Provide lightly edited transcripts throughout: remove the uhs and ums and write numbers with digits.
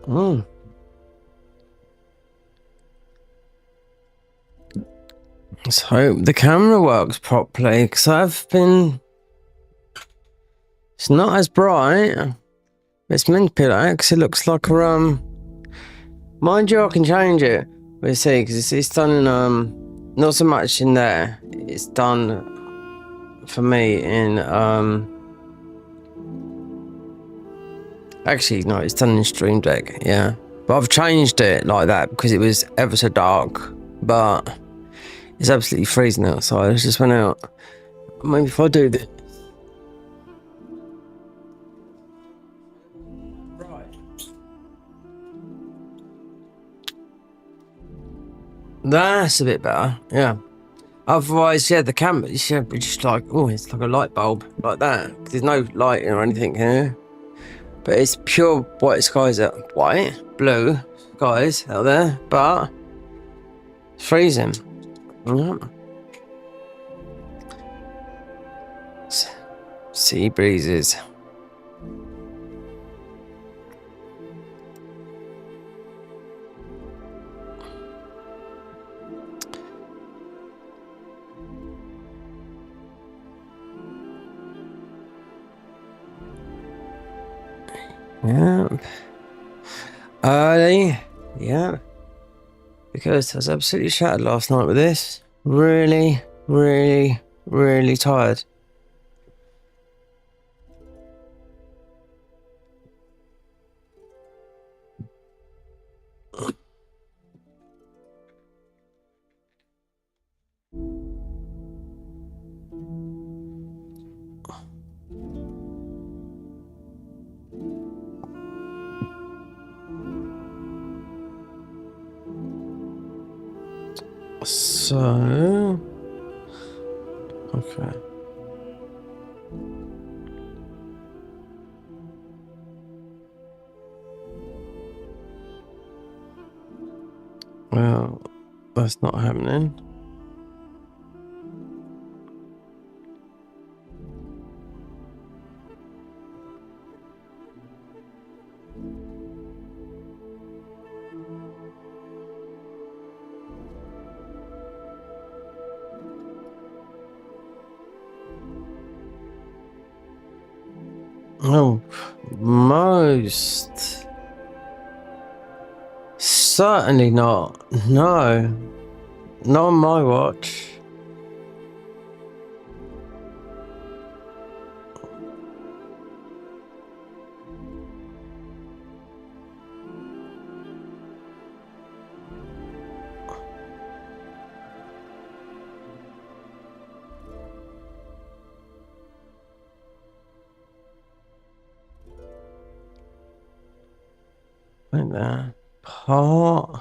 Mm. Let's hope the camera works properly, because it's not as bright. It's meant to be like, because it looks like a, mind you, I can change it. We'll see, because it's done, not so much in there. It's done for me in, actually, no, it's done in Stream Deck, yeah. But I've changed it like that because it was ever so dark, but it's absolutely freezing outside. I just went out. Maybe if I do this. Right. That's a bit better, yeah. Otherwise, yeah, the camera, should be just like, oh, it's like a light bulb, like that. There's no lighting or anything here. But it's pure white skies out. White, blue skies out there, but it's freezing. Sea breezes. Yeah. Early. Yeah. Because I was absolutely shattered last night with this. Really, really, really tired. So, okay. Well, that's not happening. Oh, most certainly not. No, not on my watch. Like that. Part.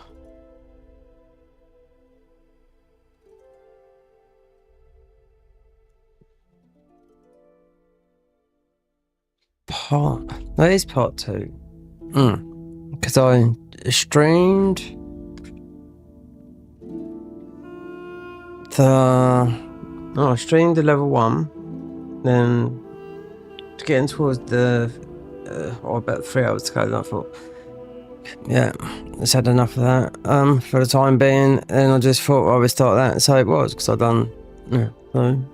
That is part 2. Because I streamed I streamed the level 1, then getting towards the about 3 hours to go, and I thought, yeah, it's had enough of that for the time being, and I just thought I would start that. So it was, because I'd done, yeah, so yeah.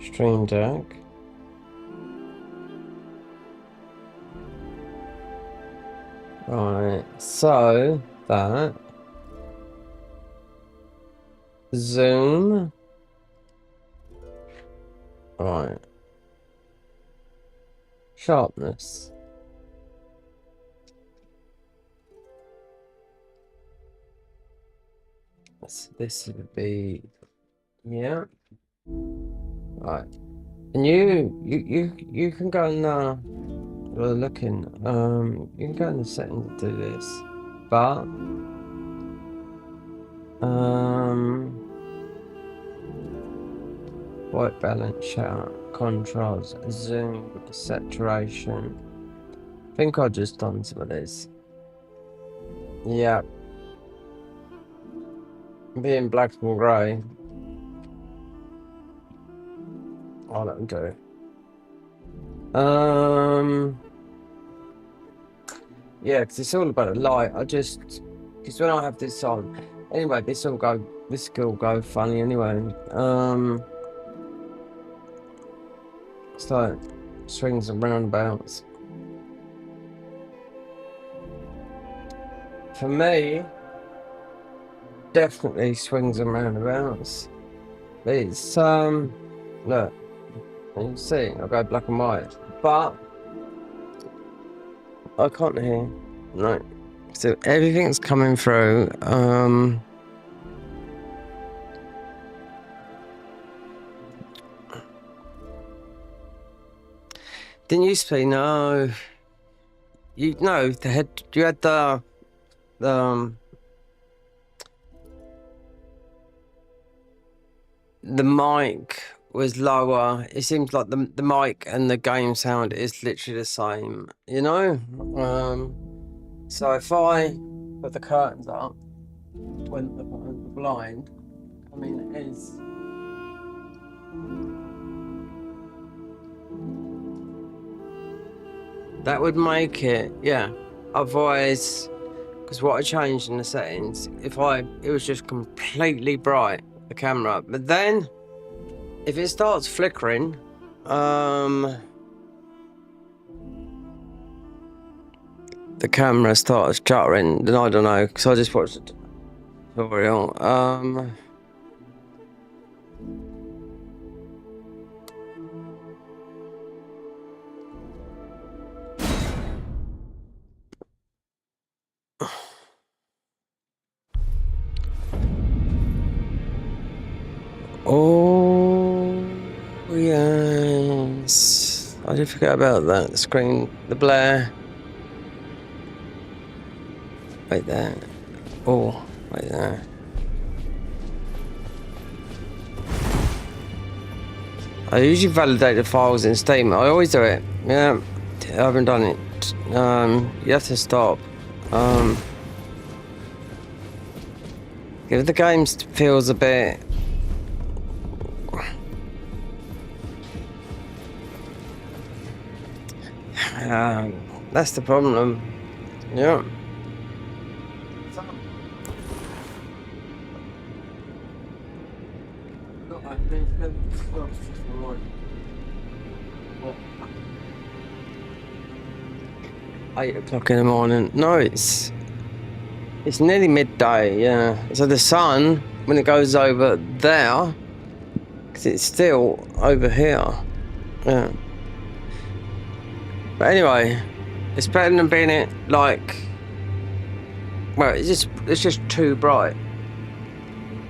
Stream Deck. Right, so that zoom. Right, sharpness. this would be, yeah. Right. And you can go and well, looking, you can go in the settings to do this, but white balance, shutter, contrast, zoom, saturation. I think I've just done some of this. Yeah. Being black and grey. I'll let them do. Yeah, because it's all about the light. Because when I have this on, anyway, this will go funny anyway. It's like swings and roundabouts. For me, definitely swings and roundabouts. It's look, you can see I'll go black and white, but I can't hear. No, so everything's coming through. Didn't used to be, no. You know, you had the mic was lower. It seems like the mic and the game sound is literally the same, you know? So if I put the curtains up, when the blind, I mean, it is. That would make it, yeah. Otherwise, because what I changed in the settings, it was just completely bright, the camera. But then, if it starts flickering, the camera starts juttering, then I don't know, because I just watched the tutorial. Oh, yes. I did forget about that. The screen, the blare. Wait there. Oh, wait there. I usually validate the files in Steam. I always do it. Yeah, I haven't done it. You have to stop. If the game feels a bit. That's the problem. Yeah. Eight o'clock in the morning. No, it's nearly midday. Yeah. So the sun, when it goes over there, because it's still over here. Yeah. But anyway, it's better than being it like. Well, it's just too bright.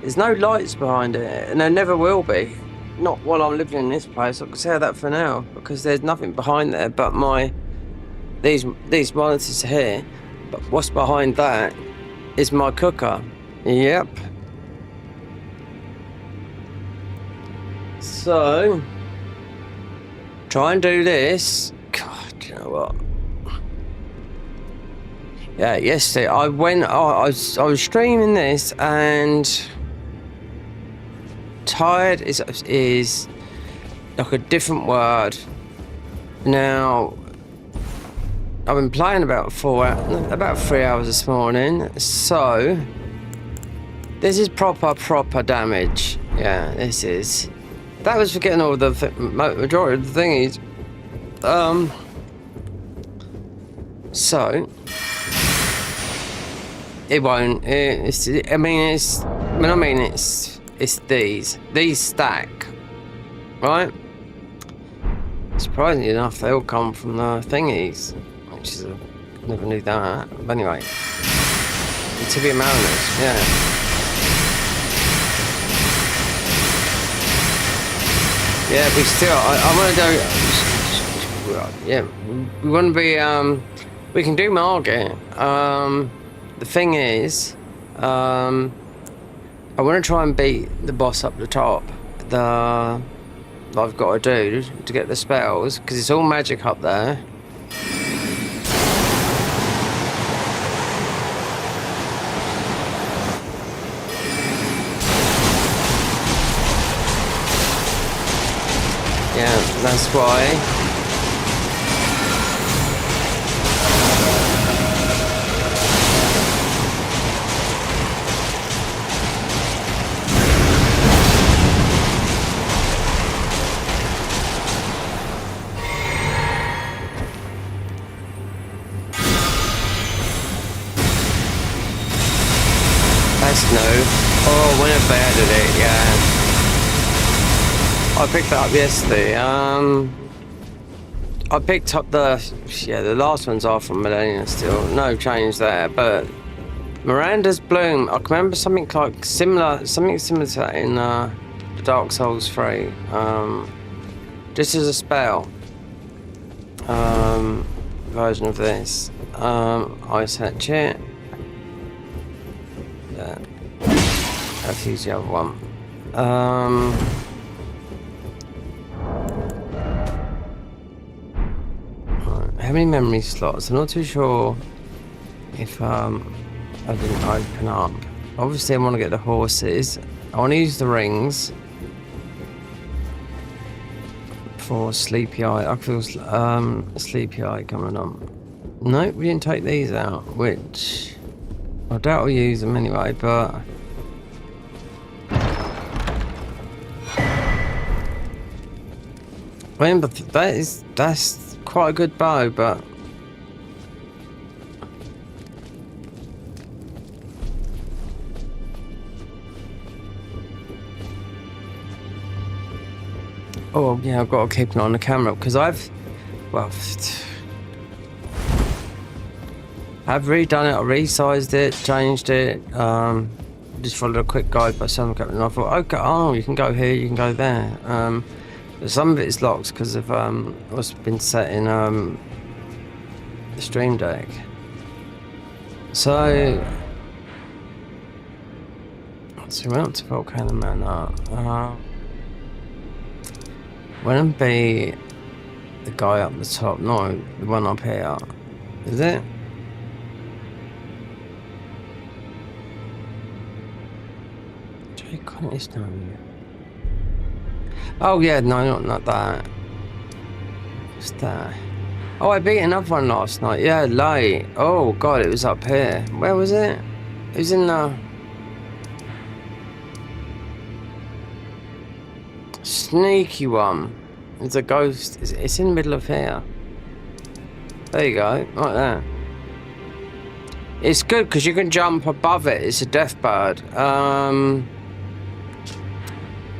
There's no lights behind it, and there never will be. Not while I'm living in this place. I can say that for now, because there's nothing behind there but these monitors here. But what's behind that is my cooker. Yep. So try and do this. God, you know what? Yeah, yesterday I was streaming this, and tired is like a different word. Now I've been playing about 3 hours this morning, so this is proper damage. Yeah, this is. That was for getting all the majority of the thingies. So it won't. It's these stack, right? Surprisingly enough, they all come from the thingies, which is never knew that. But anyway, the Tibia Mariners, yeah. Yeah, we still. I want to do. Yeah, we want to be. We can do Margit. The thing is, I want to try and beat the boss up the top. I've got to do to get the spells because it's all magic up there. Yeah, that's why. That's new. Oh, when I bad at it, yeah. I picked that up yesterday. I picked up the last ones are from Millennia still. No change there, but Miranda's Bloom. I can remember something similar to that in Dark Souls 3. This is a spell version of this. Ice Hatchet. Yeah. Let's use the other one. How many memory slots? I'm not too sure if I didn't open up. Obviously I want to get the horses. I want to use the rings for Sleepy Eye. I feel Sleepy Eye coming on. No, we didn't take these out, which I doubt I'll use them anyway, but I mean, but that's quite a good bow, but oh yeah, I've got to keep an eye on the camera because I've redone it, I resized it, changed it, just followed a quick guide by some captain and I thought, okay, oh, you can go here, you can go there. Some of it is locked because of what's been set in the Stream Deck. So we went up to Volcano Manor. Went and be the guy up the top, no, the one up here. Is it? Oh yeah, no, not that. What's that? Oh, I beat another one last night. Yeah, late. Oh god, it was up here. Where was it? It was in the sneaky one. It's a ghost. It's in the middle of here. There you go, like that. It's good because you can jump above it. It's a death bird.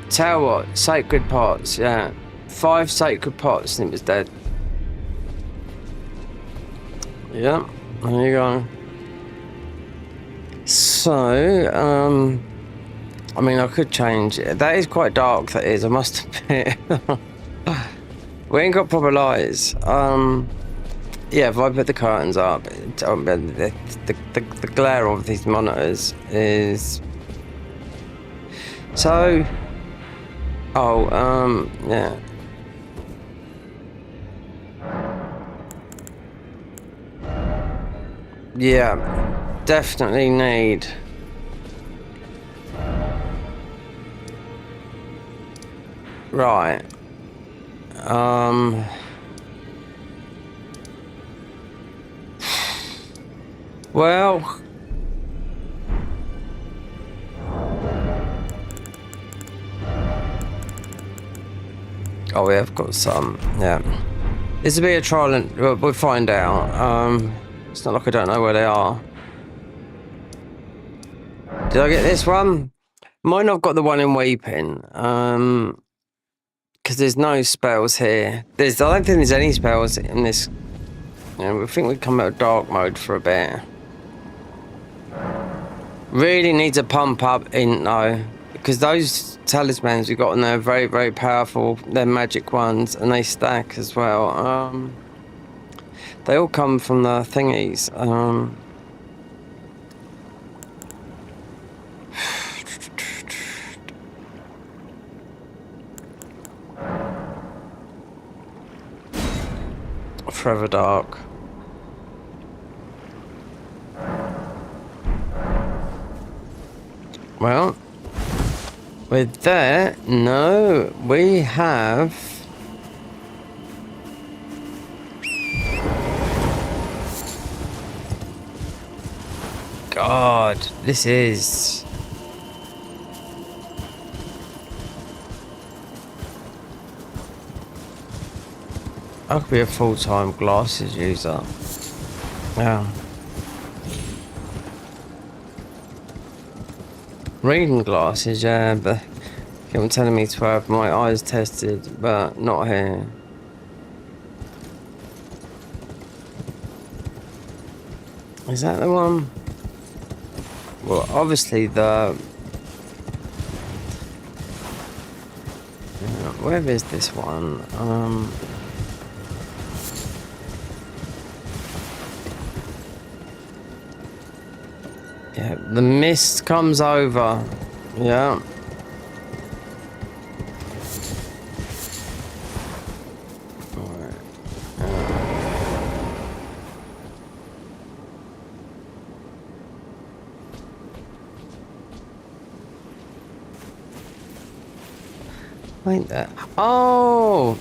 Tell what, sacred pots, yeah. 5 sacred pots and it was dead. Yeah, there you go. So, I mean, I could change it. That is quite dark, that is, I must admit. We ain't got proper lights. Yeah, if I put the curtains up, the glare of these monitors is... So... Oh, yeah. Yeah, definitely need. Right. Well. Oh, yeah, I've got some. Yeah. This will be a trial and we'll find out. It's not like I don't know where they are. Did I get this one? Might not have got the one in Weeping. Because there's no spells here. I don't think there's any spells in this. You know, we think we'd come out of dark mode for a bit. Really needs a pump up in though. Because those talismans we got on there are very, very powerful. They're magic ones, and they stack as well. They all come from the thingies. Forever Dark. Well, with that, no, we have... God, this is... I could be a full-time glasses user. Yeah. Reading glasses, yeah, but you're telling me to have my eyes tested, but not here. Is that the one? Well, obviously the... where is this one? Yeah, the mist comes over. Yeah. Alright. Ain't that? Oh!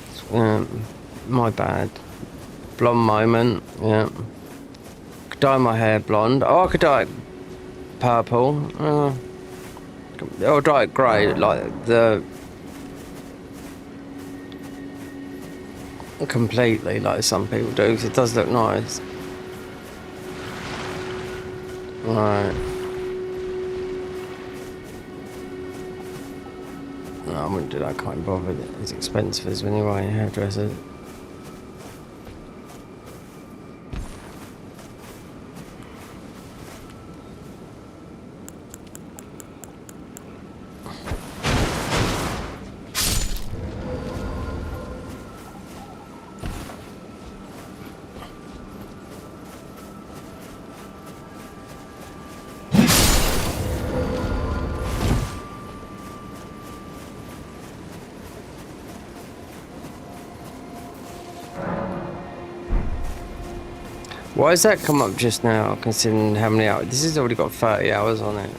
My bad. Blonde moment. Yeah. Could dye my hair blonde. Oh, I could dye it purple. Or dye it grey, like the... completely, like some people do, because it does look nice. Right. No, I wouldn't do that, I can't bother. It's expensive as anyway, hairdressers. Why has that come up just now, considering how many hours? This has already got 30 hours on it.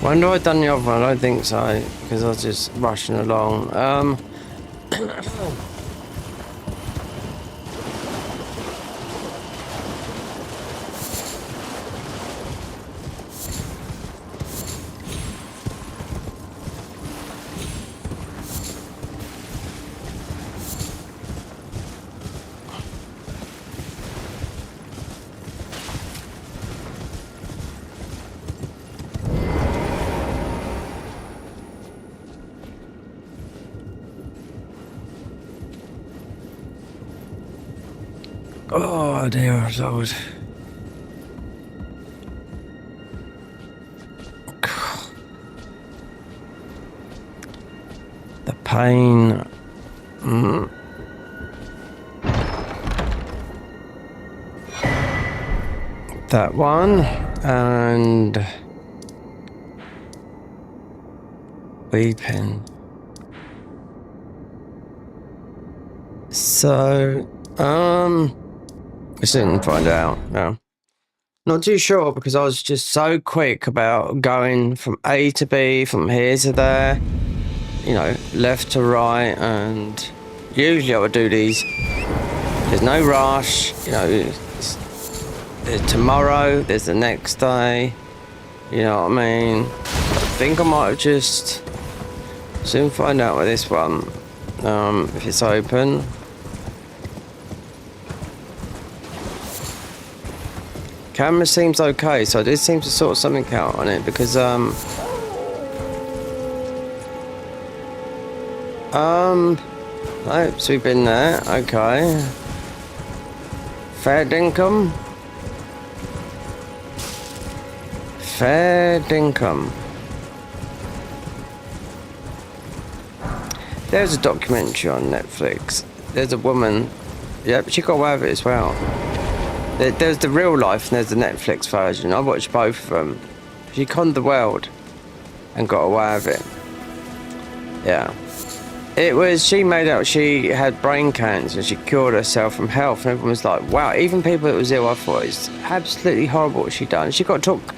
When have I done the other one? I don't think so, because I was just rushing along. Oh dear Lord. The pain. That one. And weeping. So, we soon find out. No, not too sure, because I was just so quick about going from A to B, from here to there, you know, left to right, and usually I would do these. There's no rush, you know. There's tomorrow, there's the next day. You know what I mean? I think I might have just soon find out with this one. If it's open. Camera seems okay, so I did seem to sort something out on it because no, so we've been there, okay. Fair dinkum. Fair dinkum. There's a documentary on Netflix. There's a woman, yeah, but she got away with it as well. There's the real life and there's the Netflix version. I watched both of them. She conned the world and got away with it. Yeah. It was, she made out she had brain cancer and she cured herself from health, and everyone was like, wow, even people that was ill, I thought it's absolutely horrible what she done. She got took to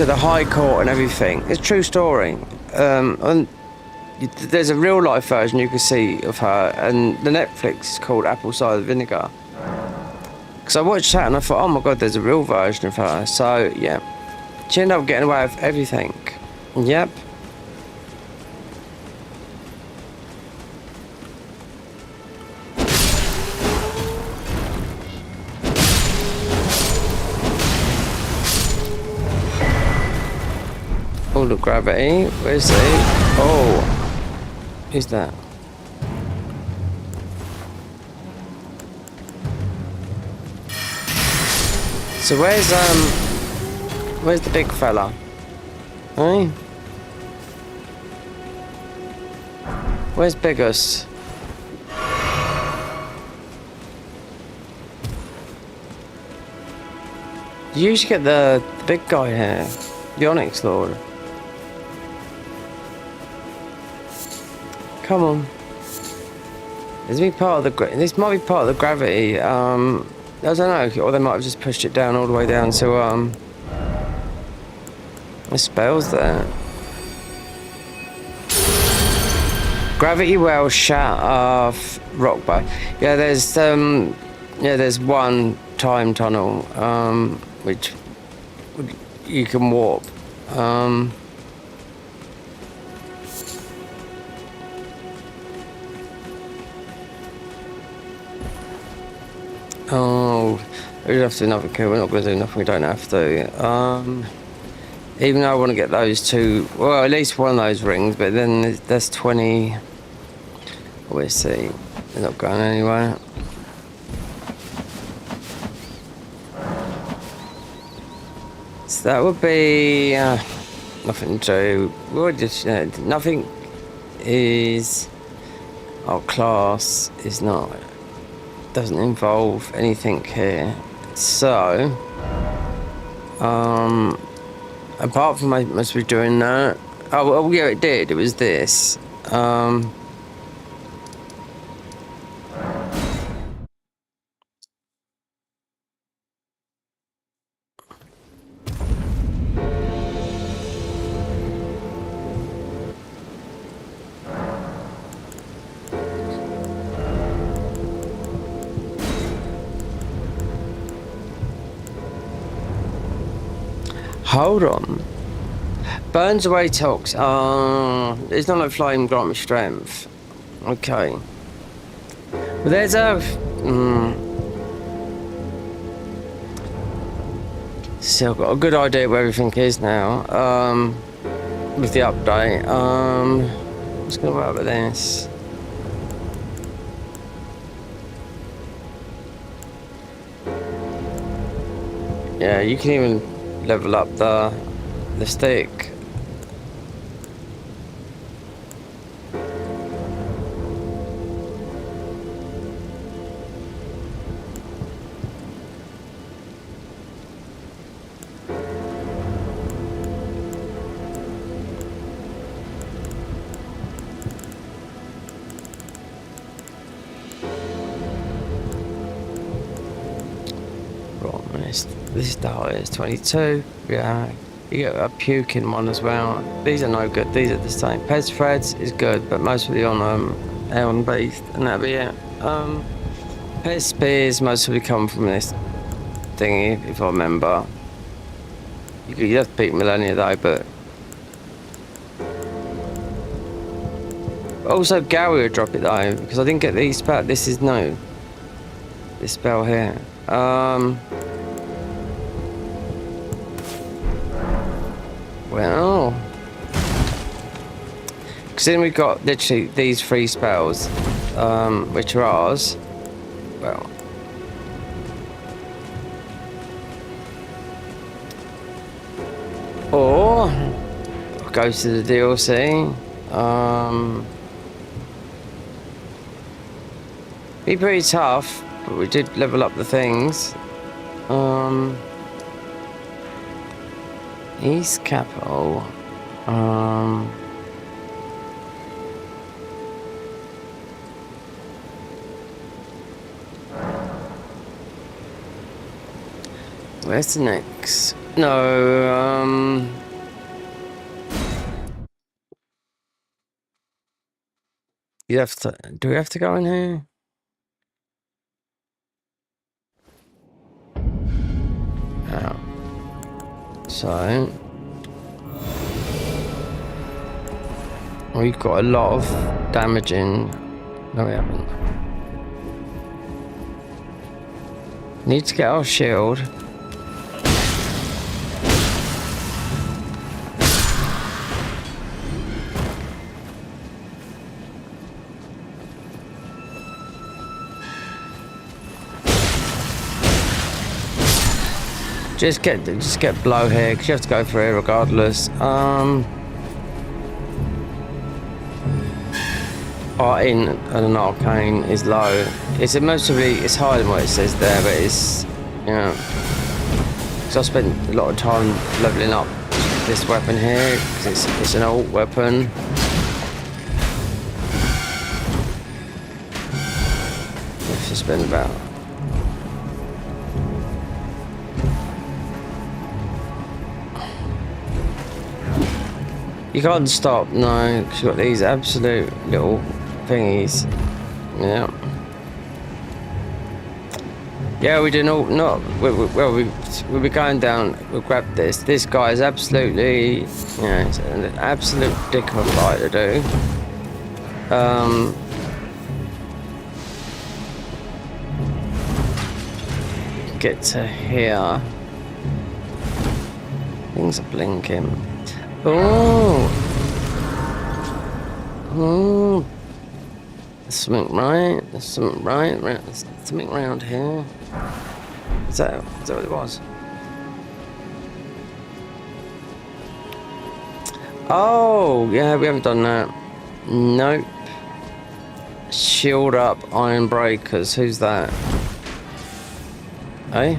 the High Court and everything. It's a true story. And there's a real life version you can see of her, and the Netflix is called Apple Cider Vinegar. Because I watched that and I thought, oh my god, there's a real version of her. So yeah, she ended up getting away with everything. Yep. All the gravity. Where's he? Oh, who's that? So where's the big fella? Hey? Where's Biggest? You usually get the big guy here, the Onyx Lord. Come on. This might be part of the gravity. I don't know, or they might have just pushed it down all the way down to the spells there. Gravity well shut off rock bar. Yeah, there's one time tunnel which you can warp. Oh, we have to do another kill. We're not going to do nothing we don't have to. Even though I want to get those two, well, at least one of those rings, but then that's 20. We'll see. They're not going anywhere. So that would be nothing to. We'll just nothing is. Our class is not. Doesn't involve anything here, so apart from I must be doing that. Oh yeah, it did. It was this. Hold on. Burns away tox. It's not like flame grant me strength. Okay. Well, there's a. See, I've got a good idea where everything is now. With the update. I'm just gonna work with this. Yeah, you can even level up the stick. This data is 22. Yeah, you get a puking one as well. These are no good. These are the same. Pez threads is good, but mostly on Elden based, and that'll be it. Pez spears mostly come from this thingy, if I remember. You have to beat Millennia though, but also Gary would drop it though, because I didn't get these spell. This is no. This spell here. Well, because then we got literally these 3 spells, which are ours. Well, or go to the DLC. Be pretty tough, but we did level up the things. East Capital. Where's the next? No, you have to. Do we have to go in here? Oh. So we've got a lot of damage in. No, we haven't. Need to get our shield. Just get blow here, because you have to go for it regardless. Our in an arcane is low. It's mostly it's higher than what it says there, but it's, you know, because I spent a lot of time leveling up this weapon here because it's an alt weapon. I have to spend about. You can't stop, no, because you've got these absolute little thingies. Yeah. Yeah, we didn't all, not, we'll be going down, we'll grab this. This guy is absolutely, you know, it's an absolute dick of a fight to do. Get to here. Things are blinking. Oh, there's something right. There's something right. There's something around here. Is that what it was? Oh, yeah, we haven't done that. Nope. Shield up, iron breakers. Who's that? Hey.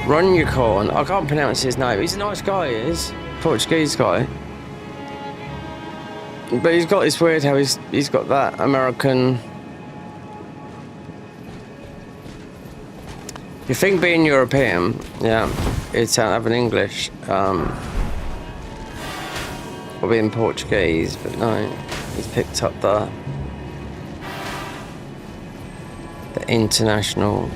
Runyacorn. I can't pronounce his name. He's a nice guy, he is. Portuguese guy. But he's got this weird how he's got that American. You think being European, yeah, it's having English, or being Portuguese, but no, he's picked up the international.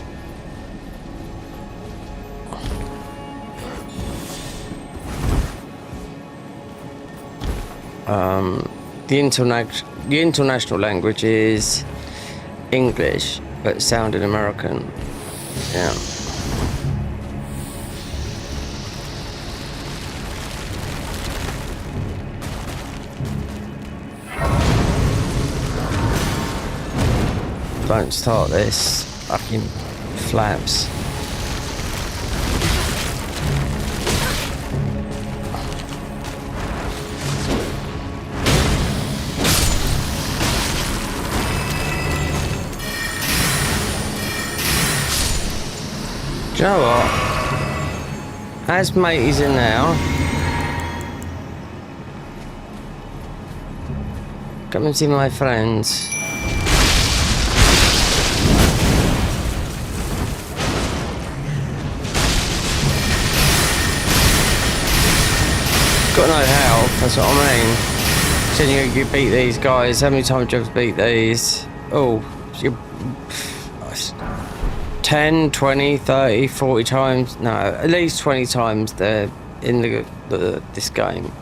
The international language is English, but sounded American. Yeah. Don't start this fucking flaps. Do you know what? As matey's in now, come and see my friends. Got no health, that's what I mean. So you beat these guys. How many times do you have to beat these? Oh, you. 10, 20, 30, 40 times. No, at least 20 times they're in this game.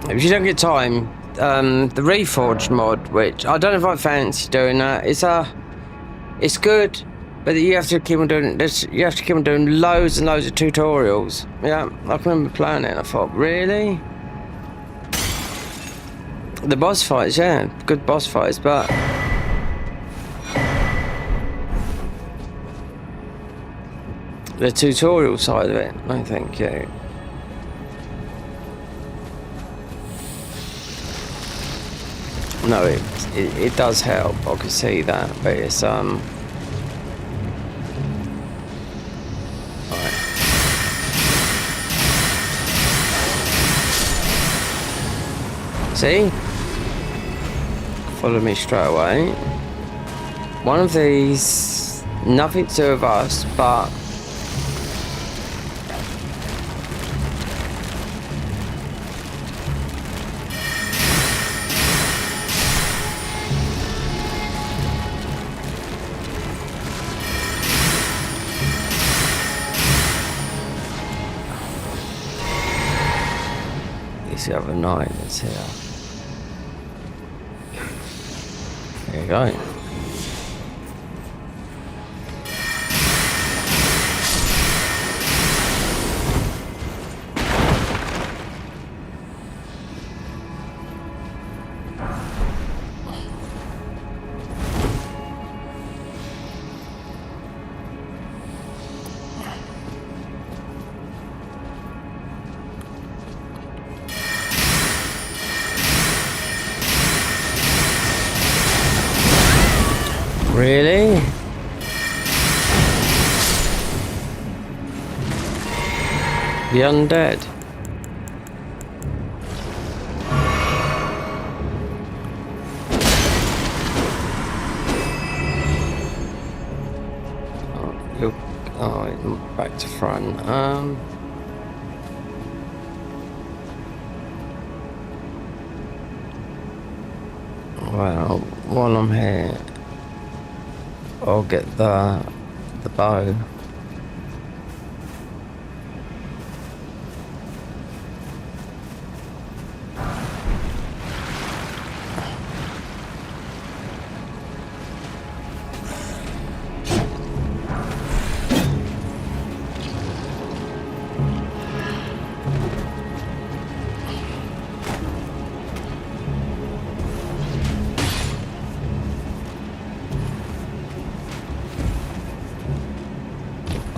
If you don't get time, the Reforged mod, which I don't know if I fancy doing that, it's good, but you have to keep on doing this. You have to keep on doing loads and loads of tutorials. Yeah, I can remember playing it and I thought, really? The boss fights, yeah, good boss fights, but the tutorial side of it, no thank you. No, it does help, I can see that, but it's right. See? Follow me straight away. One of these, nothing to do with us, but it's the other 9 that's here. There you go. Really? The undead? Oh, back to front. Well, while I'm here, I'll get the bow.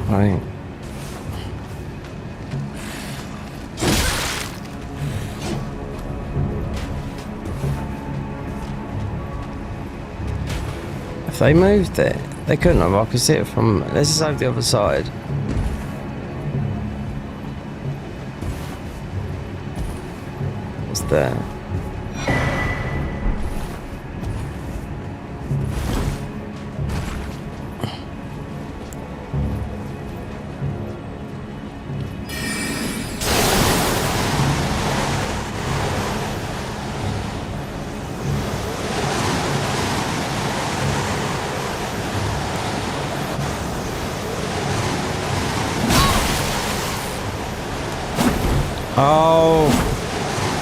Right. If they moved it, they couldn't have. I could see it from. Let's just have the other side. It's there. Oh,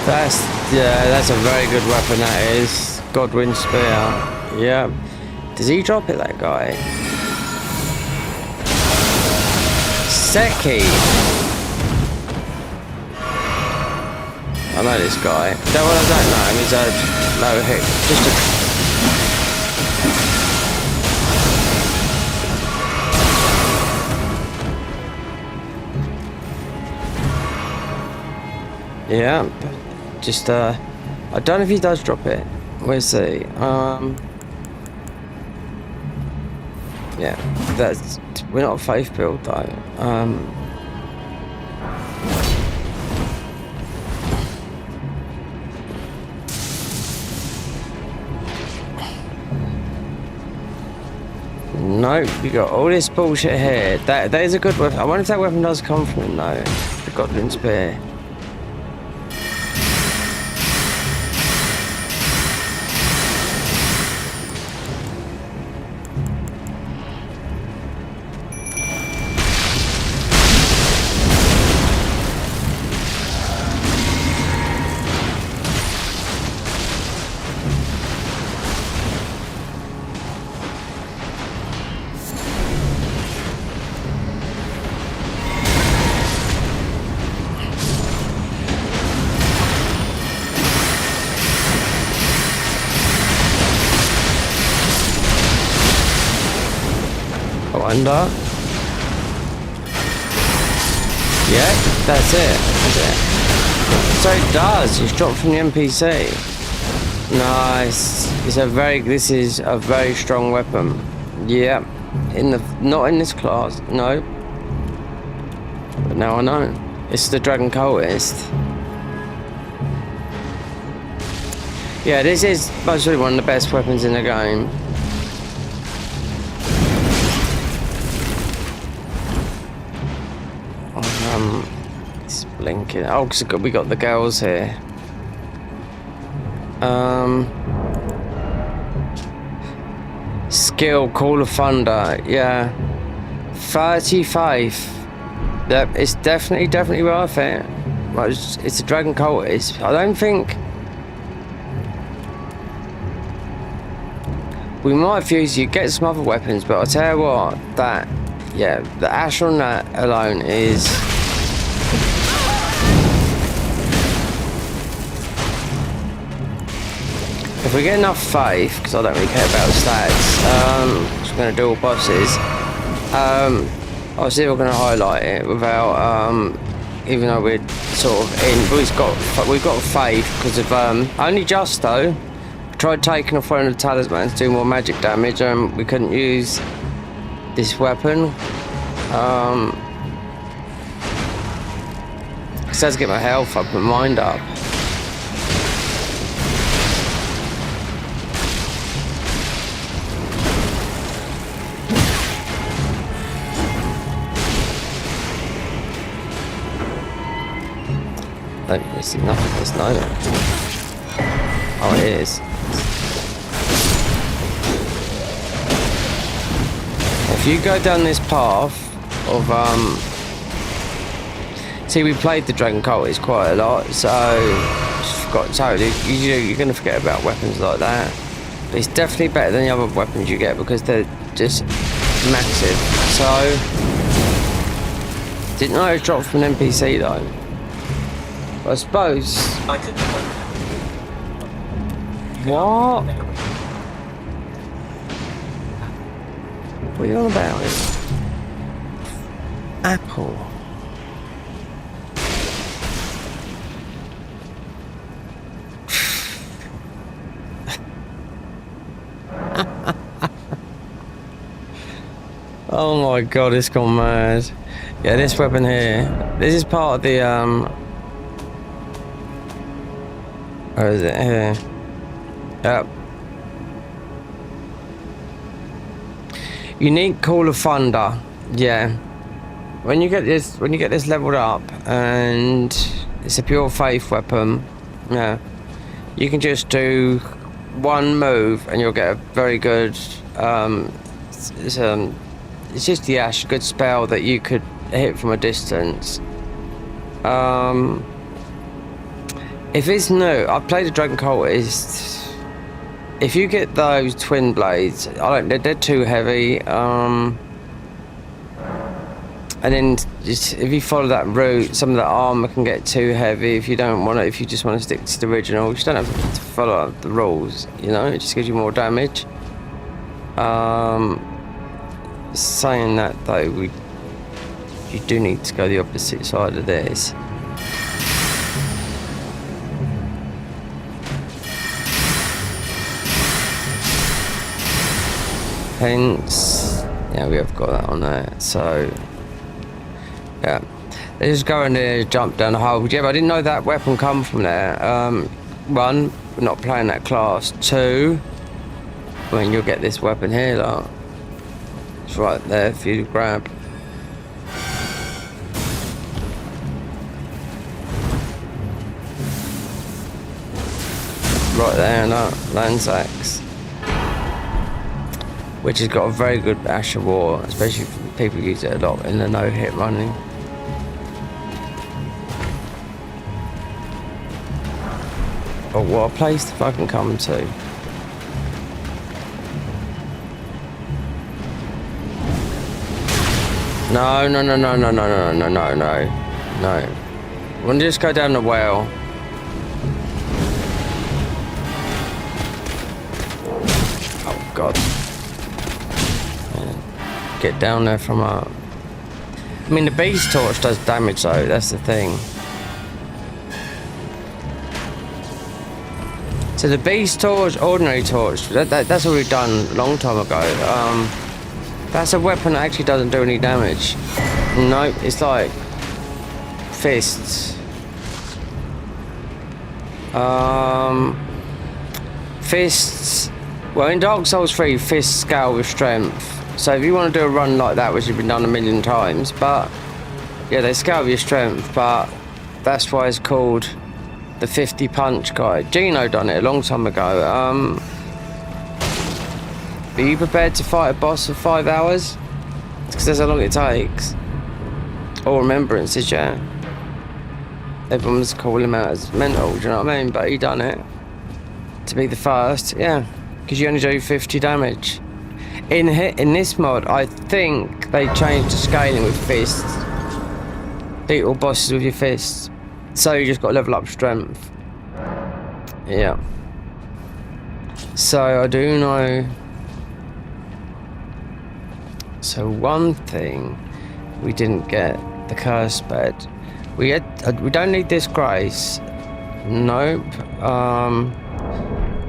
that's a very good weapon, that is. Godwin Spear. Yep. Does he drop it, that guy? Seki. I know this guy. No, well, I don't know him. He's a low hit. Just a... Yeah, just I don't know if he does drop it. We'll see. Yeah, that's, we're not a faith build though. No, you got all this bullshit here. That is a good weapon. I wonder if that weapon does come from him though. The Godwin Spear. finder. Yeah, that's it. That's it. So it does. It's dropped from the NPC. Nice. This is a very strong weapon. Yeah. Not in this class. No. But now I know. It's the Dragon Cultist. Yeah, this is mostly one of the best weapons in the game. It's blinking. Oh, cause we got the girls here. Skill, Call of Thunder. Yeah. 35. Yep, it's definitely worth it. It's a Dragon Cultist. I don't think we might fuse you, get some other weapons, but I'll tell you what, the Ash on that alone is... If we get enough faith, because I don't really care about the stats, just going to do all bosses, obviously we're going to highlight it without, even though we're sort of in, but we've got faith because of, only just though, tried taking a Throne of Talisman to do more magic damage, and we couldn't use this weapon. It says get my health up, my mind up. Don't really see nothing. There's no. Oh, it is. If you go down this path of see, we played the Dragon Cultist quite a lot, so just forgot totally. You're gonna forget about weapons like that. But it's definitely better than the other weapons you get because they're just massive. So didn't know it was dropped from an NPC though. I suppose. What? What are you on about? Apple. Oh my god, it's gone mad. Yeah, this weapon here. This is part of the where is it? Here. Yep. Unique Call of Thunder. Yeah. When you get this leveled up, and it's a pure faith weapon. Yeah. You can just do one move, and you'll get a very good. It's just the Ash, a good spell that you could hit from a distance. If it's new, I've played the Dragon Cultist. If you get those twin blades, they're too heavy. And then just if you follow that route, some of the armor can get too heavy. If you don't want it, if you just want to stick to the original, you don't have to follow the rules. You know, it just gives you more damage. Saying that though, you do need to go the opposite side of this. Hence, yeah, we have got that on there. So, yeah, they just go in there, jump down the hole. Yeah, but I didn't know that weapon come from there. One, we're not playing that class. Two, I mean, you'll get this weapon here, like, it's right there for you to grab. Right there, that Lanzax, which has got a very good Ash of War, especially if people use it a lot in the no-hit running. Oh, what a place to fucking come to. No. We'll just go down the well. Oh, God. get down there from a... I mean, the beast torch does damage though, that's the thing. So the beast torch, ordinary torch, that's already done a long time ago. That's a weapon that actually doesn't do any damage. Nope, it's like fists. Fists. Well, in Dark Souls 3, fists scale with strength. So if you want to do a run like that, which has been done a million times, but yeah, they scale with your strength, but that's why it's called the 50 punch guy. Gino done it a long time ago. Are you prepared to fight a boss for 5 hours? Because that's how long it takes. Or remembrances, yeah. Everyone's calling him out as mental, do you know what I mean? But he done it. To be the first, yeah. Because you only do 50 damage. In this mod, I think they changed the scaling with fists. Beat all bosses with your fists. So you just got to level up strength. Yeah. So I do know. So one thing we didn't get, the curse bed. We don't need this grace. Nope.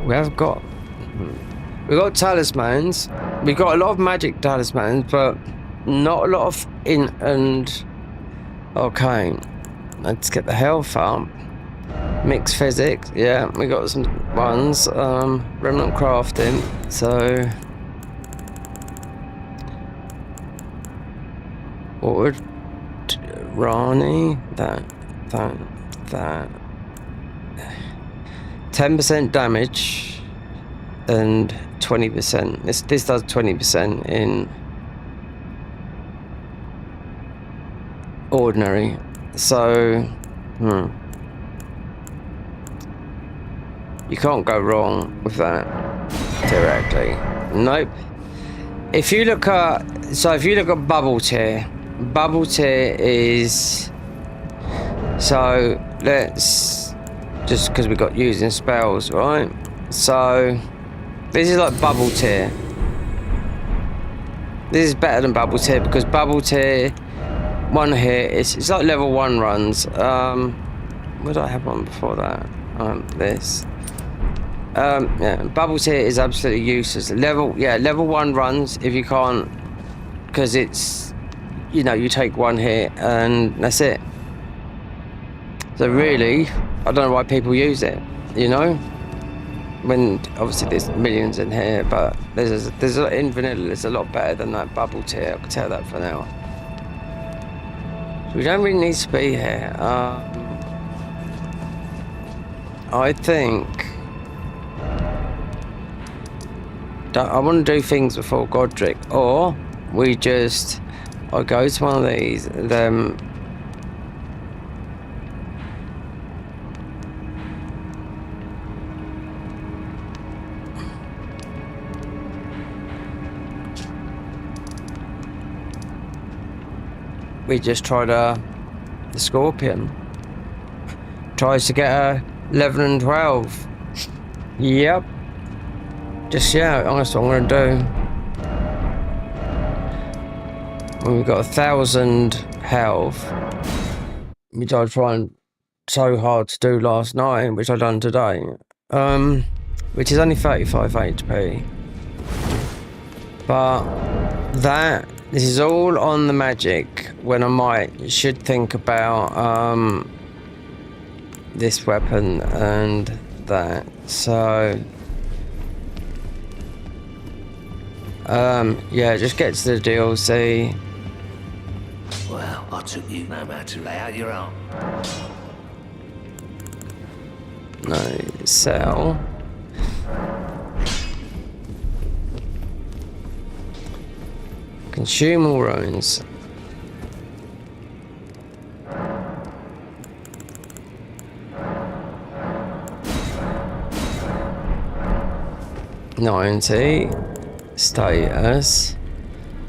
We've got talismans. We've got a lot of magic talismans, but not a lot of okay. Let's get the health up. Mixed physics, yeah, we got some ones. Remnant crafting, so what would Rani? That 10% damage and 20%. This does 20% in ordinary. So, you can't go wrong with that directly. Nope. If you look at bubble tier is, so let's just because we got using spells, right? So this is like bubble tier. This is better than bubble tier because bubble tier one hit, it's like level 1 runs. Where did I have one before that? This. Yeah, bubble tier is absolutely useless. Level 1 runs if you can't, because it's, you know, you take 1 hit and that's it. So really, I don't know why people use it, you know? When obviously there's millions in here, but there's in vanilla, it's a lot better than that bubble tier. I can tell that for now. We don't really need to be here. I think I want to do things before Godric, or I go to one of these, then we just try the Scorpion. Tries to get a 11 and 12. Yep. That's what I'm going to do. When we've got 1,000 health, which I tried so hard to do last night, which I done today, which is only 35 HP. But this is all on the magic, when I should think about this weapon and that. So yeah, just get to the DLC. Well, I took you no matter to lay out your own. No, sell. Consume all ruins. $90 status.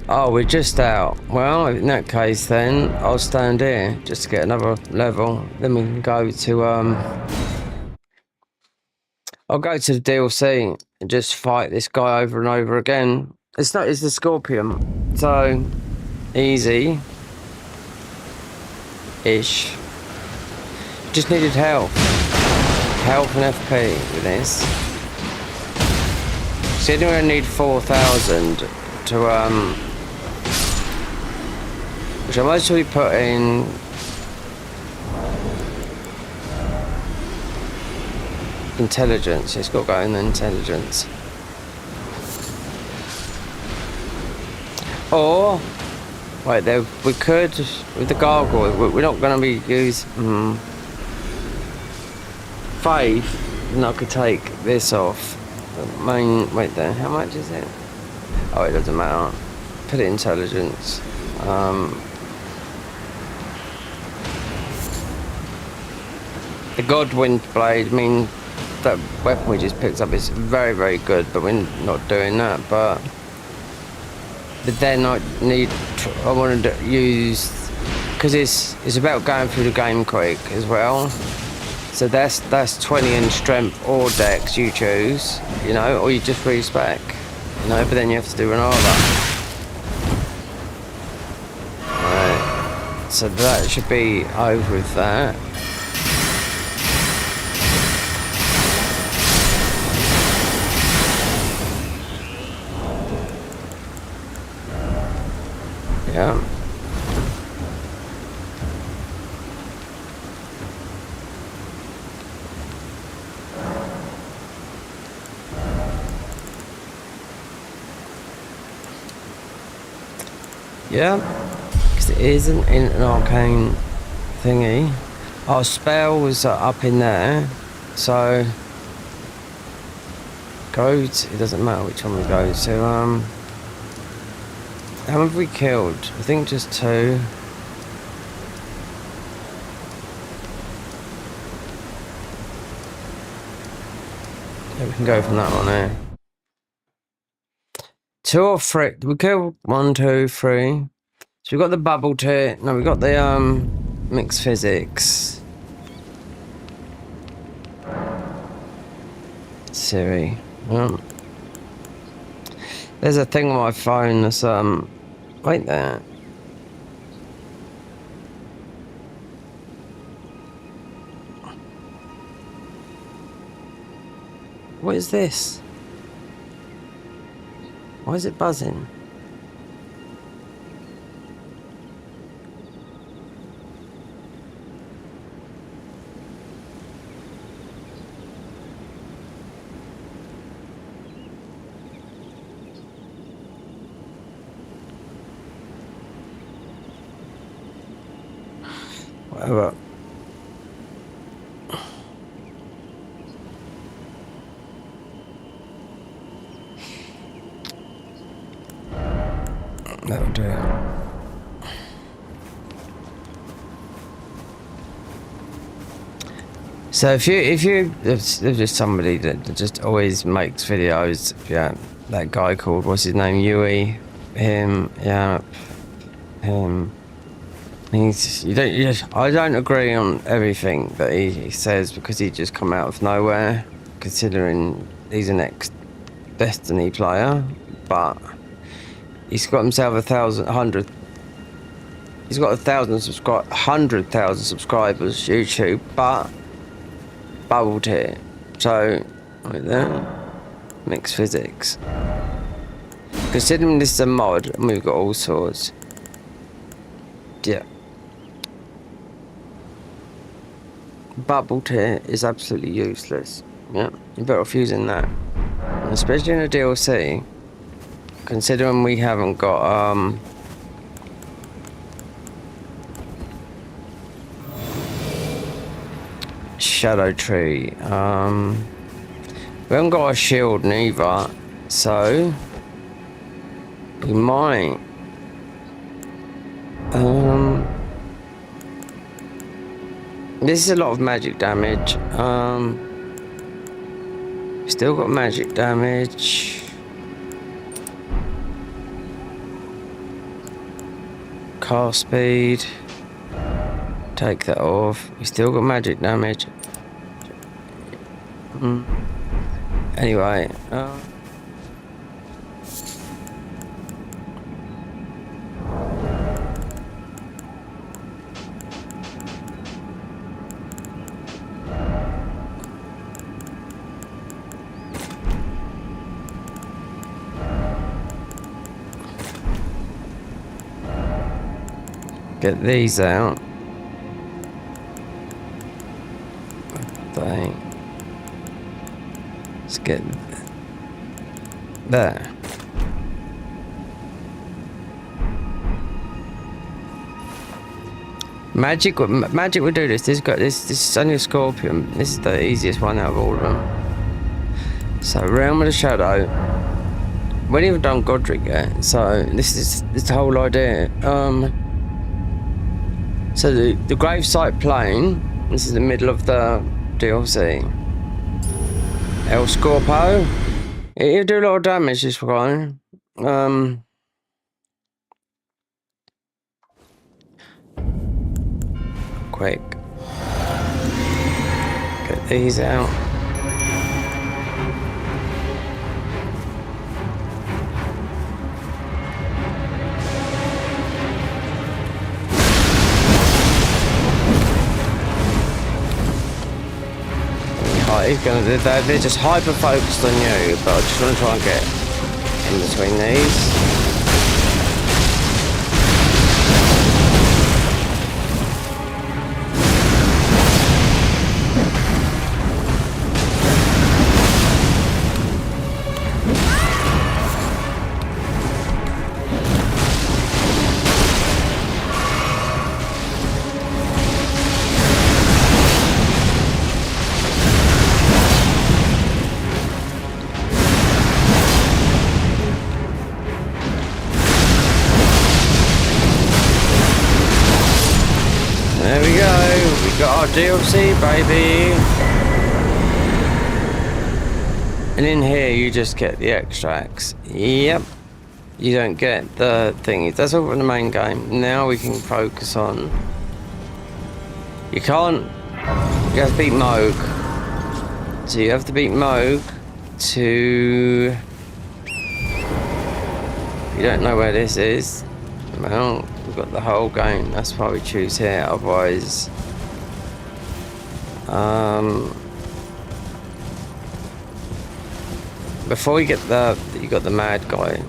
Oh, we're just out. Well, in that case then I'll stand here just to get another level. Then we can go to I'll go to the DLC and just fight this guy over and over again. It's not. It's the scorpion. So easy. Ish. Just needed health. Health and FP with this. So you're gonna need 4,000 to which I'm actually put in. Intelligence. It's got to go in the intelligence. Or wait, there we could with the gargoyle. We're not going to be using faith. And I could take this off. Wait there. How much is it? Oh, it doesn't matter. Put it in intelligence. The Godwind blade. I mean, that weapon we just picked up is very, very good, but we're not doing that. But then I wanted to use, because it's about going through the game quick as well. So that's 20 in strength or dex you choose, you know, or you just respec, you know. But then you have to do another. Right. So that should be over with that. Yeah. Yeah. Because it isn't in an arcane thingy. Our spell was up in there. So go to, it doesn't matter which one we go to. How have we killed? I think just 2. Yeah, we can go from that one there. 2 or 3. We killed 1, 2, 3. So we got the bubble tier. No, we got the mixed physics. Siri. There's a thing on my phone that's wait there. What is this? Why is it buzzing? Whatever. That'll do. So if there's just somebody that just always makes videos, yeah, that guy called, what's his name, Yui, him, yeah, him. I don't agree on everything that he says, because he just come out of nowhere, considering he's an ex-Destiny player, but he's got himself 1,000 100,000 subscribers YouTube, but bubbled here. So right there, mixed physics. Considering this is a mod and we've got all sorts, yeah. Bubble tier is absolutely useless. Yeah, you're better off using that, especially in a DLC. Considering we haven't got Shadow Tree. We haven't got a shield neither, so we might this is a lot of magic damage. Still got magic damage. Car speed. Take that off. We still got magic damage. Anyway, Get these out. Let's get there. Magic would do this. This is only a scorpion. This is the easiest one out of all of them. So Realm of the Shadow. We haven't even done Godric yet. So this is the whole idea. So the gravesite plane. This is the middle of the DLC. El Scorpio. It'll do a lot of damage, this one. Quick. Get these out. They're just hyper focused on you, but I just want to try and get in between these. There we go, we got our DLC, baby. And in here you just get the extracts. Yep. You don't get the thingies. That's all from the main game. Now we can focus on... You have to beat Moog. So you have to beat Moog to... You don't know where this is. Well, we've got the whole game. That's why we choose here. Otherwise, before you get you got the mad guy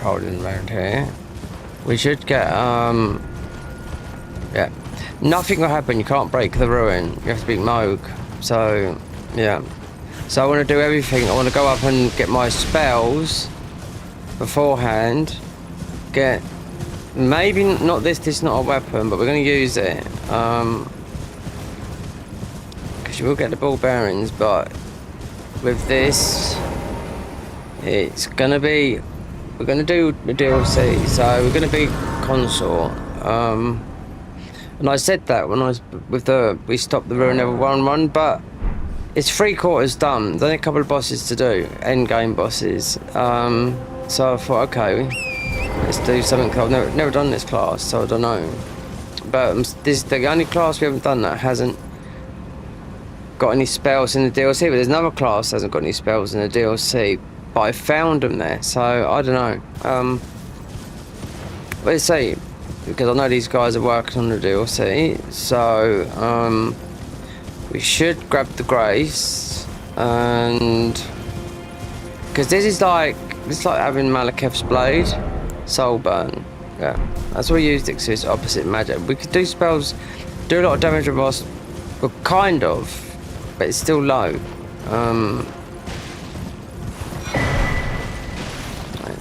holding around here. We should get yeah. Nothing will happen. You can't break the ruin. You have to beat Moog. So yeah. So I want to do everything. I want to go up and get my spells beforehand. Get maybe not this is not a weapon, but we're going to use it because you will get the ball bearings, but with this it's going to be, we're going to do the DLC, so we're going to be consort, and I said that when I was we stopped the Ruin Level 1 run, but it's 3/4 done. There's only a couple of bosses to do, end game bosses, so I thought, okay, let's do something. I've never done this class, so I don't know. But this is the only class we haven't done that hasn't got any spells in the DLC. But there's another class that hasn't got any spells in the DLC. But I found them there, so I don't know. Let's see, because I know these guys are working on the DLC. So we should grab the Grace, and because this is like having Malekith's blade. Soulburn, yeah, that's what we used it, 'cause it's opposite magic. We could do spells, do a lot of damage to boss, well, kind of, but it's still low.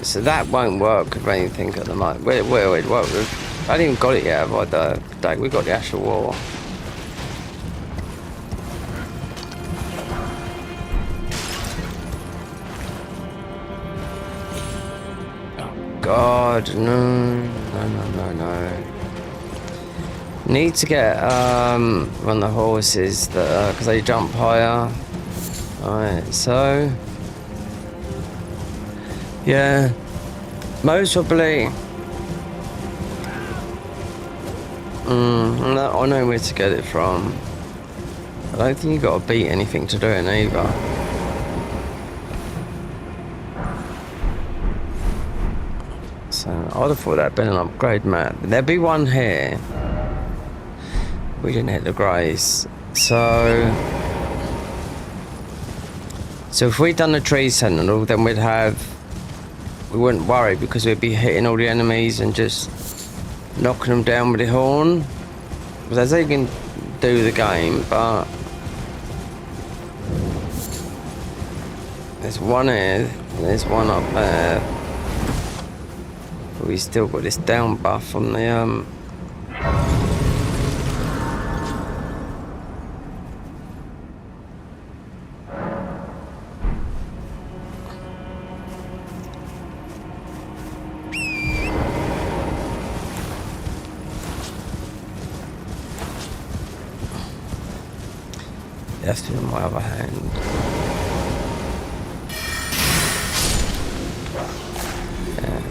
So that won't work with anything at the moment. Where it work with? I haven't even got it yet. We got the Ash of War. God, no. Need to get one of the horses that because they jump higher. Alright, so yeah, most probably. I know where to get it from. I don't think you got to beat anything to do it either. So I'd have thought that'd been an upgrade map. There'd be one here. We didn't hit the Grace. So if we'd done the tree sentinel, then we wouldn't worry, because we'd be hitting all the enemies and just knocking them down with the horn. Because that's how you can do the game, but there's one here, and there's one up there. But we still got this down buff on the left in my other hand. Yeah.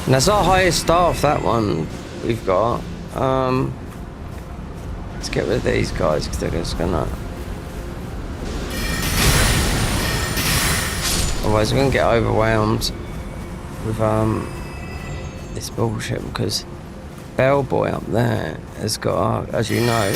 And that's our highest staff, that one we've got. Let's get rid of these guys because they're just gonna. Otherwise, we're gonna get overwhelmed with this bullshit because Bellboy up there has got, as you know,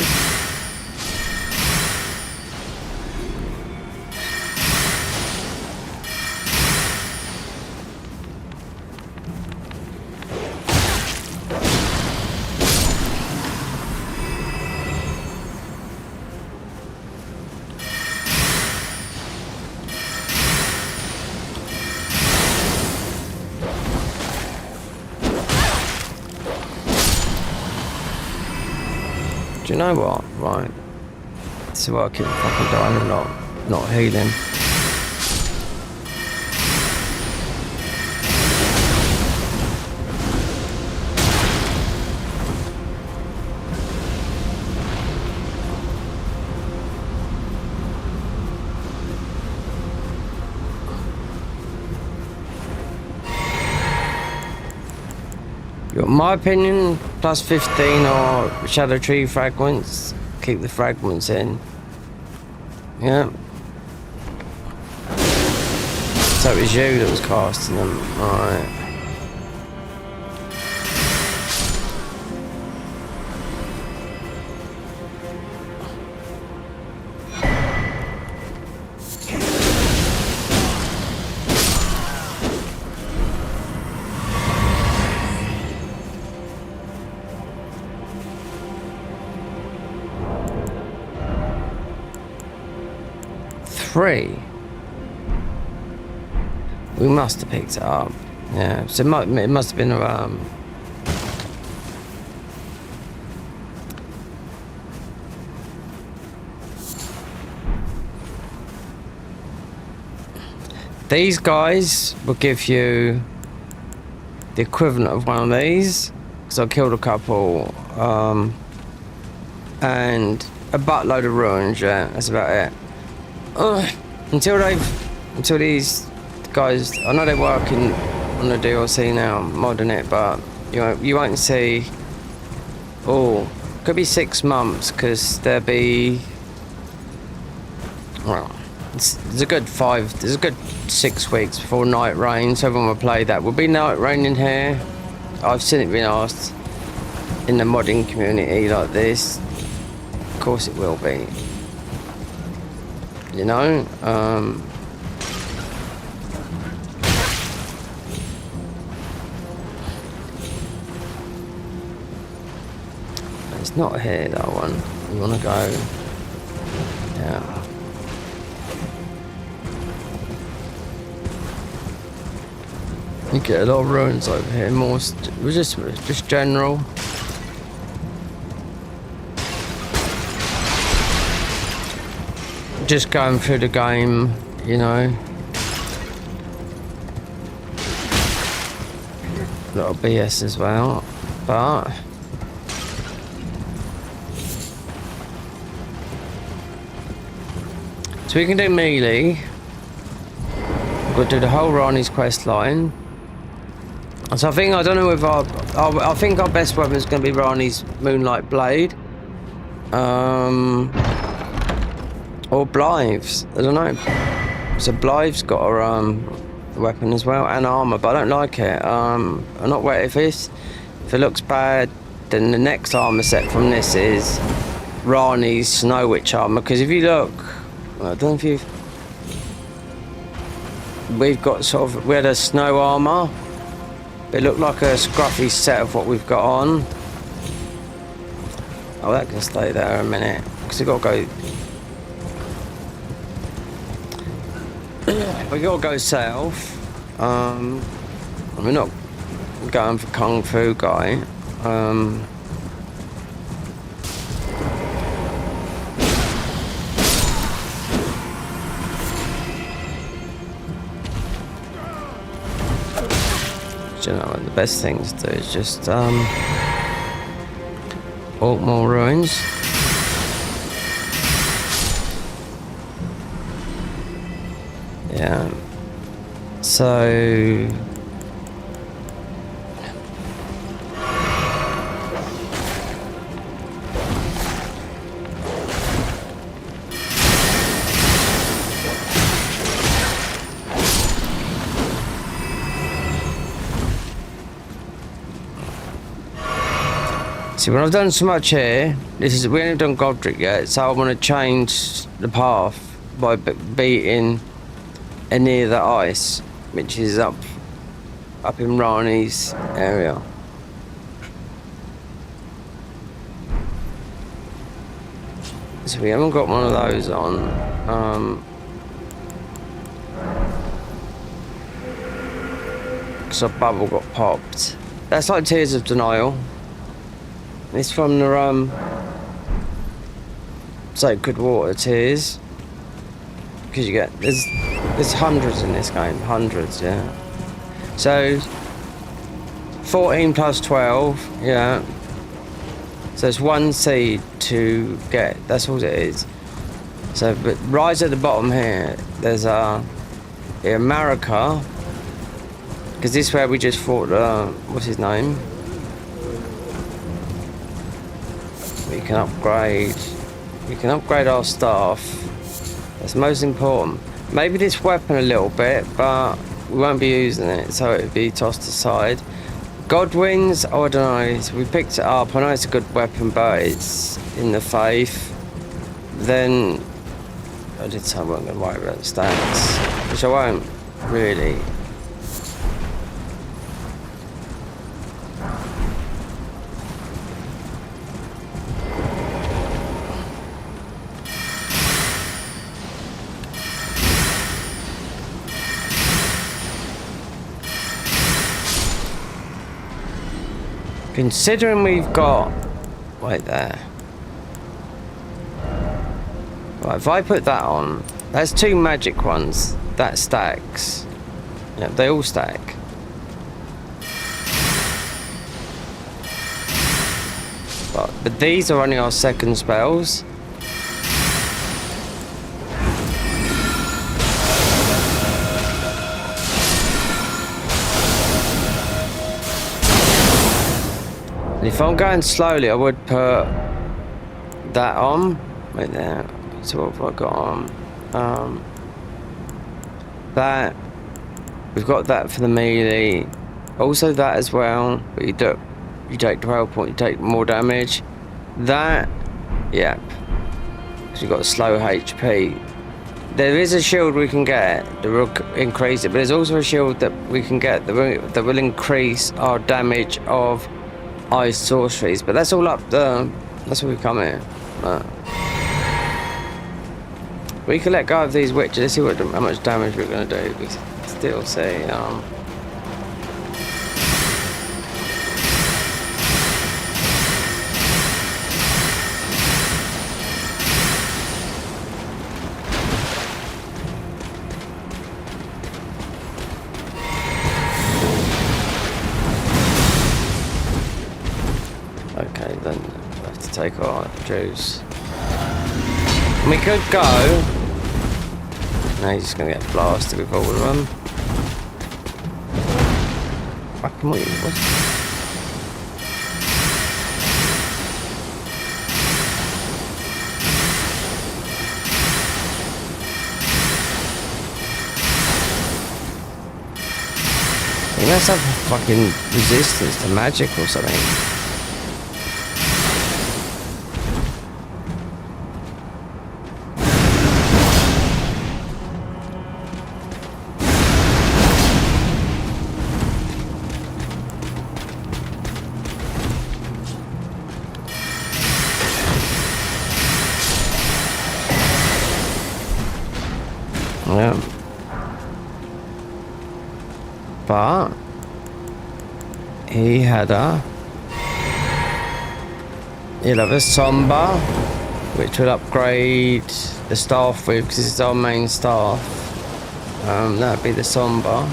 do you know what? Right. This is why I keep fucking dying and not healing. My opinion, plus 15 or Shadow Tree fragments. Keep the fragments in. Yeah. So it was you that was casting them. Alright. Three. We must have picked it up. Yeah, so it must have been these guys will give you the equivalent of one of these. So I killed a couple, and a buttload of ruins. Yeah, that's about it. Until these guys, I know they're working on the DLC now, modding it, but you won't see. Oh, could be 6 months because there'll be. Well, there's a good 6 weeks before Night Rain, so everyone will play that. Will be Night Rain in here. I've seen it being asked in the modding community like this. Of course, it will be. You know, it's not here, that one. You want to go, yeah. You get a lot of ruins over here, more, just general. Just going through the game, you know. A lot of BS as well, but so we can do melee. We'll do the whole Rani's quest line. So I don't know if I think our best weapon is going to be Rani's Moonlight Blade. Or Blythe's, I don't know. So Blythe's got a weapon as well and armor, but I don't like it. I'm not wet if it looks bad, then the next armor set from this is Rani's Snow Witch armor. Because if you look I don't know if you've... We've got sort of... We had a snow armour. It looked like a scruffy set of what we've got on. Oh, that can stay there a minute. Because we've got to go... we got to go south. We're not going for Kung Fu guy. You know, the best thing to do is just walk more ruins. Yeah. So see, when I've done so much here, we haven't done Godric yet, so I want to change the path by beating any of the ice, which is up in Rani's area. So we haven't got one of those on. Because our bubble got popped. That's like Tears of Denial. It's from the Sacred Water Tears. Because you get there's hundreds in this game, hundreds, yeah. So 14 plus 12, yeah. So it's one seed to get. That's all it is. So, but right at the bottom here, there's America. Because this is where we just fought. What's his name? We can upgrade. We can upgrade our staff. That's most important. Maybe this weapon a little bit, but we won't be using it, so it'll be tossed aside. Godwin's, oh, I don't know. So we picked it up. I know it's a good weapon, but it's in the faith. Then I did say I wasn't going to worry about the stats, which I won't really. Considering we've got... Wait there. Right, if I put that on... That's two magic ones. That stacks. Yeah, they all stack. But these are only our second spells. If I'm going slowly, I would put that on. Right there. So what have I got on? That. We've got that for the melee. Also that as well. But you take 12 points, you take more damage. That. Yep. Because you've got slow HP. There is a shield we can get that will increase it. But there's also a shield that we can get that will increase our damage of ice sorceries, but that's all up there. That's why we come here. We can let go of these witches. Let's see how much damage we're going to do. We still see. Okay, then we have to take our juice. We could go. No, he's just gonna get blasted with all of them. Fucking what? He must have fucking resistance to magic or something. But he'll have a somber, which will upgrade the staff with, because it's our main staff. That'd be the somber.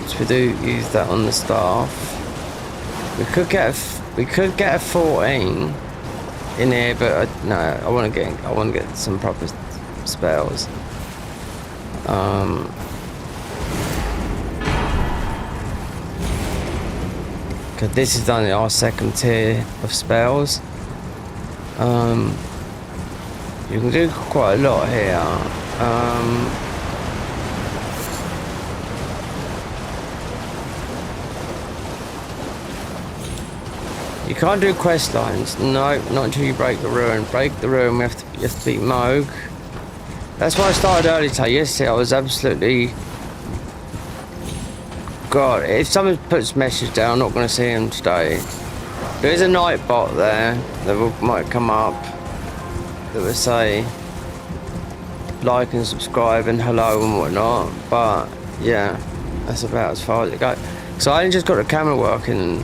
So we do use that on the staff. We could get a 14 in here, but no, I want to get some proper spells. Cause this is only our second tier of spells. You can do quite a lot here. You can't do quest lines. No, not until you break the ruin. Break the ruin, you have to beat Moog. That's why I started early today. Yesterday I was absolutely... God, if someone puts message down, I'm not going to see him today. There is a night bot there that might come up that will say like and subscribe and hello and whatnot. But yeah, that's about as far as it goes. So I only just got the camera working.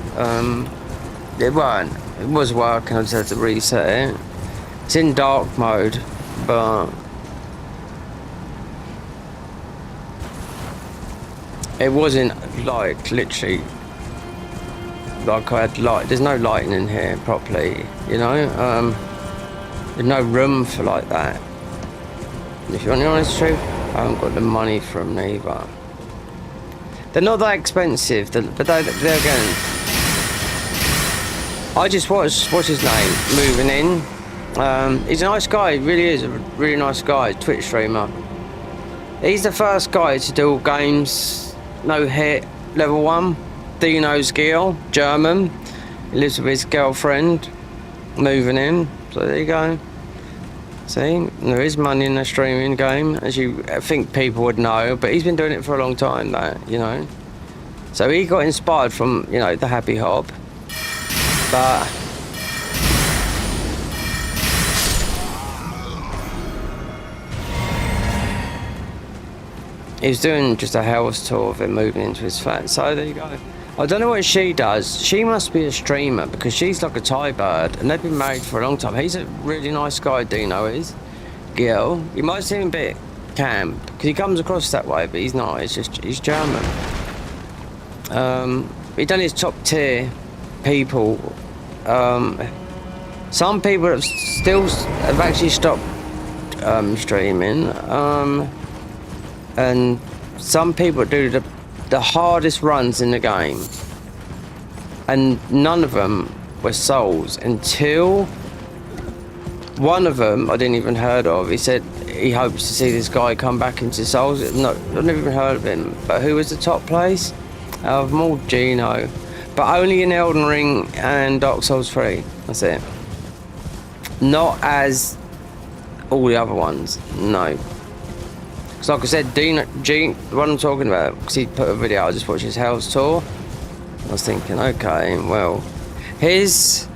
It was working, I just had to reset it. It's in dark mode, but it wasn't like literally like I had light. There's no lighting in here properly, you know. There's no room for like that. If you want the honest truth, I haven't got the money for them either. They're not that expensive, but they're again. I just watched, what's his name, moving in. He's a nice guy, he really is a really nice guy, Twitch streamer. He's the first guy to do games, no hit, level 1. Dino's Gil, German. He lives with his girlfriend, moving in. So there you go. See, there is money in the streaming game, as you think people would know, but he's been doing it for a long time, though, you know. So he got inspired from, you know, the Happy Hop. But he was doing just a house tour of him moving into his flat. So there you go. I don't know what she does. She must be a streamer because she's like a Thai bird and they've been married for a long time. He's a really nice guy, Dino is. Gil. You might see him a bit camp because he comes across that way, but he's not. It's just, he's German. He done his top tier people. Some people have actually stopped streaming. And some people do the hardest runs in the game, and none of them were souls until one of them I didn't even heard of. He said he hopes to see this guy come back into souls. No, I've never even heard of him. But who was the top place? Out of them all, Gino, but only in Elden Ring and Dark Souls 3. That's it. Not as all the other ones. No. Because like I said, the one I'm talking about, because he put a video, I just watched his house tour. I was thinking, okay, well, his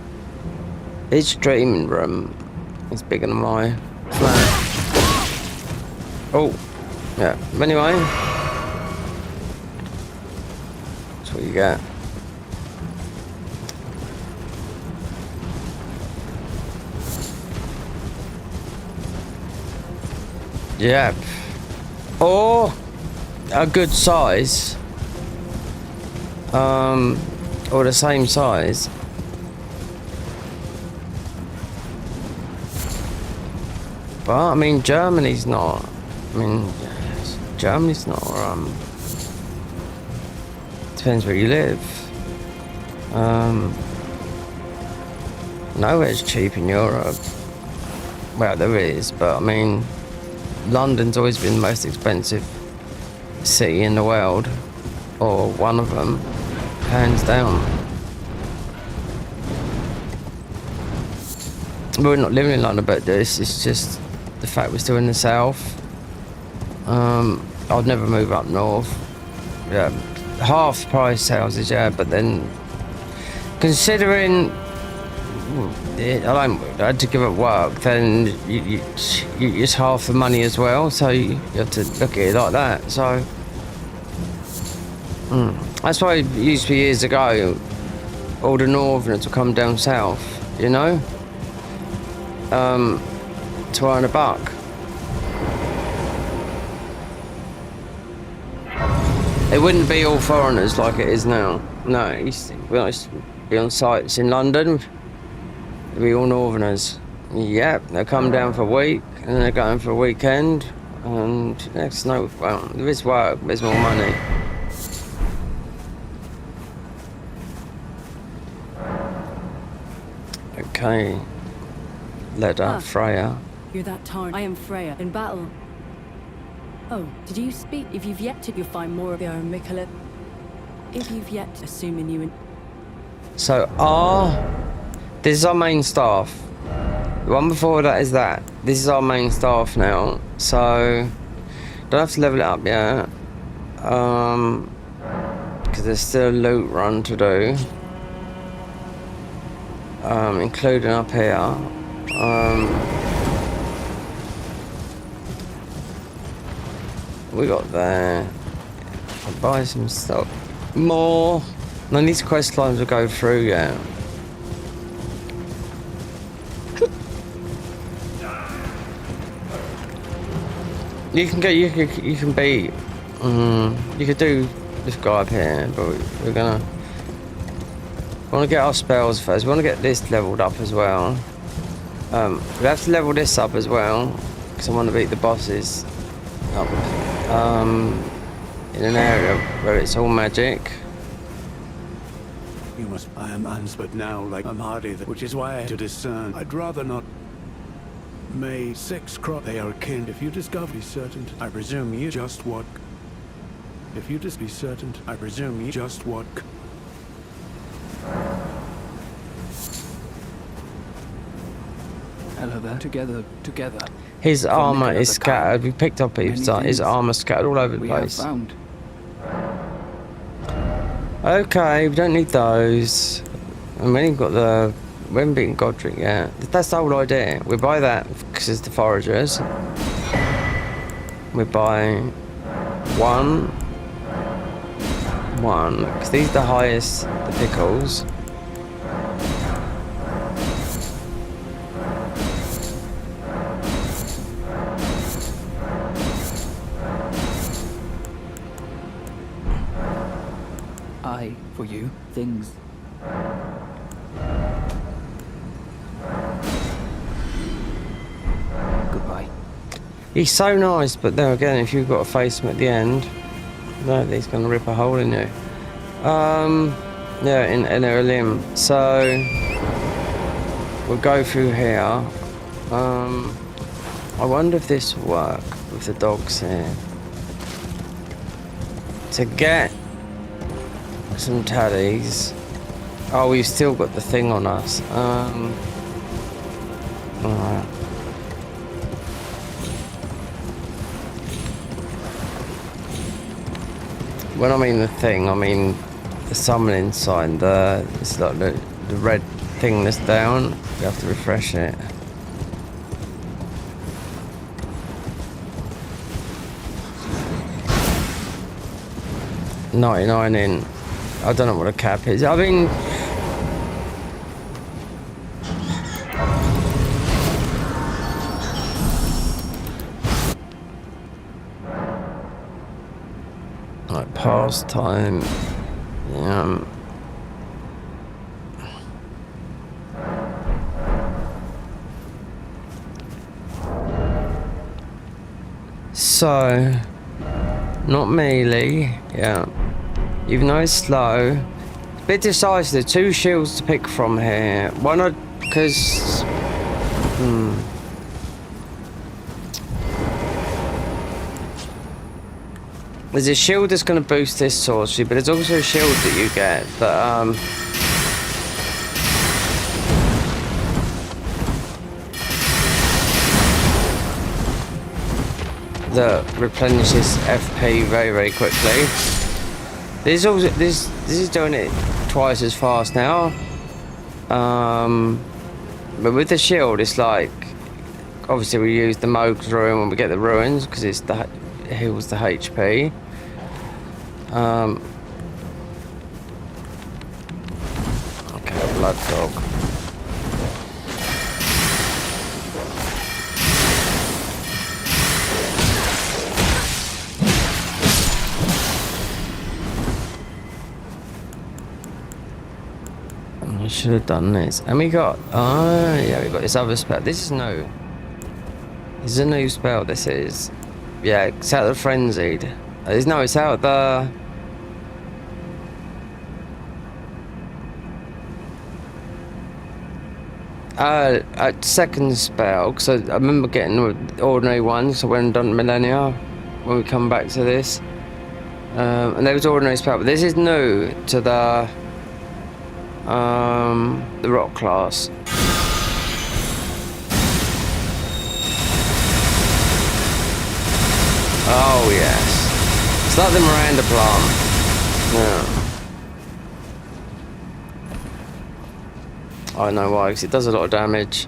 streaming room is bigger than my flat. Oh, yeah. But anyway, that's what you get. Yeah. Or a good size, or the same size. But I mean, Germany's not. I mean, Germany's not. Depends where you live. Nowhere's cheap in Europe. Well, there is, but I mean, London's always been the most expensive city in the world, or one of them, hands down. We're not living in London, but this is just the fact we're still in the south. I'd never move up north. Yeah, half price houses, yeah, but then considering I had to give up work, then it's half the money as well, so you have to look at it like that. So that's why it used to be years ago, all the northerners would come down south, you know, to earn a buck. It wouldn't be all foreigners like it is now. No, we used to be on sites in London. It'd be all northerners. Yep, they come down for a week and then they're going for a weekend. And there's no, well, there is work, there's more money. Okay, Leda, Freya. You're that Tarn. I am Freya, in battle. Oh, did you speak? If you've yet to, you'll find more of the Iron Mikala. If you've yet, assuming you... So, this is our main staff. The one before that is that. This is our main staff now. So, don't have to level it up yet. Because there's still a loot run to do. Including up here. We got there. I'll buy some stuff. More. None of these quest lines will go through yet. You can get. You can beat. You could do this guy up here, but we're gonna. We want to get our spells first. We want to get this leveled up as well. We have to level this up as well because I want to beat the bosses up. In an area where it's all magic. You must. I am uns, but now like I'm hardy, which is why to discern. I'd rather not. May 6 crop. They are kin. If you discover, be certain. I presume you just what. If you just be certain, I presume you just what. Hello there. Together. His armor is scattered. We picked up his armor scattered all over the place. Found. Okay, we don't need those. And we ain't got the. We haven't beaten Godric yet. That's the whole idea. We buy that because it's the foragers. We buy one. Because these are the highest, the pickles. For you, things. Goodbye. He's so nice, but then again, if you've got to face him at the end, no, he's gonna rip a hole in you. Yeah, in their limb. So we'll go through here. I wonder if this will work with the dogs here. To get some tallies. Oh, we've still got the thing on us. Alright. When I mean the thing, I mean the summoning sign. It's like the red thing that's down. You have to refresh it. $99 in. I don't know what a cap is. I mean, like pastime. Yeah. So, not melee. Yeah. Even though it's slow, it's a bit decisive. 2 shields to pick from here. Why not? Because there's a shield that's going to boost this sorcery, but there's also a shield that you get that that replenishes FP very, very quickly. This is doing it twice as fast now. But with the shield, it's like obviously we use the Moog's ruin when we get the ruins because it heals the HP. Okay, blood dog. I should have done this. And we got, yeah, we got this other spell. This is new. This is a new spell, this is. Yeah, it's out of the Frenzied. No, it's out of the... second spell, because I remember getting the ordinary ones, so when I've done Millennia, when we come back to this. And there was ordinary spell, but this is new to the rock class. Oh yes, it's like the Miranda plant. Yeah. I know why, because it does a lot of damage.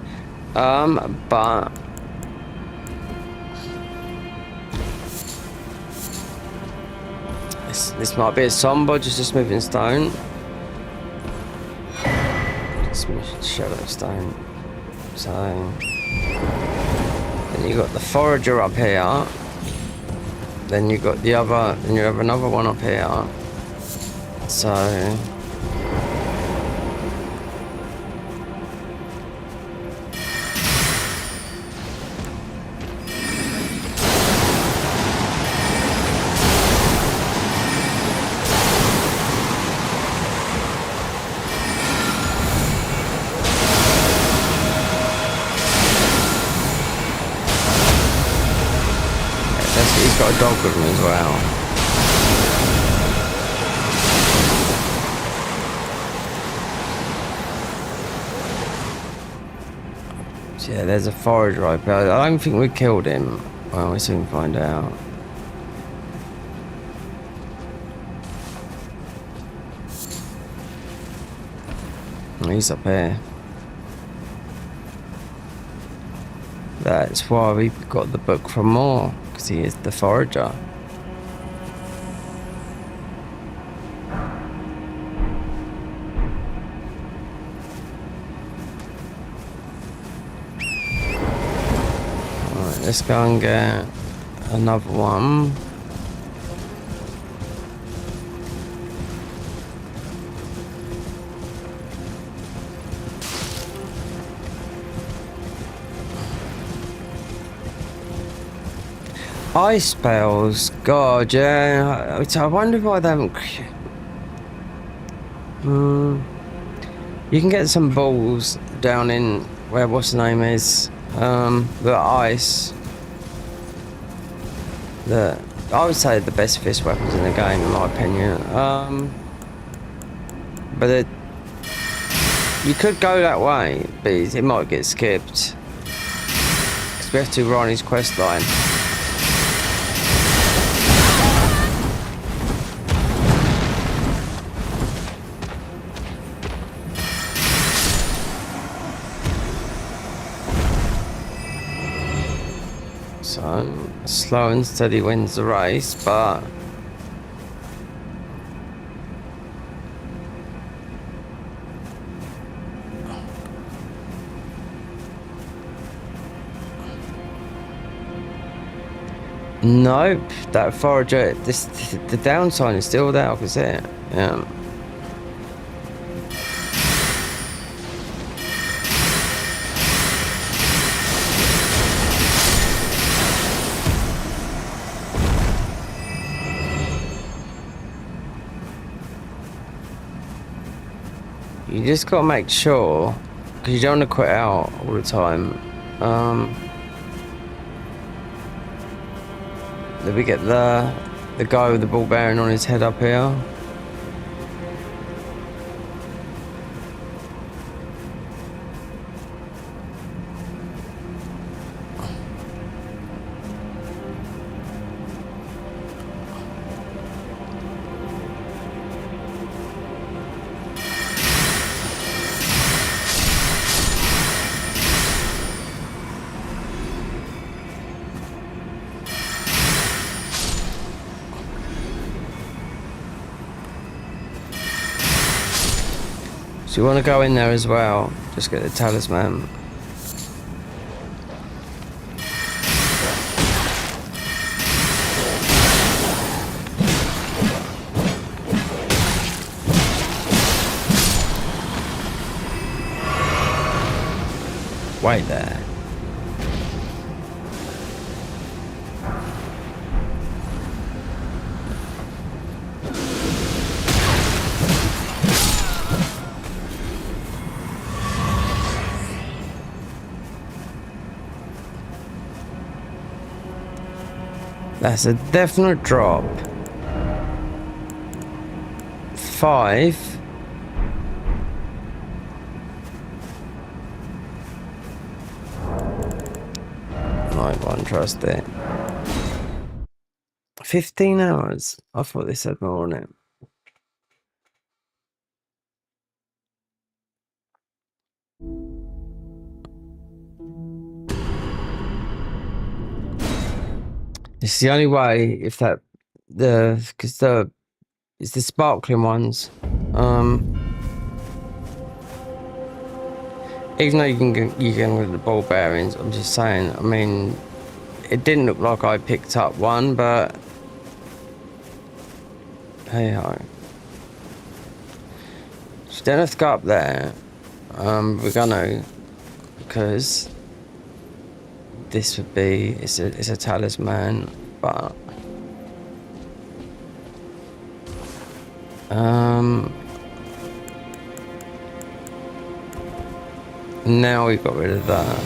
But this might be a somber, just a smithing stone. Shadow stone. So then you got the forager up here. Then you got the other, and you have another one up here. So he's got a dog with him as well. So yeah, there's a forager right there. I don't think we killed him. Well, we soon find out. He's up here. That's why we got the book from more, because he is the forager. Alright, let's go and get another one. Ice spells, God, yeah. I wonder why they haven't. You can get some balls down in where what's the name is. The ice. I would say the best fist weapons in the game, in my opinion. But you could go that way, but it might get skipped because we have to run his quest line. So, slow and steady wins the race, but nope, that forager, the down sign is still there, I can see it. Yeah. You just gotta make sure, because you don't want to quit out all the time. Then we get the guy with the ball bearing on his head up here. So you want to go in there as well. Just get the talisman. Wait there. That's a definite drop. 5. I won't trust it. 15 hours. I thought they said more on it. It's the only way if that because it's the sparkling ones. Even though you can get with the ball bearings, I'm just saying. I mean, it didn't look like I picked up one, but hey ho. So don't have to go up there. We're gonna because this would be it's a talisman, but now we got rid of that.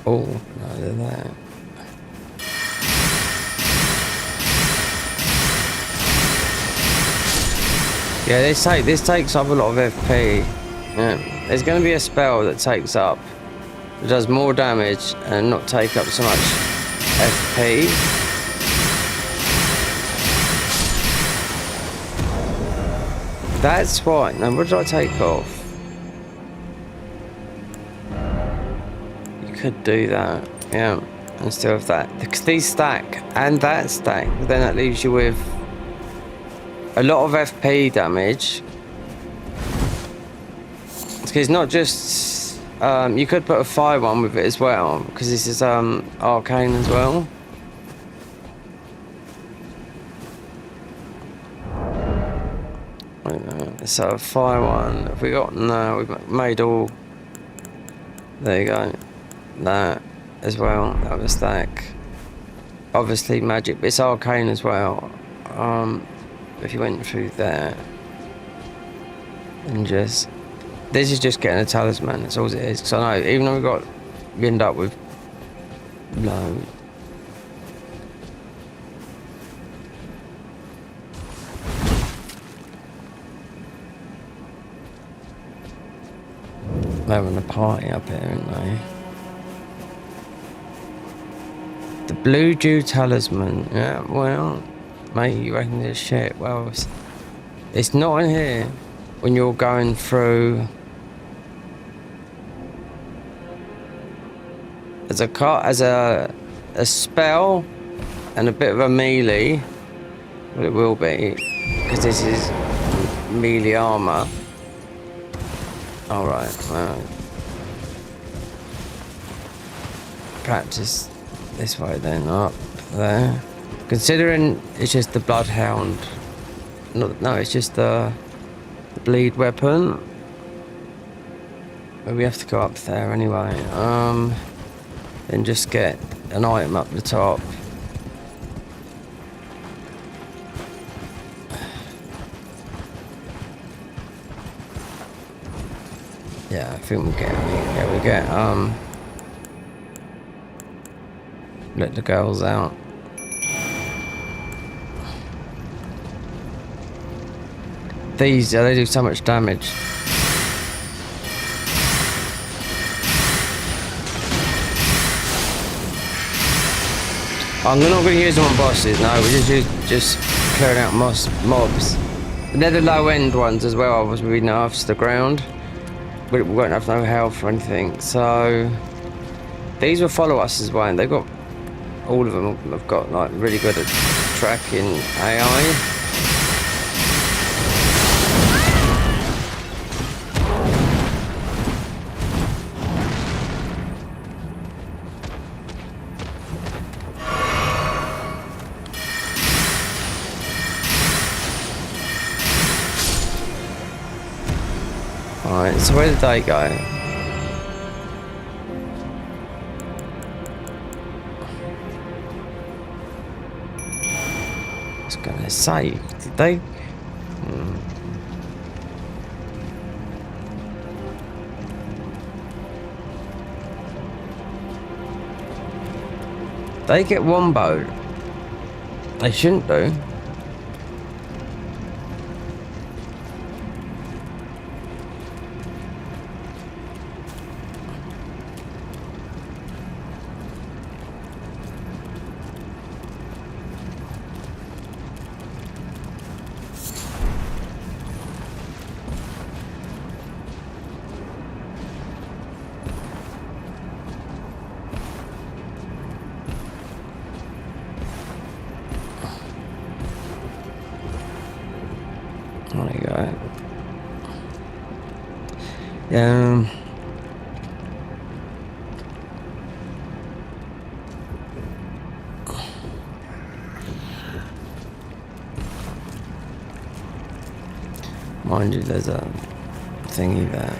Oh, no, they're there. Yeah, this takes up a lot of FP. Yeah, there's going to be a spell that takes up, that does more damage and not take up so much FP. That's what. Now, what did I take off? You could do that, yeah, and still have that. Because these stack and that stack, then that leaves you with a lot of FP damage. It's not just you could put a fire one with it as well, because this is arcane as well. So a fire one. Have we got? No, we've made all. There you go. That as well. That was stack. Obviously magic, but it's arcane as well. If you went through there and just, this is just getting a talisman. That's all it is. Because I know, even though we end up with no. They're having a party up here, aren't they? The Blue Dew Talisman. Yeah, well, mate, you reckon this shit? Well, it's not in here when you're going through. As a spell and a bit of a melee. Well, it will be, because this is melee armor. Alright, well, perhaps this way then, up there. Considering it's just the bloodhound, no, it's just the bleed weapon. But we have to go up there anyway. Then just get an item up the top. Yeah, I think we get let the girls out. These, they do so much damage. I'm not going to use them on bosses, no, we're just clearing out mobs. And they're the low end ones as well, obviously we nerfs the ground. We won't have no health or anything, so These will follow us as well, and they've got all of them have got like really good at tracking AI. Alright, so where did they go? I was gonna say, did they? They get one boat. They shouldn't do. There you go. Yeah. Mind you, there's a thingy there.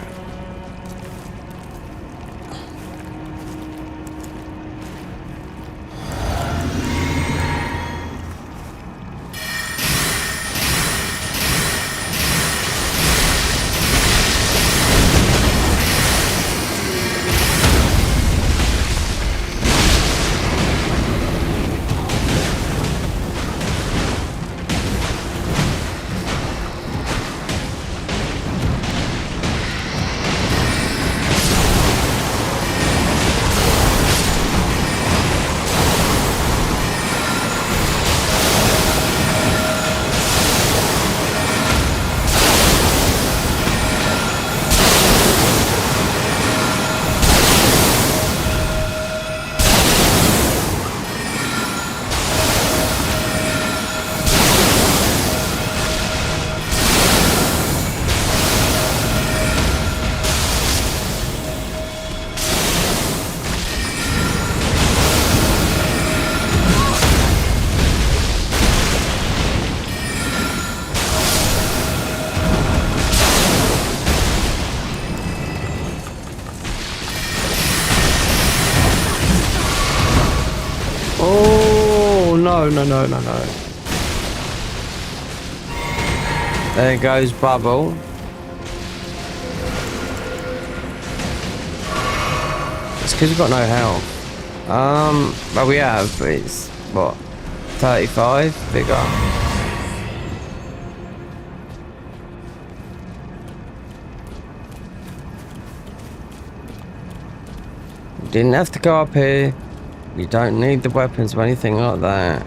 Oh, no. There goes Bubble. It's because we've got no health. Well, we have, but it's, what, 35? Bigger. Didn't have to go up here. You don't need the weapons or anything like that.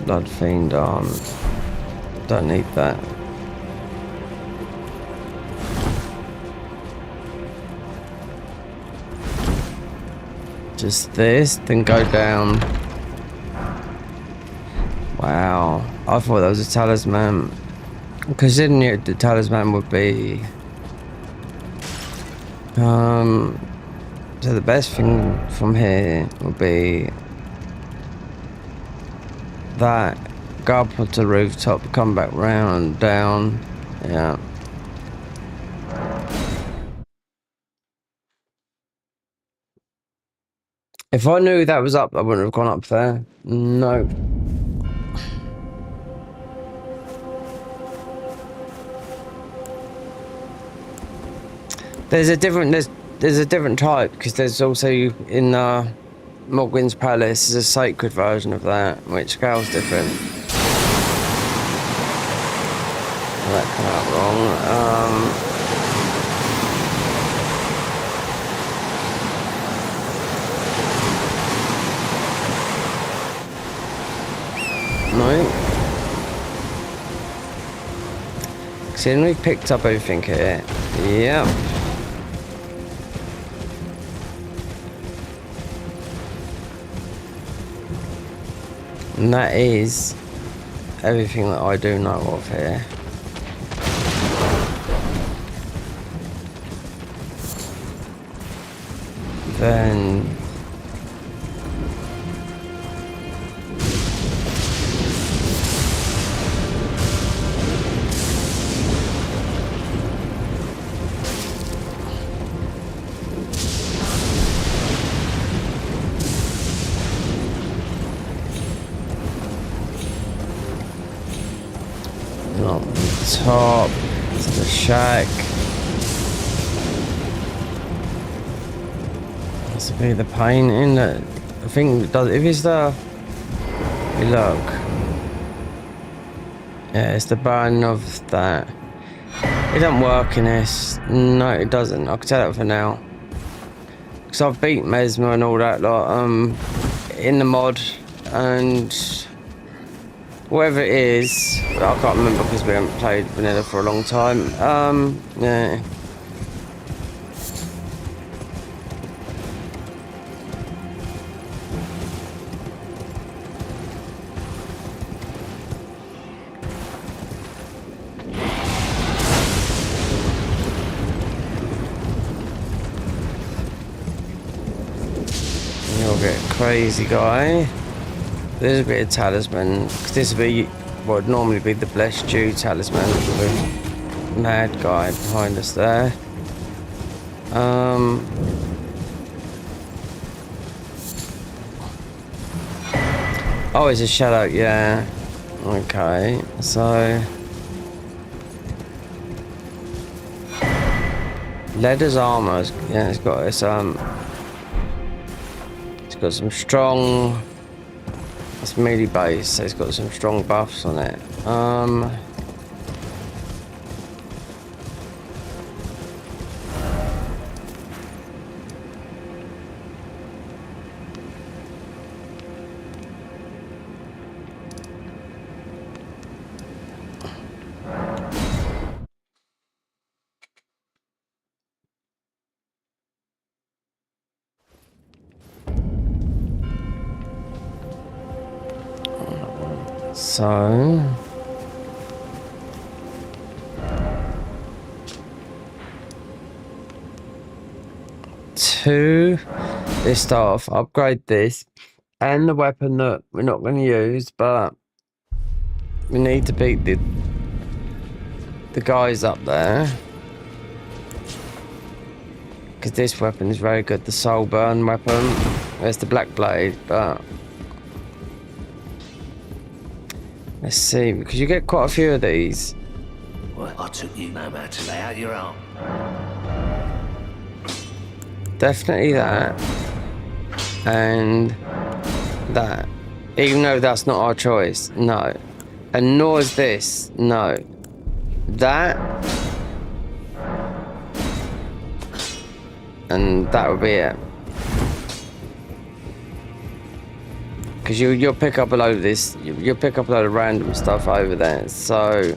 Blood Fiend arm. Don't need that. Just this, then go down. Wow. I thought that was a talisman. Because in it, the talisman would be... So the best thing from here would be... that. Go up onto the rooftop, come back round, down. Yeah. If I knew that was up, I wouldn't have gone up there. No. There's a different type, because there's also in Mogwin's Palace is a sacred version of that, which scales different. That came out wrong. No. See, we've picked up everything here. Yep. And that is everything that I do know of here. Then on the top to the shack. This will be the painting that I think it does. If it's the look, yeah, it's the burn of that. It doesn't work in this. No, it doesn't. I can tell that for now. Because I've beat Mesmer and all that lot in the mod, and whatever it is, I can't remember because we haven't played vanilla for a long time. Yeah. You'll get crazy guy. There's a bit of talisman, because this would be what would normally be the blessed Jew talisman with a mad guy behind us there. Oh, it's a shadow, yeah. Okay, so Leather's armor, yeah, it's got some strong. It's melee base, so it's got some strong buffs on it. So to this stuff, upgrade this and the weapon that we're not going to use, but we need to beat the guys up there, because this weapon is very good. The soul burn weapon. There's the black blade, but let's see, because you get quite a few of these. Well, I took you no matter to lay out your arm. Definitely that. And that. Even though that's not our choice. No. And nor is this. No. That. And that would be it. Because you'll pick up a load of this. You'll pick up a load of random stuff over there. So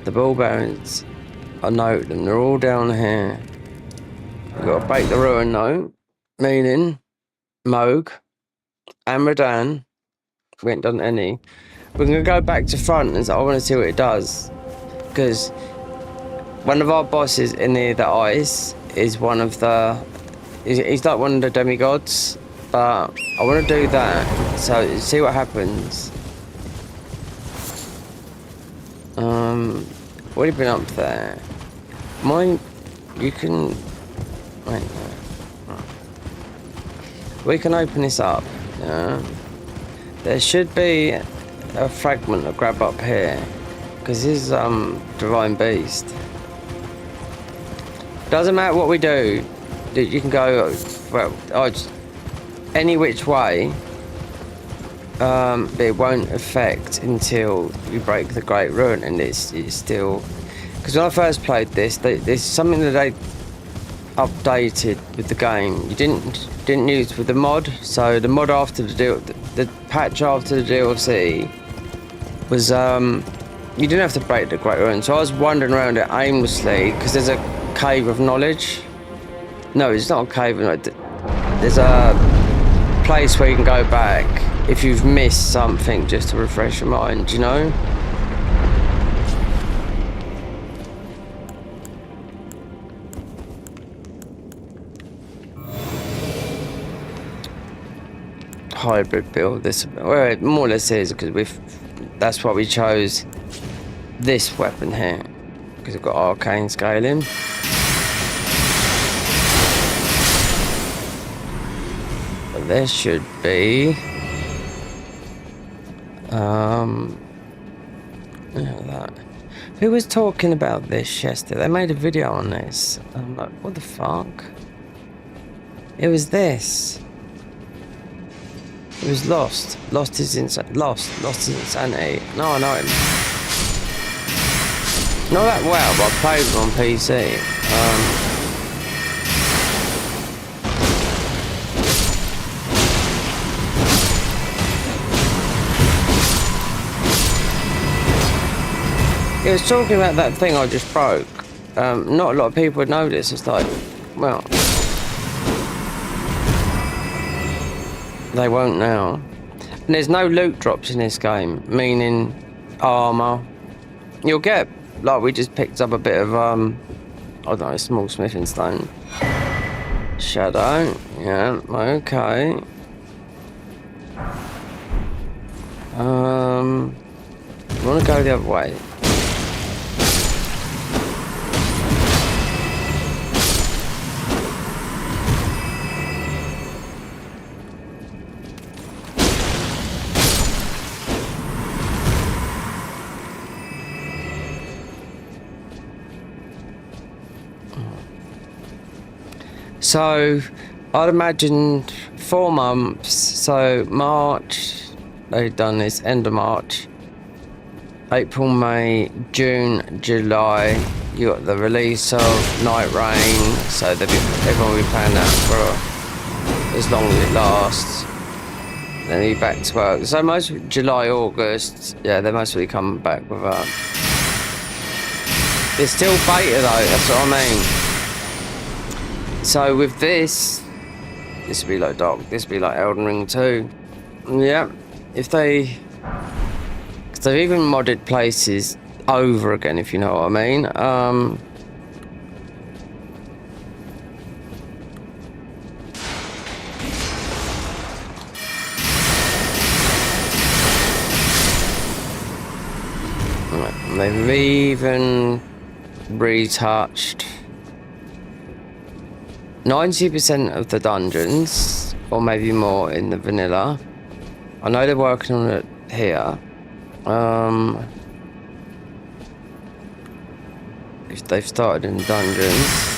the ball bearings, I note them, they're all down here. We've got to break the ruin though, meaning Moog and Radan. We ain't done any. We're going to go back to front and I want to see what it does. Because one of our bosses in the ice is one of the... He's like one of the demigods. But I want to do that. So see what happens. What have you been up there? Mine, you can... Wait, no. We can open this up. Yeah. There should be a fragment to grab up here. Because this is Divine Beast. Doesn't matter what we do. You can go, well, any which way. But it won't affect until you break the Great Ruin, and it's still... Because when I first played this, there's something that updated with the game. You didn't use with the mod. So the mod after the patch after the DLC was you didn't have to break the Great Ruin. So I was wandering around it aimlessly because there's a cave of knowledge. No, it's not a cave. There's a place where you can go back if you've missed something, just to refresh your mind, you know? Hybrid build, this, well, it more or less is, because that's why we chose this weapon here, because it's got arcane scaling. But there should be yeah, that. Who was talking about this yesterday? They made a video on this. I'm like, what the fuck? It was this. It was Lost. Lost is insanity. No, I know him. Not that well, but I played him on PC. He was talking about that thing I just broke. Not a lot of people would know this. It's like, well, they won't now. And there's no loot drops in this game, meaning armor. You'll get, like, we just picked up a bit of I don't know, small smithing stone. Shadow, yeah, okay. I want to go the other way. So, I'd imagine 4 months. So, March, they've done this, end of March. April, May, June, July, you got the release of Night Rain. So, everyone will be playing that for as long as it lasts. Then you're back to work. So, most of July, August, yeah, they mostly come back with that. It's still beta though, that's what I mean. So with this would be like Dark, this would be like Elden Ring 2. Yeah, if they, cause they've even modded places over again, if you know what I mean. They've even retouched 90% of the dungeons, or maybe more in the vanilla. I know they're working on it here. If they've started in dungeons.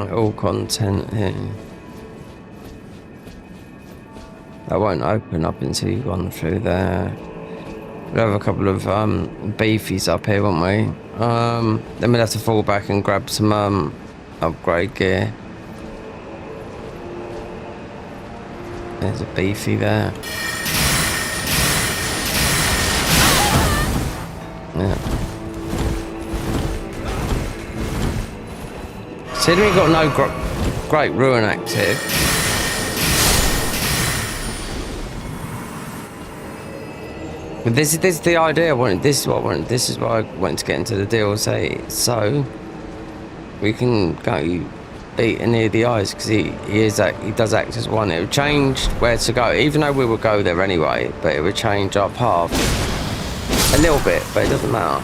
All content here. That won't open up until you've gone through there. We'll have a couple of beefies up here, won't we? Then we'll have to fall back and grab some upgrade gear. There's a beefy there. Yeah. Considering we've got no Great Ruin active. But this is the idea I wanted. This is what I wanted. This is why I wanted to get into the DLC. So we can go beat near the eyes, because he does act as one. It would change where to go, even though we would go there anyway. But it would change our path a little bit, but it doesn't matter.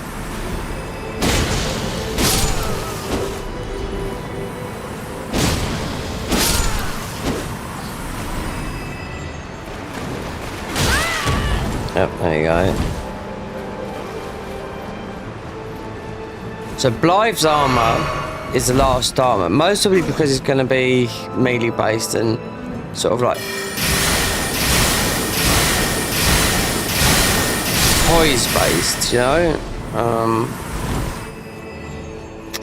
go. So Blythe's armor is the last armor, mostly because it's going to be melee based and sort of like poise based, you know.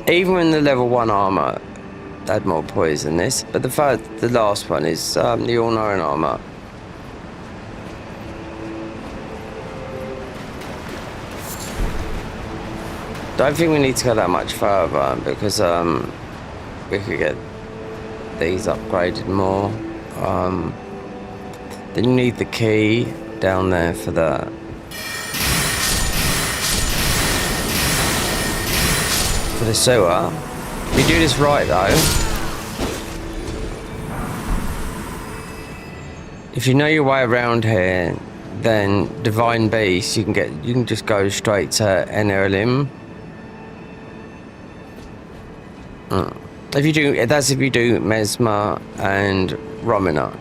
Even in the level 1 armor, they had more poise than this, but the last one is the all-knowing armor. Don't think we need to go that much further because we could get these upgraded more. Then you need the key down there for that. For the sewer. If you do this right though, if you know your way around here, then Divine Beast you can just go straight to Enerlim. If you do, that's if you do Mesmer and Romina.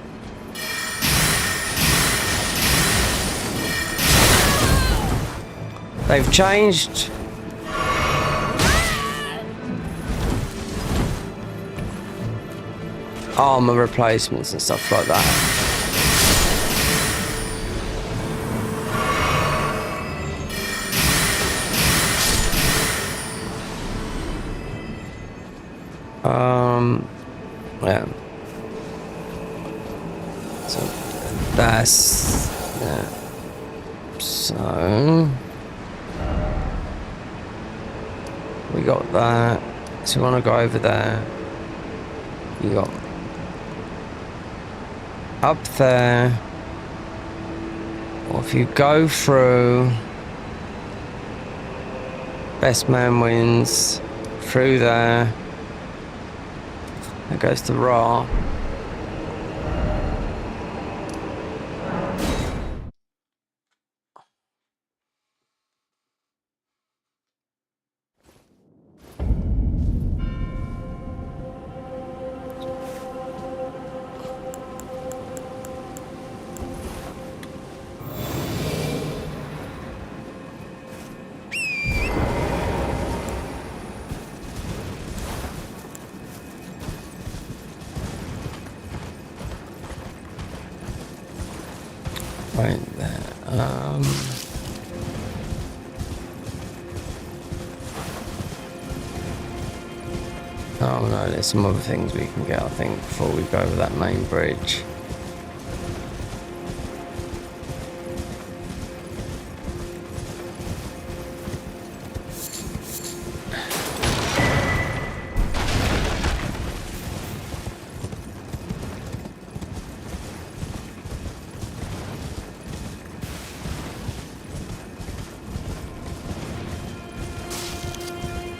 They've changed armor replacements and stuff like that. Yeah. So that's yeah. So we got that. So we want to go over there. You got up there, or if you go through best man wins through there, it goes to Ra. Right there. Oh no, there's some other things we can get, I think, before we go over that main bridge.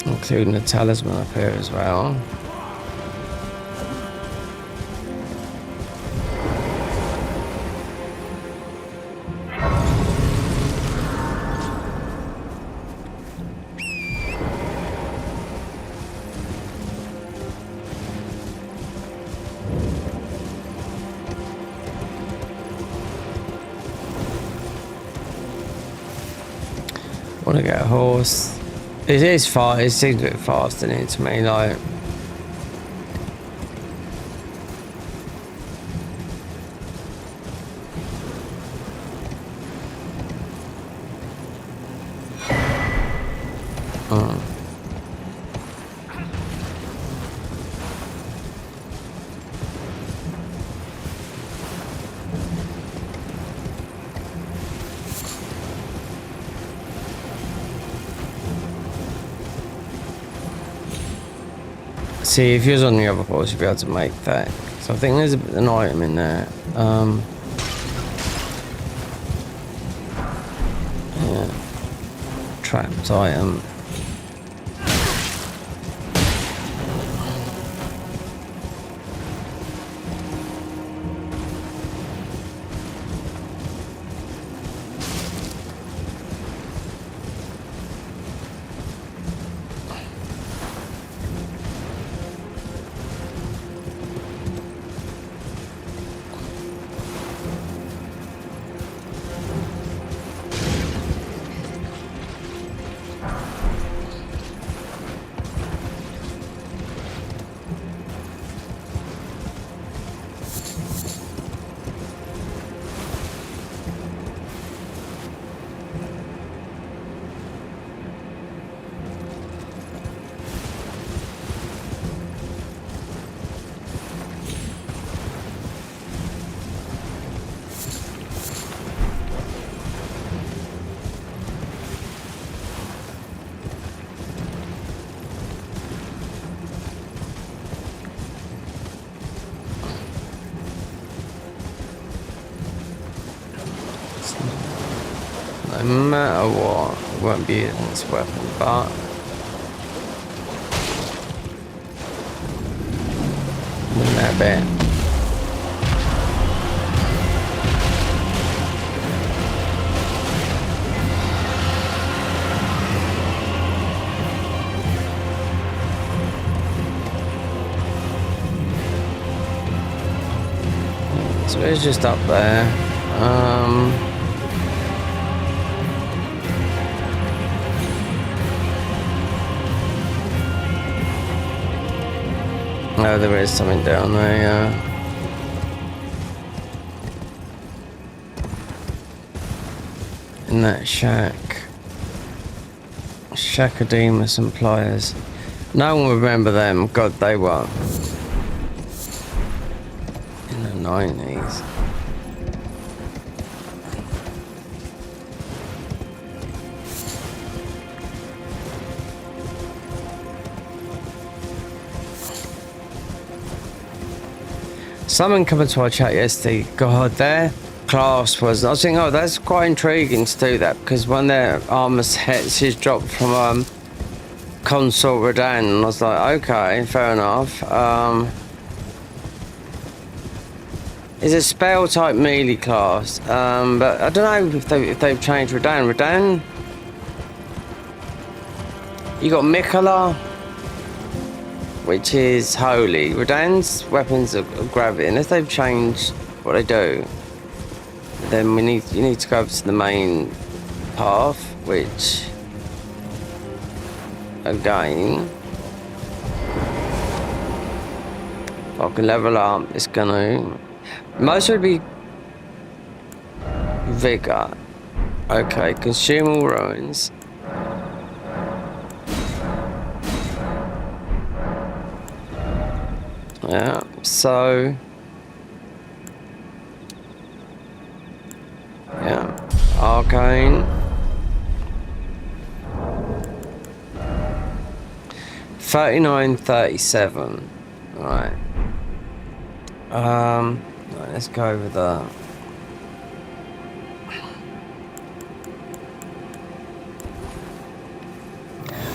Including the talisman up here as well. Want to get a horse. It is fast. It seems a bit fast, doesn't it, to me? Like, see, if you was on the other horse, you'd be able to make that. So I think there's an item in there. Yeah. Trapped item. No matter what, it won't be using this weapon, but that bit. So it's just up there. Oh, there is something down there, yeah. In that shack. Shackademus and Pliers. No one will remember them. God, they were in the 90s. Someone come into our chat yesterday. God, their class was. I was thinking, oh, that's quite intriguing to do that because when their armor sets is dropped from Consort Redan, and I was like, okay, fair enough. It's a spell type melee class, but I don't know if they've changed Redan. Redan, you got Mikola, which is holy. Redan's weapons are gravity. Unless they've changed what they do, then you need to go over to the main path, which again, if I can level up, it's gonna. Most would be vigor. Okay, consume all ruins. Yeah, so yeah, arcane. 39.37. Right. Right, let's go over the.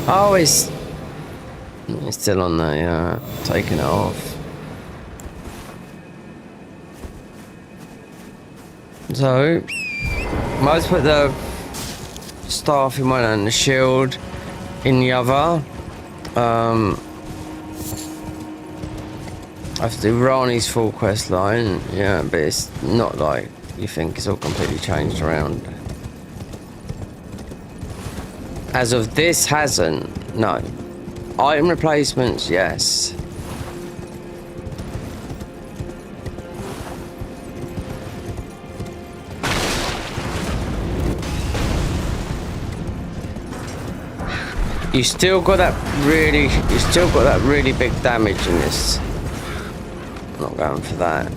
Oh, it's still on there. Yeah, taking it off. So, might put the staff in one and the shield in the other. I have to do Rani's full quest line, yeah, but it's not like you think it's all completely changed around. As of this, hasn't. No. Item replacements, yes. You still got that really big damage in this. I'm not going for that.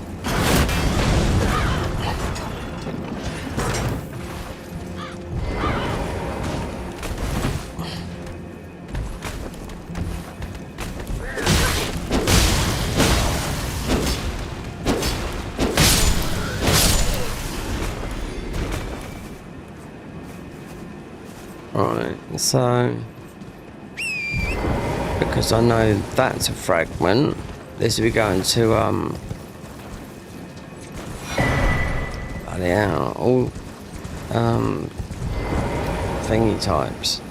Alright, so because I know that's a fragment, this will be going to yeah, all thingy types.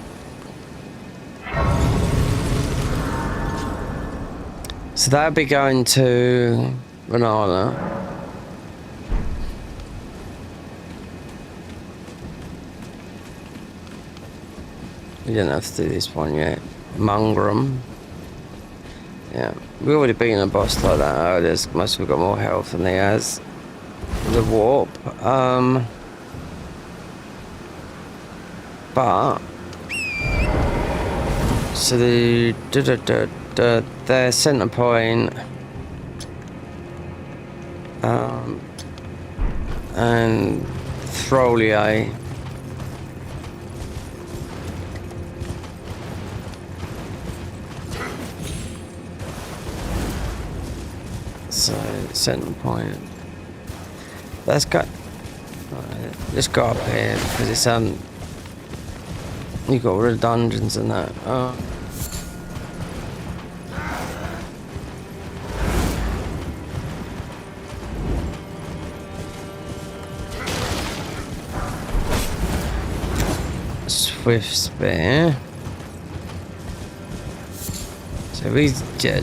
So that'll be going to Renala. We didn't have to do this one yet. Mungram. Yeah, we already beaten a boss like that earlier. Must have got more health than he has. The warp. But so their center point. And Throlier. So center point. Let's go. Let's go up here because it's You got all the dungeons and that. Oh. Swift spear. So we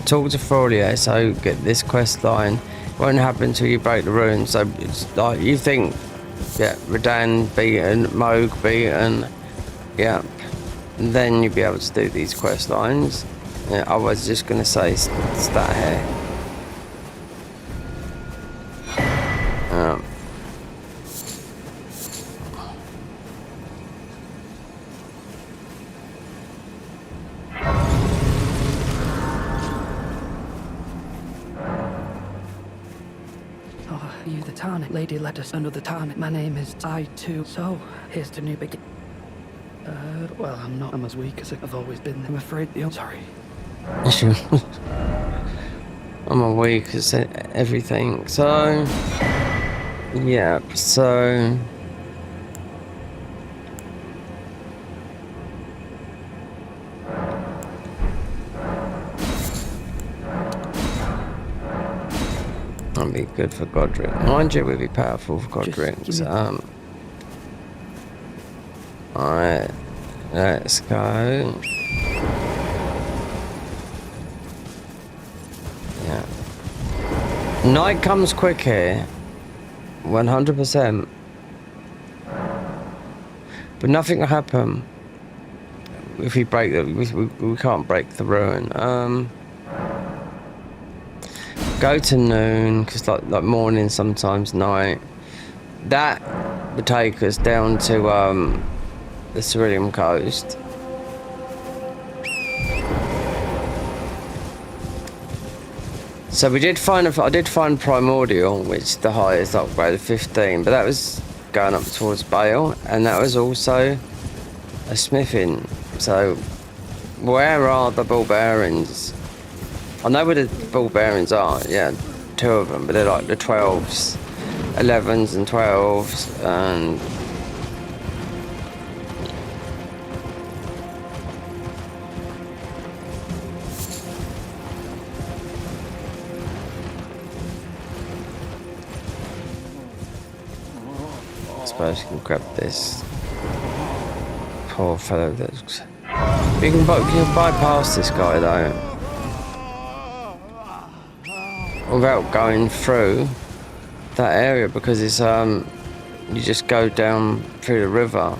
talk to Frolier, so get this quest line. Won't happen until you break the runes. So it's like you think, yeah, Redan beaten, Moog beaten, yeah. And then you'll be able to do these quest lines. Yeah, I was just gonna say stat here. Oh, you the Tarnic. Lady let us under the Tarnic. My name is I too. So, here's to new begin. Well, I'm as weak as I've always been. I'm afraid the sorry. I'm a weak as everything. So, yeah. So. That'd be good for Godric. Mind you, it would be powerful for Godric. Alright, let's go. Yeah. Night comes quick here. 100%. But nothing will happen if we break the. We can't break the ruin. Go to noon, because like morning, sometimes night. That would take us down to the Cerulean coast. So we did find I did find Primordial, which is the highest upgrade of 15, but that was going up towards Bale, and that was also a smithing. So where are the ball bearings? I know where the ball bearings are, yeah, 2 of them, but they're like the 12s, 11s and 12s, and I suppose you can grab this poor fellow. That's you can bypass this guy though, without going through that area, because it's you just go down through the river.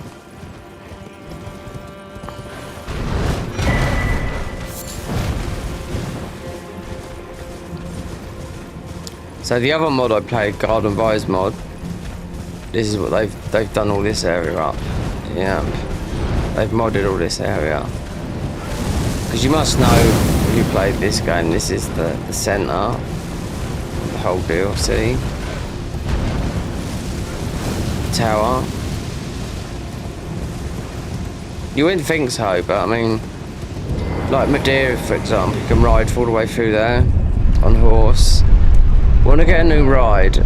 So the other mod I played, Garden Vise mod, this is what they've done all this area up. Yeah, they've modded all this area. Because you must know if you played this game, this is the centre of the whole DLC. Tower. You wouldn't think so, but I mean, like Madeira, for example, you can ride all the way through there on horse. Want to get a new ride?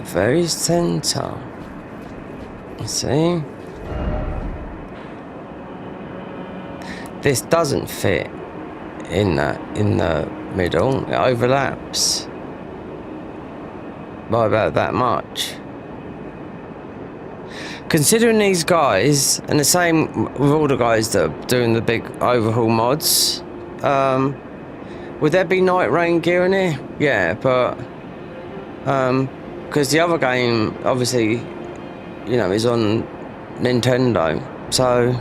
Very center. You see? This doesn't fit in the middle. It overlaps by about that much. Considering these guys, and the same with all the guys that are doing the big overhaul mods, would there be night rain gear in here? Yeah, but because the other game, obviously, you know, is on Nintendo, so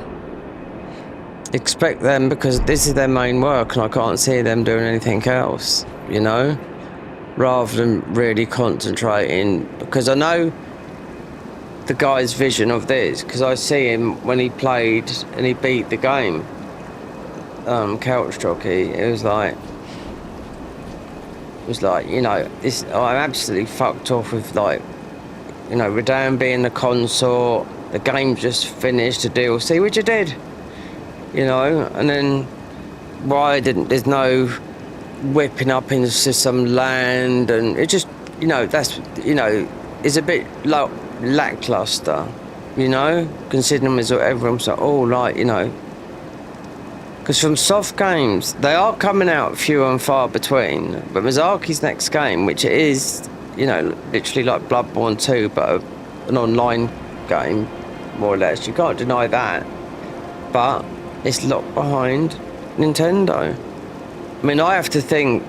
expect them, because this is their main work and I can't see them doing anything else, you know, rather than really concentrating, because I know the guy's vision of this, because I see him when he played and he beat the game, couch jockey, it was like, you know, this, I'm absolutely fucked off with, like, you know, Radan being the consort, the game just finished, the DLC, which it did, you know, and then why didn't, there's no whipping up into some land, and it just, you know, that's, you know, it's a bit like lackluster, you know, considering as everyone's like, oh, like, you know, because from soft games, they are coming out few and far between, but Miyazaki's next game, which it is, you know, literally like Bloodborne 2, but an online game, more or less, you can't deny that, but it's locked behind Nintendo. I mean, I have to think,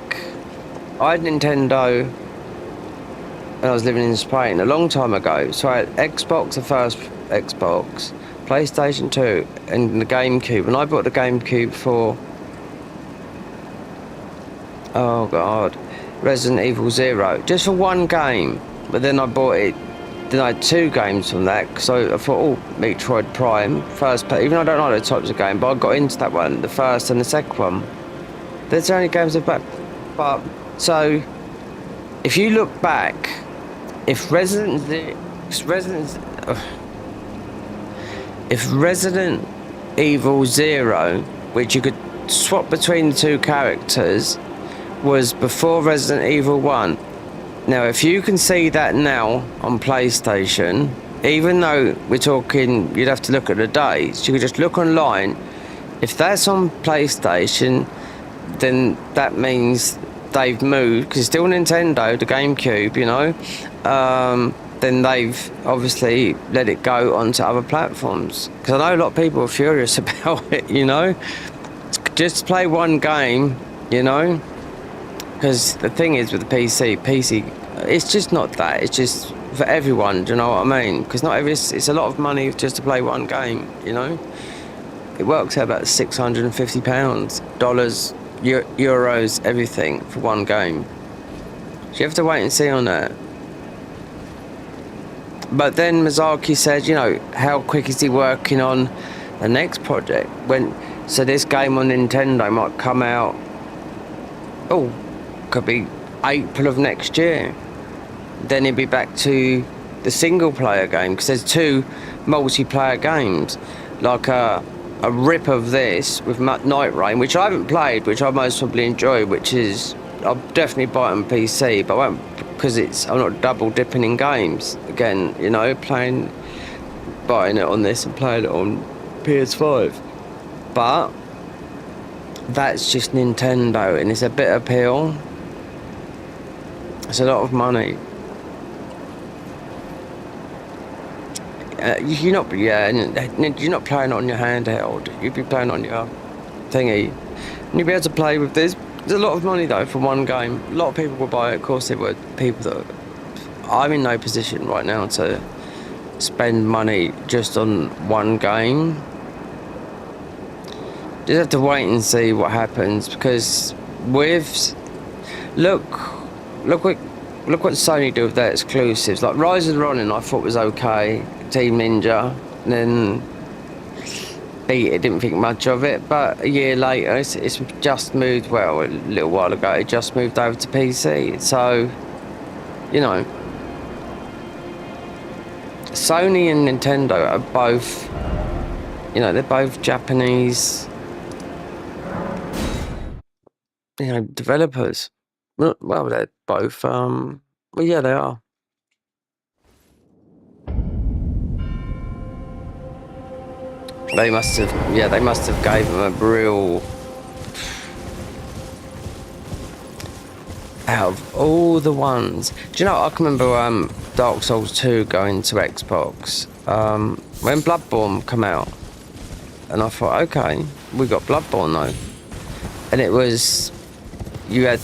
I had Nintendo when I was living in Spain a long time ago. So I had Xbox, the first Xbox, PlayStation 2, and the GameCube. And I bought the GameCube for, oh God, Resident Evil 0, just for one game. But then I bought it, then I had 2 games from that. So I thought, oh, Metroid Prime, first, even though I don't like the types of game, but I got into that one, the first and the second one. There's only games I've back. But, so, if you look back, if Resident Evil 0, which you could swap between the 2 characters, was before Resident Evil 1. Now, if you can see that now on PlayStation, even though we're talking, you'd have to look at the dates, you could just look online. If that's on PlayStation, then that means they've moved, because it's still Nintendo, the GameCube, you know, then they've obviously let it go onto other platforms, because I know a lot of people are furious about it, you know, just play one game, you know, because the thing is with the PC, it's just not that, it's just for everyone, do you know what I mean, because not every, it's a lot of money just to play one game, you know, it works out about £650, dollars, euros, everything for one game. So you have to wait and see on that. But then Miyazaki said, you know, how quick is he working on the next project? So this game on Nintendo might come out, oh, could be April of next year. Then he'd be back to the single player game, because there's 2 multiplayer games, like a rip of this with Night Rain, which I haven't played, which I most probably enjoy, which is, I'll definitely buy it on PC, but I won't, because I'm not double dipping in games again, you know, buying it on this and playing it on PS5. But that's just Nintendo, and it's a bit of pill. It's a lot of money. You're not playing on your handheld. You'd be playing on your thingy, and you'd be able to play with this. There's a lot of money though for one game. A lot of people will buy it. Of course they would. People that, I'm in no position right now to spend money just on one game. Just have to wait and see what happens, because with look what Sony do with their exclusives. Like Rise of the Ronin, I thought was okay. Team Ninja, and then beat it, didn't think much of it, but a year later it's just moved, well, a little while ago it just moved over to PC. So, you know, Sony and Nintendo are both, you know, they're both Japanese, you know, developers. Well, they're both, well, yeah, they are. They must have gave them a real, out of all the ones. Do you know, I can remember Dark Souls 2 going to Xbox, when Bloodborne come out, and I thought, okay, we got Bloodborne though, and it was, you got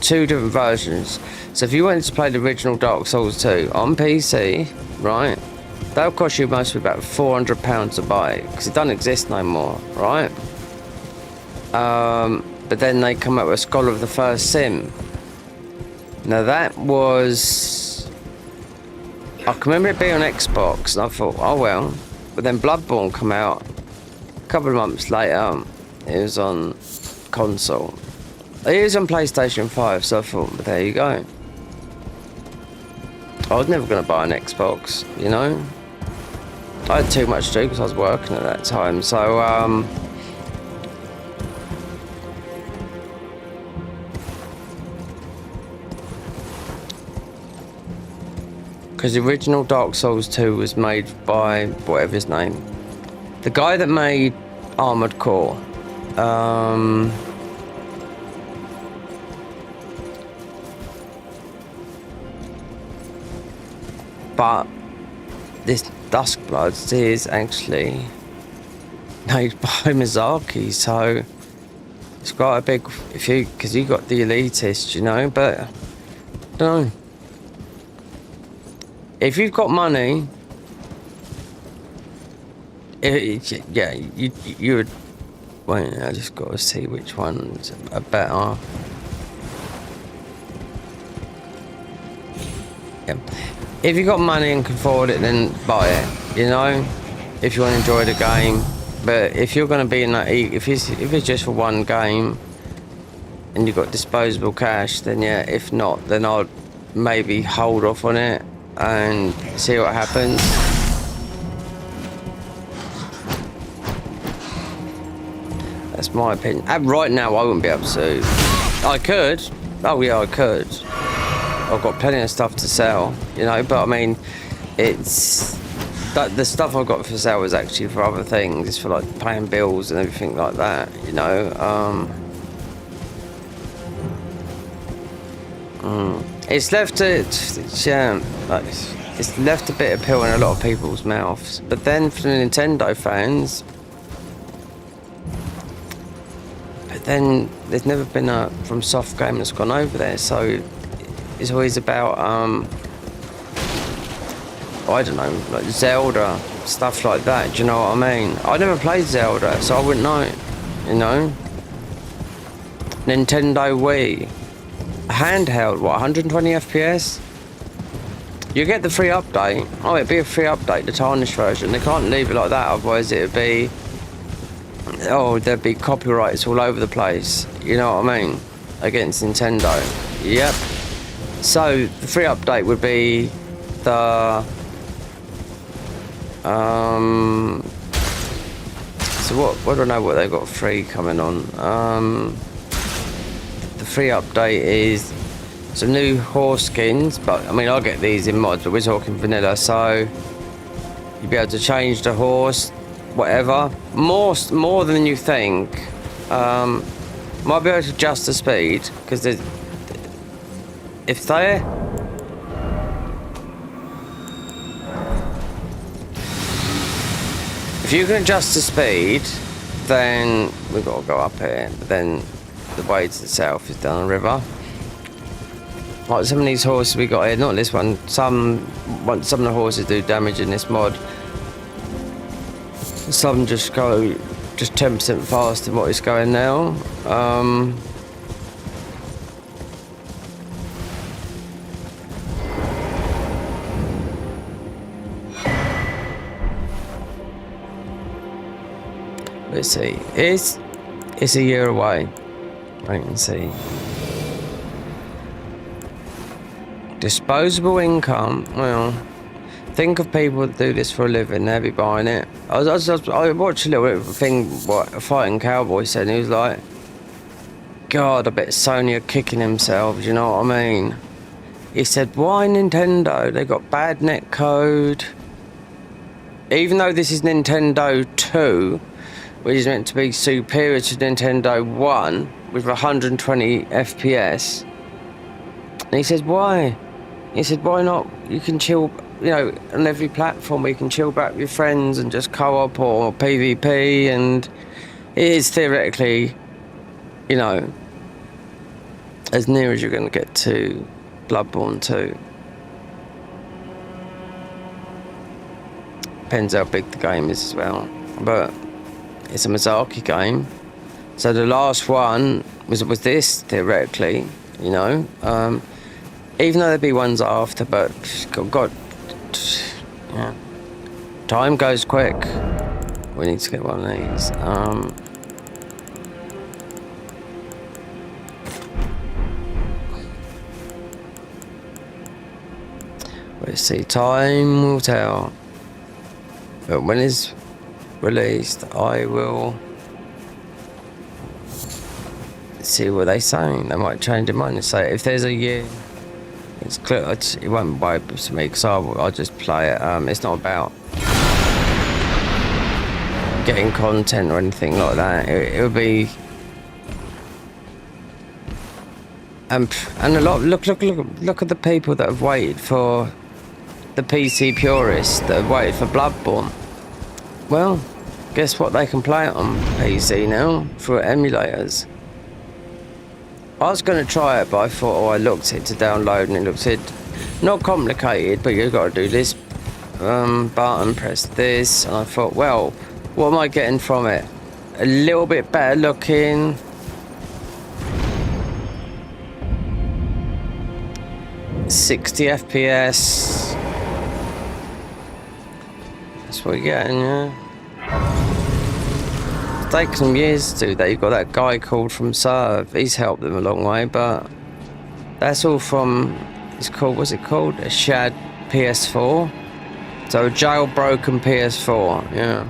2 different versions. So if you wanted to play the original Dark Souls 2 on PC, right, that'll cost you mostly about £400 to buy it, because it doesn't exist no more, right? But then they come up with Scholar of the First Sin. Now that was, I can remember it being on Xbox, and I thought, oh well. But then Bloodborne come out a couple of months later, It was on console. It was on PlayStation 5, so I thought, but there you go. I was never going to buy an Xbox, you know? I had too much to do because I was working at that time, so, because the original Dark Souls 2 was made by whatever his name. The guy that made Armored Core. But this Duskbloods is actually made by Miyazaki, so it's quite a big, because you got the elitist, you know, but I don't know. If you've got money, yeah, you would. Wait, I just got to see which ones are better. Yeah. If you got money and can afford it, then buy it. You know, if you want to enjoy the game. But if you're going to be in that, if it's just for one game, and you've got disposable cash, then yeah. If not, then I'd maybe hold off on it and see what happens. That's my opinion. Right now, I wouldn't be able to. I could. Oh yeah, I could. I've got plenty of stuff to sell, you know. But I mean, it's that the stuff I've got for sale is actually for other things. It's for like paying bills and everything like that, you know. It's left it's left a bit of pill in a lot of people's mouths. But then for the Nintendo fans, then there's never been a from soft game that's gone over there, so it's always about I don't know, like Zelda, stuff like that. Do you know what I mean? I never played Zelda, so I wouldn't know, you know. Nintendo Wii, handheld, what, 120 FPS? You get the free update. Oh, it'd be a free update, the tarnished version. They can't leave it like that, otherwise it'd be, oh, there'd be copyrights all over the place. You know what I mean? Against Nintendo. Yep. So the free update would be the so what do I know what they got free coming on? The free update is some new horse skins, but I mean I'll get these in mods, but we're talking vanilla, so you'll be able to change the horse, whatever, more than you think. Might be able to adjust the speed, because if you can adjust the speed, then we've got to go up here, but then the way to the south is down the river. Like some of these horses we got here, not this one, some of the horses do damage in this mod. Some just go 10% faster than what it's going now. Let's see. It's a year away. Wait and see. Disposable income. Well, think of people that do this for a living. They'll be buying it. I watched a little thing what a fighting cowboy said. And he was like, "God, I bet Sony are kicking themselves." You know what I mean? He said, "Why Nintendo? They got bad net code." Even though this is Nintendo 2, which is meant to be superior to Nintendo 1 with 120 FPS. And he says, "Why?" He said, "Why not? You can chill, you know, on every platform where you can chill back with your friends and just co-op or PvP, and it is theoretically, you know, as near as you're going to get to Bloodborne 2. Depends how big the game is as well, but it's a Miyazaki game. So the last one was this, theoretically, you know. Even though there'd be ones after, but God, yeah. Time goes quick. We need to get one of these. Let's see, time will tell. But when it's released, I will see what they say. They might change their mind and say if there's a year, it's clear. It won't worry to me because I'll just play it. It's not about getting content or anything like that. It would be. And a lot. Look at the people that have waited for the PC purists that have waited for Bloodborne. Well, guess what? They can play it on PC now through emulators. I was going to try it, but I thought, I looked it to download, and it looks not complicated, but you've got to do this button, press this, and I thought, well, what am I getting from it? A little bit better looking. $60 FPS. That's what you're getting, yeah. It's taken some years to do that. You've got that guy called from Serve. He's helped them a long way, but that's all from. What's it called? A Shad PS4. So a jailbroken PS4, yeah.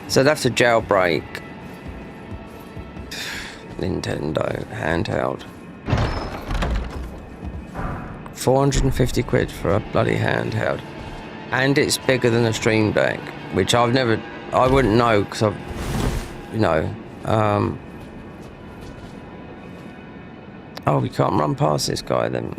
So they'd have to jailbreak Nintendo handheld. 450 quid for a bloody handheld, and it's bigger than a Stream Deck, which I wouldn't know because I've, oh, we can't run past this guy then.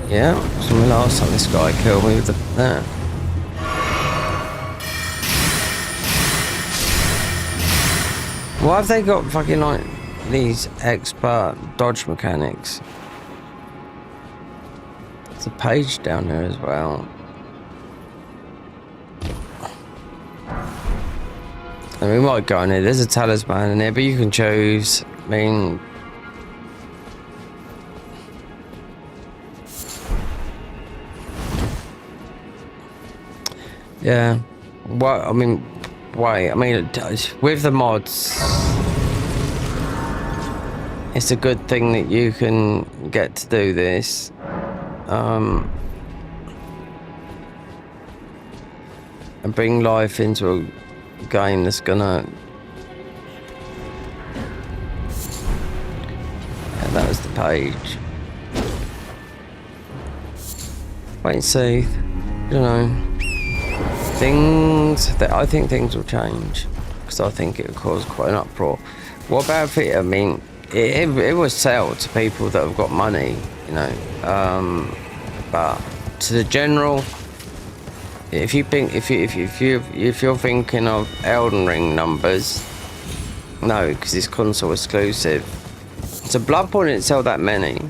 Yeah, so the last time this guy killed me with that. Why have they got fucking like these expert dodge mechanics? There's a page down there as well. And we might go in here. There's a talisman in there, but you can choose. I mean, yeah. Well, I mean, wait. I mean, with the mods, it's a good thing that you can get to do this. And bring life into a game that's gonna. Yeah, that was the page. Wait and see. I don't know. I think things will change because I think it will cause quite an uproar. What about if it? I mean, it will sell to people that have got money, but to the general, if you think if you're thinking of Elden Ring numbers, no, because it's console exclusive. So Bloodborne didn't sell that many.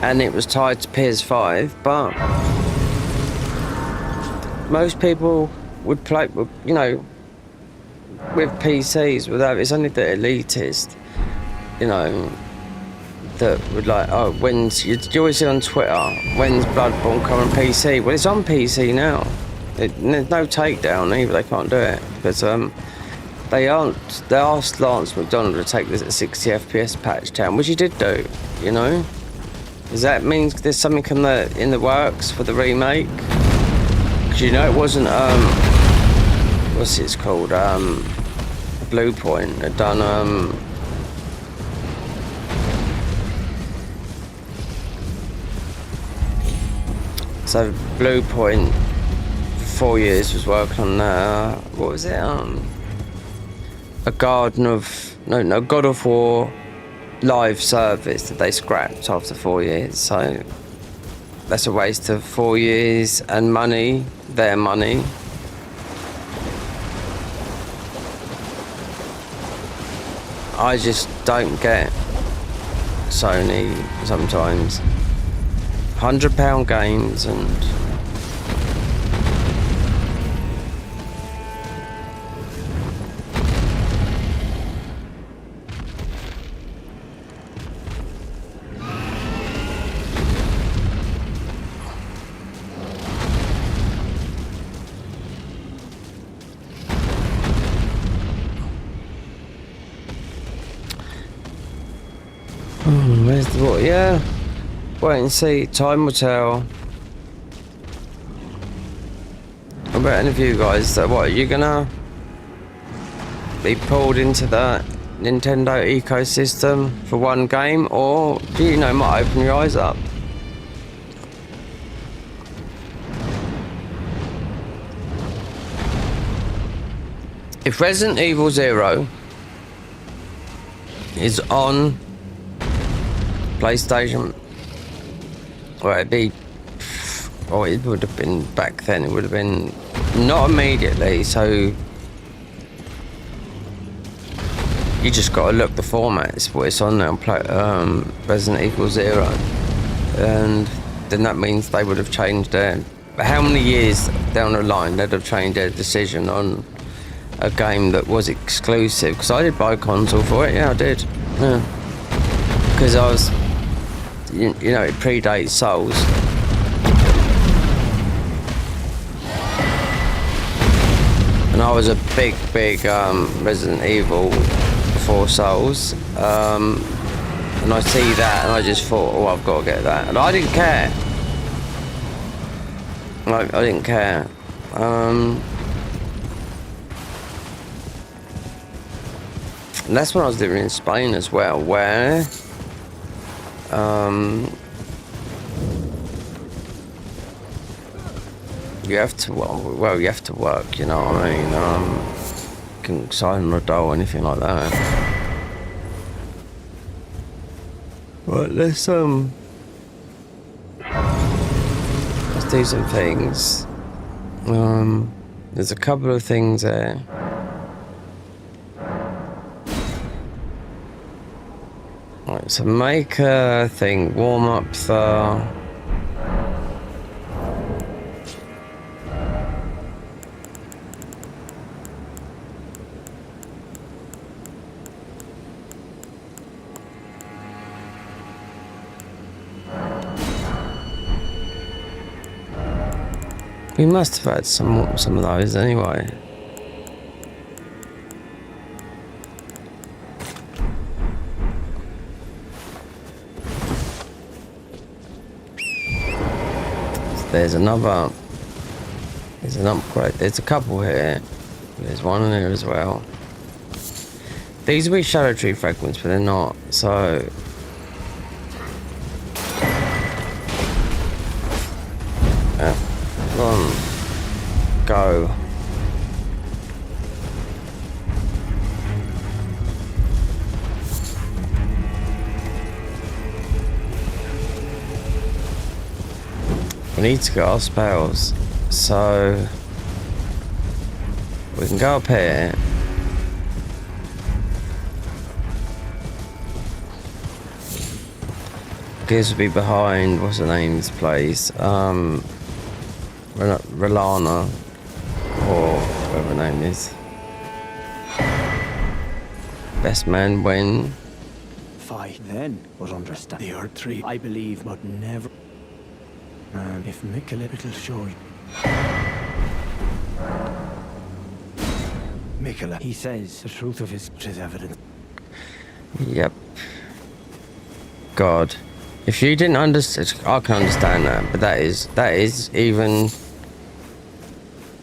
And it was tied to PS5, but most people would play, with PCs without. It's only the elitist, that would like. Oh, when's you always see on Twitter? When's Bloodborne coming on PC? Well, it's on PC now. There's no takedown either. They can't do it because they asked Lance McDonald to take this at 60 FPS patch down, which he did do. Does that mean there's something in the works for the remake? Because it wasn't what's it called? Blue Point had done so Blue Point for 4 years was working on what was it? A God of War live service that they scrapped after 4 years, so that's a waste of 4 years and money, their money. I just don't get Sony sometimes. £100 games and where's the water? Yeah. Wait and see. Time will tell. What about any of you guys? So what, are you gonna be pulled into that Nintendo ecosystem for one game, or do you know, might open your eyes up? If Resident Evil 0 is on PlayStation, well, it'd be, oh, it would have been back then. It would have been not immediately. So you just got to look the format. It's what it's on now. Resident Evil 0, and then that means they would have changed their. How many years down the line they'd have changed their decision on a game that was exclusive? Because I did buy a console for it. Yeah, I did. Yeah, because I was. You know, it predates Souls. And I was a big Resident Evil before Souls. And I see that and I just thought, oh, I've got to get that. And I didn't care. Like, I didn't care. And that's when I was living in Spain as well, where you have to, well, you have to work, you know what I mean? You can sign on a doll or anything like that. Right, let's do some things. There's a couple of things there. Right, so make a thing, warm up the... We must have had some of those anyway. There's another. There's an upgrade. There's a couple here. There's one in here as well. These will be shadow tree fragments, but they're not. So. On. Go. We need to get our spells, so we can go up here. This will be behind, what's her name's place? Relana, or whatever her name is. Best man win. Fight then was understand. The Earth Tree, I believe, but never. And if Mikkel, it'll show you. Mikkel, he says the truth of his evidence. Yep. God. If you didn't understand, I can understand that, but that is even,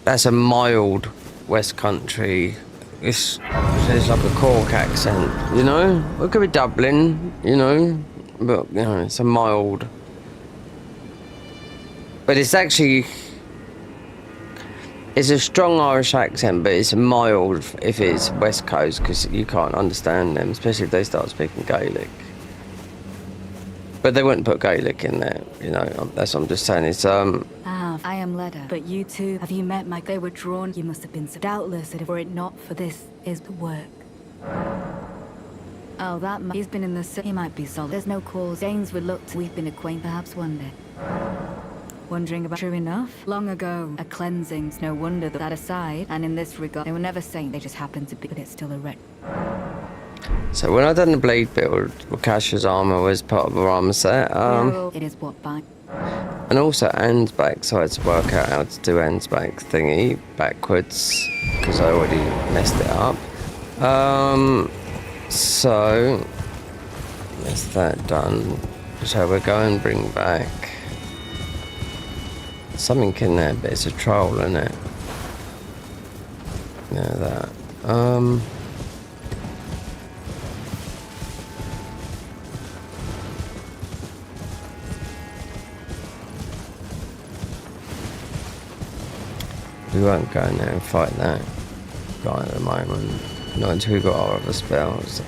that's a mild West Country, it's like a Cork accent, you know? It could be Dublin, you know, but, you know, it's a mild, but it's actually, it's a strong Irish accent, but it's mild if it's West Coast, because you can't understand them, especially if they start speaking Gaelic. But they wouldn't put Gaelic in there, you know, that's what I'm just saying. It's, I am Leda. But you two, have you met Mike? They were drawn. You must have been so doubtless that if were it not for this is the work. Oh, he's been in the He might be solid. There's no cause. Danes would look to... We've been acquainted perhaps one day. Wondering about... True enough. Long ago, a cleansing's no wonder that aside, and in this regard, they were never saints. They just happened to be, but it's still a wreck. So when I done the blade build, Wakasha's armor was part of her armor set. It is what by... And also Anne's back, so I had to work out how to do Anne's back thingy backwards, because I already messed it up. So that's that done. So we're going to bring back something in there, but it's a troll, isn't it? Yeah, that. We won't go in there and fight that guy at the moment. Not until we got our other spells.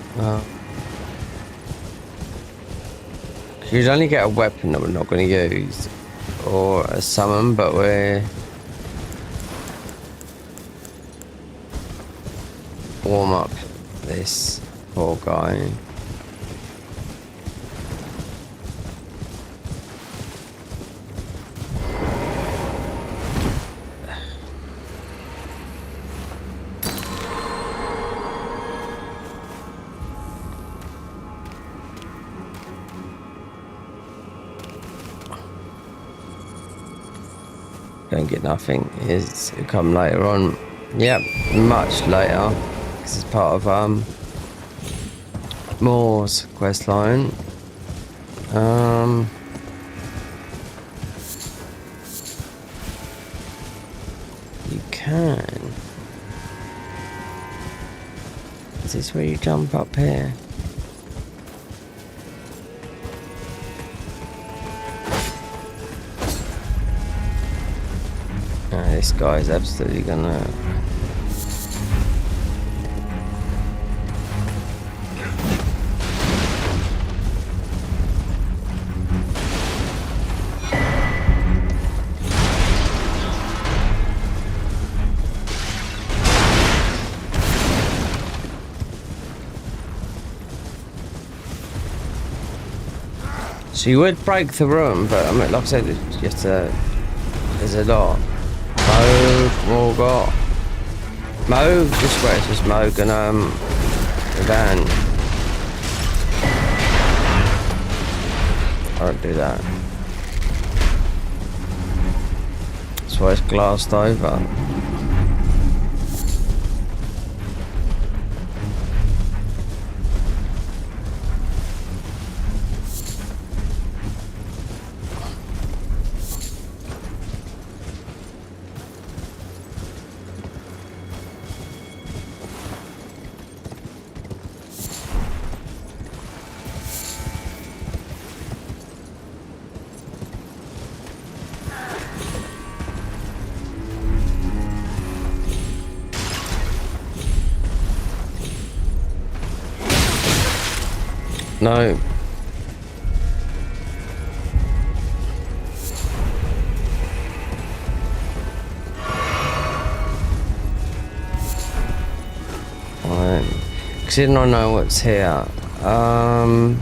You'd only get a weapon that we're not going to use, or a summon, but we're warm up this poor guy. Don't get nothing. Is it come later on? Yep, much later. This is part of Moore's quest line. You can. Is this where you jump up here? This guy's absolutely gonna... So you would break the room, but I mean, like I said, it's just there's a lot. Morgot. Mo, this way it's just Moog and Dan. I don't do that. That's why it's glassed over. No. Considering I know what's here. And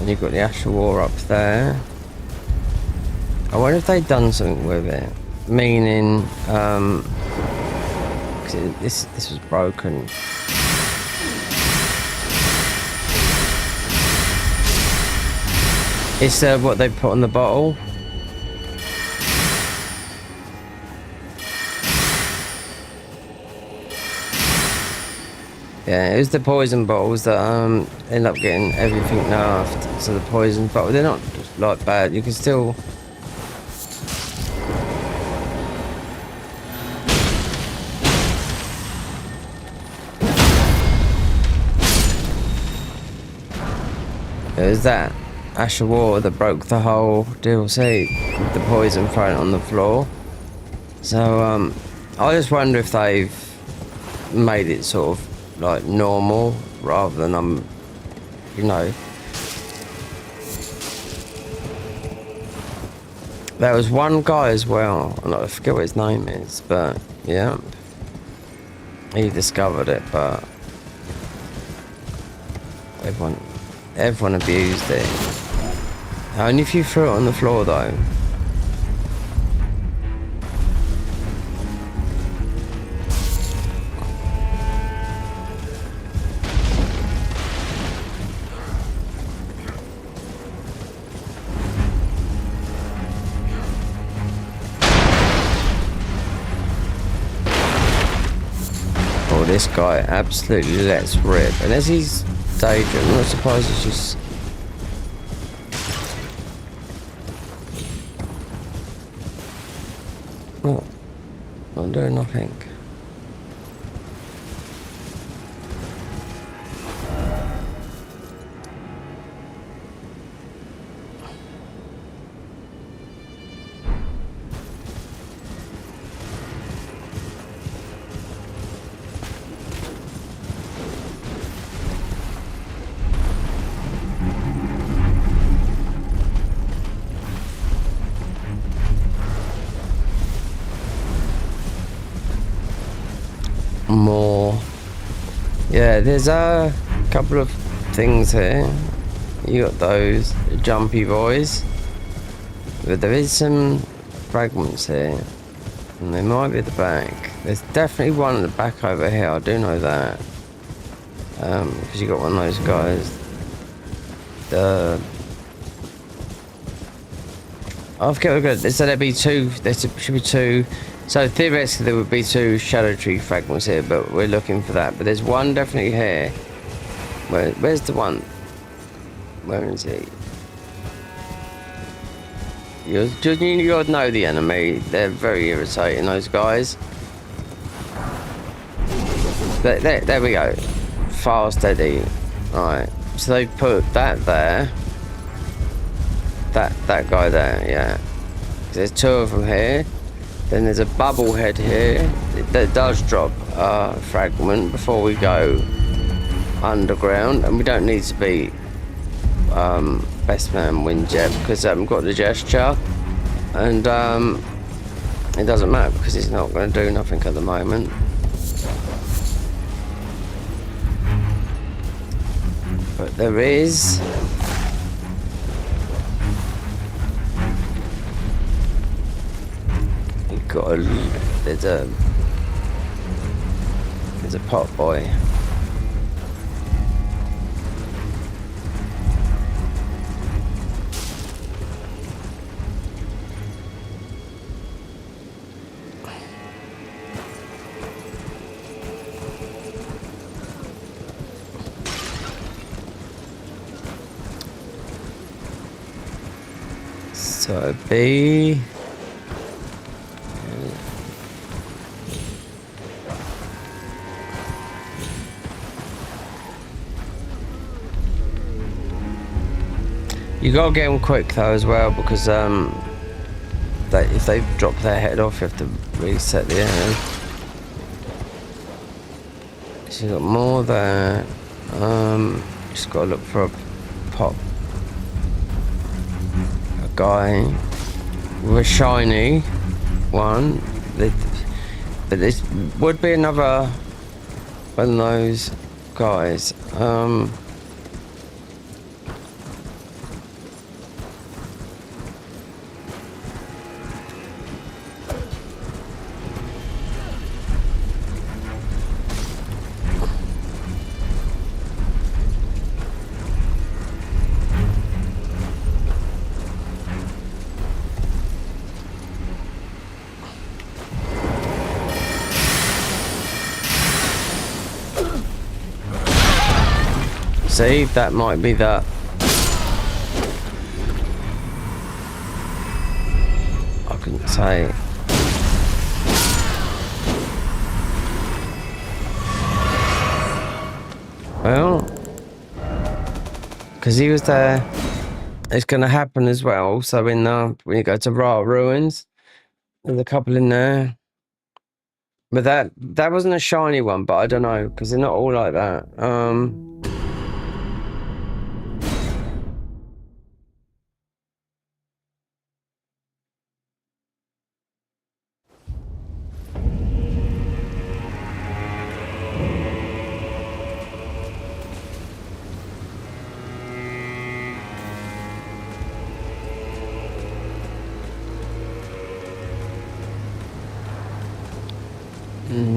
you've got the Asher War up there. I wonder if they've done something with it. Meaning, this was broken. It's what they put on the bottle. Yeah, it was the poison bottles that end up getting everything nerfed. So the poison bottle, they're not like bad. You can still. It was that Asher War that broke the whole DLC, the poison thrown on the floor. So I just wonder if they've made it sort of like normal rather than you know. There was one guy as well, and I forget what his name is, but yeah, he discovered it, but Everyone abused it. Only if you threw it on the floor though. Oh, this guy absolutely lets rip. Unless he's dangerous, I'm not surprised he's just... Not doing nothing. More. Yeah, there's a couple of things here. You got those jumpy boys, but there is some fragments here, and they might be at the back. There's definitely one at the back over here. I do know that, because you got one of those guys. I forget what good. So there'd be two. There should be two. So theoretically there would be two shadow tree fragments here, but we're looking for that. But there's one definitely here. Where's the one? Where is he? You know the enemy. They're very irritating, those guys. There we go. Fast, steady. Right. So they put that there. That guy there, yeah. There's two of them here. Then there's a bubble head here that does drop a fragment before we go underground, and we don't need to be best man wins yet because we've got the gesture, and it doesn't matter because it's not going to do nothing at the moment. But there is. There's a pot boy. So B. You gotta get them quick though as well, because if they drop their head off, you have to reset the air. So you got more there. Just gotta look for a pop. A guy with a shiny one. But this would be another one of those guys. See, that might be that. I couldn't say. Well, because he was there, it's going to happen as well. So when you go to Ra Ruins, there's a couple in there. But that wasn't a shiny one, but I don't know, because they're not all like that.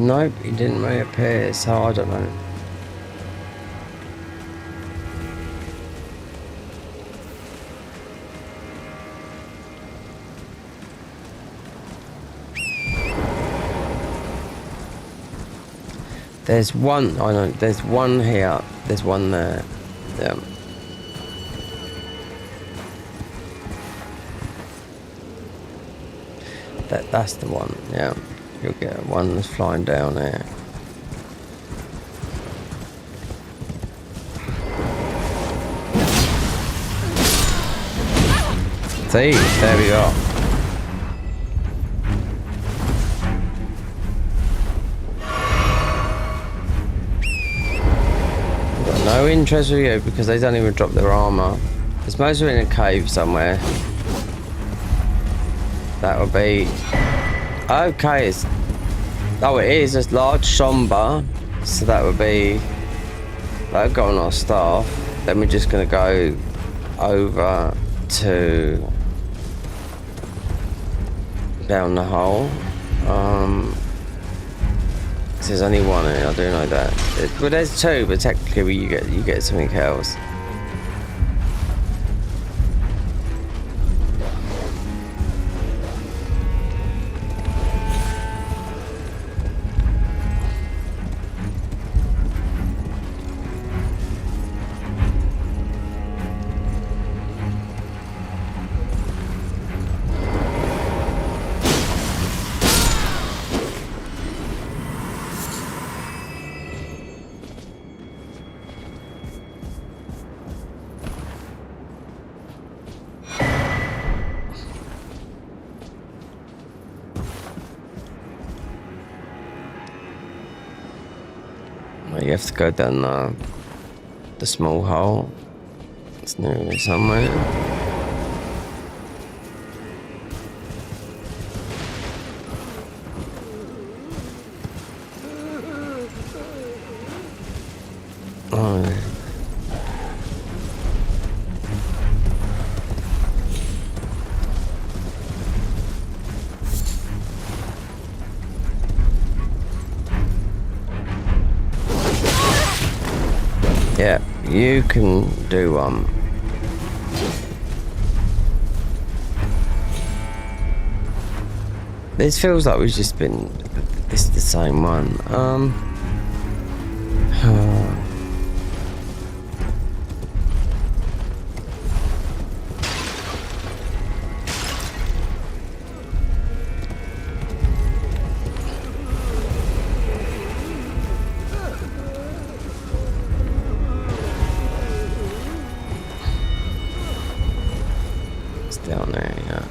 Nope, he didn't reappear, so I don't know. There's one, I know, there's one here, there's one there. Yeah. That's the one, yeah. You'll get one that's flying down there. See, there we go. Got no interest with you because they don't even drop their armor. It's mostly in a cave somewhere. That would be okay. It's, oh, it is a large somber, so that would be. I've got on our staff. Then we're just gonna go over to down the hole. There's only one in it, I do know that. Well, there's two, but technically you get something else. You have to go down the small hole. It's nearly somewhere. Oh, yeah. Yeah, you can do this feels like we've just been this is the same one. It's down there, yeah.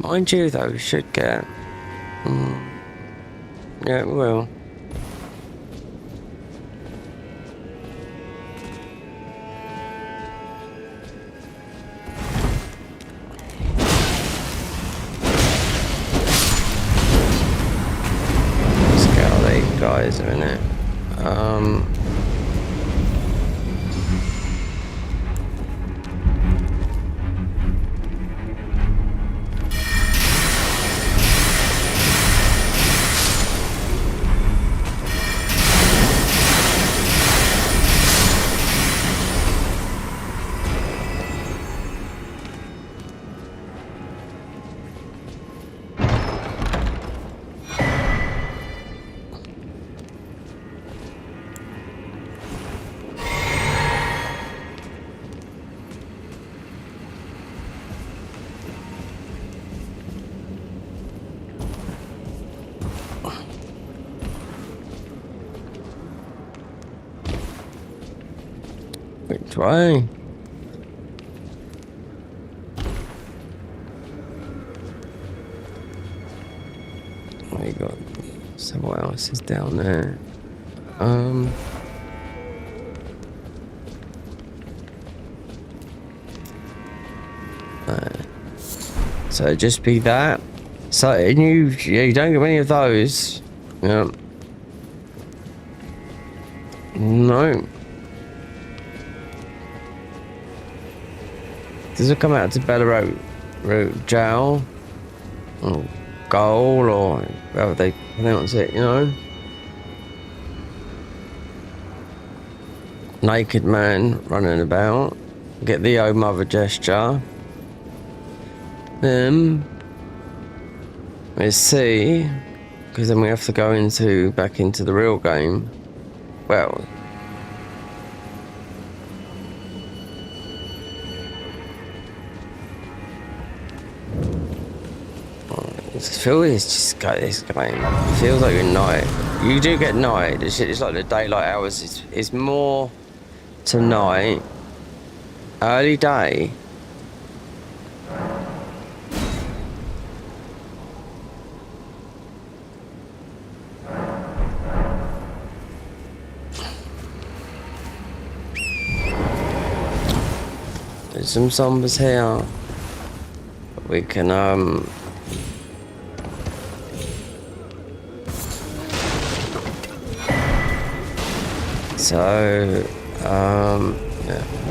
Mind you, though, we should get. Yeah, it will. Let's get all these guys a minute. Which way? We got. So what else is down there? So just be that. So and you don't get many of those. Yeah. No. Does it come out to Belarus Route Jail or Goal or whatever they pronounce it, you know? Naked man running about. Get the oh mother gesture. Let's see, because then we have to go back into the real game. Well, this game. It feels like you're night. You do get night. It's like the daylight hours. It's more to night. Early day. There's some zombies here. We can yeah.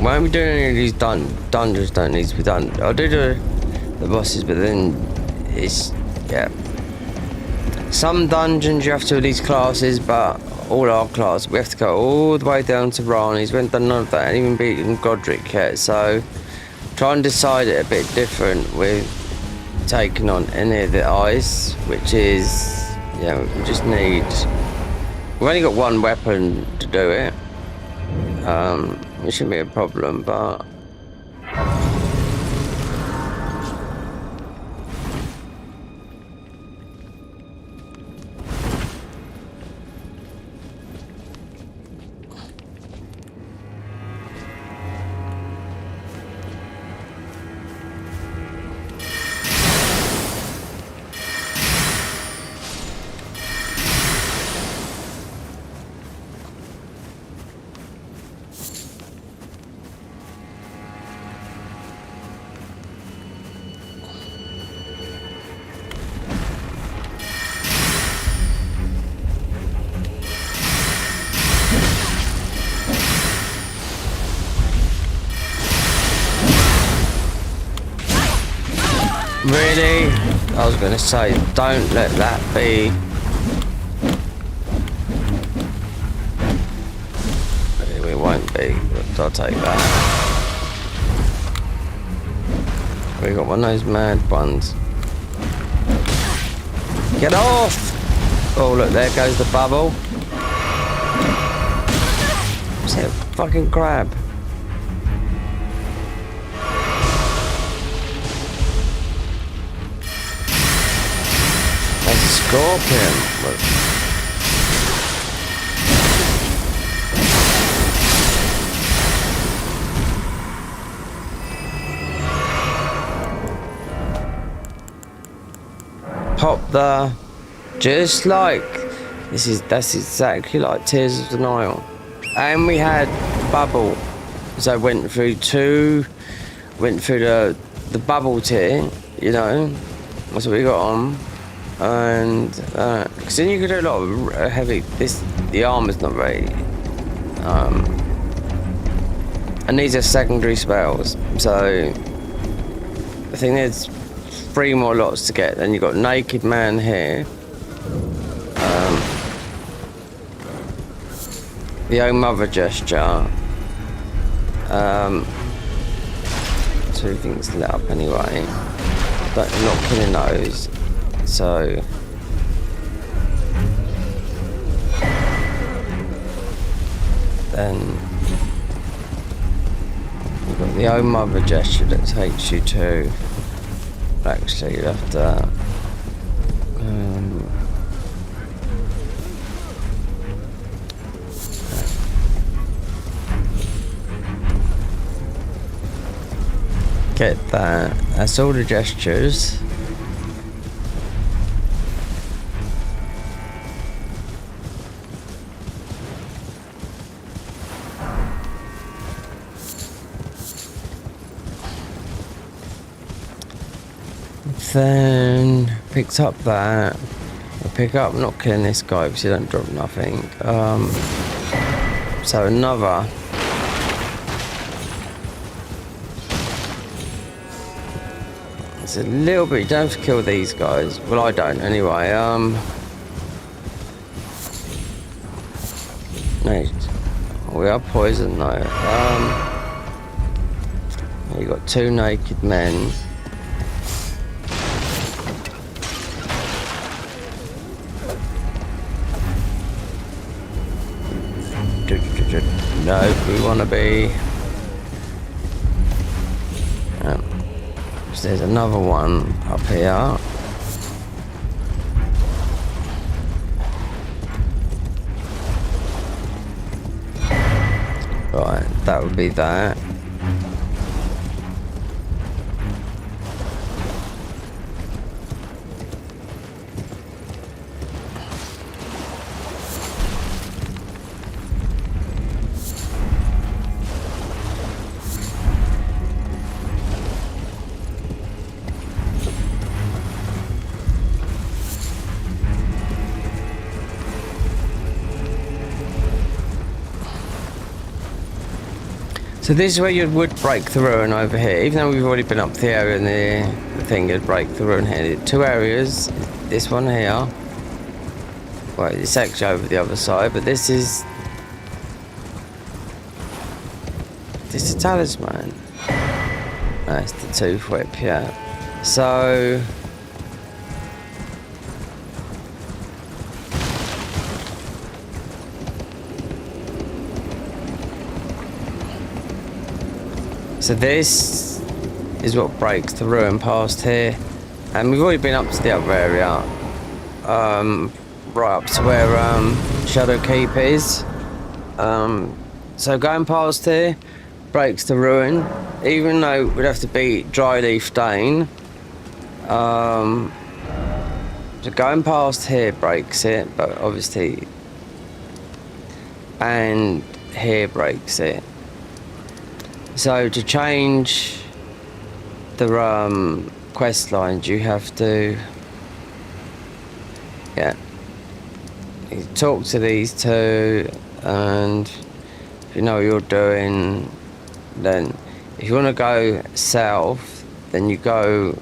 Won't be doing any of these dungeons. Don't need to be done. I'll do the bosses, but then it's some dungeons you have to do these classes, but all our classes we have to go all the way down to Rani's. We haven't done none of that, ain't even beaten Godric yet, so try and decide it a bit different with taking on any of the ice, which is we just need. We've only got one weapon to do it. It shouldn't be a problem, but really, I was going to say, don't let that be. It won't be, but I'll take that. We got one of those mad ones. Get off! Oh, look, there goes the bubble. What's that fucking crab? Scorpion. Look. Pop the, just like that's exactly like Tears of the Nile, and we had bubble, so went through the bubble tier, you know, that's what we got on. And because then you could do a lot of heavy. The armor's not very. And these are secondary spells. So I think there's 3 more lots to get. Then you got Naked Man here. The Oh Mother gesture. 2 things lit up anyway. But not killing those. So then you've got the Oh Mother gesture that takes you to. Actually, you have to. get that. That's all the gestures. Then picked up that. I'll pick up not killing this guy because he don't drop nothing. So another. It's a little bit. You don't have to kill these guys. Well, I don't anyway. No, we are poisoned though. You got two naked men. No, we want to be. So there's another one up here. Right, that would be that. So this is where you would break through and over here. Even though we've already been up the area and the thing would break through in here. Two areas. This one here. Well, it's actually over the other side, but this is a talisman. That's the tooth whip, yeah. So this is what breaks through and past here, and we've already been up to the other area, right up to where Shadow Keep is. So going past here breaks the ruin, even though we'd have to beat Dry Leaf Dane. So going past here breaks it, but obviously, and here breaks it. So to change the quest lines, you have to, you talk to these two, and if you know what you're doing, then if you want to go south, then you go,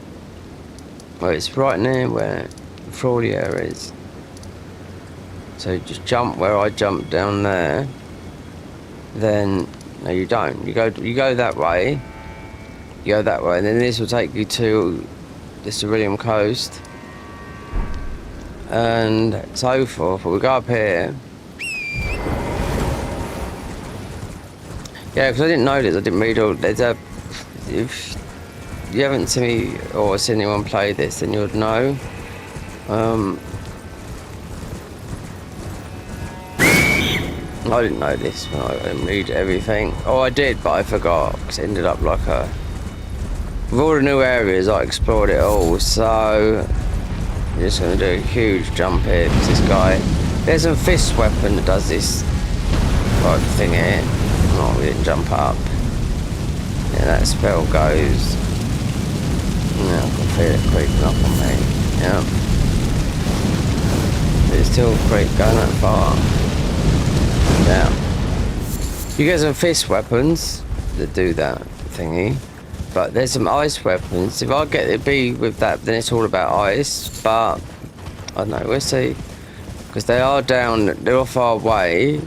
well, it's right near where Fraudier is. So you just jump where I jumped down there, then. No, you don't. You go that way. You go that way, and then this will take you to the Cerulean Coast, and so forth. But we go up here. Yeah, because I didn't know this. I didn't read all. There's a. If you haven't seen me or seen anyone play this, then you would know. I didn't know this when I didn't read everything. Oh, I did, but I forgot because it ended up like a. With all the new areas, I explored it all. So I'm just going to do a huge jump here because this guy. There's a fist weapon that does this like thing here. Oh, we didn't jump up. Yeah, that spell goes. Yeah, I can feel it creeping up on me. Yeah. But it's still going that far. Yeah. You get some fist weapons that do that thingy, but there's some ice weapons. If I get it be with that, then it's all about ice, but I don't know, we'll see. Because they are down, they're off our way,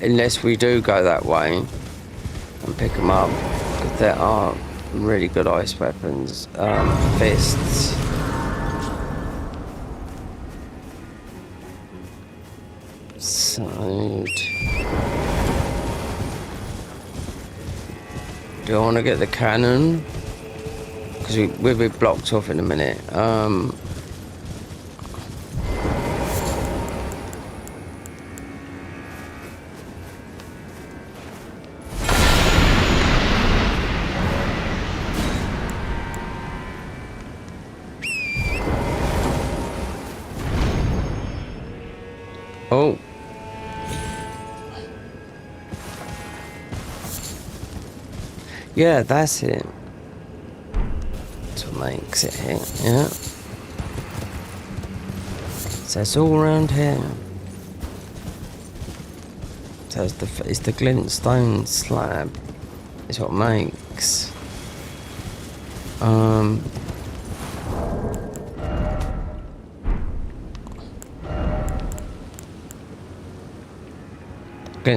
unless we do go that way and pick them up, because there are really good ice weapons. Fists. Side. Do I want to get the cannon? Because we'll be blocked off in a minute. Yeah, that's it. That's what makes it here. Yeah. So it's all around here. So it's the glintstone slab. Is what makes.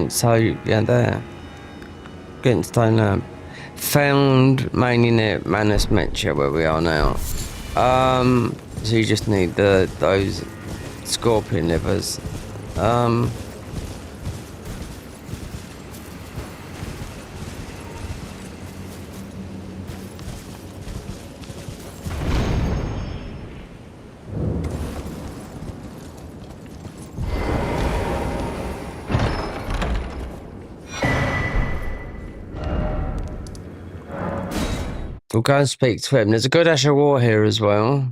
So yeah, there. Glintstone found mainly near Manus Mecha, where we are now. So you just need those scorpion livers. We'll go and speak to him. There's a good Ash of War here as well.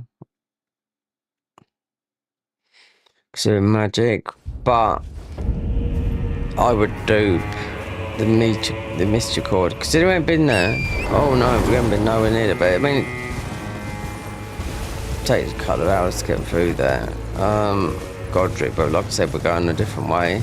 So magic, but I would dupe the Mysticord because we haven't been there. Oh no, we haven't been nowhere near it. But I mean, it takes a couple of hours to get through there. Godric, but like I said, we're going a different way.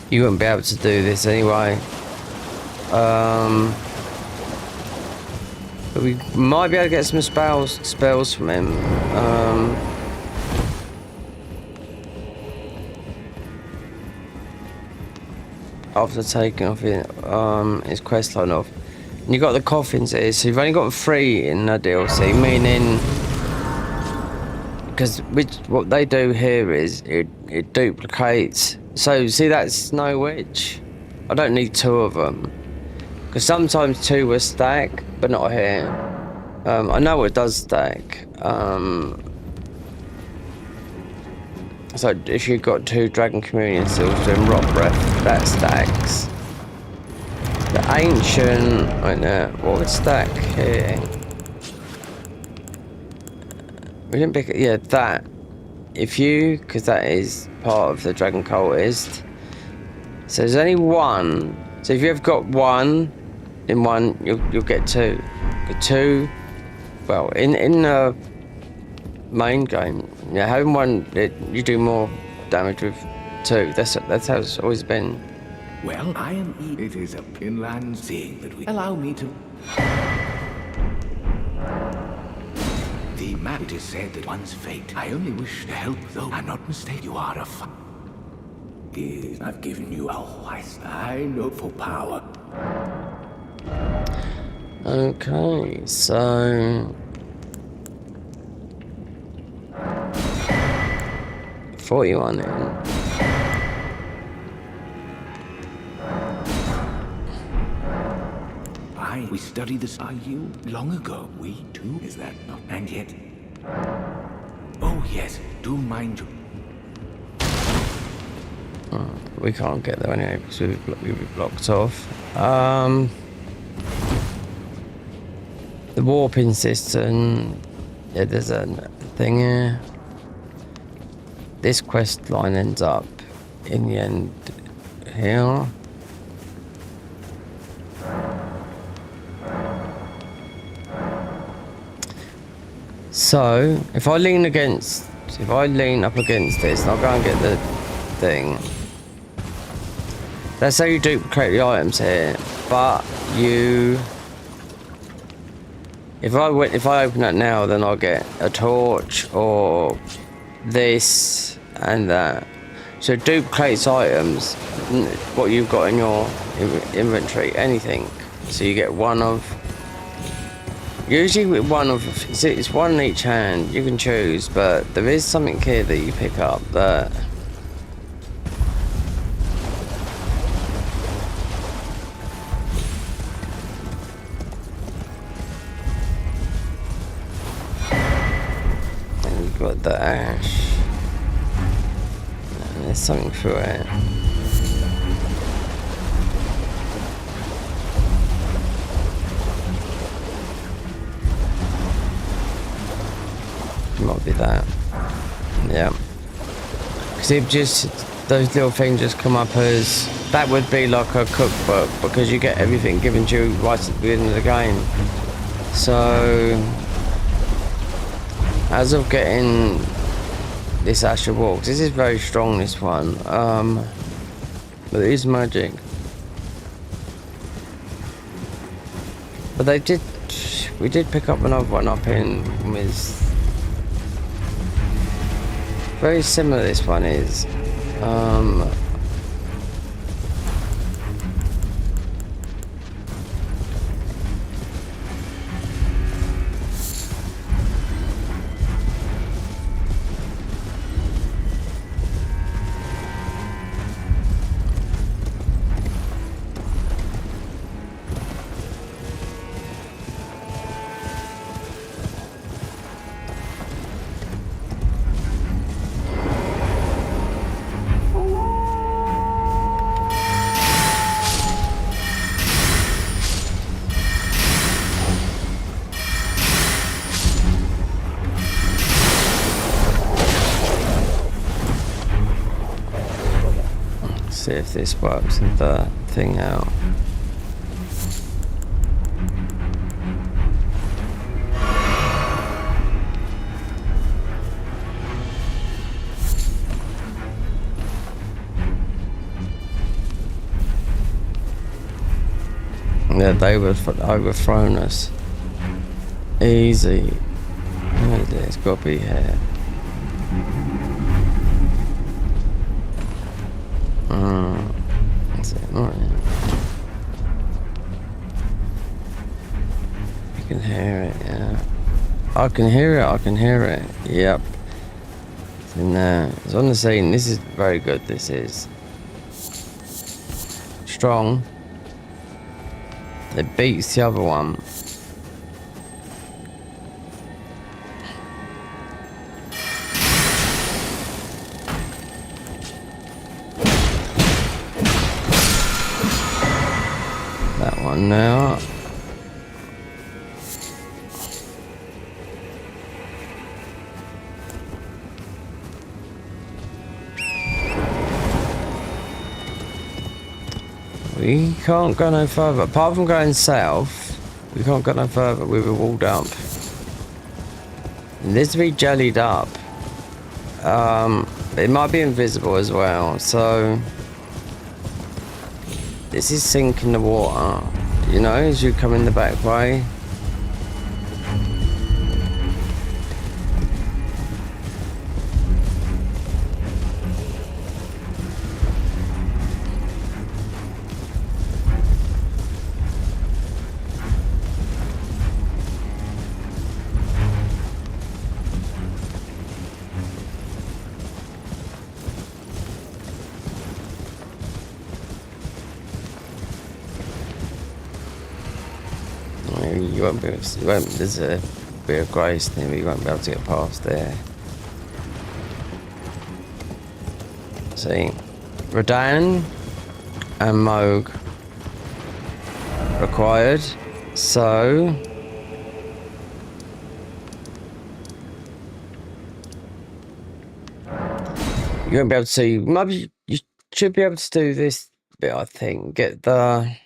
You wouldn't be able to do this anyway. But we might be able to get some spells from him. After taking off his quest line off. And you got the coffins here, so you've only got 3 in the DLC, meaning because what they do here is it duplicates. So see that Snow Witch? I don't need 2 of them because sometimes 2 will stack, but not here. I know it does stack. So if you've got 2 Dragon Communion Seals doing Rock Breath, that stacks. The Ancient, right there, what would stack here? We didn't pick it, yeah, that. Because that is part of the Dragon Cultist. So there's only 1. So if you've got 1 in one, you'll get 2. Get 2. Well, in the main game, yeah, having 1, you do more damage with 2. That's how it's always been. Well, I am it is a pinland seeing that we allow me to. The map, it is said that one's fate. I only wish to help, though I'm not mistaken. You are a I've given you a wise. I know for power. Okay, so 41 in. We studied this. Are you long ago? We too? Is that not? And yet. Oh yes. Do mind you. We can't get there anyway because we'll be blocked off. The warping system. Yeah, there's a thing here. This quest line ends up in the end here. So if I lean up against this, and I'll go and get the thing. That's how you duplicate the items here. But if I open that now, then I'll get a torch or this and that. So it duplicates items, what you've got in your inventory, anything. So you get one of. Usually with it's 1 in each hand, you can choose, but there is something here that you pick up that and you've got the ash and there's something through it. Because if just those little things just come up as that would be like a cookbook, because you get everything given to you right at the beginning of the game. So as of getting this Asher Walk, this is very strong, this one, but it is magic. But we did pick up another one up in with very similar. This one is see if this works with the thing out. Yeah, they were overthrown us. Easy. It's got to be here. That's it. Right. You can hear it, yeah. I can hear it. Yep. It's in there. It's on the scene. This is very good. This is strong. It beats the other one. That one now. We can't go no further. Apart from going south, we can't go no further. We were walled up. It needs to be jellied up. It might be invisible as well. So this is sinking the water. You know, as you come in the back way. You won't be. There's a bit of grace there, but you won't be able to get past there. See, Radan and Moog required. So you won't be able to see. Maybe you should be able to do this bit. I think get the.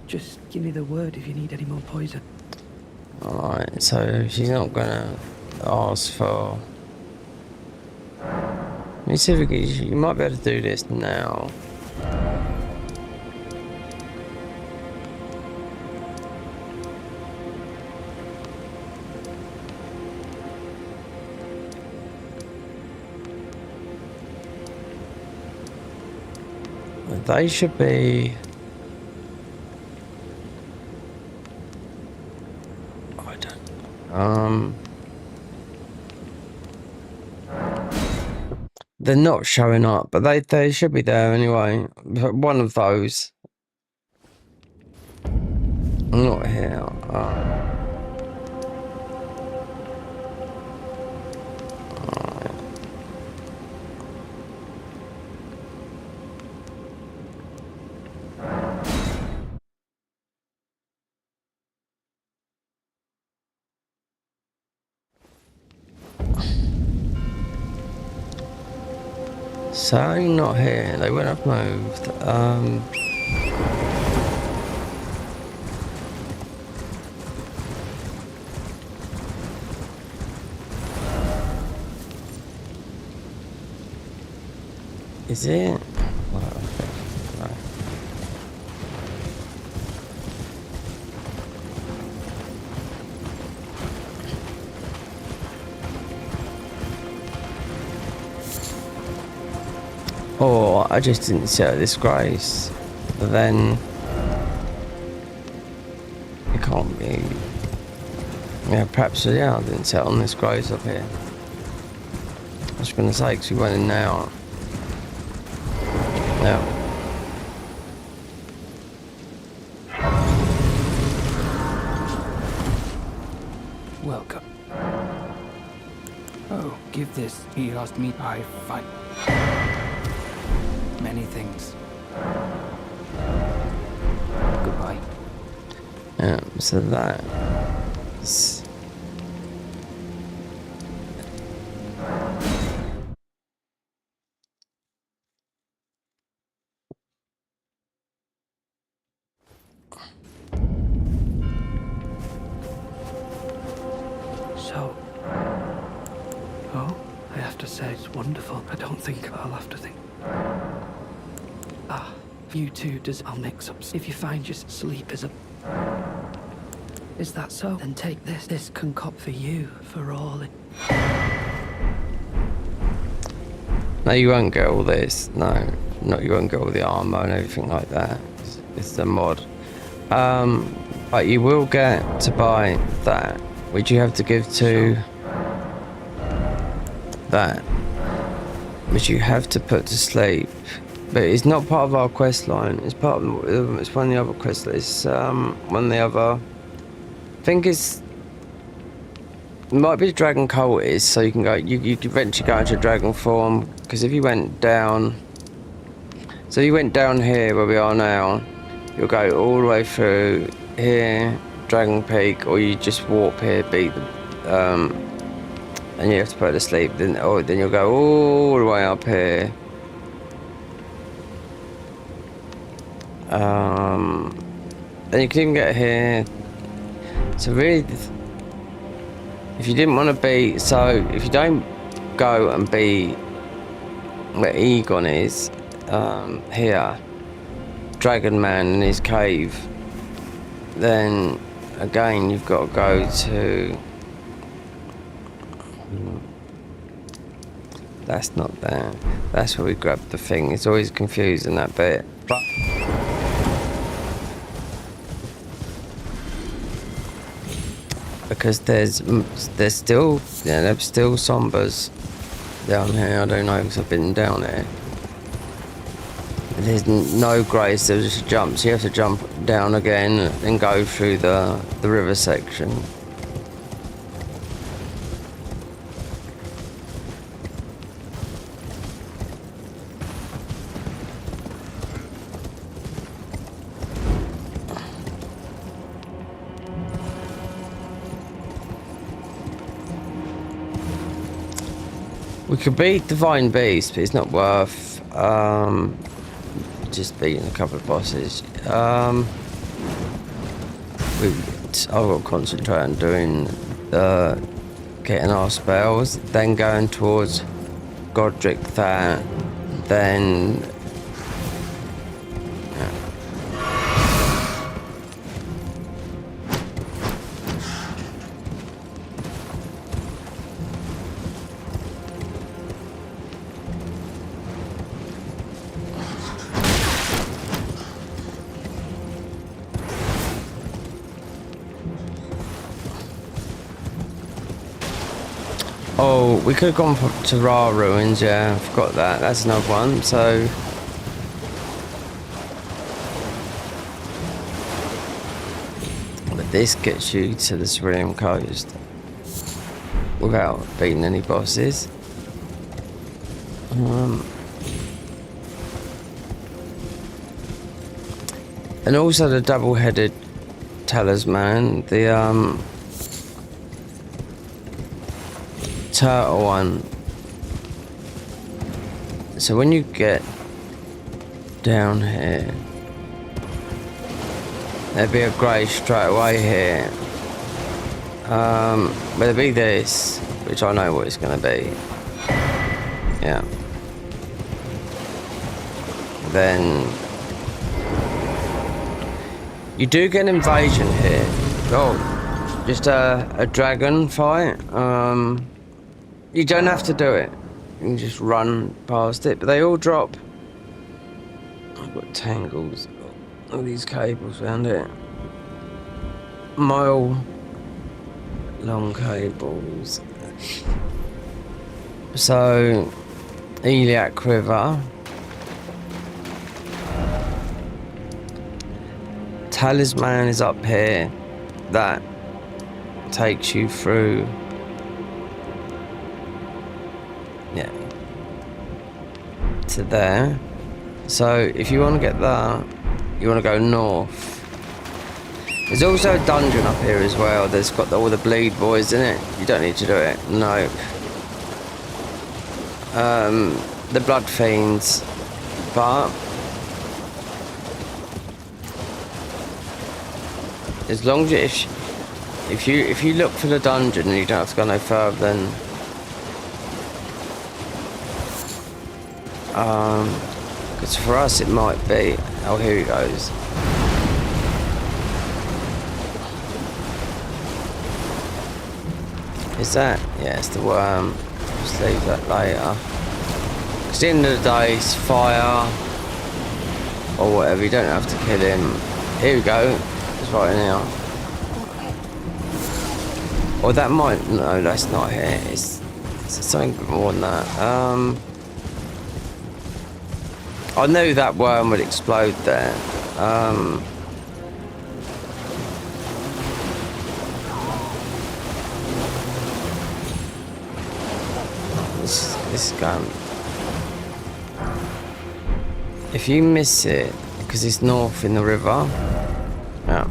Just give me the word if you need any more poison. Alright, so she's not gonna ask for. Let me see if you might be able to do this now. They should be. I don't. They're not showing up, but they should be there anyway. One of those. I'm not here. So not here. They wouldn't have moved. Is it? Well, right. Or I just didn't see a disgrace. But then it can't be. Yeah, perhaps yeah, I didn't set on this grace up here. I was gonna say because we went in now. No. Welcome. Oh, give this. He asked me. I fight many things. Goodbye. So that's So. Oh, I have to say it's wonderful. I don't think I'll have to think. Ah, you two I'll mix ups. If you find your sleep is a. Is that so? Then take this. This concoct for you, for all it. no, you won't get all this. No, you won't get all the armor and everything like that. It's the mod. But you will get to buy that, which you have to give to that, which you have to put to sleep. But it's not part of our quest line. It's part of it's one of the other quest lists. One of the other. I think it might be the dragon cultist, so you can go. You can eventually go into dragon form, because if you went down, so you went down here where we are now, you'll go all the way through here, Dragon Peak, or you just warp here, beat the, and you have to put it to sleep. Then you'll go all the way up here. Then you can even get here. So really, if you didn't want to be, so if you don't go and be where Egon is, here, Dragon Man in his cave, then again you've got to go to. That's not there. That's where we grabbed the thing. It's always confusing, that bit. But because there's still, yeah, there's still Sombras down here. I don't know because I've been down there. There's no grace. There's just a jump. So you have to jump down again and go through the river section. We could beat Divine Beast, but it's not worth just beating a couple of bosses. I've got to concentrate on doing getting our spells, then going towards Godric that, then oh, we could have gone to Ra Ruins, yeah, I forgot that. That's another one, so. But this gets you to the Cerulean Coast without beating any bosses. And also the double-headed talisman, the turtle one. So when you get down here, there'll be a grey straight away here. But there'll be this, which I know what it's going to be. Yeah. Then you do get an invasion here. Oh, just a dragon fight. You don't have to do it. You can just run past it, but they all drop. I've got tangles of these cables around it. Mile long cables. So, Iliac River. Talisman is up here. That takes you through. Yeah. To there. So, if you want to get that, you want to go north. There's also a dungeon up here as well. There's got all the bleed boys in it. You don't need to do it. No. The blood fiends. But as long as if you look for the dungeon and you don't have to go no further than because for us it might be. Oh, here he goes. Is that? Yeah, it's the worm. Just leave that later. Because at the end of the day, it's fire or whatever. You don't have to kill him. Here we go. It's right now. Or that might. No, that's not here. It's something more than that. I knew that worm would explode there. This gun. If you miss it, because it's north in the river. Yeah.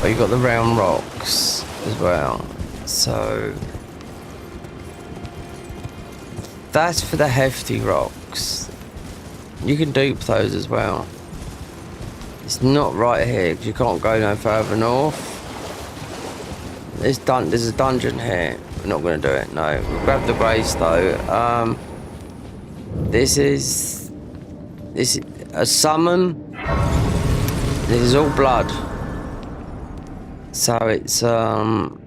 But you got the round rocks as well. So that's for the hefty rocks. You can dupe those as well. It's not right here because you can't go no further north. There's a dungeon here. We're not going to do it. No, we'll grab the grace though. This is a summon. This is all blood. So it's they'll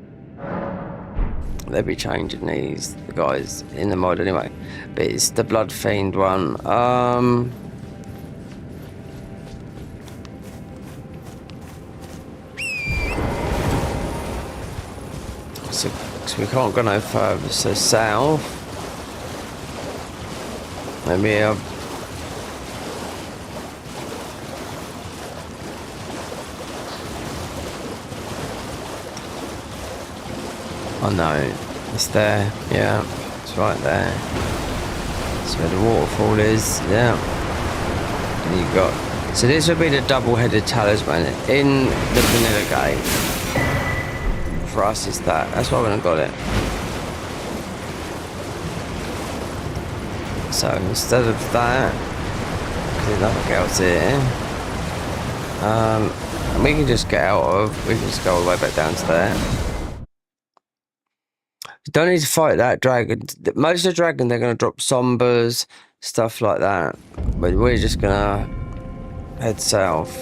be changing these, the guys in the mod anyway. But it's the Blood Fiend one. So we can't go no further. So south. Maybe oh no, it's there, yeah, it's right there. That's where the waterfall is, yeah. And you got, so this would be the double-headed talisman in the vanilla game. For us, it's that. That's why I got it. So instead of that, there's nothing else here. And we can just get out of. We can just go all the way back down to there. Don't need to fight that dragon. Most of the dragon, they're going to drop sombers, stuff like that. But we're just going to head south.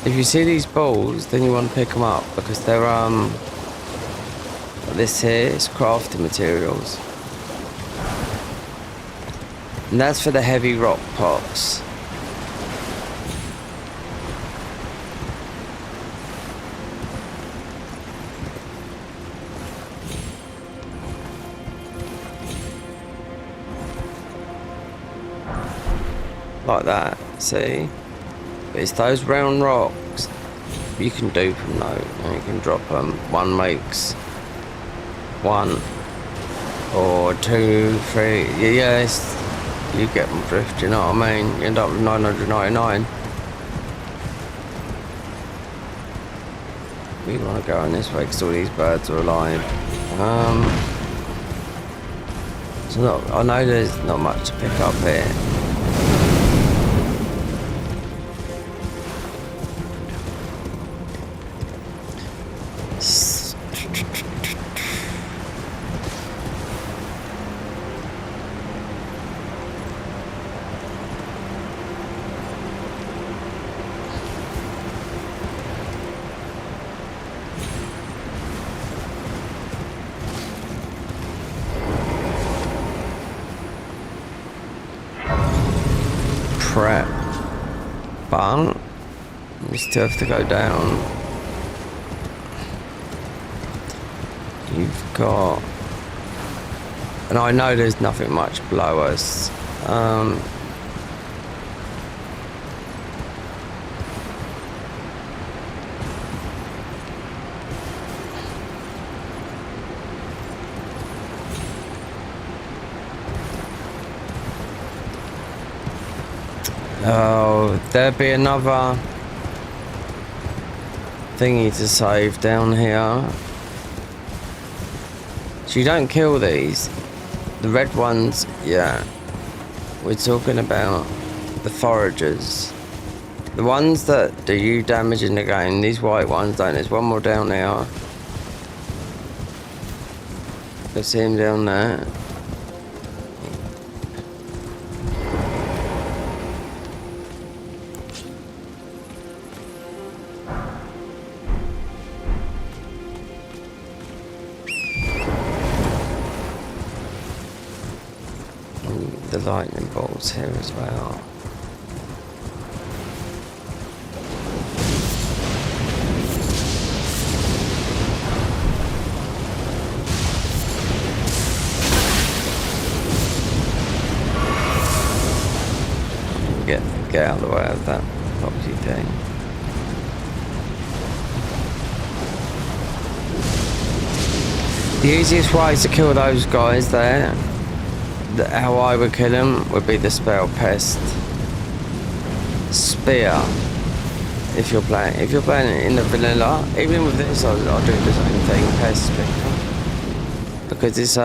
If you see these balls, then you want to pick them up because they're this here is crafting materials. And that's for the heavy rock pots. Like that, see? But it's those round rocks. You can dupe them though, and you can drop them. One makes 1 or 2, 3. Yes, you get them drift, you know what I mean? You end up with 999. We want to go on this way because all these birds are alive. So I know there's not much to pick up here. Prep, but we still have to go down. You've got, and I know there's nothing much below us. Oh, there'll be another thingy to save down here. So you don't kill these. The red ones, yeah. We're talking about the foragers. The ones that do you damage in the game, these white ones don't. There's one more down there. You see him down there. The lightning bolts here as well. Get out of the way of that property thing. The easiest way to kill those guys there, how I would kill them, would be the spell pest. Spear. If you're playing in the vanilla, even with this, I'll do the same thing. Pest spear, because it's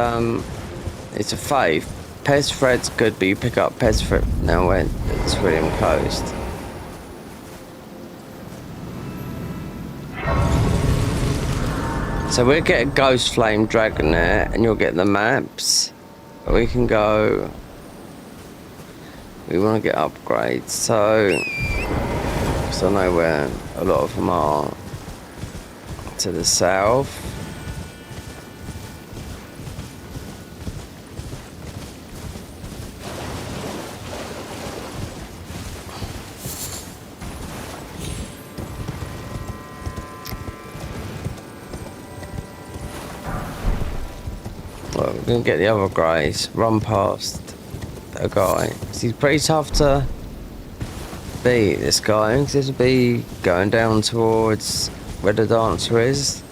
a faith. Pest thread's good, but you pick up pest thread now when it's William Coast. So we'll get a ghost flame dragon there, and you'll get the maps. We can go. We want to get upgrades, so I know where a lot of them are. To the south. Well, we're gonna get the other guys. Run past a guy. He's pretty tough to beat, this guy. He seems to be going down towards where the dancer is.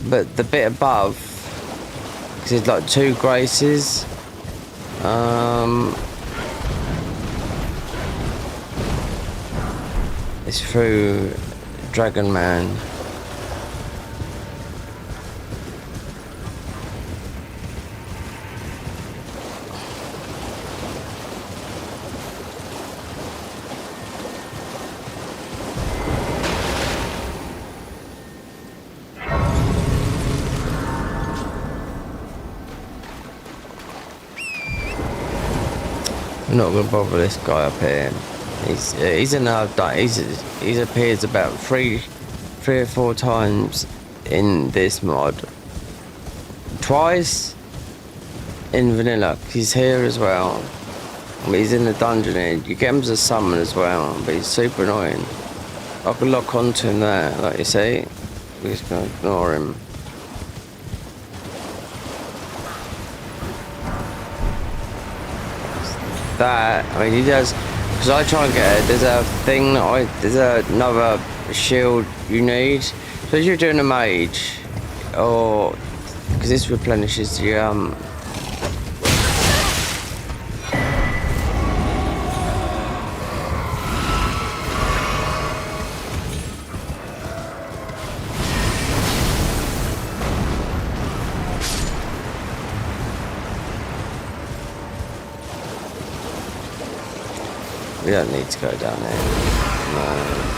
But the bit above, because there's like 2 graces. It's through Dragon Man. I'm not gonna bother this guy up here. He's appears about three or 4 times in this mod. Twice in vanilla. He's here as well. He's in the dungeon here. You get him as a summon as well, but he's super annoying. I can lock onto him there, like you see. We're just gonna ignore him. That, I mean, he does, because I try and get it, there's a thing that there's another shield you need. So you're doing a mage, or because this replenishes the we don't need to go down there. No.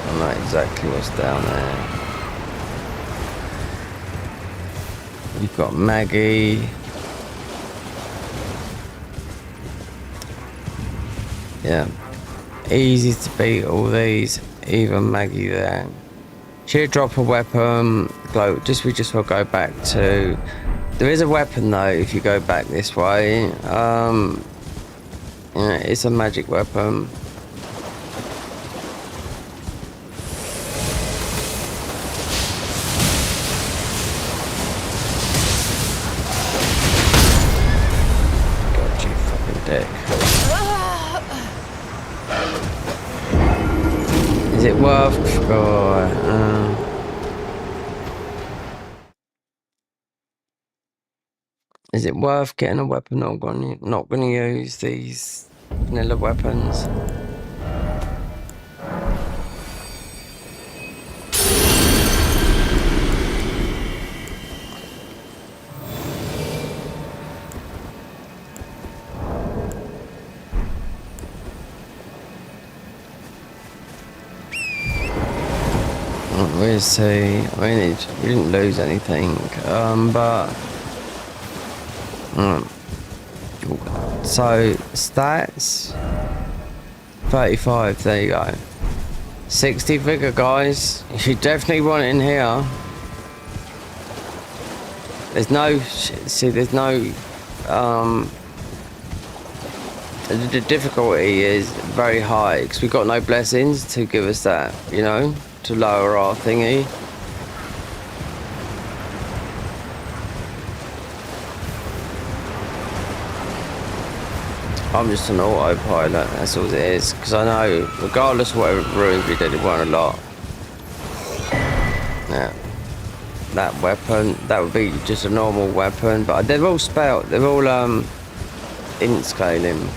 I know exactly what's down there. You've got Maggie. Yeah. Easy to beat all these. Even Maggie there. She'll drop a weapon. We just will go back to. There is a weapon though if you go back this way. Yeah, it's a magic weapon. God, you fucking dick. Is it worth? Is it worth getting a weapon? Not gonna use these vanilla weapons. We'll see. I mean, we didn't lose anything, but. So stats 35, there you go. 60 figure, guys. You definitely want it in here. There's no the difficulty is very high because we've got no blessings to give us that, you know, to lower our thingy. I'm just an autopilot, that's all it is. Because I know, regardless of whatever ruins we did, it weren't a lot. Yeah. That weapon, that would be just a normal weapon. But they're all they're all int scaling.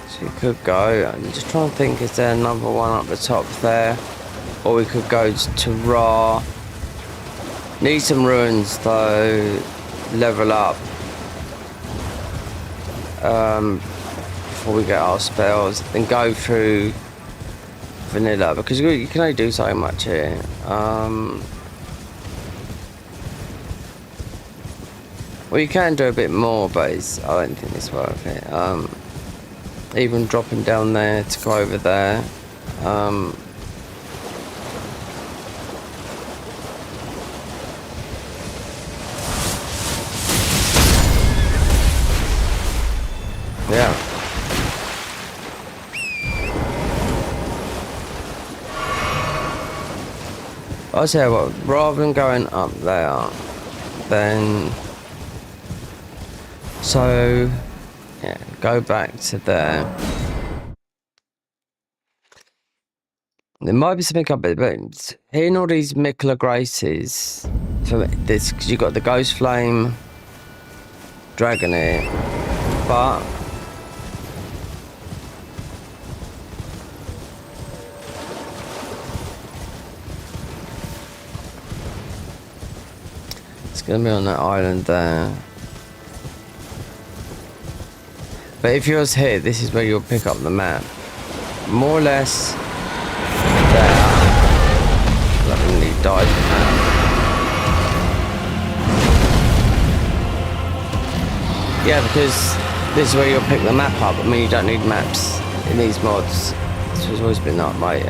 So we could go, I'm just trying to think, is there another one up the top there? Or we could go to Ra. Need some ruins though, level up before we get our spells, then go through vanilla because you can only do so much here. Well, you can do a bit more, but I don't think it's worth it. Even dropping down there to go over there. Yeah. I'll tell you what, rather than going up there, then so yeah, go back to there. There might be something up there, but hearing all these Mikla Graces for this, because you've got the Ghost Flame Dragon here, but it's gonna be on that island there. But if yours here, this is where you'll pick up the map. More or less there. That really died from that. Yeah, because this is where you'll pick the map up. I mean, you don't need maps in these mods. This has always been that way.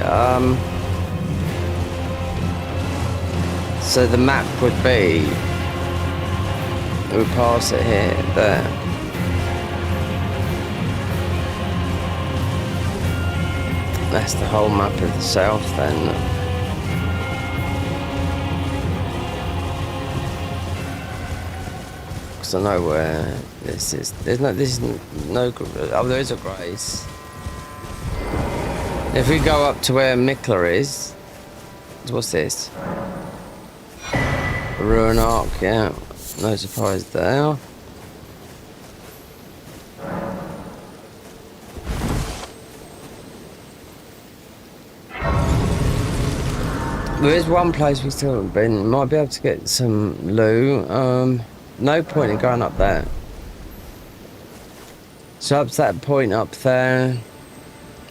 So the map would be, we would pass it here, there. That's the whole map of the south then. Because I know where This is no. Oh, there is a grace. If we go up to where Mikla is, what's this? A ruin arc, yeah. No surprise there. There is one place we still haven't been. Might be able to get some loot. No point in going up there. So up to that point up there,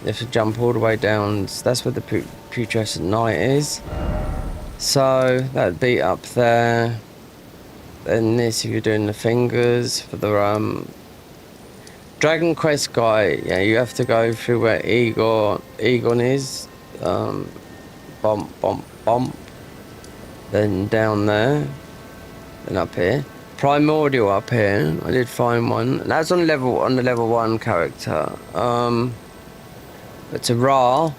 you have to jump all the way down. So that's where the putrescent knight is. So that'd be up there. Then this, if you're doing the fingers for the Dragon Quest guy, yeah, you have to go through where Egon is. Bump, bump, bump. Then down there. Then up here. Primordial up here. I did find one. That's on the level 1 character. But to Ra,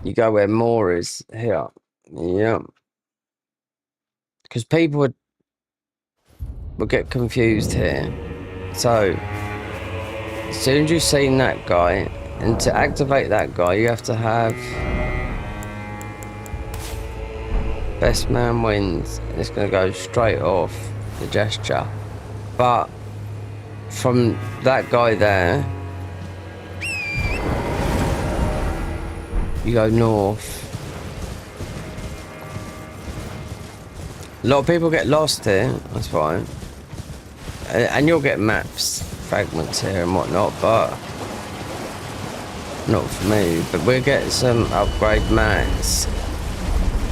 you go where Moore is here. Yeah. Because people would get confused here. So as soon as you've seen that guy, and to activate that guy, you have to have best man wins. It's going to go straight off the gesture. But from that guy there, you go north. A lot of people get lost here, that's fine. And you'll get maps, fragments here and whatnot, but not for me. But we'll get some upgrade mats.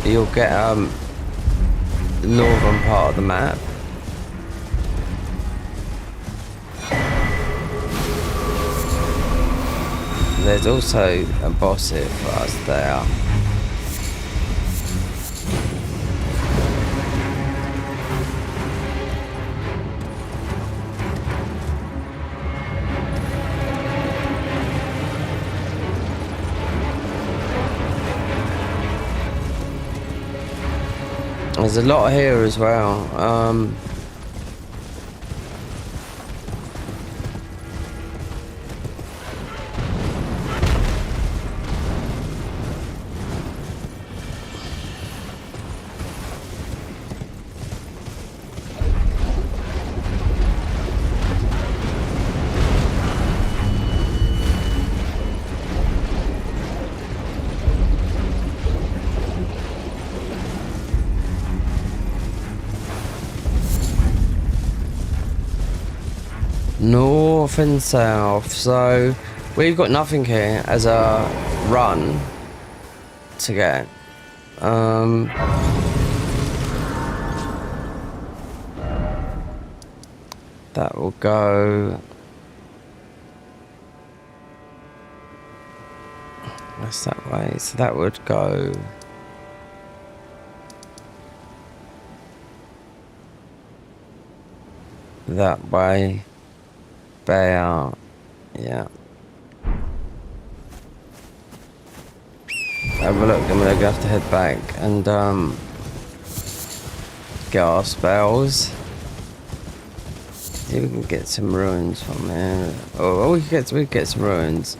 You'll get the northern part of the map. There's also a boss here for us there. There's a lot here as well. North and south, so we've got nothing here as a run to get. That will go. That's that way, so that would go. That way. Bear, yeah. Have a look, and we're gonna have to head back and get our spells. See if we can get some ruins from here. Oh, we can get some ruins.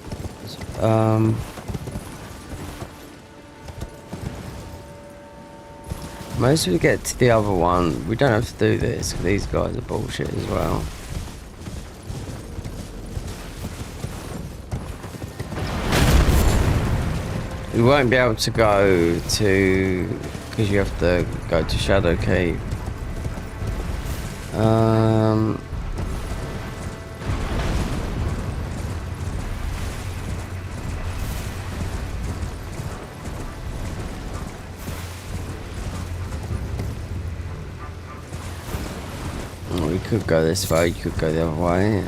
Most of we get to the other one. We don't have to do this because these guys are bullshit as well. We won't be able to go to, because you have to go to Shadow Keep. We could go this way, you could go the other way.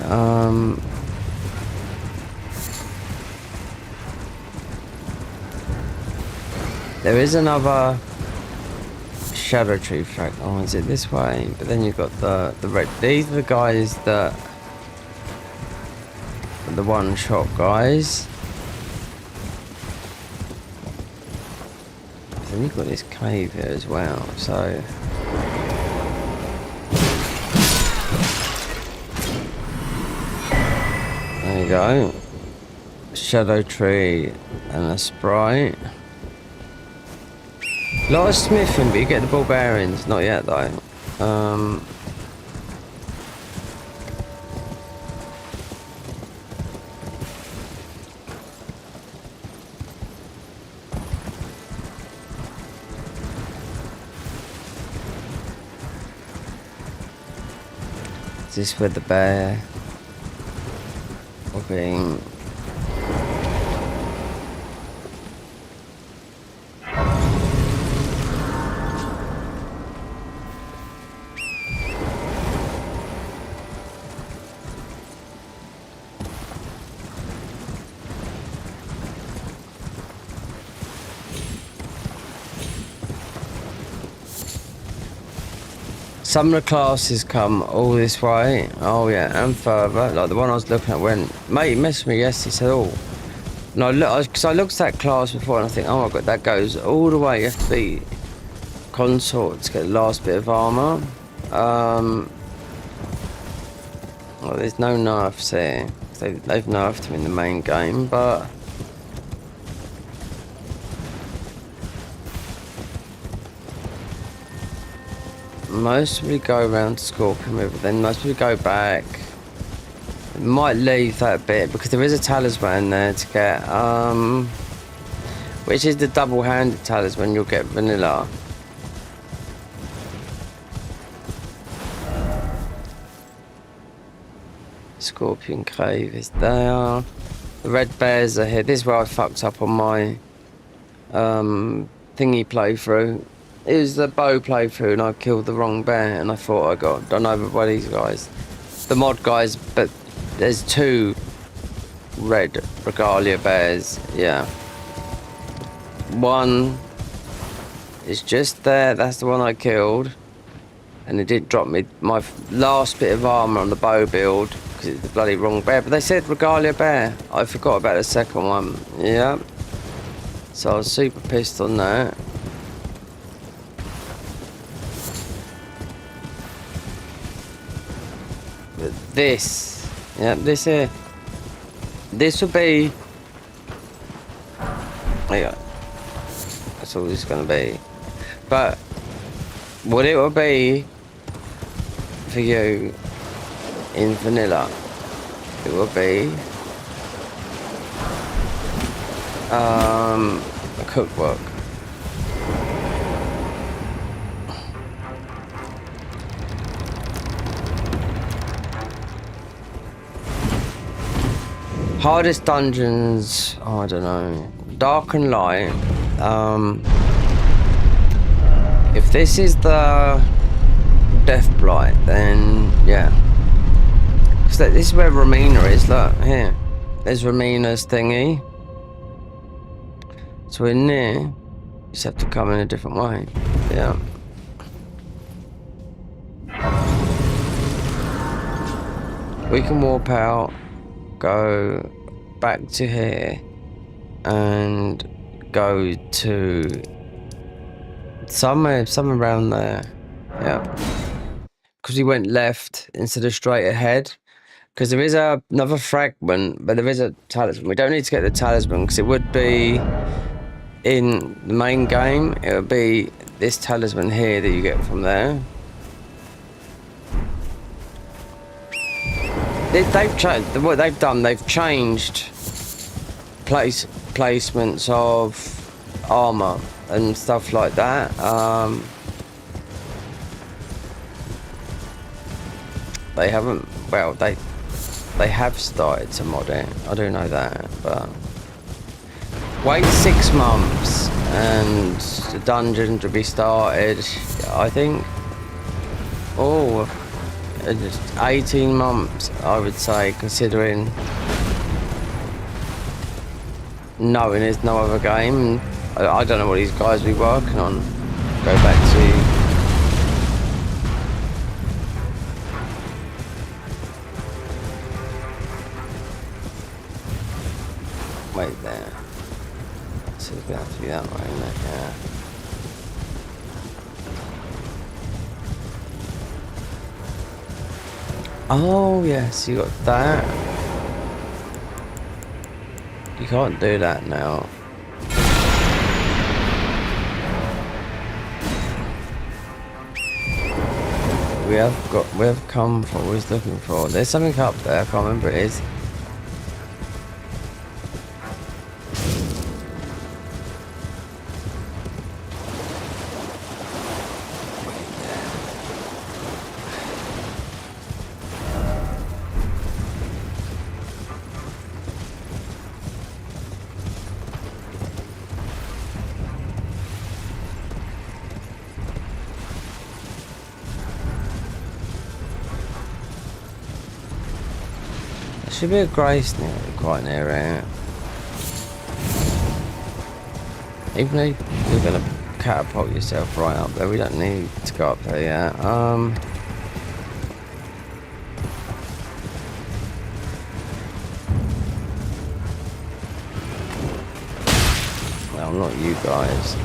There is another Shadow Tree frag. Oh, is it this way? But then you've got the red. These are the guys that are the one-shot guys. Then you've got this cave here as well. So There you go. Shadow tree and a sprite. A lot of smithing, but you get the ball bearings. Not yet though. Is this where the bear will be? Some of the classes come all this way. Oh yeah, and further. Like the one I was looking at went, mate, he messaged me yesterday, he said, oh. And I look, because I looked at that class before and I think, oh my god, that goes all the way. You have to be consort to get the last bit of armour. Well, there's no nerfs here. They've nerfed him in the main game, but most people go around Scorpion River, then most people go back. Might leave that bit because there is a talisman there to get, which is the double-handed talisman. You'll get vanilla. Scorpion Cave is there. The red bears are here. This is where I fucked up on my thingy playthrough. It was the bow playthrough and I killed the wrong bear and I thought I got done over by these guys. The mod guys, but there's two red regalia bears, yeah. One is just there, that's the one I killed. And it did drop me my last bit of armour on the bow build because it's the bloody wrong bear. But they said regalia bear. I forgot about the second one, yeah. So I was super pissed on that. This, yeah, this here. This would be. There you go. That's all this is gonna be. But what it will be for you in vanilla, it will be a cookbook. Hardest dungeons, oh, I don't know. Dark and light. If this is the Death Blight, then yeah. Because this is where Romina is, look, here. There's Romina's thingy. So in there, you just have to come in a different way. Yeah. We can warp out. Go back to here and go to somewhere around there, yeah, because we went left instead of straight ahead because there is another fragment, but there is a talisman. We don't need to get the talisman because it would be in the main game. It would be this talisman here that you get from there. They've changed what they've done. They've changed placements of armor and stuff like that. They haven't. Well, they have started to mod it. I do know that, but wait 6 months and the dungeon to be started. I think. Oh. 18 months, I would say, considering knowing there's no other game. I don't know what these guys will be working on. Go back to wait there. So it's gonna have to be that way, isn't it? Yeah. Oh yes, you got that. You can't do that now. We have come for what he's looking for. There's something up there, I can't remember what it is. Should be a grace near, quite near it. Even though you're gonna catapult yourself right up there, we don't need to go up there yet. No, not you guys.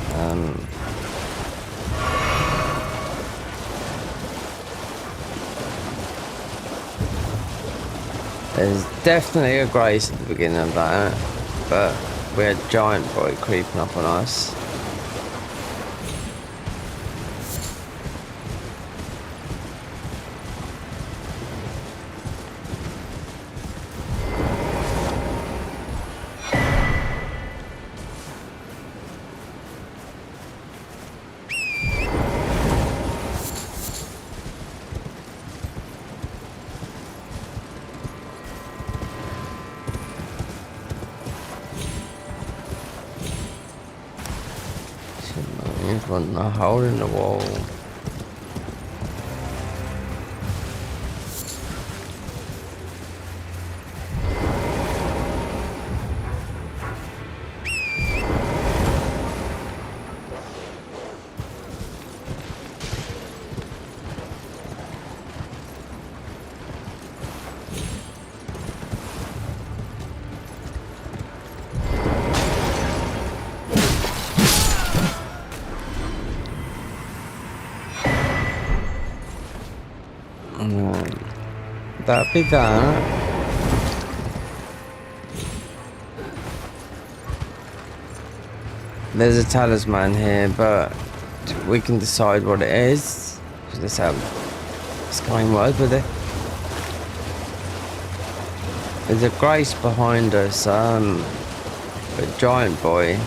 There's definitely a grace at the beginning of that, but we had giant boy creeping up on us. There's one a hole in the wall. That'd be that. There's a talisman here, but we can decide what it is. That's how this game was, but there's a grace behind us, a giant boy.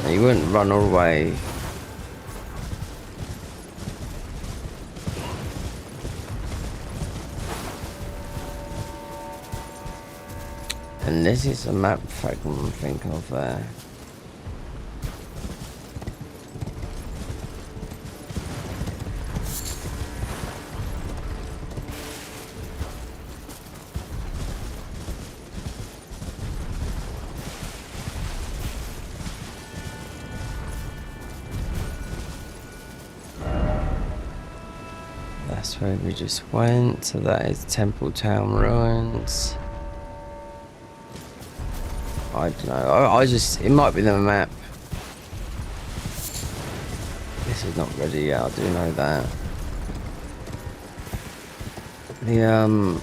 You wouldn't run all the way. And this is a map if I can think of there. That's where we just went, so that is Temple Town Ruins. I don't know, I just, it might be the map. This is not ready yet, I do know that. The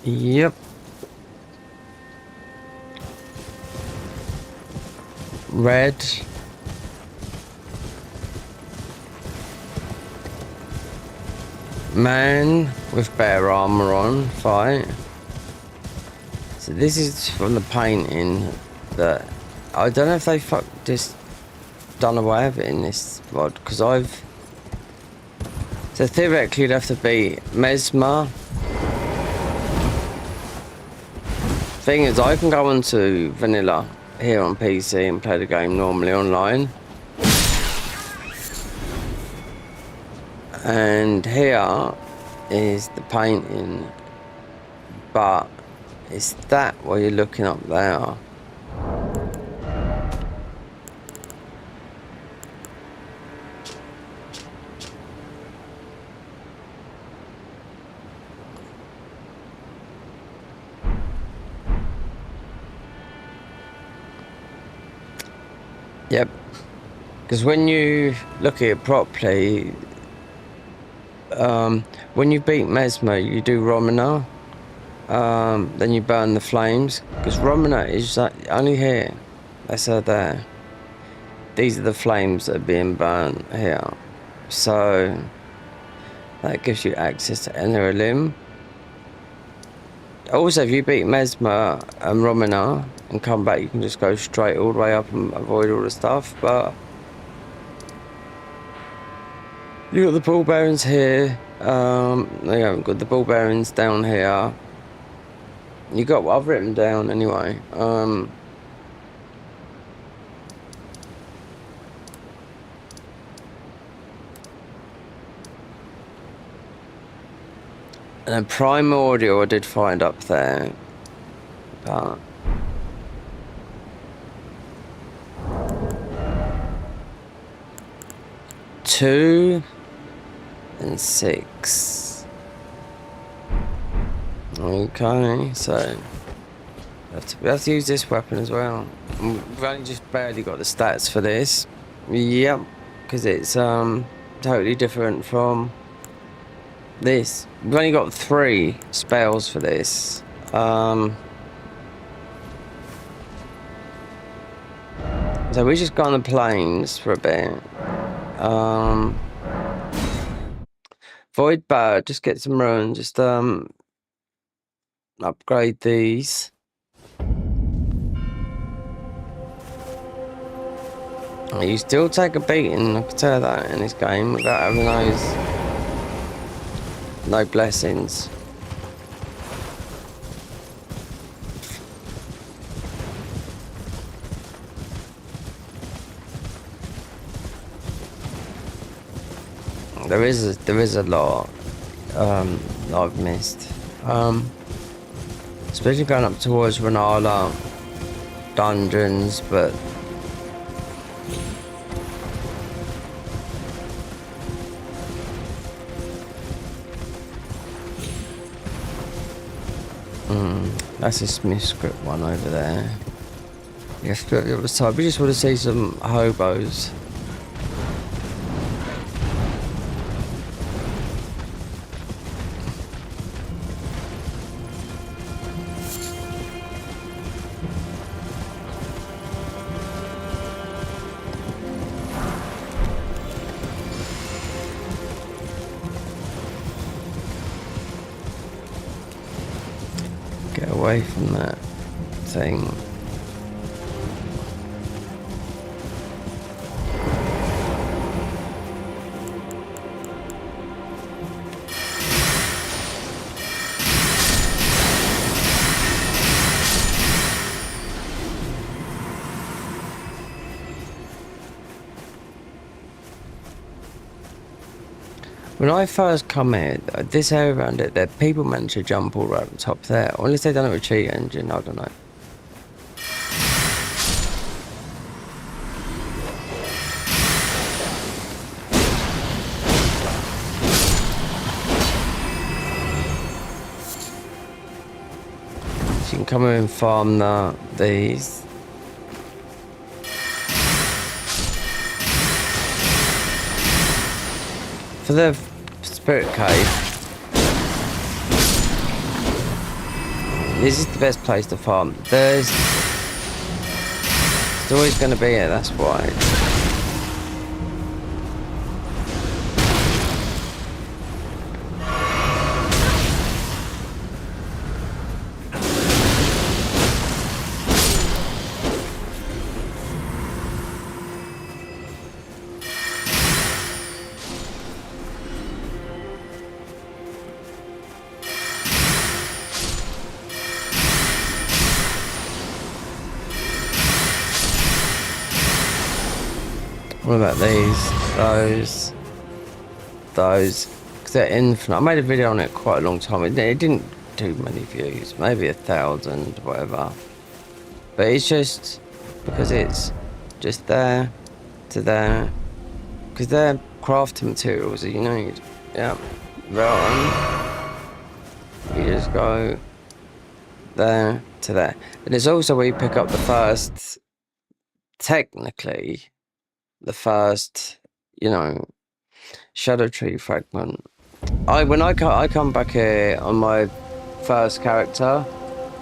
yep. Red. Man with bear armor on, fight. So this is from the painting that I don't know if they just done away with it in this mod, because so theoretically you'd have to be Mesmer. Thing is, I can go onto vanilla here on PC and play the game normally online. And here is the painting, but it's that what you're looking up there. Yep, because when you look at it properly, when you beat Mesmer, you do Romana, then you burn the flames, because Romana is only here, that's her there. These are the flames that are being burned here, so that gives you access to Inner Limb. Also, if you beat Mesmer and Romana and come back, you can just go straight all the way up and avoid all the stuff, but you got the ball bearings here. No, you haven't got the ball bearings down here. You got what I've written down anyway. And a primordial I did find up there, but 2 and 6. Okay, so we have to use this weapon as well. We've only just barely got the stats for this. Yep, because it's totally different from this. We've only got 3 spells for this. So we just go on the plains for a bit. Void Bird, just get some runes, just upgrade these. You still take a beating, I can tell that in this game, without having no blessings. There is a lot I've missed. Especially going up towards Renala dungeons, but that's a Smith script one over there. Yes, the other side. We just want to see some hobos. Get away from that thing. When I first come in, this area around it, there people manage to jump all right up the top there. Or unless they done it with cheat engine, I don't know. So you can come in and farm these. For the spirit cave, this is the best place to farm. It's always going to be here, that's why. What about these? Those. Because they're infinite. I made a video on it quite a long time. It didn't do many views. Maybe 1,000, whatever. But it's just because it's just there to there. Because they're crafting materials that you need. Yeah. Right on. You just go there to there. And it's also where you pick up the first, technically, the first, you know, shadow tree fragment. When I come back here on my first character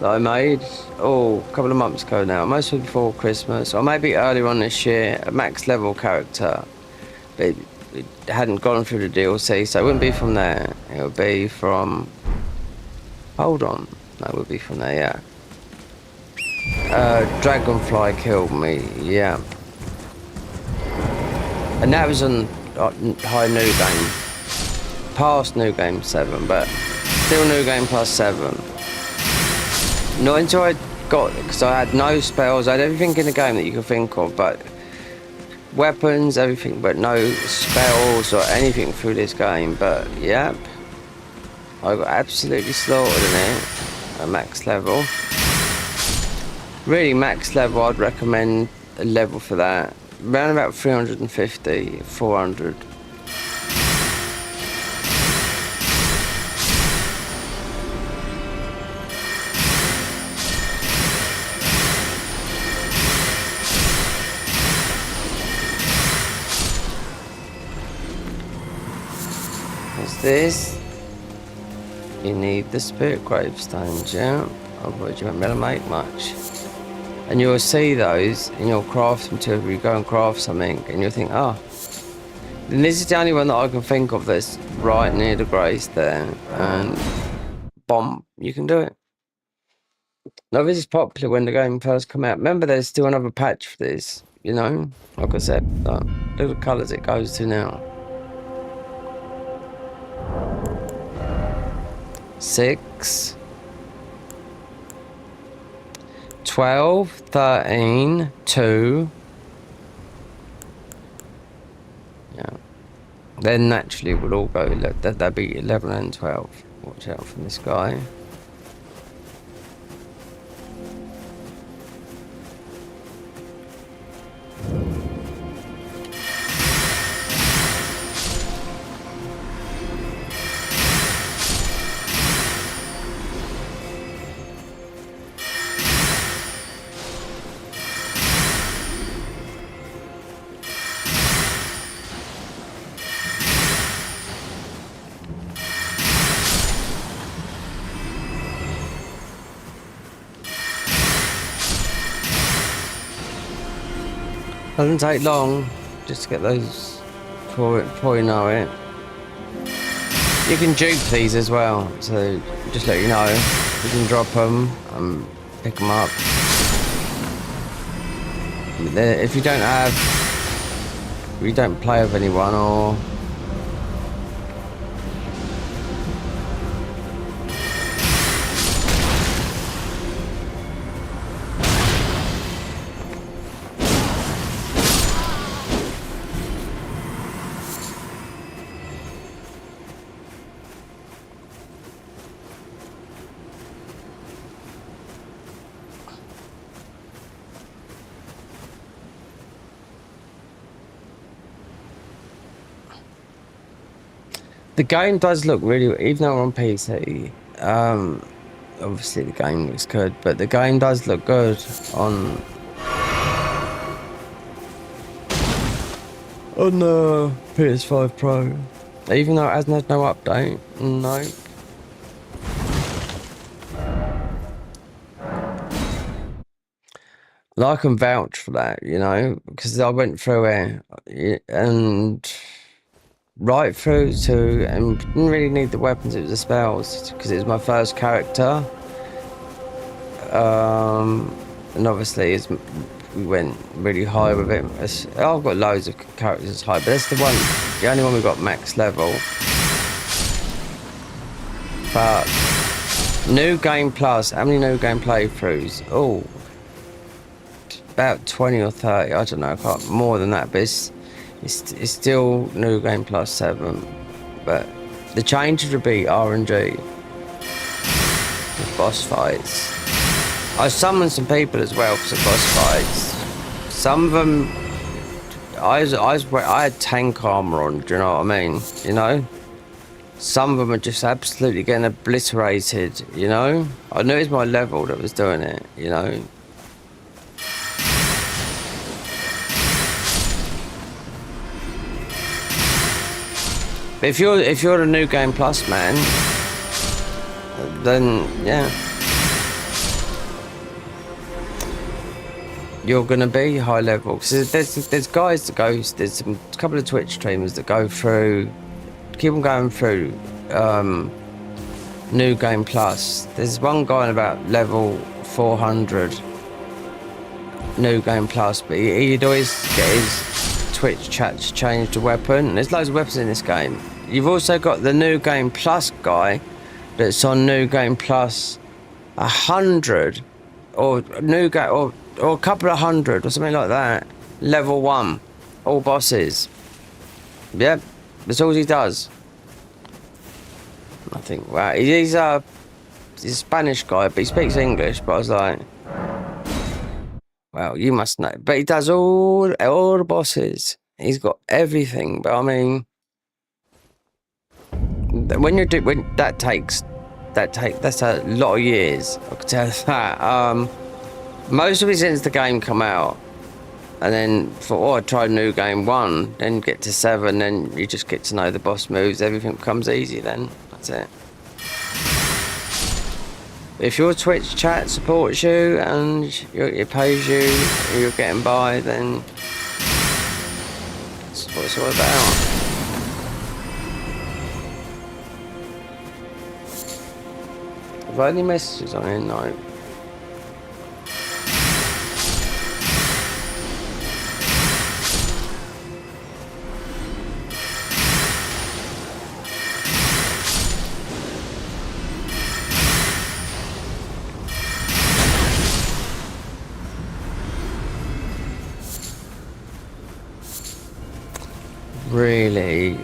that I made, a couple of months ago now, mostly before Christmas, or maybe earlier on this year, a max level character. But it hadn't gone through the DLC, so it wouldn't be from there. It would be from. Hold on. No, it would be from there, yeah. Dragonfly killed me, yeah. And that was on high new game. Past new game 7, but still new game plus 7. Not until I got it, because I had no spells. I had everything in the game that you could think of, but weapons, everything, but no spells or anything through this game. But yep, I got absolutely slaughtered in it at max level. Really, max level, I'd recommend a level for that. Around about 350, 400. What's this? You need the spirit gravestones, yeah? Otherwise you won't be able to make much. And you'll see those in your craft material. You go and craft something and you'll think, oh. And this is the only one that I can think of that's right near the grace there. And bomb, you can do it. Now this is popular when the game first come out. Remember there's still another patch for this, you know? Like I said, look at the colours it goes to now. 6, 12, 13, 2. Yeah. Then naturally we'll all go, that'd be 11 and 12. Watch out for this guy. Doesn't take long just to get those before you know it. You can dupe these as well, so just let you know. You can drop them and pick them up. If you don't have, if you don't play with anyone or the game does look really, even though we're on PC, obviously the game looks good, but the game does look good on PS5 Pro, even though it hasn't had no update. No. I can vouch for that, you know, because I went through it and right through to, and didn't really need the weapons, it was the spells, because it was my first character. And obviously we went really high with it. I've got loads of characters high, but that's the only one we got max level. But new game plus, how many new game playthroughs? Oh, about 20 or 30, I don't know, more than that, but It's still New Game Plus 7, but the change would be RNG with boss fights. I summoned some people as well for some boss fights. Some of them, I had tank armor on. Do you know what I mean? You know, some of them are just absolutely getting obliterated. You know, I knew it was my level that was doing it. You know. But if you're the New Game Plus man, then yeah, you're gonna be high level. Cause there's guys that go. There's some couple of Twitch streamers that go through, keep on going through New Game Plus. There's one guy in about level 400 New Game Plus, but he'd always get his Twitch chat to change the weapon. There's loads of weapons in this game. You've also got the New Game Plus guy that's on New Game Plus 100 or New Game or a couple of hundred or something like that. Level 1, all bosses. Yep, that's all he does. I think, wow, he's a Spanish guy, but he speaks English. But I was like, well, you must know. But he does all the bosses. He's got everything. But I mean, when that's a lot of years. I could tell that. Most of it since the game come out, and then I tried New Game 1, then get to 7, then you just get to know the boss moves. Everything becomes easy. Then that's it. If your Twitch chat supports you and it pays you, and you're getting by, then that's what it's all about. Have I any messages on here? No. Really,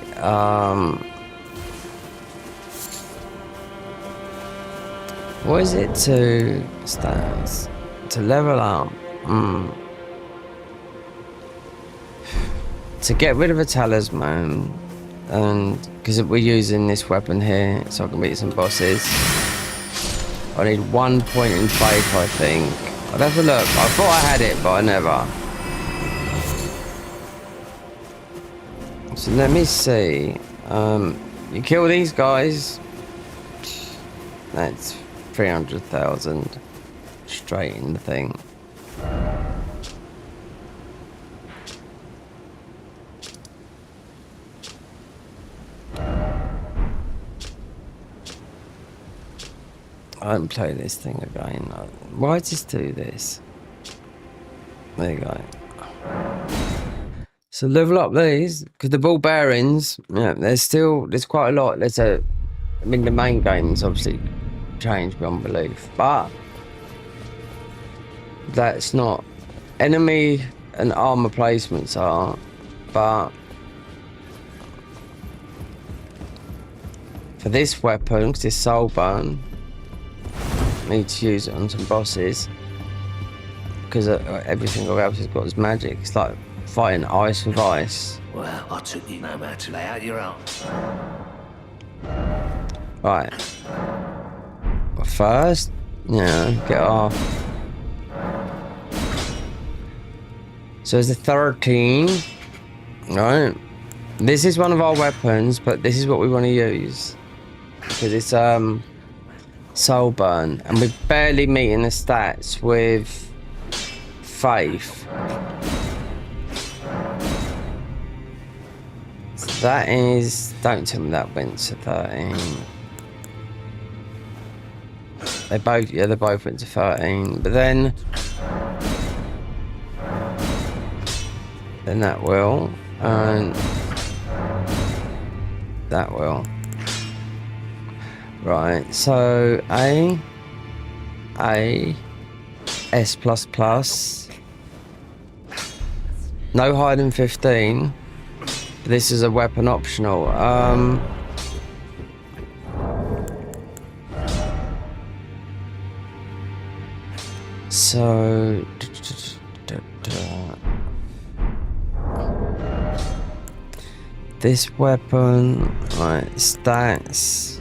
what is it to stats? To level up? To get rid of a talisman, and because we're using this weapon here, so I can beat some bosses, I need 1 point in faith, I think. I'd have to look. I thought I had it, but I never. So let me see. You kill these guys. That's 300,000 straight in the thing. I haven't played this thing again. Why does this do this? There you go. So level up these, because the ball bearings, yeah, there's quite a lot. I mean, the main game's obviously changed beyond belief, but that's not. Enemy and armor placements are, but for this weapon, because it's soul burn, I need to use it on some bosses, because everything else has got is magic. It's like fighting ice with ice. Well, I took you no matter to lay out your arms. Right. Well, first, get off. So it's a 13. Right. This is one of our weapons, but this is what we want to use. Because it's soul burn. And we're barely meeting the stats with faith. That is, don't tell me that went to 13. They both went to 13, but then that will, and that will. Right, so A, S++, no higher than 15. This is a weapon optional. So this weapon, right, stats.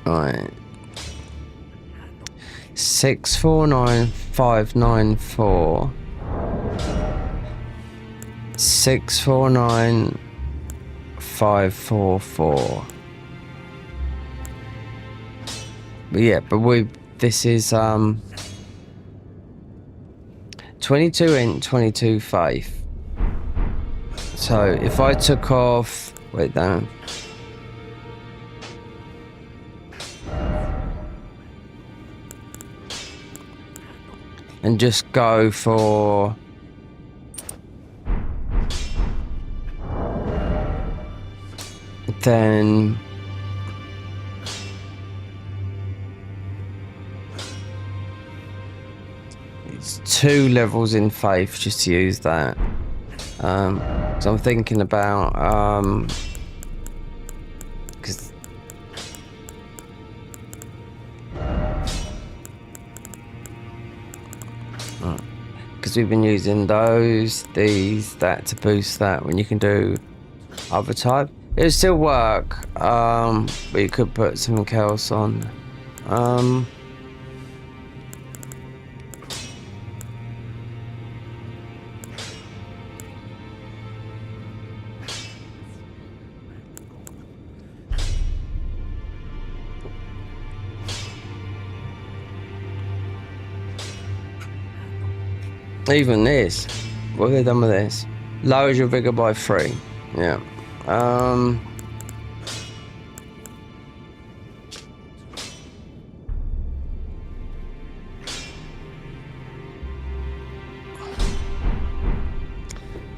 Right. 649594. 649544. But yeah, but this is 22 inch, 22 faith. So if I took off, wait down. And just go for then it's 2 levels in faith just to use that. So I'm thinking about because we've been using these, that to boost that when you can do other type. It'll still work, but you could put something else on. Even this, what have they done with this? Lowers your vigor by 3. Yeah.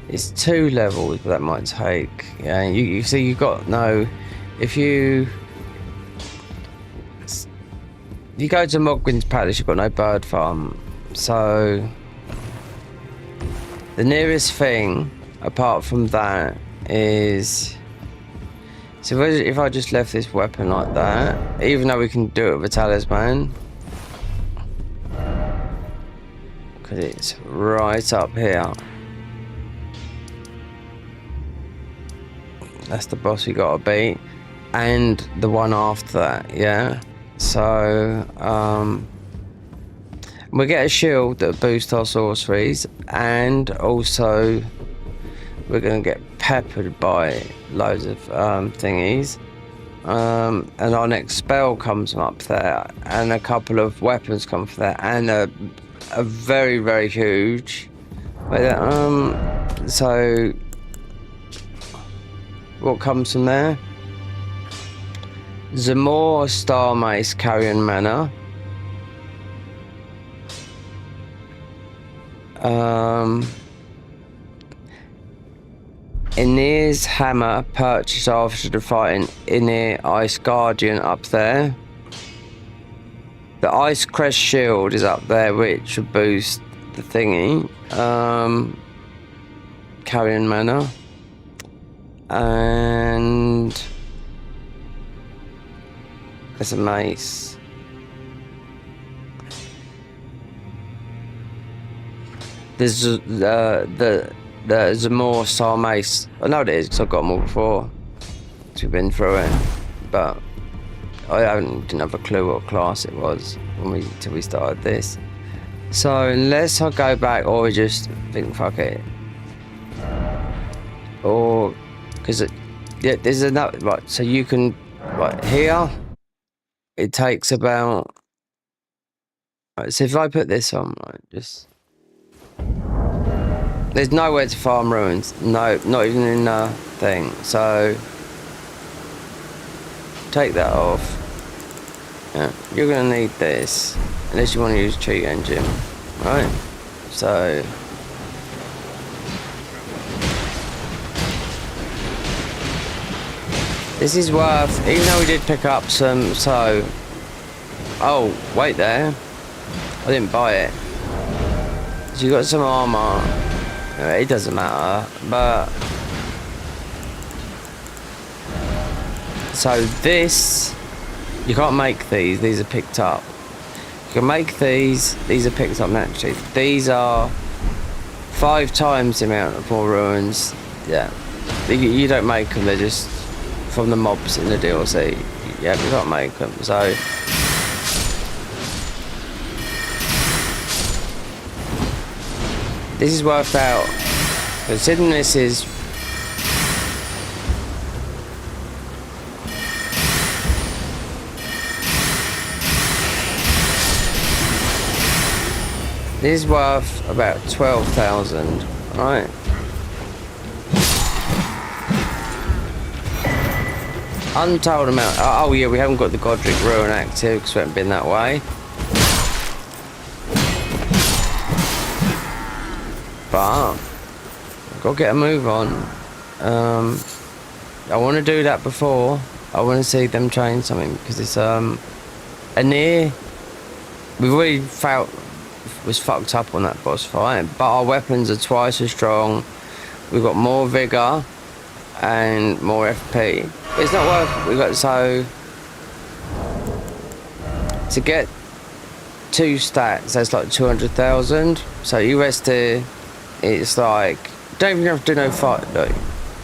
It's 2 levels, but that might take. Yeah, you see, you got no. If you go to Mogwin's Palace, you've got no bird farm, so. The nearest thing, apart from that, is... So if I just left this weapon like that, even though we can do it with a talisman, because it's right up here. That's the boss we gotta beat. And the one after that, yeah? So, we get a shield that boosts our sorceries, and also we're going to get peppered by loads of thingies. And our next spell comes from up there, and a couple of weapons come from there, and a very, very huge. So what comes from there? Zamor, Star Mace, Carrion Manor. Inir's hammer purchased after defeating Inir Ice Guardian up there. The Ice Crest shield is up there, which will boost the thingy. Carrion Manor. And there's a mace. There's the Zamor Star Mace. I know it is because I've got them all before. So we've been through it, but I didn't have a clue what class it was till we started this. So unless I go back, or we just think fuck it, or because yeah, there's another right. So you can right here. It takes about. Right, so if I put this on, right, just. There's nowhere to farm ruins. No, not even in the thing. So take that off. Yeah, you're gonna need this unless you want to use cheat engine, right? So this is worth, even though we did pick up some. Oh, wait there. I didn't buy it. So you got some armor. It doesn't matter, but so this you can't make these. These are picked up. You can make these. These are picked up naturally. These are 5 times the amount of more ruins. Yeah, you don't make them. They're just from the mobs in the DLC. Yeah, you can't make them. So this is worth out. Considering this is worth about 12,000, right? Untold amount. Oh yeah, we haven't got the Godric ruin active because we haven't been that way. But I've got to get a move on. I want to do that before. I want to see them change something because it's a near. We've already felt was fucked up on that boss fight, but our weapons are twice as strong. We've got more vigor and more FP. It's not worth. We got so to get 2 stats. That's like 200,000. So you rest here. It's like, don't even have to do no fight though.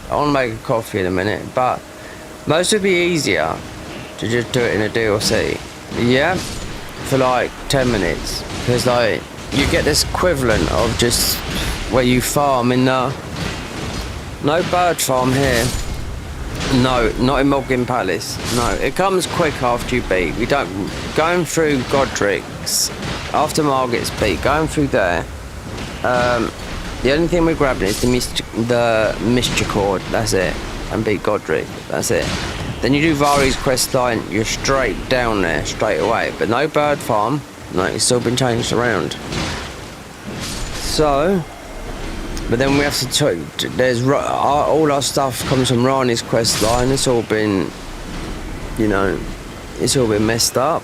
I want to make a coffee in a minute, but most would be easier to just do it in a DLC. Yeah, for like 10 minutes, because like you get this equivalent of just where you farm in the no bird farm here. No, not in Morgan Palace. No, it comes quick after you beat. We don't going through Godric's after Margaret's beat. Going through there. The only thing we're grabbing is the Mystichord, that's it, and beat Godric, that's it. Then you do Vari's quest line, you're straight down there, straight away. But no bird farm, no, it's still been changed around. So, but then we have to, there's, all our stuff comes from Rani's quest line, it's all been, you know, it's all been messed up.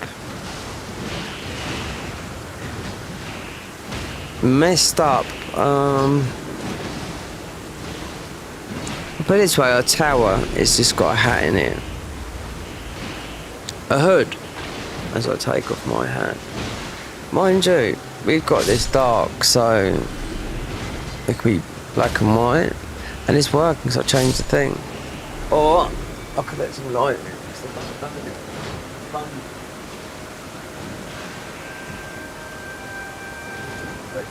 Put it this way, our tower, it's just got a hat in it. A hood, as I take off my hat. Mind you, we've got this dark, so it could be black and white, and it's working, so I changed the thing. Or I could let some light in.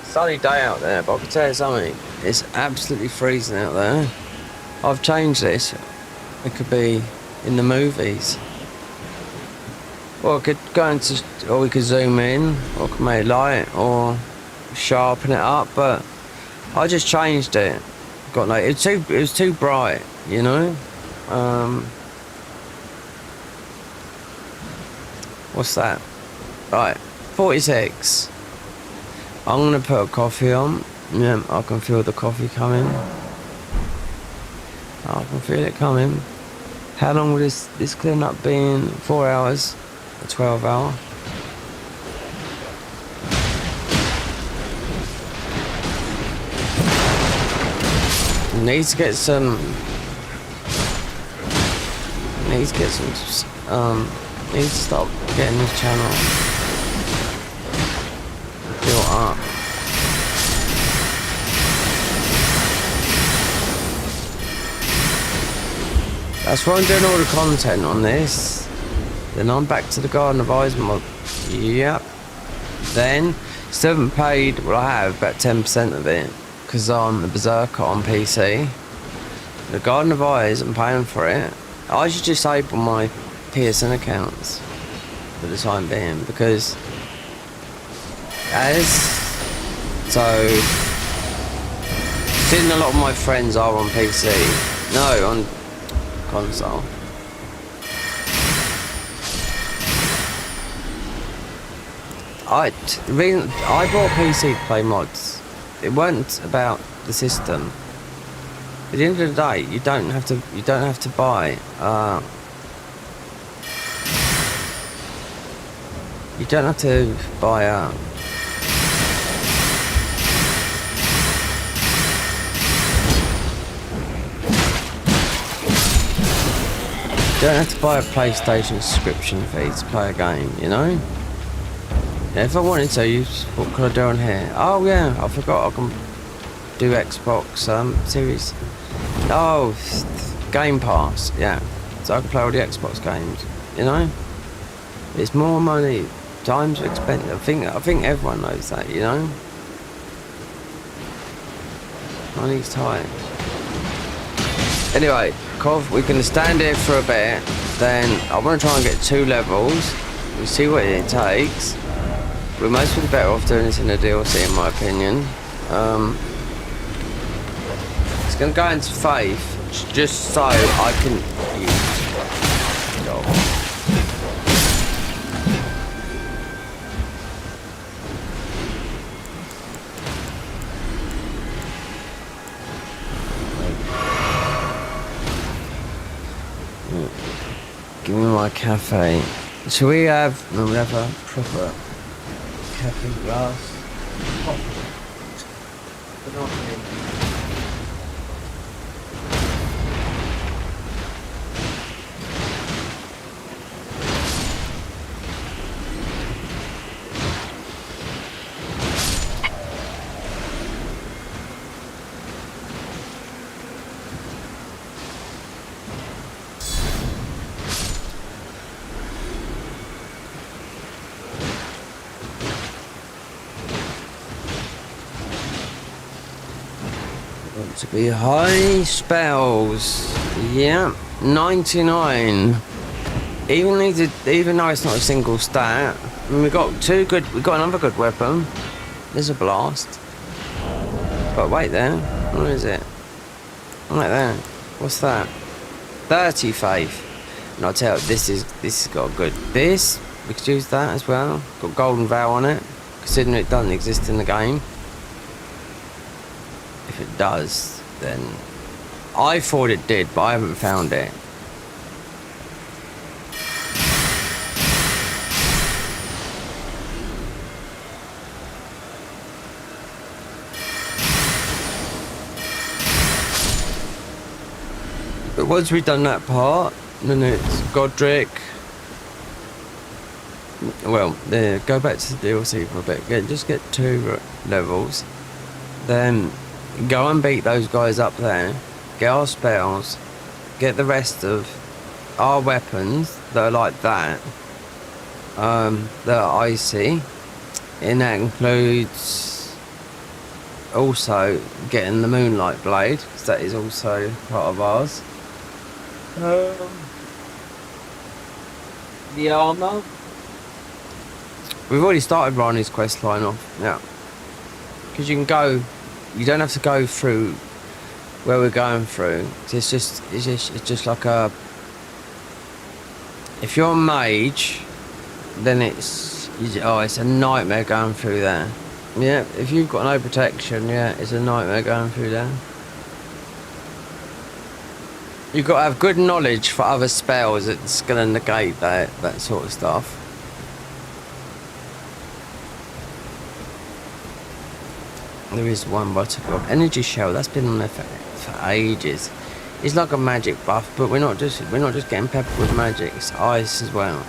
Sunny day out there, but I can tell you something, it's absolutely freezing out there. I've changed this. It could be in the movies. Or I could go into, or we could zoom in, or could make it light, or sharpen it up, but I just changed it. Got like it was too bright, you know? What's that? Right, 46. I'm gonna put a coffee on. Yeah, I can feel the coffee coming. I can feel it coming. How long will this clean up be in? 4 hours? A 12 hour? Need to get some. Need to stop getting this channel built up. That's why I'm doing all the content on this. Then I'm back to the Garden of Eyes mod. Yep. Then, still haven't paid, well I have, about 10% of it. Because I'm a Berserker on PC. The Garden of Eyes, I'm paying for it. I should disable my PSN accounts for the time being. Because, seeing a lot of my friends are on PC. No, on console. I bought a PC to play mods. It weren't about the system. At the end of the day, you don't have to buy. You don't have to buy don't have to buy a PlayStation subscription fee to play a game, you know? Yeah, if I wanted to, what could I do on here? Oh yeah, I forgot I can do Xbox Series. Oh, Game Pass, yeah. So I can play all the Xbox games, you know? It's more money, times are expensive. I think everyone knows that, you know? Money's tight. Anyway, Cov, we're going to stand here for a bit. Then I want to try and get 2 levels. We'll see what it takes. We're mostly better off doing this in the DLC, in my opinion. It's going to go into Faith, just so I can use. Oh. Give me my cafe. Shall we have? No, we have a proper cafe glass. To be high spells, yeah, 99. Even though it's not a single stat, I mean, we got another good weapon. There's a blast. But wait there, what is it? Right there, what's that? 30 faith. And I'll tell you, this has got a good. This we could use that as well. Got golden vow on it, considering it doesn't exist in the game. If it does, then I thought it did, but I haven't found it. But once we've done that part, then it's Godric. Well, go back to the DLC for a bit. Just get 2 levels. Then go and beat those guys up there, get our spells, get the rest of our weapons that are like that, that are icy, and that includes also getting the Moonlight Blade, because that is also part of ours. The armour. We've already started Rani's quest line off, yeah. Because you don't have to go through where we're going through. It's just like a. If you're a mage, then it's a nightmare going through there. Yeah, if you've got no protection, yeah, it's a nightmare going through there. You've got to have good knowledge for other spells that's going to negate that sort of stuff. There is one, but energy shell. That's been on there for ages. It's like a magic buff, but we're not just getting peppered with magic. It's ice as well.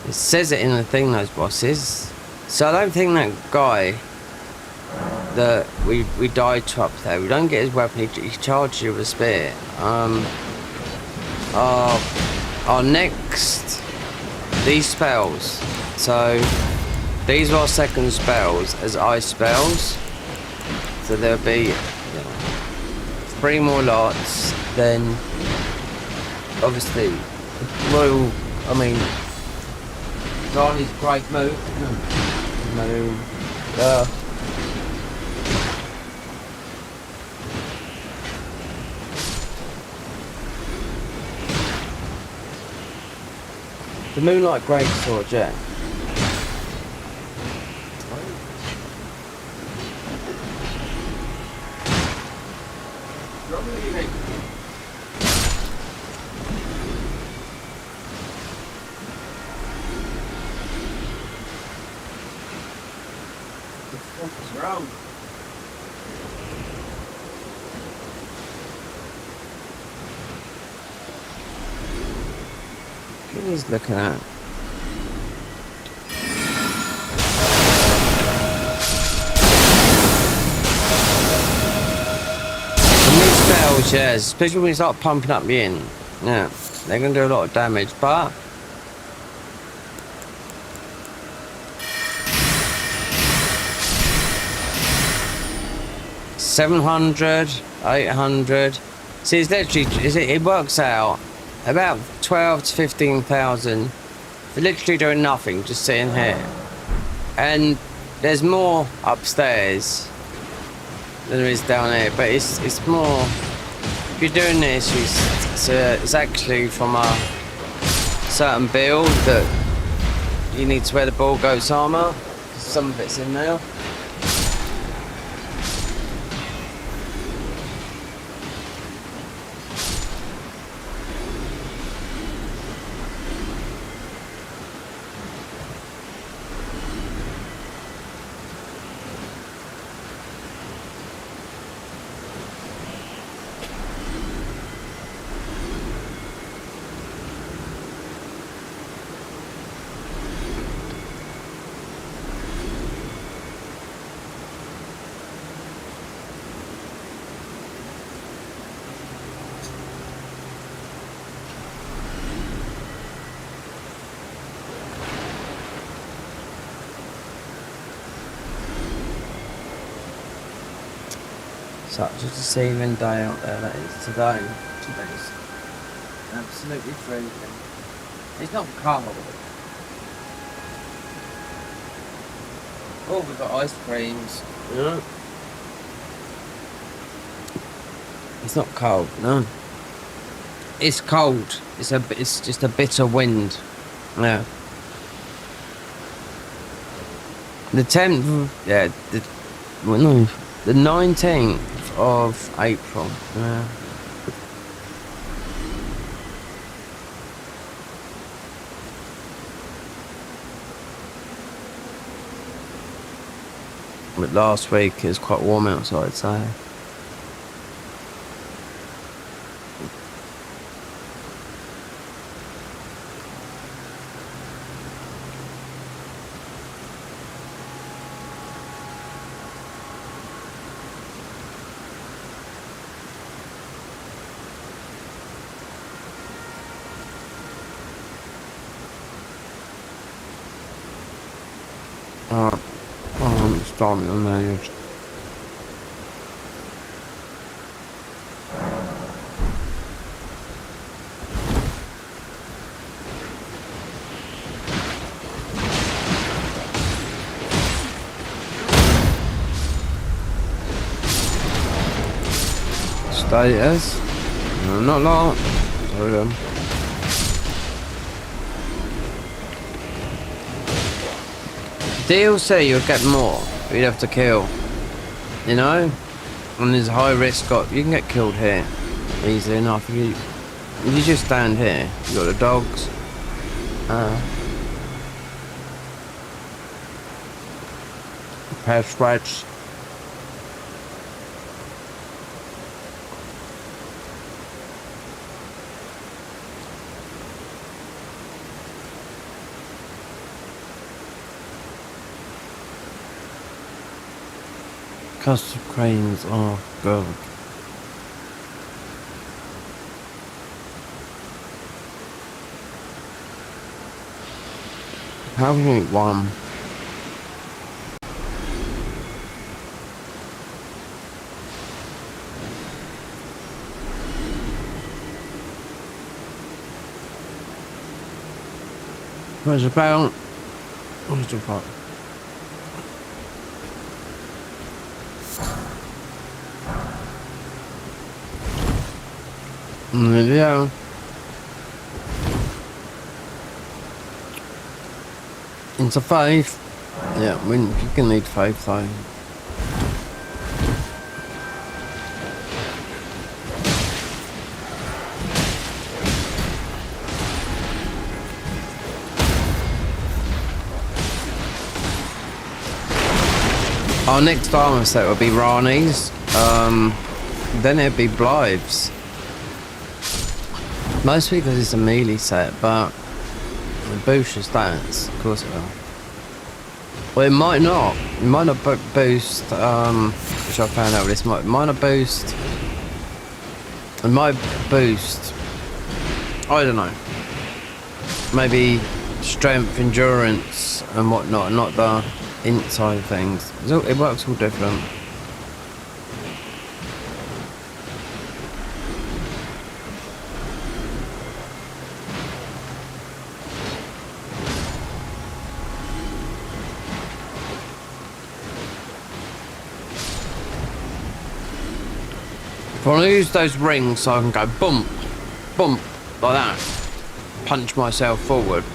It says it in the thing, those bosses. So I don't think that guy that we died to up there. We don't get his weapon. He charges you with a spear. Our next these spells. So. These are our second spells as ice spells. So there'll be 3 more lots. Then, obviously, Rani's great move. The Moonlight Greatsword, yeah. Wrong. think he's looking at? Spells, yeah, especially when you start pumping up the yin. Yeah, they're gonna do a lot of damage, but $700, $800. See, it's literally it works out about 12 to 15,000 for literally doing nothing, just sitting here. And there's more upstairs than there is down here, but it's more. If you're doing this, it's actually from a certain build that you need to wear the ball goat's armor. Some of it's in there. Such a deceiving day out there that is today. Today's absolutely freezing. It's not cold. Oh, we've got ice creams. Yeah. It's not cold, no. It's cold. It's just a bitter wind. Yeah. The 10th, yeah, the 19th of April. Yeah. But last week it was quite warm outside, so. I'm starting on there. Status. No, not long. Sorry then. DLC you'll get more, but you'd have to kill, you know, and there's a high risk. You can get killed here easily enough. If you just stand here, you got the dogs. Pair spreads. Custom cranes are good. How can you eat one? Where's the bell? Where's the pot? Yeah. Into 5. Yeah, you can need 5 though. Our next armor set will be Rani's. Then it'd be Blythe's. Mostly because it's a melee set, but It boosts your stats, of course it will. Well, it might not. It might not boost, which I found out with this, might not boost. It might boost, I don't know. Maybe strength, endurance, and whatnot, not the inside of things. It works all different. If I want to use those rings so I can go bump, bump, like that, punch myself forward.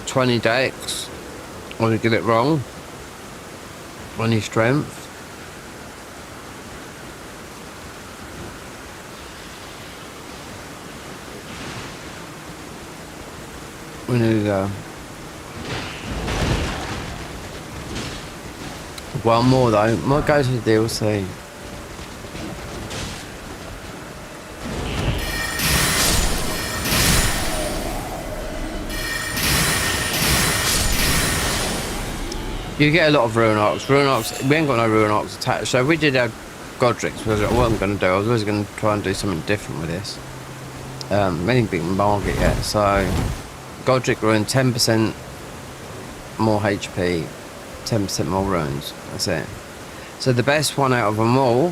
20 dex, I want to get it wrong. 20 strength. We need to go. One more though, might go to the DLC. You get a lot of ruin arcs. Ruin arcs, we ain't got no ruin arcs attached. So if we did our Godric's, what I'm going to do, I was always going to try and do something different with this. We didn't beat Margit yet, so Godric ruin 10% more HP, 10% more runes. That's it. So the best one out of them all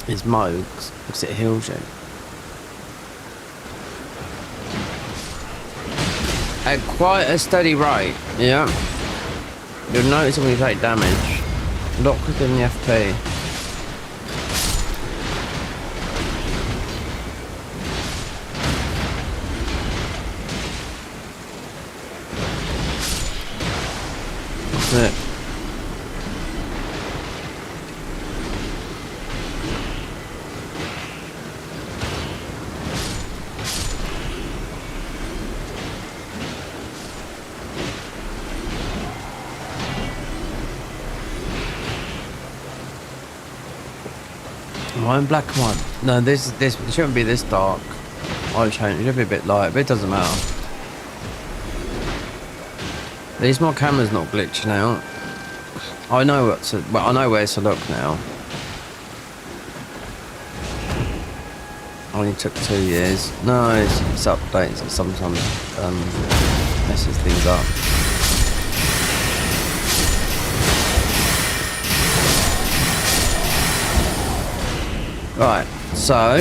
is Moog's, because it heals you. At quite a steady rate, yeah. You'll notice when you take damage, a lot quicker than the FP. That's it. Am I in black and white? No, this it shouldn't be this dark. I change it should be a bit light, but it doesn't matter. At least my camera's not glitching out. I know what to, well, I know where to look now. Only took 2 years. No, it's updates. It sometimes messes things up. Right, so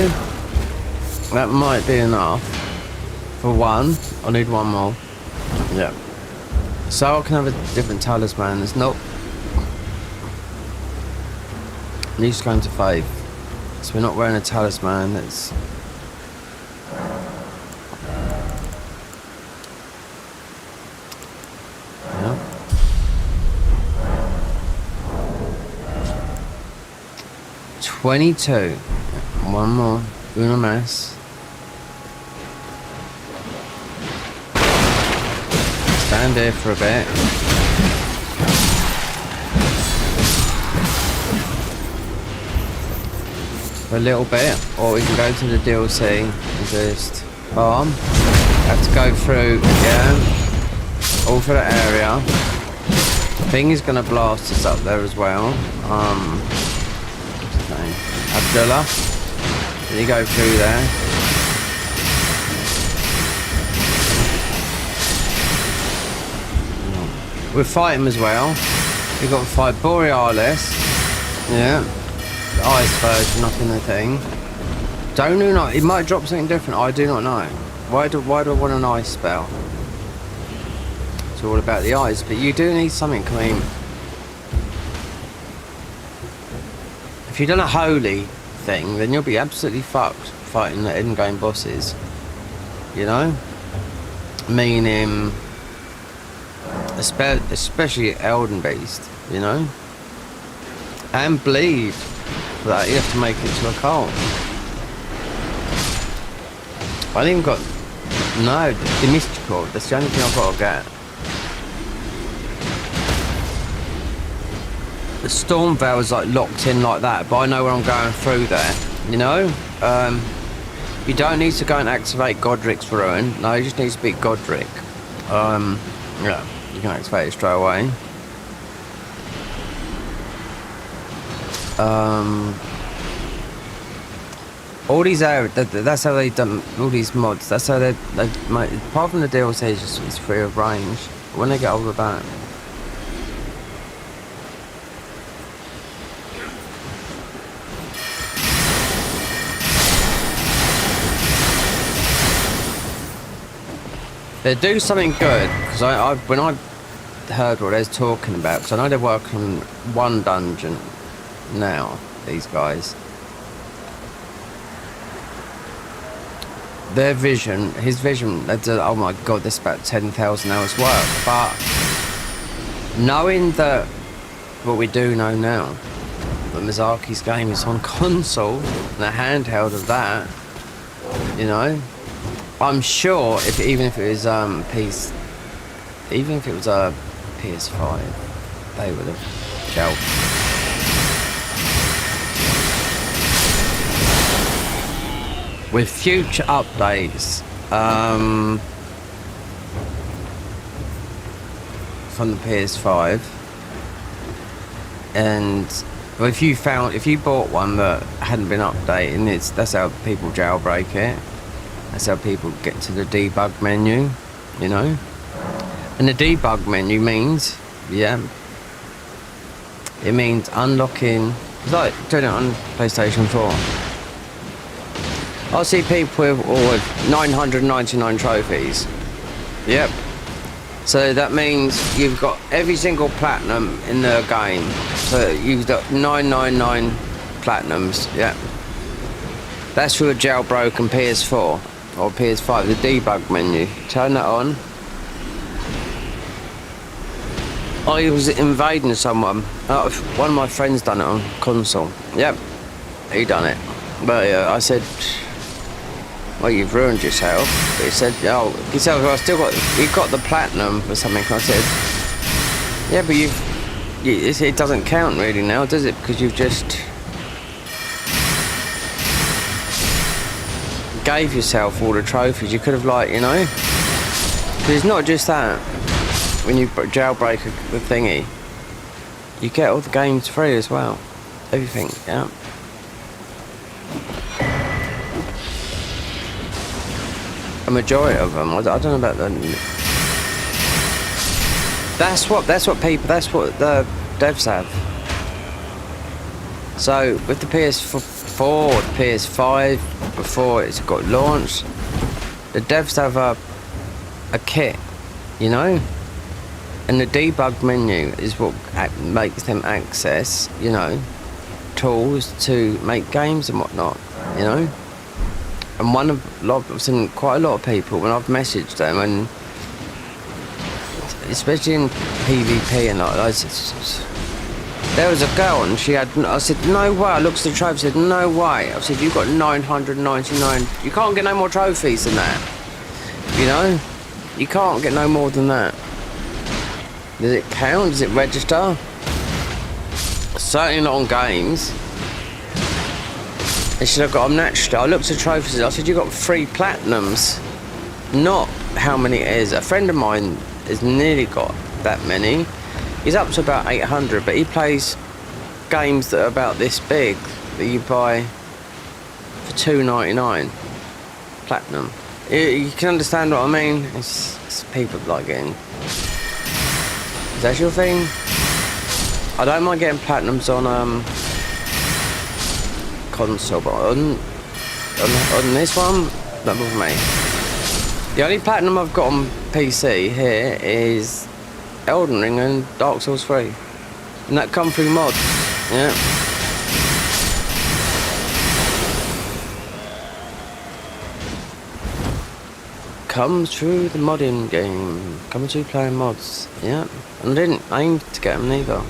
that might be enough for one. I need one more. Yeah. So I can have a different talisman. It's not. Needs to go into faith. So we're not wearing a talisman. It's. Yeah. 22. One more. Una mess. Stand there for a bit. For a little bit. Or we can go to the DLC and just farm. Have to go through again. All for that area. Thing is gonna blast us up there as well. What's his name? Abdullah. Then you go through there. We'll fight him as well. We've got to fight Borealis. Yeah. The ice version up in the thing. Don't know. It might drop something different. I do not know. Why do I want an ice spell? It's all about the ice, but you do need something. I mean, if you've done a holy thing, then you'll be absolutely fucked fighting the end game bosses. You know? Meaning, especially Elden Beast, you know? And bleed. For that, you have to make it to a cult. I ain't even got. No, the mystical. That's the only thing I've got to get. The storm veil is like locked in like that, but I know where I'm going through there. You know, You don't need to go and activate Godric's Ruin. No, you just need to beat Godric. Yeah, you can activate it straight away. All these areas, that's how they've done all these mods. That's how they've made, apart from the DLC, it's free of range. But when they get over that, they do something good, because when I heard what they're talking about, because I know they're working on one dungeon now, these guys. Their vision, his vision, oh my god, this is about 10,000 hours work. But knowing that, what we do know now, that Miyazaki's game is on console, and a handheld of that, you know, I'm sure even if it was a PS5, they would have helped. With future updates from the PS5, and if you bought one that hadn't been updated, that's how people jailbreak it. That's how people get to the debug menu, you know. And the debug menu means, yeah, it means unlocking. It's like doing it on PlayStation 4. I see people with 999 trophies. Yep. So that means you've got every single platinum in the game. So you've got 999 platinums. Yep. That's for a jailbroken PS4 or PS5. The debug menu. Turn that on. I was invading someone. One of my friends done it on console. Yep. He done it. But yeah, I said, well, you've ruined yourself. But he said, oh, he said, well, you've got the platinum or something. I said, yeah, but it doesn't count really now, does it? Because you've just gave yourself all the trophies. You could have, like, you know, because it's not just that. When you jailbreak the thingy, you get all the games free as well. Everything, yeah. A majority of them. I don't know about the. That's what the devs have. So with the PS4, the PS5, before it's got launched, the devs have a kit, you know, and the debug menu is what makes them access, you know, tools to make games and whatnot, you know. And I've seen quite a lot of people when I've messaged them, and especially in PvP and like there was a girl and she had. I said, no way. I looked at the trophy. I said, no way. I said, you've got 999. You can't get no more trophies than that. You know, you can't get no more than that. Does it count? Does it register? Certainly not on games. They should have got them naturally. I looked at the trophies. I said, you got 3 platinums. Not how many it is. A friend of mine has nearly got that many. He's up to about 800, but he plays games that are about this big that you buy for $2.99 platinum. You can understand what I mean. It's people like getting. Is that your thing? I don't mind getting platinums on console, but on this one, that was me. The only platinum I've got on PC here is Elden Ring and Dark Souls 3, and that come through mods. Yeah. Comes through the modding game. Comes through playing mods. Yeah. And I didn't aim to get them neither.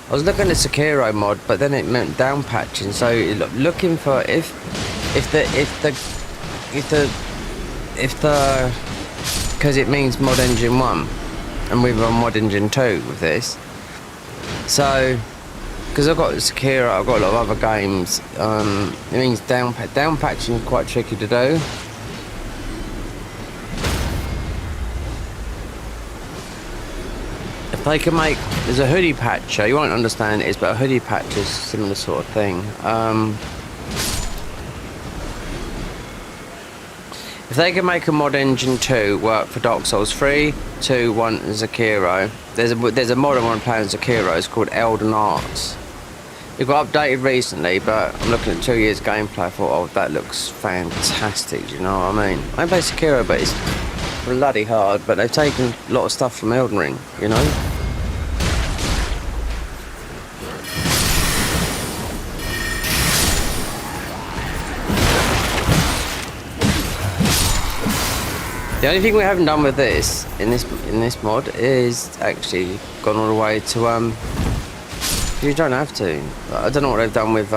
I was looking at Sekiro mod, but then it meant down patching. So looking for if the because it means mod engine 1, and we were on mod engine 2 with this. So because I've got Sekiro, I've got a lot of other games. It means down patching is quite tricky to do. If they can make, there's a hoodie patcher. You won't understand it is, but a hoodie patch is a similar sort of thing. If they can make a mod engine 2 work for Dark Souls 3, 2, 1 and Sekiro, there's a modern one playing Sekiro, it's called Elden Arts. It got updated recently, but I'm looking at 2 years gameplay, I thought, oh, that looks fantastic, do you know what I mean? I play Sekiro, but it's bloody hard, but they've taken a lot of stuff from Elden Ring, you know? The only thing we haven't done with this in this mod is actually gone all the way to you don't have to. I don't know what they've done with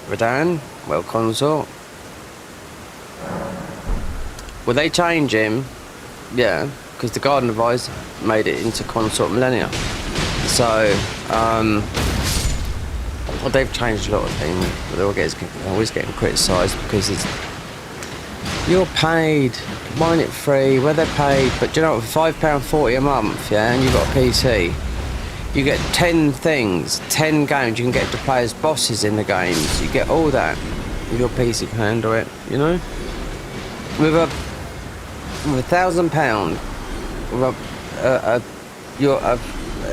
Radan, well, Consort. Will they change him? Yeah, because the Garden of Eyes made it into Consort Millennia. So well, they've changed a lot of things. They're always getting criticised because it's you're paid, mine it free, where they're paid, but do you know what, for £5.40 a month, yeah, and you've got a PC, you get 10 things, 10 games you can get to play as bosses in the games, you get all that, your PC can handle it, you know? With £1,000, with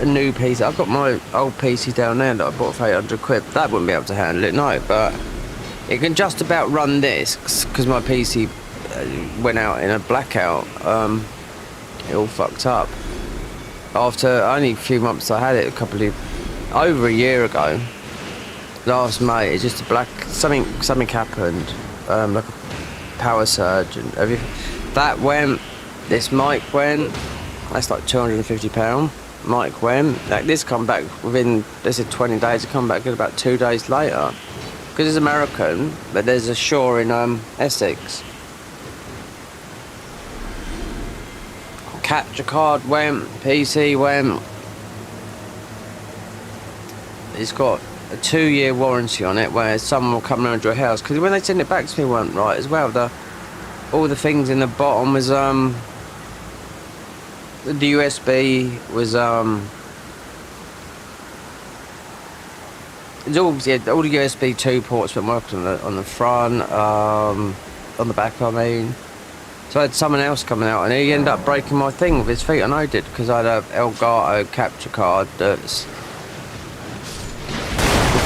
a new PC, I've got my old PC down there that I bought for 800 quid, that wouldn't be able to handle it, no, but it can just about run this, because my PC went out in a blackout. It all fucked up. After only a few months I had it, over a year ago, last May, it's just something happened, like a power surge and everything. That went, this mic went, that's like £250. Mic went, like this come back within, they said 20 days, it come back in about 2 days later. Because it's American, but there's a shore in Essex. Capture card went, PC went. It's got a 2-year warranty on it where someone will come around your house. Because when they send it back to me, it weren't right as well. All the things in the bottom was the USB was it's all the USB 2 ports weren't working on the front, on the back, I mean. So I had someone else coming out and he ended up breaking my thing with his feet, and I did, because I had a Elgato capture card that's the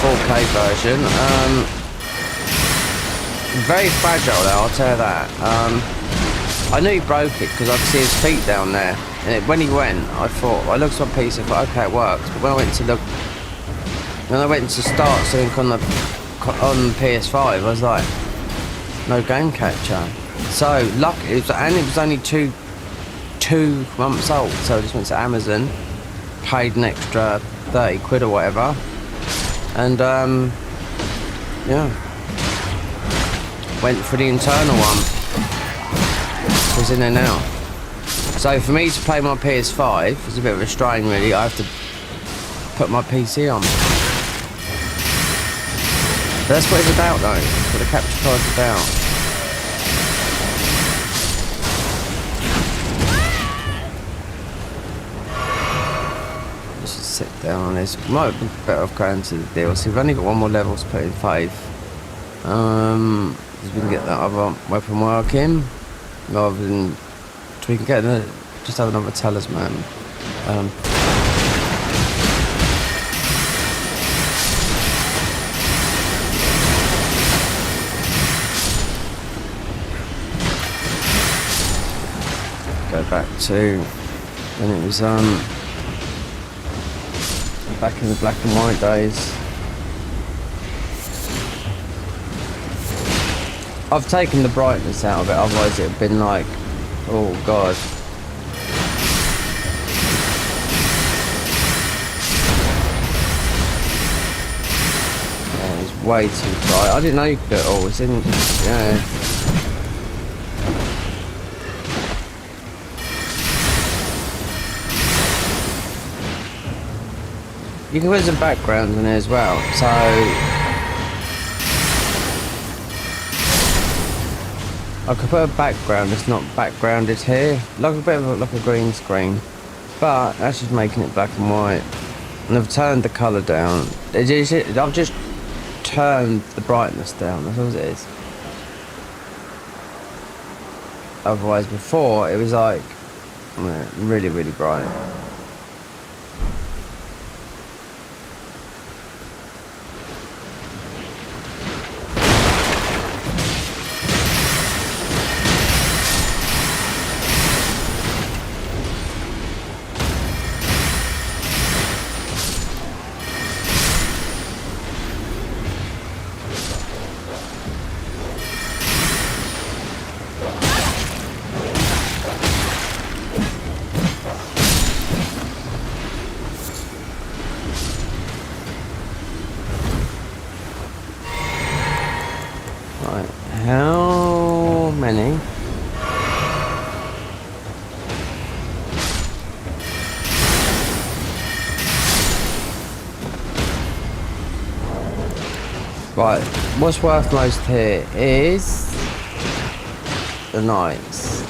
4K version. Very fragile though, I'll tell you that. I knew he broke it because I could see his feet down there. And when he went, I looked at my piece and thought, okay, it works. But when I went to start something on the PS5, I was like, no game capture. So lucky, it was only two months old. So I just went to Amazon, paid an extra 30 quid or whatever, and yeah, went for the internal one. It's in there now. So for me to play my PS5 was a bit of a strain, really. I have to put my PC on. But that's what it's about, though. That's what the capture card's about. Let's just sit down on this. Might be better off going to the DLC. We've only got one more level to put in 5. We can get that other weapon working, rather than we can get just have another talisman. Go back to when it was back in the black and white days. I've taken the brightness out of it, otherwise it would have been like, oh god. Yeah, it's way too bright. I didn't know you could do it all. It's in, yeah. You can put some backgrounds in there as well. So I could put a background that's not backgrounded here, like a bit of like a green screen, but that's just making it black and white. And I've turned the colour down. I've just turned the brightness down. That's all it is. Otherwise, before it was like really, really bright. How many? Right, what's worth most here is the knights.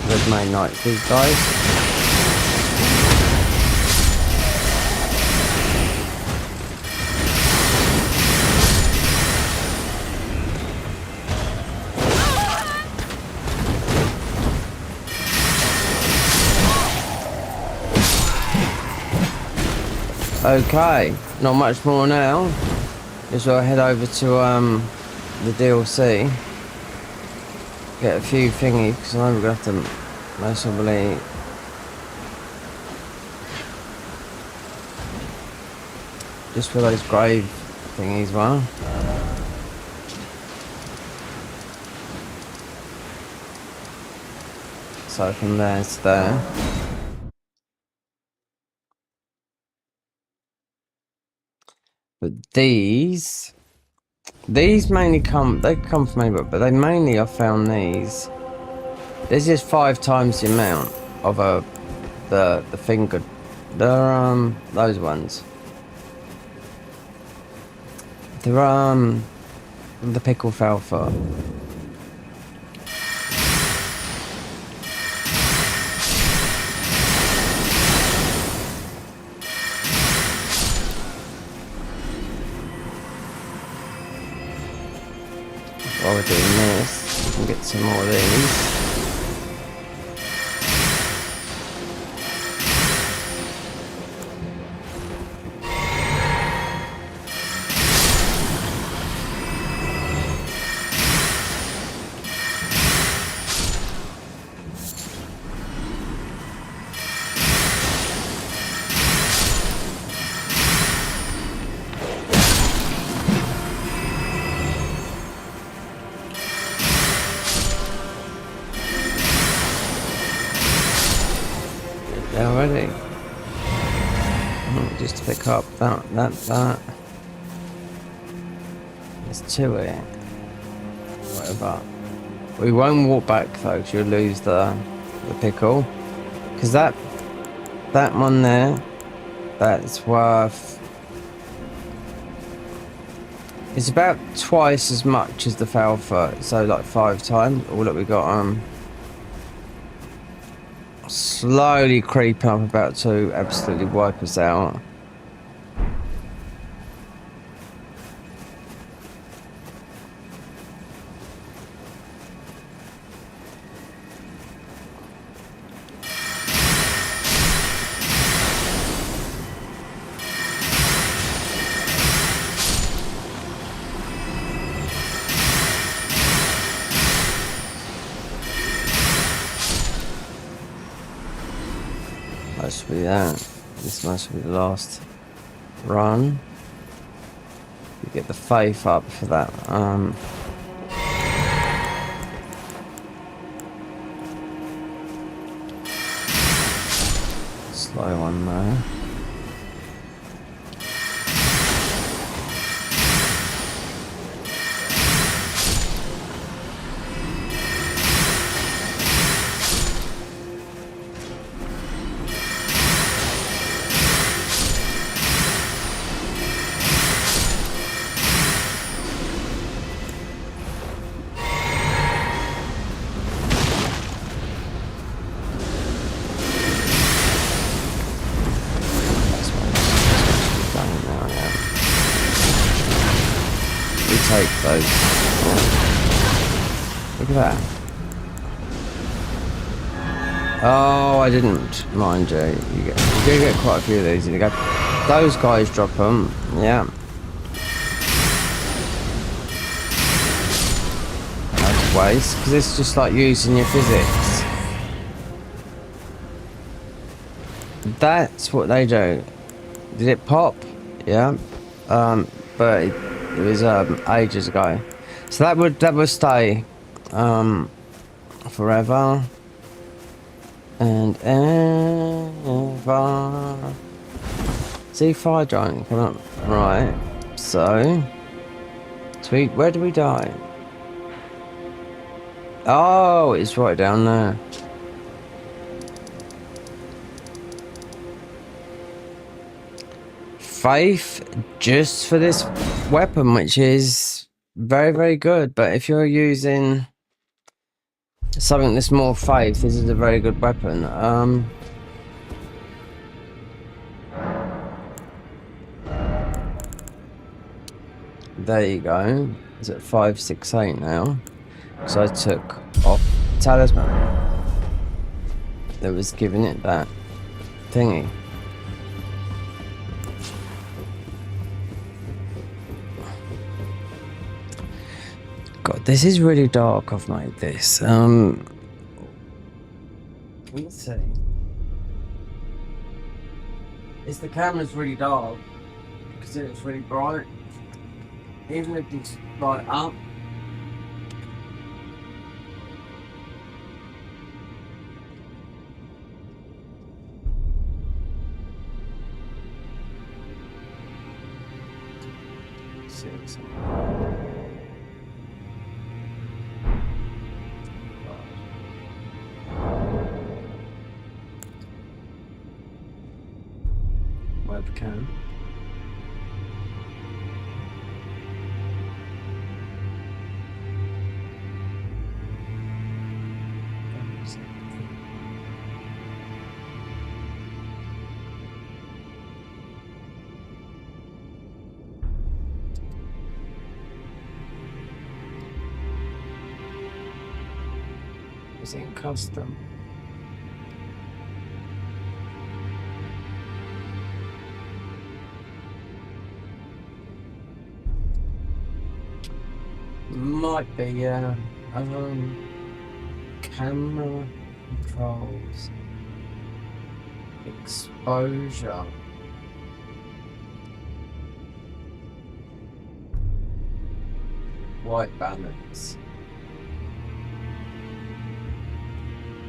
The main knights, these guys. Okay, not much more now. Just I'll head over to the DLC. Get a few thingies because I know we're gonna have to most probably just for those grave thingies, well. So from there to there. But these mainly come from anywhere, but they mainly I found these. There's just 5 times the amount of the finger. They're those ones. They're the pickle falfa. While we're doing this, we can get some more of these. Already. Just to pick up that. There's 2 here. Whatever. We won't walk back though, because you'll lose the pickle. Because that one there, that's worth. It's about twice as much as the falfa, so like 5 times. Oh look, we got slowly creeping up, about to absolutely wipe us out. That should be that. This must be the last run. You get the faith up for that. Slow one there. take those. Look at that. Oh, I didn't, mind you. You do get quite a few of these. You go, those guys drop them. Yeah. That's waste, because it's just like using your physics. That's what they do. Did it pop? Yeah. But it was ages ago. So that would stay forever. And ever. See, fire giant come up. Right. So where do we die? Oh, it's right down there. Faith just for this weapon, which is very, very good. But if you're using something that's more faith, this is a very good weapon. There you go. It's at 568 now. So I took off talisman that was giving it that thingy. God, this is really dark. I've made this. Let's see. It's the camera's really dark because it's really bright. Even if it's light up. Six. Webcam. Is it in custom? Might be, yeah. Camera controls. Exposure. White balance.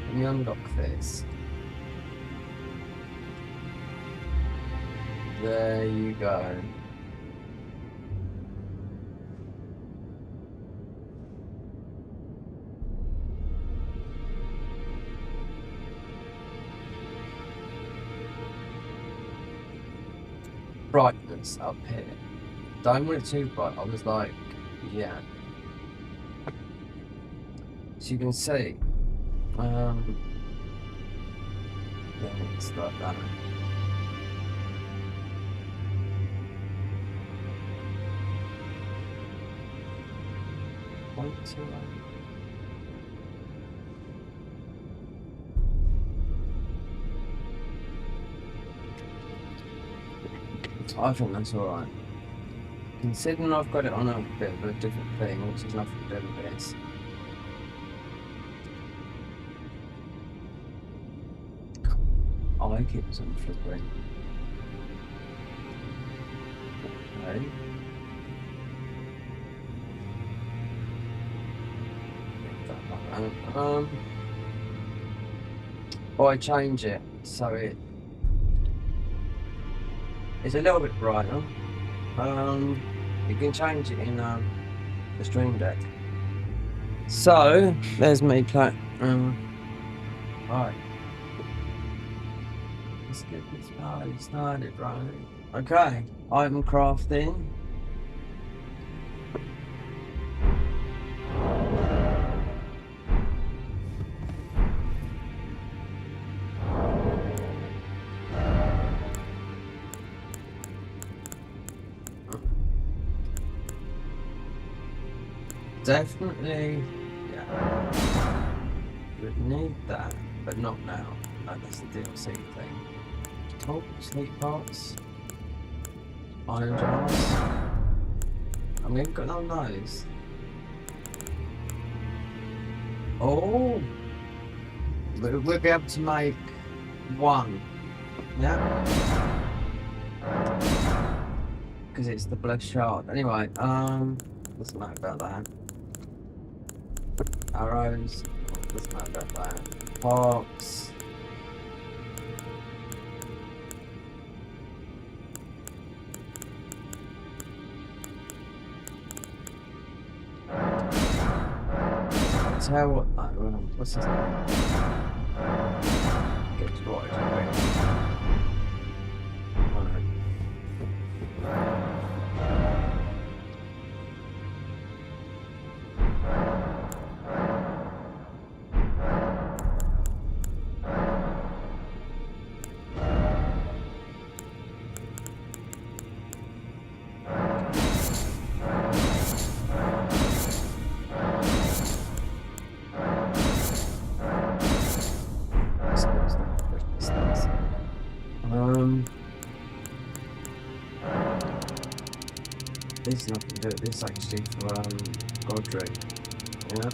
Let me unlock this. There you go. Brightness up here. Don't want it too bright. I was like, yeah. So you can see. Then it's like that. One, two, I think that's alright. Considering I've got it on a bit of a different thing, which is nothing to do with this. I like it as I'm flipping. Okay. I change it so it's a little bit brighter. You can change it in the Stream Deck. So there's me playing. Right. Let's get this party started, right? Okay, item crafting. Definitely, yeah. Would need that, but not now. No, that's the DLC thing. Talk, sleep pots, iron jars. I mean, we've got none of those. Oh! We'll be able to make one. Yeah? Because it's the blood shard. Anyway, doesn't matter about that. Arrows. Doesn't matter about that. Pots. Tell what. What's his name? Get to what? This is nothing to do with this actually for Godric. Yeah.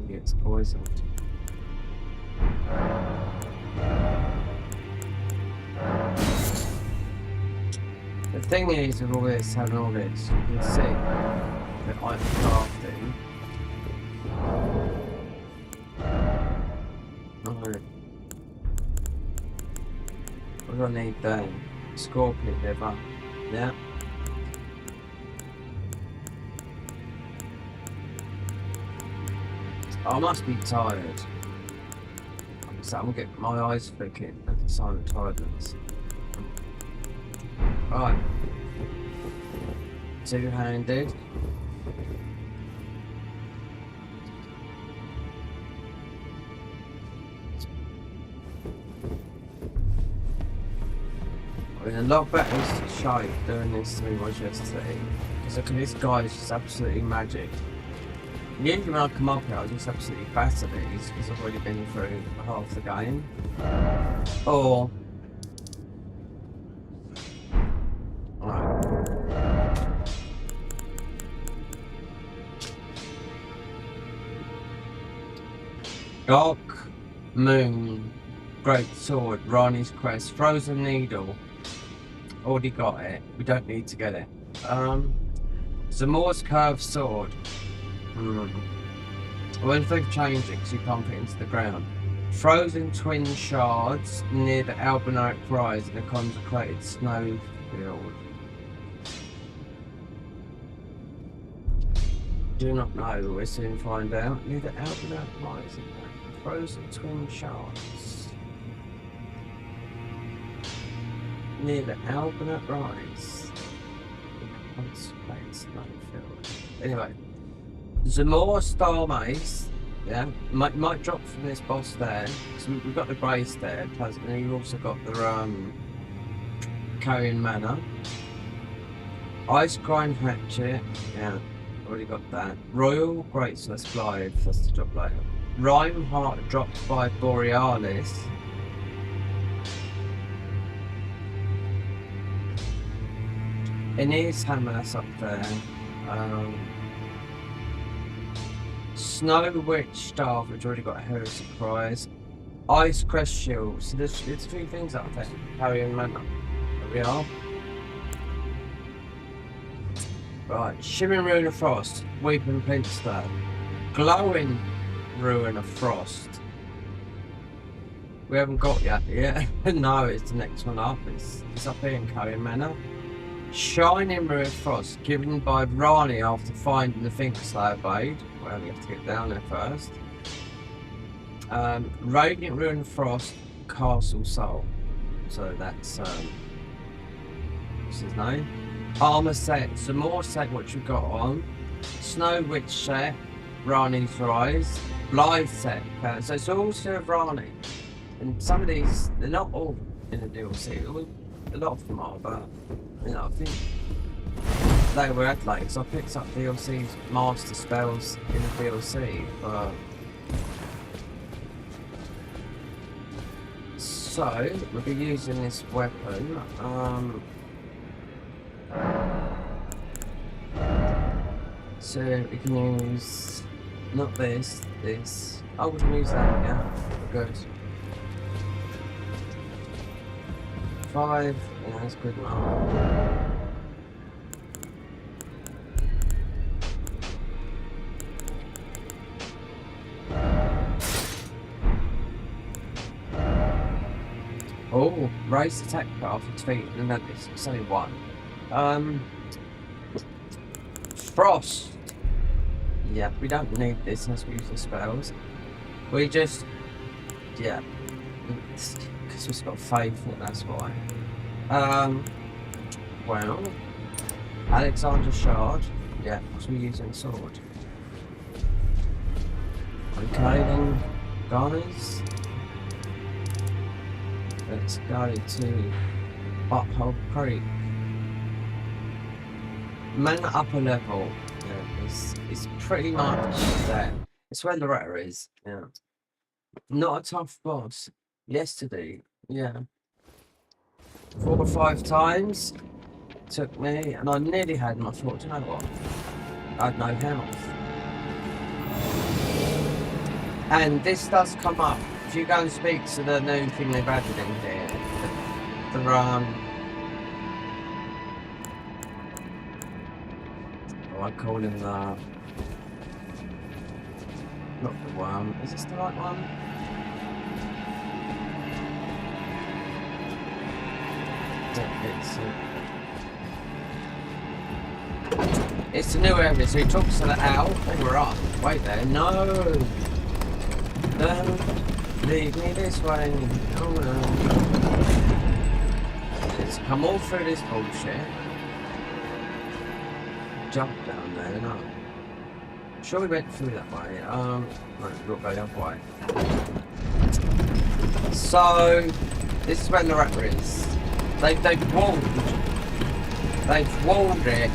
He gets poisoned. The thing is with all this, having all this, you can see that I'm crafting. Alright. What do I need then? Scorpion liver. Yeah. I must be tired. So I'm getting my eyes flicking at the sign of tiredness. Right. Two-handed. A lot better shape doing this than he was yesterday. Because look at this guy, is just absolutely magic. Usually when I come up here, I just absolutely batter these because I've already been through half the game. Or Dark Moon, Great Sword, Rani's Crest, Frozen Needle. Already got it. We don't need to get it. Zamor's Curved Sword. Well, if they've changed it, because you can't fit into the ground. Frozen Twin Shards near the Albinauric Rise in a consecrated snow field. Do not know. We'll soon find out. Near the Albinauric Rise. Frozen Twin Shards. Near the Albinauric Rise. Consecrated snowfield. Anyway, Zamor Star Mace, yeah, might drop from this boss there. So we've got the Grace there, and you've also got the Carrion Manor. Ice Grind Hatchet, yeah, already got that. Royal Great Celeste Glide, that's the drop later. Rhyme Heart dropped by Borealis. Aeneas Hammer, that's up there. Snow Witch Staff, which already got a Heresy Prize. Ice Crest Shield. So there's three things up there. Carrion Manor. There we are. Right. Shimmering Ruin of Frost. Weeping Flintstone. Glowing Ruin of Frost. We haven't got yet. No, it's the next one up. It's up here in Carrion Manor. Shining Ruin of Frost, given by Rani after finding the Thinkerslayer Blade. Well, you have to get down there first. Radiant Ruin of Frost, Castle Soul. So that's what's his name? Armor set, some more set which we've got on. Snow Witch set, Rani's Rise, Blythe set. So it's all Sir Rani. And some of these, they're not all in the DLC. A lot of them are, but you know, I think they were at like, so I picked up DLC's master spells in the DLC, but so we'll be using this weapon. So we can use not this. Oh, we can use that. Yeah, good. 5. Yeah, that's good enough. Oh, raise attack power for 2. And then it's only 1. Frost. Yeah, we don't need this unless we use the spells. We just, yeah, because we've got faith in it, that's why. Well, Alexander Shard. Yeah, because we're using sword. Okay then, guys. Let's go to Butthole Creek. Man upper level. Yeah, it's pretty much there. It's where Loretta is. Yeah. Not a tough boss. Yesterday, yeah. 4 or 5 times took me, and I nearly had him. I thought, you know what? I had no health. And this does come up. If you go and speak to the new thing they've added in here, I call him the... Not the worm. Is this the right one? It's the new area, so he talks to the owl. Oh, we're up. Wait there. No! Don't leave me this way. Oh no. Let's come all through this bullshit. Jump down there, no. Sure we went through that way. Right, we'll go the other way. So this is where Loretta is. They've walled it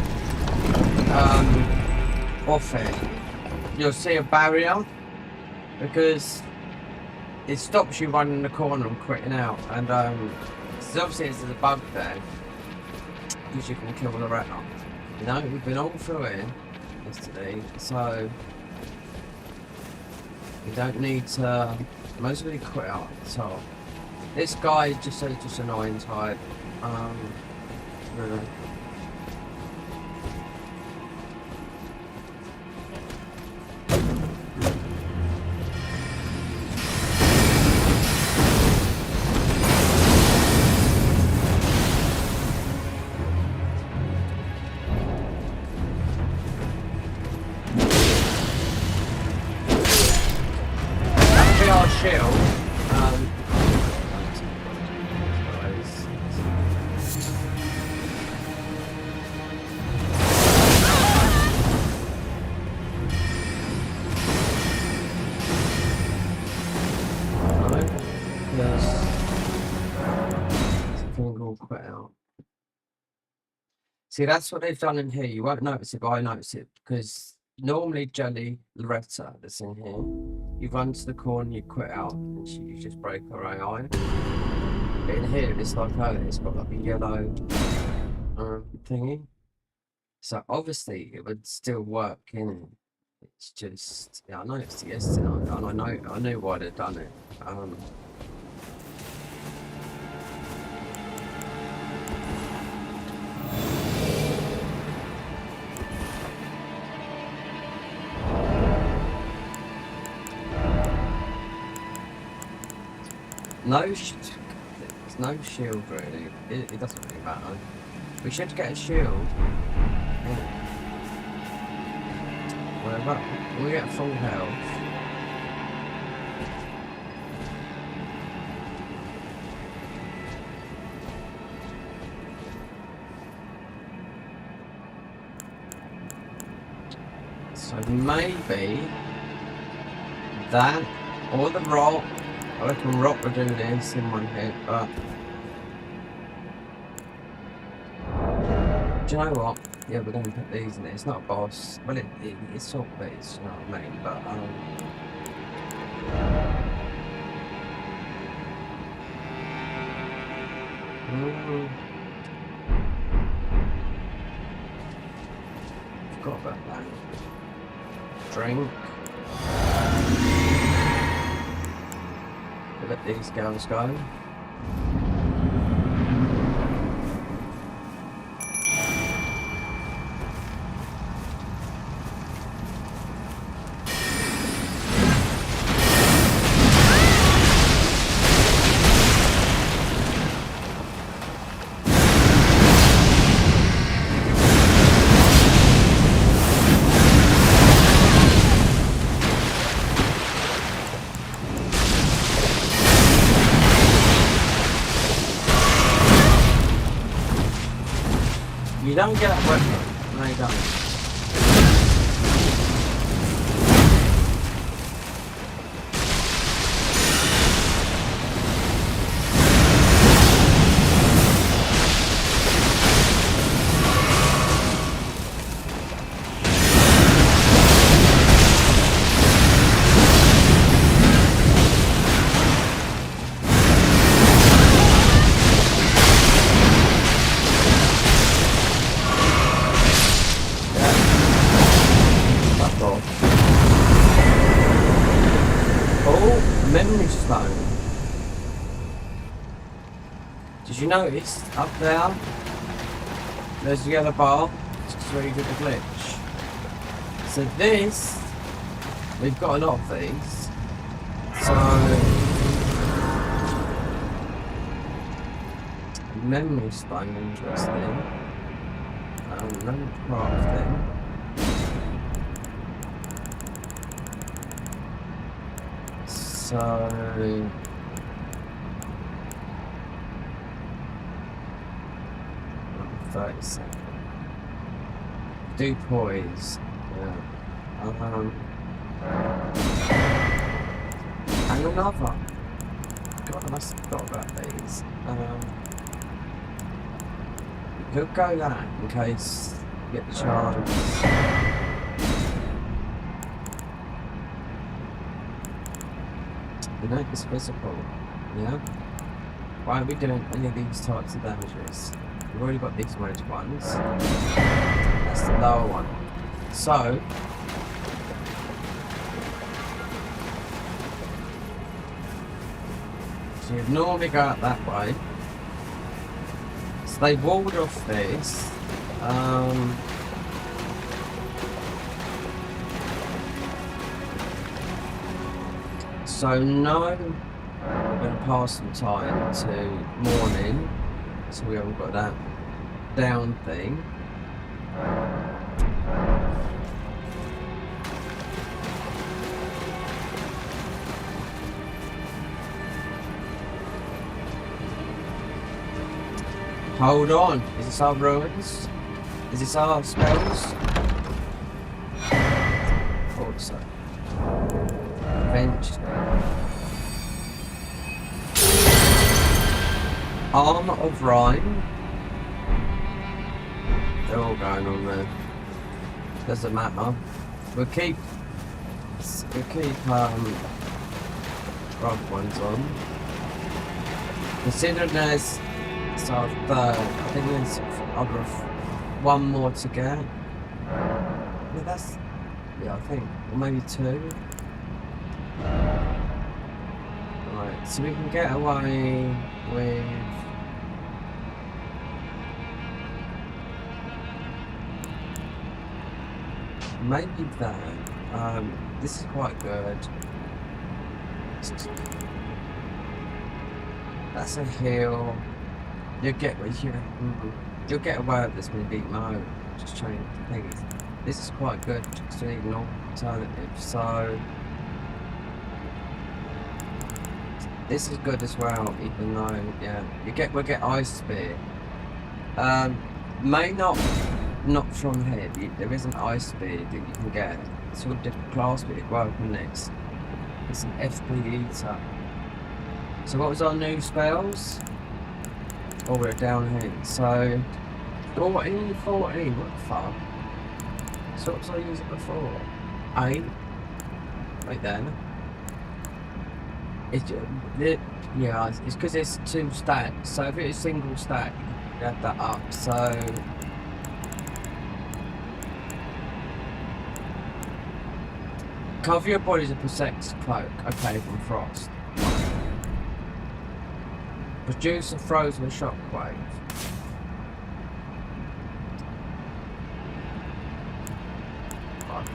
off it. You'll see a barrier because it stops you running the corner and quitting out, and so obviously there's a bug there because you can kill Loretta. You know, we've been all through it yesterday, so you don't need to most really quit out at the top. This guy is just annoying type. No. See, that's what they've done in here. You won't notice it, but I notice it because normally Jelly Loretta that's in here, you run to the corner, you quit out, and you just break her AI. But in here, it's like it's got like a yellow thingy. So obviously, it would still work in it. It's just, yeah, I noticed it yesterday, and I knew why they'd done it. There's no shield really. It doesn't really matter. We should get a shield. Whatever. We get full health. So maybe that or the rock. I reckon rock will do this in one hit, but Do you know what? Yeah, we're going to put these in there. It's not a boss. Well, it's sort of is, you know what I mean? But, forgot about that. Drink. We'll let these girls go. You don't get a weapon. No, you don't. Memory stone. Did you notice up there? There's the yellow bar. It's where you did the glitch. So this, we've got a lot of these. So memory stone, interesting. Memory crafting. So 30 seconds. Do poise. Yeah. And another. God, I must have forgot about these. You could go that in case you get the chance. The knife is physical, yeah? Why are we doing any of these types of damages? We've already got these magic ones. That's the lower one. So you'd normally go out that way. So they walled off this. So now we're going to pass some time to morning, so we haven't got that down thing. Hold on, is this our ruins? Is this our spells? Thought so. Eventually. Armor of Rhyme. They're all going on there. Doesn't matter. We'll keep other ones on. Considering there's sort of third, I think there's one more to get. Yeah, that's, yeah, I think, or maybe two. Right, so we can get away with maybe that. This is quite good. That's a heal. You'll get away with this when you beat Mo. Just trying to think. This is quite good to need an alternative. So this is good as well, even though yeah, we'll get Ice Spear. May not from here. There is an Ice Spear that you can get. It's all different class, but it won't open next. It's an FP Eater. So what was our new spells? Oh, we're down here. So 14, 14, what the fuck? So what was I using before? 8? Right then. Yeah, it's because it's 2 stacks. So if it is single stack, you add that up. So cover your body as a protective cloak. Okay, from frost. Produce a frozen shockwave.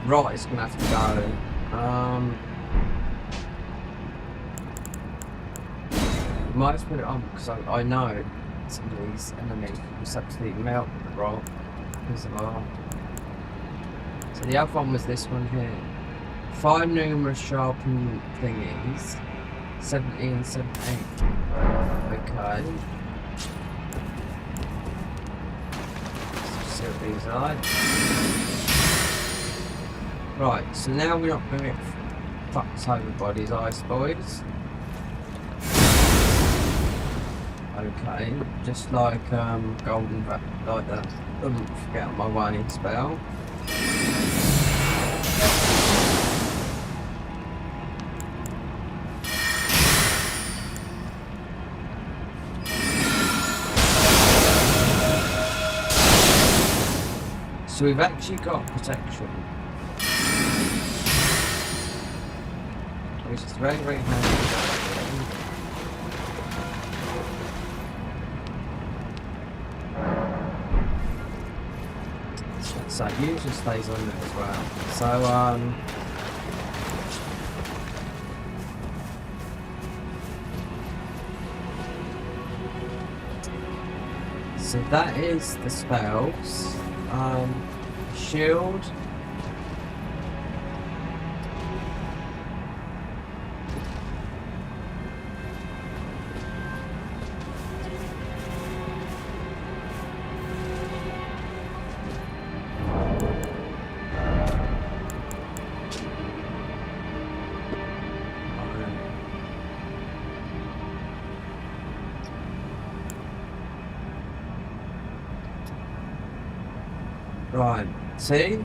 Right, it's gonna have to go. Might just put it on because I know some of these enemies will absolutely melt with the rock. So the other one was this one here. 5 numerous sharpened thingies. 17, 17. Okay. Let's see what these are. Right, so now we're not going to get fucked over by these ice boys. Okay, just like golden like that. Get out of my way spell. So we've actually got protection, which is very, very handy. So it usually stays on there as well. So that is the spells. Shield. Right, see?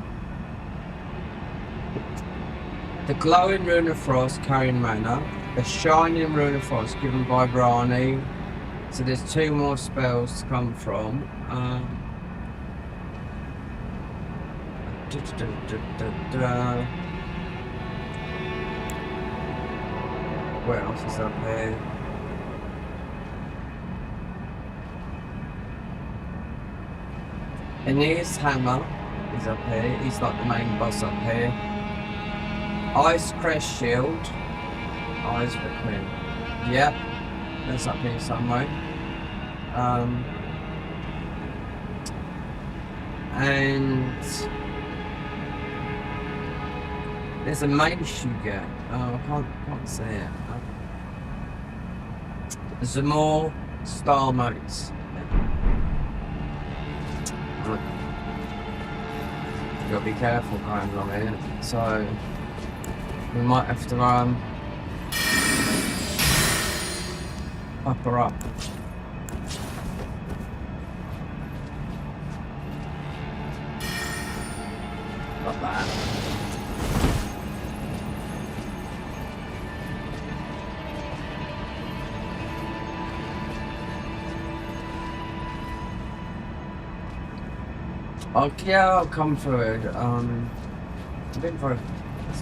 The glowing rune of frost carrying mana, the shining rune of frost given by Rani. So there's 2 more spells to come from. Where else is up here? Aeneas' hammer is up here. He's like the main boss up here. Ice Crest Shield. Eyes for Queen. Yep. That's up here somewhere. And there's a mace you get. Oh, I can't see it. There's some more star mates. You gotta be careful going along here, so we might have to up her up. Like that. I'll come through it. I've been for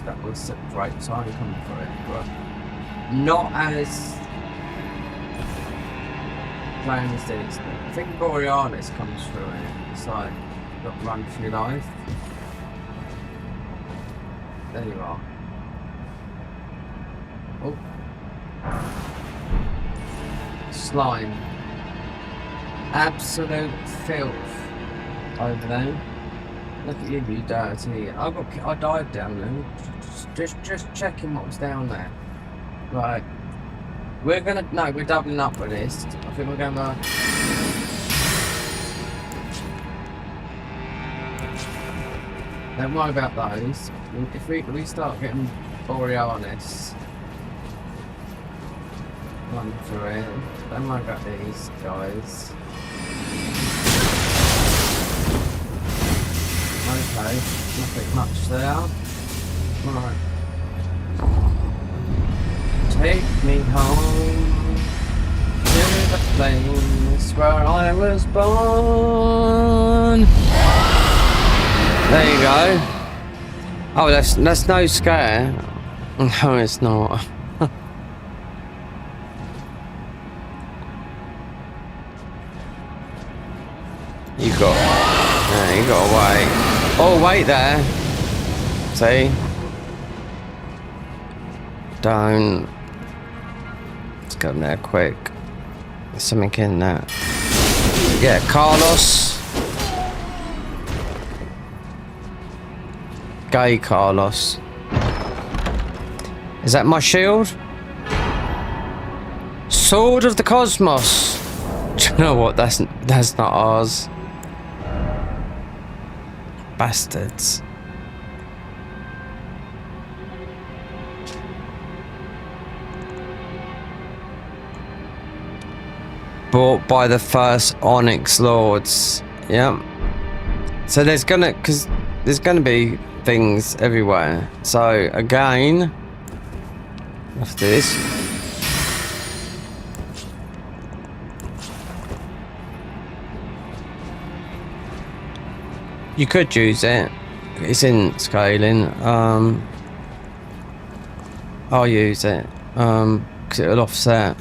that was right, so I'll come through it, but not as plain as this. I think Borealis comes through it. It's like got run for your life. There you are. Oh, slime. Absolute filth. Over there. Look at you, you dirty. I died down there. Just checking what was down there. Right. We're doubling up with this. I think we're gonna don't worry about those. If we start getting Borealis run through it, don't worry about these guys. Pretty much there. Right. Take me home to the place where I was born. There you go. Oh, that's no scare. No, it's not. You got to wait. Oh, wait there. See? Don't. Let's go in there quick. There's something in there. Yeah, Carlos. Gay Carlos. Is that my shield? Sword of the Cosmos. Do you know what? That's not ours. Bastards. Bought by the first Onyx Lords. Yep. So there's gonna be things everywhere. So again, let's do this. You could use it. It's in scaling. I'll use it. Because it'll offset.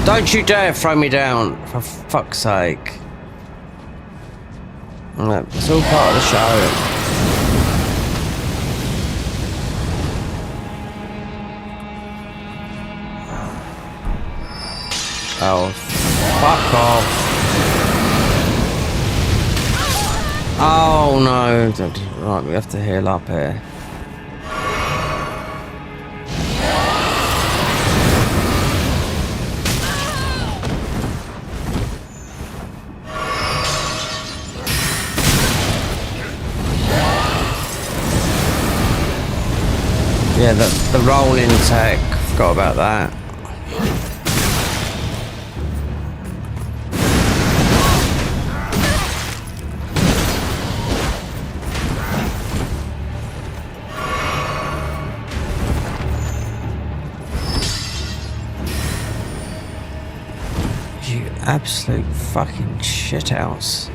Don't you dare throw me down, for fuck's sake. It's all part of the show. Oh, fuck off. Oh no. Right, we have to heal up here. Yeah, the rolling tech, forgot about that. You absolute fucking shithouse.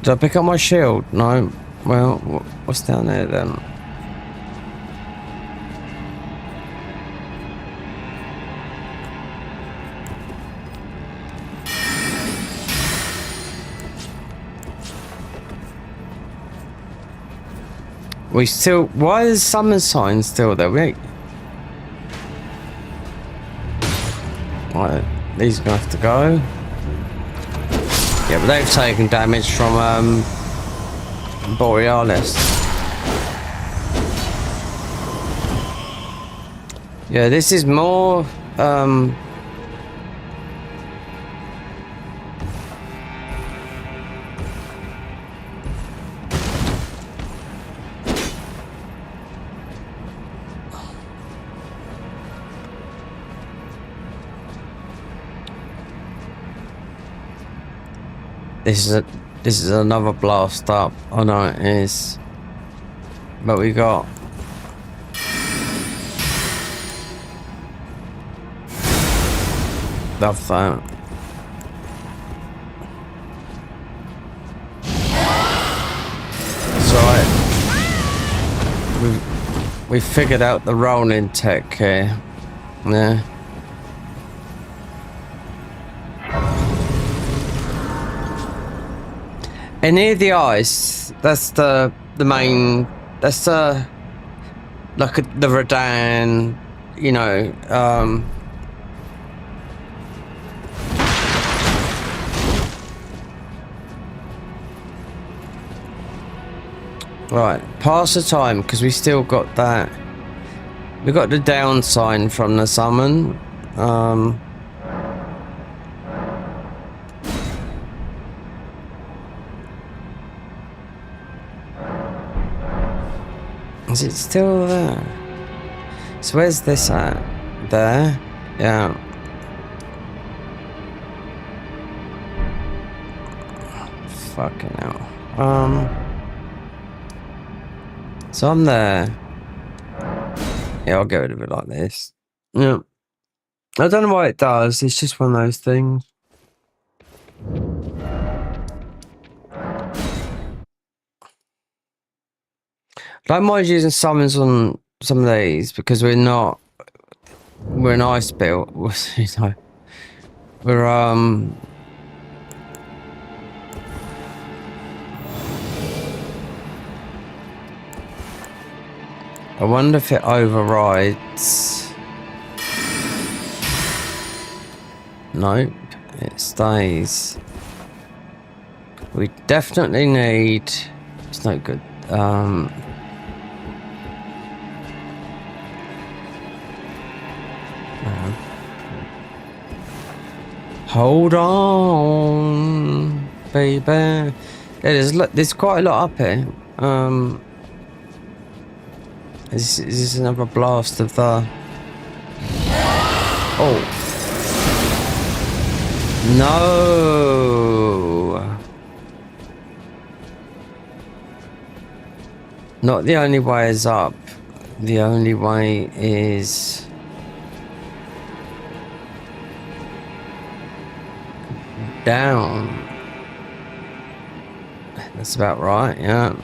Did I pick up my shield? No. Well, what's down there then? We still... Why is summon sign still there? Wait. Right, these are gonna have to go. Yeah, but they've taken damage from Borealis. Yeah, this is more This is another blast up. I know it is. But we got love that. It's alright. We figured out the rolling tech here. Yeah. And near the ice, that's the main, that's the, like the Redan, you know, right, pass the time, because we still got that, we got the down sign from the summon, is it still there? So where's this at? There? Yeah. Fucking hell. So I'm there. Yeah, I'll get rid of it like this. Yeah. I don't know why it does. It's just one of those things. Don't mind using summons on some of these because we're an ice build. You know, we're I wonder if it overrides. Nope, it stays. We definitely need. It's no good. Hold on, baby. There's quite a lot up here. Is this another blast of the? Oh no! Not the only way is up. The only way is. Down. That's about right, yeah.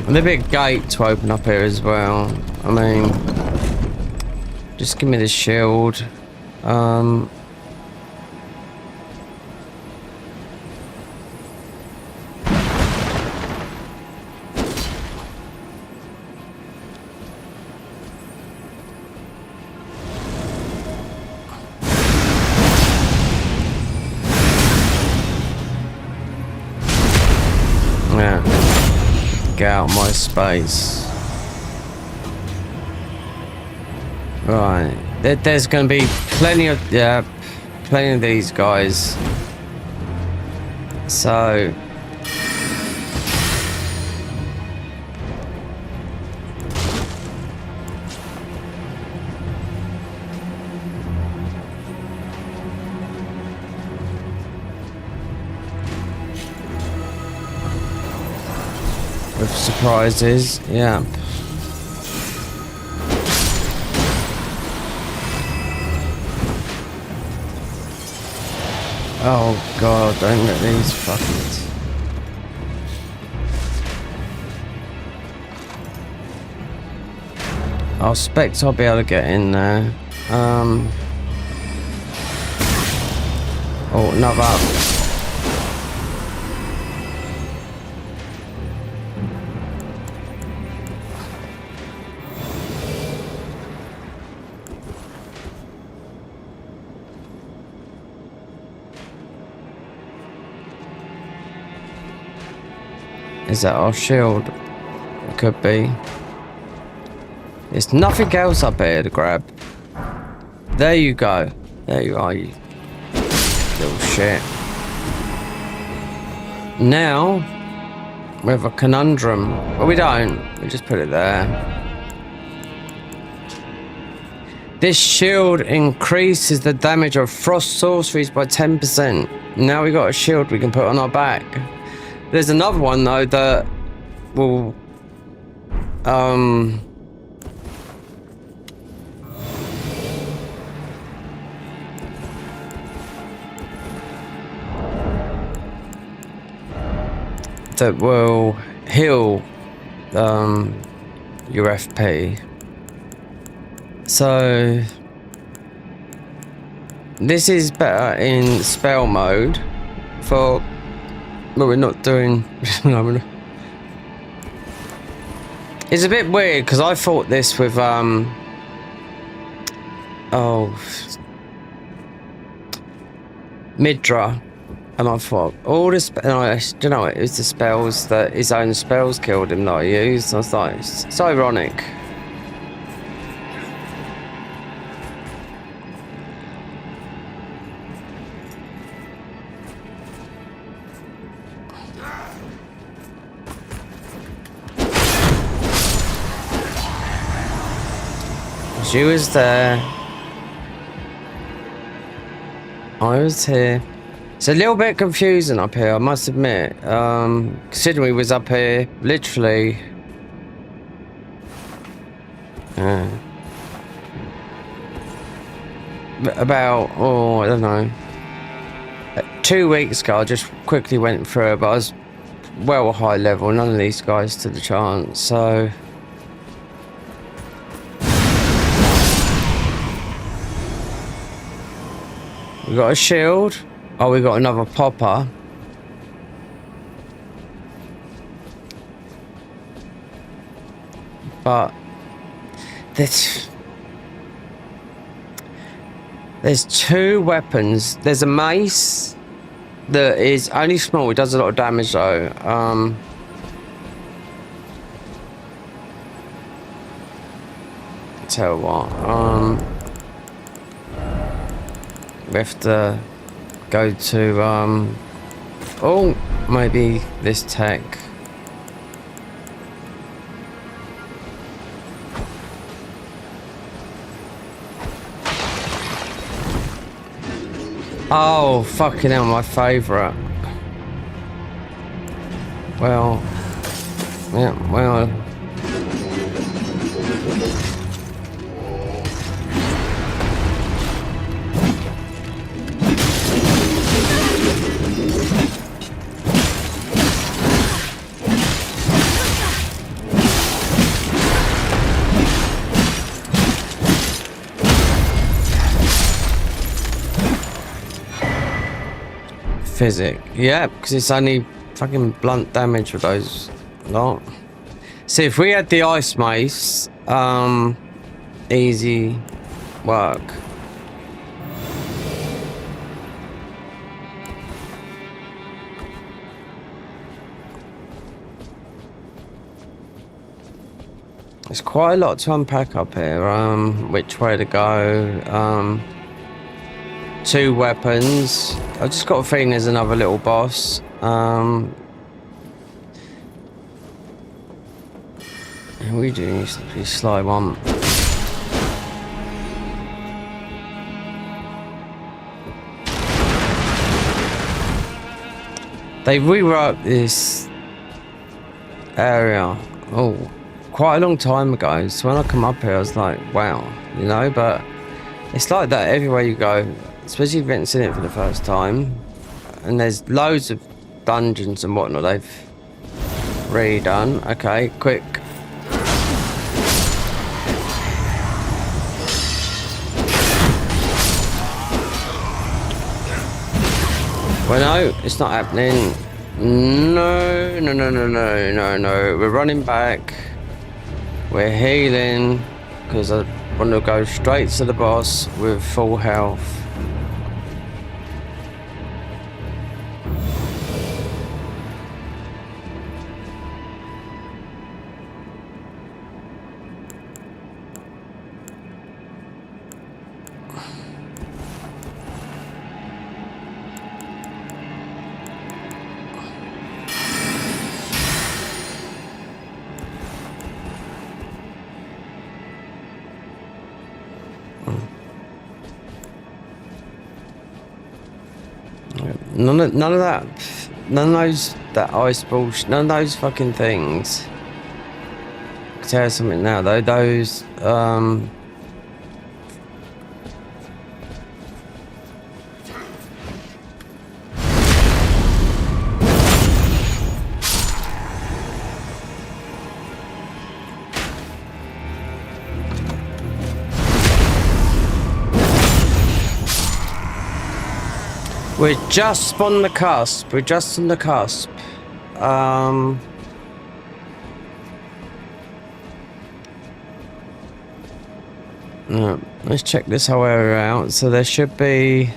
And there'll be a gate to open up here as well. I mean, just give me the shield. Yeah. Get out my space. Right. There's going to be plenty of these guys. So with surprises, yeah. Oh god, don't let these fuckers. I expect I'll be able to get in there. Oh, another. Is that our shield? It could be. There's nothing else up here to grab. There you go. There you are, you little shit. Now, we have a conundrum. Well, we don't. We just put it there. This shield increases the damage of frost sorceries by 10%. Now we got a shield we can put on our back. There's another one though that will that will heal your FP. So this is better in spell mode for. But we're not doing. It's a bit weird because I thought this with Midra, and I thought all this. And I don't know, it was the spells that his own spells killed him that I used. I was like, it's ironic. She was there. I was here. It's a little bit confusing up here, I must admit. Considering we was up here, literally. About, I don't know. 2 weeks ago, I just quickly went through it, but I was well high level. None of these guys stood a chance, so. We got a shield. Oh, we got another popper. But there's 2 weapons. There's a mace that is only small. It does a lot of damage though. Tell what. We have to go to oh, maybe this tech. Oh, fucking hell, my favourite. Well, yeah, well. Physic, yeah, because it's only fucking blunt damage with those lot. See, if we had the ice mace, easy work. There's quite a lot to unpack up here. Which way to go? 2 weapons. I just got a feeling there's another little boss. We do need to be sly one. They rewrote this area quite a long time ago. So when I come up here, I was like, wow, you know. But it's like that everywhere you go. Especially if you haven't seen it for the first time. And there's loads of dungeons and whatnot they've redone. Okay, quick. Well, no, it's not happening. No. We're running back. We're healing. Because I want to go straight to the boss with full health. None of that, none of that ice bullshit, none of those fucking things. I can tell you something now though, those, we're just on the cusp. We're just on the cusp. No, let's check this whole area out. So there should be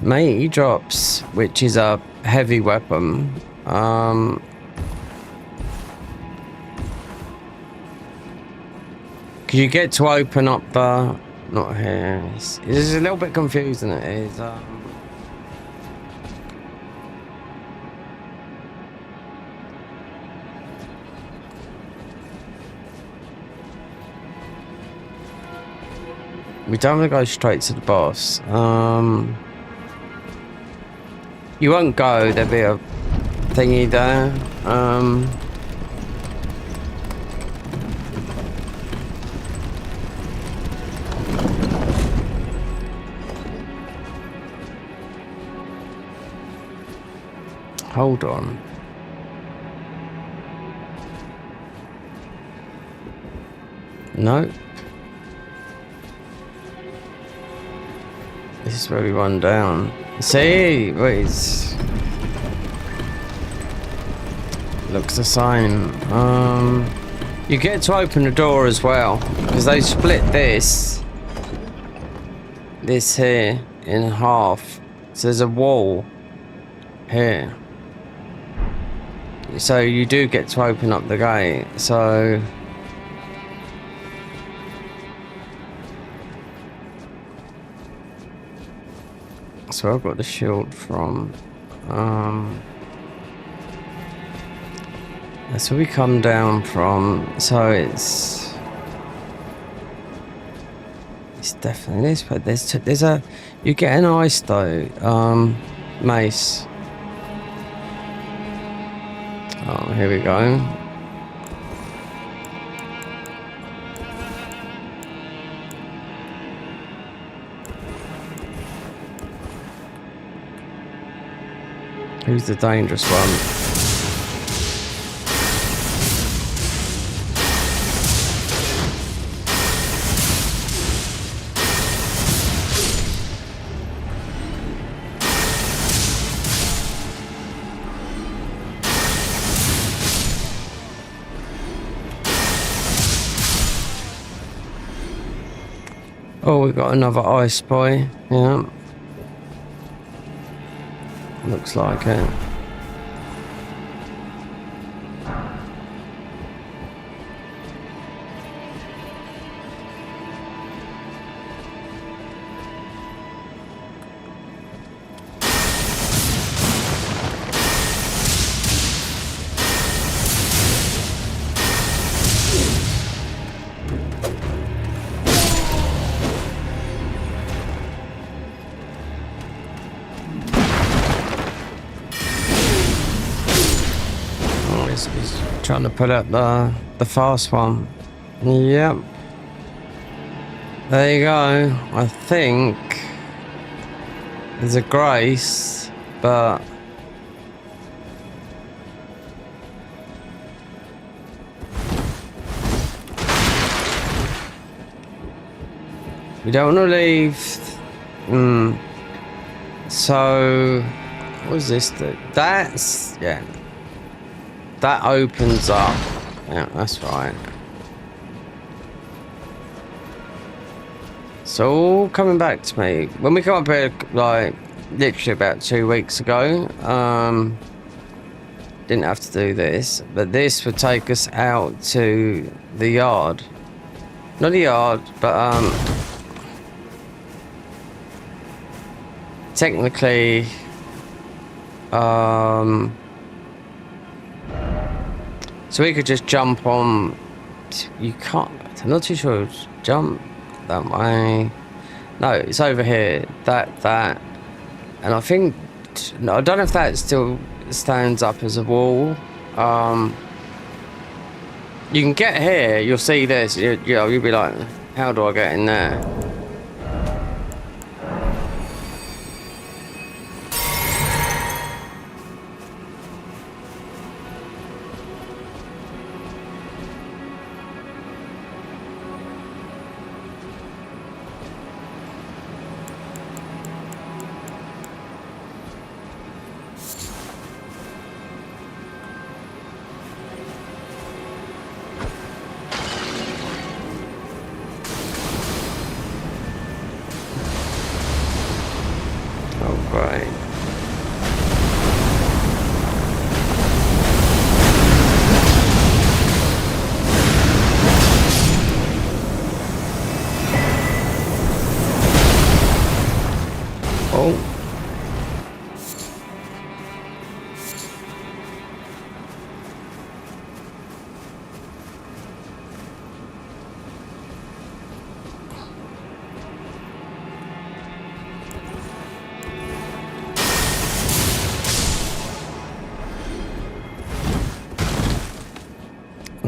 matey drops, which is a heavy weapon. Cause you get to open up the. Not here. It's a little bit confusing. It is. We don't want to go straight to the boss. You won't go, there'll be a thingy there. Hold on. No. This is where we run down. See? Wait. Looks the same. You get to open the door as well. Because they split this here in half. So there's a wall here. So you do get to open up the gate. So I've got the shield from. That's where we come down from. So it's definitely this, but there's a you get an ice though mace. Oh, here we go. Who's the dangerous one? Oh, we got another ice boy. Yeah. Looks like it. He's trying to put up the fast one. Yep. There you go. I think there's a grace, but we don't want to leave. So what does this do? That's yeah. That opens up. Yeah, that's right. So all coming back to me. When we come up here, like, literally about 2 weeks ago, didn't have to do this, but this would take us out to the yard. Not the yard, but, technically, so we could just jump on. You can't. I'm not too sure. Jump that way. No, it's over here. That, and I think. No, I don't know if that still stands up as a wall. You can get here. You'll see this. You'll be like, how do I get in there? Right. Oh.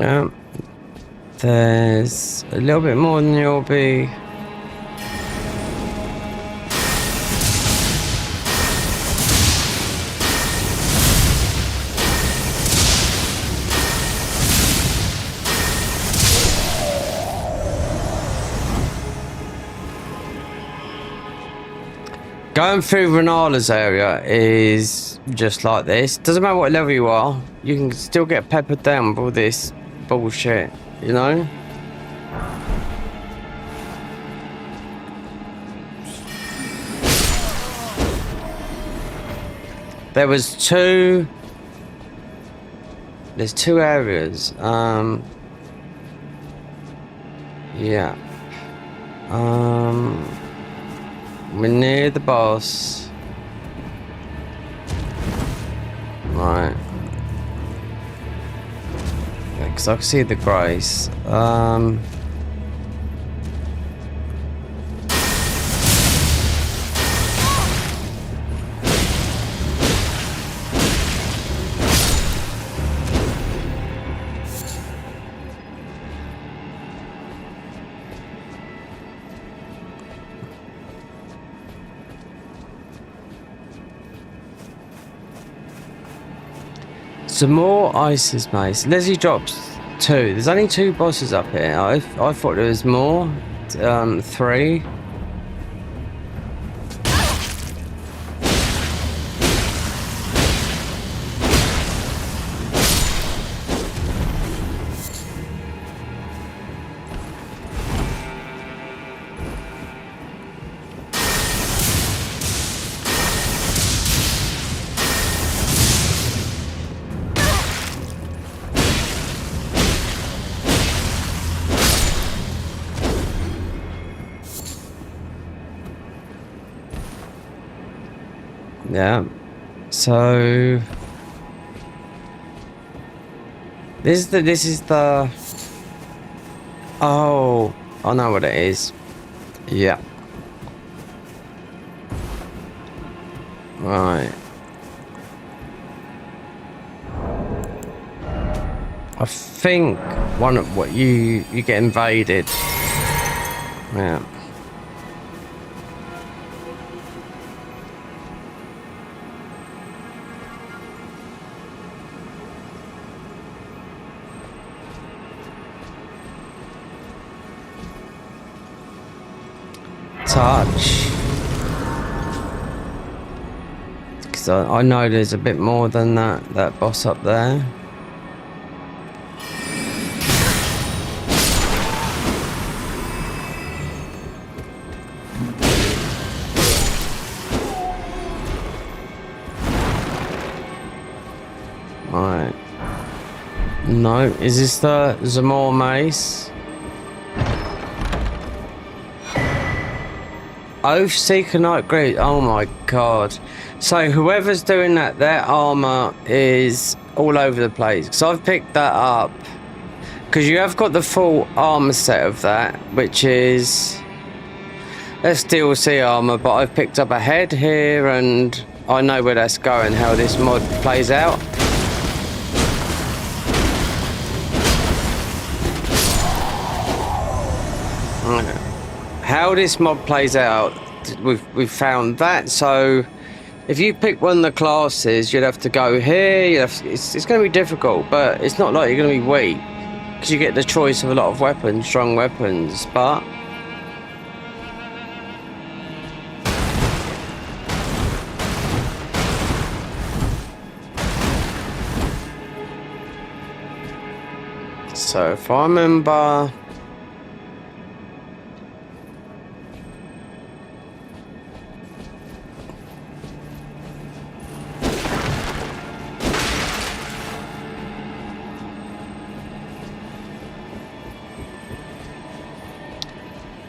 Yeah. There's a little bit more than you'll be. Going through Renala's area is just like this. Doesn't matter what level you are, you can still get peppered down with all this bullshit, you know? There's two areas. Yeah. We're near the boss. Right. Yeah, because I can see the grace. Some more ISIS mace. Leslie drops 2. There's only 2 bosses up here. I thought there was more. 3. Yeah. So this is the oh, I know what it is. Yeah. Right. I think one of what you get invaded. Yeah. Touch, because I know there's a bit more than that boss up there. Right. No, is this the Zamor mace? Oath Seeker Knight Great. Oh my god. So whoever's doing that, their armor is all over the place. Because I've picked that up. Because you have got the full armor set of that, which is DLC armor, but I've picked up a head here and I know where that's going, how this mod plays out. How this mod plays out, we've found that. So if you pick one of the classes, you'd have to go here. It's going to be difficult, but it's not like you're going to be weak because you get the choice of a lot of weapons, strong weapons. But so if I remember.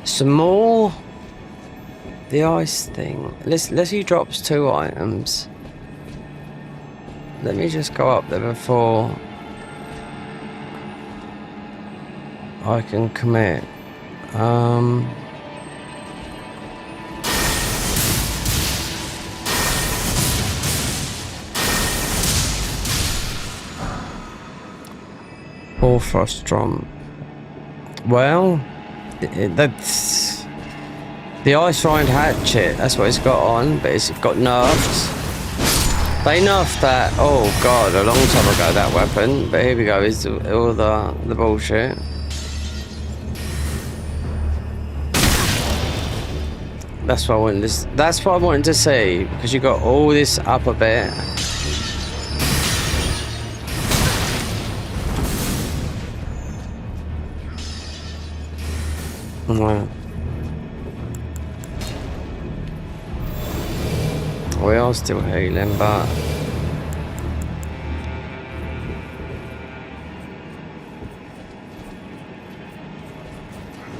Some more. The ice thing. Let's he drops 2 items. Let me just go up there before I can commit. Frostrom. Well, that's the Ice Rind Hatchet. That's what it's got on, but it's got nerfed. They nerfed that. Oh god, a long time ago, that weapon. But here we go. Is all the bullshit. That's what I wanted. That's what I wanted to see, because you got all this up a bit. Right. We are still healing, but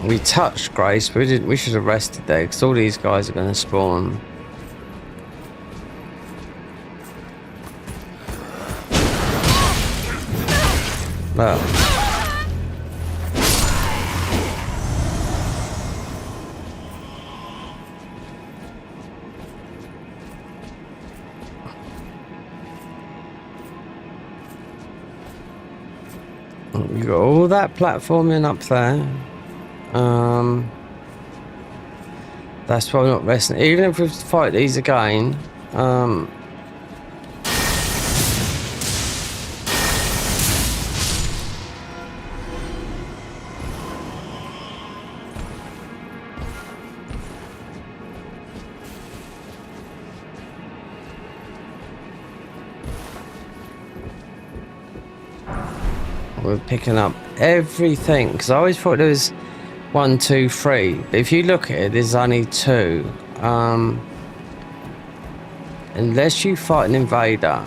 we touched Grace, but we should have rested there, because all these guys are going to spawn. Well, you got all that platforming up there. That's why I'm not resting. Even if we fight these again, we're picking up everything, because I always thought there was 1, 2, 3, but if you look at it, there's only 2. Unless you fight an invader,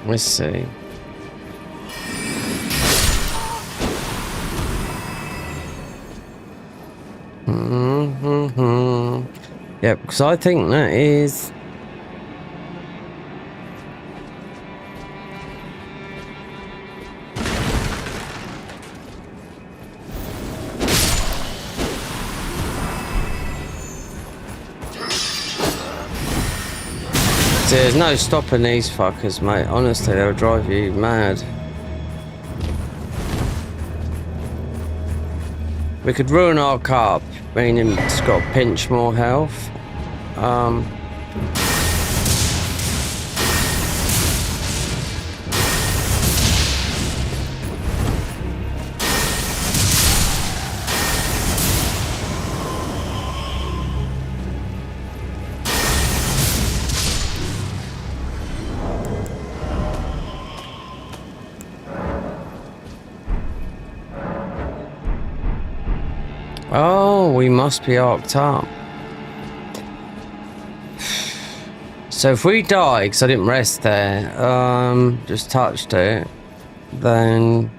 let's see. Yep, because I think that is... There's no stopping these fuckers, mate. Honestly, they'll drive you mad. We could ruin our carp, meaning it's got a pinch more health. Oh, we must be arced up. So if we die, because I didn't rest there, just touched it, then...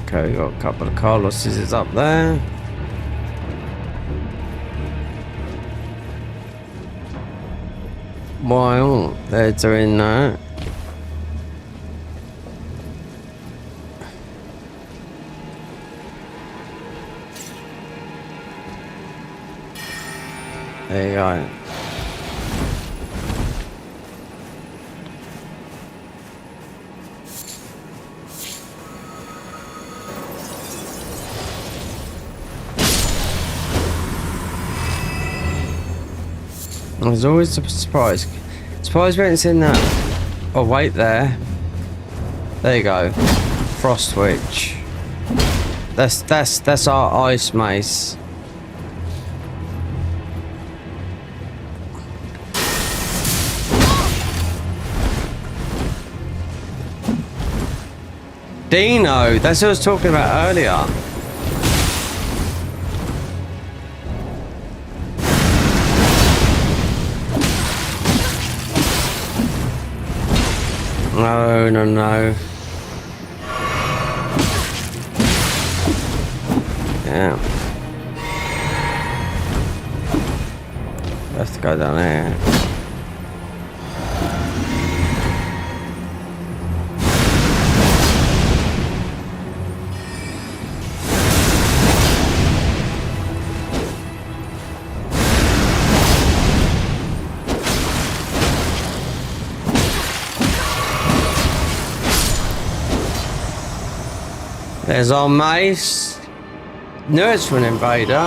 Okay, we got a couple of Carloses up there. While they're doing that, there you go. I was always surprised. Surprised when it's in that. Oh wait, there you go. Frost Witch. That's our ice mace. Dino, that's what I was talking about earlier. No, no, no. Yeah. Let's go down there. There's our mace. No, it's for an invader.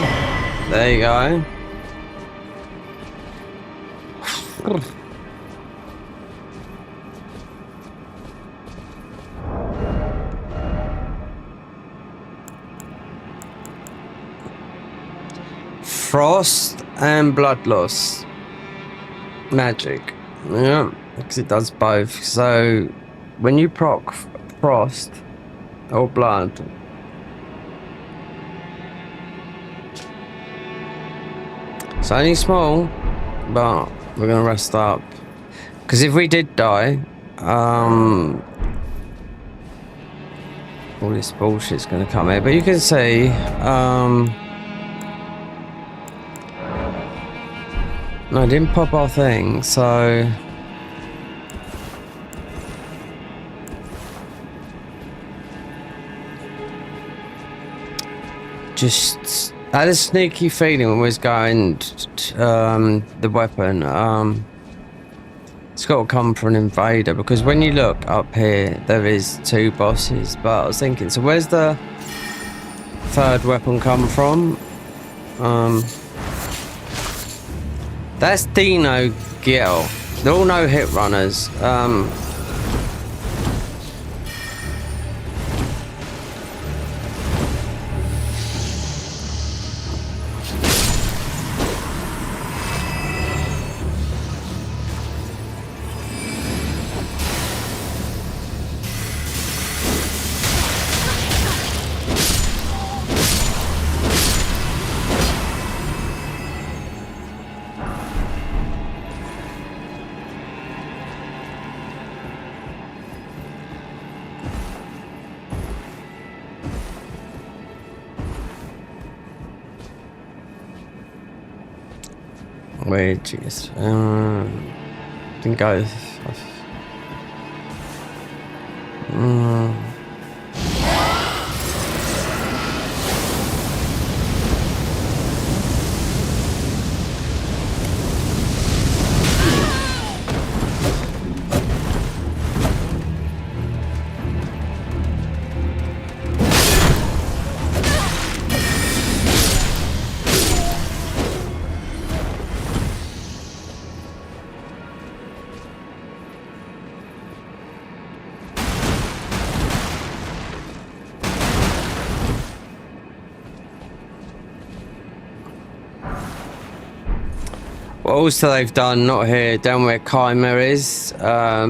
There you go. Frost and bloodlust. Magic. Yeah, because it does both. So when you proc frost or blood, it's only small, but we're gonna rest up. Because if we did die, all this bullshit's gonna come here. But you can see, no, I didn't pop our thing, so just I had a sneaky feeling when we was going the weapon, it's got to come from an invader, because when you look up here there is 2 bosses, but I was thinking, so where's the 3rd weapon come from? That's Dino Gil. They're all no hit runners. Wait, jeez. I think what also they've done, not here, down where Chimera is. I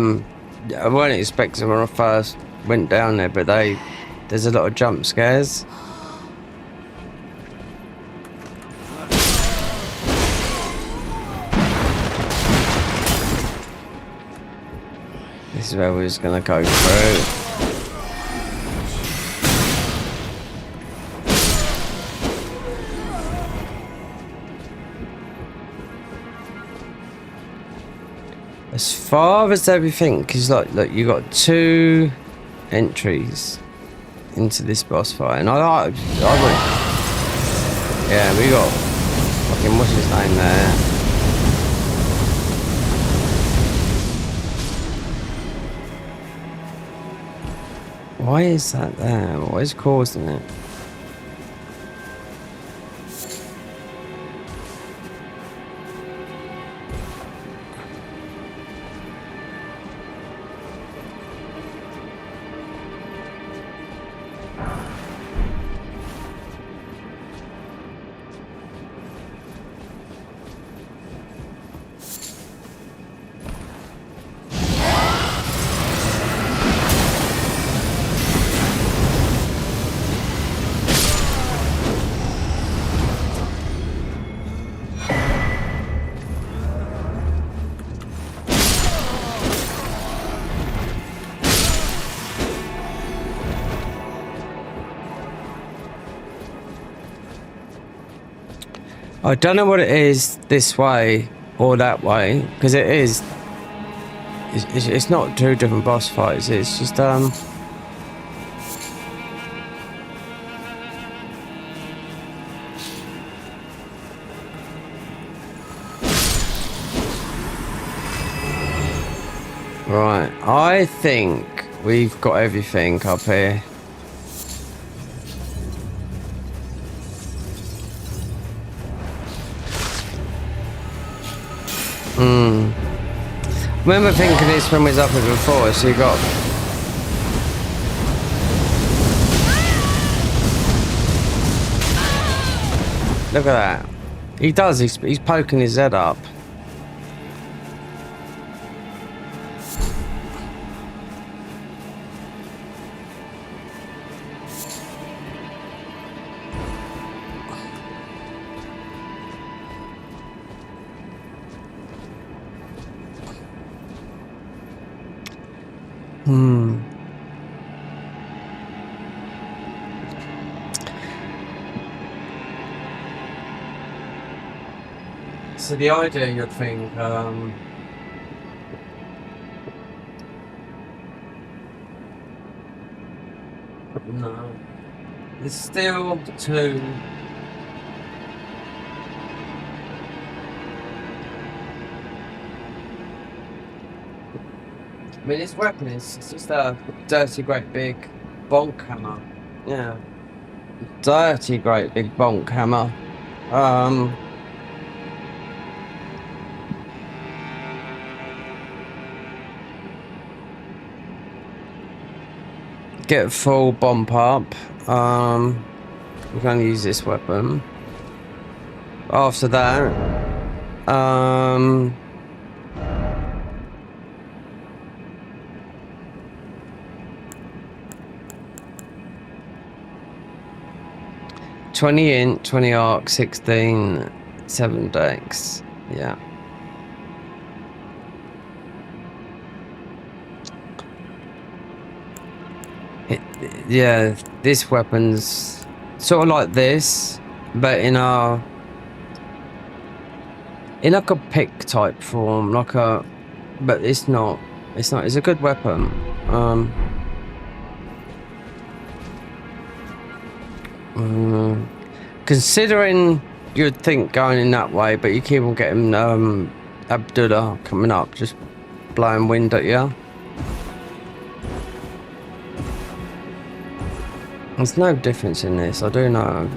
weren't expecting when I first went down there, but there's a lot of jump scares. This is where we're just gonna go through. As far as everything, because like, look, you got 2 entries into this boss fight, and I went, yeah, we got fucking what's his name there. Why is that there? What is causing it? I don't know what it is this way or that way, because it is. It's not two different boss fights. It's just Right, I think we've got everything up here. I remember thinking this when we was up here before, so you got... Look at that. He does, he's poking his head up. So the idea you'd think, no, there's still two. I mean, this weapon is just a dirty, great big bonk hammer. Yeah, dirty, great big bonk hammer. Get full bump up. We're going to use this weapon. After that, 20 int, 20 arc, 16, 7 dex. Yeah. Yeah, this weapon's sort of like this, but in like a pick type form, like a, but it's not. It's a good weapon. Considering you'd think going in that way, but you keep on getting Abdullah coming up, just blowing wind at you. There's no difference in this, I do know.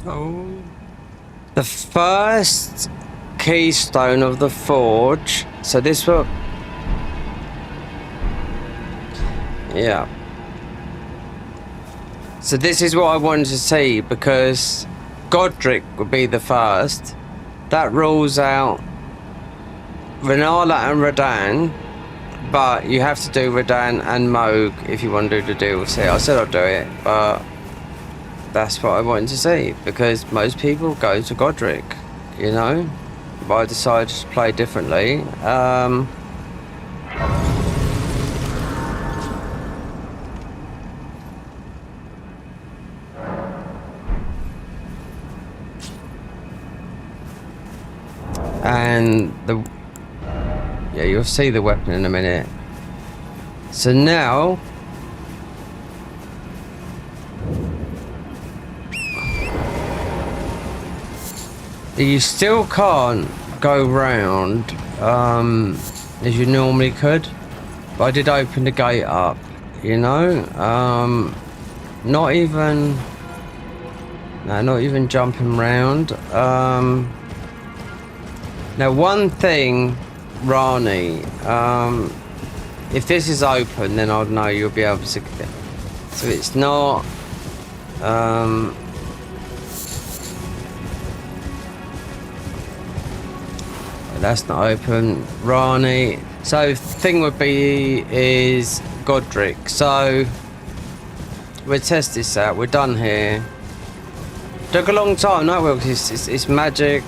Oh. The first keystone of the forge. So this will... Yeah. So this is what I wanted to see, because Godric would be the first. That rules out Renala and Radan, but you have to do Radan and Moog if you want to do the DLC. I said I'd do it, but that's what I wanted to see, because most people go to Godric, you know? But I decided to play differently. And yeah, you'll see the weapon in a minute. So now you still can't go round as you normally could, but I did open the gate up, you know. Not even jumping round. Now, one thing, Rani, if this is open, then I'd know you'll be able to get it. So it's not, that's not open, Rani. So thing would be is Godric. So we'll test this out. We're done here. Took a long time, no, well, it's magic.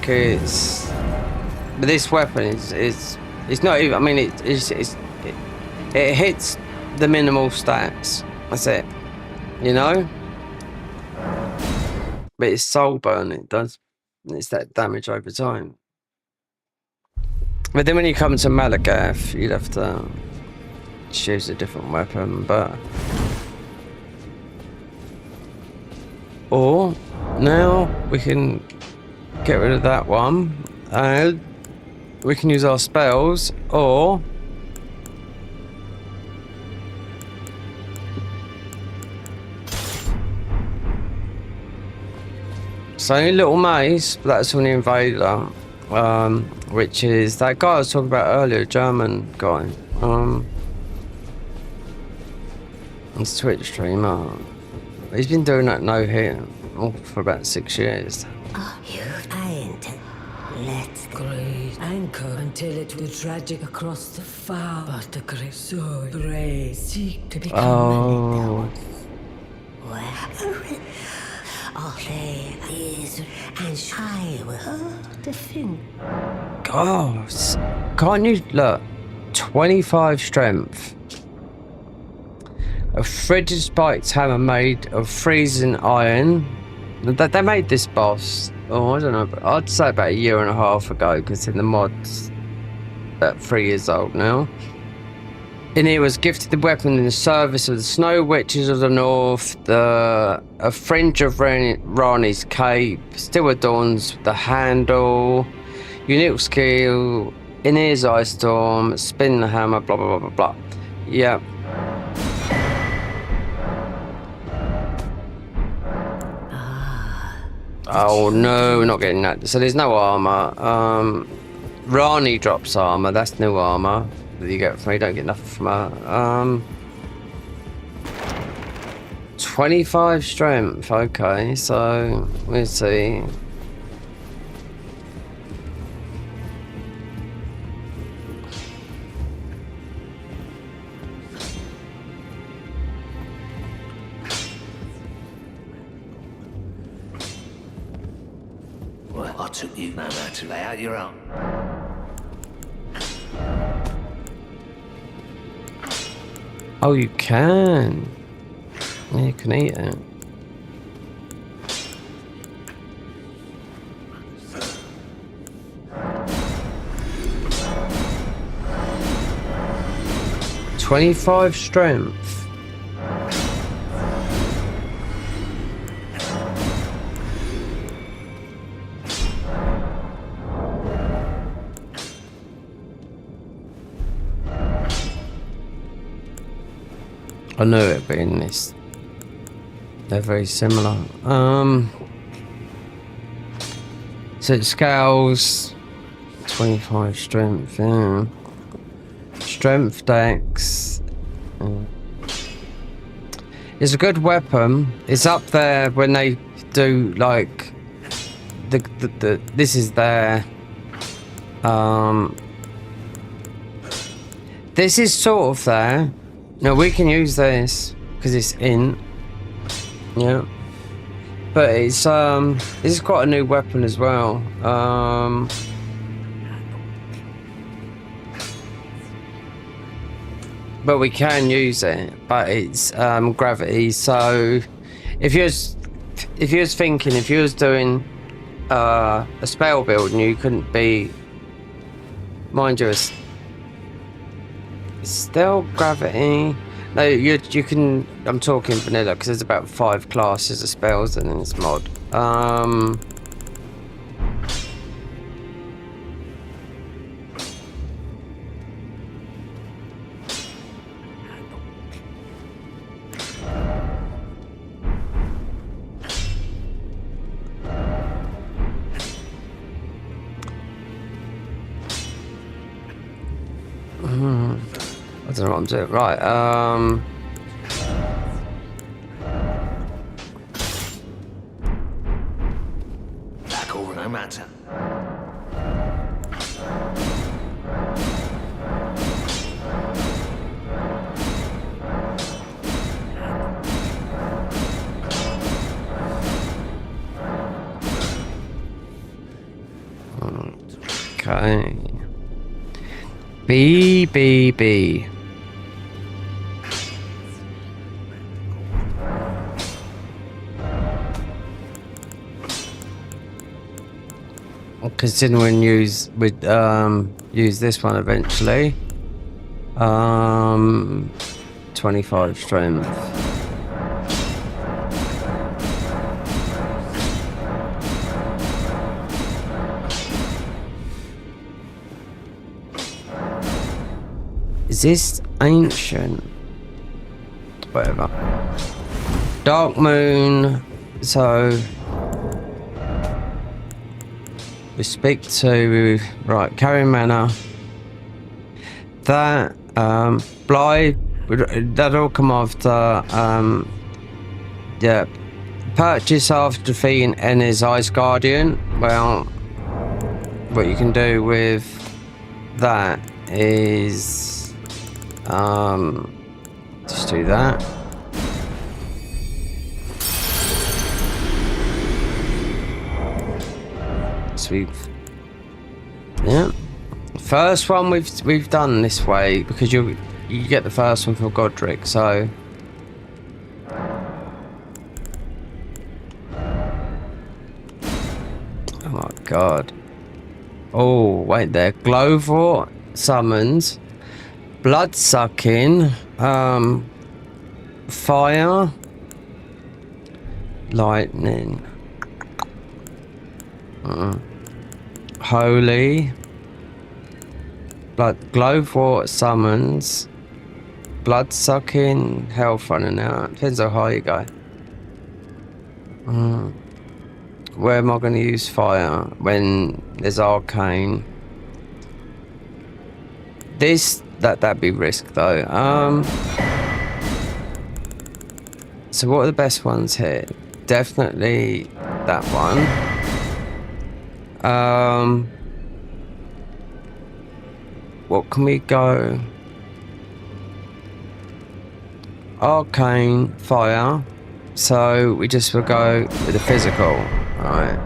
But this weapon is not even. I mean, it hits the minimal stats. That's it. You know. But it's soul burn. It does. It's that damage over time. But then when you come to Malagath, you'd have to choose a different weapon. But or now we can get rid of that one and we can use our spells, or so a little mace, but that's on the invader, which is that guy I was talking about earlier, German guy. He's a Twitch streamer. He's been doing that no hit for about 6 years. Are you trying to let grace anchor until it will tragic across the far, but the great soul brave seek to become all they is, and I will defend. God, can't you look? 25 strength. A frigid spiked hammer made of freezing iron. They made this boss, oh, I don't know, but I'd say about 1.5 years ago, because in the mods, about 3 years old now. In here was gifted the weapon in the service of the Snow Witches of the North. A fringe of Rani's cape still adorns the handle. Unique skill, in here's Ice Storm, spin the hammer, blah blah blah blah blah. Yeah. Oh no, we're not getting that. So there's no armor. Rani drops armor. That's new armor that you get from me. You don't get nothing from her. 25 strength. Okay, so let's see. Well, I took you no to lay out your own. Oh, you can. Yeah, you can eat it. $25 strength. I knew it being this. They're very similar. So it scales 25 strength, yeah. Strength dex. It's a good weapon. It's up there when they do like the this is their this is sort of there. No, we can use this because it's in. Yeah. But it's this is quite a new weapon as well. But we can use it, but it's gravity. So if you was thinking, if you was doing a spell build and you couldn't be, mind you, it's still gravity. No, you can. I'm talking vanilla because there's about 5 classes of spells in this mod. I don't know what I'm doing. Right, Back over, no matter. okay. B. Continuing use with use this one eventually. 25 strength. Is this ancient? Whatever. Dark Moon. So we speak to right Carrying Manor. That Bly. That'll come after. Yeah. Purchase after defeating Ennis Ice Guardian. Well, what you can do with that is. Just do that. So yeah. First one we've done this way because you get the first one for Godric, so. Oh my god. Oh wait there, Glowvort summons. Blood sucking, fire, lightning, holy, blood, Glowvort summons, blood sucking, health running out. Depends how high you go. Where am I going to use fire when there's arcane? That'd be risk though. So what are the best ones here? Definitely that one. What can we go? Arcane, fire. So we just will go with the physical, right?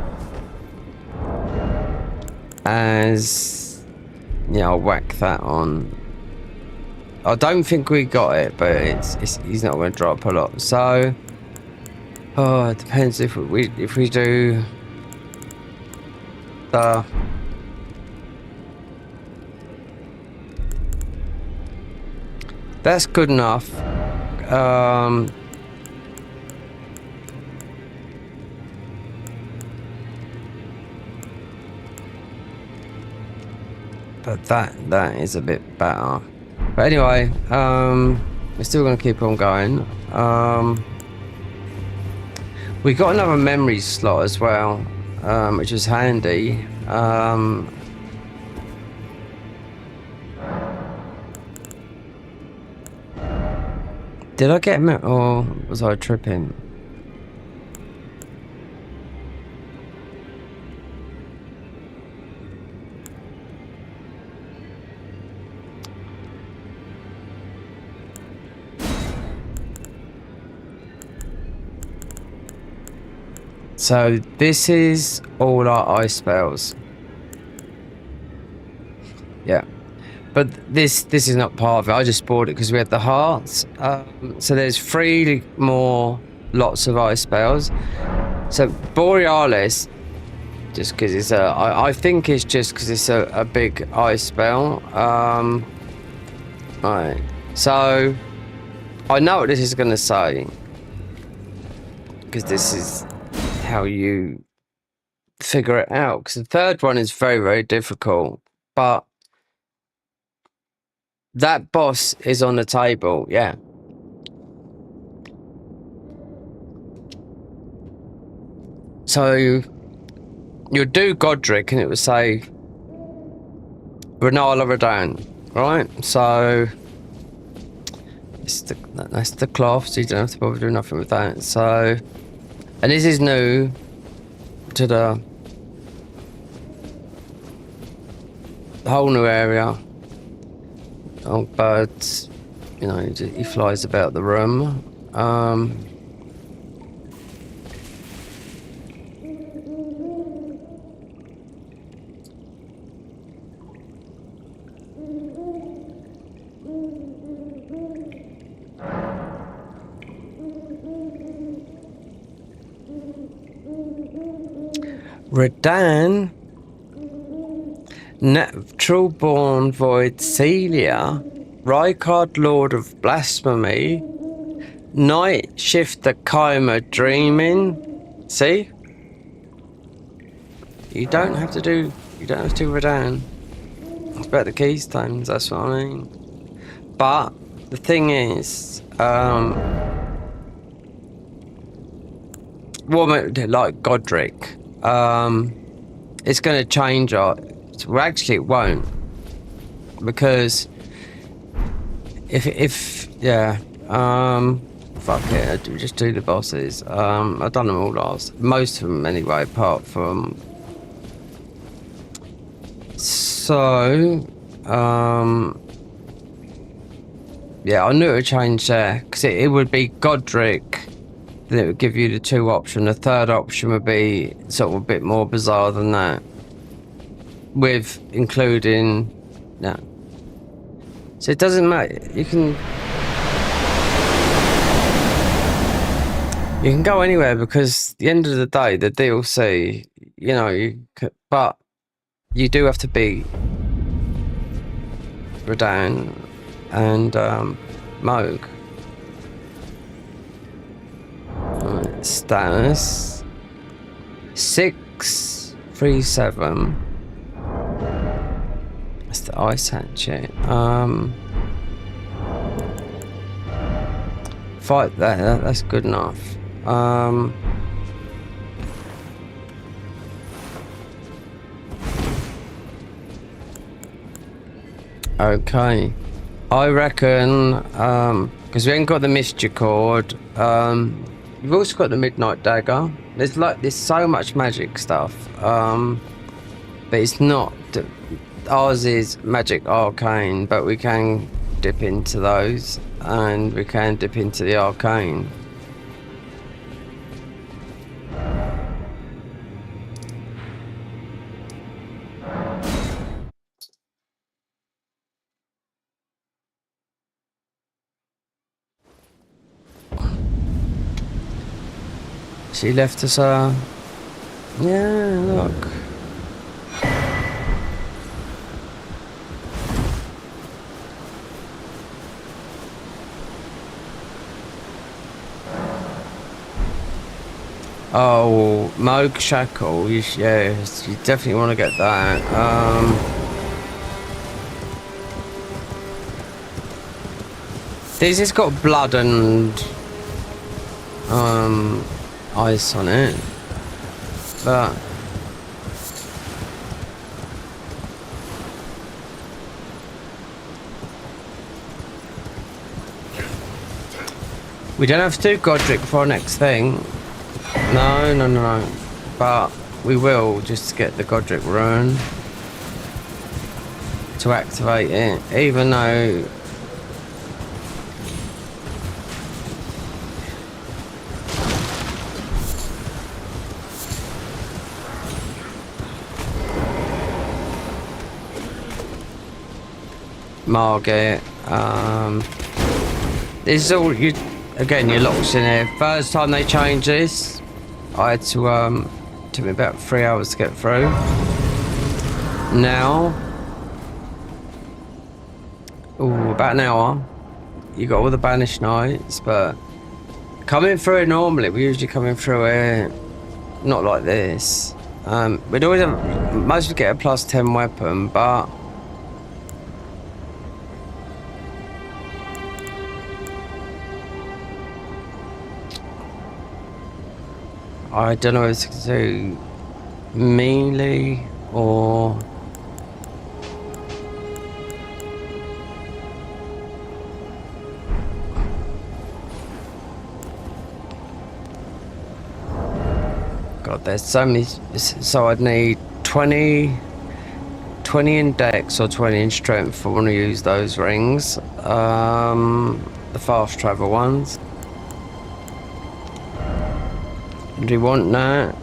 As yeah, I'll whack that on. I don't think we got it, but he's not going to drop a lot. So, it depends if we do the. That's good enough. But that is a bit better. But anyway, we're still going to keep on going. We got another memory slot as well. which was handy. Did I get him or was I tripping? So this is all our ice spells. Yeah. But this is not part of it. I just bought it because we had the hearts. So there's 3 more lots of ice spells. So Borealis, just because it's I think it's just because it's a big ice spell. Right. So I know what this is going to say, because this is how you figure it out. Because the third one is very, very difficult, but that boss is on the table, yeah. So you'll do Godric and it will say Renala Redan, right? So that's the cloth, so you don't have to bother doing nothing with that. So, and this is new to the whole new area. Oh, birds, you know, he flies about the room. Redan, Natural Born Void Celia, Rykard Lord of Blasphemy, Night Shifter Kaima Dreaming. See? You don't have to do Redan. It's about the keystones, that's what I mean. But the thing is, like Godric, it's going to change our. Well, actually, it won't, because if yeah, fuck it, I just do the bosses. I've done them all last, most of them anyway, apart from. So, yeah, I knew it would change there, because it would be Godric. Then it would give you the 2 option. The third option would be sort of a bit more bizarre than that, with including no. So it doesn't matter. You can go anywhere, because at the end of the day, the DLC, you know, but you do have to be Radahn and Moog. Right, status 637. That's the ice hatchet. Fight that. That's good enough. Okay, I reckon, because we ain't got the Mysticord, we've also got the Midnight Dagger. There's so much magic stuff, but it's not, ours is magic arcane, but we can dip into those, and we can dip into the arcane. She left us yeah, look. Oh, Moog Shackle, you definitely want to get that. This has got blood and ice on it, but We don't have to do Godric for our next thing. No. But we will just to get the Godric rune to activate it, even though Margate. This is all you. Again, you're locked in here. First time they changed this, I had to took me about 3 hours to get through. Now, about an hour. You got all the banished knights, but coming through it normally, we usually coming through it not like this. We'd always have, mostly get a +10 weapon, but I don't know if it's to do melee or God, there's so many. So I'd need 20 in dex or 20 in strength if I want to use those rings. The fast travel ones. Do you want that?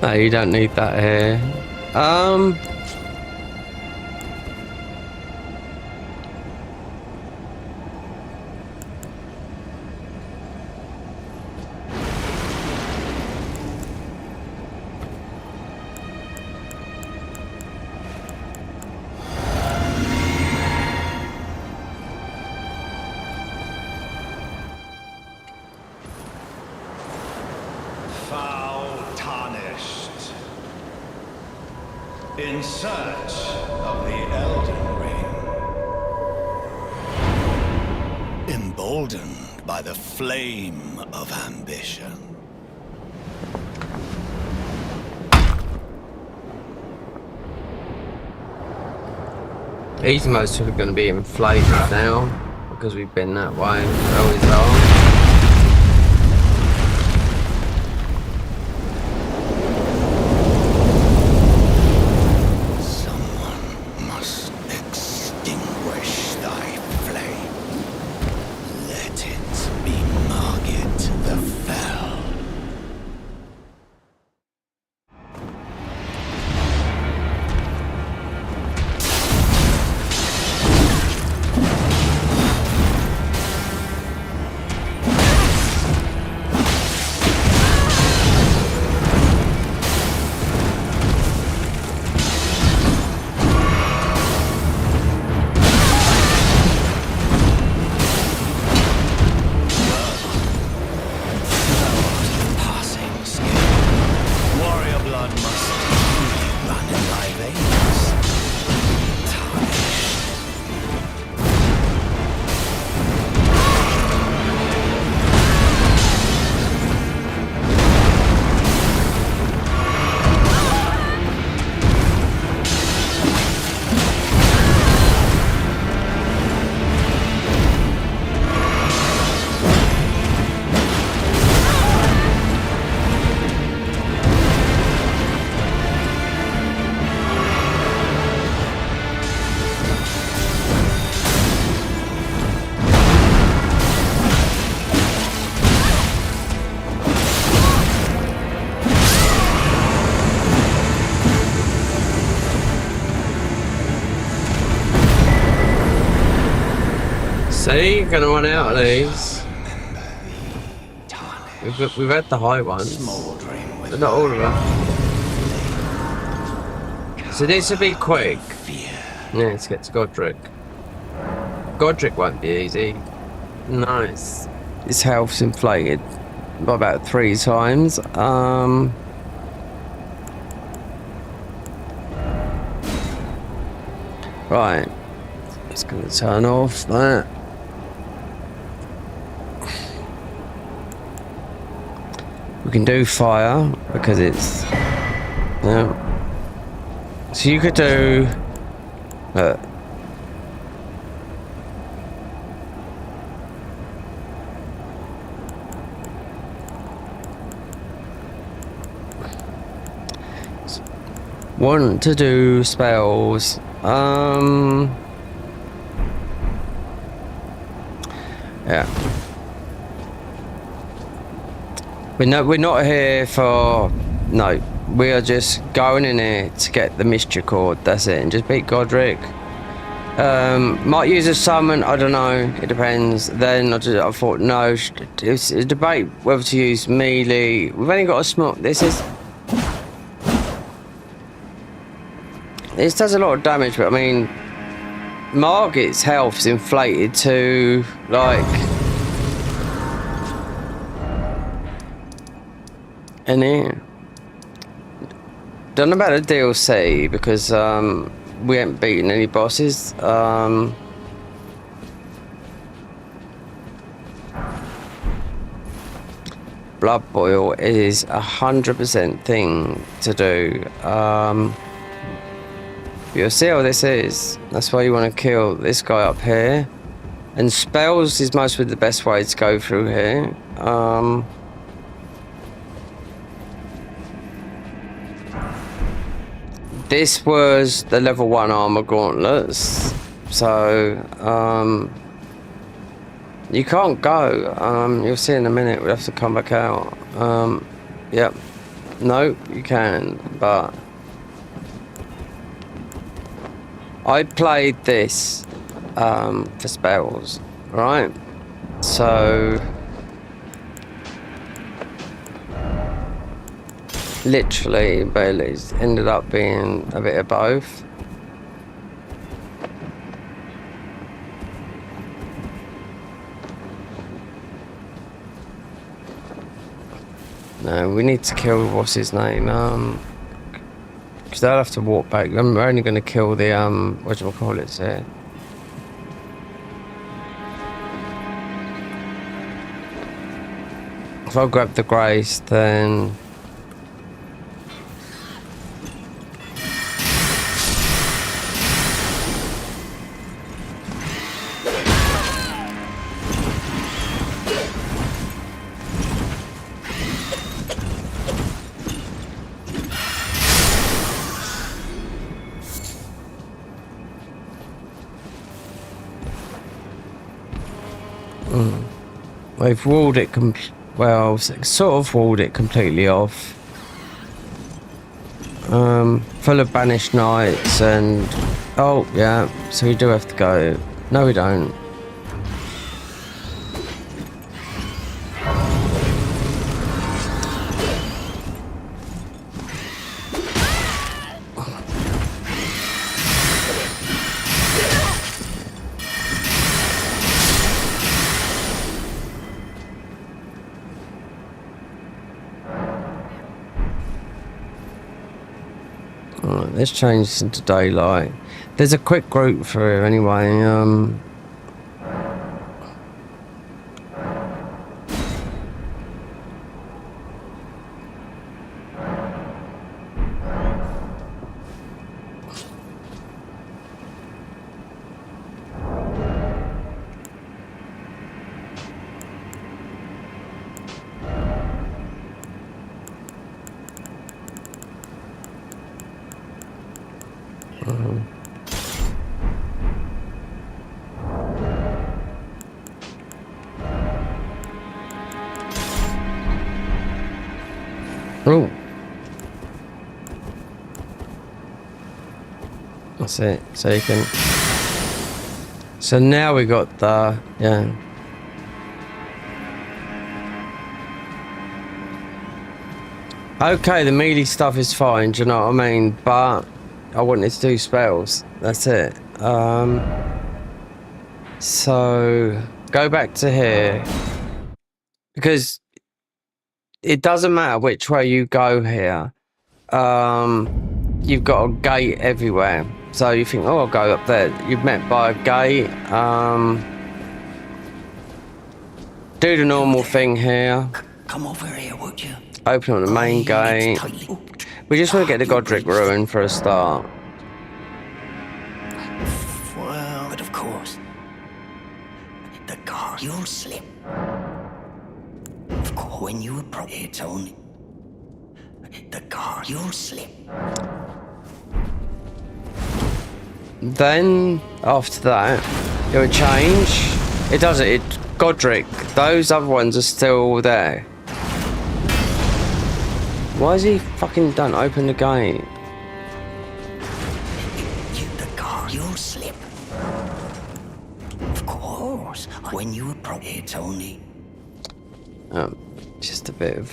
No, you don't need that here. In search of the Elden Ring. Emboldened by the flame of ambition. These most are going to be inflated now because we've been that way. They always are. See, you're gonna run out of these. We've had the high ones, but not all of them. So this will be quick. Yeah, let's get to Godric. Godric won't be easy. Nice. His health's inflated by about 3 times. Right. Just gonna turn off that. We can do fire because it's so you could do want to do spells. Yeah. We're not here for... No. We are just going in here to get the mystery cord. That's it. And just beat Godric. Might use a summon. I don't know. It depends. Then I thought, no. It's a debate whether to use melee. We've only got a small... This does a lot of damage, but I mean... Margit's health is inflated to, like... in here. Don't know about the DLC because we ain't beaten any bosses. Blood boil is 100% thing to do. You'll see how this is. That's why you want to kill this guy up here. And spells is mostly the best way to go through here. This was the level 1 armor gauntlets, so you can't go. You'll see in a minute. We'll have to come back out. Yep. No, you can, but I played this for spells, right? So literally, but it's ended up being a bit of both. No, we need to kill, what's his name? Because they'll have to walk back. We're only going to kill the, whatchamacallits here. If I grab the Grace, then... We've walled it well, sort of walled it completely off. Full of banished knights and... Oh, yeah, so we do have to go. No, we don't. Let's change this into daylight. There's a quick group through anyway. Oh, that's it. So you can So now we got the, yeah. Okay, the melee stuff is fine, do you know what I mean? But I wanted to do spells. That's it. So go back to here. Because it doesn't matter which way you go here. You've got a gate everywhere. So you think, oh, I'll go up there. You've met by a gate. Do the normal thing here. Come over here, would you? Open up the main gate. We just want to get the Godric Ruin for a start. Well, but of course. The guard, you'll slip. Of course, when you approach, it's only. The guard, you'll slip. Then, after that, it would change. It doesn't. It Godric. Those other ones are still there. Why is he fucking don't open the gate? The guard, you'll slip. Of course, when you approach, it's only. Just a bit of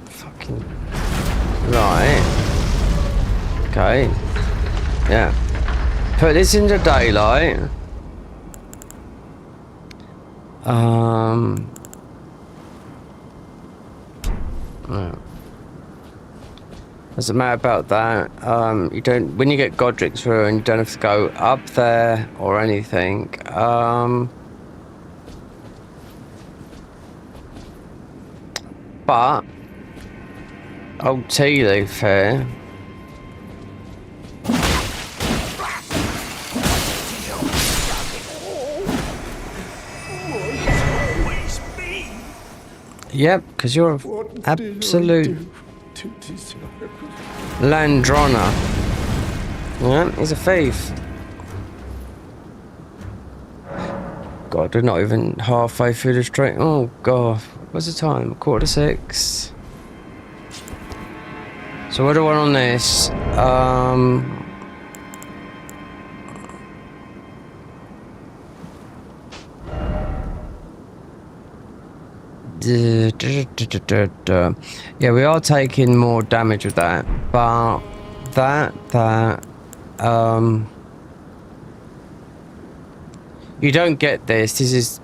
fucking right. Okay. Yeah. Put this into daylight. Yeah. Doesn't matter about that. You don't. When you get Godric's Ruin, you don't have to go up there or anything. But old tea leaf here. Yep, because you're an absolute Landrona. Yeah, he's a thief. God, we're not even halfway through the street. Oh, God. What's the time? 5:45. So what do I want on this? Yeah, we are taking more damage with that, but you don't get this. This is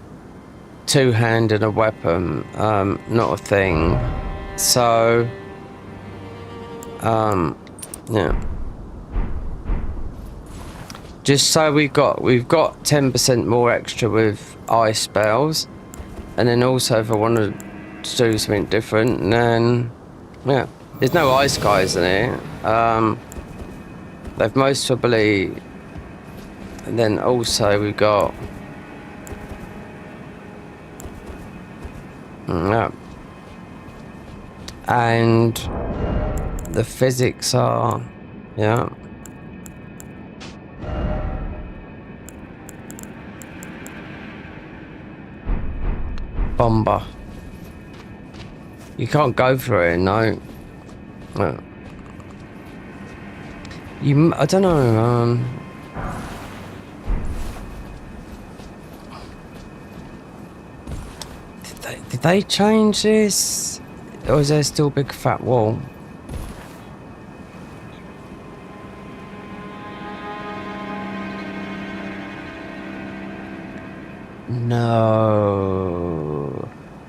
two-handed a weapon, not a thing. So, yeah. Just so we've got 10% more extra with ice spells. And then also if I want to do something different, then yeah, there's no ice guys in here. They've most probably, and then also we got yeah, and the physics are yeah. Bomber. You can't go through it, no. No. I don't know, did they change this? Or is there still a big fat wall? No.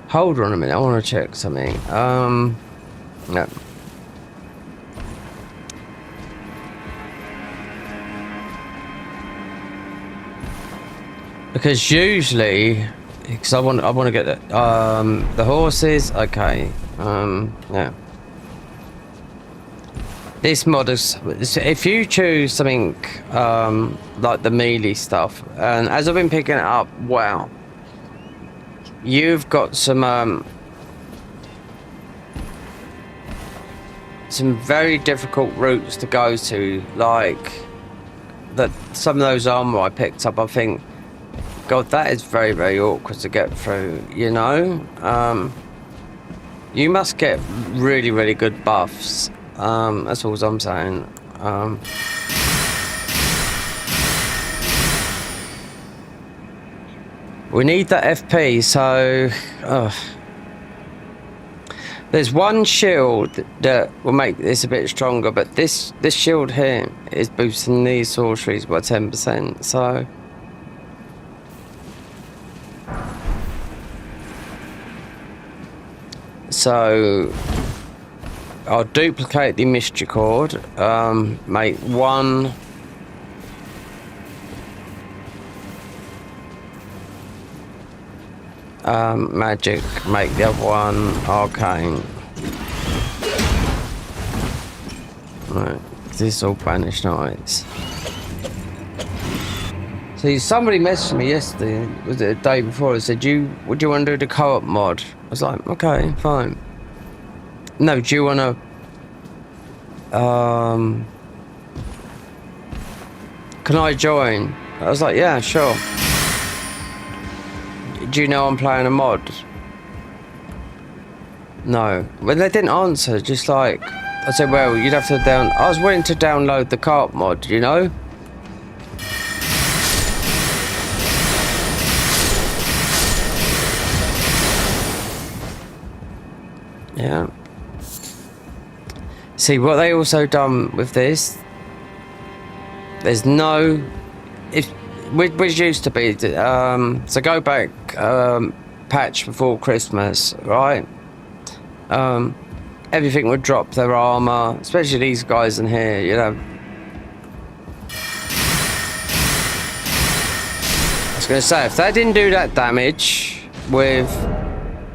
Hold on a minute, I want to check something. No. Because usually, because I want to get the horses. Okay. Yeah. This mod is, if you choose something like the melee stuff, and as I've been picking it up, wow. You've got some very difficult routes to go to, like that. Some of those armor I picked up, I think, God, that is very, very awkward to get through. You know, you must get really, really good buffs That's all I'm saying. We need that FP, so there's one shield that will make this a bit stronger, but this shield here is boosting these sorceries by 10%, so I'll duplicate the mystery cord, make one magic, make the other one arcane. Right, this all banished knights. See, somebody messaged me yesterday, was it the day before, and said, would you want to do the co-op mod? I was like, okay, fine. No, do you want to can I join? I was like, yeah, sure. Do you know I'm playing a mod? No. Well, they didn't answer, just like, I said, well, you'd have to I was willing to download the co-op mod, you know? Yeah. See, what they also done with this, there's no, which used to be, so go back, patch before Christmas, right? Everything would drop their armor, especially these guys in here, you know. I was going to say, if they didn't do that damage with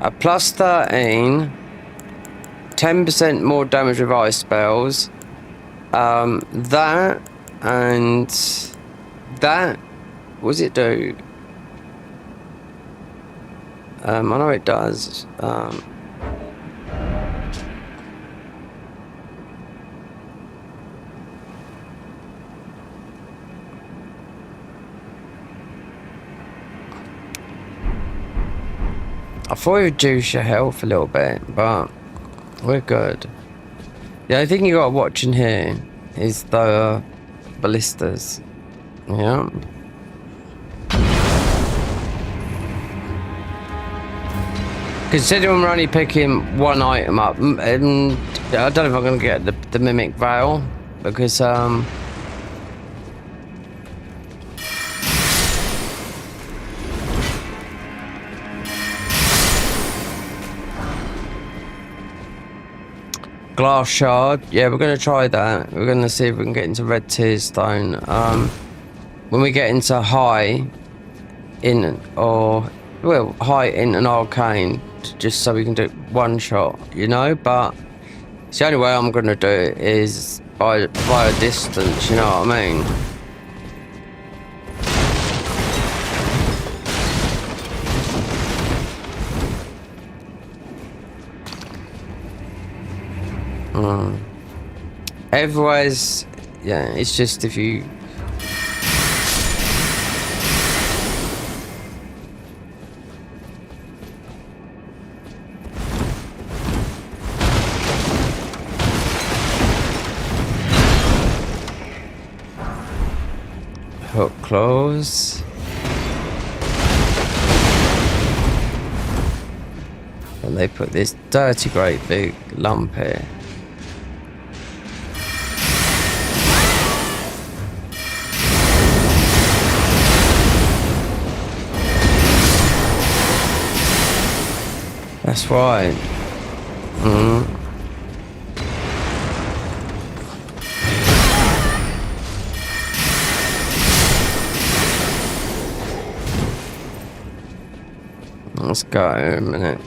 a plus 13, 10% more damage with ice spells, that and that, what does it do? I know it does. I thought it would reduce your health a little bit, but we're good. The only thing you gotta watch in here is the ballistas. Yeah. Considering we're only picking one item up, and I don't know if I'm gonna get the Mimic Veil, because Glass Shard, yeah, we're gonna try that. We're gonna see if we can get into Red Tear Stone. When we get into high in, or well, high in an arcane, just so we can do one shot, you know. But it's the only way I'm gonna do it is by a distance, you know what I mean? Otherwise, yeah, it's just if you hook close. And they put this dirty great big lump here. That's right. Let's go a minute.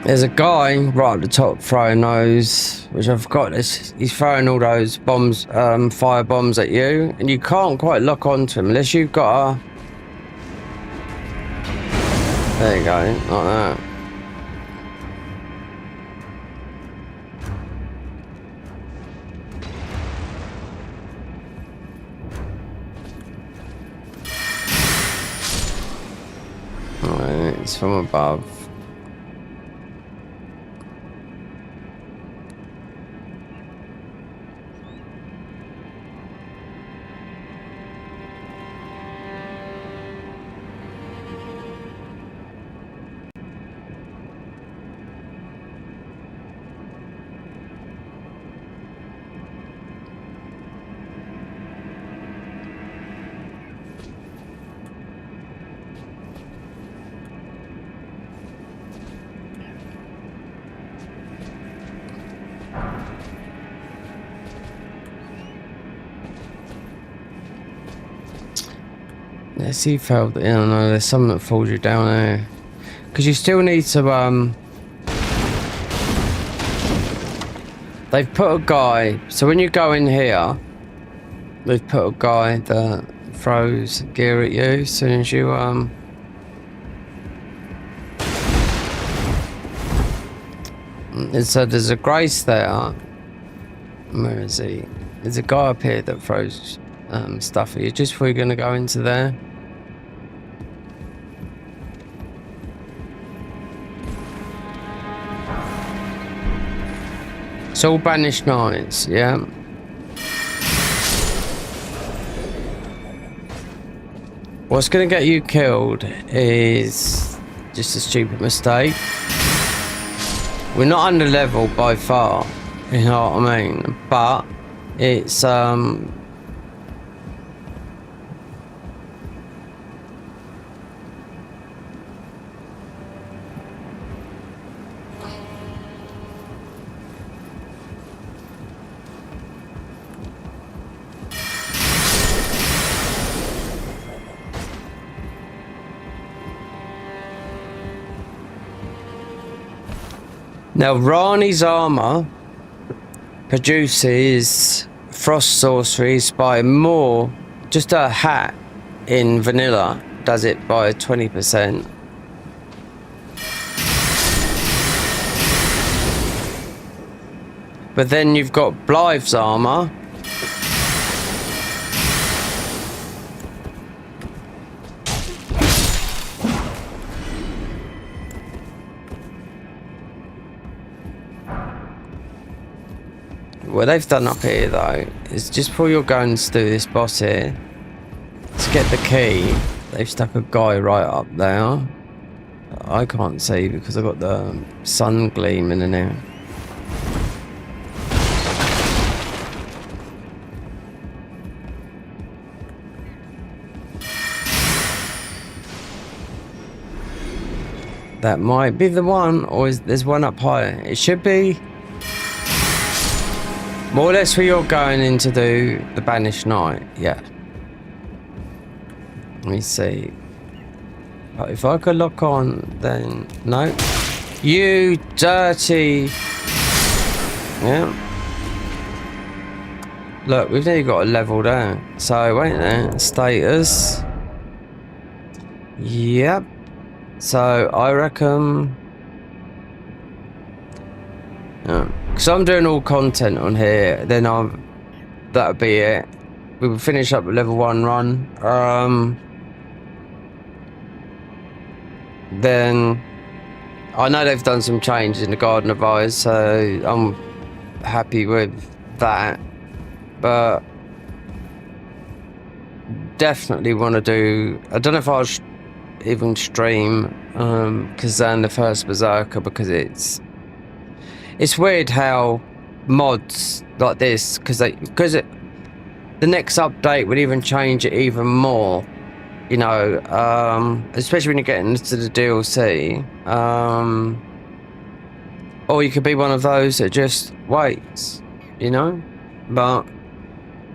There's a guy right at the top throwing those, which I forgot this. He's throwing all those bombs, fire bombs at you, and you can't quite lock onto him unless you've got a. There you go, like that. Alright, it's from above. Let's see if no, there's some that falls you down there. Because you still need to, they've put a guy, so when you go in here, they've put a guy that throws gear at you as soon as you, and so there's a grace there. Where is he? There's a guy up here that throws stuff at you just before you're going to go into there. It's all banished knights, yeah. What's going to get you killed is just a stupid mistake. We're not under level by far, you know what I mean? But it's now Rani's armor produces frost sorceries by more. Just a hat in vanilla does it by 20%. But then you've got Blythe's armor. What they've done up here though is just before you're going to do this boss here, to get the key, they've stuck a guy right up there. I can't see because I've got the sun gleaming in there. That might be the one, or there's one up higher. It should be more or less where you're going in to do the Banished Knight, yeah. Let me see. But if I could lock on, then no. You dirty. Yeah. Look, we've nearly got a level there. So wait there. Status. Yep. So I reckon. Yeah. Because I'm doing all content on here, then that'll be it. We will finish up with level 1 run. Then I know they've done some changes in the Garden of Eyes, so I'm happy with that. But definitely want to do. I don't know if I'll even stream Kazan the First Berserker, because it's weird how mods like this, because the next update would even change it even more, you know, especially when you get into the DLC, or you could be one of those that just waits, you know. But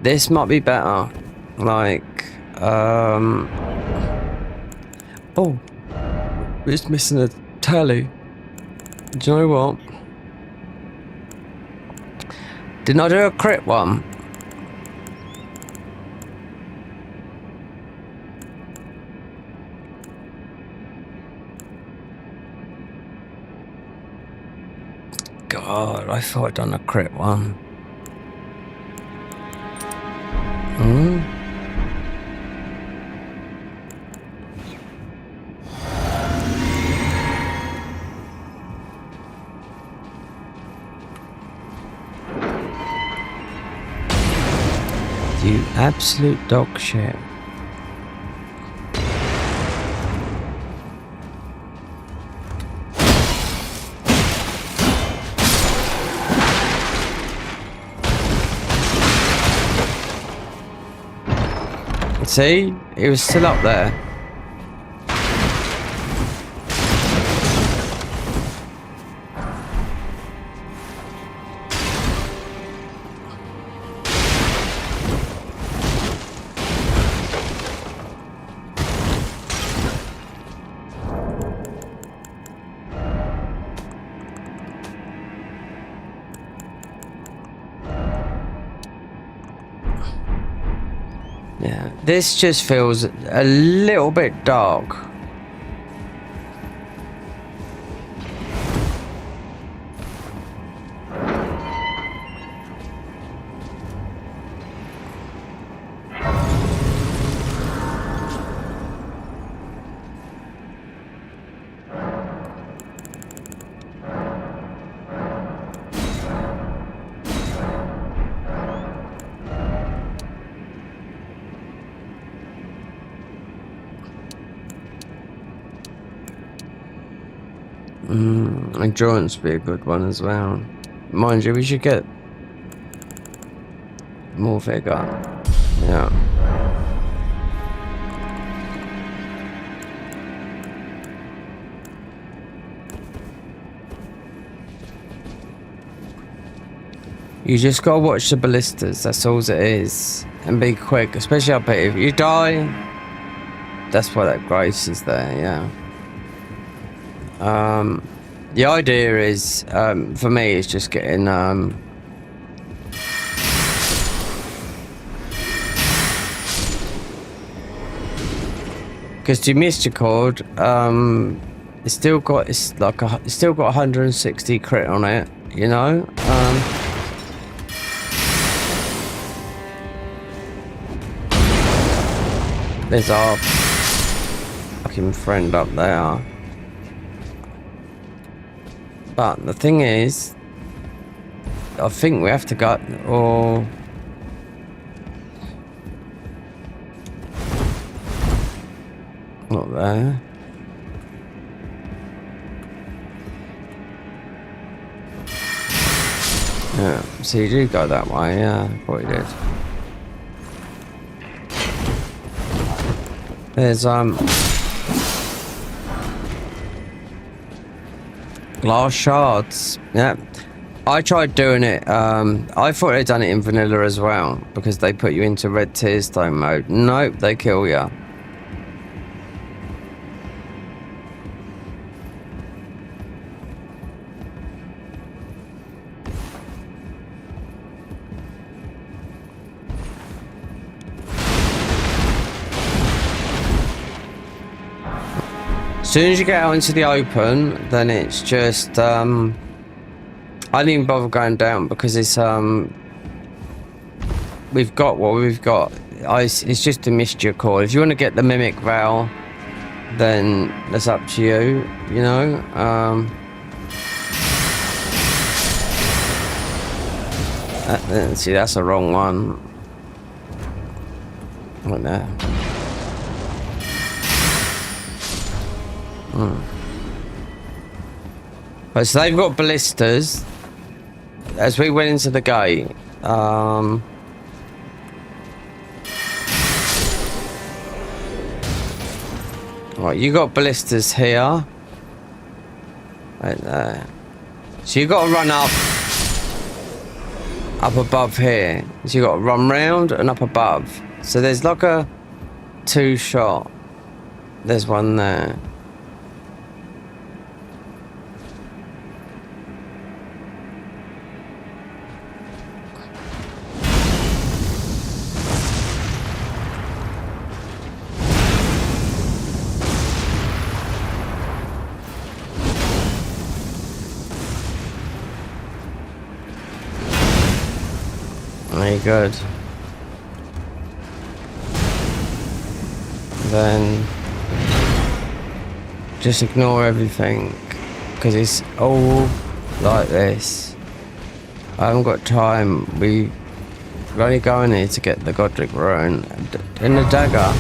this might be better, like oh, we're just missing a tally. Do you know what? Didn't I do a crit one? God, I thought I'd done a crit one. You absolute dog shit. See? It was still up there. This just feels a little bit dark. Endurance would be a good one as well. Mind you, we should get more vigor. Yeah. You just gotta watch the ballistas, that's all it is. And be quick, especially up here. If you die, that's why that grace is there, yeah. The idea is, for me, is just getting, because to Mysticord, it's still got 160 crit on it, you know. There's our fucking friend up there. But the thing is, I think we have to go, or not there. Yeah, so you do go that way, yeah, I thought you did. There's glass shards. Yeah, I tried doing it. I thought they'd done it in vanilla as well because they put you into red tear stone mode. Nope, they kill you. As soon as you get out into the open, then it's just I didn't even bother going down because it's we've got what we've got. It's just a mixture core. If you want to get the mimic Val, then that's up to you, you know. See, that's the wrong one. Right there. Right, so they've got ballistas. As we went into the gate, right, you got ballistas here. Right there. So you got to run up above here. So you got to run round and up above. So there's like a 2-shot. There's one there. Very good. Then just ignore everything because it's all like this. I haven't got time. We're only going here to get the Godric Rune and the dagger.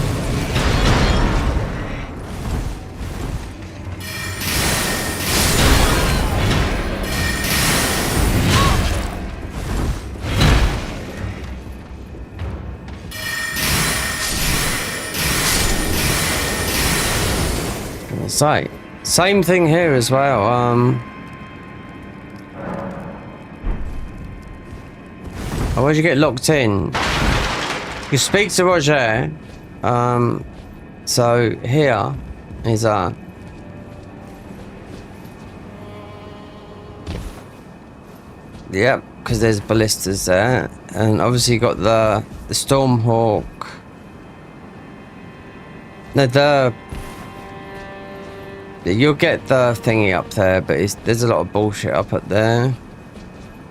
So, same thing here as well. Oh, where'd you get locked in? You speak to Roger. So here is yep, because there's ballistas there, and obviously you got the Stormhawk No, you'll get the thingy up there, but there's a lot of bullshit up there.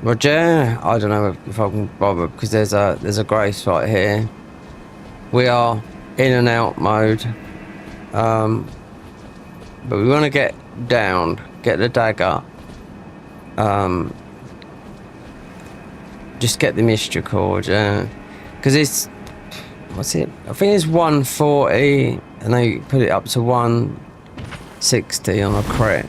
Roger, I don't know if I can bother because there's a grace right here. We are in and out mode, but we want to get down, get the dagger, just get the mystery cord, because it's, what's it? I think it's 140, and they put it up to 160 on a crit.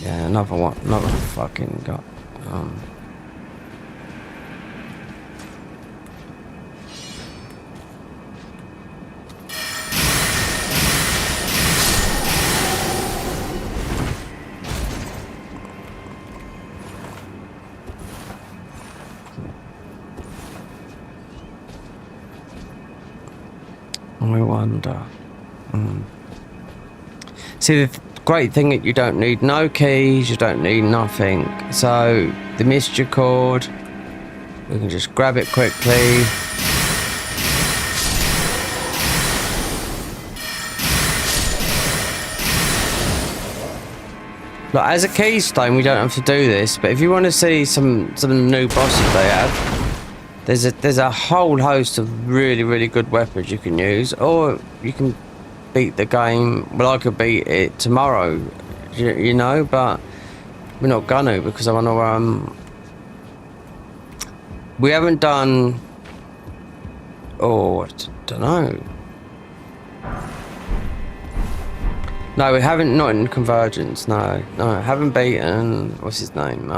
Yeah, another one, another fucking got. I wonder. See, the great thing that you don't need no keys, you don't need nothing. So the mystery cord, we can just grab it quickly. Look, as a keystone, we don't have to do this, but if you want to see some new bosses they have, there's a whole host of really good weapons you can use, or you can beat the game. Well, I could beat it tomorrow, you know, but we're not gonna, because I want to. We haven't done. Oh, I don't know. No, we haven't. Not in Convergence. No, haven't beaten. What's his name?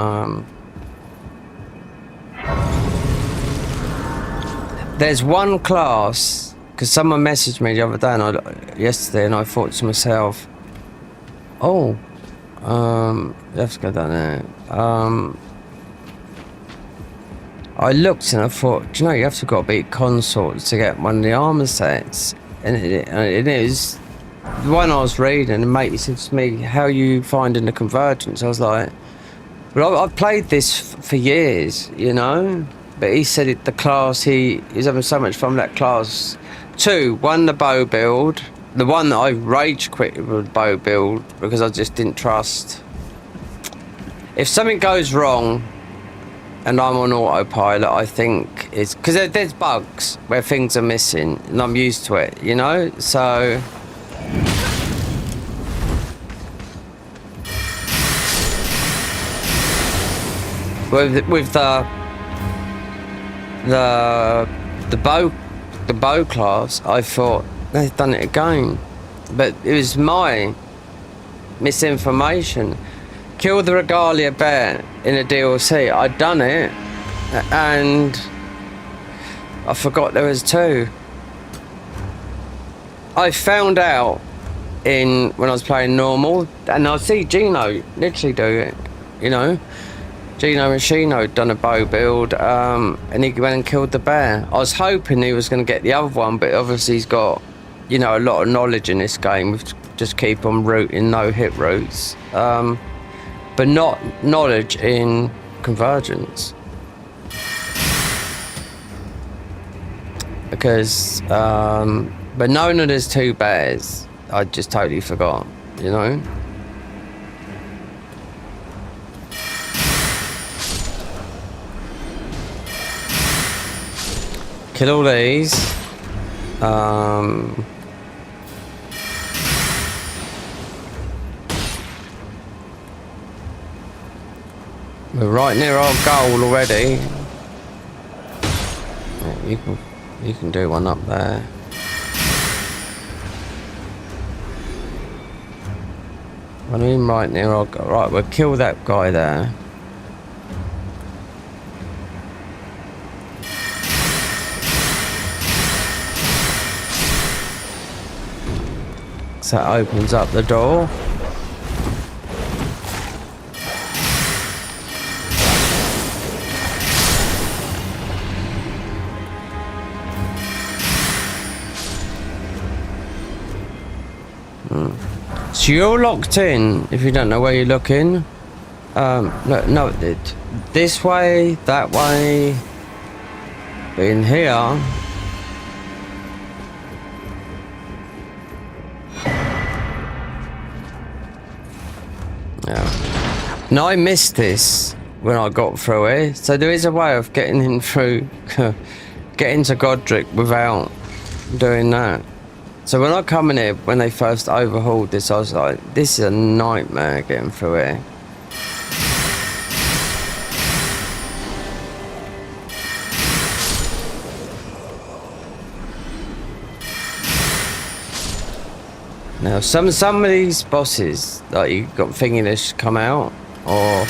There's one class, because someone messaged me the other day, yesterday, and I thought to myself, oh, let's go down there. I looked and I thought, do you know, you have to got to beat consorts to get one of the armor sets, and it is the one I was reading. And mate, he said to me, "How are you finding the Convergence?" I was like, "Well, I've played this for years, you know." But he said the class, he's having so much fun with that class. 2, 1, the bow build. The one that I rage quit with bow build because I just didn't trust. If something goes wrong and I'm on autopilot, I think it's because there's bugs where things are missing and I'm used to it, you know? So with the bow class, I thought they've done it again, but it was my misinformation. Kill the Regalia bear in a DLC. I'd done it, and I forgot there was 2. I found out when I was playing normal, and I see Gino literally do it, you know. Gino Machino done a bow build, and he went and killed the bear. I was hoping he was going to get the other one, but obviously he's got, you know, a lot of knowledge in this game. We just keep on rooting, no hit routes, but not knowledge in Convergence. Because, but knowing that there's 2 bears, I just totally forgot, you know. Kill all these. We're right near our goal already. Yeah, you can do one up there. I mean, right near our goal. Right, we'll kill that guy there. So that opens up the door. So you're locked in if you don't know where you're looking. No, this way, that way, in here. Yeah. Now I missed this when I got through it, so there is a way of getting in through, getting to Godric without doing that. So when I come in here, when they first overhauled this, I was like, this is a nightmare getting through here. Now, some of these bosses, like you got thinking they should come out, or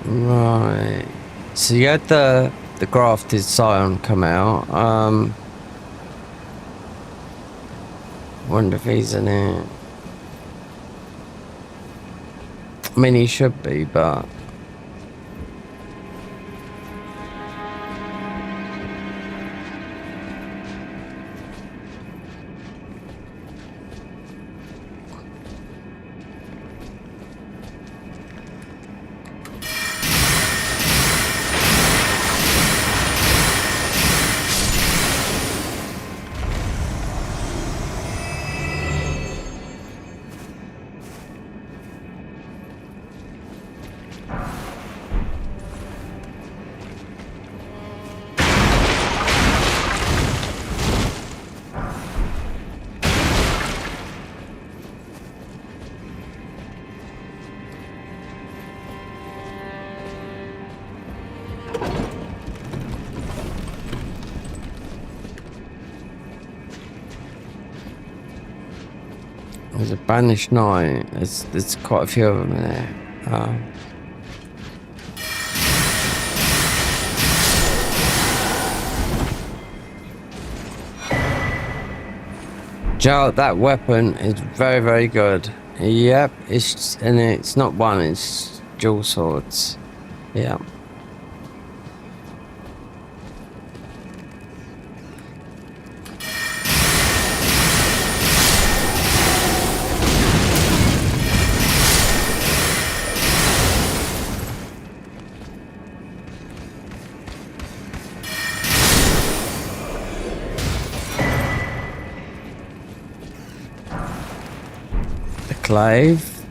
right. So you had the grafted scion come out. Wonder if he's in it. I mean, he should be, but there's a banished knight. There's quite a few of them in there. Joe, that weapon is very, very good. Yep, it's not one, it's dual swords. Yeah. Clave.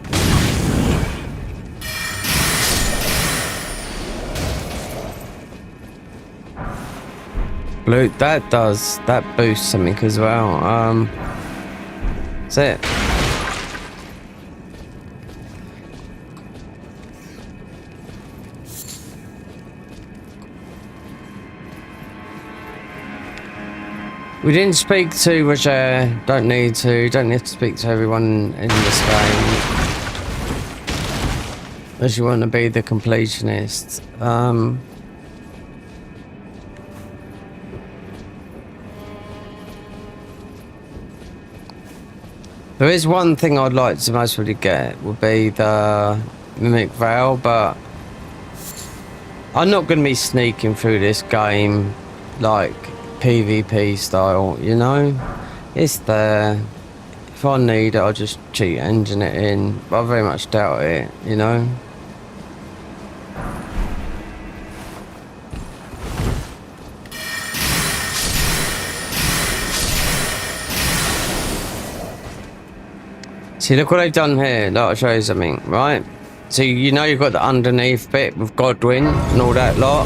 Blue, that boosts something as well. That's it. We didn't speak to Roger, don't need to speak to everyone in this game. Unless you want to be the completionist. There is one thing I'd like to most really get, would be the Mimic Veil, but I'm not going to be sneaking through this game like PvP style, you know? It's there. If I need it, I'll just cheat engine it in, but I very much doubt it, you know? See, look what they've done here. Look, I'll show you something, right? So you know you've got the underneath bit with Godwin and all that lot,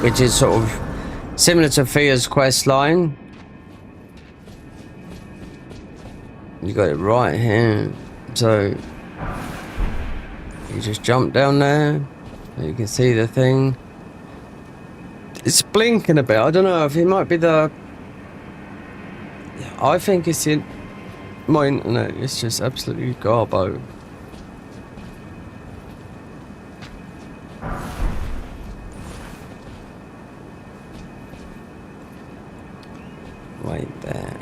which is sort of similar to Thea's quest line. You got it right here. So you just jump down there. You can see the thing. It's blinking a bit. I don't know if it might be the... I think it's in my internet. It's just absolutely garbo. Wait there.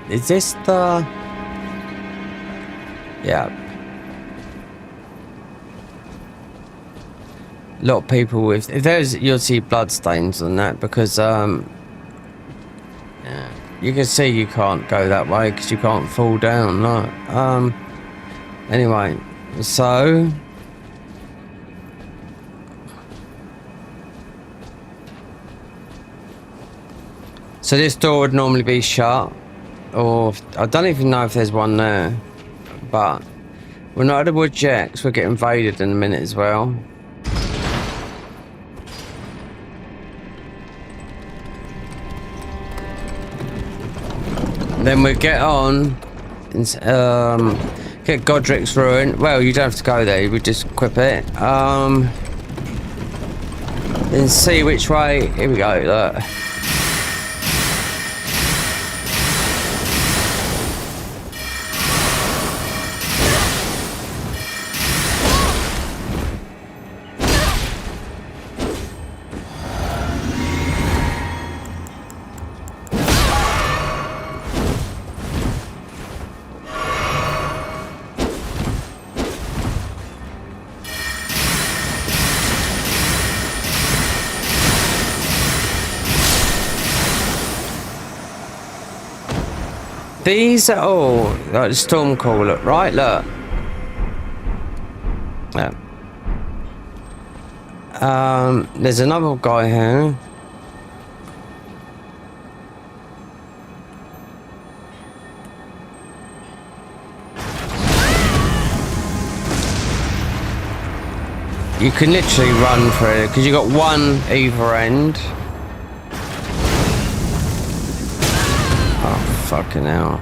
Is this the... Yeah. A lot of people with... If there's... You'll see blood stains on that because, yeah. You can see you can't go that way because you can't fall down, no. Anyway, so... So this door would normally be shut, or I don't even know if there's one there, but we're not at the wood yet because we'll get invaded in a minute as well. Then we get on and get Godric's Ruin. Well, you don't have to go there, we just equip it. Then see which way. Here we go, look. These are all like the Stormcaller, right? Look. Yeah. There's another guy here. You can literally run for it because you got one either end. Fucking hell.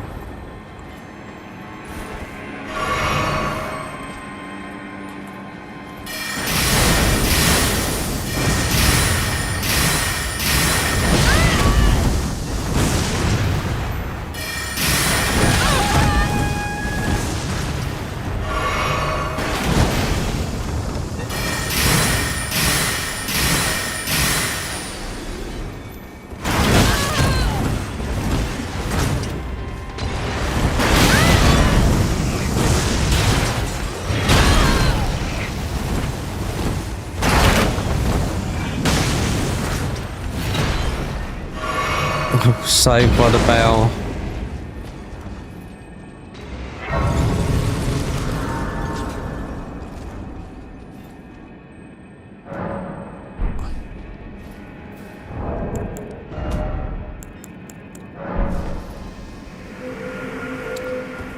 Saved by the bell.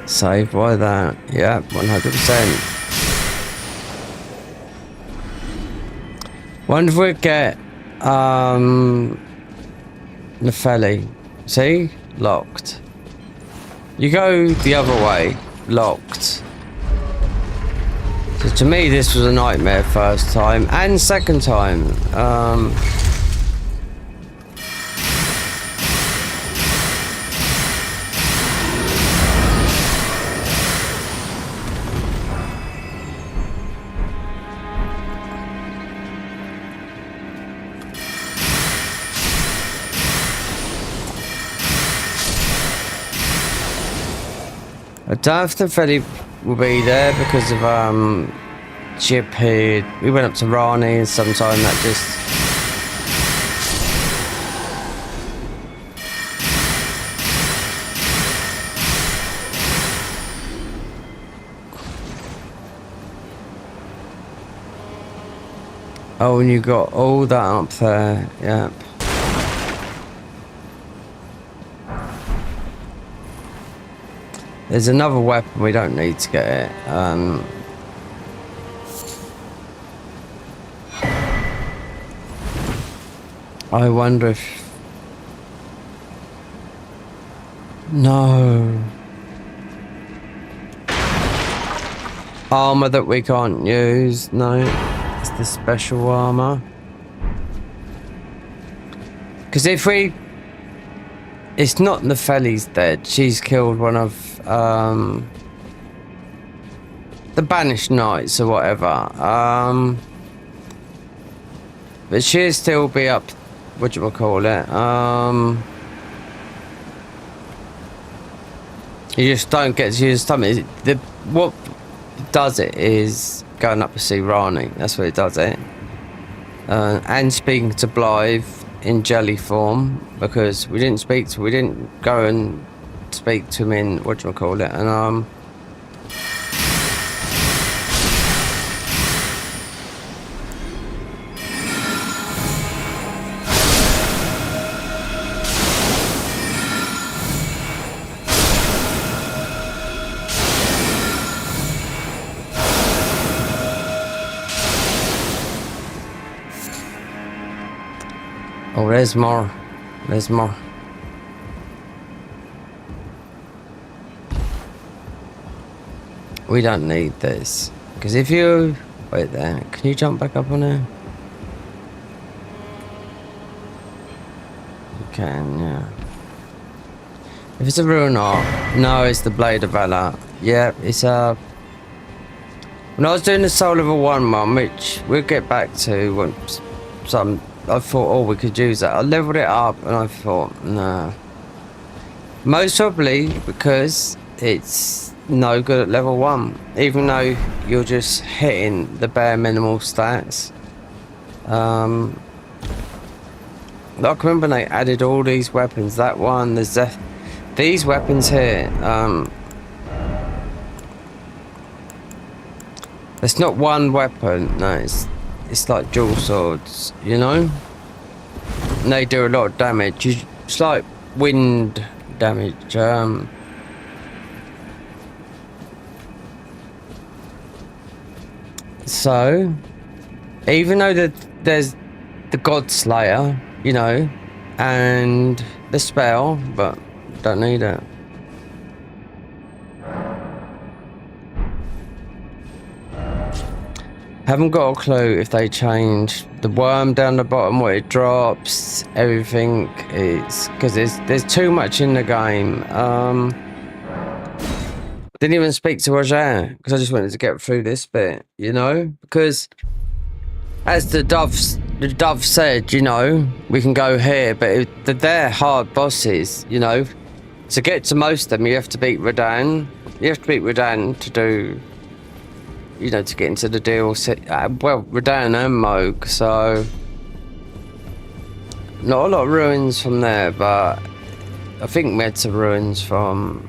Saved by that. Yeah, 100%. Wonder if we get Nepheli. See? Locked. You go the other way. Locked. So to me this was a nightmare first time and second time. I don't know if the Freddy will be there because of Chip here. We went up to Rani and sometime that just... Oh, and you got all that up there, yeah. There's another weapon, we don't need to get it. I wonder if... No. Armor that we can't use, no. It's the special armor. Because if we... It's not Nepheli's dead, she's killed one of the Banished Knights or whatever. But she'll still be up, what do you call it? You just don't get to use stomach. What does it is going up to see Rani. That's what it does it. And speaking to Blythe in jelly form, because we didn't go and speak to him in whatchamacallit, and oh, there's more. There's more. We don't need this. Because if you... Wait there. Can you jump back up on there? You can, yeah. If it's a ruin art... No, it's the Blade of Valor. Yeah, it's a... When I was doing the Soul Level 1 one, which we'll get back to once I thought, oh, we could use that. I leveled it up and I thought, nah. Most probably because it's no good at level 1. Even though you're just hitting the bare minimal stats. I can remember they added all these weapons. That one, these weapons here. It's not one weapon, no, it's like dual swords, you know? And they do a lot of damage. It's like wind damage. So, even though there's the God Slayer, you know, and the spell, but don't need it. Haven't got a clue if they changed the worm down the bottom, what it drops, everything. It's because there's too much in the game. Didn't even speak to Roger because I just wanted to get through this bit, you know, because as the dove said, you know, we can go here, but they're hard bosses, you know. To get to most of them, you have to beat Radahn. You have to beat Radahn to do, you know, to get into the DLC. Well, Radahn and Moog, so not a lot of ruins from there, but I think we had some ruins from.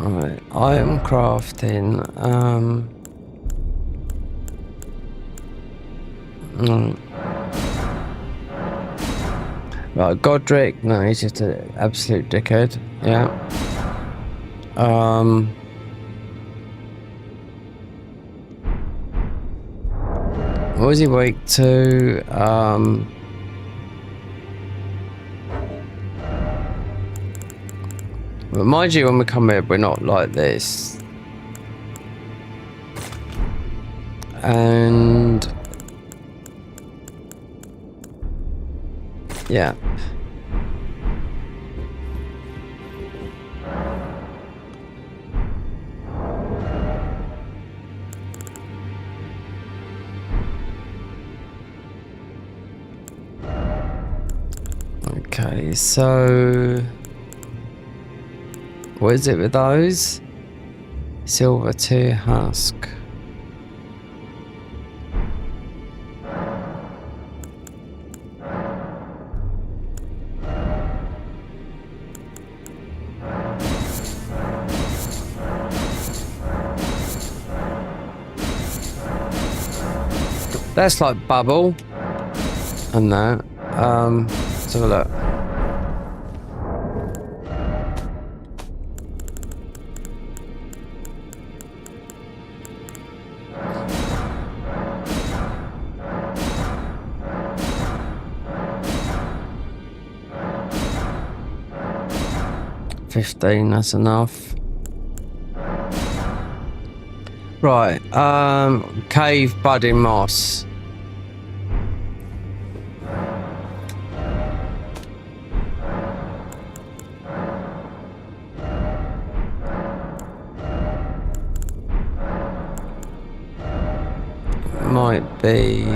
Right, item crafting. Right, Godric. No, he's just an absolute dickhead. Yeah. What was he weak to? But mind you, when we come here, we're not like this. And yeah. Okay, so what is it with those? Silver tier husk. That's like bubble and that. Let's have a look. That's enough. Right, cave budding moss. be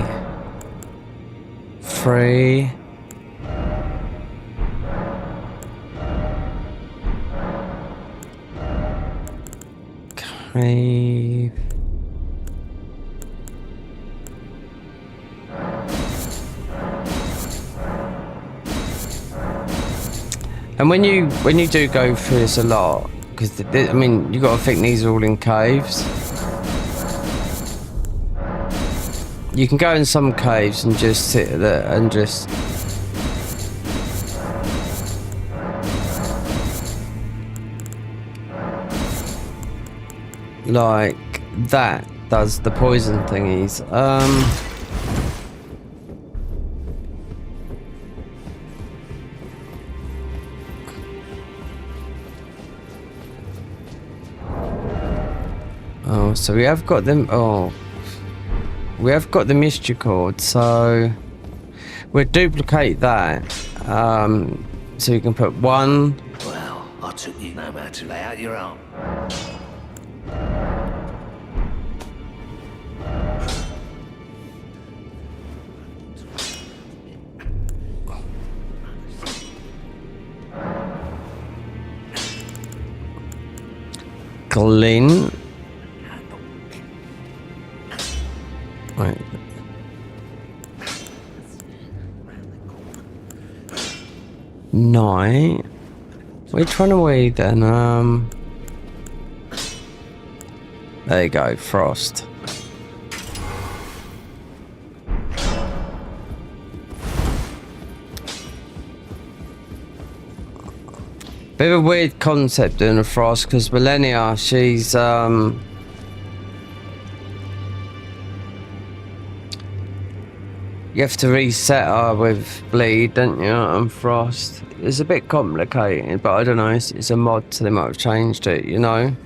3. Cave. And when you do go through this a lot, because I mean you got to think these are all in caves. You can go in some caves and just sit there and just like that does the poison thingies. Oh, so we have got them. Oh, we have got the mystery cord. So we'll duplicate that. So you can put 1. Well, I took you no matter to lay out your arm. Glint. Right. Night. Which one are we then? There you go, Frost. Bit of a weird concept doing a Frost because Millennia, she's you have to reset her with Bleed, don't you? And Frost. It's a bit complicated, but I don't know. It's a mod, so they might have changed it, you know?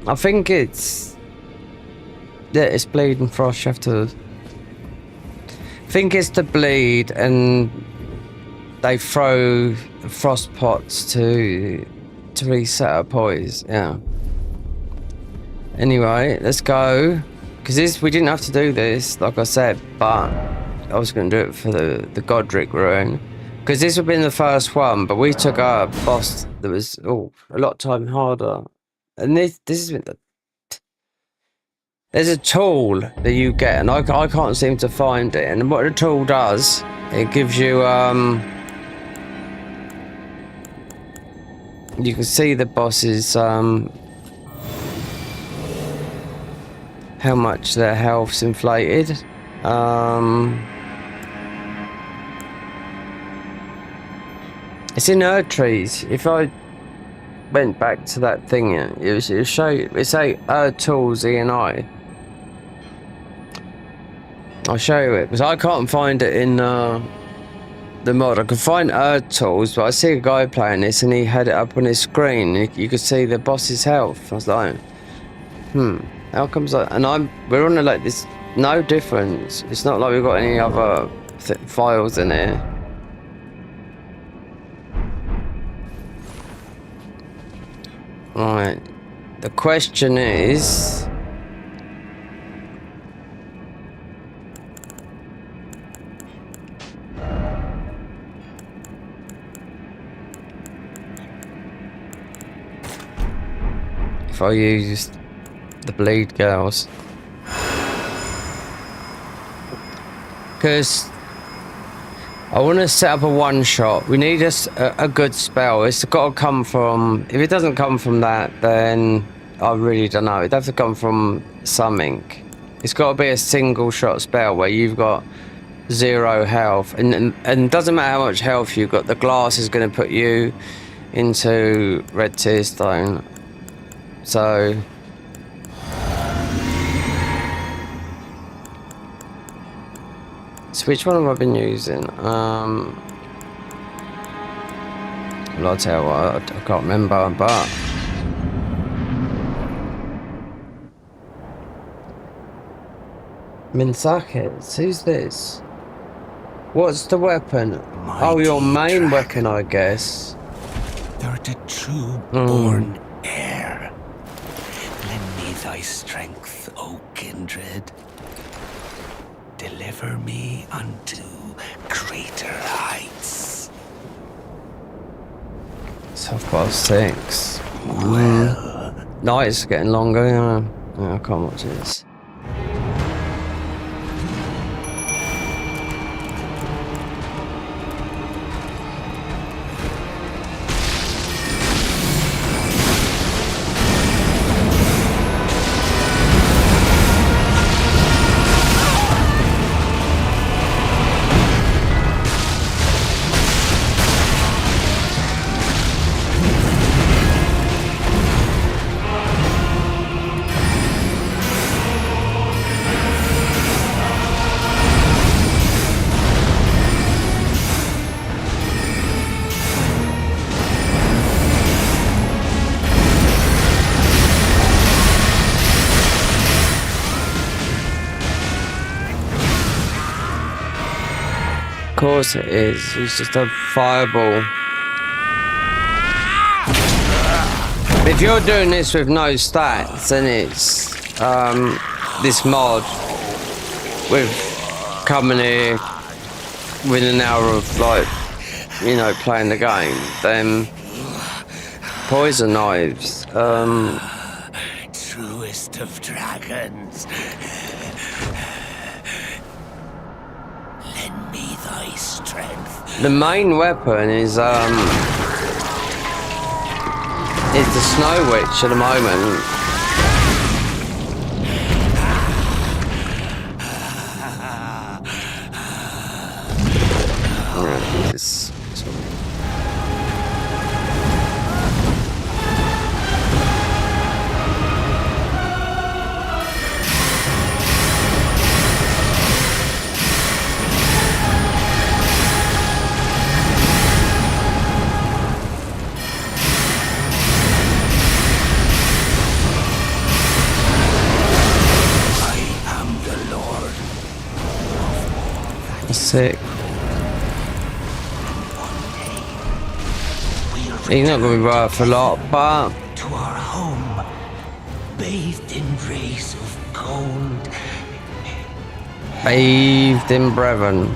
I think it's... Yeah, it's Bleed and Frost. You have to... I think it's the Bleed, and they throw Frost pots to reset her poise, yeah. Anyway, let's go. Because we didn't have to do this, like I said, but I was going to do it for the Godric rune. Because this would have been the first one, but we took a boss that was a lot time harder. And this has been there's a tool that you get, and I can't seem to find it. And what the tool does, it gives you you can see the bosses how much their health's inflated. It's in Erd trees. If I went back to that thing, it would show you. It's say Erd tools E&I. I'll show you it because I can't find it in the mod. I can find Erd tools, but I see a guy playing this and he had it up on his screen. You could see the boss's health. I was like, how comes that? And we're on like this, no difference. It's not like we've got any other files in here. Right. The question is, if I use the Bleed girls, because I want to set up a one-shot. We need a good spell. It's got to come from... If it doesn't come from that, then I really don't know. It'd have to come from something. It's got to be a single-shot spell where you've got 0 health. And it doesn't matter how much health you've got. The glass is going to put you into Red Tear Stone. So... So which one have I been using? Well, I'll tell you what, I can't remember, but... Minsakets, who's this? What's the weapon? Oh, your main weapon, I guess. Thou art a true born heir. Lend me thy strength, O kindred. Deliver me unto greater heights. It's 6:30. Night's getting longer, yeah. I can't watch this. Of course it is. He's just a fireball. If you're doing this with no stats, then it's this mod with coming here within an hour of playing the game, then poison knives. Truest of dragons. Lend me thy strength. The main weapon is the Snow Witch at the moment. Sick. He's not going to be worth a lot, but to our home, bathed in rays of gold. Bathed in Brevin.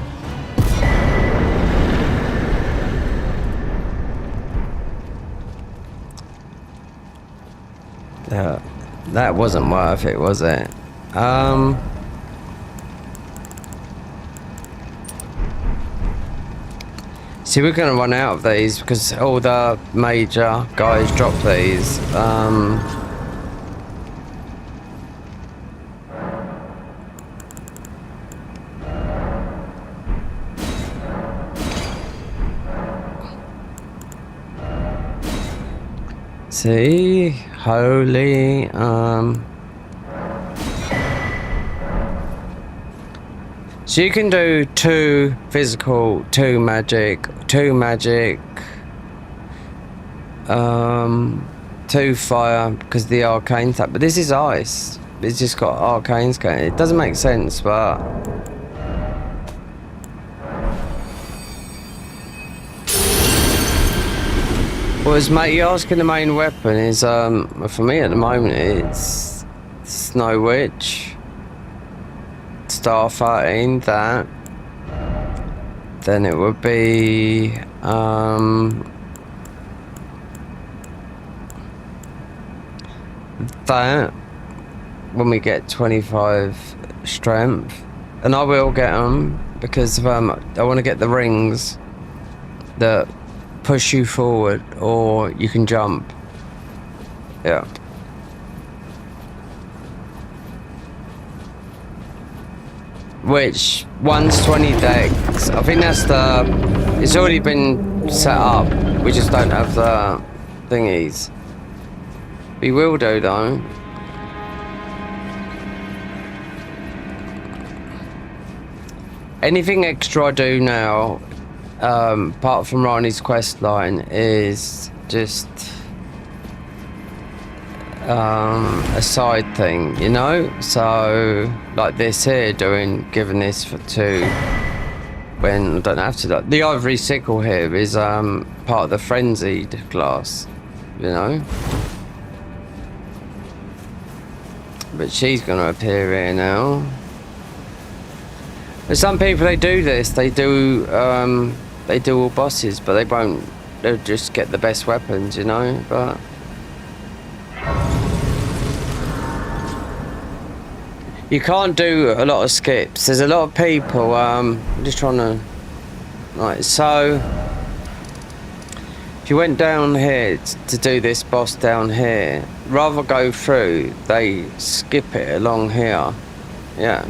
Yeah, that wasn't worth it, was it? See, we're going to run out of these because all the major guys drop these. See, holy, so you can do 2 physical, 2 magic, 2 magic, 2 fire because the arcane type. But this is ice. It's just got arcane scan. It doesn't make sense, but was mate, you asking the main weapon is for me at the moment it's Snow Witch. Star 13, that. Then it would be that when we get 25 strength, and I will get them because I want to get the rings that push you forward or you can jump. Yeah. Which one's 20 decks. I think that's it's already been set up. We just don't have the thingies. We will do though. Anything extra I do now, apart from Rani's quest line, is just a side thing, you know. So like this here, giving this for 2 when I don't have to. Like, the ivory sickle here is part of the frenzied class, you know. But she's going to appear here now. But some people, they do this. They do all bosses, but they won't. They'll just get the best weapons, you know. But you can't do a lot of skips. There's a lot of people. I'm just trying to. Right, so if you went down here to do this boss down here, rather go through, they skip it along here. Yeah.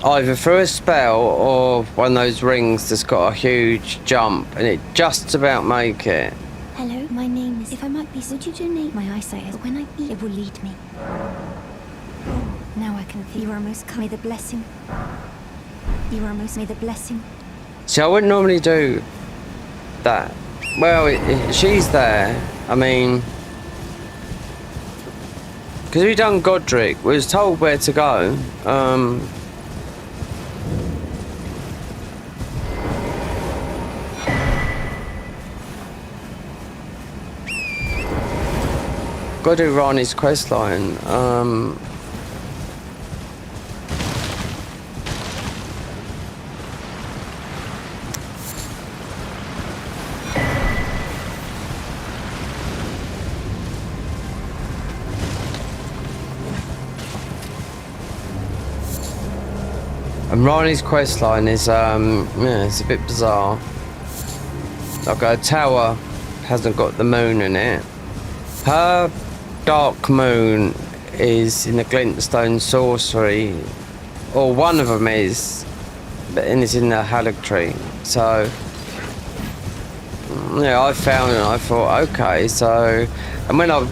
Either through a spell or one of those rings that's got a huge jump and it just about make it. Hello, my name is... If I might be... Would you donate my eyesight? When I eat, it will lead me. Oh, now I can feel... You are most... May the blessing... You are most... May the blessing... See, I wouldn't normally do that. Well, she's there. I mean... Because we done Godric, we was told where to go. Gotta do Rani's questline. And Rani's questline is yeah, it's a bit bizarre. Like a tower hasn't got the moon in it. Her dark moon is in the glintstone sorcery, or one of them is, and it's in the haligtree. So yeah, I found it and I thought, okay, so, and when I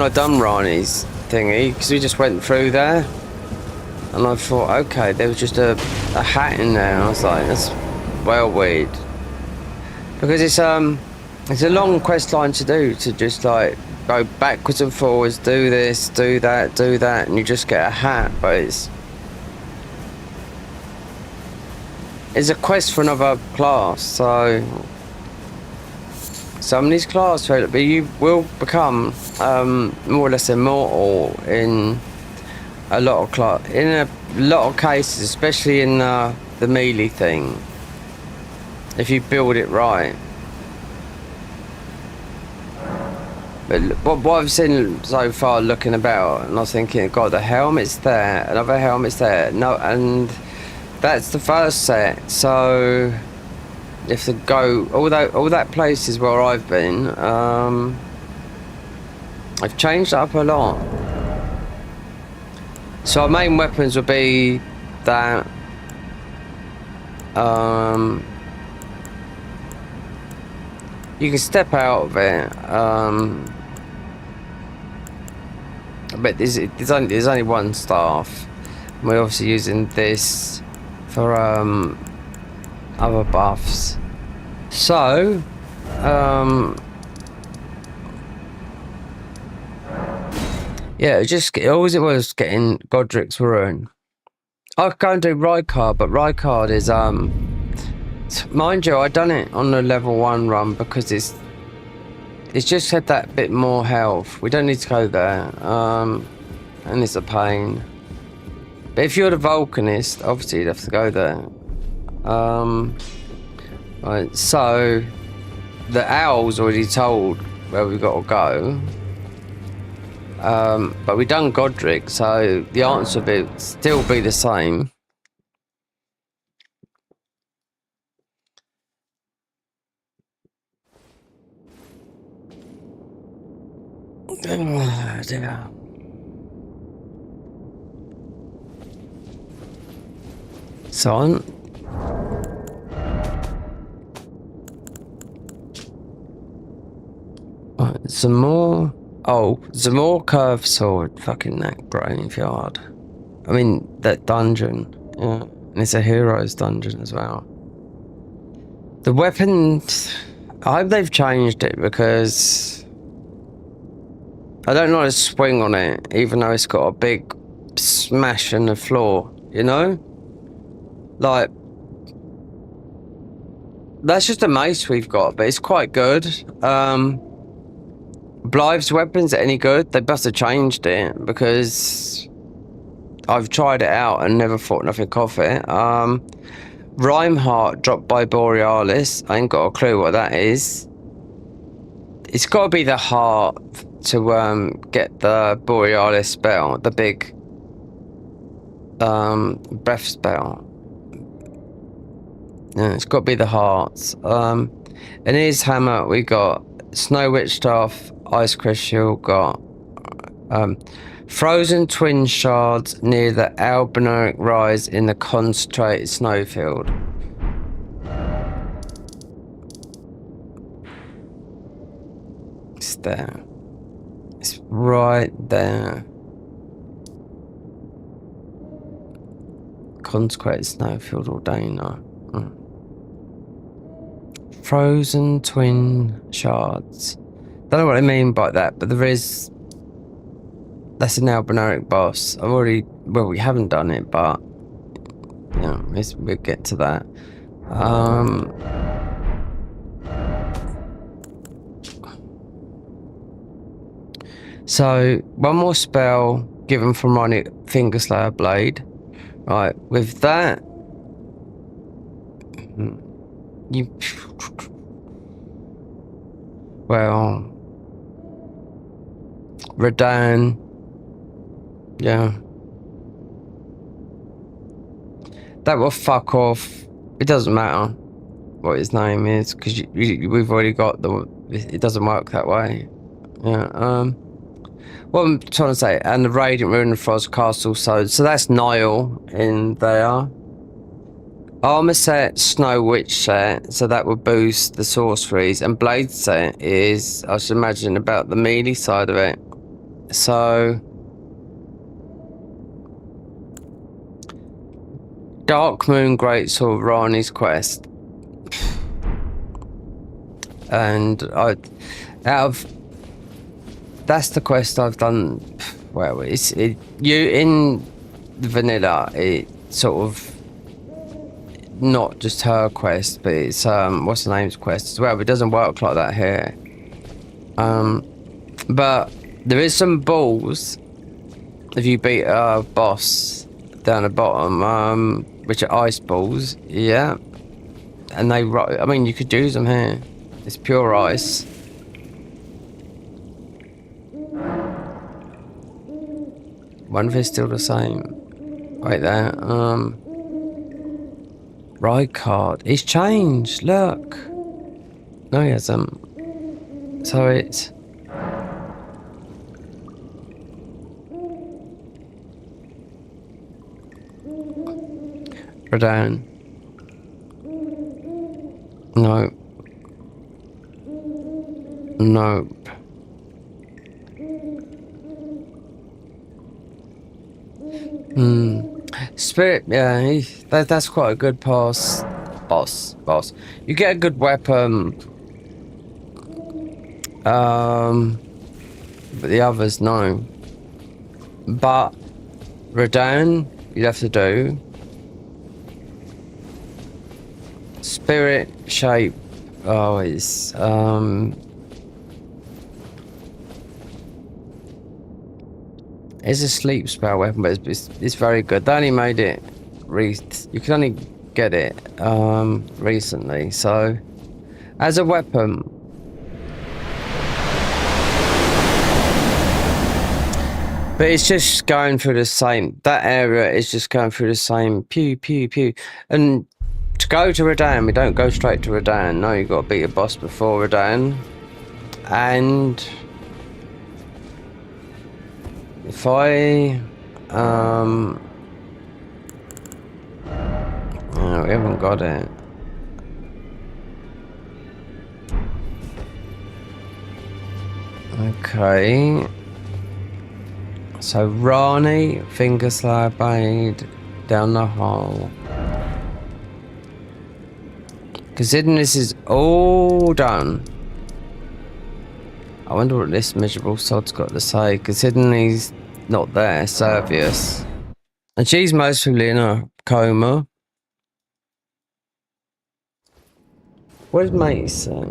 done Rani's thingy, because we just went through there, and I thought, okay, there was just a hat in there, and I was like, that's well weird, because it's a long quest line to do, to just like go backwards and forwards, do this, do that, and you just get a hat. But it's a quest for another class, so some of these classes, but you will become more or less immortal in a lot of cases, especially in the melee thing, if you build it right. But what I've seen so far looking about, and I was thinking, God, the helmet's there, another helmet's there, no, and that's the first set, so if to go, all that places where I've been, I've changed up a lot. So our main weapons would be that, you can step out of it, but there's only one staff. We're obviously using this for other buffs. So yeah, all it was getting Godric's Ruin. I could go and do Rykard, but Rykard is mind you, I done it on the level 1 run because it's just had that bit more health. We don't need to go there, and it's a pain. But if you're the Vulcanist, obviously you'd have to go there. Right, so the owl's already told where we got to go. But we done Godric, so the answer would still be the same. Oh, dear. So on. Right, some more. Oh, some more curved sword. Fucking neck graveyard. I mean, that dungeon. Yeah. And it's a hero's dungeon as well. The weapons. I hope they've changed it because I don't know how to swing on it, even though it's got a big smash in the floor, you know? Like, that's just a mace we've got, but it's quite good. Blythe's weapons any good? They must have changed it because I've tried it out and never thought nothing of it. Rhymeheart dropped by Borealis. I ain't got a clue what that is. It's got to be the heart to get the Borealis spell, the big breath spell. Yeah, it's got to be the hearts. And here's hammer. We got Snow Witch Staff, Ice Crystal. Got frozen twin shards near the Albinonic rise in the concentrated snowfield. It's there. It's right there. Consecrated snowfield ordainer. Frozen twin shards. Don't know what I mean by that, but there is. That's an Albinonic boss. I've already. Well, we haven't done it, but yeah, we'll get to that. So one more spell given from Ronic Fingerslayer Blade. Right, with that, you. Well, Radan. Yeah. That will fuck off. It doesn't matter what his name is because we've already got the. It doesn't work that way. Yeah. What I'm trying to say, and the Radiant Rune of Frost Castle. So that's Nile in there. Armor set, Snow Witch set, so that would boost the sorceries, and Blade set is, I should imagine, about the melee side of it. So Dark Moon Greatsword, Rani's quest, and that's the quest I've done. Well, you in vanilla, it sort of. Not just her quest, but it's what's the name's quest as well, but it doesn't work like that here. But there is some balls if you beat a boss down the bottom, which are ice balls, yeah. And I mean, you could use them here. It's pure ice. One of it's still the same. Right there. Right card. He's changed. Look. No, he hasn't. So it's. Radan. No. Nope. Spirit, yeah, that's quite a good boss. You get a good weapon. But the others, no. But Radan, you'd have to do. Spirit shape. Oh, it's it's a sleep spell weapon, but it's very good. They only made it. You can only get it recently. So, as a weapon, but it's just going through the same. That area is just going through the same. Pew pew pew. And to go to Radan, we don't go straight to Radan. No, you got to beat a boss before Radan. And if I no, we haven't got it. Okay. So Rani, Fingerslayer Blade, down the hole. Considering this is all done, I wonder what this miserable sod's got to say, considering he's not there, Servius. And she's mostly in a coma. What did mate say?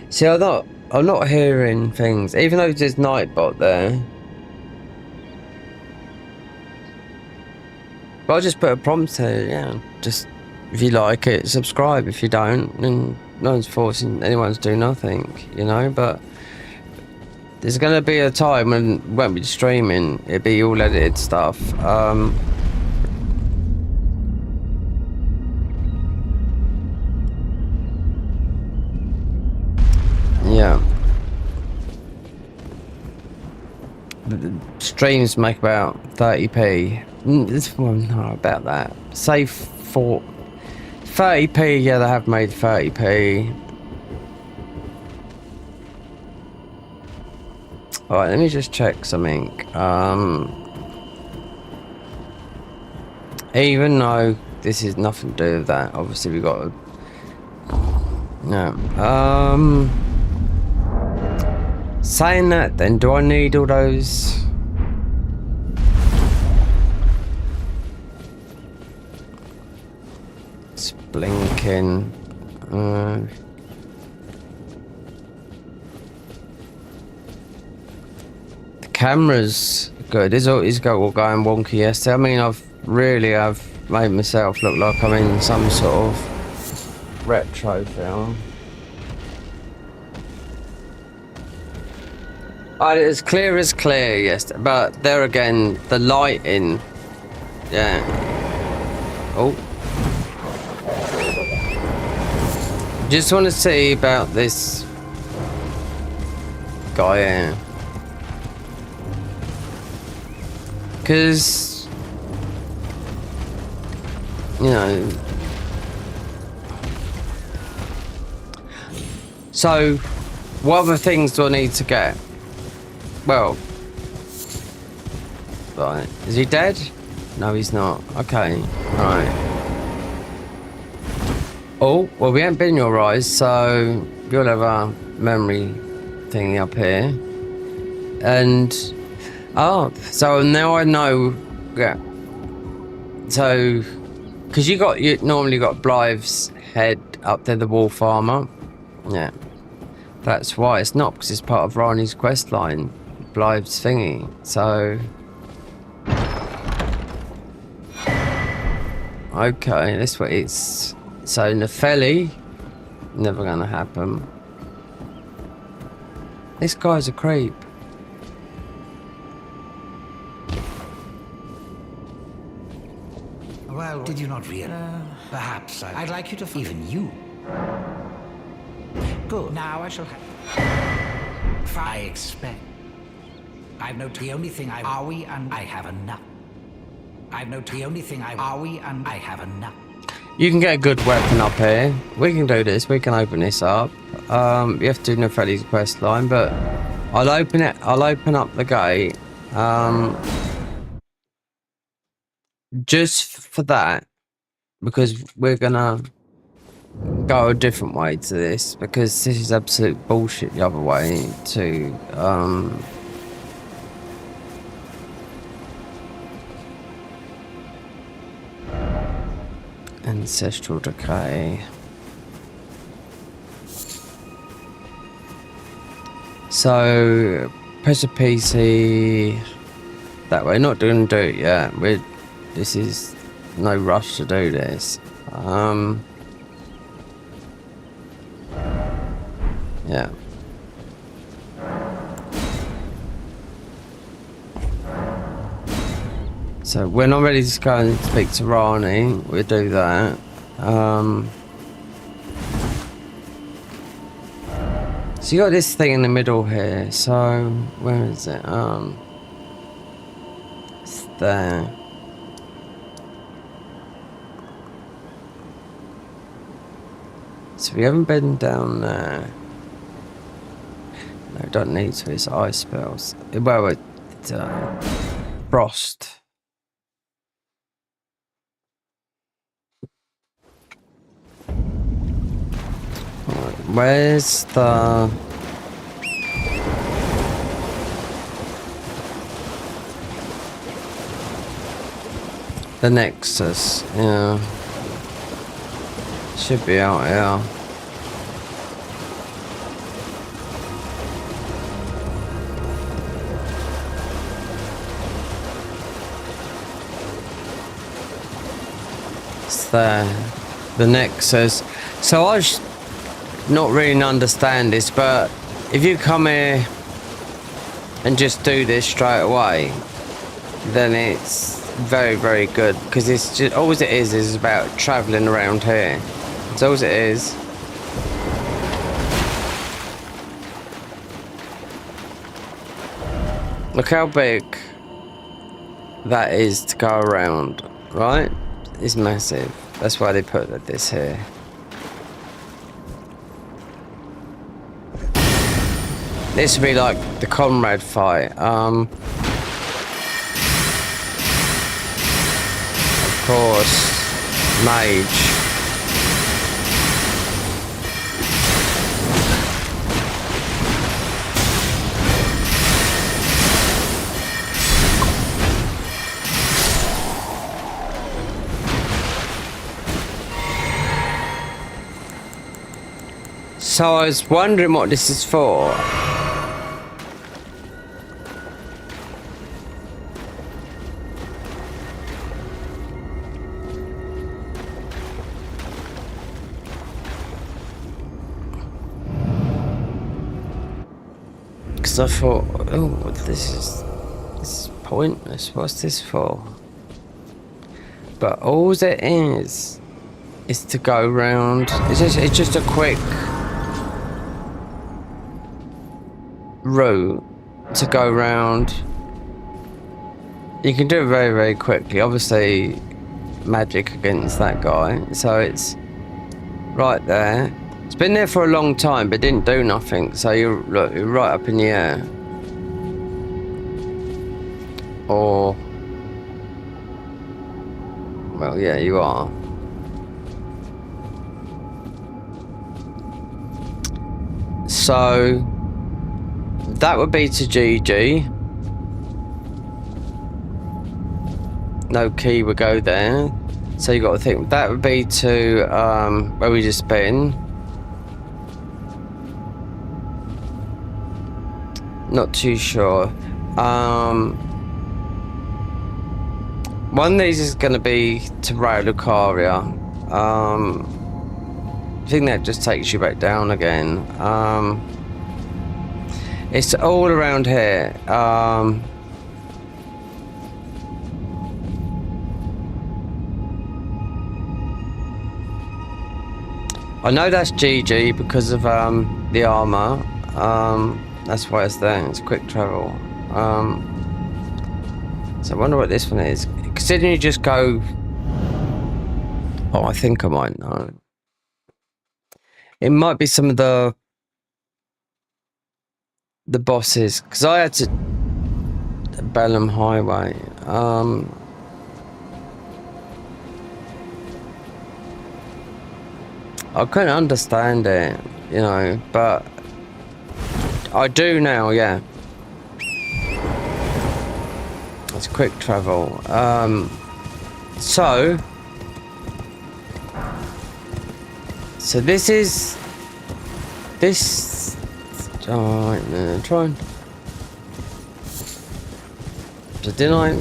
See, I'm not hearing things, even though there's Nightbot there. But I'll just put a prompt here, yeah. Just, if you like it, subscribe. If you don't, then no one's forcing anyone to do nothing, you know, but there's going to be a time when it won't be streaming, it'll be all edited stuff. Yeah. The streams make about 30p. This one, no, about that. Say for 30p, yeah, they have made 30p. Alright, let me just check something. Even though this is nothing to do with that, obviously we got to... No. Saying that, then, do I need all those? It's blinking. The camera's good. It's all going wonky yesterday. I mean, I've made myself look like I'm in some sort of retro film. It's clear as clear, yes, but there again, the lighting, yeah. Oh. Just want to see about this guy here. Because, you know, so what other things do I need to get? Well, right, is he dead? No, he's not. Okay, right. Oh, well, we haven't been your eyes, so you'll have a memory thingy up here. And, oh, so now I know, yeah. So, because you normally got Blythe's head up there, the wolf armor. Yeah. That's why it's not, because it's part of Rani's quest line. Blythe's thingy, so okay, that's what it's. So Nepheli, never gonna happen. This guy's a creep. Well, did you not realize? Perhaps I'd like you to even you. Good. Now I shall have. I expect. I've noted the only thing are we and I have enough. I've noted the only thing are we and I have enough. You can get a good weapon up here. We can do this. We can open this up. You have to do Nepheli's quest line, but I'll open it. I'll open up the gate. Just for that, because we're gonna go a different way to this, because this is absolute bullshit the other way to ancestral decay. So press a PC that way. Not gonna do it yet. This is no rush to do this. Yeah. So when I'm ready to go and speak to Rani, we'll do that. So you got this thing in the middle here. So where is it? It's there. So we haven't been down there. No, don't need to. It's ice spells. Well, it's frost. Where's the Nexus? Yeah, should be out here. there. The Nexus. So I not really understand this, but if you come here and just do this straight away, then it's very, very good, because it's just all it is about traveling around here. That's all it is. Look how big that is to go around, right? It's massive. That's why they put this here. This would be like the comrade fight. Of course, mage. So I was wondering what this is for. Because I thought, oh, this is pointless. What's this for? But all it is to go round. It's just a quick route to go round. You can do it very, very quickly. Obviously, magic against that guy. So it's right there. It's been there for a long time, but didn't do nothing. So you're right up in the air. Or, well, yeah, you are. So that would be to GG. No key would go there. So you got to think that would be to where we just been. Not too sure. One of these is going to be to Rail Lucaria. I think that just takes you back down again. It's all around here. I know that's GG because of the armor. That's why it's there. It's quick travel. So I wonder what this one is. Considering you just go... Oh, I think I might know. It might be some of the bosses, because I had to Bellum Highway. I couldn't understand it, you know, but I do now. Yeah, it's quick travel. So this is this. Oh, right, no, try and. So didn't I?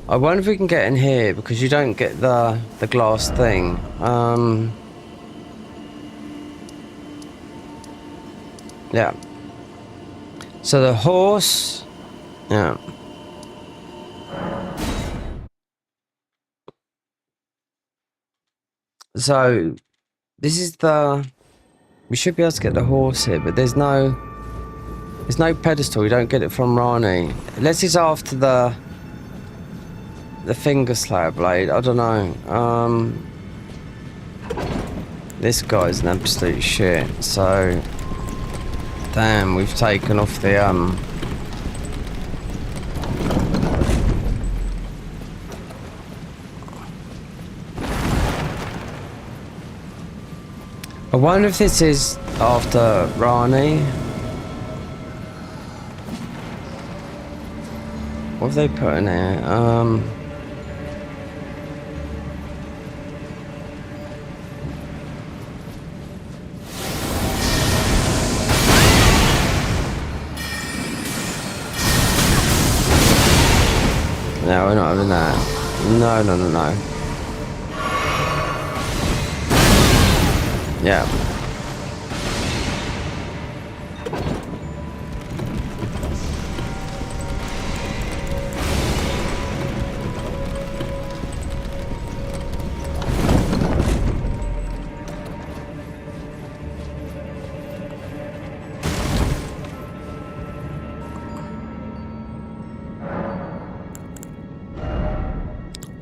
I wonder if we can get in here because you don't get the glass thing. Yeah. So the horse. Yeah. So, this is the... We should be able to get the horse here, but there's no pedestal. You don't get it from Rani. Unless it's after the finger slayer blade. I don't know. This guy's an absolute shit. So, damn, we've taken off the I wonder if this is after Rani. What have they put in here? No, we're not having that. No, no, no, no. Yeah.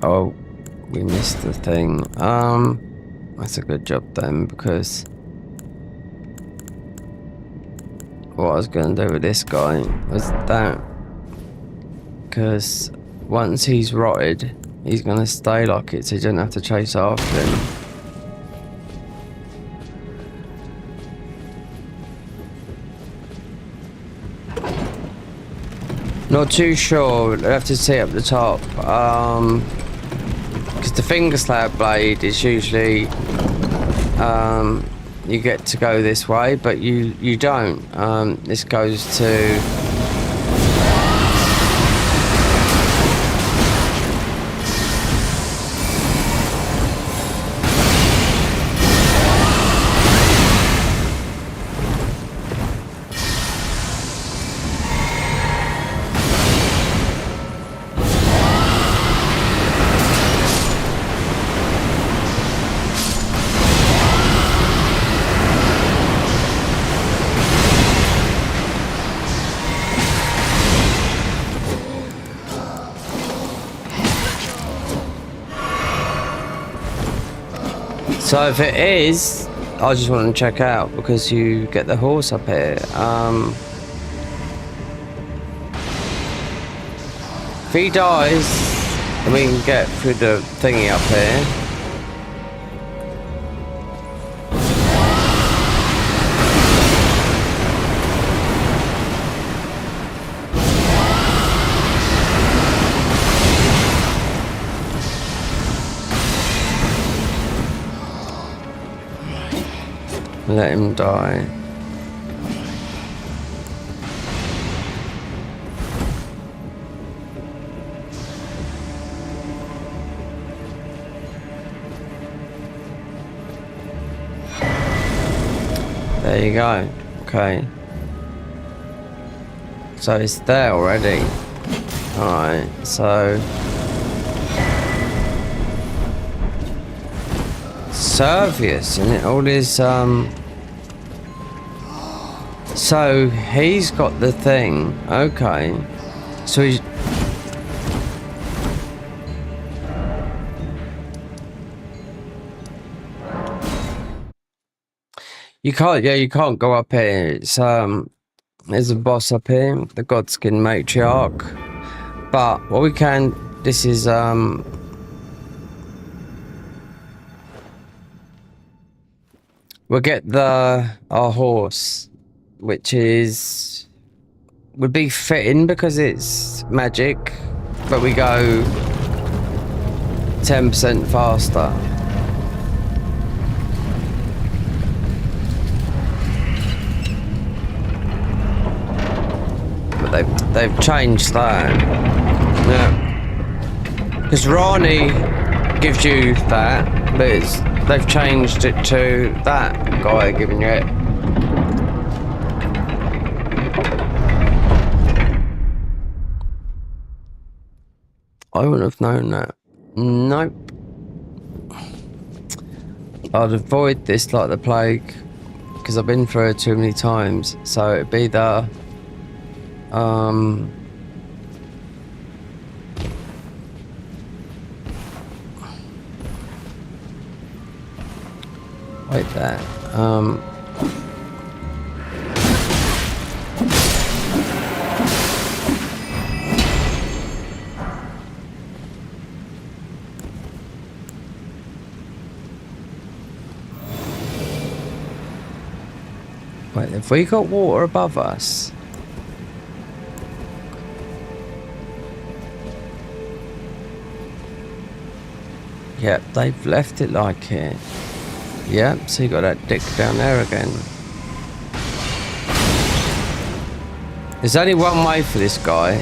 Oh, we missed the thing. That's a good job then, because what I was going to do with this guy was that, because once he's rotted, he's going to stay like it, so you don't have to chase after him. Not too sure. We'll have to see up the top. Because the finger slab blade is usually you get to go this way, but you don't. This goes to so if it is, I just want to check out because you get the horse up here. If he dies, then we can get through the thingy up here. Let him die. There you go. Okay. So it's there already. Alright, so Servius, isn't it? All this so he's got the thing. Okay. So he's you can't go up here. It's there's a boss up here, the Godskin Matriarch. But what we can, this is we'll get our horse, which would be fitting because it's magic, but we go 10% faster. But they've changed that. Yeah. Because Rani gives you that, but they've changed it to that guy giving you it. I wouldn't have known that. Nope. I'd avoid this like the plague because I've been through it too many times. So it'd be the wait there. Wait, have we got water above us? Yep, they've left it like it. Yep, so you got that dick down there again. There's only one way for this guy.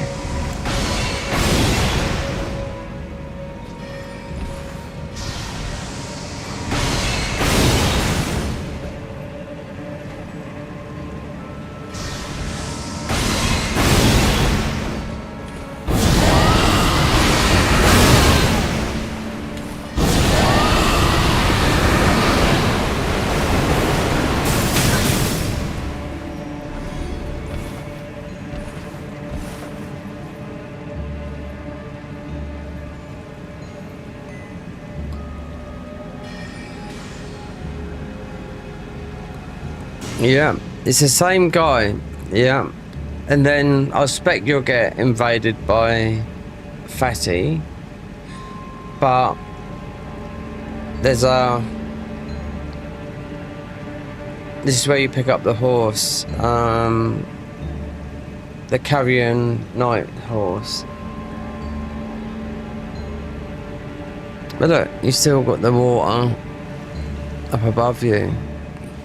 Yeah, it's the same guy. Yeah. And then I expect you'll get invaded by Fatty. But there's a... This is where you pick up the horse. The carrion night horse. But look, you still got the water up above you,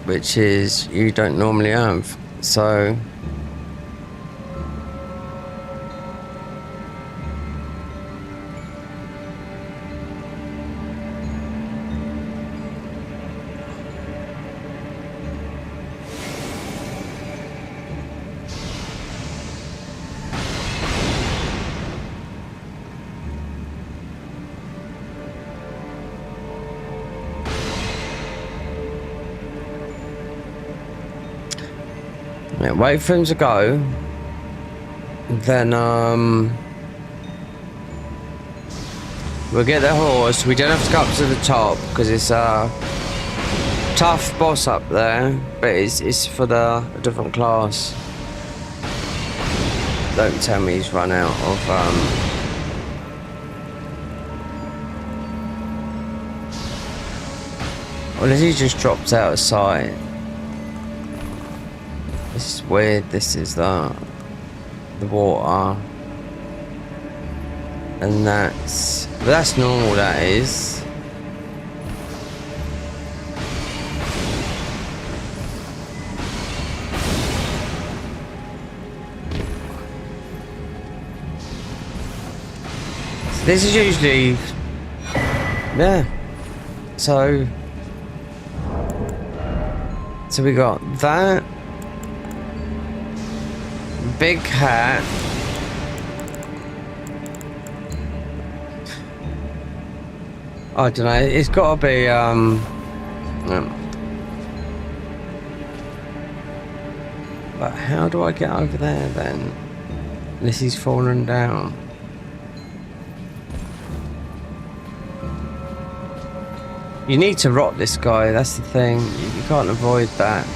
which is you don't normally have. So yeah, wait for him to go. Then we'll get the horse. We don't have to go up to the top because it's a tough boss up there, but it's for a different class. Don't tell me he's run out of well, he just dropped out of sight. This is weird. This is the water, and that's normal. That is. So this is usually, yeah. So we got that. Big hat. I don't know. It's got to be but how do I get over there then? Unless he's fallen down. You need to rot this guy. That's the thing. You can't avoid that.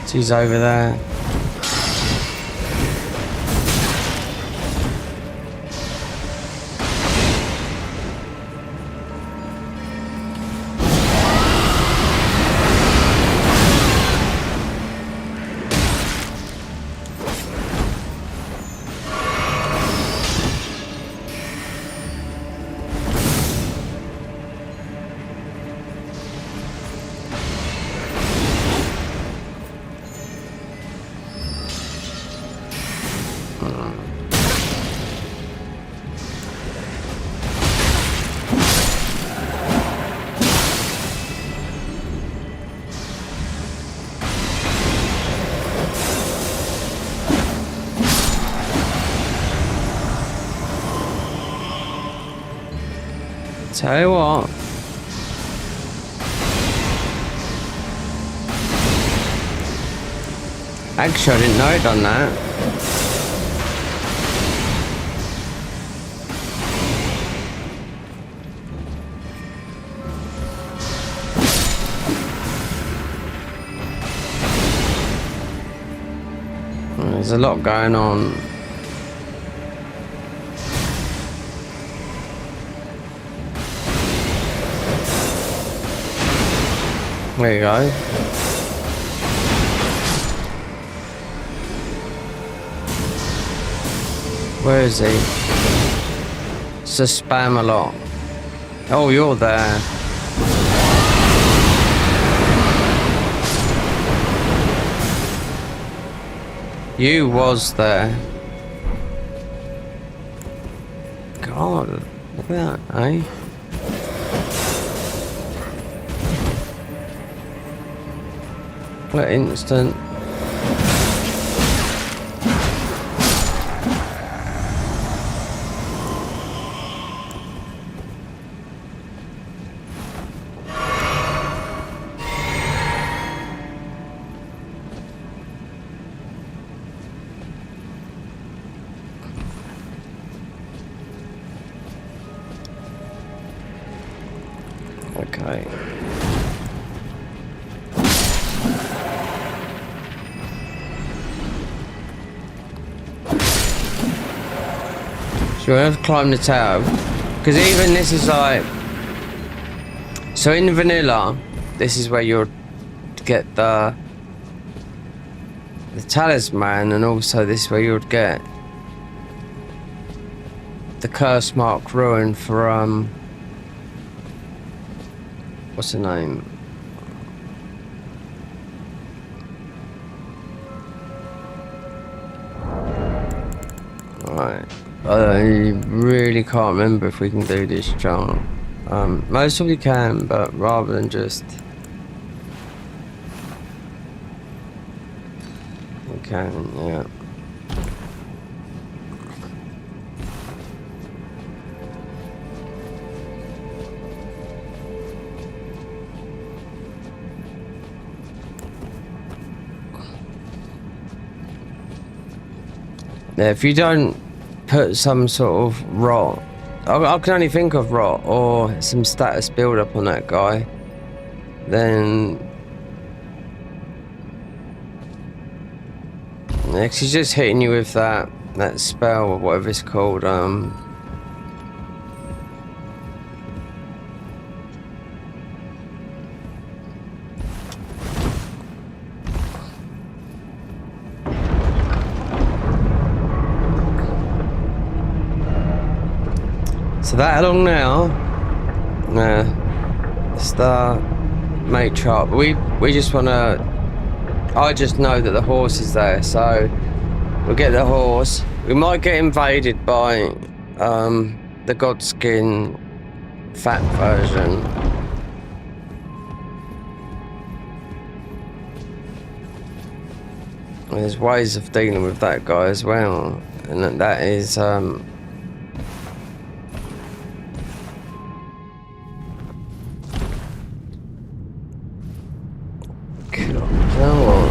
She's over there. Tell you what. Actually, I didn't know it done that. There's a lot going on. There you go. Where is he? It's a spam a lot. Oh, you're there. You was there. God, look at that, eh? chocolate instant. Okay. So we have to climb the tower, because even this is like, so in vanilla, this is where you'll get the talisman, and also this is where you'll get the curse mark ruin for what's the name? Right. I really can't remember if we can do this charm. Most of you can, but rather than just... We can, yeah. Yeah, if you don't put some sort of rot, I can only think of rot or some status build up on that guy, then yeah, 'cause he's just hitting you with that spell or whatever it's called. So that along now, it's the mate chart. We just wanna. I just know that the horse is there, so we'll get the horse. We might get invaded by the Godskin fat version. There's ways of dealing with that guy as well, and that is come on.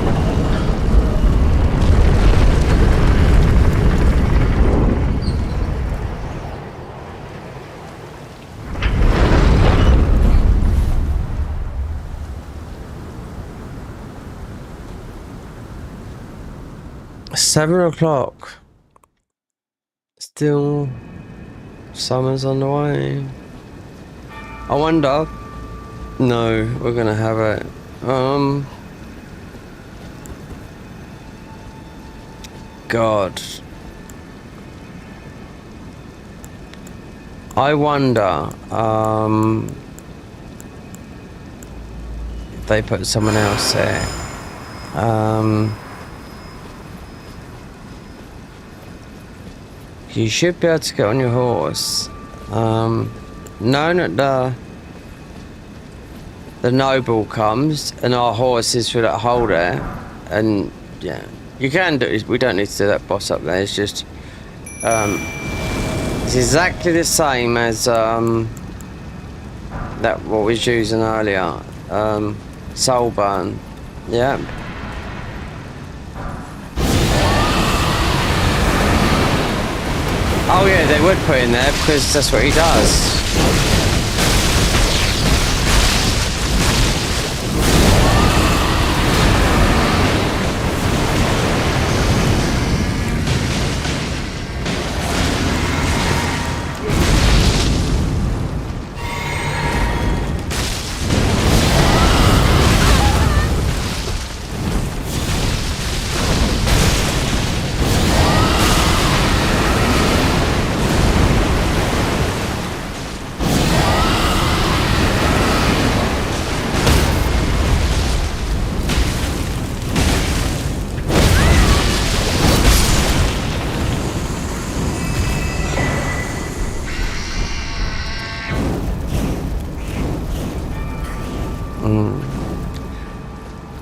7 o'clock. Still, summer's on the way. I wonder. No, we're gonna have it. God. I wonder, if they put someone else there. You should be able to get on your horse. Knowing that the noble comes and our horse is through that hole there, and yeah, you can do it. We don't need to do that boss up there. It's just it's exactly the same as that what we was using earlier, Soulburn. Yeah. Oh yeah, they would put in there because that's what he does.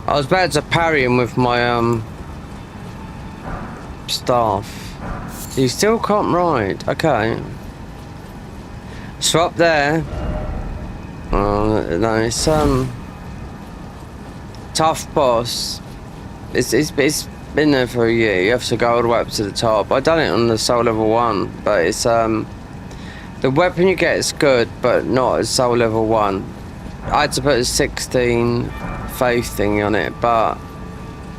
I was about to parry him with my staff. You still can't ride. Okay. So up there. Oh no, it's tough boss. It's been there for a year. You have to go all the way up to the top. I done it on the soul level 1, but it's the weapon you get is good, but not as soul level 1. I had to put a 16 faith thing on it, but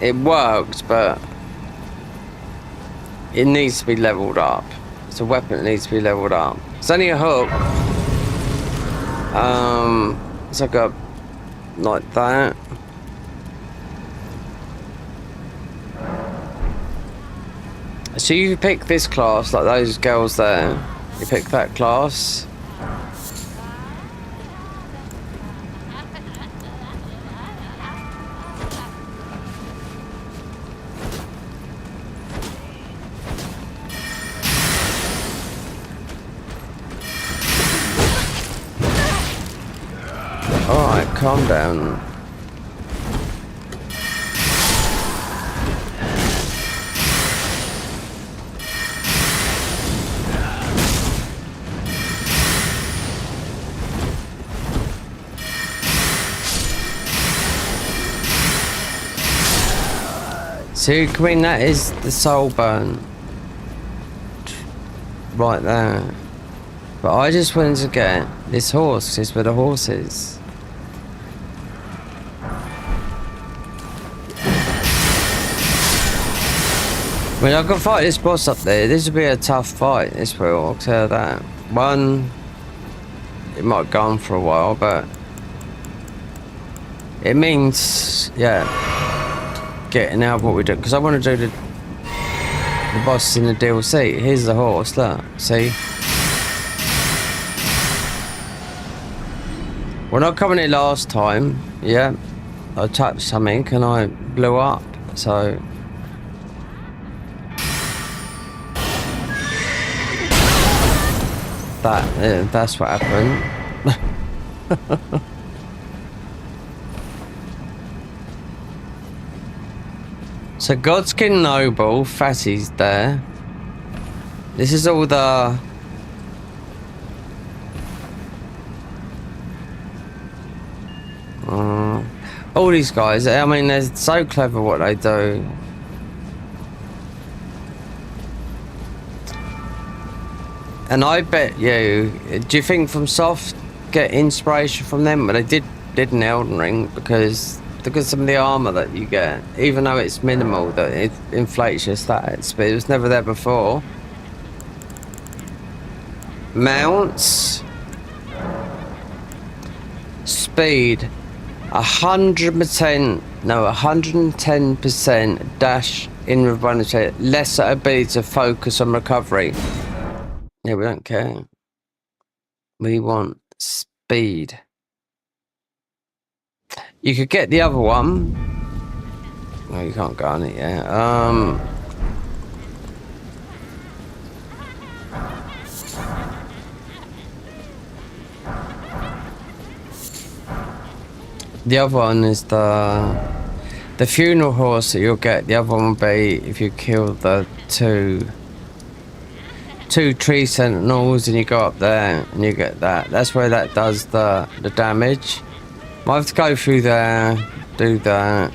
it worked, but it needs to be leveled up. It's a weapon that needs to be leveled up. It's only a hook. It's like that. So you pick this class, like those girls there. You pick that class. Alright, calm down. So, I mean, that is the soul burn. Right there. But I just wanted to get this horse, 'cause it's where the horse is. I mean, I can fight this boss up there. This will be a tough fight, this will, I'll tell you that. One, it might go on for a while, but it means, yeah, getting out of what we do. Because I want to do the boss in the DLC. Here's the horse, look, see? When I come in here last time, yeah, I touched something and I blew up, so... that's what happened. So Godskin Noble, Fatty's there. This is all the... all these guys, I mean, they're so clever what they do. And I bet you, do you think from Soft get inspiration from them? But they did in Elden Ring, because look at some of the armor that you get, even though it's minimal, that it inflates your stats, but it was never there before. Mounts, speed, 110%, no, 110% dash in vulnerability, lesser ability to focus on recovery. Yeah, we don't care. We want speed. You could get the other one. No, you can't go on it yet. The other one is the funeral horse that you'll get. The other one will be if you kill the two tree sentinels and you go up there and you get that. That's where that does the damage. Might have to go through there, do that.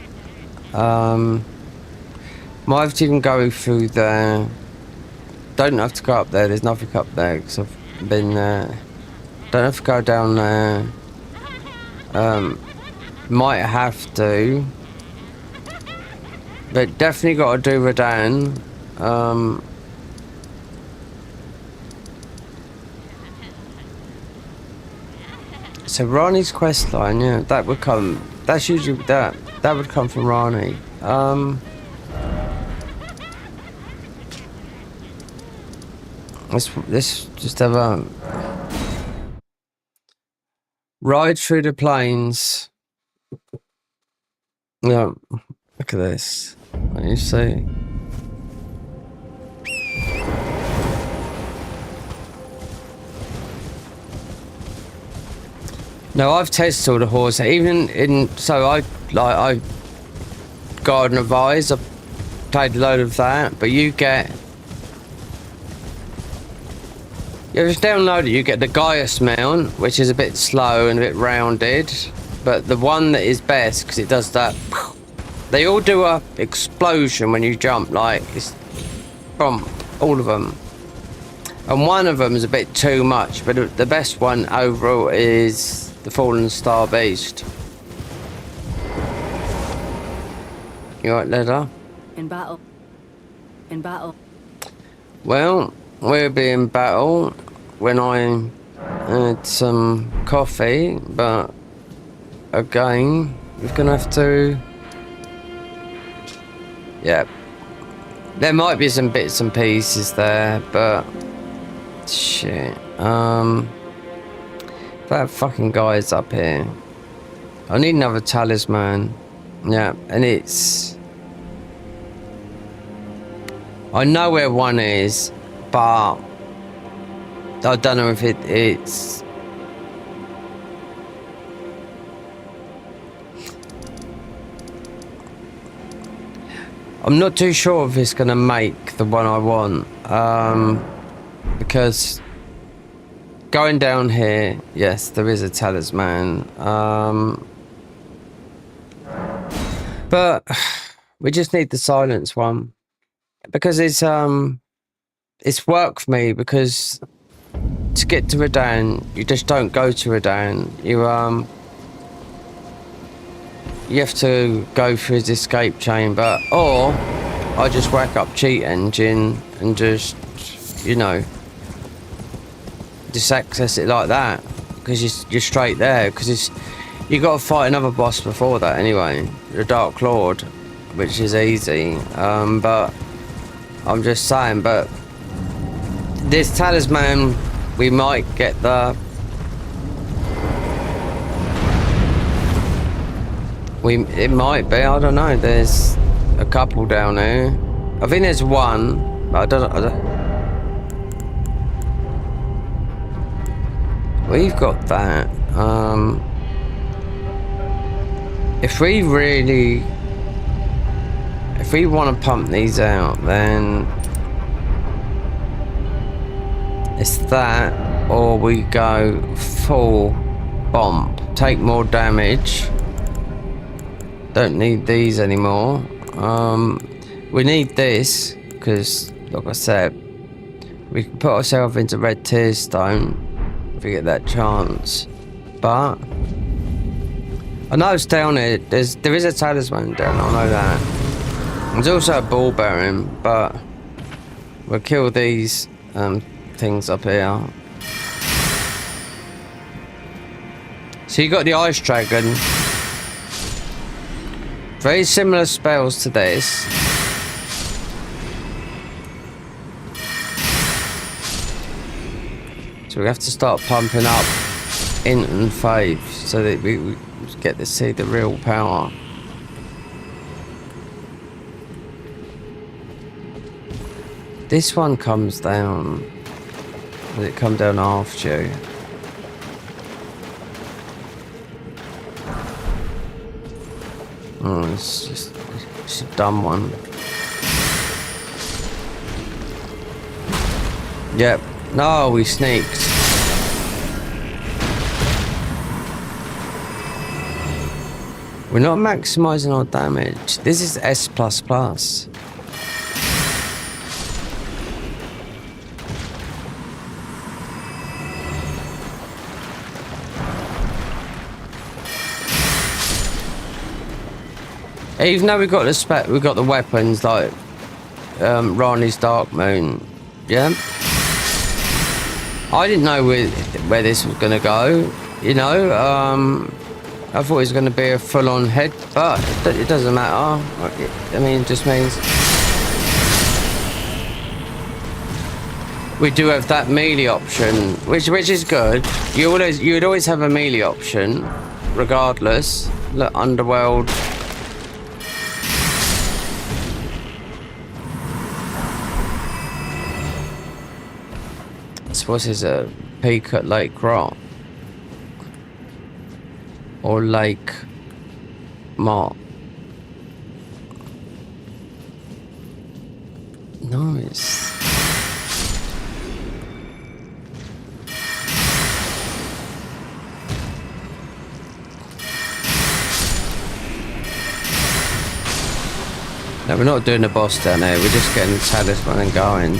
Might have to even go through there. Don't have to go up there, there's nothing up there because I've been there. Don't have to go down there. Might have to. But definitely got to do Radahn. So Rani's questline, yeah, that would come. That's usually that would come from Rani. Let's just have a ride through the plains. Yeah, look at this. What do you see? Now I've tested all the horses, even in, so I Garden of Eyes. I've played a load of that, but you get... You just download it, you get the Gaius mount, which is a bit slow and a bit rounded, but the one that is best, because it does that... They all do a explosion when you jump, like, it's... Bump, all of them. And one of them is a bit too much, but the best one overall is the Fallen Star Beast. You alright, Leather? In battle. In battle. Well, we'll be in battle when I had some coffee, but again, we're gonna have to... Yeah. There might be some bits and pieces there, but... Shit. That fucking guy's up here. I need another talisman. Yeah, and it's... I know where one is, but... I don't know if it's... I'm not too sure if it's gonna make the one I want. Because... Going down here, yes, there is a talisman. But we just need the silence one. Because it's work for me, because to get to Redan, you just don't go to Redan. You have to go through his escape chamber, or I just whack up cheat engine and just, you know, just access it like that, because you're straight there, because you got to fight another boss before that anyway, the Dark Lord, which is easy. But I'm just saying, but this talisman, we might get the... It might be, I don't know, there's a couple down there. I think there's one, but I don't... We've got that. If we want to pump these out, then it's that, or we go full bomb, take more damage. Don't need these anymore. We need this because, like I said, we can put ourselves into red tear stone if we get that chance. But I know it's down here. There is a talisman down. I know that. There's also a ball bearing, but we'll kill these things up here. So you got the ice dragon. Very similar spells to this. So we have to start pumping up int and faith so that we get to see the real power. This one comes down. Does it come down after you? Oh, it's a dumb one. Yep. No, we sneaked. We're not maximizing our damage. This is S++. Even though we got the weapons like Rani's Dark Moon, yeah. I didn't know where this was gonna go, you know. I thought it was gonna be a full-on head, but it doesn't matter. I mean, it just means we do have that melee option, which is good. You'd always have a melee option, regardless. Look, Underworld. What is a peak at Lake Rock or Lake Mott? Nice. No, we're not doing the boss down there. We're just getting the talisman and going.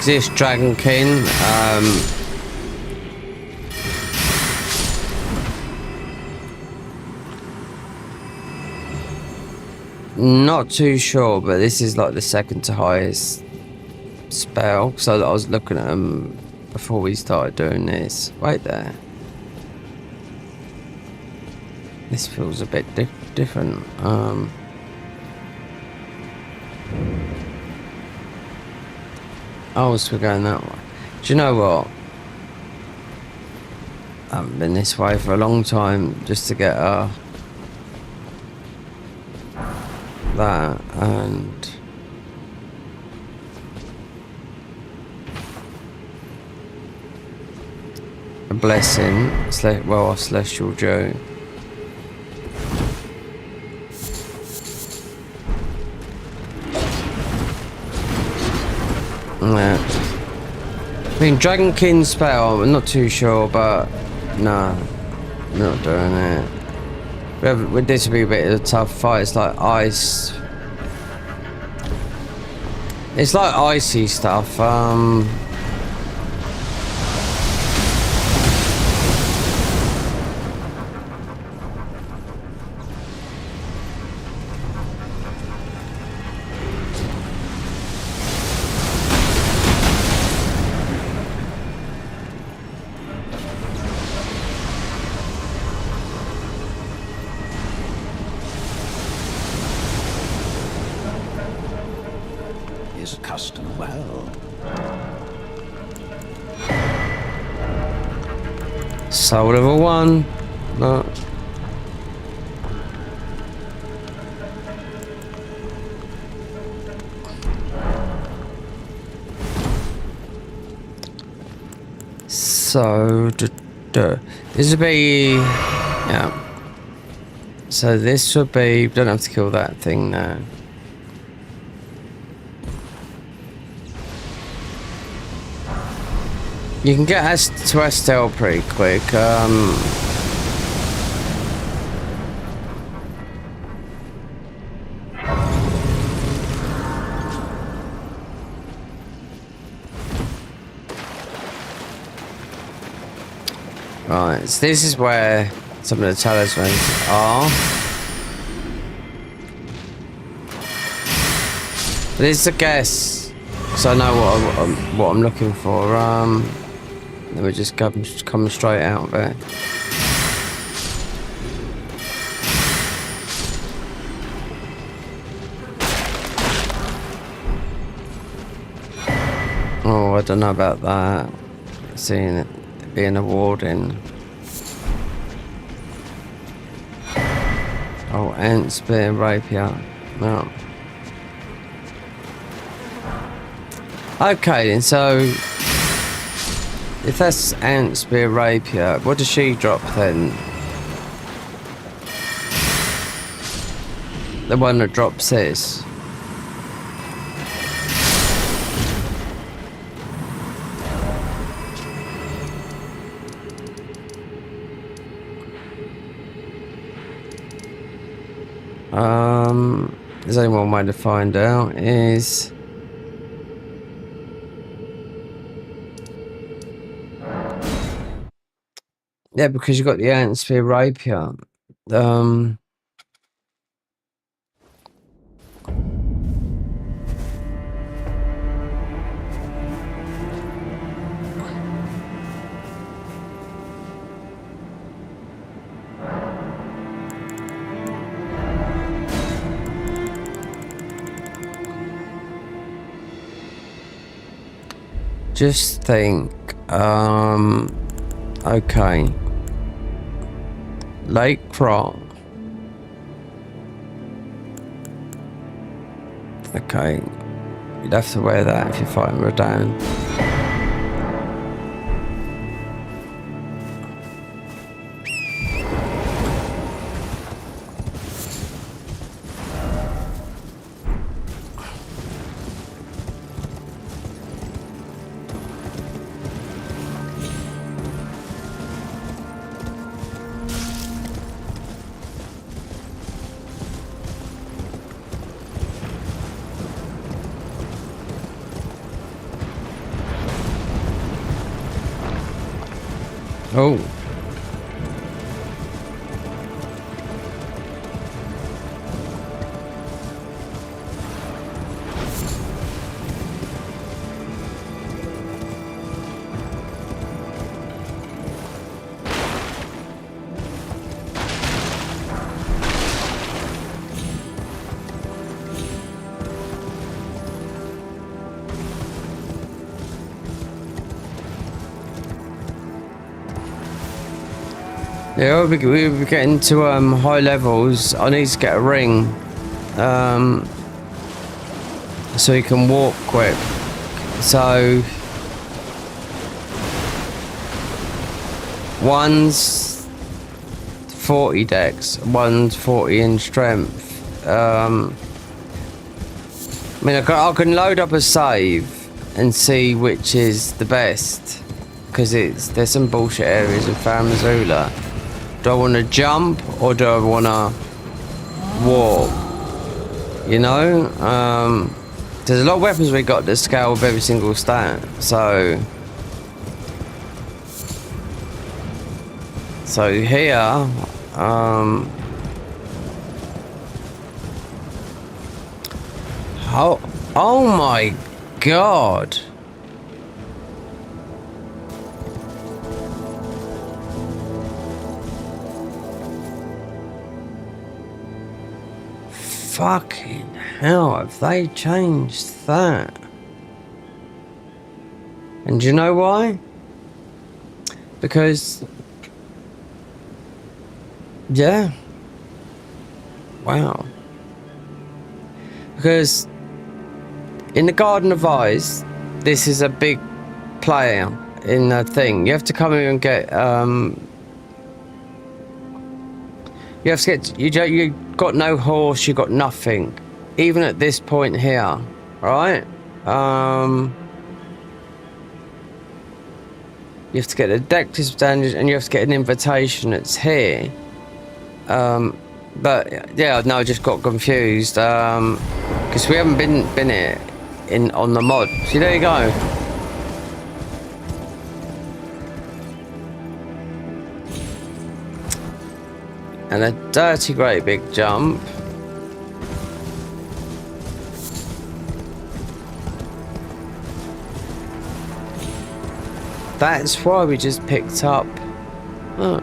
This Dragon King, not too sure, but this is like the second to highest spell. So I was looking at them before we started doing this. Wait there. This feels a bit different. Oh, so we're going that way. Do you know what? I haven't been this way for a long time just to get that and a blessing. Well, a celestial Jew. Yeah. I mean, Dragon King spell, I'm not too sure, but no, I'm not doing it. This would be a bit of a tough fight. It's like ice. It's like icy stuff. His custom well. Soul level 1. No. So this would be, yeah. So this would be, don't have to kill that thing now. You can get to Estelle pretty quick. Right, so this is where some of the talismans are. But it's a guess, because I know what I'm looking for. Let me just come straight out there. Oh, I don't know about that. Seeing it being a warden. Oh, ant spear rapier. No. Okay, then so if that's ant spear rapier, what does she drop then? The one that drops this. There's only one way to find out is yeah, because you've got the ant spear rapier. Just think, okay. Lake Croc. Okay. You'd have to wear that if you're fighting Rodan. Oh. Yeah, we'll be getting to high levels. I need to get a ring, so you can walk quick. So one's 40 dex, one's 40 in strength. I mean, I can load up a save and see which is the best, because there's some bullshit areas of Farum Azula. Do I want to jump or do I want to walk? You know? There's a lot of weapons we got that scale with every single stat. So here, oh my god. Fucking hell, have they changed that? And do you know why? Because, yeah, wow. Because in the Garden of Ice, this is a big player in the thing. You have to come in and get, you have to get, you got no horse, you got nothing. Even at this point here, right? You have to get the deck standard and you have to get an invitation that's here. But yeah, no, I just got confused. Because we haven't been here on the mod. See, there you go. And a dirty great big jump. That's why we just picked up. Oh.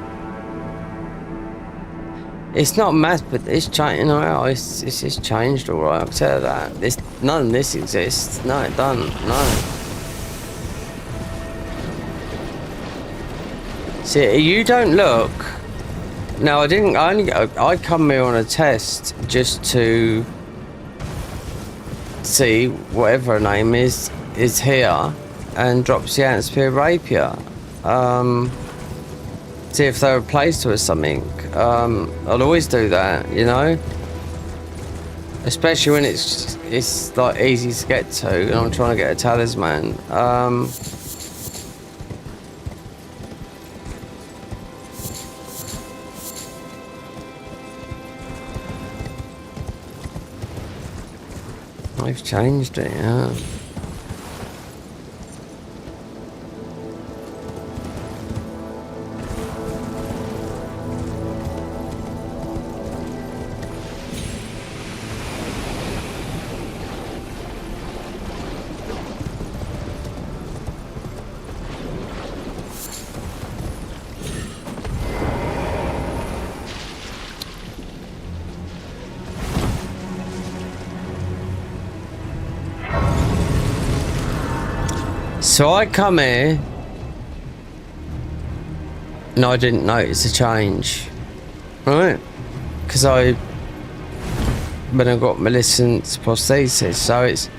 It's not math, but it's changed. You know, it's changed, all right. I'll tell you that. None of this exists. No, it doesn't. No. See, you don't look. No, I didn't. I come here on a test just to see whatever her name is here and drops the Antsphere Rapier. See if they replaced her with something. I'll always do that, you know. Especially when it's like easy to get to, and I'm trying to get a talisman. I've changed it, yeah. So I come here and I didn't notice a change, right? Because when I got Millicent's prosthesis, so it's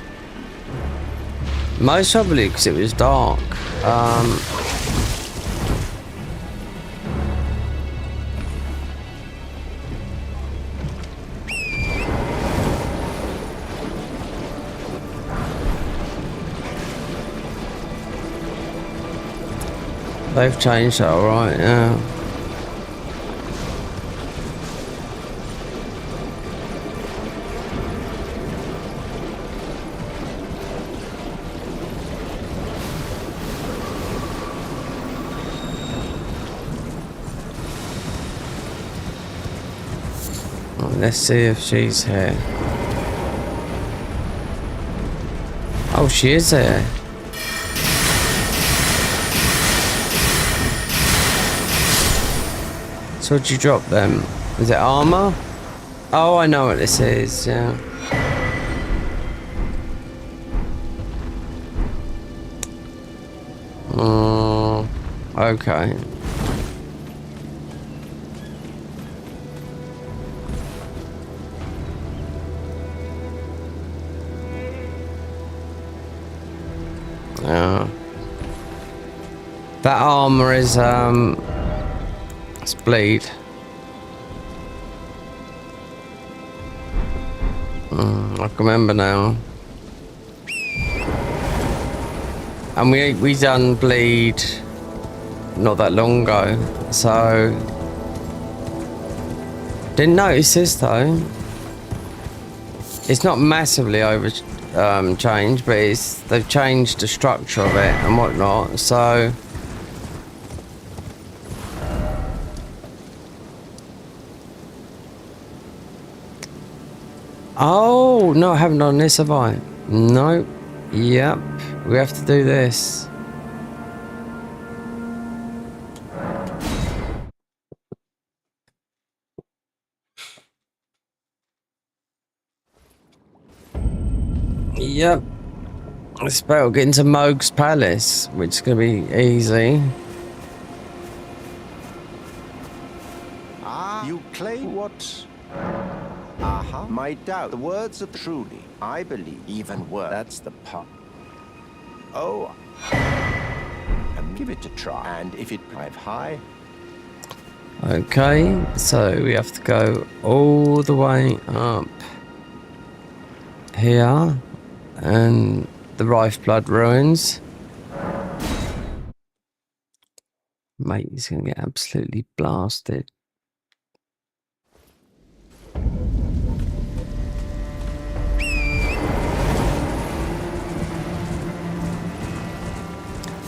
most probably because it was dark. They've changed it, alright, yeah. let's see if she's here. Oh, she is here. So what'd you drop them? Is it armor? Oh, I know what this is, yeah. Okay. Yeah. That armor is it's bleed. I can remember now. And we done bleed not that long ago, so didn't notice this though. It's not massively over changed, but they've changed the structure of it and whatnot. So oh no, I haven't done this, have I? No. Yep, we have to do this. Yep. It's about getting to Moog's Palace, which is going to be easy. Ah, you claim what? Aha, my doubt. The words of truly, I believe, even worse. That's the part. Oh, and give it a try. And if it drive high. Okay, so we have to go all the way up here and the Rifeblood ruins. Mate, he's gonna get absolutely blasted.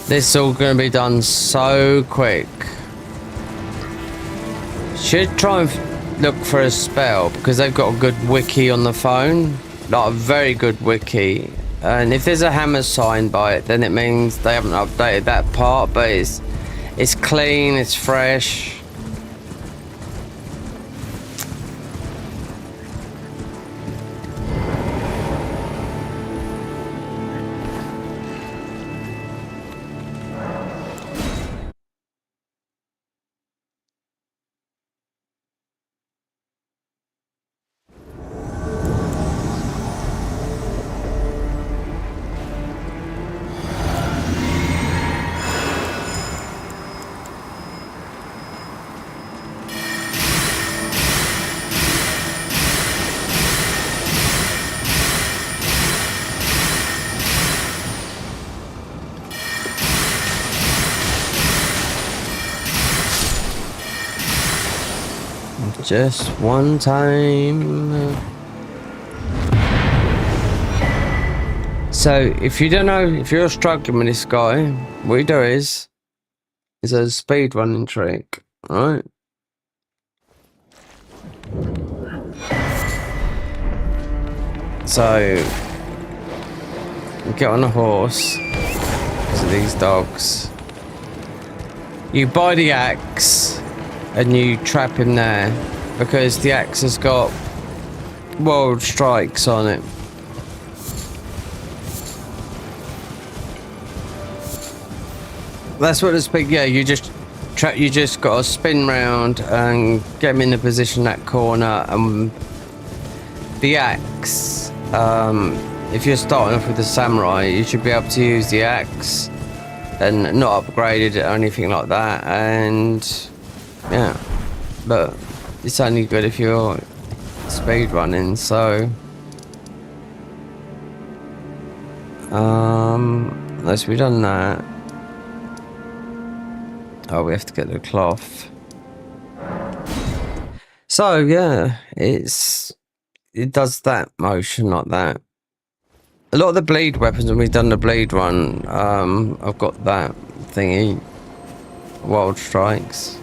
This is all gonna be done so quick. Should try and look for a spell because they've got a good wiki on the phone, like a very good wiki. And if there's a hammer sign by it, then it means they haven't updated that part. But it's clean, it's fresh. Just one time. So if you don't know, if you're struggling with this guy, what you do is a speed running trick, right? So you get on a horse because of these dogs. You buy the axe and you trap him there because the axe has got world strikes on it. That's what the speed. Yeah, you just got to spin round and get him in the position that corner. And the axe. If you're starting off with the samurai, you should be able to use the axe and not upgraded it or anything like that. And yeah, but it's only good if you're speed running. So unless we've done that. Oh, we have to get the cloth. So yeah, it does that motion like that. A lot of the bleed weapons, when we've done the bleed run, I've got that thingy, wild strikes.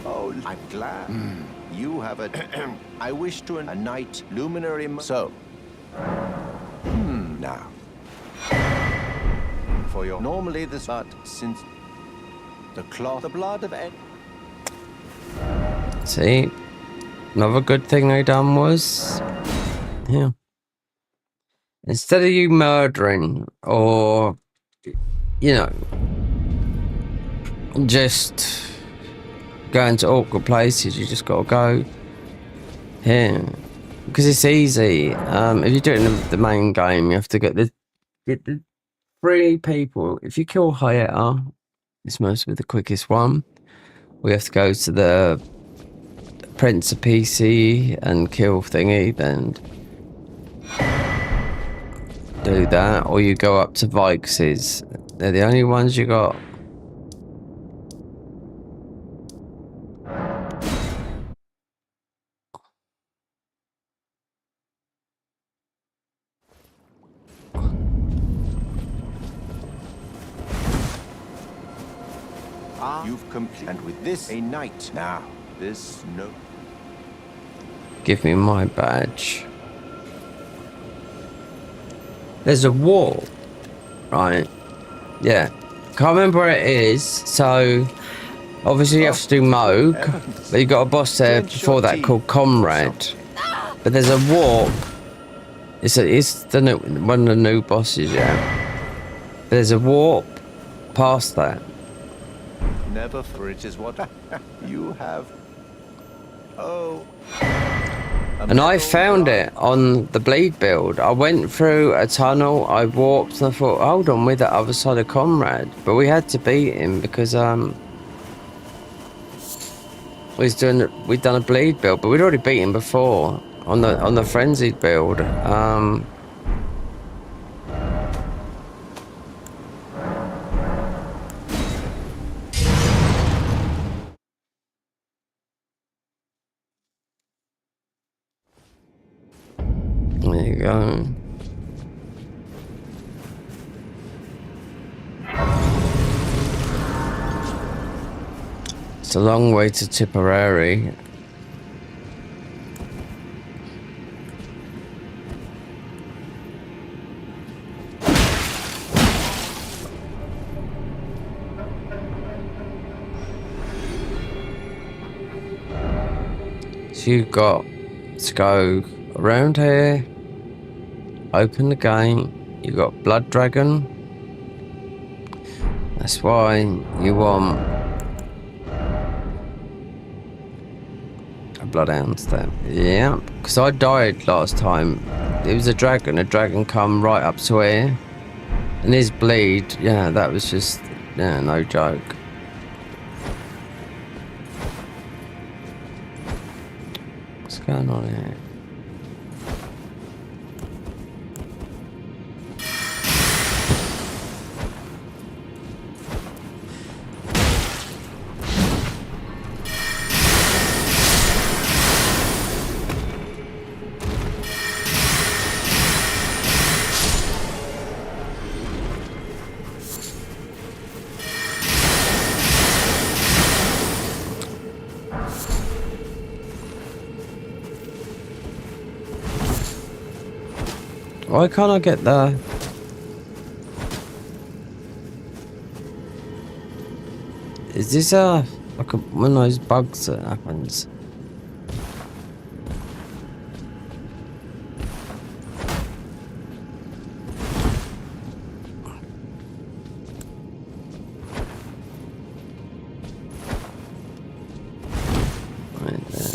Oh, I'm glad. You have a... I wish to... A knight luminary... So. Now. For your... Normally this... But since... The cloth... The blood of... See? Another good thing they done was... Yeah. Instead of you murdering or... You know... Just... Going to awkward places, you just gotta go here. Because it's easy. If you do it in the main game, you have to get the 3 people. If you kill Hyetta, it's mostly the quickest one. We have to go to the Prince of PC and kill thingy, then do that. Or you go up to Vikes's. They're the only ones you got. You've completed, and with this, a knight. Now, this no. Give me my badge. There's a wall, right? Yeah, can't remember where it is. So, obviously you have to do Moog, but you got a boss there before that called Comrade. But there's a warp. It's the new, one of the new bosses, yeah. There's a warp past that. Never, for it is what you have. Oh. And I found it on the bleed build. I went through a tunnel, I warped, and I thought, hold on, we're the other side of Comrade. But we had to beat him because we'd done a bleed build, but we'd already beat him before on the frenzied build. There you go. It's a long way to Tipperary. So you've got to go around here. Open the gate. You got Blood Dragon. That's why you want a Bloodhound step. Yeah, because I died last time. It was a dragon. A dragon come right up to here, and his bleed. Yeah, that was just no joke. What's going on here? Why can't I get the... Is this like one of those bugs that happens? Right there.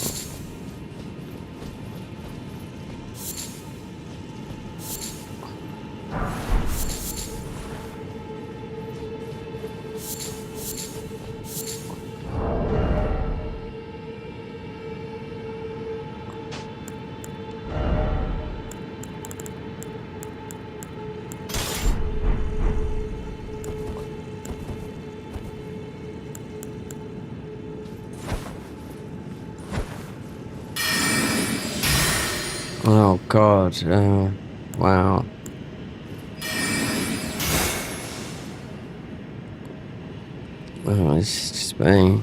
Oh God, wow. Oh, it's just me.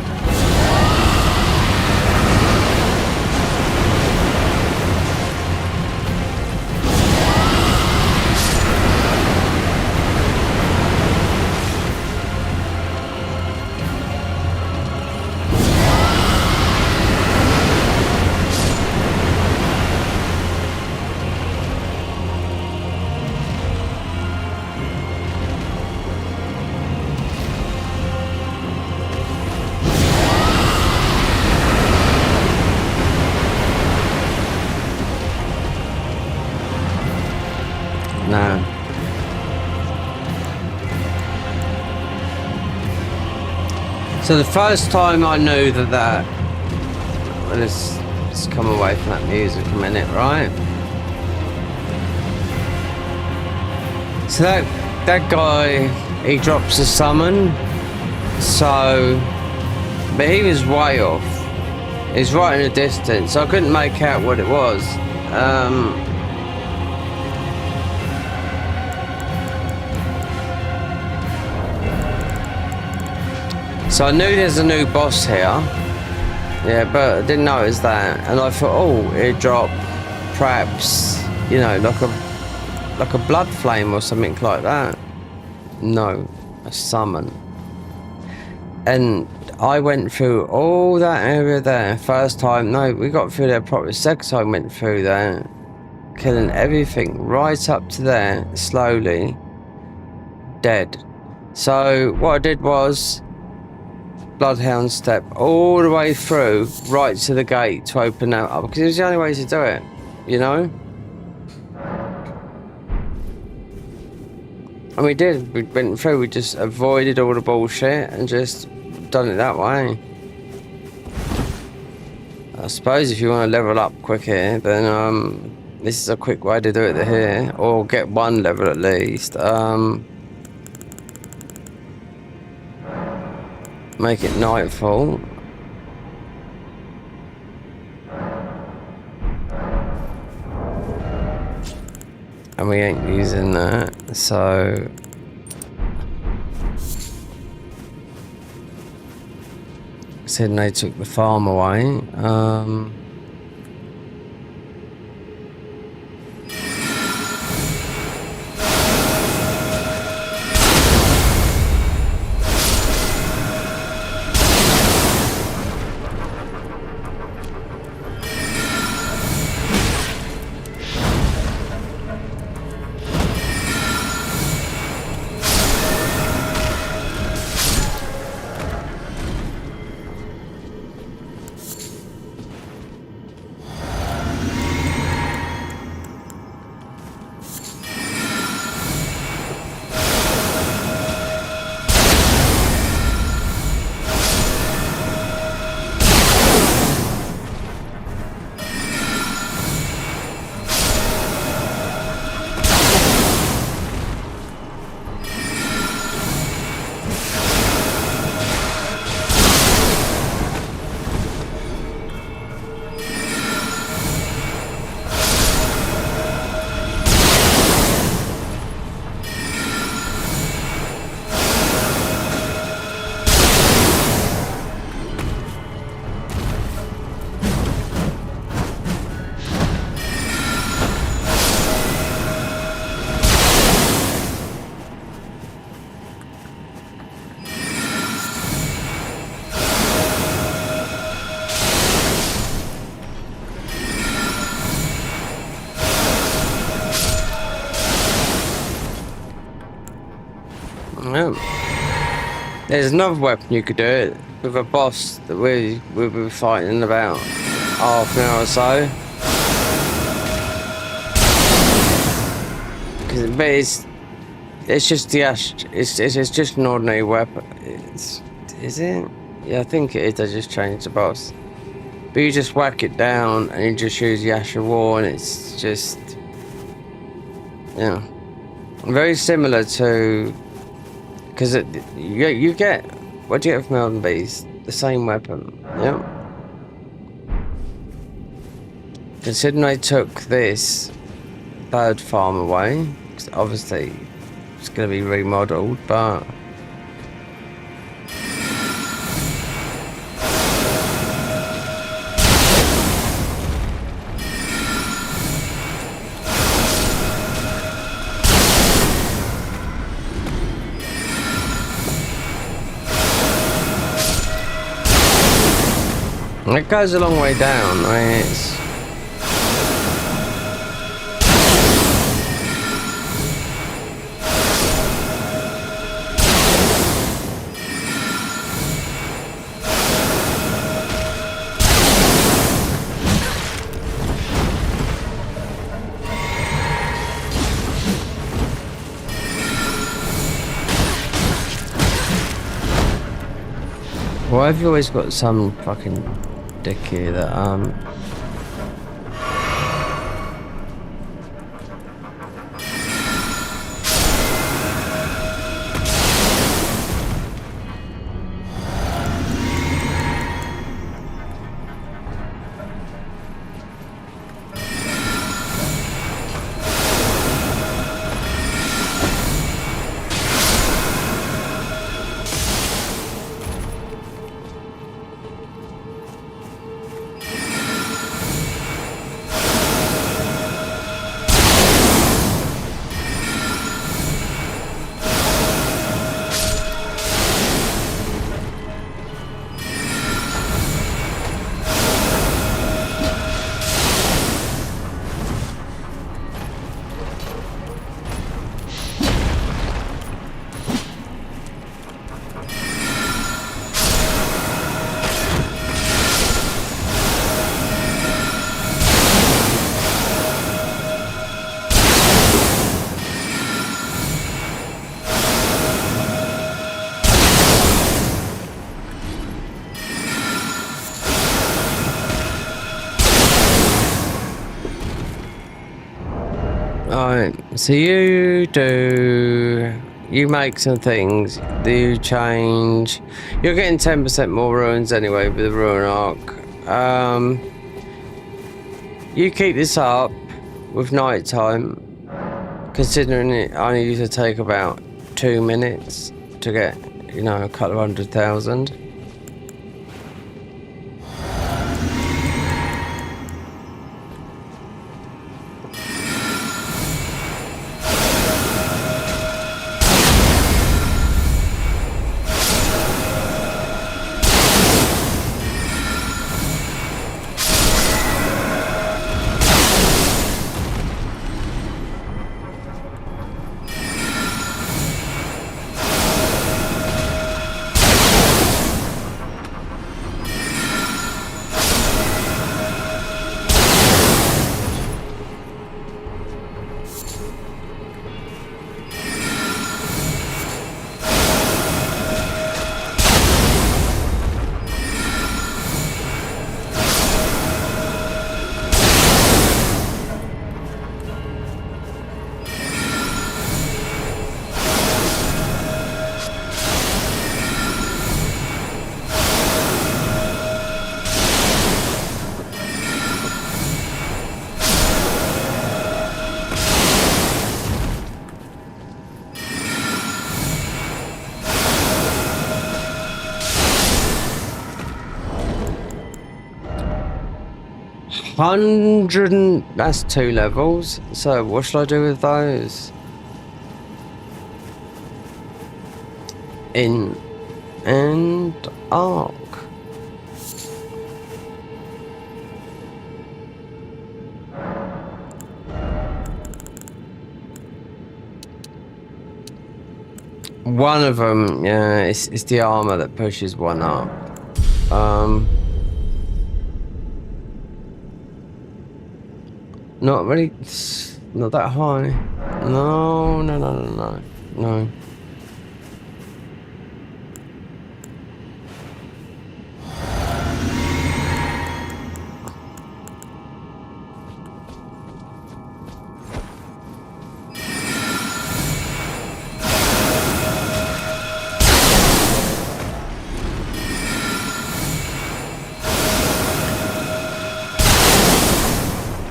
So the first time I knew that well, let's come away from that music a minute, right? So that guy, he drops a summon. So, but he was way off. He's right in the distance. So I couldn't make out what it was. So I knew there's a new boss here. Yeah, but I didn't notice that. And I thought, oh, it dropped perhaps, you know, like a blood flame or something like that. No, a summon. And I went through all that area there. First time, no, we got through there properly. Second time went through there, killing everything right up to there, slowly. Dead. So what I did was Bloodhound step all the way through, right to the gate to open that up, because it was the only way to do it, you know? And we did. We went through. We just avoided all the bullshit and just done it that way. I suppose if you want to level up quick here, then this is a quick way to do it here, or get one level at least. Make it nightfall. And we ain't using that, so said they took the farm away. There's another weapon you could do it with a boss that we'll be fighting in about half an hour or so. But it's just the ash. It's just an ordinary weapon. Is it? Yeah, I think it is. I just changed the boss. But you just whack it down and you just use the Ash of War, and it's just, yeah, very similar to. Because you get, what do you get from Elden Beast? The same weapon, yeah. Considering I took this bird farm away, because obviously it's going to be remodeled, but it goes a long way down. I mean, it's Why have you always got some fucking dick here that Alright, so you make some things, you change, you're getting 10% more ruins anyway with the ruin arc. You keep this up with night time, considering it only used to take about 2 minutes to get, you know, a couple of 100,000. That's 2 levels. So what shall I do with those? In and arc. One of them, yeah, it's the armor that pushes one up. Not really, not that high. No.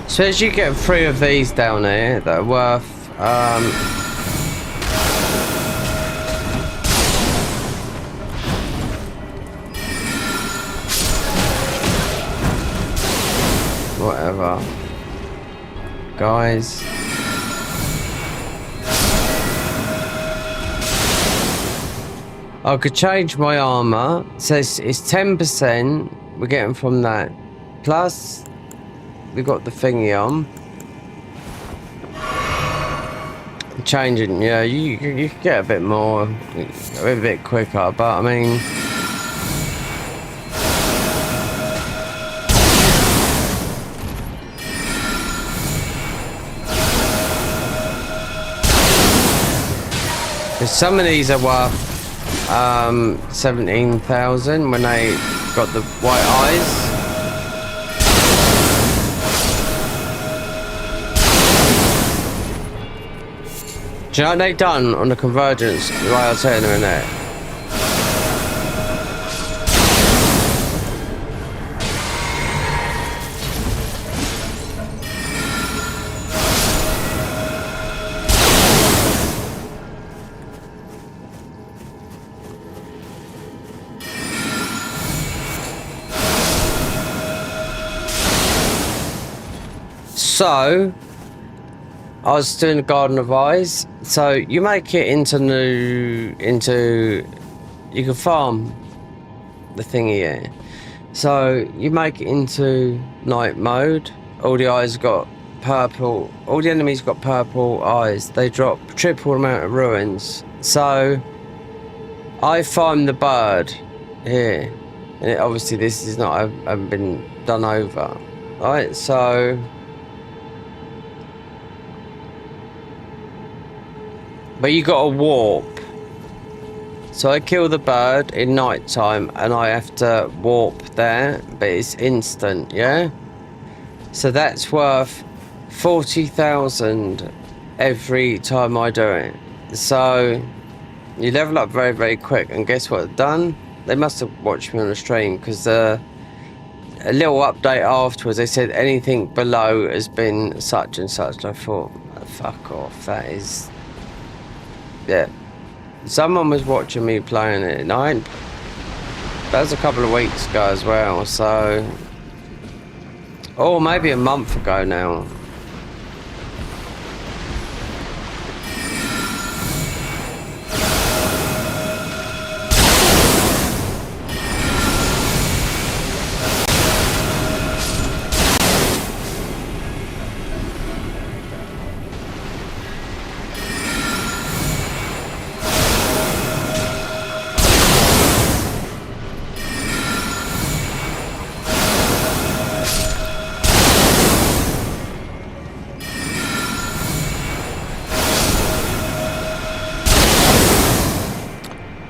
So as you get 3 of these down here that are worth whatever, guys. I could change my armor. So it's 10% we're getting from that. Plus we got the thingy on. Changing, yeah, you can get a bit more, a bit quicker, but I mean, some of these are worth 17,000 when they got the white eyes. Do you know what they done on the convergence? The way I was saying in a minute. So, I was doing the Garden of Eyes. So you make it into you can farm the thingy here. So you make it into night mode. All the eyes got purple. All the enemies got purple eyes. They drop triple amount of ruins. So I farmed the bird here, and obviously this is not haven't been done over. Right, so. But you got to warp. So I kill the bird in night time and I have to warp there, but it's instant, yeah? So that's worth 40,000 every time I do it. So you level up very, very quick. And guess what I've done? They must have watched me on the stream because a little update afterwards, they said anything below has been such and such. And I thought, fuck off, that is... Yeah, someone was watching me playing it, and that was a couple of weeks ago as well, so, or maybe a month ago now.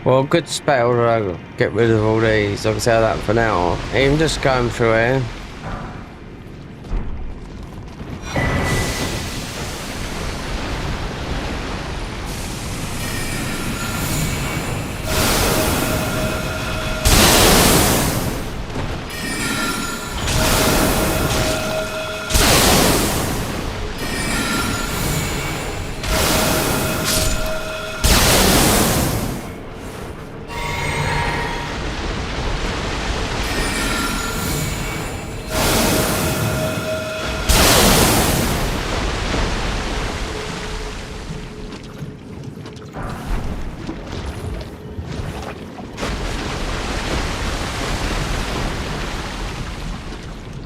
Well, good spell to get rid of all these. I can say that for now. Even just going through here.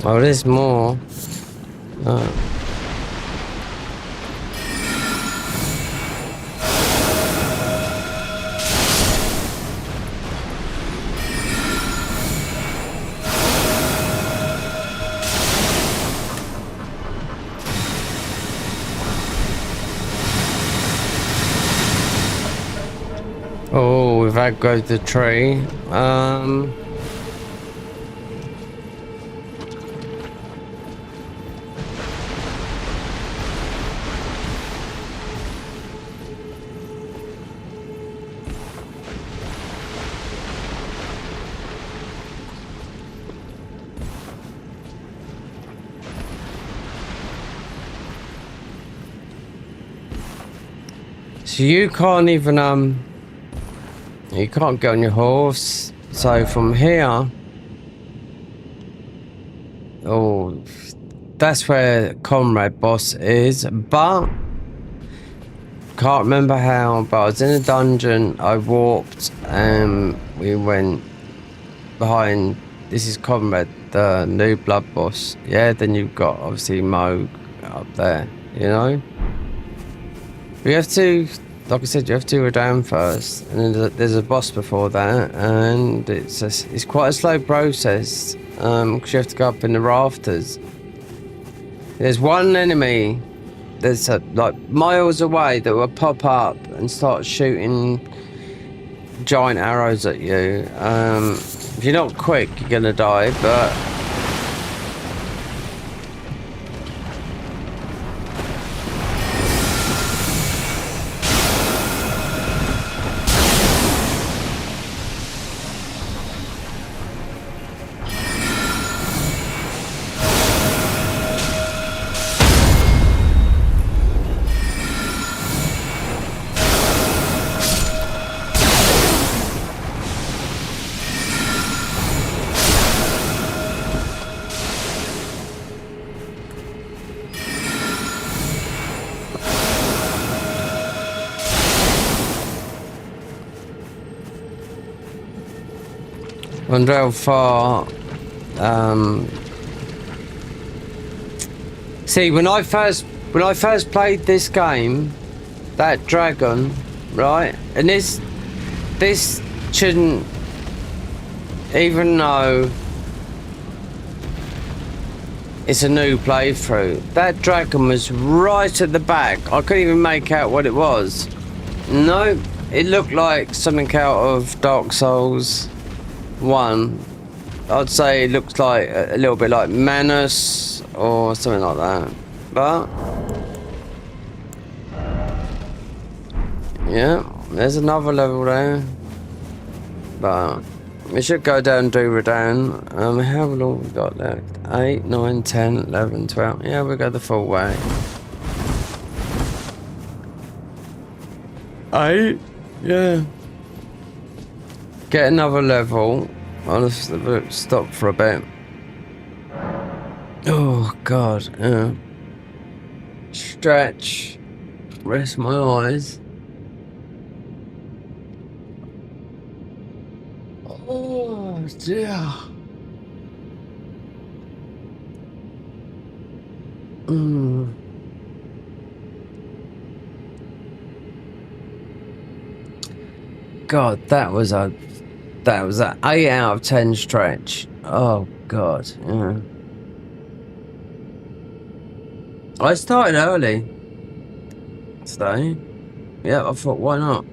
Oh, there's more. Oh. Oh, we've had go to the tree. So you can't even you can't get on your horse. So from here, oh, that's where Comrade Boss is, but can't remember how. But I was in a dungeon, I warped, and we went behind. This is Comrade, the new blood boss. Yeah, then you've got obviously Moog up there, you know. We have to, like I said, you have to go down first, and then there's a boss before that, and it's quite a slow process, because you have to go up in the rafters. There's one enemy that's like miles away that will pop up and start shooting giant arrows at you. If you're not quick, you're gonna die, but wonder how far. See, when I first played this game, that dragon, right, and this shouldn't, even though it's a new playthrough, that dragon was right at the back. I couldn't even make out what it was. No, it looked like something out of Dark Souls 1. I'd say it looks like a little bit like Manus or something like that. But yeah, there's another level there. But we should go down Durodan. How long we got left? 8, 9, 10, 11, 12. Yeah, we'll go the full way. 8? Yeah. Get another level. I'll just stop for a bit. Oh god, yeah. Stretch. Rest my eyes. Oh dear. God, that was an 8 out of 10 stretch. Oh god, yeah. I started early today. Yeah, I thought, why not?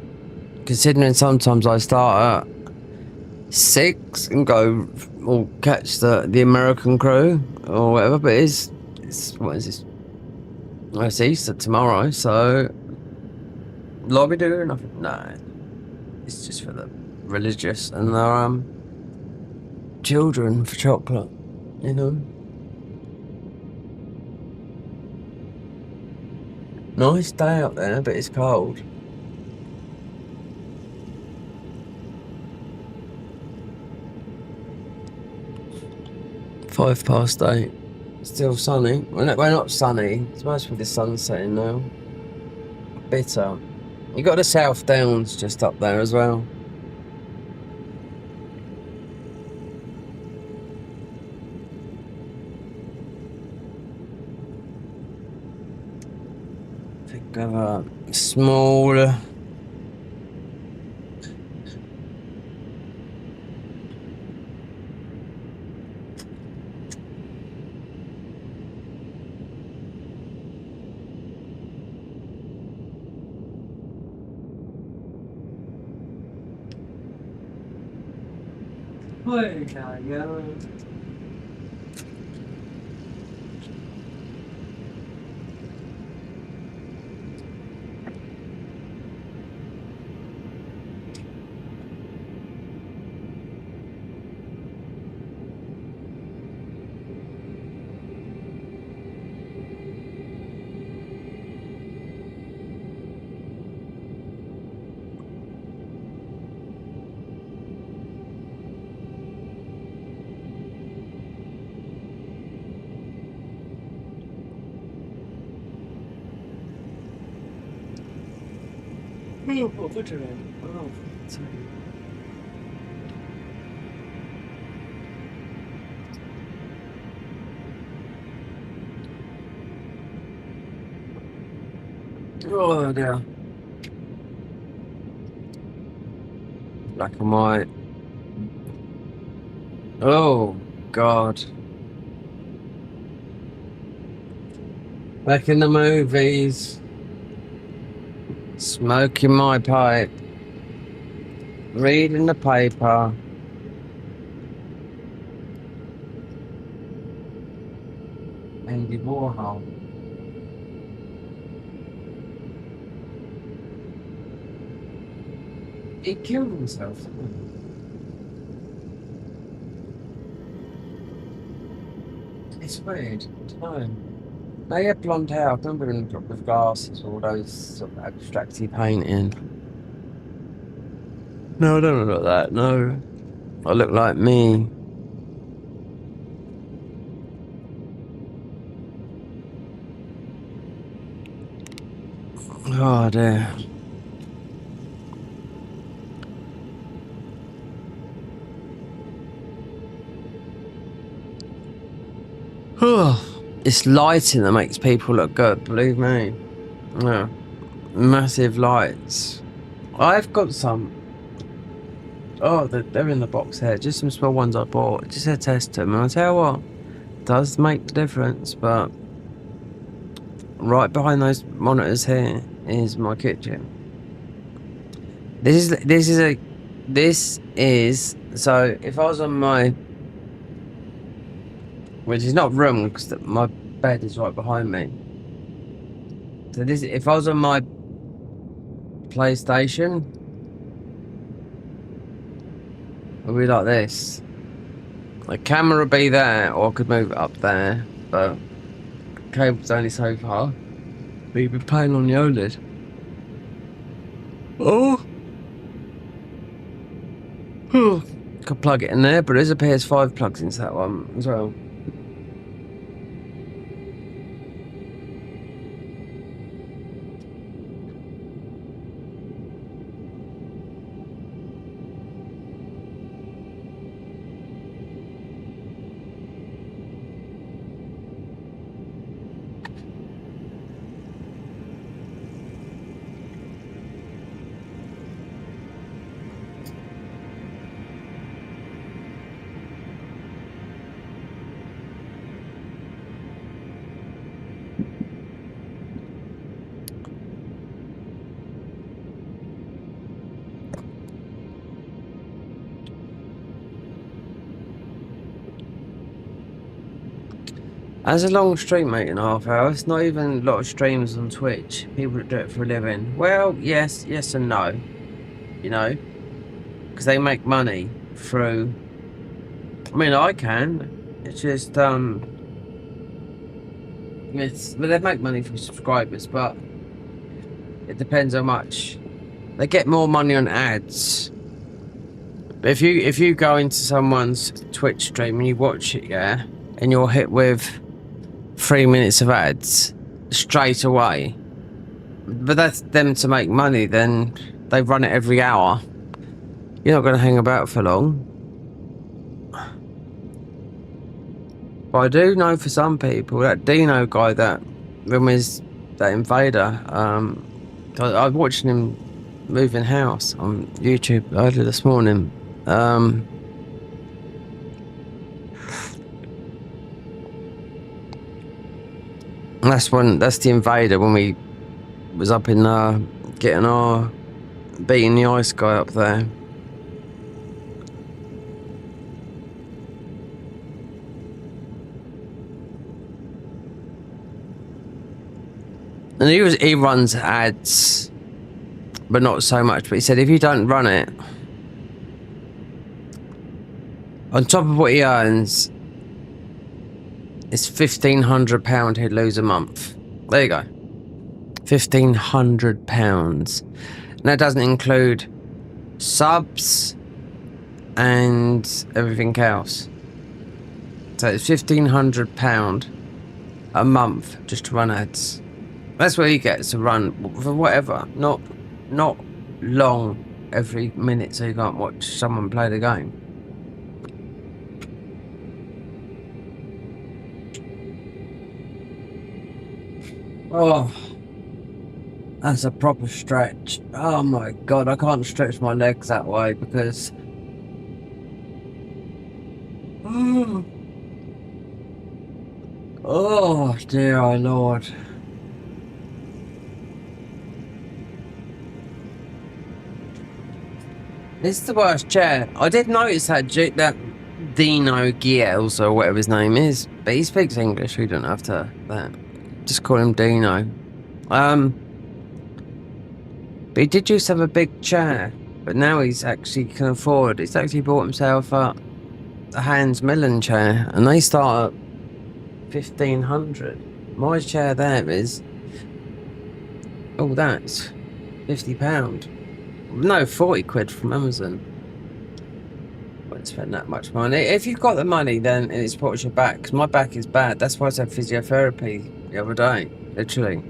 Considering sometimes I start at 6 and go or catch the American crew or whatever, but it's what is this? Oh, it's Easter tomorrow, so lobby do or nothing? No, it's just for the religious and their children for chocolate, you know. Nice day out there, but it's cold. Five past 8. Still sunny. Well, not sunny. It's supposed to be the sun setting now. Bitter. You got the South Downs just up there as well. Think of a small. Oh dear. Black and white. Oh god. Back in the movies. Smoking my pipe. Reading the paper. Andy Warhol. He killed himself. It's weird. No. No, he had blonde hair. I remember him with glasses, all those sort of abstracty painting. No, I don't look like that. No. I look like me. Oh dear. It's lighting that makes people look good, believe me. Yeah. Massive lights. I've got some. Oh, they're in the box here. Just some small ones I bought. Just to test them. And I tell you what, it does make the difference. But right behind those monitors here is my kitchen. This is so if I was on my, which is not room because my bed is right behind me. So this, if I was on my PlayStation, it would be like this. The camera would be there, or I could move it up there, but the cable's only so far. But you'd be playing on the OLED. Oh! Could plug it in there, but there's a PS5 plugs into that one as well. As a long stream, 8.5 hours, it's not even a lot of streams on Twitch. People that do it for a living. Well, yes and no. You know? Because they make money through... I mean, I can. It's just, well, they make money from subscribers, but it depends how much. They get more money on ads. But if you go into someone's Twitch stream and you watch it, yeah, and you're hit with 3 minutes of ads straight away, but that's them to make money, then they run it every hour. You're not going to hang about for long. But I do know for some people, that Dino guy that was that invader, I was watching him moving house on YouTube earlier this morning. That's the invader when we was up in beating the ice guy up there. And he runs ads, but not so much. But he said if you don't run it, on top of what he earns, it's £1,500 he'd lose a month. There you go. £1,500. And that doesn't include subs and everything else. So it's £1,500 a month just to run ads. That's what he gets to run for whatever. Not long every minute so you can't watch someone play the game. Oh, that's a proper stretch. Oh my god, I can't stretch my legs that way because... Oh dear oh Lord. This is the worst chair. I did notice that that Dino Giels or whatever his name is, but he speaks English. We don't have to that. Just call him Dino. But he did used to have a big chair, but now he's actually can afford. He's actually bought himself a Hans Millen chair, and they start at 1,500. My chair there is. Oh, that's £50. No, 40 quid from Amazon. Won't spend that much money. If you've got the money, then it supports your back. Because my back is bad. That's why I said physiotherapy the other day. Literally.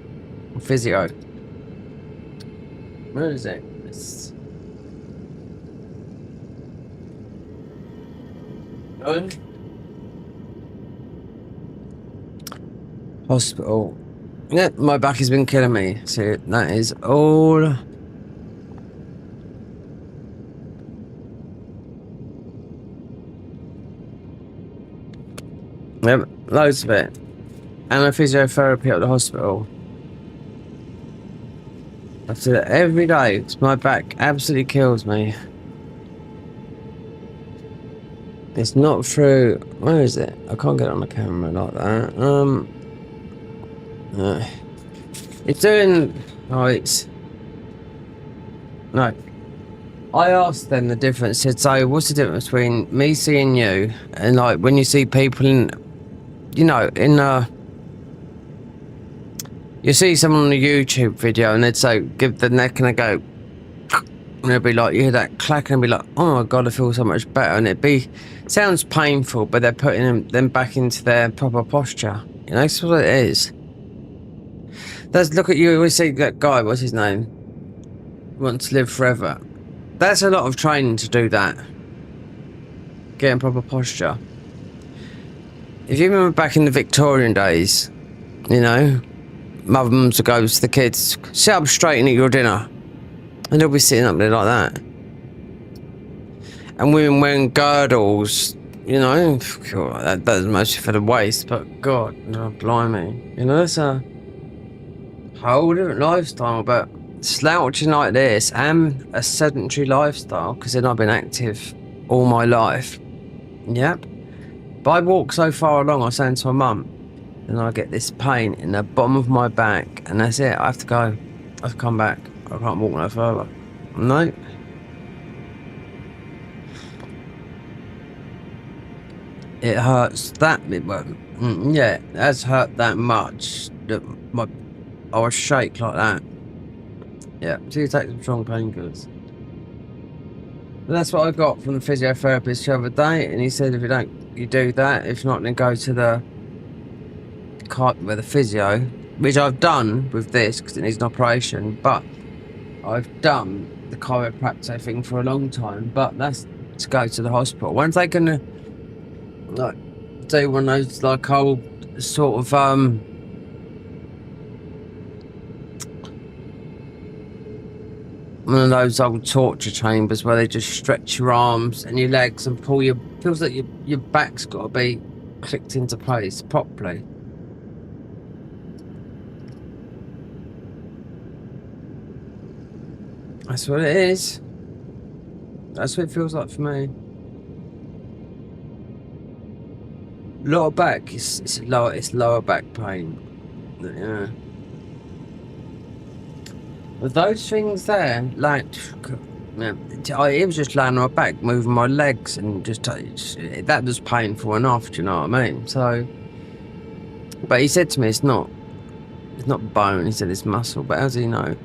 Physio. Where is it? It's... Hospital. Yeah, my back has been killing me. So that is all. Yep, loads of it. And a physiotherapy at the hospital. I do it every day because my back absolutely kills me. It's not through. Where is it? I can't get it on the camera like that. It's doing. Oh, it's. No. I asked them the difference. Said, so what's the difference between me seeing you and like when you see people in, you know, in you see someone on a YouTube video and they'd say give the neck and they go, and it'd be like you hear that clack and be like, oh my god, I feel so much better, and sounds painful, but they're putting them back into their proper posture. You know, that's what it is. Look at you. We see that guy. What's his name? Wants to live forever. That's a lot of training to do that. Get in proper posture. If you remember back in the Victorian days, you know, mums would go to the kids, sit up straight and eat your dinner. And they'll be sitting up there like that. And women wearing girdles, you know, that's mostly for the waist, but God, oh, blimey. You know, that's a whole different lifestyle, but slouching like this and a sedentary lifestyle, because then I've been active all my life. Yep. But I walk so far along, I was saying to my mum, and I get this pain in the bottom of my back, and that's it. I have to go. I have to come back. I can't walk no further. No. It hurts that bit. Yeah, it has hurt that much that I was shake like that. Yeah, so you take some strong painkillers. But that's what I got from the physiotherapist the other day, and he said if you do that, if not, then go to the physio, which I've done with this because it needs an operation, but I've done the chiropractor thing for a long time, but that's to go to the hospital. When's they gonna like do one of those like old sort of one of those old torture chambers where they just stretch your arms and your legs and pull your, feels like your back's got to be clicked into place properly. That's what it is. That's what it feels like for me. Lower back, it's lower back pain. Yeah. But those things there, like, it was just laying on my back, moving my legs, and just that was painful enough. Do you know what I mean? So, but he said to me, it's not bone. He said it's muscle. But how does he know?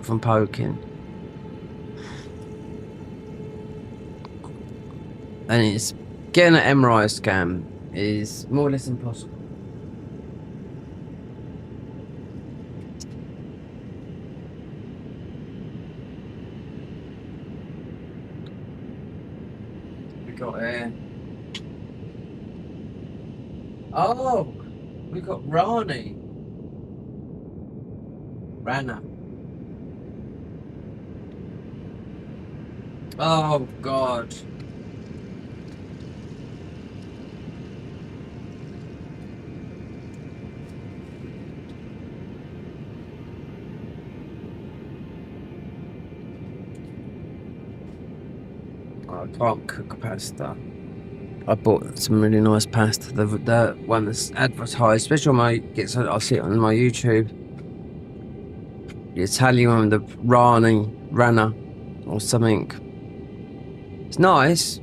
From poking. And it's getting an MRI scan is more or less impossible. We got oh, we got Rana. Oh God. I can't cook pasta. I bought some really nice pasta. The one that's advertised, especially on I see it on my YouTube. The Italian one, the Rana, or something. It's nice,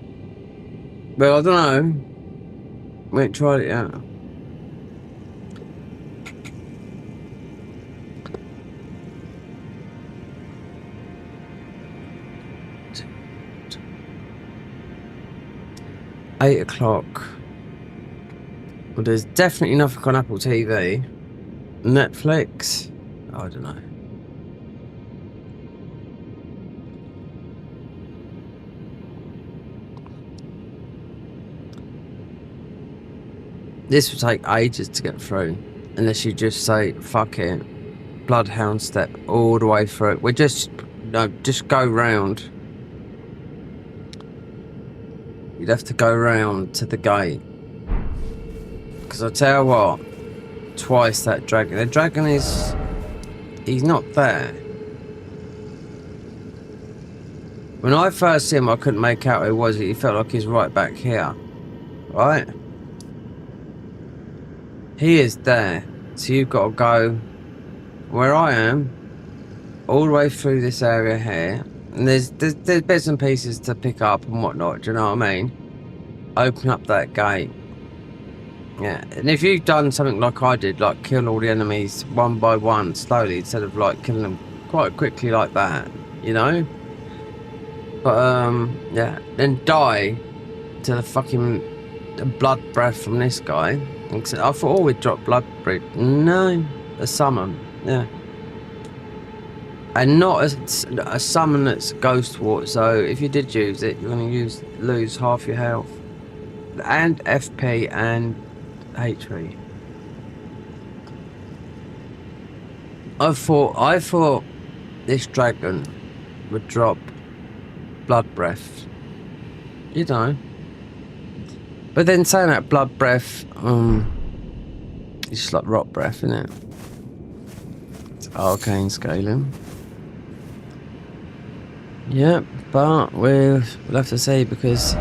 but I don't know. We ain't tried it yet. 8 o'clock. Well, there's definitely nothing on Apple TV. Netflix? I don't know. This will take ages to get through. Unless you just say, fuck it. Bloodhound step all the way through it. just go round. You'd have to go round to the gate. Because I tell you what, twice that dragon. The dragon he's not there. When I first see him, I couldn't make out who he was. He felt like he's right back here. Right? He is there. So you've got to go where I am, all the way through this area here. And there's bits and pieces to pick up and whatnot, do you know what I mean? Open up that gate. Yeah, and if you've done something like I did, like kill all the enemies one by one, slowly, instead of like killing them quite quickly like that, you know? But, yeah, then die to the fucking blood breath from this guy. I thought, oh, we'd drop blood breath. No, a summon, yeah. And not a summon that's ghost water, so if you did use it, you're going to lose half your health. And FP and HP. I thought this dragon would drop blood breath. You know. But then saying that blood breath, it's just like rot breath, isn't it? It's arcane scaling. Yeah, but we'll have to see, because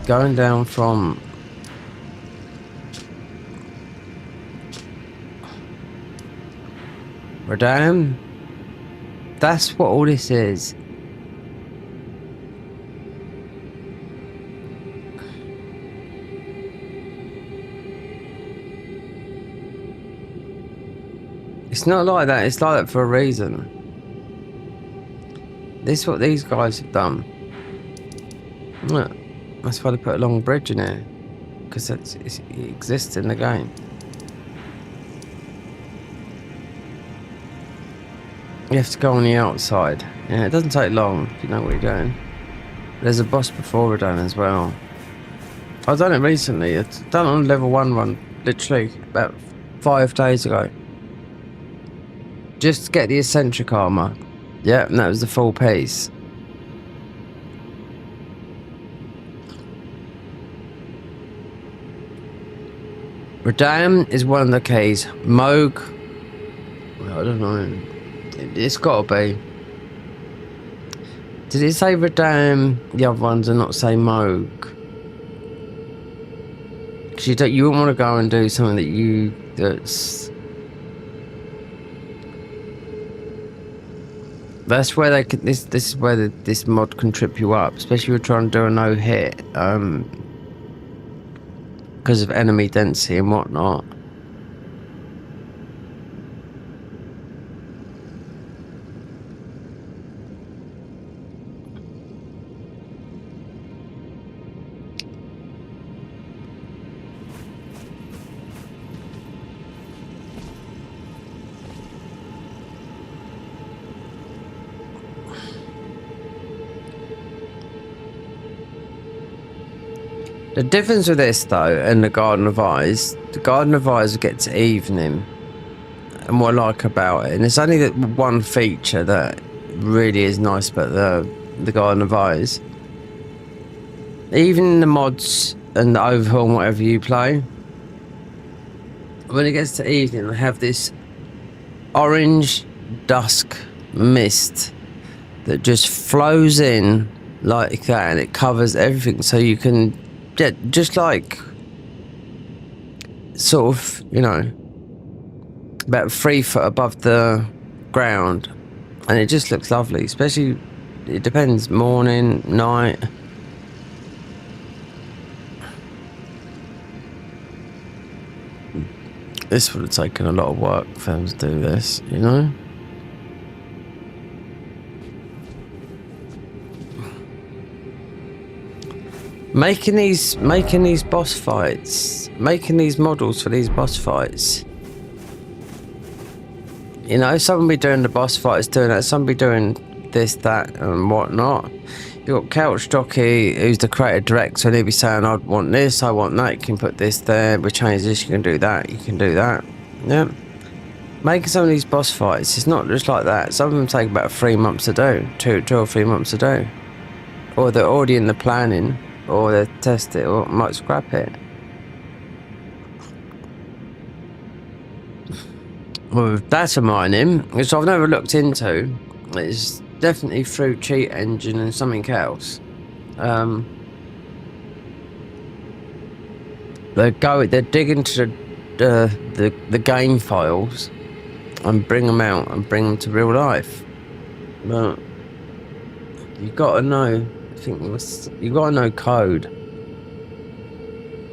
going down from Radam, that's what all this is. It's not like that, it's like that for a reason. This is what these guys have done. Look, that's why they put a long bridge in here. Because it exists in the game. You have to go on the outside. Yeah, it doesn't take long if you know what you're doing. There's a boss before Rodan as well. I've done it recently. It's done on level 1 run, literally about 5 days ago. Just to get the eccentric armor. Yeah, and that was the full piece. Radam is one of the keys. Moog, well, I don't know. It's got to be. Did it say Radam? The other ones are not say Moog. Because you wouldn't want to go and do something that's. That's where they could. This is where this mod can trip you up, especially if you're trying to do a no hit, because of enemy density and whatnot. The difference with this though and the Garden of Eyes, the Garden of Eyes gets to evening, and what I like about it, and it's only that one feature that really is nice about the Garden of Eyes. Even in the mods and the overhaul and whatever you play, when it gets to evening, they have this orange dusk mist that just flows in like that, and it covers everything, so you can get just like sort of, you know, about 3 foot above the ground, and it just looks lovely. Especially, it depends, morning, night. This would have taken a lot of work for them to do this, you know. Making these boss fights, making these models for these boss fights. You know, some will be doing the boss fights, doing that. Some will be doing this, that, and whatnot. You've got Couch Jockey, who's the creative director, and he'll be saying, I want this, I want that, you can put this there, we change this, you can do that, you can do that. Yeah. Making some of these boss fights, it's not just like that. Some of them take about 3 months to do, two or 3 months to do. Or they're already in the planning, or they test it, or might scrap it. Well, with data mining, which I've never looked into, it's definitely through cheat engine and something else. They dig into the game files and bring them out and bring them to real life. But you gotta know. I think you gotta know code.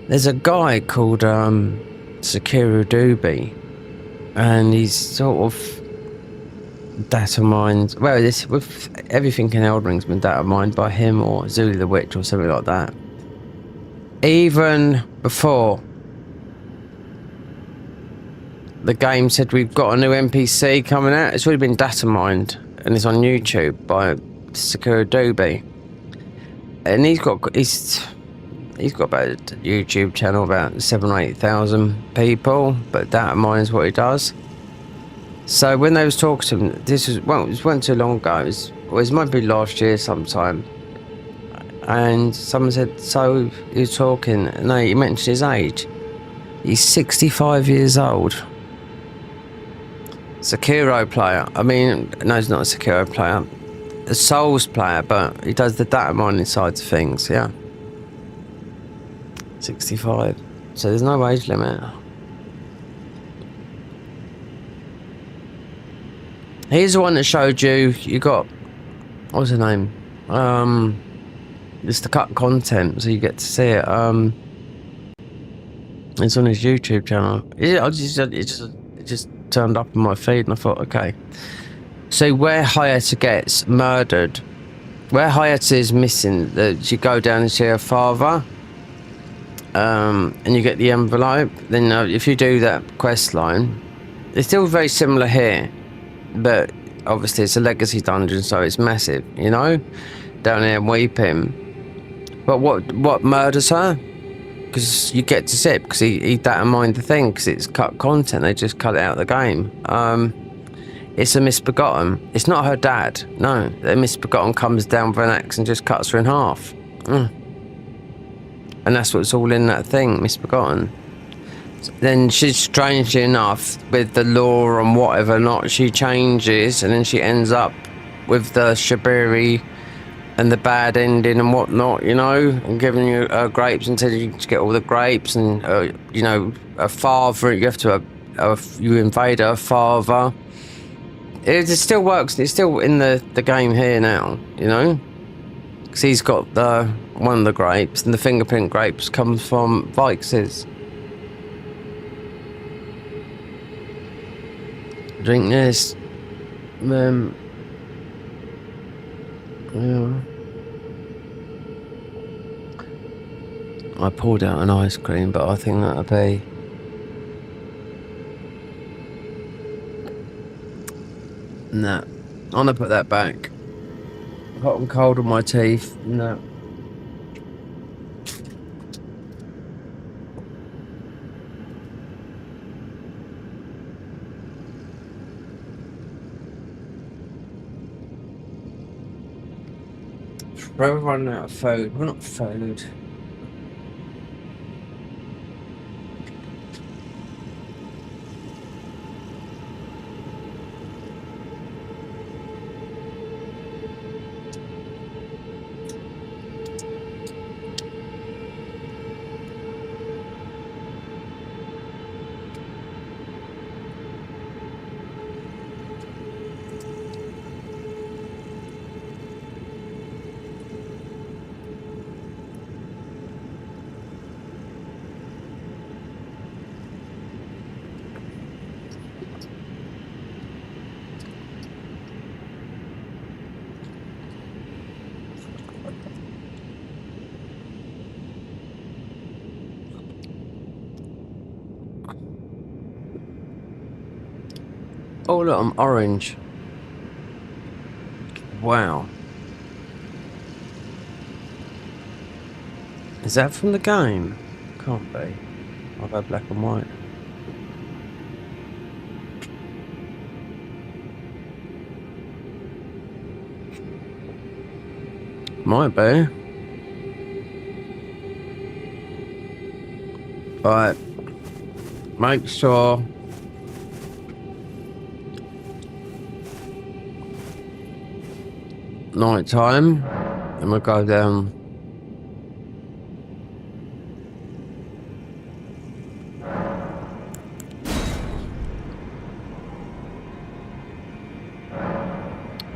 There's a guy called Sakiru Doobie, and he's sort of data mined. Well, this with everything in Elden Ring's been data mined by him or Zuli the Witch or something like that. Even before the game said we've got a new NPC coming out, it's already been data mined, and it's on YouTube by Sakiru Doobie. And he's got about a YouTube channel about 7,000 or 8,000 people, but data mine is what he does. So when they was talking to him, it wasn't too long ago. It might be last year sometime. And someone said, so he was talking, and he mentioned his age. He's 65 years old. Sekiro player. I mean, no, he's not a Sekiro player. A Souls player, but he does the data mining sides of things, yeah. 65. So there's no age limit. He's the one that showed you got, what's her name? It's to cut content so you get to see it. It's on his YouTube channel. It just turned up on my feed and I thought, okay. So where Hayata gets murdered, where Hayata is missing, that you go down and see her father, and you get the envelope. Then if you do that quest line, it's still very similar here, but obviously it's a legacy dungeon, so it's massive, you know, down here in Weeping. But what murders her? Because you get to see it, because he data mined the thing, because it's cut content. They just cut it out of the game. It's a misbegotten. It's not her dad. No, the misbegotten comes down with an axe and just cuts her in half. And that's what's all in that thing, misbegotten. Then she's, strangely enough, with the law and whatever not, she changes, and then she ends up with the Shabiri and the bad ending and whatnot, you know, and giving you grapes until you get all the grapes, and you know, a father, you have to you invade her father. It still works. It's still in the game here now, you know, because he's got one of the grapes, and the fingerprint grapes comes from Vix's. Drink this. Yeah. I poured out an ice cream, but I think that'll be. Nah, I'm gonna put that back. Hot and cold on my teeth. No. We're running out of food. We're not food. Oh look, I'm orange. Wow. Is that from the game? Can't be. I'll go black and white. Might be. Right. Make sure night time, and we'll go down.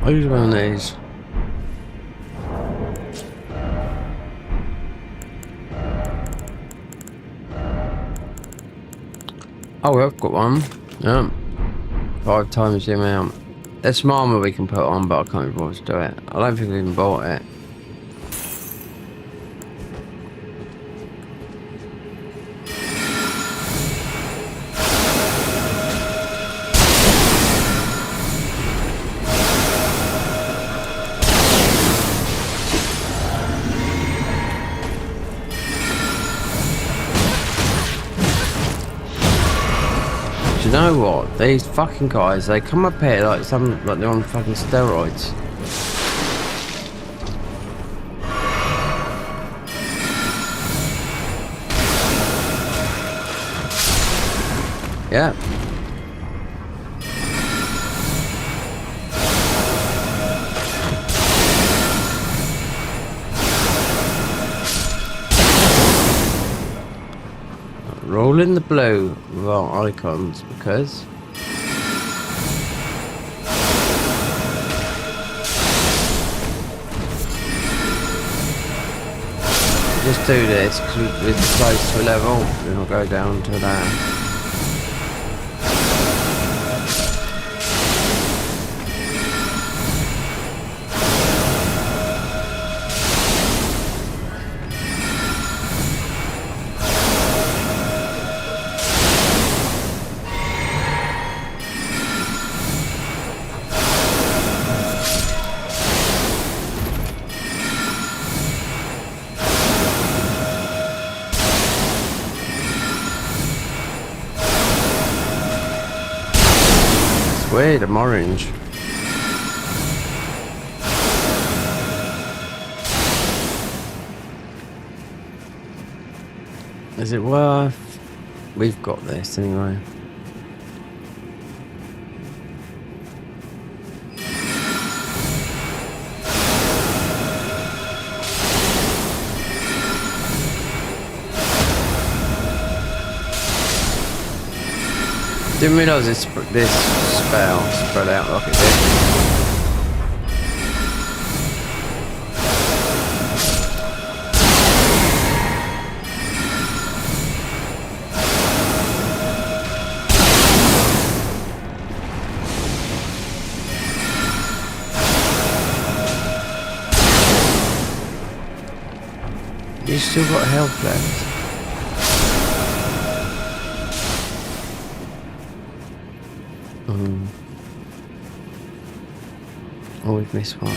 I'll use one of these. Oh, I've got one. Yeah. 5 times the amount. There's some armor we can put on, but I can't be bothered to do it. I don't think we even bought it. Do you know what? These fucking guys, they come up here like they're on fucking steroids. Yeah. Roll in the blue with our icons because just do this because we're close to a level, then we'll go down to that. Weird, I'm orange. Is it worth? We've got this anyway. Didn't realise this spell spread out like it did. You still got health left. Oh, we've missed one.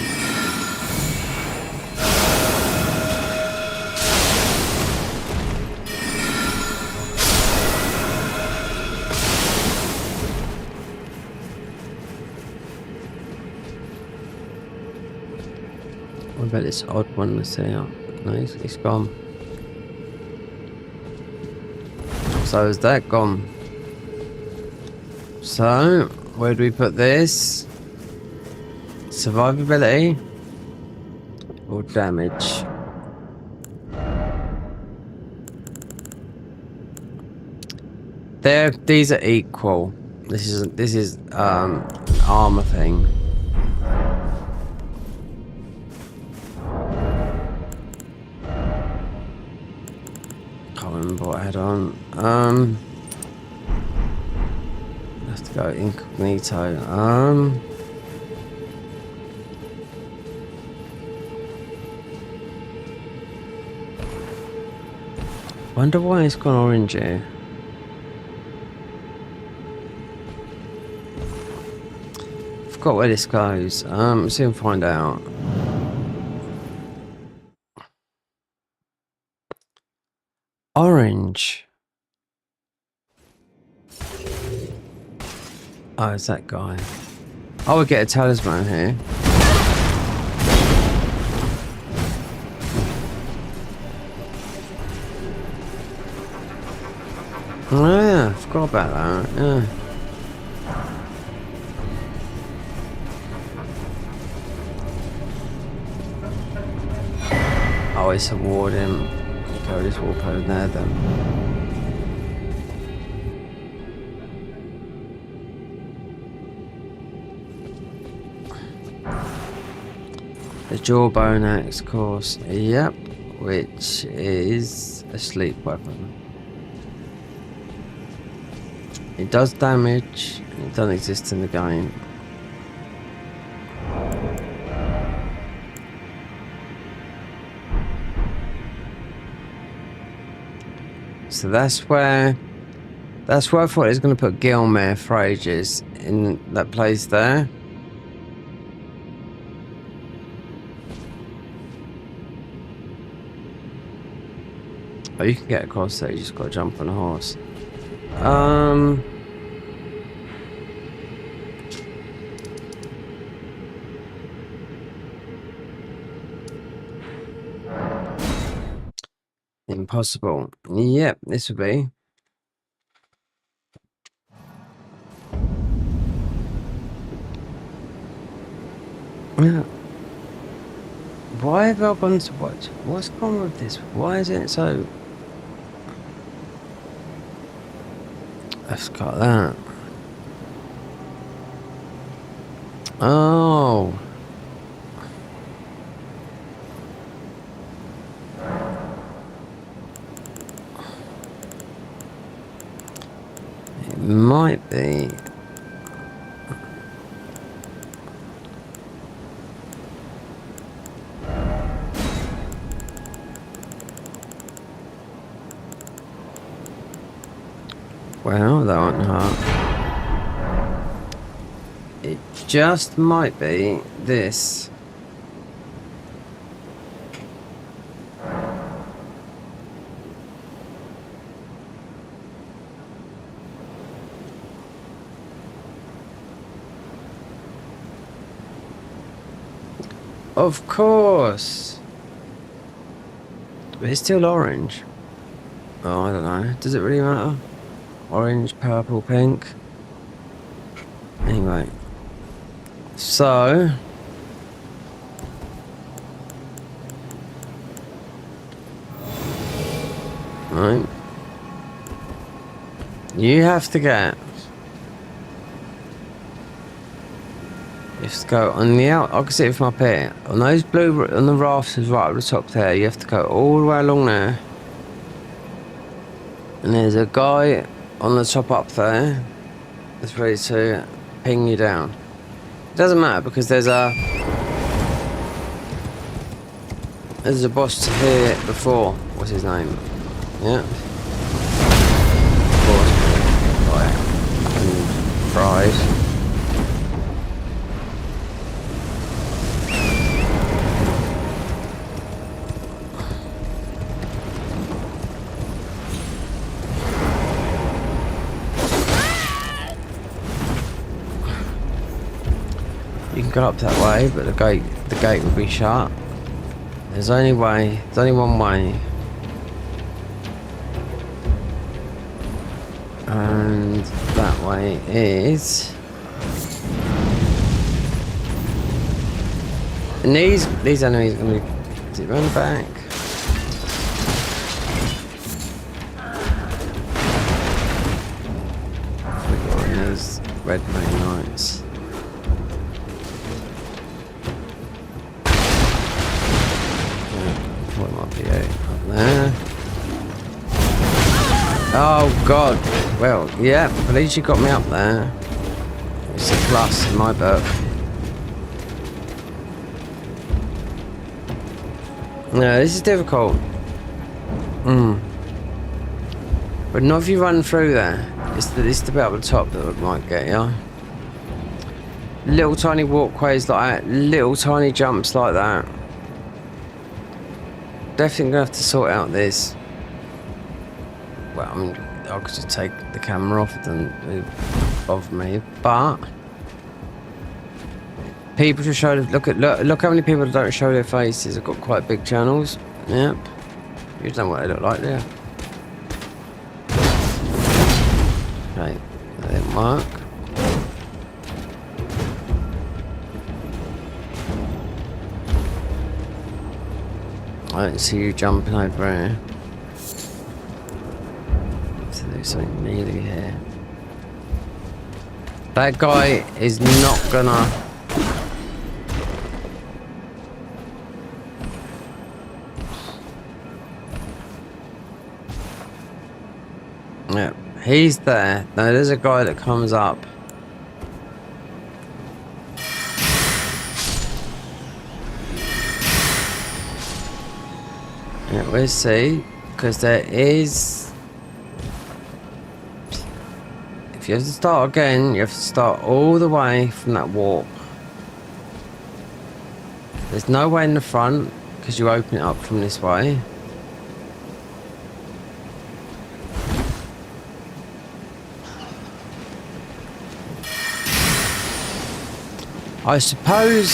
What about this odd one that's there? No, it's gone. So is that gone? So, where do we put this? Survivability or damage? These are equal. This is armor thing. Can't remember what I had on. Have to go incognito. Wonder why it's gone orange here. forgot where this goes. Let's see if we can find out. Orange. Oh, it's that guy. I would get a talisman here. Oh yeah, I forgot about that. Yeah. Oh, it's a warden. Go this walk over there then. The jawbone axe, of course. Yep, which is a sleep weapon. It does damage. It doesn't exist in the game. So that's where I thought it was going to put Gilmere for ages in that place there. Oh, you can get across there, you just got to jump on a horse. Impossible. Yep, this would be. Yeah. Why have I gone to watch? What's gone with this? Why is it so? Let's got that. Oh. It might be. Well, that won't hurt. It just might be this. Of course. But it's still orange. Oh, I don't know. Does it really matter? Orange, purple, pink. Anyway. So. Right. You have to get. You have to go on the out. I can see it from up here. On those blue, on the rafters right at the top there, you have to go all the way along there. And there's a guy on the top up there that's ready to ping you down. It doesn't matter because there's a boss to here before. What's his name? Yeah. Of course. Right. And fries. You can go up that way, but the gate will be shut. There's only one way. And that way is. And these enemies are gonna be. Is it run back? We've got these red main lights. What might be up there? Oh god. Well, yeah, at least you got me up there. It's a plus in my book. No, this is difficult. But not if you run through there. It's the bit up the top that might get you. Little tiny walkways like that, little tiny jumps like that. Definitely gonna have to sort out this. Well, I mean, I could just take the camera off, it doesn't bother me, but people just show. Look how many people don't show their faces. I've got quite big channels. Yep, you don't know what they look like there. Okay, that didn't work. I don't see you jumping over here. So there's something nearly here. That guy is not gonna. Yeah, he's there. Now there's a guy that comes up. Yeah, we'll see, because there is. If you have to start again, you have to start all the way from that warp. There's no way in the front, because you open it up from this way. I suppose.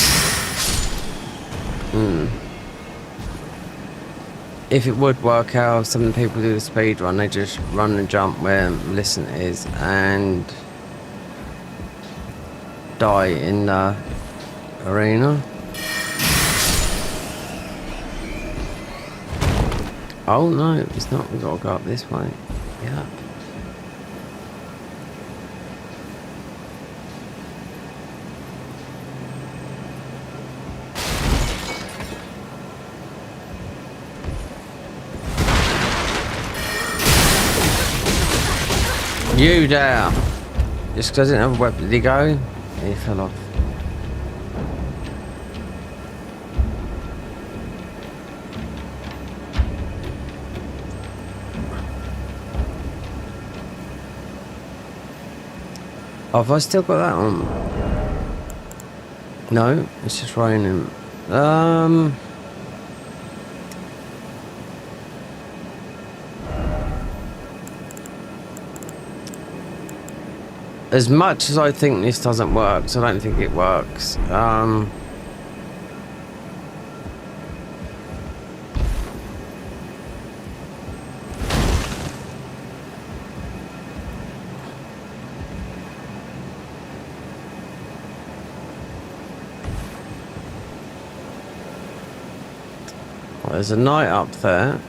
If it would work out, some of the people do the speed run, they just run and jump where Listen is and die in the arena. Oh no, it's not. We've got to go up this way. Yeah. You there! Just because I didn't have a weapon, did he go? He fell off. Oh, have I still got that on? No, it's just raining. As much as I think this doesn't work, so I don't think it works. Well, there's a knight up there.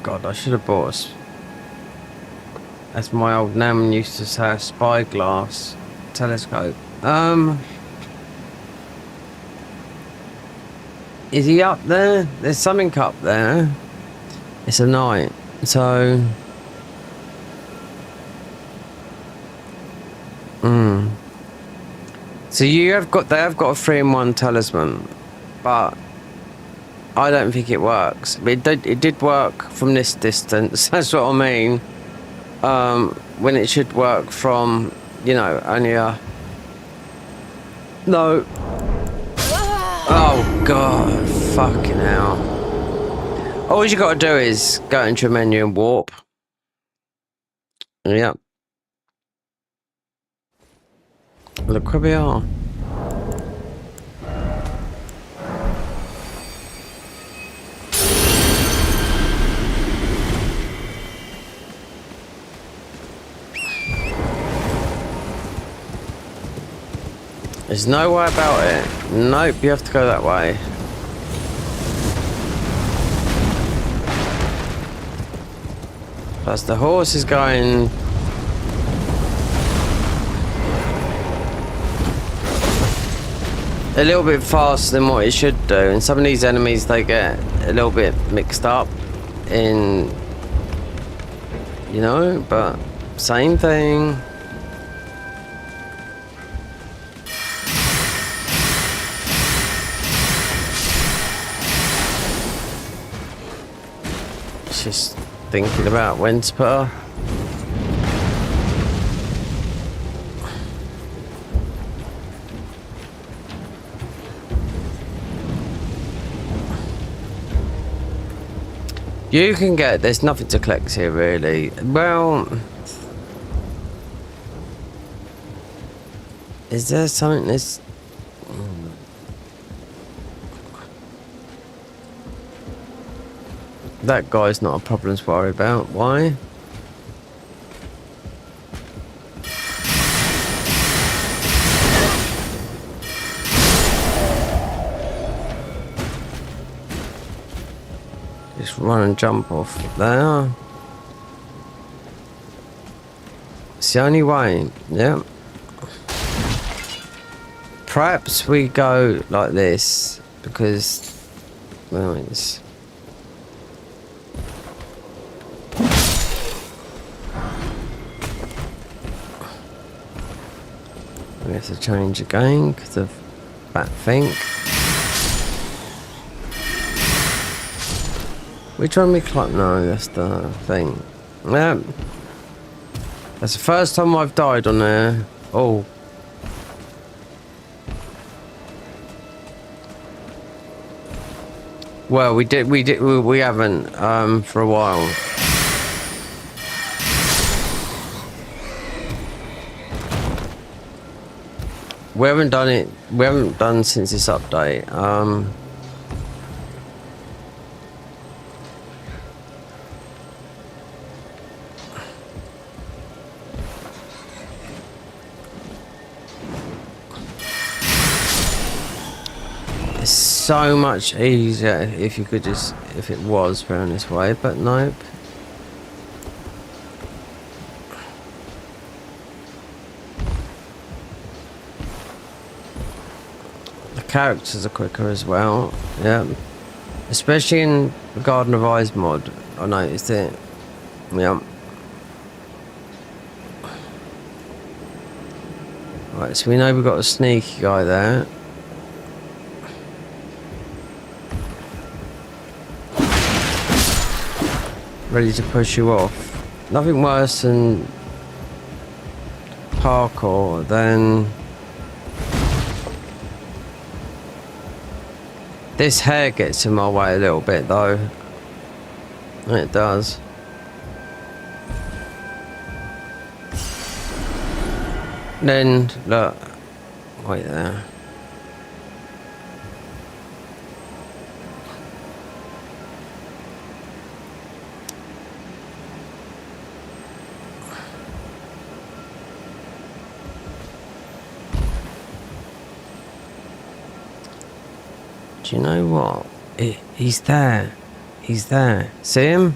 God, I should have bought us. As my old nan used to say, a spyglass telescope. Is he up there? There's something up there. It's a knight, so. So they have got a 3-in-1 talisman, but I don't think it works. But it did work from this distance. That's what I mean. When it should work from, you know, only a. No. Oh God, fucking hell. All you got to do is go into your menu and warp. Yep. Look where we are. There's no way about it. Nope, you have to go that way. Plus the horse is going... a little bit faster than what it should do. And some of these enemies, they get a little bit mixed up in... you know, but same thing. Just thinking about when to put her. You can get, there's nothing to collect here really. Well, is there something that's... That guy's not a problem to worry about. Why? Just run and jump off there. It's the only way. Yeah. Perhaps we go like this because, well, it's... We have to change again because of that thing. Which one we climb? No, that's the thing. Yeah. That's the first time I've died on there. Oh. Well, we haven't, for a while. We haven't done it, we haven't done since this update. It's so much easier if you could just, if it was round this way, but nope. Characters are quicker as well, yeah. Especially in the Garden of Eyes mod, I noticed it. Yeah. Right, so we know we've got a sneaky guy there. Ready to push you off. Nothing worse than parkour than... This hair gets in my way a little bit though. It does. Then, look. Wait there. Do you know what? He's there. He's there. See him?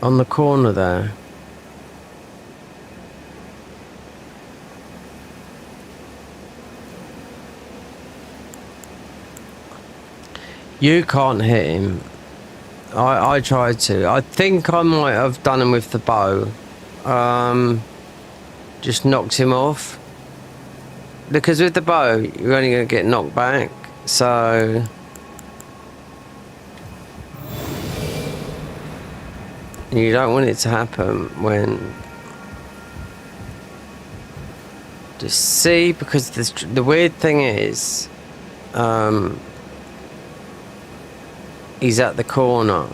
On the corner there. You can't hit him. I tried to. I think I might have done him with the bow. Just knocked him off. Because with the bow, you're only going to get knocked back, so... You don't want it to happen when... Just see, because the weird thing is... he's at the corner.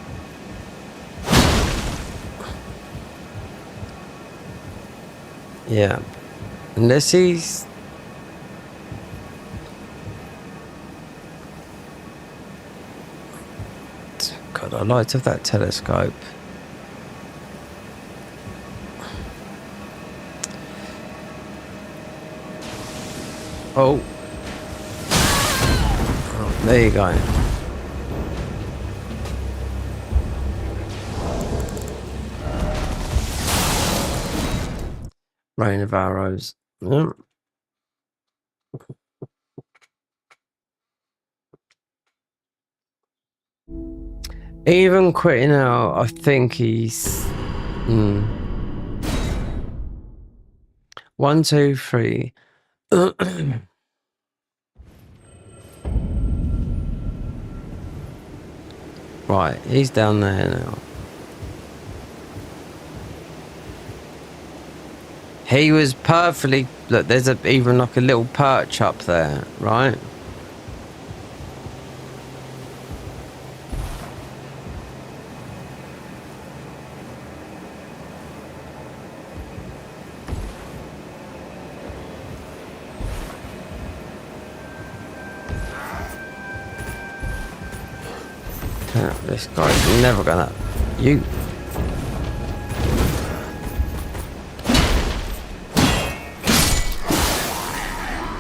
Yeah. Unless he's... God, I like to have that telescope. Oh. Oh, there you go. Rain of arrows. Yep. Even quitting out, I think he's... 1, 2, 3. Right, he's down there now. He was perfectly... Look, there's even like a little perch up there, right? This guy's never gonna... You...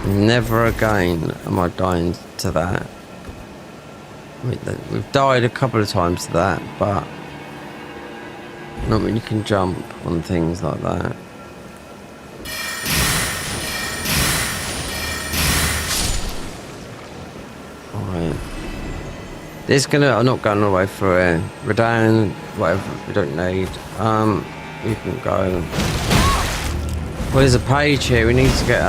Never again am I dying to that. I mean, we've died a couple of times to that, but not when you can jump on things like that. Alright. This I'm not going all the way through here. We're down, whatever, we don't need. You can go. Well, there's a page here, we need to get,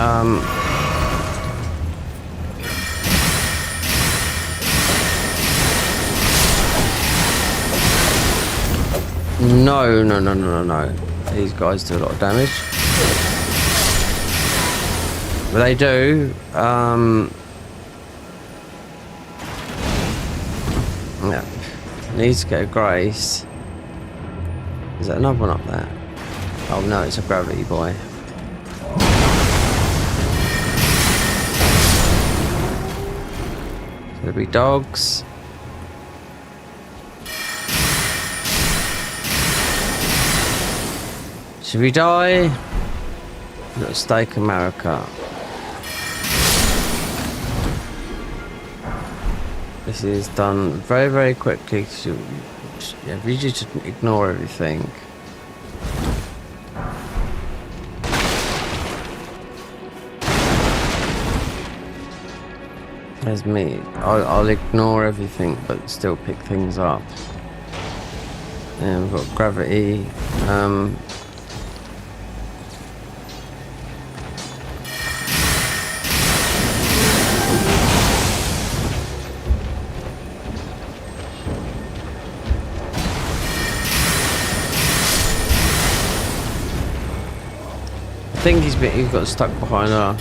No. These guys do a lot of damage. But they do, yeah. Needs to get a grace. Is there another one up there? Oh no, it's a gravity boy. There'll be dogs. Should we die? Got a Steak America. This is done very, very quickly. So, yeah, we just ignore everything. There's me. I'll ignore everything, but still pick things up. And we've got gravity. I think he's got stuck behind her.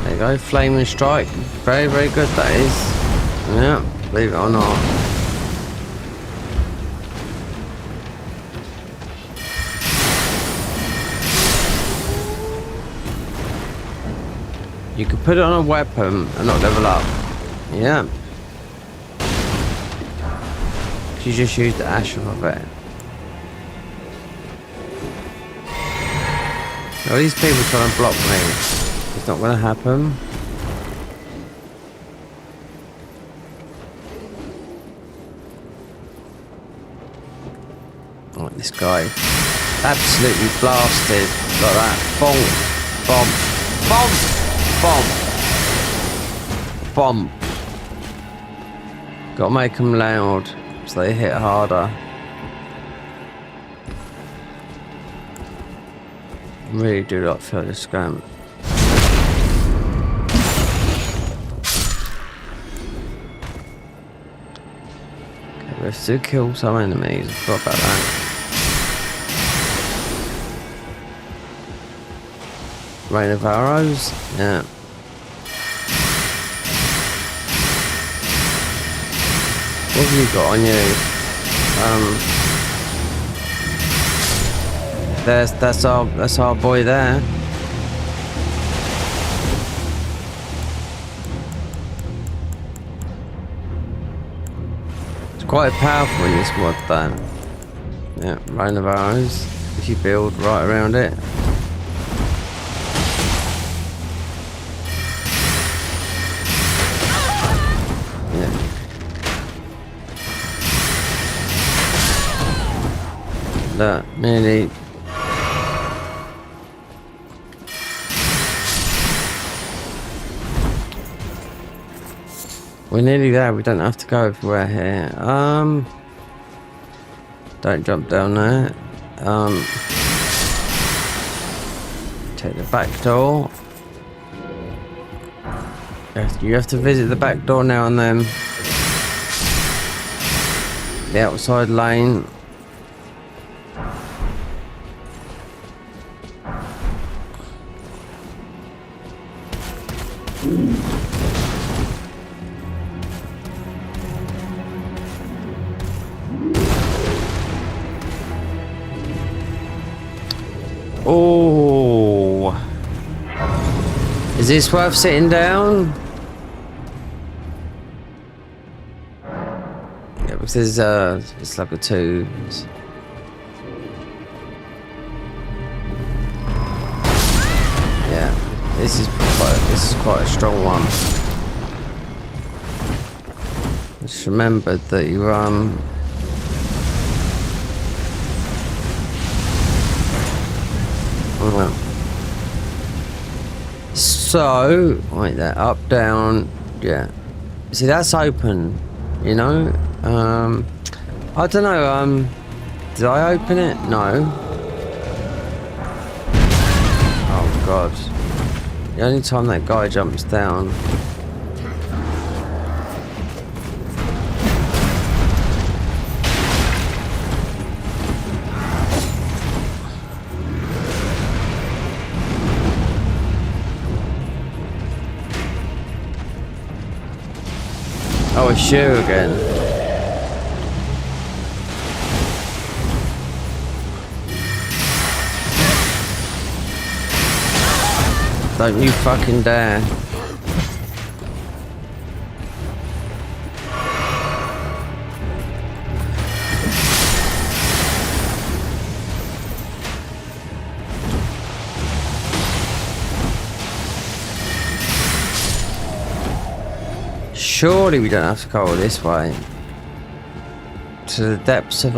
There you go, flame and strike. Very, very good that is. Yeah, believe it or not. You could put it on a weapon and not level up. Yeah. You just use the ash of it. All these people trying to block me. It's not going to happen. Oh, this guy. Absolutely blasted. Like that. Bonk. Bomb. Bomb. Bomb. Gotta make them loud so they hit harder. Really do not feel the scram. Okay, we have to kill some enemies. I forgot about that. Rain of arrows? Yeah. What have you got on you? That's our boy there. It's quite powerful in this mod though. Yeah, rain of arrows. If you build right around it. Yeah. Look, nearly. We're nearly there, we don't have to go everywhere here. Don't jump down there. Take the back door. You have to visit the back door now and then. The outside lane. Oh, is this worth sitting down? Yeah, because it's like a two. Yeah, this is quite a strong one. Just remembered that you So, wait there, up, down, yeah. See, that's open, you know? I don't know, did I open it? No. Oh, God. The only time that guy jumps down. Oh, it's you again. Don't you fucking dare. Surely we don't have to go this way. To the depths of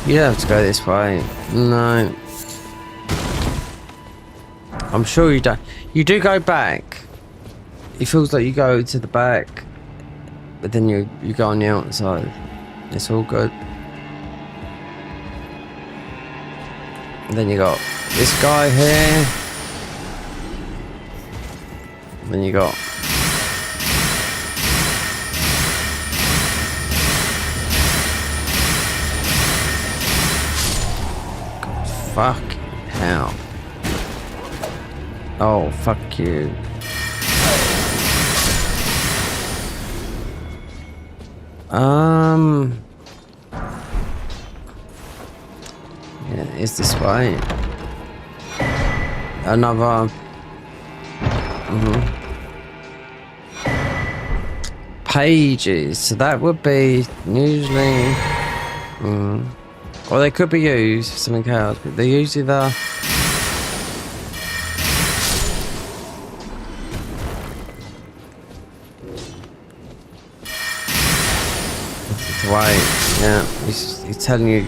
You don't have to go this way. No. I'm sure you don't. You do go back. It feels like you go to the back, but then you go on the outside. It's all good. And then you got this guy here. Then you got God, fucking hell. Oh, fuck you. Yeah, it's this way. Another pages, so that would be usually or they could be used for something else, but they're usually the way. Yeah, he's telling you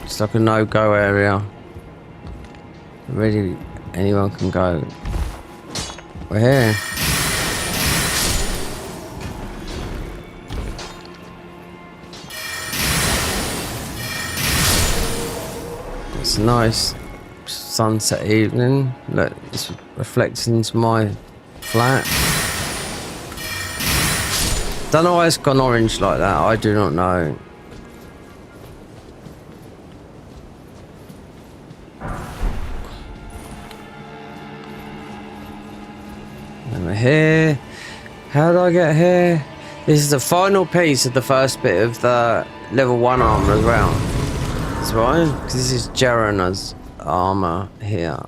it's like a no-go area. Really, anyone can go. We're here. It's a nice sunset evening. Look, it's reflecting into my flat. Don't know why it's gone orange like that. I do not know. And we're here. How do I get here? This is the final piece of the first bit of the level 1 armor as well. That's right. Because this is Jarana's armor here.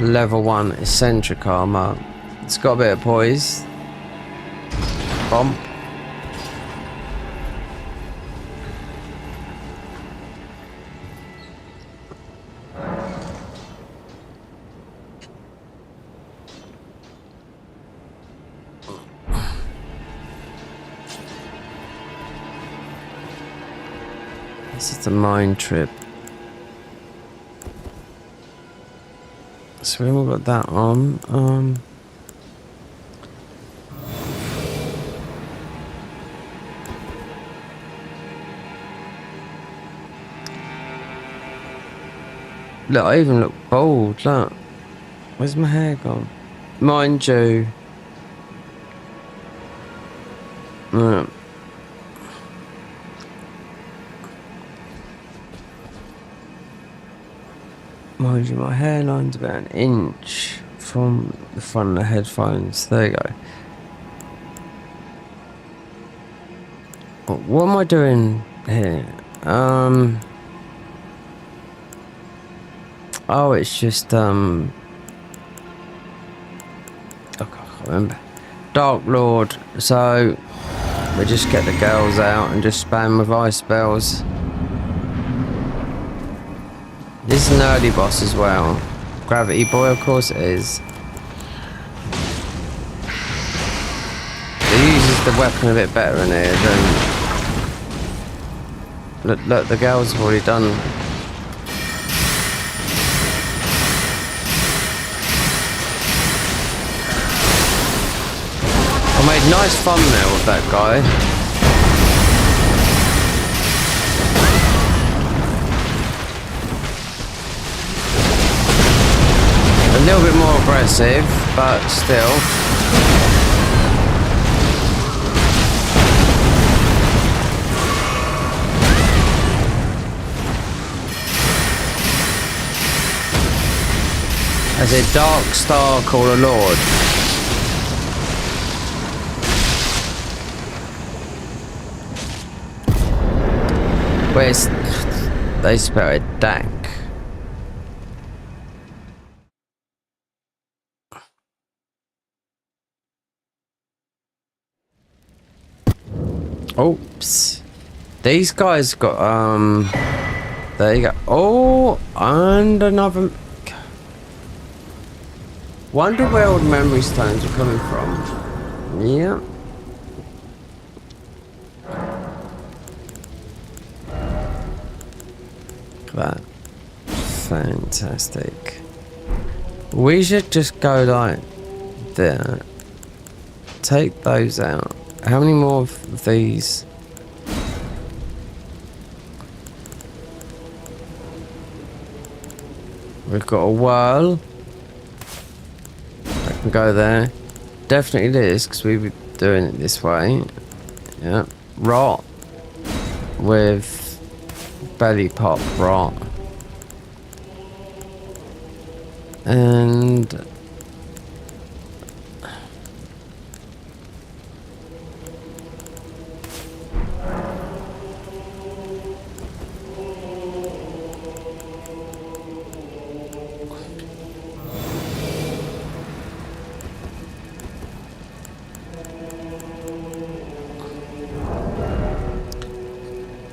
Level 1 eccentric armor. It's got a bit of poise. Bump. This is the mind trip. So we've all got that on. Look, I even look bald, look. Where's my hair gone? Mind you. Right. Mind you, my hairline's about an inch from the front of the headphones. There you go. What am I doing here? Oh, it's just I can't remember. Dark Lord. So we just get the girls out and just spam with ice spells. This is an early boss as well. Gravity Boy, of course it is. He uses the weapon a bit better in here than... Look, the girls have already done... I made a nice thumbnail with that guy. A little bit more aggressive, but still. As a Dark Star Caller Lord. Where's... They spell it dank. Oops. These guys got, there you go. Oh, and another... Wonder where all the memory stones are coming from. Yeah. Look at that. Fantastic. We should just go like there. Take those out. How many more of these? We've got a whirl. I can go there. Definitely this, because we've been doing it this way. Yeah. Rot. With belly pop rot. And...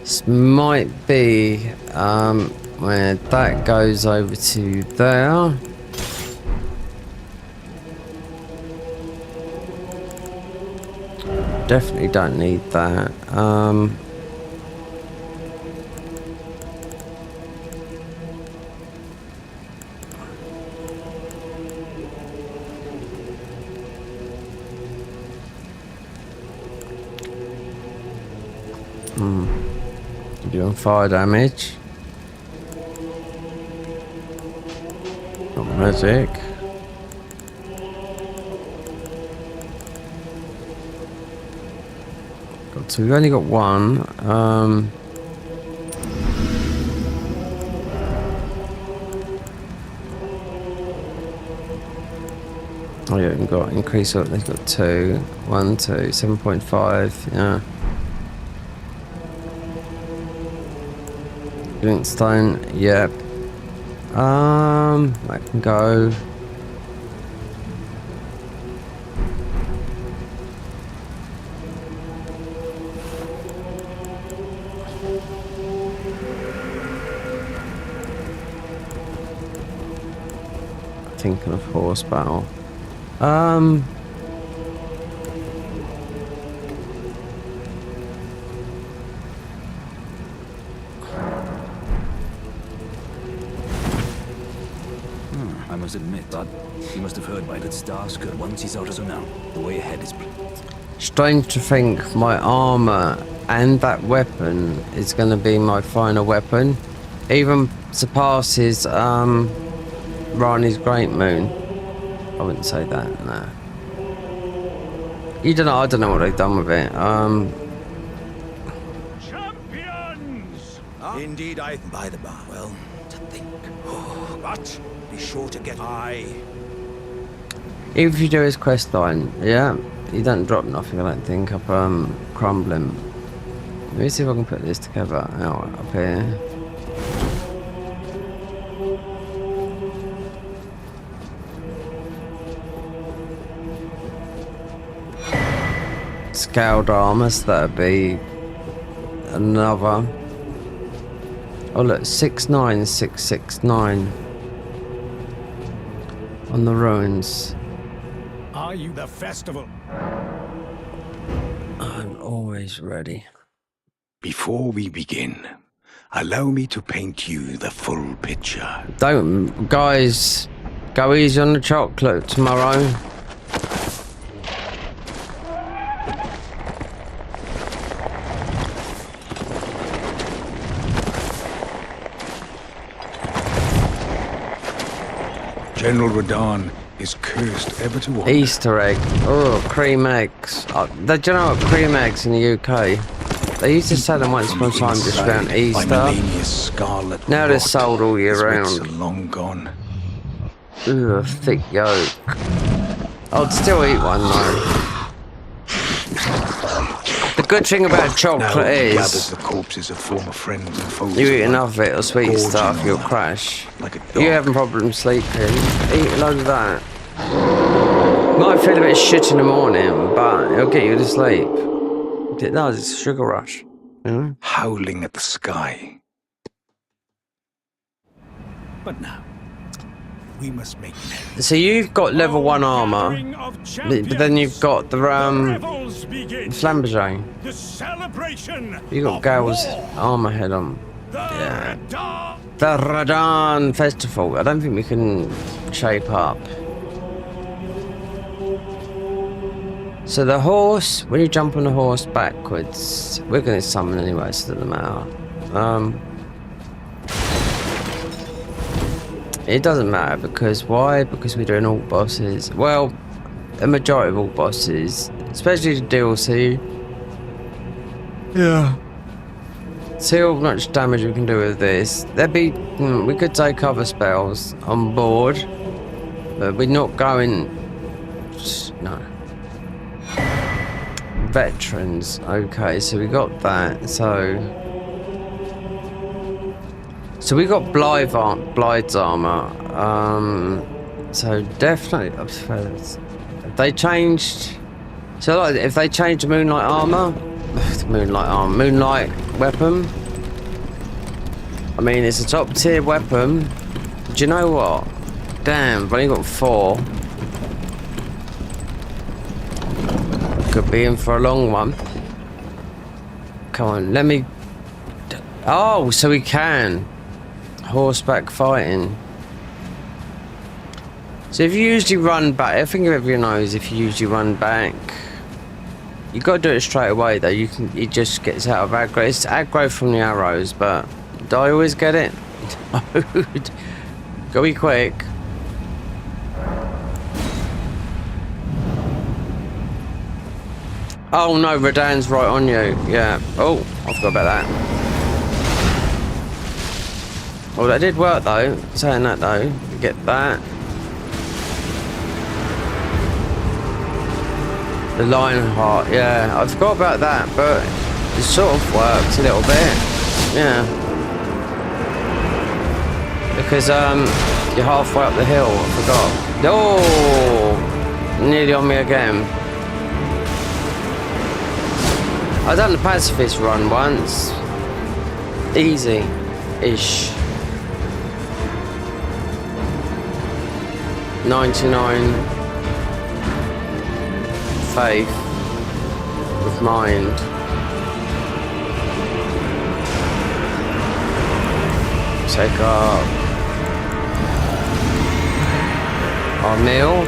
this might be where that goes over to there. Definitely don't need that. Doing fire damage. Not magic. Got two. We've only got one. Oh yeah, we've got increase up. They've got 2, 1, 2, 7.5. Yeah. Glintstone, yep. I can go. Thinking of horse battle. I must admit that he must have heard by that Starscream once he's out of now. The way ahead is... Strange to think my armor and that weapon is going to be my final weapon. Even surpasses Rani's Great Moon. I wouldn't say that, nah. You don't know, I don't know what they've done with it. Champions! Indeed, I by the bar. Well, to think. But be sure to get Even if you do his quest line, yeah, you don't drop nothing, I don't think, up Crumbling. Let me see if I can put this together out up here. Scaled armor, so that'd be another. Oh look, 69669 on the ruins. Are you the festival? I'm always ready. Before we begin, allow me to paint you the full picture. Don't, guys, go easy on the chocolate tomorrow. General Radahn is cursed ever to wander. Easter egg. Oh, cream eggs. Do you know what cream eggs in the UK? They used to sell them once upon a time just around Easter. Now they're sold all year round. Long gone. Ugh, thick yolk. I'd still eat one though. The good thing about chocolate is the corpses of former friends and foes. you eat enough of it or sweet stuff, you'll crash. You're having problems sleeping, eat a load of that. Might feel a bit shit in the morning, but it'll get you to sleep. It does, it's a sugar rush. You know? Howling at the sky. But now, we must make merry. So you've got level 1 armor, but then you've got the Flamberge. The celebration. You got Gale's armor head on. Yeah. The Radahn Festival. I don't think we can shape up. So the horse, when you jump on the horse backwards, we're going to summon anyway, so it doesn't matter. It doesn't matter because why? Because we're doing all bosses. Well, a majority of all bosses, especially the DLC. Yeah. See how much damage we can do with this. There'd be, we could take other spells on board, but we're not going. No. Veterans. Okay, so we got that. So we got Blythe's armor. So definitely, if they changed. So like, if they changed the moonlight armor, moonlight weapon. I mean, it's a top tier weapon. Do you know what? Damn, I've only got 4. Could be in for a long one. Come on, let me. Oh, so we can horseback fighting. So if you usually run back, I think everyone knows if you usually run back, you got to do it straight away though. It just gets out of aggro. It's aggro from the arrows, but do I always get it? Go be quick. Oh no, Radahn's right on you. Yeah. Oh, I forgot about that. Well, that did work though. Saying that though, you get that. The Lionheart, yeah. I forgot about that, but it sort of worked a little bit. Yeah. Because you're halfway up the hill. I forgot. Oh, nearly on me again. I've done the pacifist run once. Easy-ish. 99 faith with mind. Take up our meal.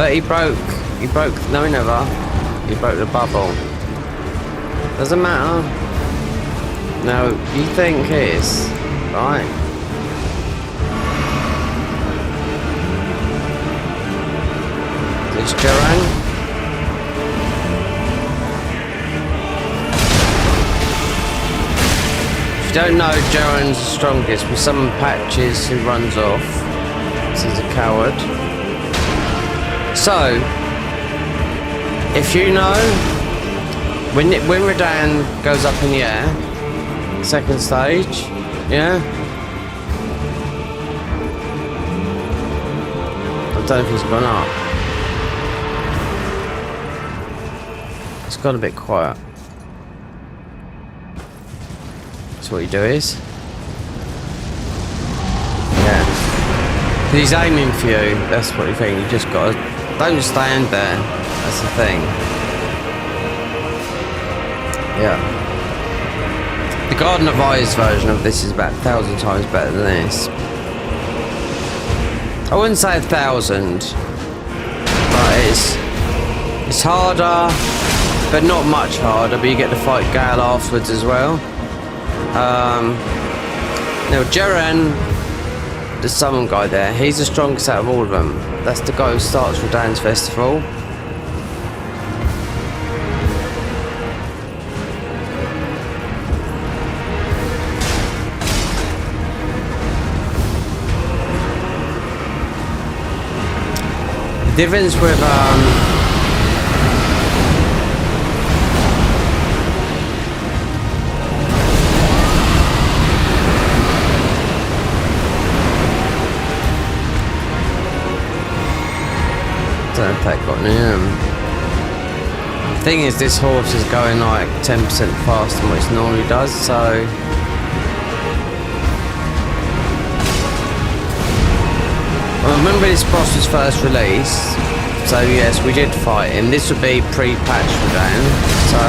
Look, he broke, no he never. He broke the bubble. Doesn't matter. No, you think it is, right? There's Joran. If you don't know, Joran's the strongest. With some patches, he runs off. So he's a coward. So, if you know, when Radan goes up in the air, second stage, yeah? I don't know if he's gone up. It's got a bit quiet. So what you do is... Yeah. He's aiming for you, that's what you think. You just gotta... Don't stand there. That's the thing. Yeah. The Garden of Eyes version of this is about 1,000 times better than this. I wouldn't say 1,000, but it's harder, but not much harder. But you get to fight Gale afterwards as well. Now Jeren, the summon guy there, he's the strongest out of all of them. That's the guy who starts Radan's festival. The difference with don't know if that got him. The thing is, this horse is going like 10% faster than what it normally does, so I remember this boss was first released, so yes, we did fight him. This would be pre-patch Radan, so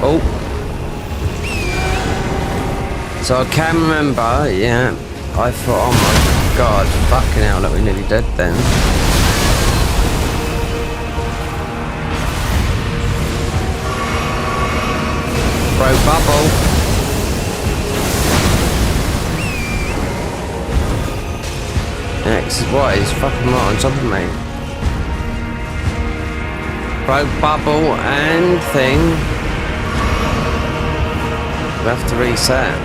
oh. So I can remember, yeah, I thought, oh my god, fucking hell, that we're nearly dead then. Broke bubble. Yeah, this is what, he's fucking right on top of me. Broke bubble and thing. We have to reset.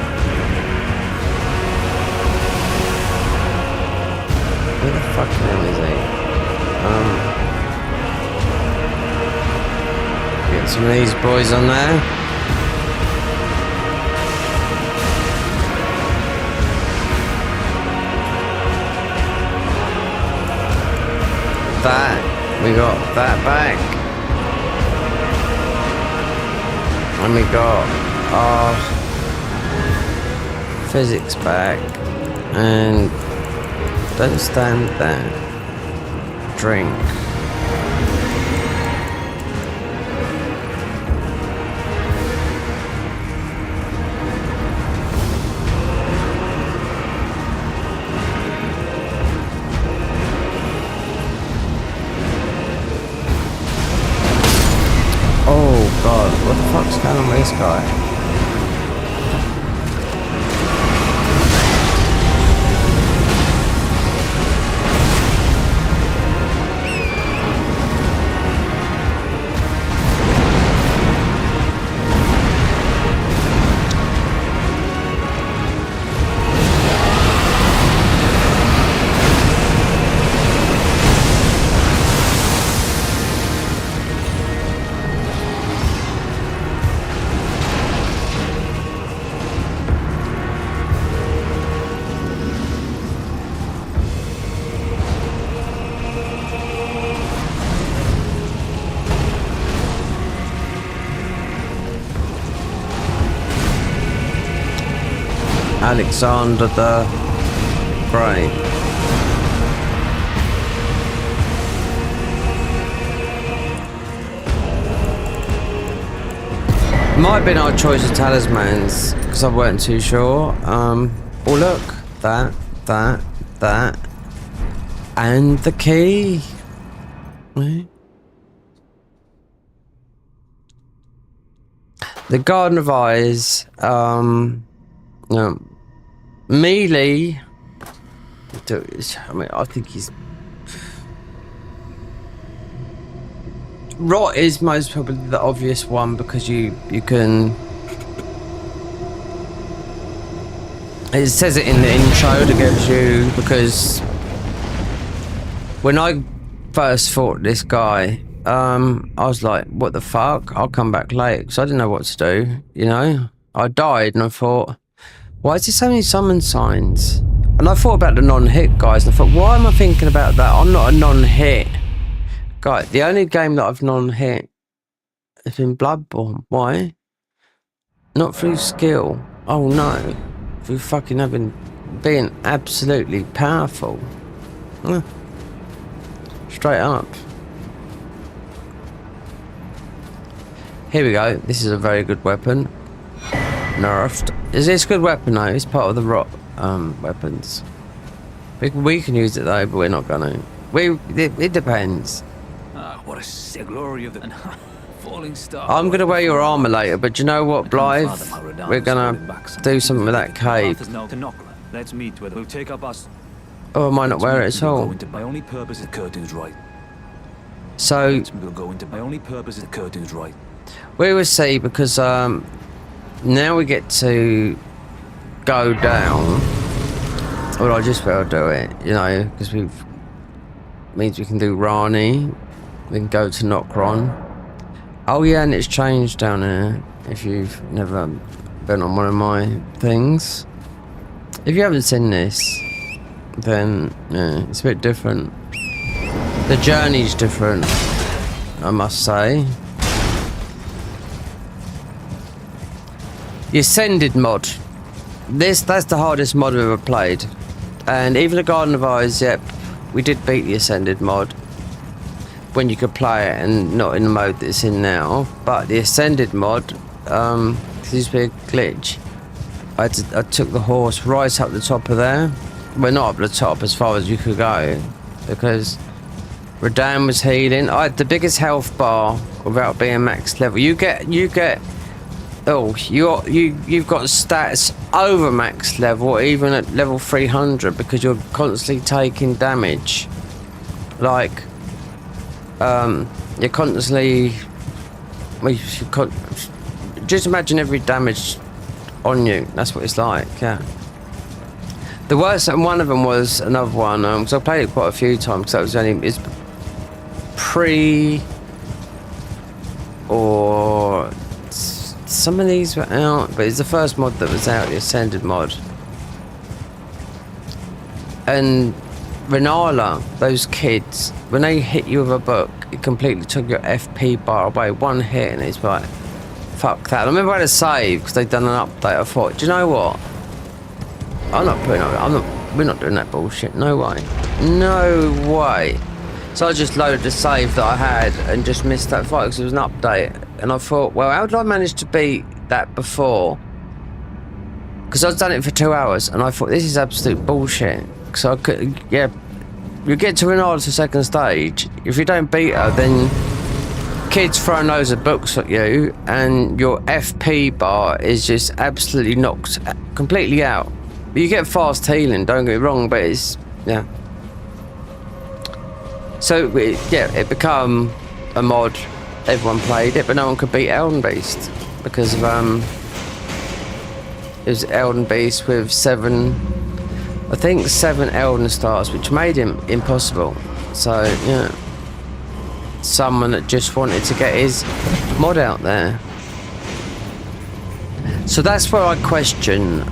Where the fuck hell is he? Get some of these boys on there. That, we got that back. And we got our physics back. And don't stand there. Drink. Oh god, what the fuck's going on with this guy? Alexander the Great. Might have been our choice of talismans because I weren't too sure. Oh look, that, and the key. Right. The Garden of Eyes. No, melee. I mean, I think he's. Rot is most probably the obvious one because you can. It says it in the intro that gives you, because when I first fought this guy, I was like, what the fuck? I'll come back late because I didn't know what to do, you know? I died and I thought, why is there so many summon signs? And I thought about the non-hit guys and I thought, why am I thinking about that? I'm not a non-hit guy. The only game that I've non-hit has been Bloodborne. Why? Not through skill. Oh no. Through fucking being absolutely powerful. Straight up. Here we go. This is a very good weapon. Nerfed. Is this a good weapon though? It's part of the rot weapons. We can use it though, but we're not gonna. It depends. What a sick glory of the falling star. I'm gonna wear your armor later, but you know what, Blythe? We're gonna do something with that cave. Let's meet with. We'll take up us. Oh, I might not wear it at all. My only purpose is Kurdu's right. So We'll go into my only purpose is Kurdu's right. we will see, because now we get to go down. Well, I just better do it, you know, because means we can do Rani. We can go to Nokron. Oh yeah, and it's changed down here. If you've never been on one of my things, if you haven't seen this, then yeah, it's a bit different. The journey's different, I must say. The Ascended mod. That's the hardest mod we've ever played. And even the Garden of Eyes, yep, we did beat the Ascended mod when you could play it and not in the mode that it's in now. But the Ascended mod, this used to be a glitch. I took the horse right up the top of there. Well, not up the top, as far as you could go, because Radan was healing. I had the biggest health bar without being max level. You get oh, you've got stats over max level, even at level 300, because you're constantly taking damage. Like, you're constantly. Well, just imagine every damage on you. That's what it's like. Yeah. The worst, and one of them was another one. Because I played it quite a few times. Because that was only it's pre or. Some of these were out, but it's the first mod that was out, the Ascended mod. And Renala, those kids, when they hit you with a book, it completely took your FP bar away. One hit, and it's like, fuck that. I remember I had a save because they'd done an update. I thought, do you know what? I'm not putting up. We're not doing that bullshit. No way. No way. So I just loaded the save that I had and just missed that fight because it was an update. And I thought, well, how did I manage to beat that before? Because I'd done it for 2 hours, and I thought, this is absolute bullshit. So I could, yeah, you get to Renard to second stage. If you don't beat her, then kids throwing loads of books at you, and your FP bar is just absolutely knocked completely out. You get fast healing, don't get me wrong, but it's, yeah. So, it became a mod. Everyone played it, but no one could beat Elden Beast because of it was Elden Beast with 7 Elden stars, which made him impossible. So yeah, someone that just wanted to get his mod out there. So that's where I question,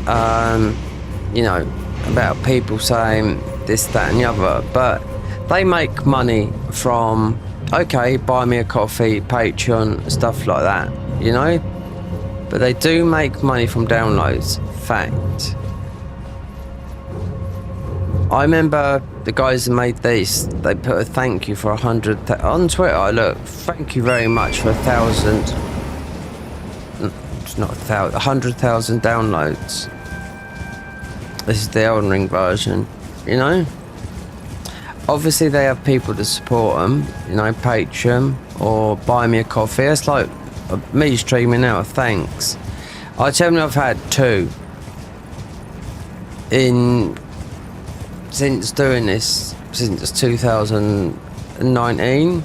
you know, about people saying this, that, and the other, but they make money from. Okay, buy me a coffee, Patreon, stuff like that, you know? But they do make money from downloads, fact. I remember the guys that made these, they put a thank you for 100, on Twitter, look, thank you very much for 1,000, not 100,000 downloads. This is the Elden Ring version, you know? Obviously they have people to support them, you know, Patreon or buy me a coffee. It's like me streaming now, thanks. I tell you, I've had 2 since doing this, since 2019.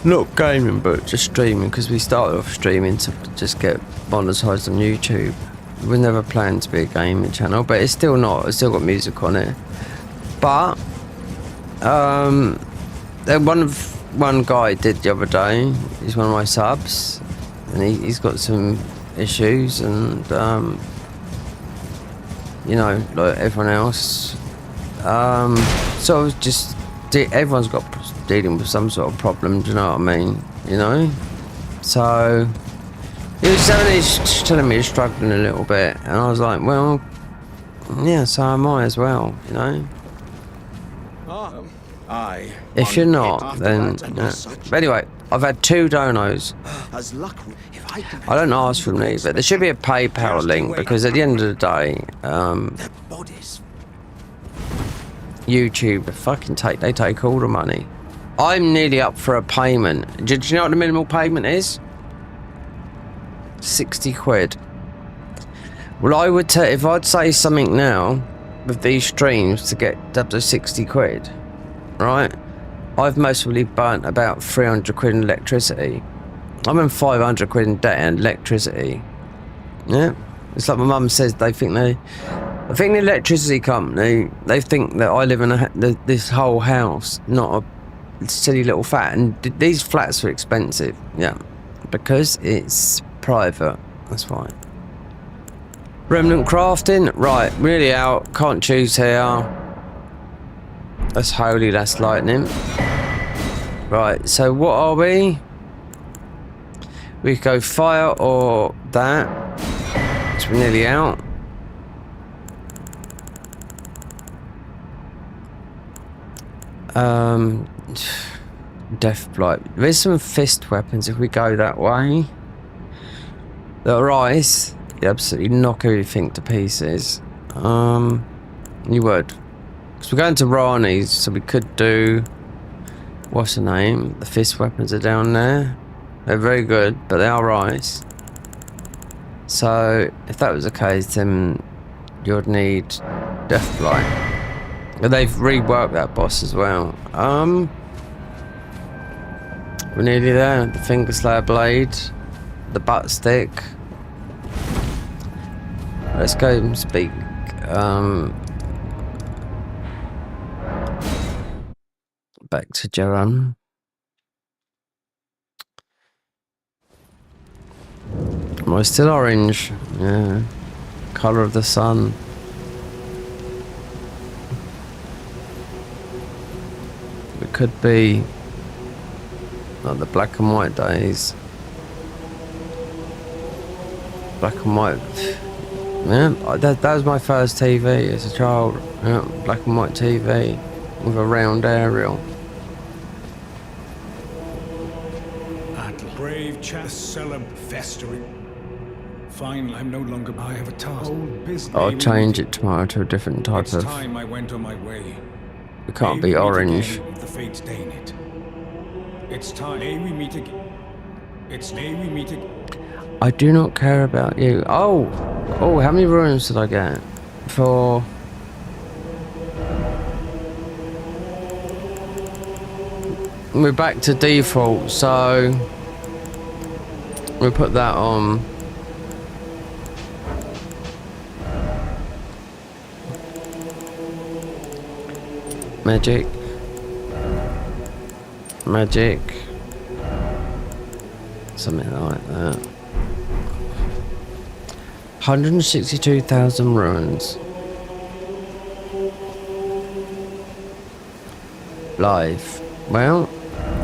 Not gaming, but just streaming, because we started off streaming to just get monetized on YouTube. We never planned to be a gaming channel, but it's still not. It's still got music on it. But one guy did the other day. He's one of my subs, and he's got some issues, and you know, like everyone else. So I was just everyone's got dealing with some sort of problem. Do you know what I mean? You know, so. He was telling me he was struggling a little bit, and I was like, well, yeah, so am I as well, you know? If you're not, then... But anyway, I've had 2 donos. I don't ask for them these, but there should be a PayPal link, because at the end of the day, YouTube, they take all the money. I'm nearly up for a payment. Do you know what the minimal payment is? 60 quid. Well, I would if I'd say something now with these streams to get up to 60 quid, right? I've mostly burnt about 300 quid in electricity. I'm in 500 quid in debt and electricity. Yeah, it's like my mum says. I think the electricity company, they think that I live in this whole house, not a silly little flat. And these flats are expensive, yeah, because it's private, that's why. Remnant crafting, right, really out, can't choose here. That's holy, that's lightning. Right, so what are we? We could go fire or that. So we're nearly out. Death blight. There's some fist weapons if we go that way. The ice, you absolutely knock everything to pieces. You would. Because we're going to Rani's, so we could do... What's the name? The fist weapons are down there. They're very good, but they are ice. So, if that was the case, then you'd need Death Blight. And they've reworked that boss as well. We're nearly there. The Finger Slayer Blade. The Butt Stick. Let's go and speak. Back to Jerome. Well, it's still orange. Yeah. Colour of the sun. It could be like the black and white days. Black and white. Yeah, that was my first TV as a child. Yeah, black and white TV with a round aerial. Brave Chancellor festering. Fine, I'm no longer. I have a task. Old business. I'll change it tomorrow to a different type of. Time I went on my way. It can't be orange. If the fates deign it. It's time. May we meet again. It's may we meet again. I do not care about you. Oh, how many runes did I get? For... We're back to default, so... We'll put that on. Magic. Something like that. 162,000 ruins. Live. Well,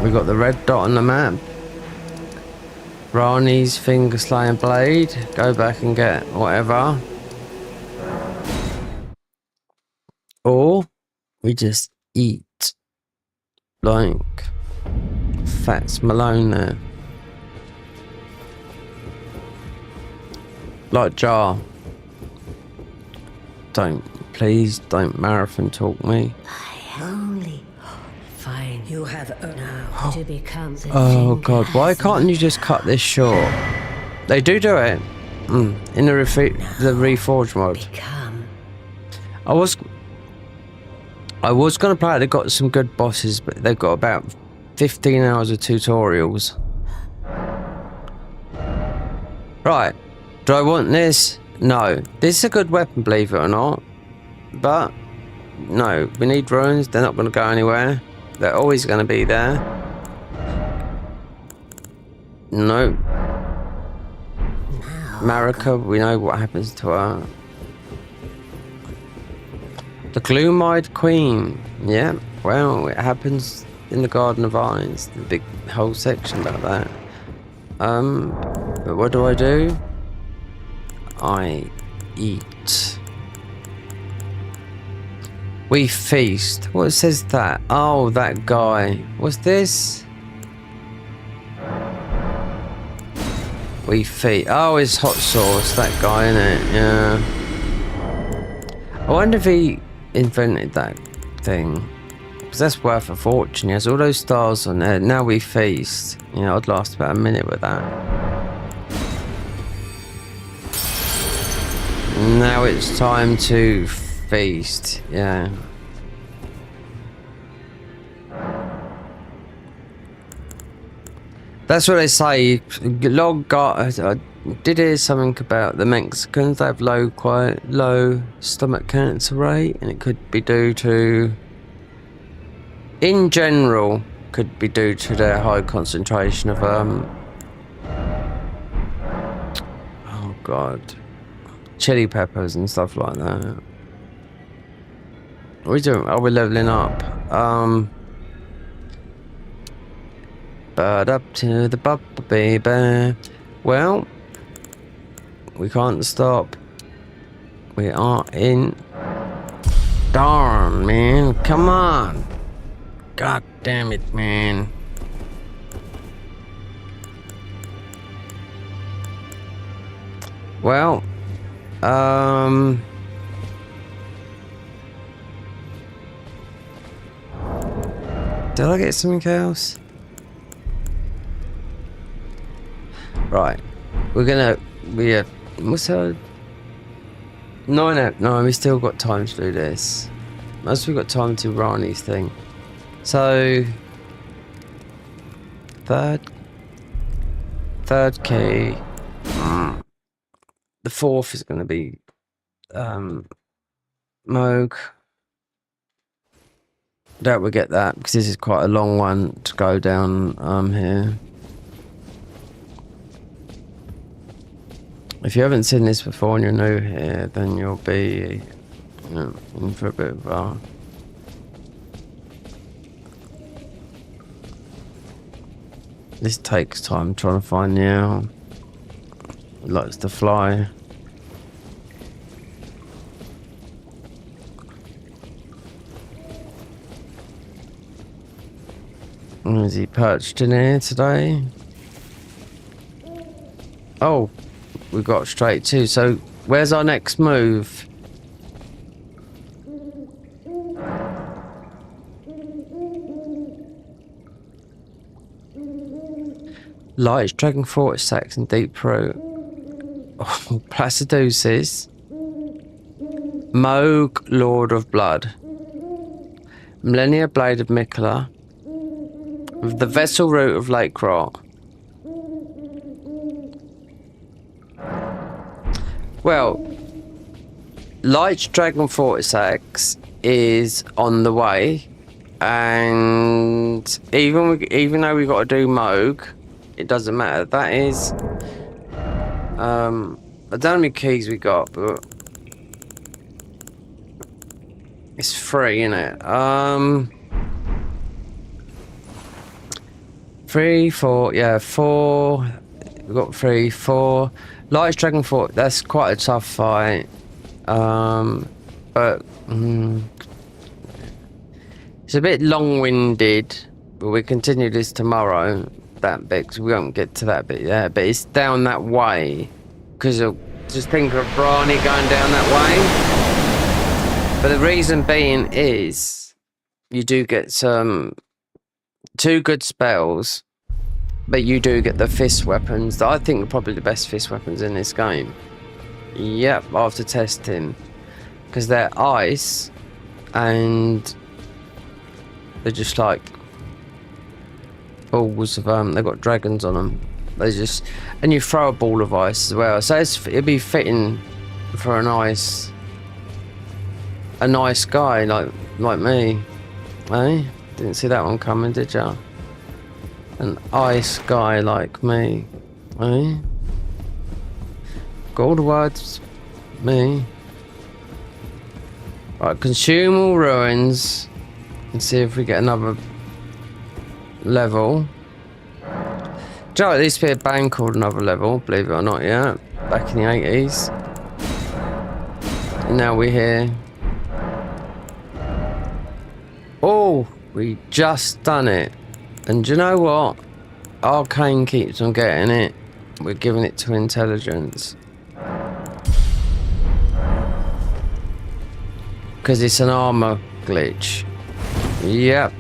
we got the red dot on the map. Rani's Finger Slaying Blade. Go back and get whatever. Or we just eat like Fats Malone there. Like Jar. Please don't marathon talk me. I only find you have now to become the Oh thing god, why as can't you just cut this short? They do it. In the Reforged mod. become. I was gonna play it. They got some good bosses, but they've got about 15 hours of tutorials. Right. Do I want this? No. This is a good weapon, believe it or not. But no, we need runes. They're not going to go anywhere. They're always going to be there. No. Marika, we know what happens to her. The Gloom-Eyed Queen. Yeah, well, it happens in the Garden of Eyes. The big whole section about that. But what do? I eat. We feast. What says that? Oh, that guy. What's this? We feast. Oh, it's hot sauce. That guy, innit? Yeah. I wonder if he invented that thing. Because that's worth a fortune. He has all those stars on there. Now we feast. You know, I'd last about a minute with that. Now it's time to feast. Yeah. That's what they say. I did hear something about the Mexicans. They have quite low stomach cancer rate, and it could be due to, in general, could be due to their high concentration of oh god, chili peppers and stuff like that. What are we doing? Oh, we're leveling up. But up to the bubble, baby. Well, we can't stop. We are in. Darn, man. Come on. God damn it, man. Well, did I get something else? Right, what's that? 9 out. No, we still got time to do this. Most we got time to Rani's thing. So, third key. The fourth is going to be Moog. Doubt we'll get that because this is quite a long one to go down here. If you haven't seen this before and you're new here, then you'll be in for a bit of this takes time trying to find the owl. It likes to fly. Is he perched in here today? Oh, we got straight to. So, where's our next move? Light, Dragon Fort, Sacks, and Deep Throat. Oh, Placidusis. Moog, Lord of Blood. Millennia Blade of Mikola. The Vessel Root of Lake Rot. Well, Light's Dragon Fortisax is on the way, and even though we got to do Moog, it doesn't matter. That is, I don't know how many keys we got, but it's free, isn't it? 3, 4, yeah, 4. We got 3, 4. Light's Dragon Fort, that's quite a tough fight. But it's a bit long-winded. But we continue this tomorrow, that bit, 'cause we won't get to that bit yet. But it's down that way, because just think of Brani going down that way. But the reason being is you do get some 2 good spells, but you do get the fist weapons that I think are probably the best fist weapons in this game. Yep, after testing, because they're ice and they're just like balls of they've got dragons on them. They just, and you throw a ball of ice as well, so it'd be fitting for a nice guy like me, eh? Didn't see that one coming, did ya? An ice guy like me, eh? Got all the words, me. Right, consume all ruins and see if we get another level. Do you know, there used to be a band called Another Level, believe it or not, yeah, back in the 80s. And now we're here. Oh, we just done it. And do you know what? Arcane keeps on getting it. We're giving it to intelligence. Because it's an armor glitch. Yep.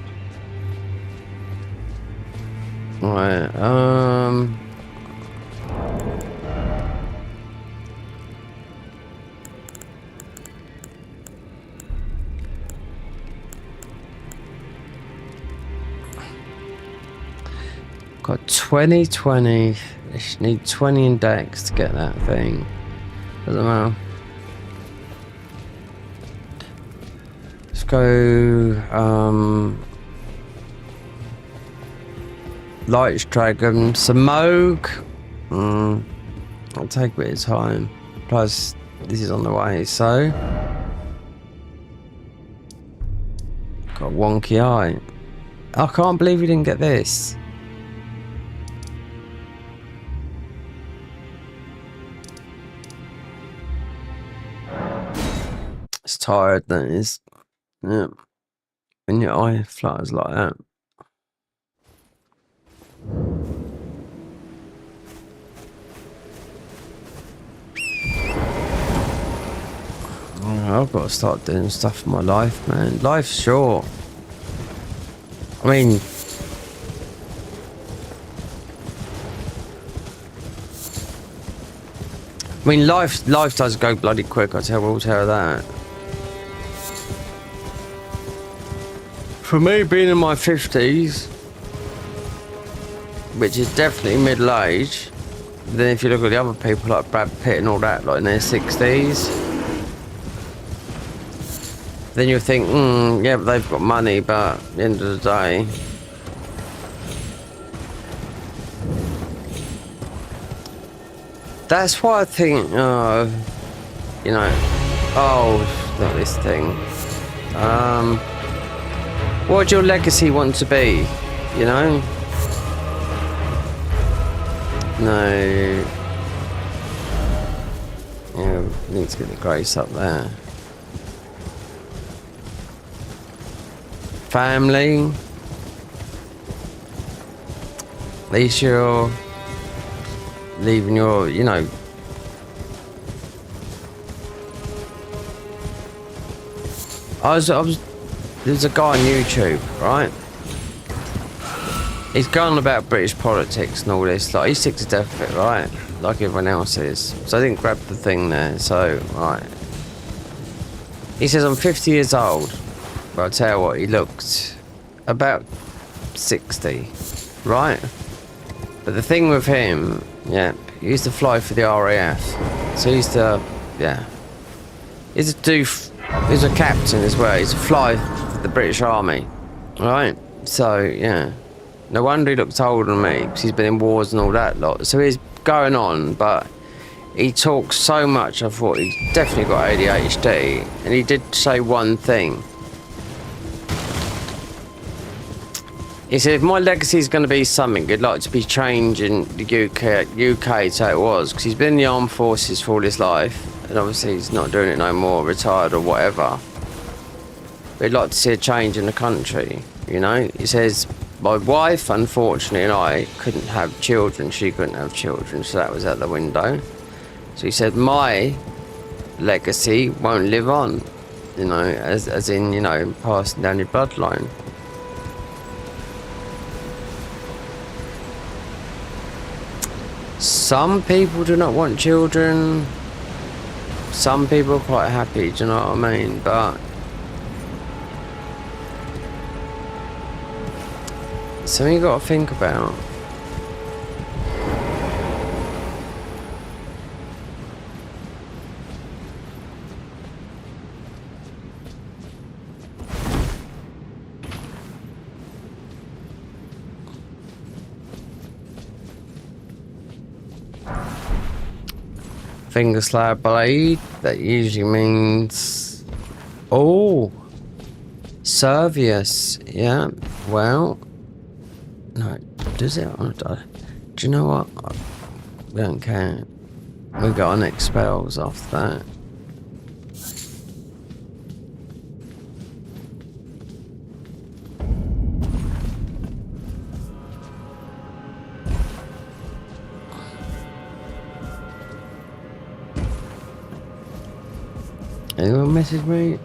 Right, got 20. I just need 20 in dex to get that thing. Doesn't matter. Let's go, Light Dragon, Smoke. I'll take a bit of time. Plus, this is on the way, so. Got a wonky eye. I can't believe we didn't get this. It's tired, that is. Yeah. When your eye flutters like that. I've got to start doing stuff in my life, man. Life's short. I mean, life does go bloody quick. We'll tell that. For me, being in my 50s, which is definitely middle age, then if you look at the other people like Brad Pitt and all that, like in their 60s, then you think, yeah, but they've got money, but at the end of the day, that's why I think, you know, not this thing. What would your legacy want to be, you know? No. Yeah, we need to get the grace up there. Family. At least you're leaving your, you know. There's a guy on YouTube, right? He's going about British politics and all this. Like, he's sick to death of it, right? Like everyone else is. So I didn't grab the thing there. So, right. He says, I'm 50 years old. But I'll tell you what, he looked about 60, right? But the thing with him, yeah, he used to fly for the RAF. So he used to, yeah. He's a captain as well. He used to fly for the British Army, right? So, yeah. No wonder he looks older than me, because he's been in wars and all that lot. So he's going on, but he talks so much, I thought he's definitely got ADHD. And he did say one thing. He said, if my legacy is going to be something, he'd like to be changing the UK so it was, because he's been in the armed forces for all his life, and obviously he's not doing it no more, retired or whatever. But he'd like to see a change in the country, you know? He says, my wife, unfortunately, and I couldn't have children. She couldn't have children, so that was out the window. So he said, my legacy won't live on, you know, as in, you know, passing down your bloodline. Some people do not want children. Some people are quite happy, do you know what I mean? But something you got to think about. Finger slab blade, that usually means, oh, Servius, yeah, well, no, does it? Do you know what? We don't care. We got our next spells after that. Anyone message me?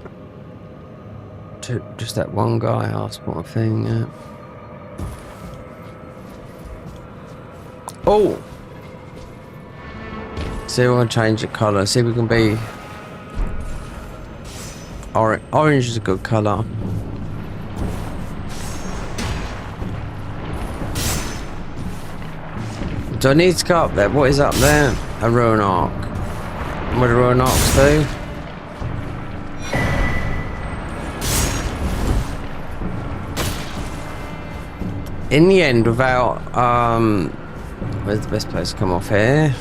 Just that one guy asked what thing, yeah. Oh! See, we want to change the colour. See if we can be... Orange is a good colour. Do I need to go up there? What is up there? A ruin arc. What do ruin arcs do? In the end, without, where's the best place to come off here?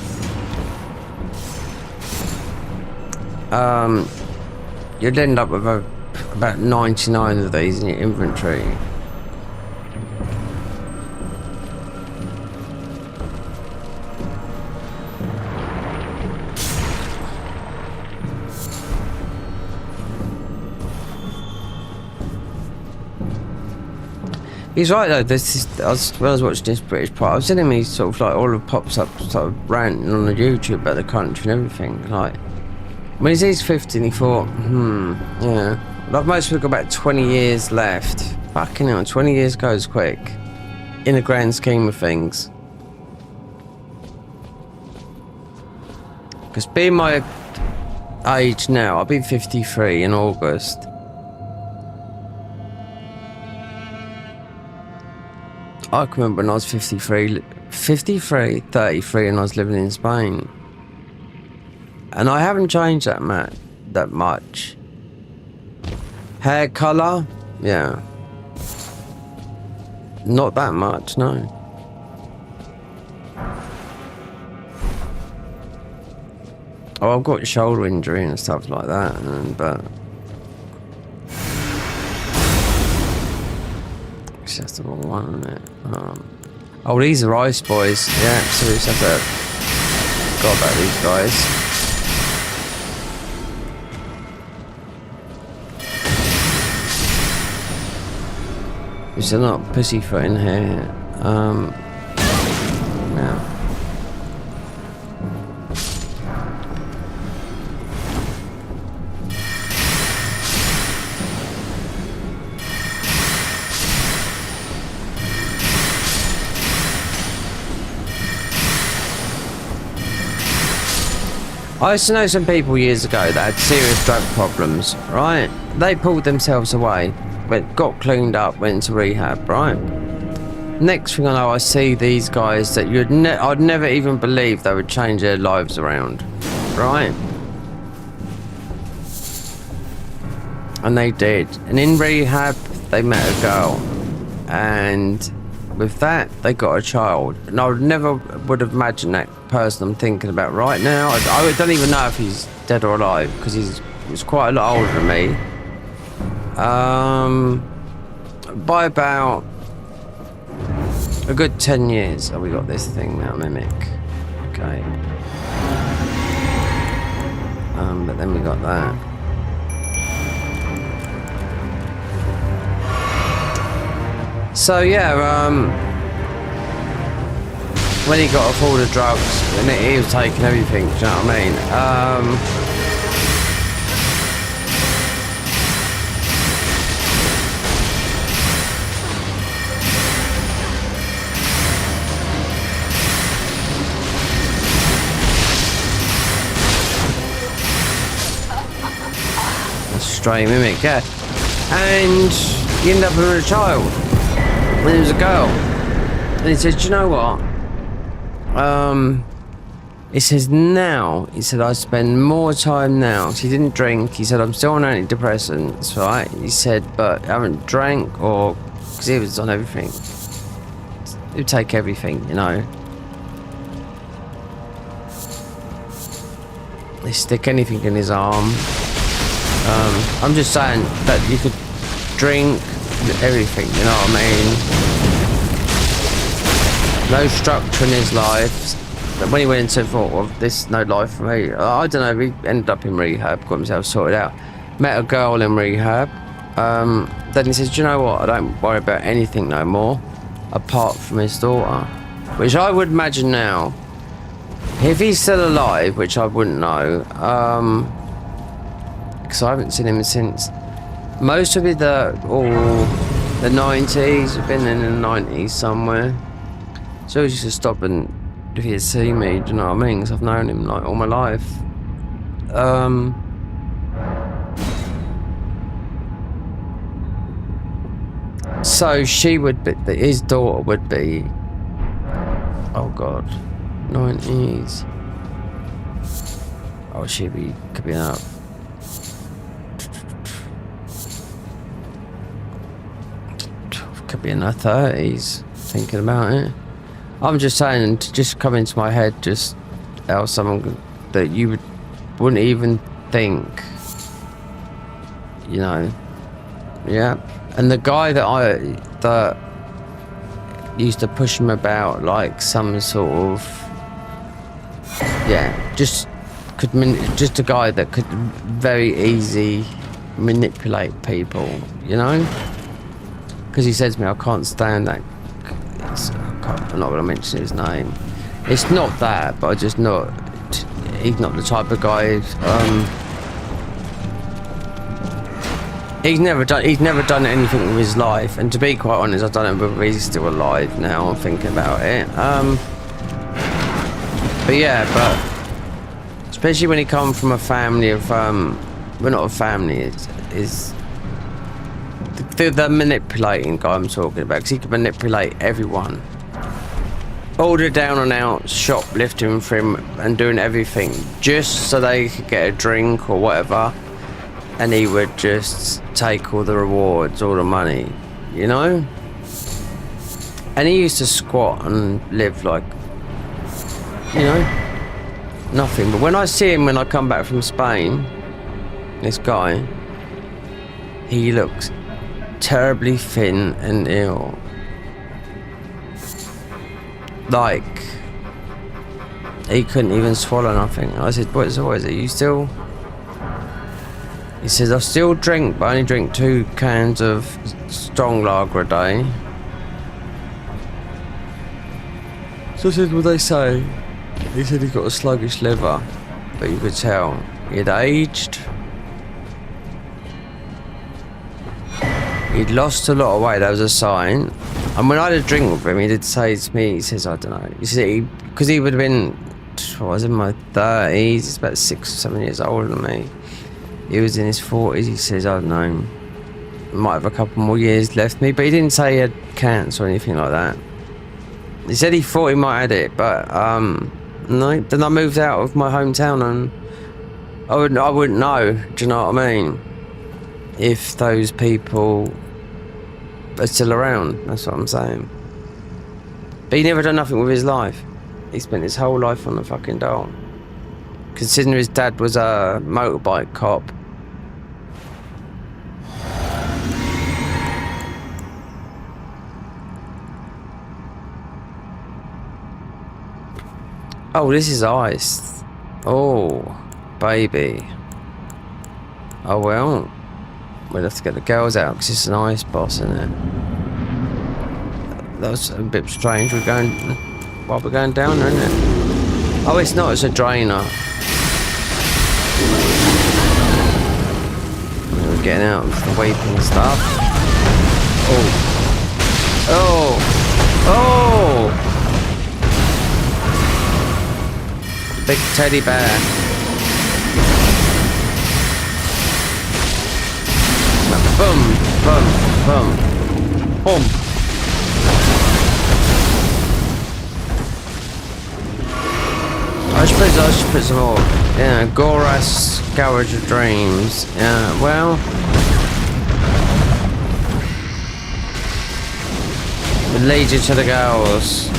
You'd end up with about 99 of these in your inventory. He's right though. When I was watching this British part, I was telling me sort of like all of pops up sort of ranting on the YouTube about the country and everything. Like when he's 50 and he thought, yeah. Like most people got about 20 years left. Fucking hell, 20 years goes quick. In the grand scheme of things. Because being my age now, I'll be 53 in August. I can remember when I was 33, and I was living in Spain. And I haven't changed that much. Hair colour? Yeah. Not that much, no. Oh, I've got shoulder injury and stuff like that, but... That's the wrong one, isn't it? Oh, these are ice boys. Yeah, so we just have to forgot about these guys. They're not pussyfooting here. Yeah. I used to know some people years ago that had serious drug problems, right? They pulled themselves away, got cleaned up, went to rehab, right? Next thing I know, I see these guys that I'd never even believe they would change their lives around, right? And they did. And in rehab, they met a girl. And with that, they got a child. And I would have imagined that person I'm thinking about right now. I don't even know if he's dead or alive, because he's quite a lot older than me. By about a good 10 years. Oh, we got this thing now, Mimic. Okay. But then we got that. So yeah, when he got off all the drugs, and he was taking everything, do you know what I mean? Stray mimic, yeah. And he ended up with a child. And it was a girl. And he said, do you know what? He says now, he said, I spend more time now. So he didn't drink. He said, I'm still on antidepressants, right? He said, but I haven't drank or, because he was on everything. He would take everything, you know. They stick anything in his arm. I'm just saying that you could drink everything, you know what I mean? No structure in his life. When he went into thought, well, this no life for me. I don't know, he ended up in rehab, got himself sorted out. Met a girl in rehab. Then he says, do you know what? I don't worry about anything no more, apart from his daughter. Which I would imagine now, if he's still alive, which I wouldn't know, because I haven't seen him since. Most of it, the 90s, I've been in the 90s somewhere. So he used to stop and if he'd see me, do you know what I mean? Because I've known him like all my life. So she would be, his daughter would be, oh God, 90s. Oh, she'd be, could be up. Could be in her 30s, thinking about it. I'm just saying, to just come into my head, just how someone that you wouldn't even think, you know. Yeah. And the guy that used to push him about like some sort of, yeah, just a guy that could very easy manipulate people, you know. Because he says to me, I can't stand that. I'm not going to mention his name. It's not that, but I just not. He's not the type of guy. He's never done anything with his life. And to be quite honest, I don't know whether he's still alive now. I'm thinking about it. But yeah, but especially when he comes from a family of well, not a family. Is the manipulating guy I'm talking about, because he can manipulate everyone. Order down and out, shoplifting for him and doing everything just so they could get a drink or whatever, and he would just take all the rewards, all the money, you know? And he used to squat and live like, you know, nothing. But when I see him when I come back from Spain, this guy, he looks terribly thin and ill. Like, he couldn't even swallow nothing. I said, what is it? You still? He says, I still drink, but I only drink 2 cans of strong lager a day. So I said, what they say? He said he got a sluggish liver, but you could tell he'd aged. He'd lost a lot of weight, that was a sign. And when I had a drink with him, he did say to me, he says, I don't know. He said, because he would have been, I was in my 30s, he's about 6 or 7 years older than me. He was in his 40s, he says, I don't know. Might have a couple more years left me, but he didn't say he had cancer or anything like that. He said he thought he might have it, but no. Then I moved out of my hometown and I wouldn't know, do you know what I mean? If those people are still around, that's what I'm saying. But he never done nothing with his life. He spent his whole life on the fucking dole. Considering his dad was a motorbike cop. Oh, this is ice. Oh, baby. Oh well. We'll have to get the girls out because it's an ice boss, isn't it? That's a bit strange. We're going... Well, we're going down there, isn't it? Oh, it's not. It's a drainer. We're getting out of the weeping stuff. Oh. Oh. Oh! Big teddy bear. Boom, boom, boom, boom. I should put some more. Yeah, Gora's Garage of Dreams. Yeah, well. It leads you to the girls.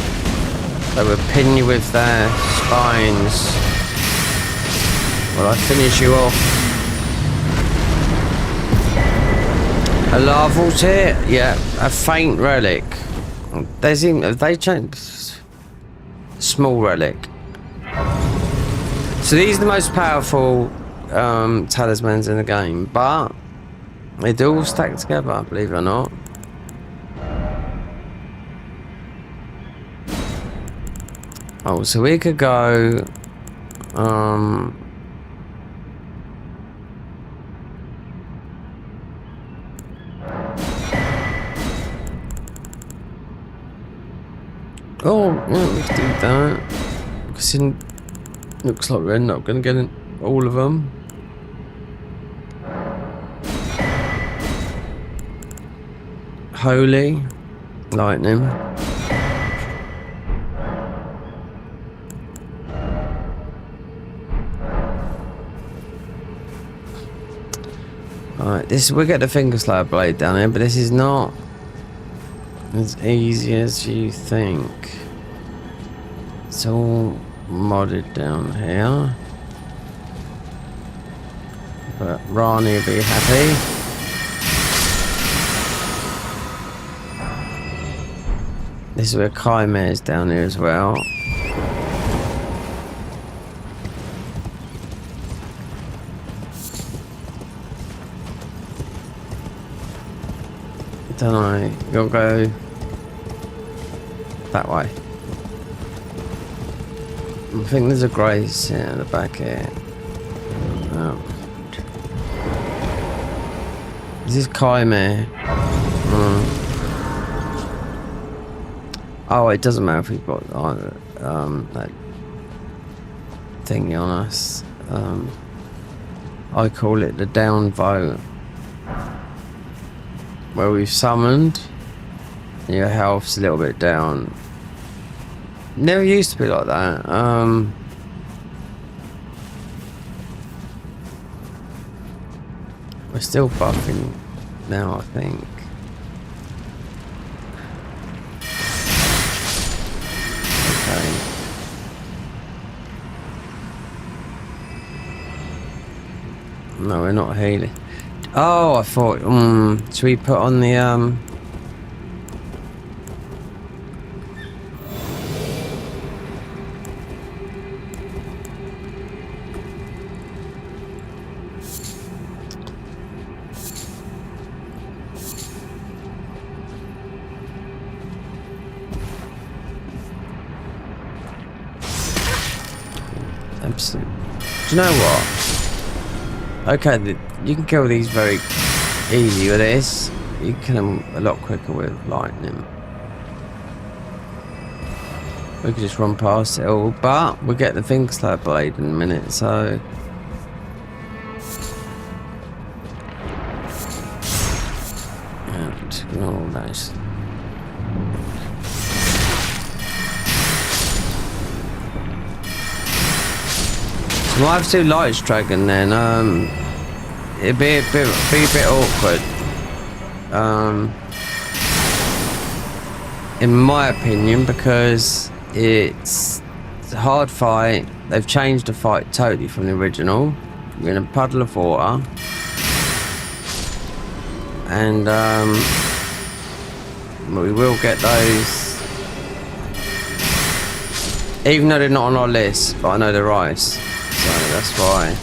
They will pin you with their spines. Will I finish you off? A larval tear? Yeah, a faint relic. They changed. Small relic. So these are the most powerful talismans in the game, but they do all stack together, believe it or not. Oh, so we could go oh, yeah, we could do that. Because it looks like we're not going to get all of them. Holy lightning. Alright, we get the finger slayer blade down here, but this is not as easy as you think. It's all modded down here. But Rani will be happy. This is where Chimare's down here as well. Don't know, you'll go that way. I think there's a grace here at the back here. Oh. This is Chimere. Oh, it doesn't matter if we've got that thingy on us. I call it the down vote. Where we've summoned, your health's a little bit down. Never used to be like that. We're still buffing now, I think. Okay. No, we're not healing. Oh, I thought, should we put on the, absolute. Do you know what? Okay, you can kill these very easy with this. You can kill them a lot quicker with lightning. We could just run past it all, but we'll get the finger slayer blade in a minute, so. And, oh, nice. So we'll have to do Light's Dragon then. It'd be a bit awkward. In my opinion, because it's a hard fight. They've changed the fight totally from the original. We're in a puddle of water. And we will get those. Even though they're not on our list, but I know they're ice. So that's why.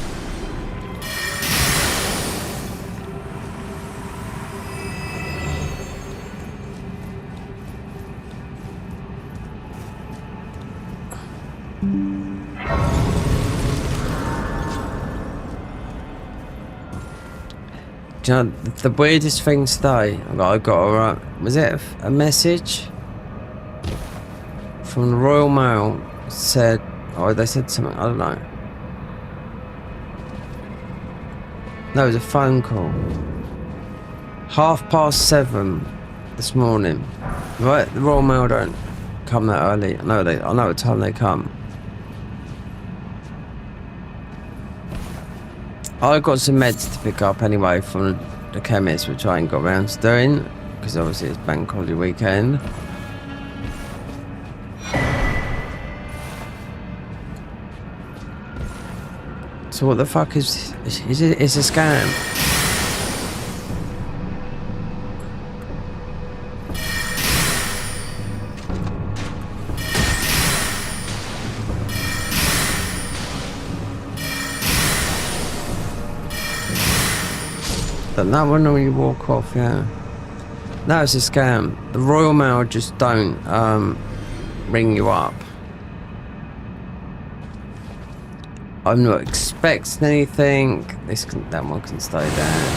Do you know the weirdest thing today? I got was it a message from the Royal Mail? Said, oh, they said something. I don't know. No, it was a phone call. 7:30 this morning. Right, the Royal Mail don't come that early. I know what time they come. I got some meds to pick up anyway from the chemist, which I ain't got around to doing because obviously it's bank holiday weekend. So what the fuck is it? It's a scam. That one when you walk off, yeah. No, it's a scam. The Royal Mail just don't ring you up. I'm not expecting anything. That one can stay down.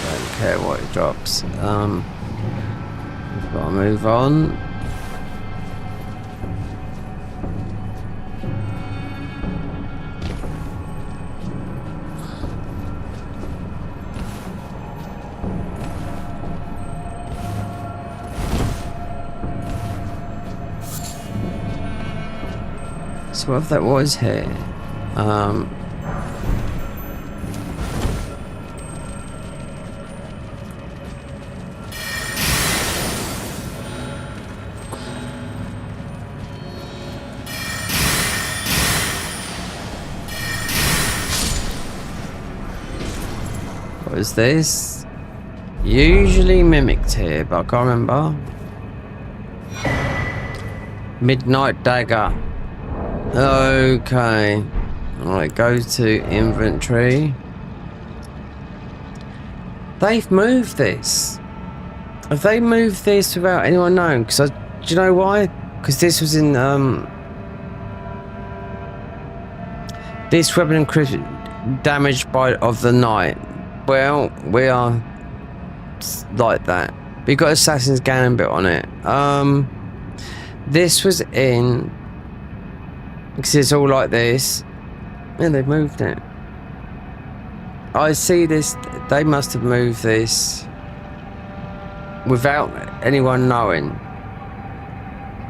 Don't care what it drops. We've got to move on. So what if that was here? What is this? Usually mimicked here, but I can't remember. Midnight Dagger. Okay. Alright, go to inventory. They've moved this. Have they moved this without anyone knowing? Because do you know why? Because this was in this weapon encrypted damaged by of the night. Well, we are like that. We got Assassin's Gambit on it. This was in because it's all like this. Yeah, they've moved it. I see this. They must have moved this without anyone knowing.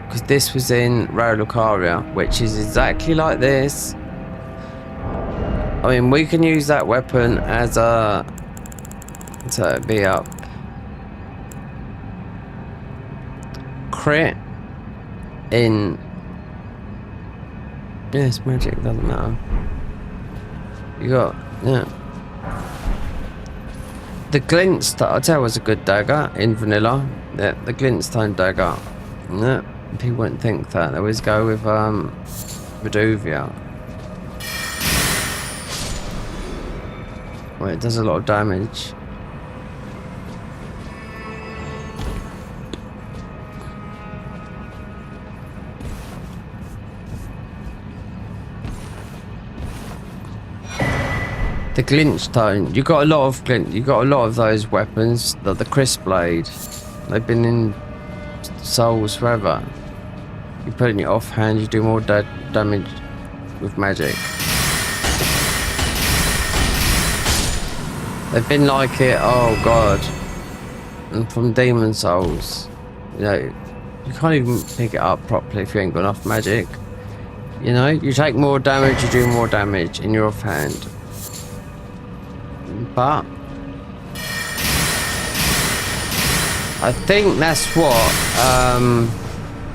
Because this was in Rail Lucaria, which is exactly like this. I mean, we can use that weapon as a... So it'd be up. Crit in... Yes, magic, doesn't matter. You got... Yeah. The Glintstone, I'd say it was a good dagger in vanilla. Yeah, the Glintstone dagger. Yeah, people wouldn't think that. They always go with Reduvia. Well, it does a lot of damage. The Glintstone, you got a lot of those weapons, like the Crisp Blade. They've been in Souls forever. You put it in your offhand, you do more damage with magic. They've been like it, oh god. And from Demon Souls, you know, you can't even pick it up properly if you ain't got enough magic. You know, you take more damage, you do more damage in your offhand. But I think that's what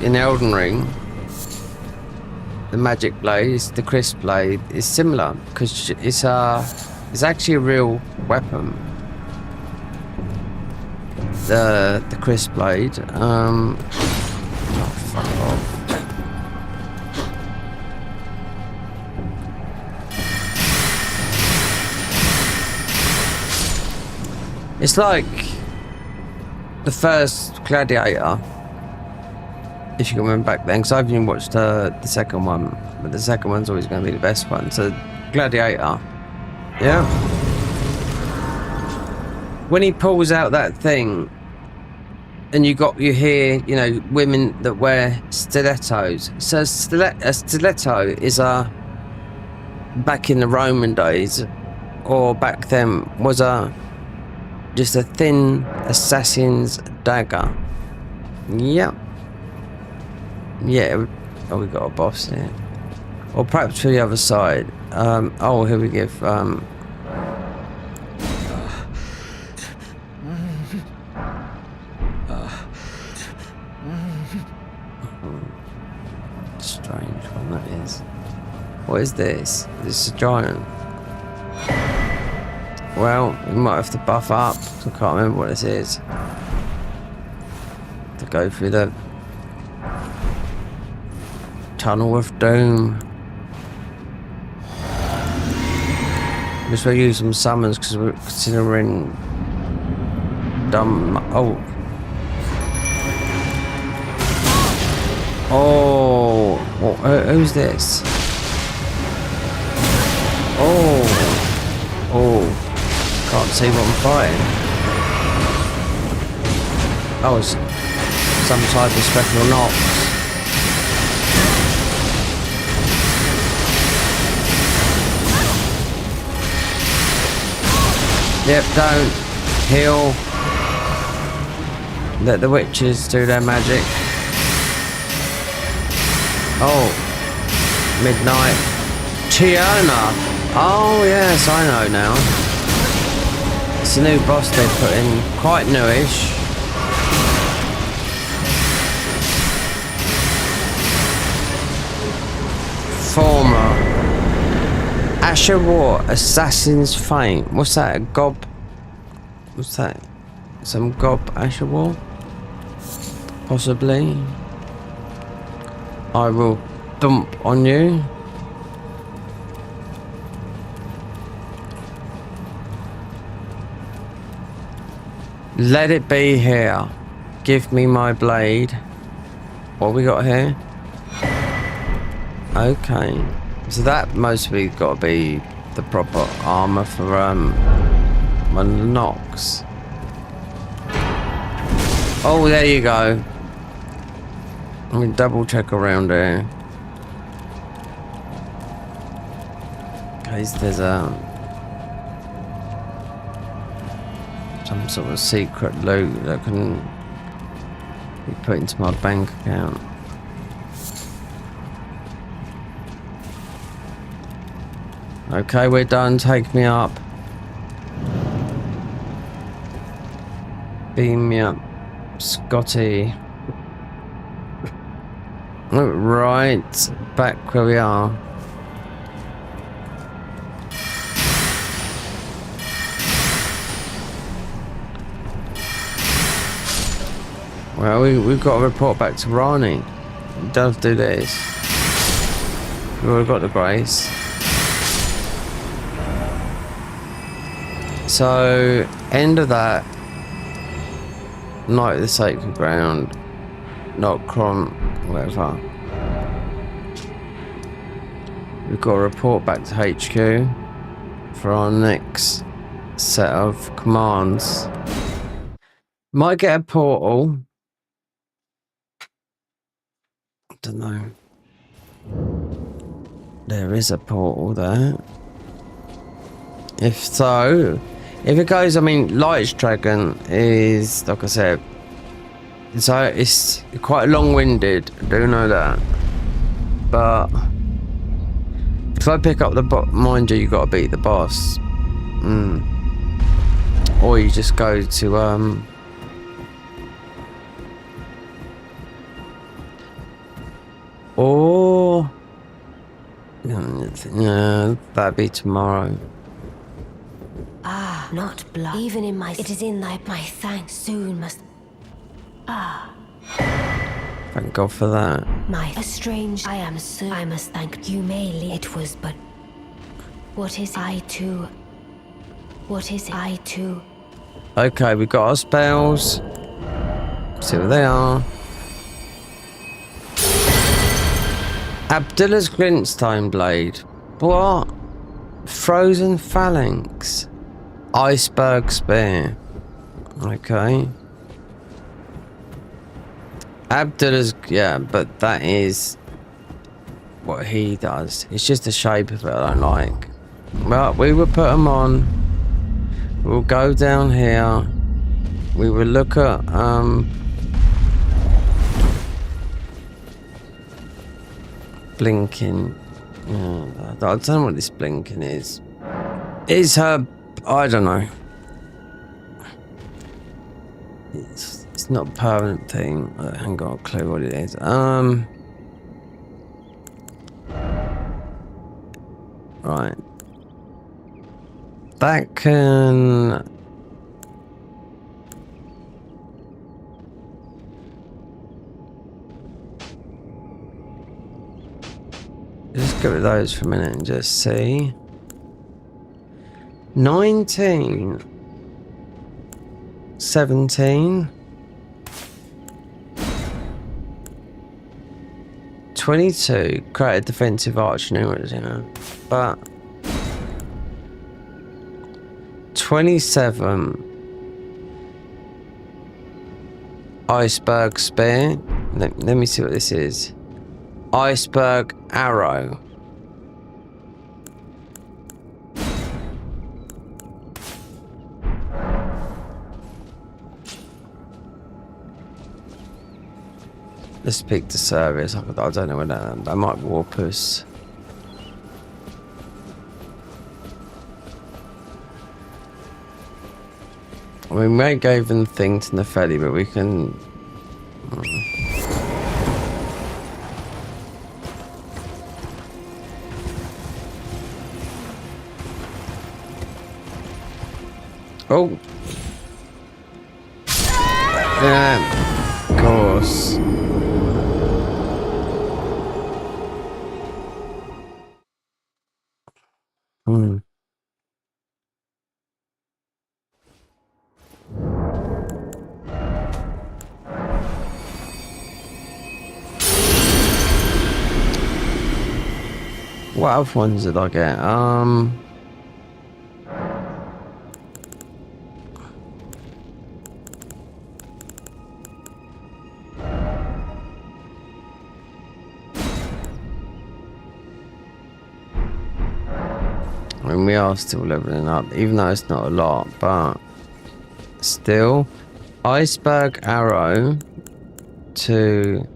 in Elden Ring the magic blade, the Crisp Blade, is similar because it's actually a real weapon. The Crisp Blade. Oh, fuck off. It's like the first Gladiator, if you can remember back then, because I've even watched the second one, but the second one's always going to be the best one. So Gladiator, yeah. when he pulls out that thing, and you hear, you know, women that wear stilettos. So a stiletto is back in the Roman days, or back then, was just a thin assassin's dagger. Yep. Yeah. Oh, we got a boss here. Or perhaps to the other side. Oh, here we give. Strange one that is. What is this? This is a giant. Well, we might have to buff up. I can't remember what this is. To go through the tunnel of doom. Just we'll use some summons because we're considering dumb. Oh. Oh. Who's this? Oh. Oh. Can't see what I'm fighting. Oh, it's some type of special knock. Yep, don't heal. Let the witches do their magic. Oh, midnight. Tiana. Oh yes, I know now. It's a new boss they put in, quite newish. Former Asher War, Assassin's Fame. What's that? A gob? What's that? Some gob Asher War? Possibly. I will dump on you. Let it be here. Give me my blade. What we got here? Okay. So that mostly got to be the proper armor for one of the knocks. Oh, there you go. Let me double check around here. In case there's some sort of secret loot that can be put into my bank account. Okay, we're done. Take me up. Beam me up, Scotty. Right, back where we are. Well, we've got to report back to Rani. He does do this. We've already got the grace. So, end of that. Night of the Sacred Ground. Not Cron, whatever. We've got to report back to HQ for our next set of commands. Might get a portal. I don't know. There is a portal there. If so, if it goes, I mean, Light's Dragon is, like I said, so it's quite long-winded, I do know that. But if I pick up the boss, mind you got to beat the boss. Or you just go to or yeah, that'd be tomorrow. Ah, not blood. Even in my... It is in my thanks. Soon must... Ah. Thank God for that. A strange... I am so... I must thank you, Maylie. It was but... What is I too? What is I too? Okay, we got our spells. See what they are. Abdullah's Glintstone Blade. What? Frozen Phalanx. Iceberg Spear. Okay. Abdullah's, yeah, but that is what he does. It's just the shape of it I don't like. Well, we will put them on. We'll go down here. We will look at, blinking. Yeah, I don't know what this blinking is. Is her, I don't know. It's not a permanent thing. I haven't got a clue what it is. Right. That can... Just go with those for a minute and just see. 19. 17. 22. Create a defensive arch numerals, you know. But 27. Iceberg spear. Let me see what this is. Iceberg arrow. Let's pick the service. I don't know when that might warp us. I mean, we ain't gave them thing to Nepheli, but we can. Oh. Yeah, of course. What other ones did I get? I mean, we are still leveling up, even though it's not a lot, but still. Iceberg arrow to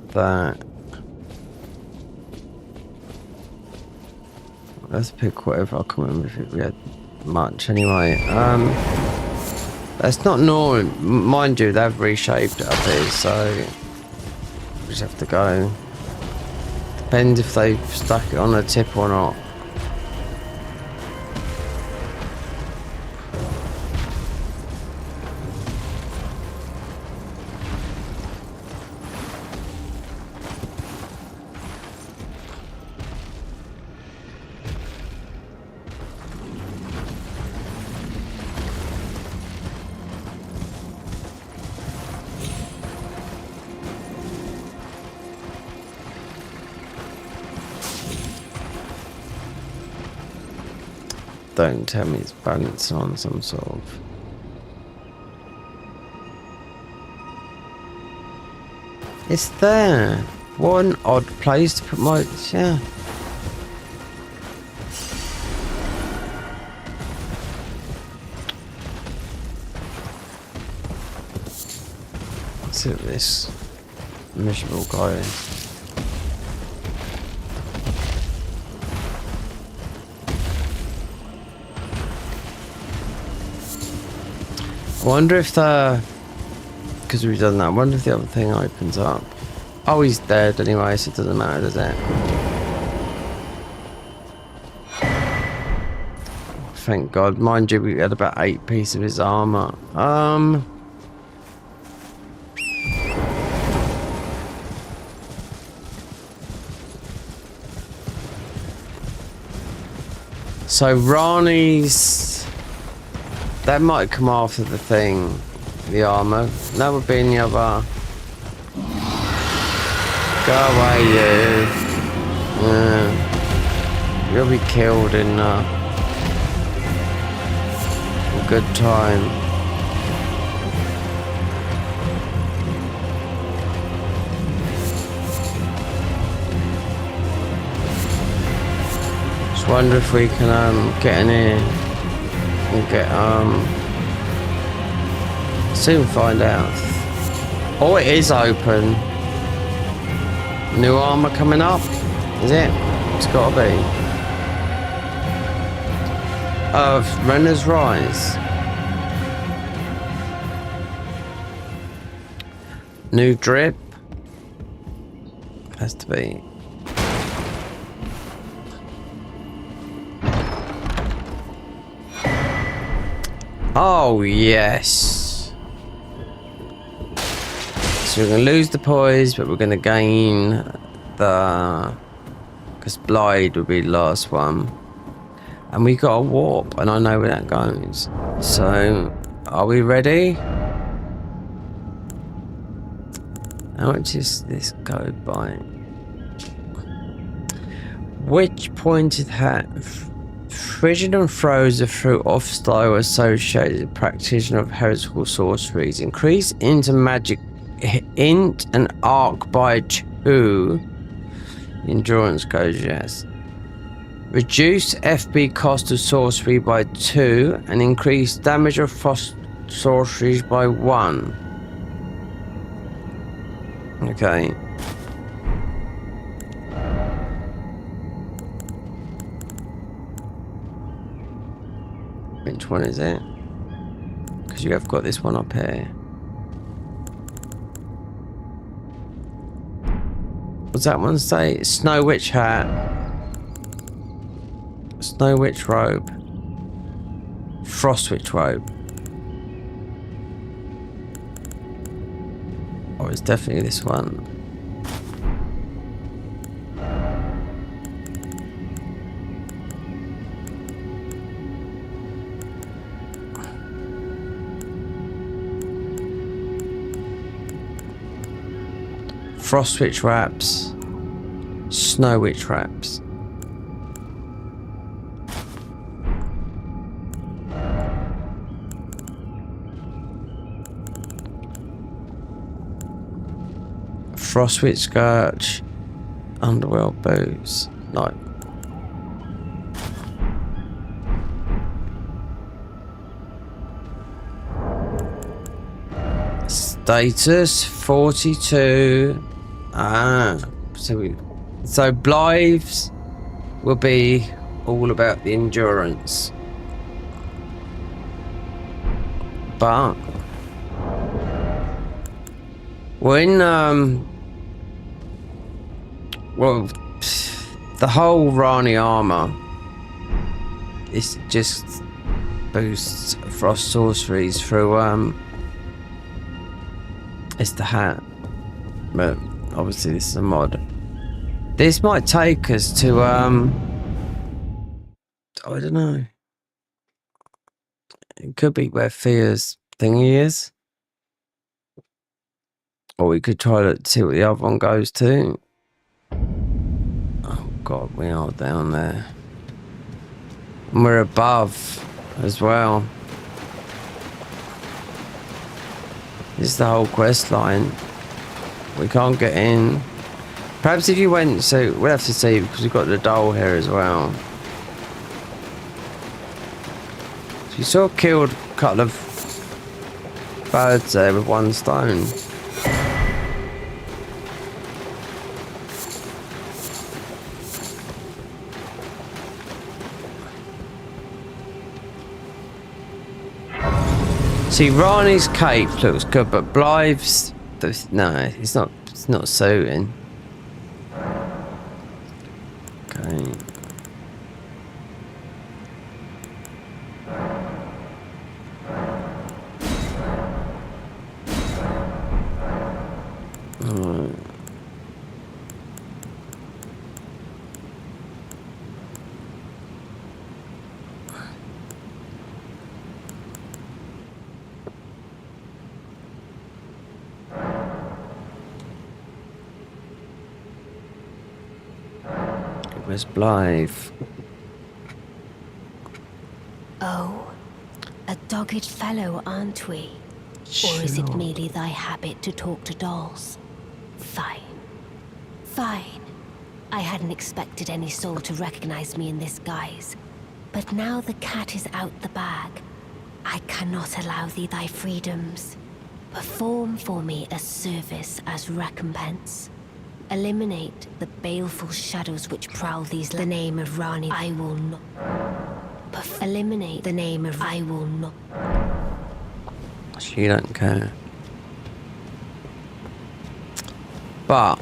that. Let's pick whatever. I can't remember if we had much anyway. That's not normal. Mind you, they've reshaped it up here, so we just have to go. Depends if they've stuck it on a tip or not. Don't tell me it's balancing on some sort of... It's there. What an odd place to put my... Yeah. Let's see what this miserable guy is. I wonder if the... Because we've done that, I wonder if the other thing opens up. Oh, he's dead anyway, so it doesn't matter, does it? Thank God. Mind you, we had about 8 pieces of his armor. So Rani's... That might come after the thing, the armor. That would be in the other. Go away, you. You'll be killed in a good time. Just wonder if we can get in here and get soon find out. Oh, it is open. New armor coming up. Is it? It's gotta be. Renner's Rise. New drip. Has to be. Oh, yes. So we're going to lose the poise, but we're going to gain the... Because Blade would be the last one. And we got a warp, and I know where that goes. So, are we ready? How much is this go by? Which pointed hat? Frigid and throws a fruit off style associated practitioner of heretical sorceries. Increase into magic int and arc by 2. Endurance goes yes. Reduce FB cost of sorcery by 2 and increase damage of frost sorceries by 1. Okay. Which one is it? Because you have got this one up here. What's that one say? Snow Witch hat. Snow Witch robe. Frost Witch robe. Oh, it's definitely this one. Frost Witch wraps. Snow Witch wraps. Frostwitch Scourge, Underworld Boots. No. Status 42. So Blythe's will be all about the endurance. But when well, the whole Rani armor is just boosts frost sorceries through it's the hat, but obviously this is a mod. This might take us to I don't know. It could be where Fear's thingy is, or we could try to see what the other one goes to. Oh god, we are down there. And we're above as well. This is the whole quest line. We can't get in. Perhaps if you went, so we'll have to see because we've got the doll here as well. So you sort of killed a couple of birds there with one stone. See, Rani's cape looks good, but Blythe's no, it's not suiting. Okay. Alright. Where's Blythe? Oh, a dogged fellow, aren't we? Or is it merely thy habit to talk to dolls? Fine. Fine. I hadn't expected any soul to recognize me in this guise. But now the cat is out the bag. I cannot allow thee thy freedoms. Perform for me a service as recompense. Eliminate the baleful shadows which prowl these. The name of Rani, I will not. Eliminate the name of. I will not. She don't care. But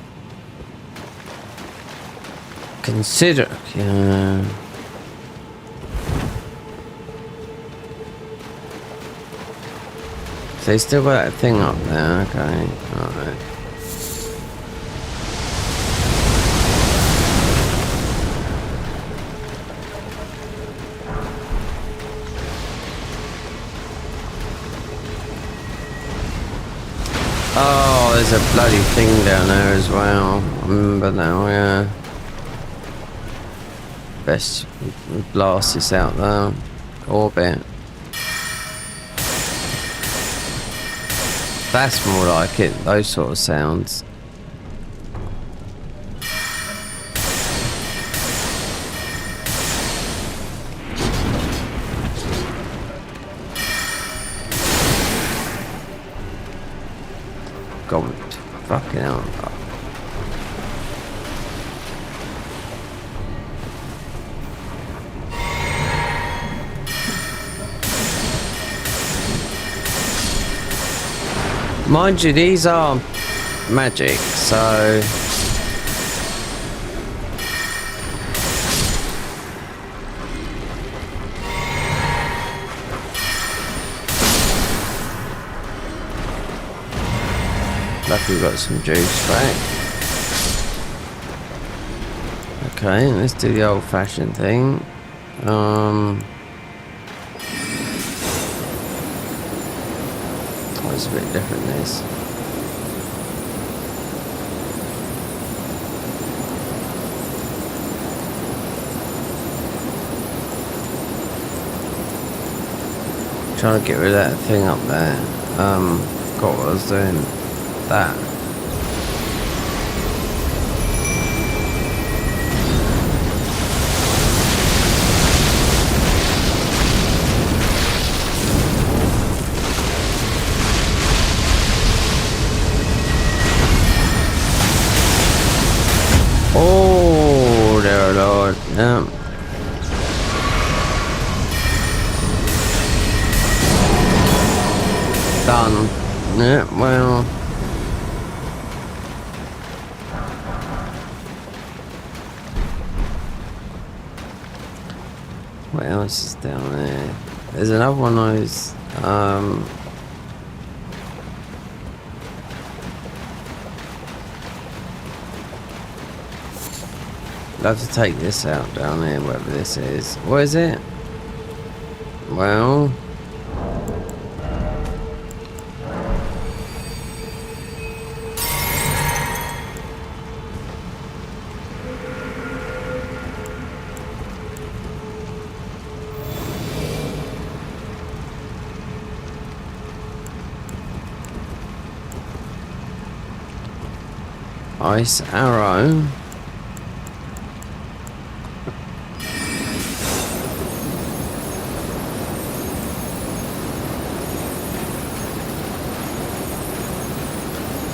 consider, yeah. So they still got that thing up there, okay, alright. Oh, there's a bloody thing down there as well. I remember now, yeah. Best blast this out there. Orbit. That's more like it, those sort of sounds. God, fucking hell. Mind you, these are magic, so lucky we got some juice back. Okay, let's do the old-fashioned thing. It's a bit different, this. Trying to get rid of that thing up there. Forgot what I was doing. That. Oh, dear Lord. Yeah. Done. Yeah, well. What else is down there? There's another one of those, I'll have to take this out down there, whatever this is. What is it? Well, ice arrow.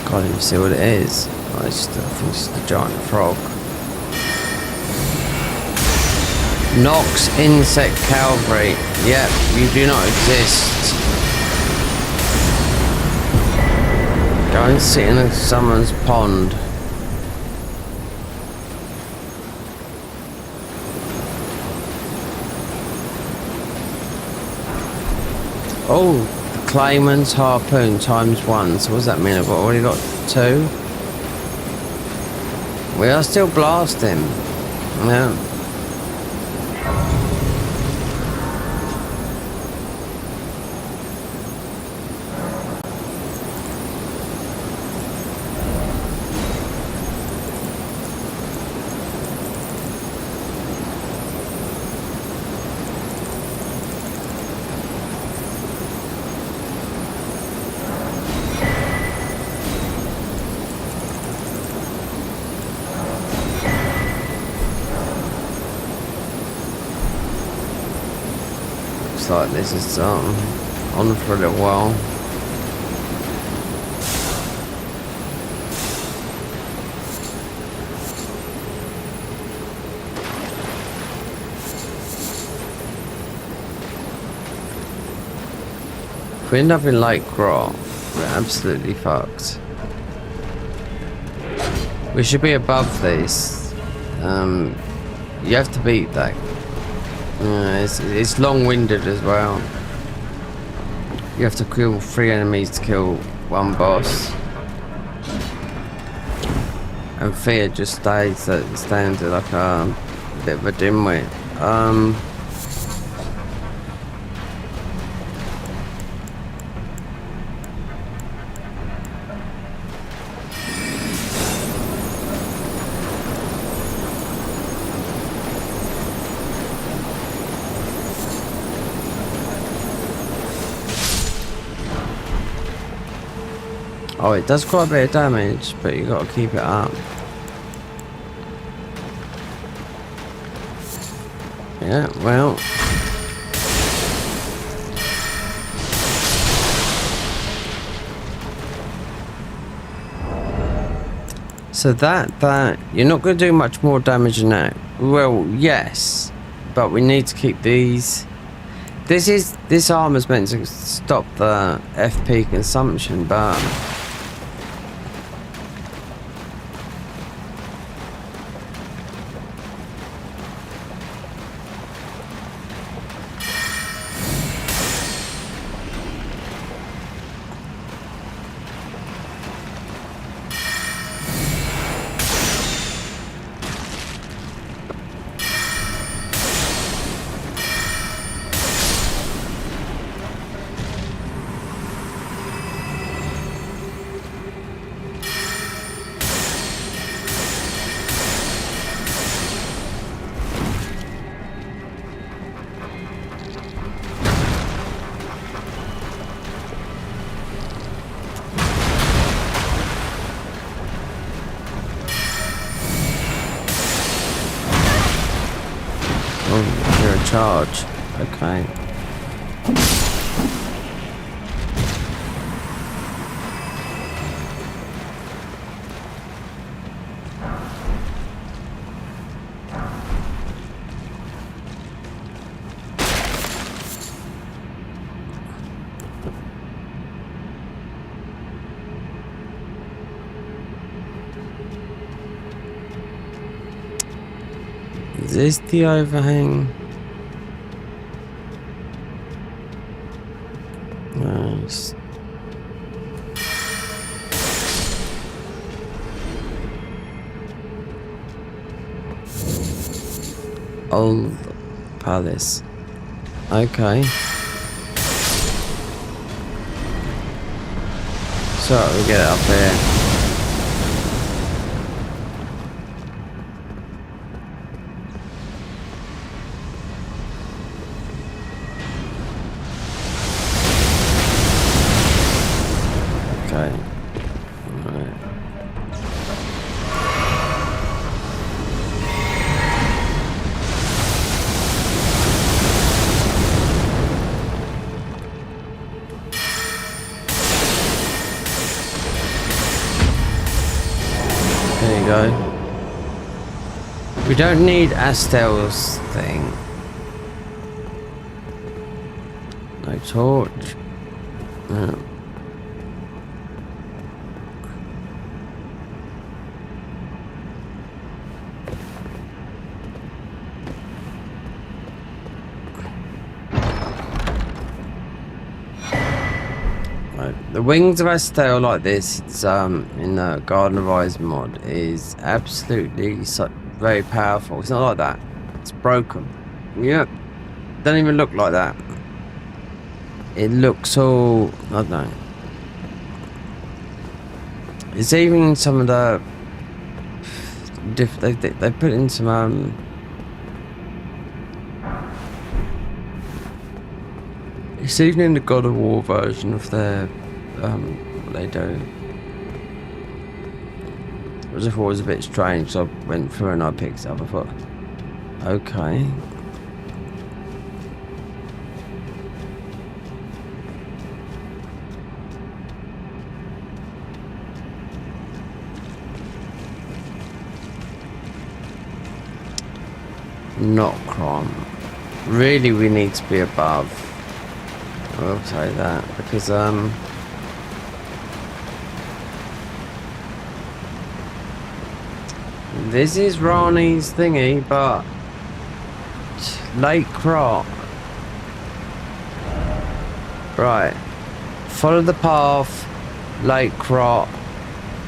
Can't even see what it is. I think it's just a giant frog. Nox Insect Cavalry. Yep, you do not exist. Go and sit in someone's pond. Oh, Clayman's harpoon ×1. So what does that mean? I've already got 2. We are still blasting. Yeah. looks like this is on for a little while. If we end up in Lake Grot, we're absolutely fucked. We should be above this. You have to beat that. It's long-winded as well. You have to kill 3 enemies to kill 1 boss. And Fear just stands like a bit of a dimwit. Oh, it does quite a bit of damage, but you got to keep it up. Yeah, well. So that you're not going to do much more damage than that. Well, yes, but we need to keep these. This armor's meant to stop the FP consumption, but. Oh, you're a charge. Okay. Is this the overhang? Nice. Old palace. Okay. So we get it up there. There you go. We don't need Astel's thing. No torch. No. The wings of Astel like this, it's in the Garden of Eyes mod, is absolutely very powerful. It's not like that. It's broken. Yeah. Doesn't even look like that. It looks all, I don't know. It's even in some of the they put in some it's even in the God of War version of their what they do. It was always a bit strange, so I went through and I picked it up. I thought, okay. not Crom. Really, we need to be above. I will say that because this is Rani's thingy, but Lake Croc. Right. Follow the path. Lake Croc.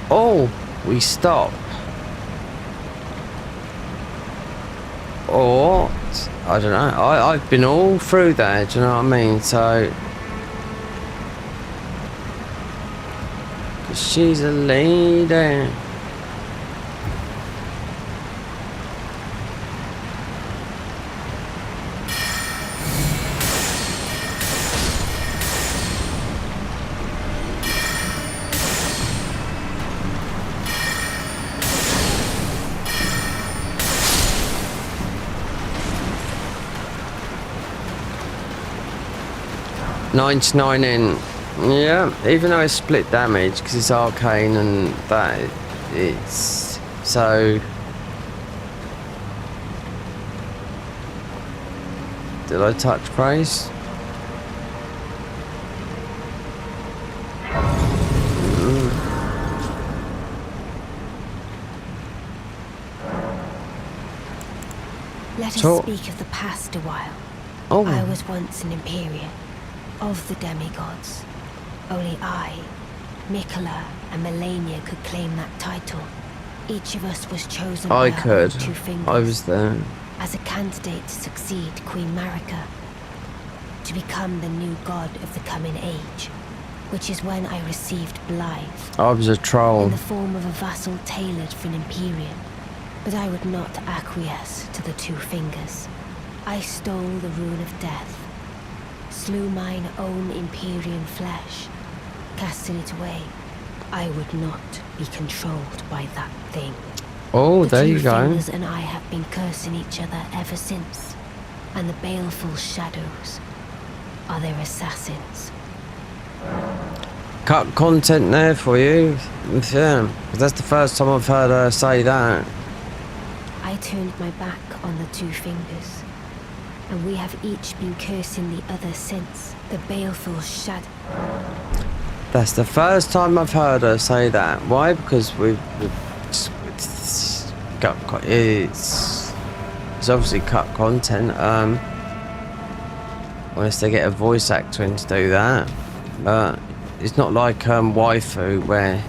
Oh, we stop. Or I don't know. I've been all through there. Do you know what I mean? So, 'cause she's a lady. $99 in. Yeah, even though it's split damage because it's arcane and that, it's so. Did I touch price? Let us Talk. speak of the past a while. Oh. I was once an Empyrean of the demigods. Only I, Mikola, and Melania could claim that title. Each of us was chosen by I our could. two fingers I was there. as a candidate to succeed Queen Marika, to become the new god of the coming age, which is when I received Blythe I was a troll. in the form of a vassal tailored for an Empyrean. But I would not acquiesce to the two fingers. I stole the rune of death, slew mine own Empyrean flesh, casting it away. I would not be controlled by that thing. Oh, there you The two go. fingers and I have been cursing each other ever since, and the baleful shadows are their assassins. Cut content there for you. Yeah, 'cause that's the first time I've heard her say that. I turned my back on the two fingers, and we have each been cursing the other since. The baleful shadow. That's the first time I've heard her say that. Why? Because we've got it's obviously cut content. Unless they get a voice actor in to do that, but it's not like Waifu where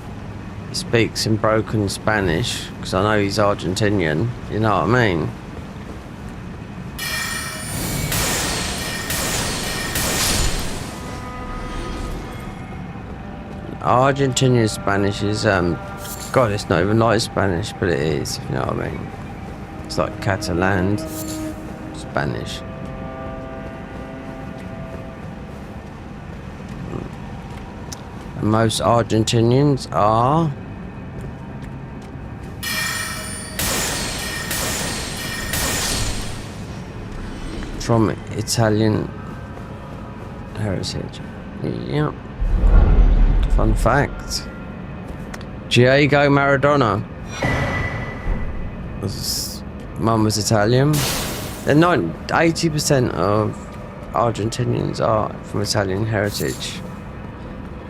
he speaks in broken Spanish. Because I know he's Argentinian. You know what I mean? Argentinian Spanish is God, it's not even like Spanish, but it is, if you know what I mean. It's like Catalan Spanish. And most Argentinians are from Italian heritage. Yep. Fun fact. Diego Maradona. His mum was Italian. They're not 80% of Argentinians are from Italian heritage.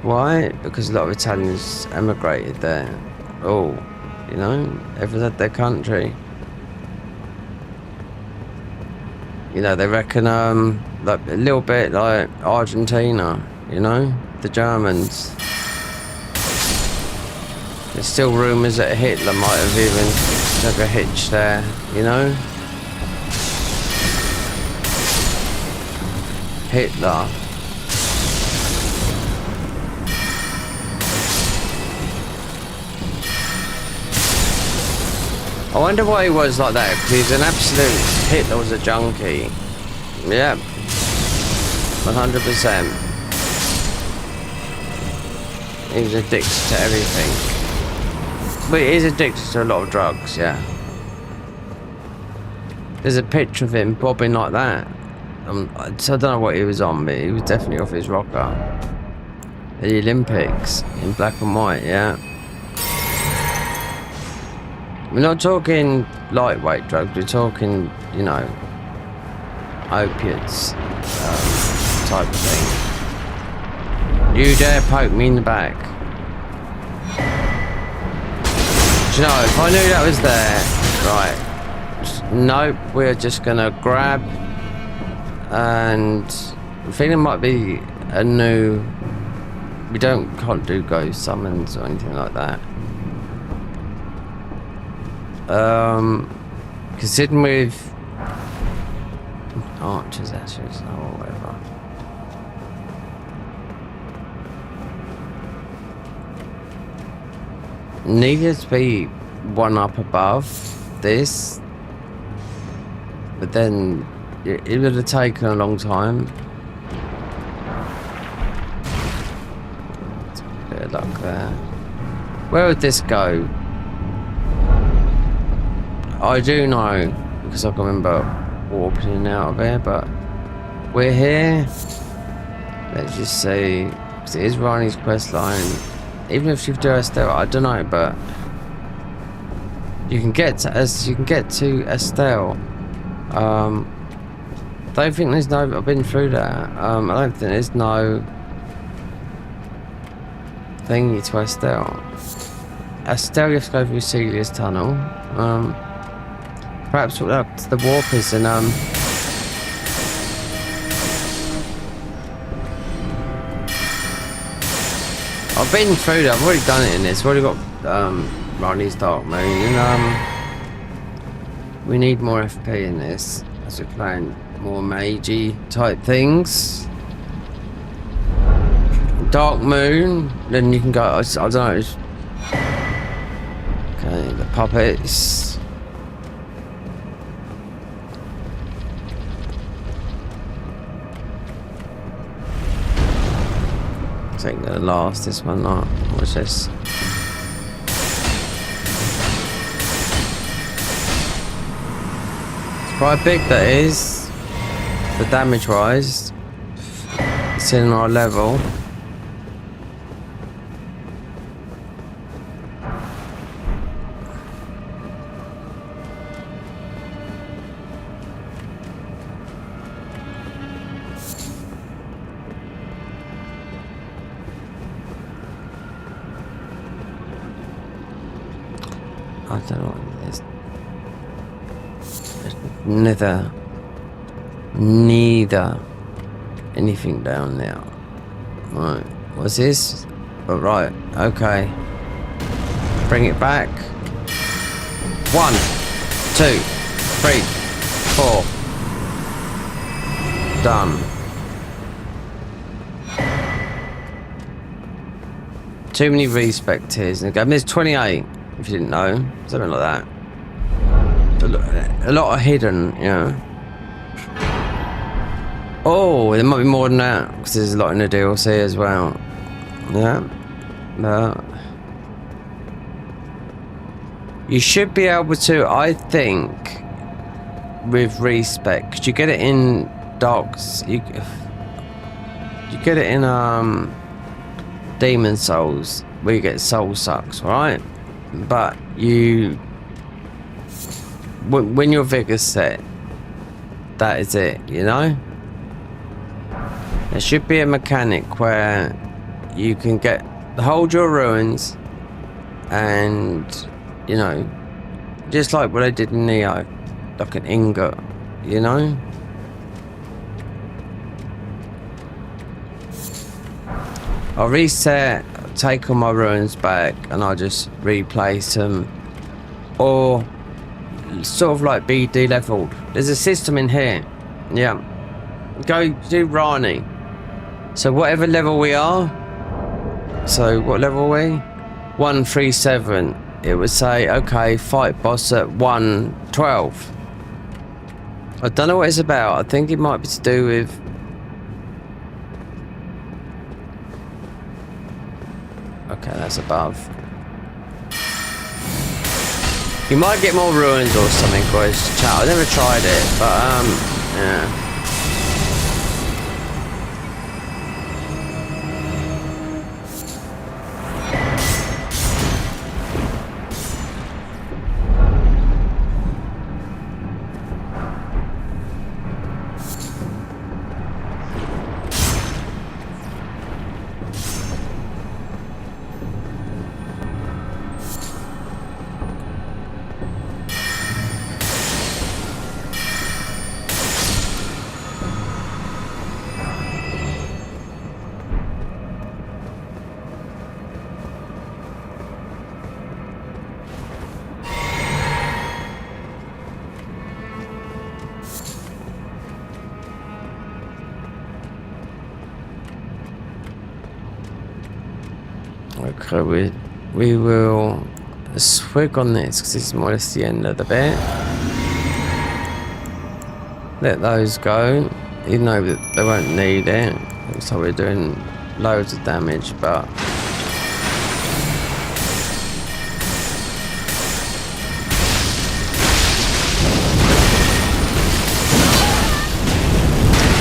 Why? Because a lot of Italians emigrated there. Oh, you know, everyone's had their country. You know, they reckon like a little bit like Argentina, you know, the Germans. There's still rumours that Hitler might have even took a hitch there, you know? Hitler. I wonder why he was like that, because he's an absolute... Hitler was a junkie. Yeah. 100%. He was addicted to everything. But he is addicted to a lot of drugs, yeah. There's a picture of him bobbing like that. So I don't know what he was on, but he was definitely off his rocker. At the Olympics, in black and white, yeah. We're not talking lightweight drugs. We're talking, you know, opiates type of thing. You dare poke me in the back? Do you know, if I knew that was there, right? Nope, we're just gonna grab, and I think it might be a new. We can't do ghost summons or anything like that. Considering with archers, actually, or whatever. Needed to be one up above this, but then it would have taken a long time. It's a bit of luck there. Where would this go? I do know, because I can remember warping in and out of here, but we're here. Let's just see, because it is Rani's quest line. Even if you do Estelle, I don't know, but you can get to Estelle. Don't think there's no. I've been through that. I don't think there's no thingy to Estelle. Estelle, you have to go through Celia's tunnel. Perhaps what the warp is, and I've been through that. I've already done it in this. I've already got Rani's Dark Moon, and we need more FP in this as we're playing more magey type things. Dark Moon, then you can go. I don't know. Okay, the puppets. I think the last, this one not. What's this? It's quite big, that is. The damage wise. It's in our level. I don't know what it is. There's neither anything down there. Right, what's this? Oh, right, okay. Bring it back. 1, 2, 3, 4. Done. Too many respec tiers. I mean, there's 28. If you didn't know, something like that. A lot of hidden, you know. Oh, there might be more than that, because there's a lot in the DLC as well. Yeah. But you should be able to, I think, with respec, because you get it in Dogs. You get it in Demon Souls, where you get soul sucks, right? But when your vigor's set, that is it, you know? There should be a mechanic where you can hold your ruins and, you know, just like what I did in Neo, like an ingot, you know? I'll reset, take all my ruins back, and I'll just replace them, or sort of like be de-leveled. There's a system in here. Yeah, go do Rani. So whatever level we are, so what level are we? 137. It would say, okay, fight boss at 112. I don't know what it's about. I think it might be to do with okay, that's above. You might get more ruins or something, guys. Chat. I've never tried it, but yeah. Okay, we will swig on this because it's more or less the end of the bit. Let those go, even though they won't need it. Looks like we're doing loads of damage, but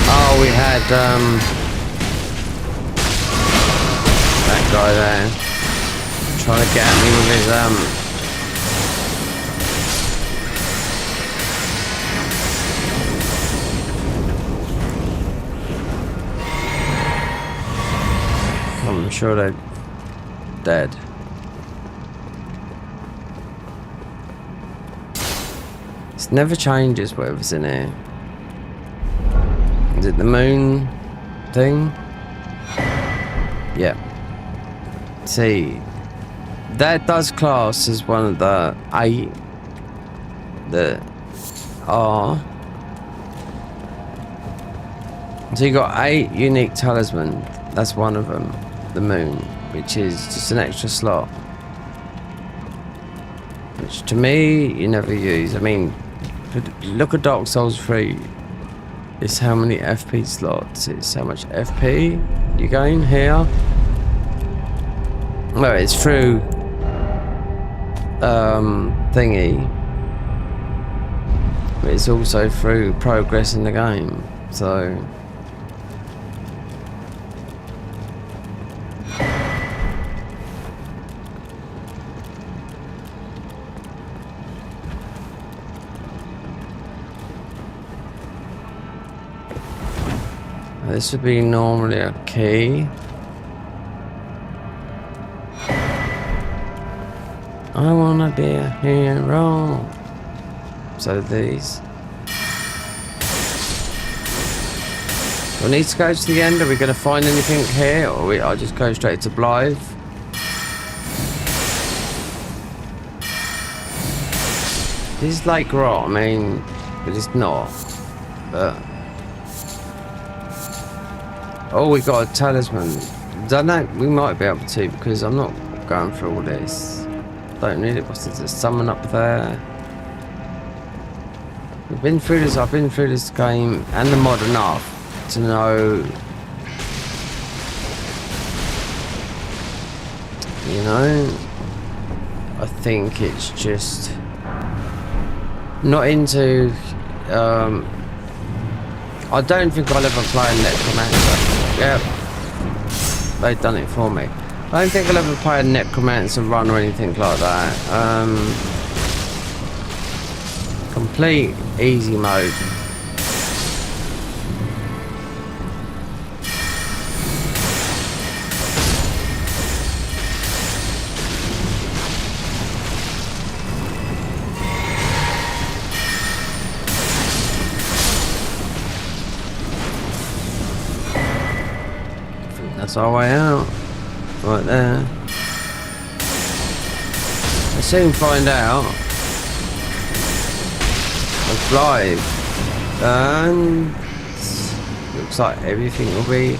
oh, we had that guy there trying to get at me with his I'm sure they're dead. It never changes whatever's in here. Is it the moon thing? Yeah. See, that does class as one of the 8 that are. So you got 8 unique talismans. That's one of them. The moon, which is just an extra slot, which to me you never use. I mean, look at Dark Souls 3. It's how many FP slots. It's how much FP you gain here. Well, it's through thingy, but it's also through progress in the game. So this would be normally a key. I wanna be a hero. So these. We need to go to the end. Are we gonna find anything here, or I'll just go straight to Blythe? This is Lake Rot. I mean, but it's not. But oh, we got a talisman. Don't know. We might be able to because I'm not going through all this. Don't need it. What's this? There's someone up there. We've been through this. I've been through this game and the mod enough to know. You know, I think it's just not into. I don't think I'll ever play a Necromancer. Yep, they've done it for me. I don't think I'll ever play a Necromancer run or anything like that. Complete easy mode. I think that's our way out. Right there. We'll soon find out. Let's Blythe. And looks like everything will be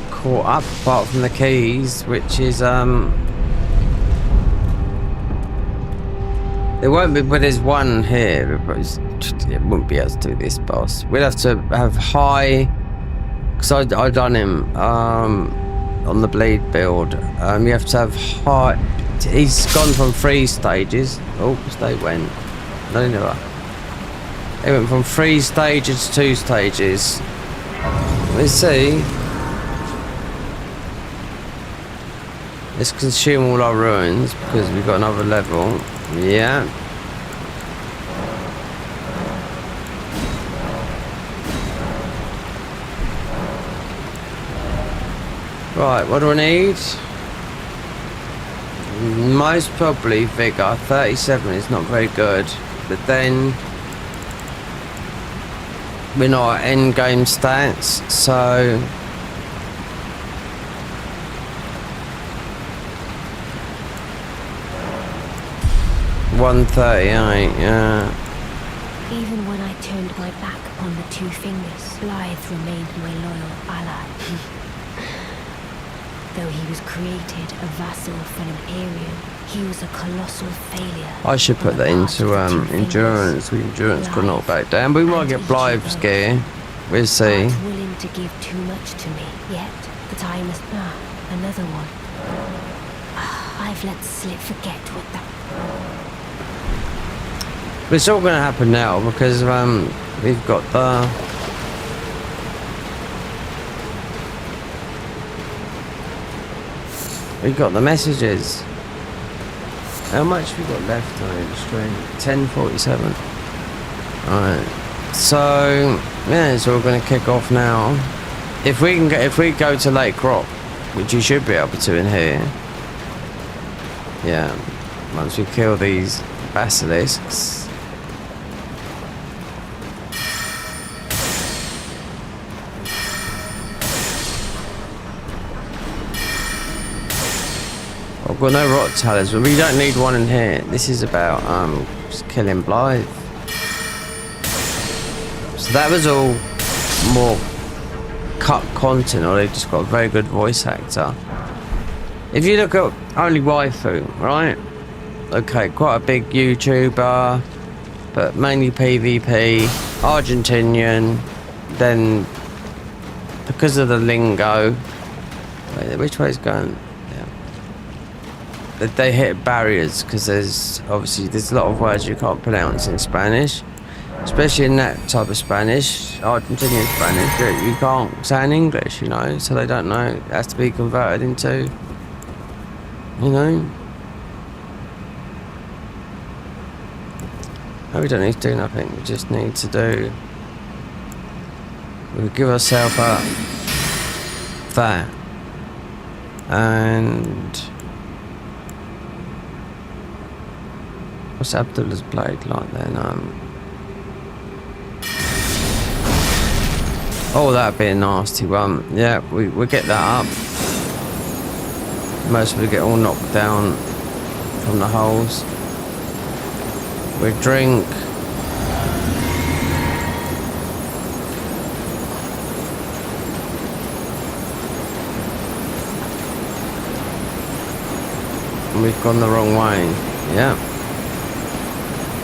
caught up apart from the keys, which is there won't be, but there's one here, but it won't be able to do this boss. We'll have to have high, because I done him on the bleed build. You have to have high. He's gone from 3 stages. Oops, they went. No, never. They went from 3 stages to 2 stages. Let's see. Let's consume all our ruins because we've got another level. Yeah. Right, what do I need? Most probably vigor. 37 is not very good, but then we're not at end game stats, so 138, yeah. Even when I turned my back upon the 2 fingers, Blythe remained my loyal ally. Though he was created a vassal for an Imperium, he was a colossal failure. I should put that into endurance. With endurance could not back down. We might get Blythe scare. We'll see. Not willing to give too much to me, yet the time is another one. I've let slip forget what that. But it's all going to happen now because we've got the. We've got the messages. How much have we got left on the stream? 10:47. Alright. So yeah, it's all gonna kick off now. If we go to Lake Rock, which you should be able to in here. Yeah. Once we kill these basilisks. I've got no rot tellers, but we don't need one in here. This is about just killing Blythe. So that was all more cut content, or they just got a very good voice actor. If you look at only waifu, right? Okay, quite a big YouTuber, but mainly PvP, Argentinian. Then because of the lingo, wait, which way is going? They hit barriers because there's a lot of words you can't pronounce in Spanish, especially in that type of Spanish, Argentinian Spanish. You can't say in English, you know, so they don't know. It has to be converted into, you know. No, we don't need to do nothing. We just need to do. We give ourselves up that and. What's Abdullah's blade like then? Oh, that'd be a nasty one. Yeah, we get that up. Most of it get all knocked down from the holes. We drink. And we've gone the wrong way. Yeah.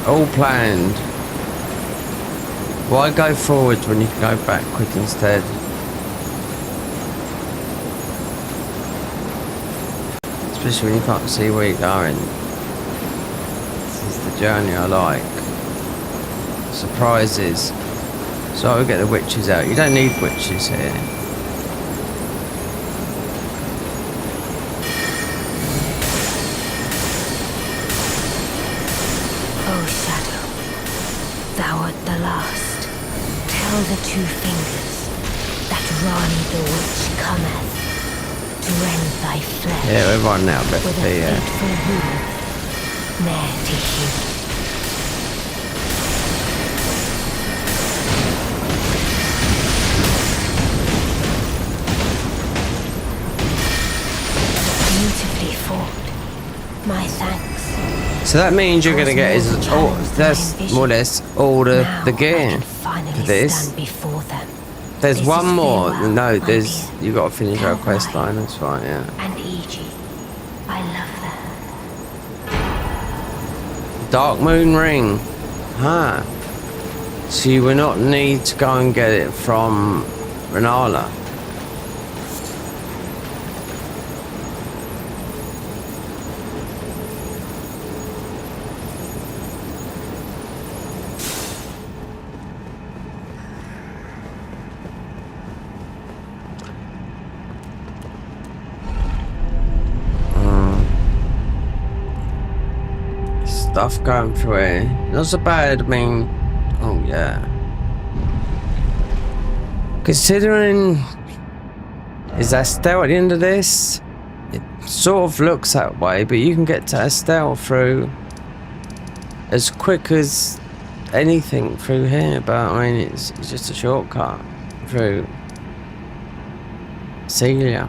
All planned. Why go forwards when you can go backward instead? Especially when you can't see where you're going. This is the journey I like. Surprises. So we get the witches out. You don't need witches here. The two fingers that Ron the witch cometh to rend thy flesh. Yeah, we're running out of with a fateful wound, ne'er to heal. Beautifully fought. My thanks. So that means you're gonna get that's more or less all the gear. This. There's one more. No, you got to finish our quest line. That's right, yeah. And E.G. I love that. Dark Moon Ring. Huh. So you will not need to go and get it from Renala. Stuff going through here. Not so bad, I mean, oh yeah. Considering, is Estelle at the end of this? It sort of looks that way, but you can get to Estelle through as quick as anything through here, but I mean, it's just a shortcut through Celia.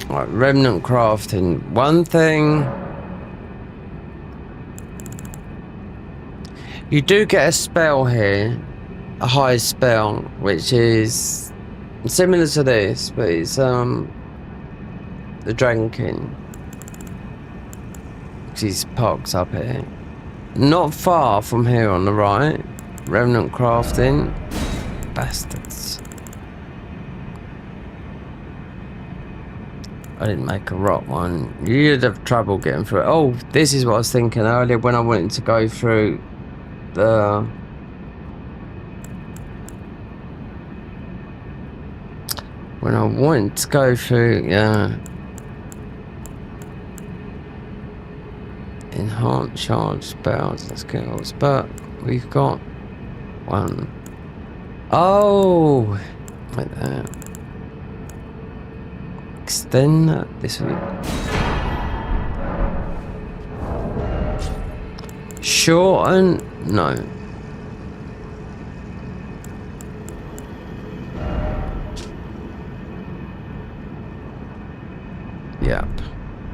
Right, remnant crafting. One thing You do get a spell here, a high spell, which is similar to this, but it's the Dragon King. He's parked up here. Not far from here on the right. Remnant crafting. Bastards. I didn't make a rock one. You'd have trouble getting through it. Oh, this is what I was thinking earlier when I wanted to go through the... When I wanted to go through, yeah. Enhance charge spells and skills, but we've got one. Oh, right there. Extend that this week. Shorten, no. Yep.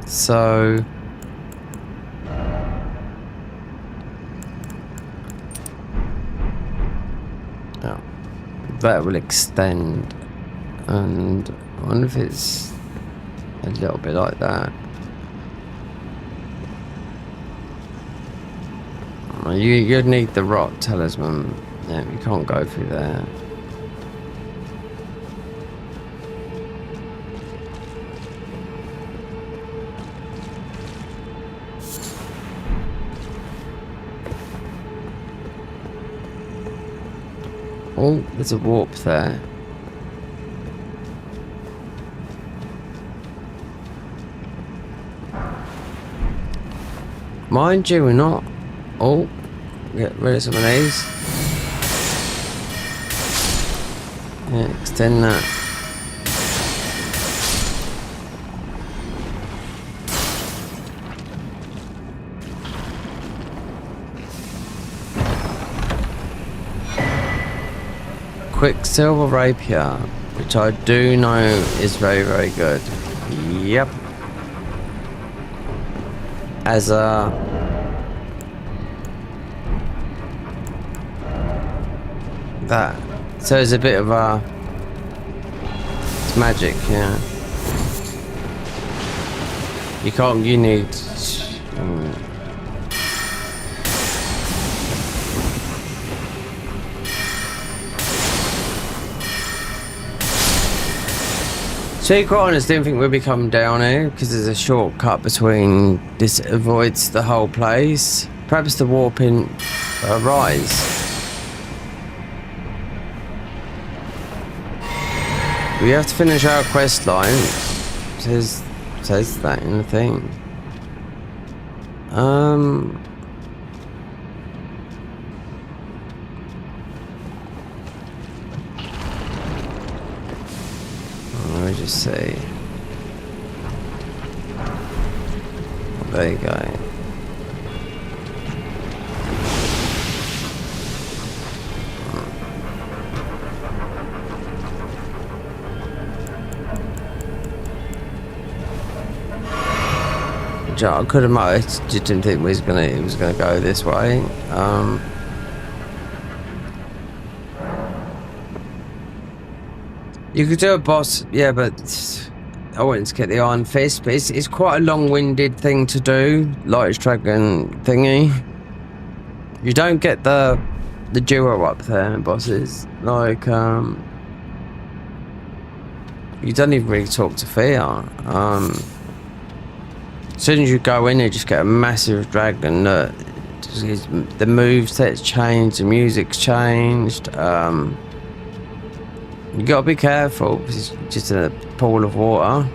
So. That will extend, and I wonder if it's a little bit like that. You'd need the rot talisman. Yeah, you can't go through there. Oh, there's a warp there. Mind you, we're not... Oh, get rid of some of these. Yeah, extend that. Quicksilver Rapier, which I do know is very, very good. Yep. As a... that. So it's a bit of a... It's magic, yeah. You can't... You need... To be quite honest, I didn't think we'd be coming down here because there's a shortcut between. This avoids the whole place. Perhaps the warping rise. We have to finish our quest line. Says that in the thing. Let me just say. There you go. I could have might just didn't think it was gonna go this way. You could do a boss, yeah, but I wanted to get the Iron Fist, but it's quite a long-winded thing to do, Light's Dragon thingy. You don't get the duo up there, bosses. Like, you don't even really talk to Thea. As soon as you go in, you just get a massive dragon. The moveset's changed, the music's changed. You gotta be careful because it's just in a pool of water.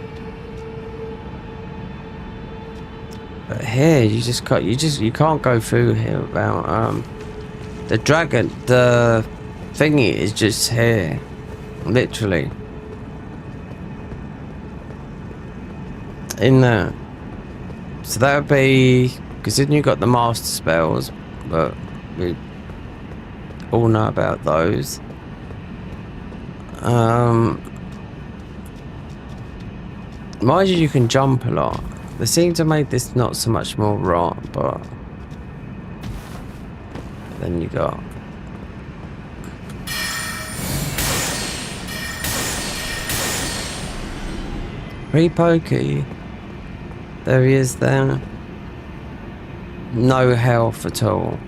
But here, you can't go through here without the dragon. The thingy is just here, literally in there. So that would be because then you got the master spells, but we all know about those. Mind you can jump a lot. They seem to make this not so much more rot, but Then you got Pokey. There he is there. No health at all.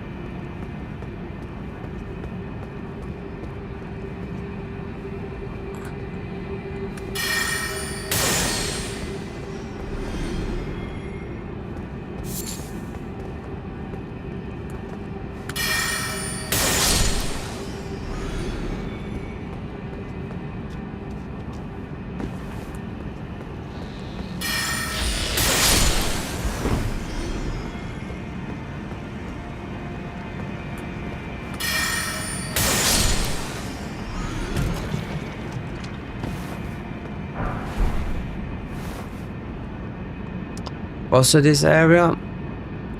Boss of this area?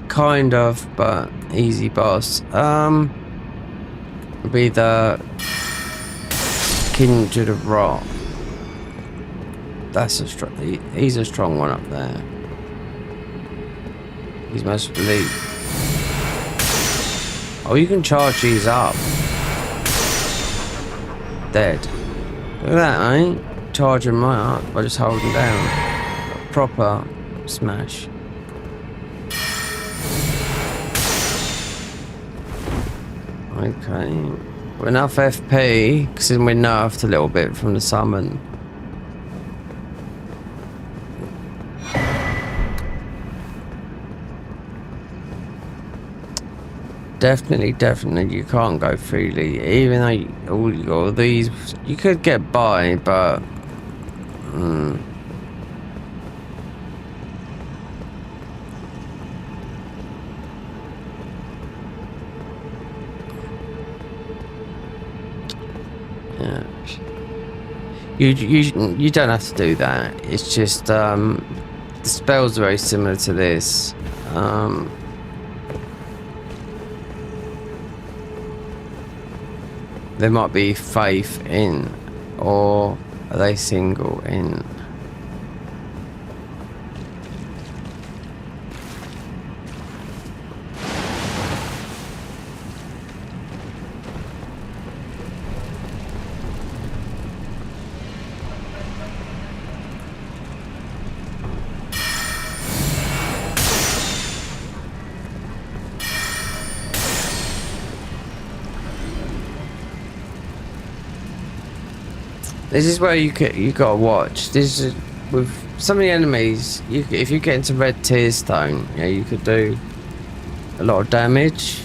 Kind of, but easy boss. Be the Kindred of Rot. That's a strong. He's a strong one up there. He's most elite. Oh, you can charge these up. Dead. Look at that, I ain't charging mine up by just holding down. Proper smash. Okay. We're enough FP, because then we're nerfed a little bit from the summon. Definitely you can't go freely. Even though all these, you could get by, but yeah. You don't have to do that. It's just the spells are very similar to this. There might be faith in, or are they single in? This is where you gotta watch. This is with some of the enemies. If you get into red tear stone, yeah, you could do a lot of damage.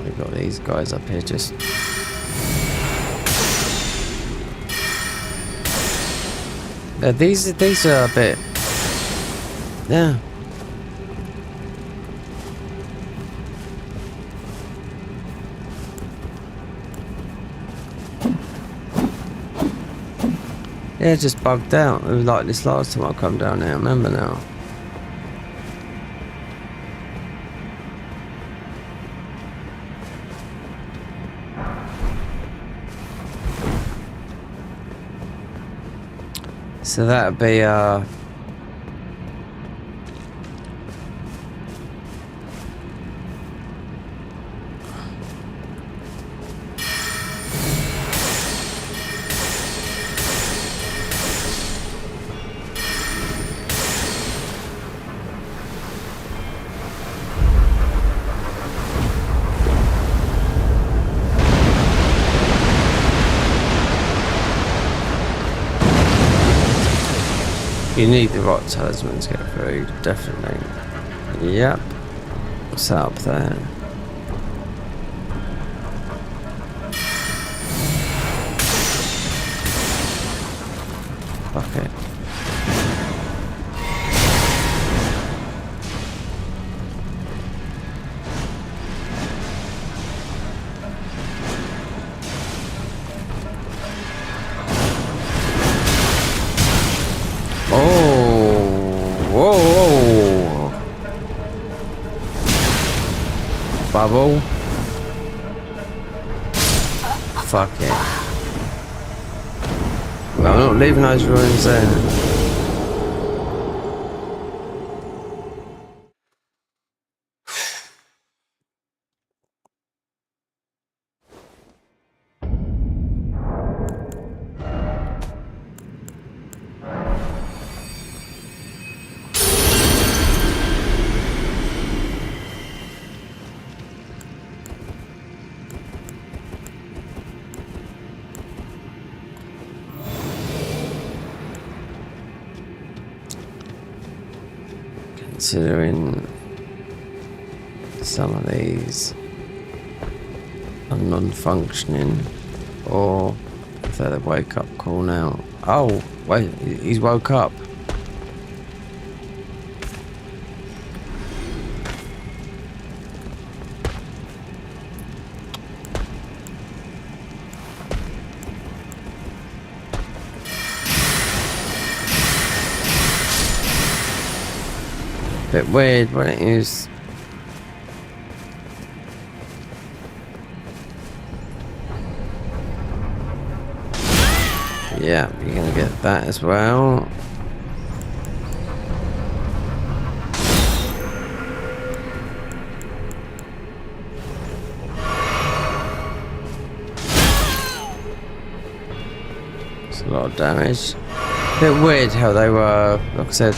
We've got these guys up here just. Yeah, these are a bit. Yeah. Yeah, just bugged out. It was like this last time I come down here, I remember now. So that'd be you need the right talisman to get through, definitely. Yep. What's that up there? Fuck it. Bubble. Fuck it. Well, I'm not leaving those ruins there. considering some of these are non-functioning, or if they're the wake-up call now. Oh, wait, he's woke up. Bit weird when it is. Yeah, you're gonna get that as well. It's a lot of damage. Bit weird how they were, like I said.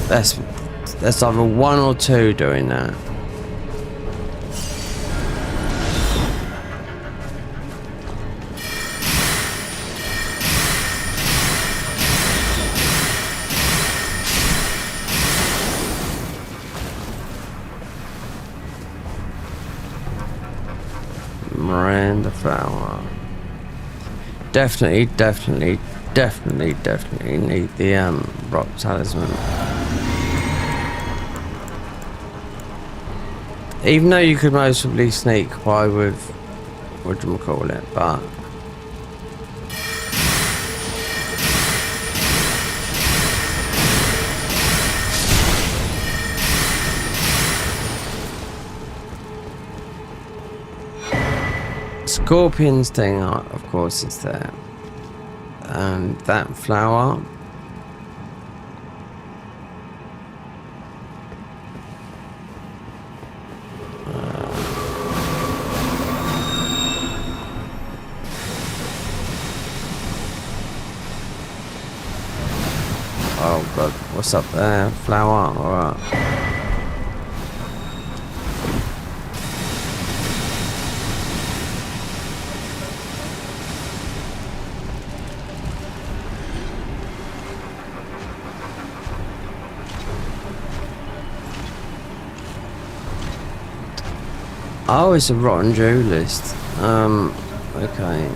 That's either one or two doing that. Miranda flower. Definitely need the rock talisman. Even though you could most probably sneak by with, what do you call it, but Scorpion's thing, of course, is there, and that flower. Oh god, what's up there? Flower, alright. Oh, it's a rotten duelist. Okay.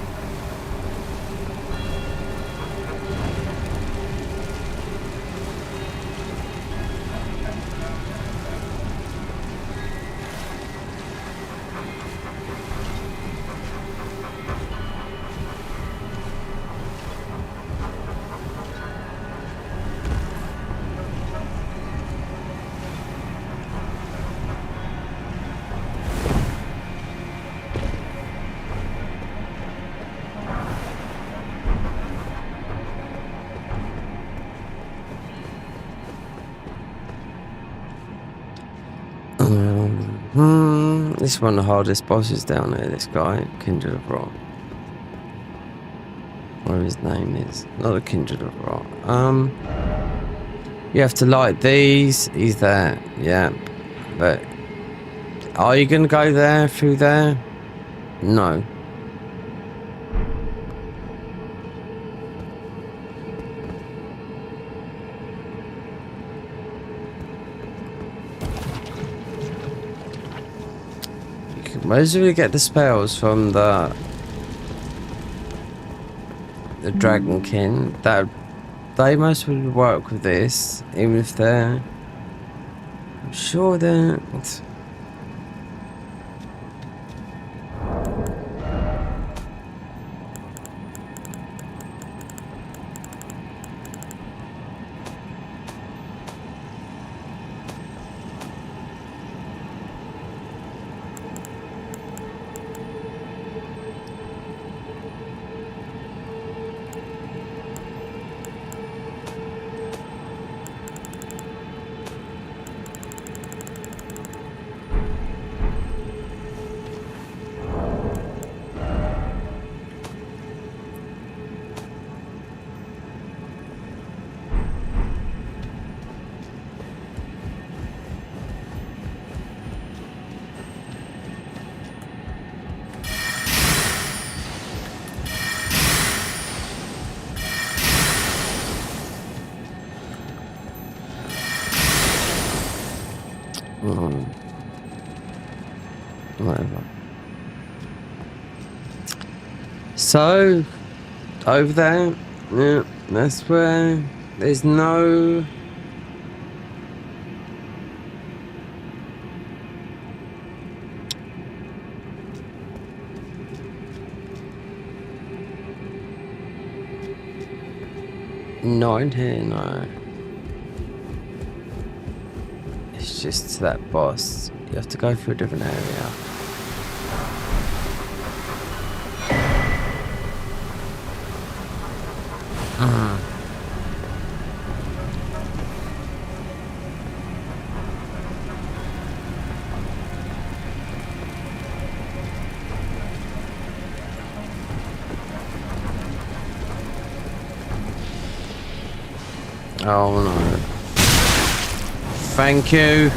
This is one of the hardest bosses down there, this guy, Kindred of Rot. Whatever his name is. Not a Kindred of Rot. You have to light these. He's there. Yeah. But are you gonna go there through there? No. Where do we get the spells from the Dragonkin? That they must work with this, even if they're. I'm sure that. So, over there, yeah, that's where there's no... Not in here, no. It's just to that boss. You have to go through a different area. Oh no. Thank you.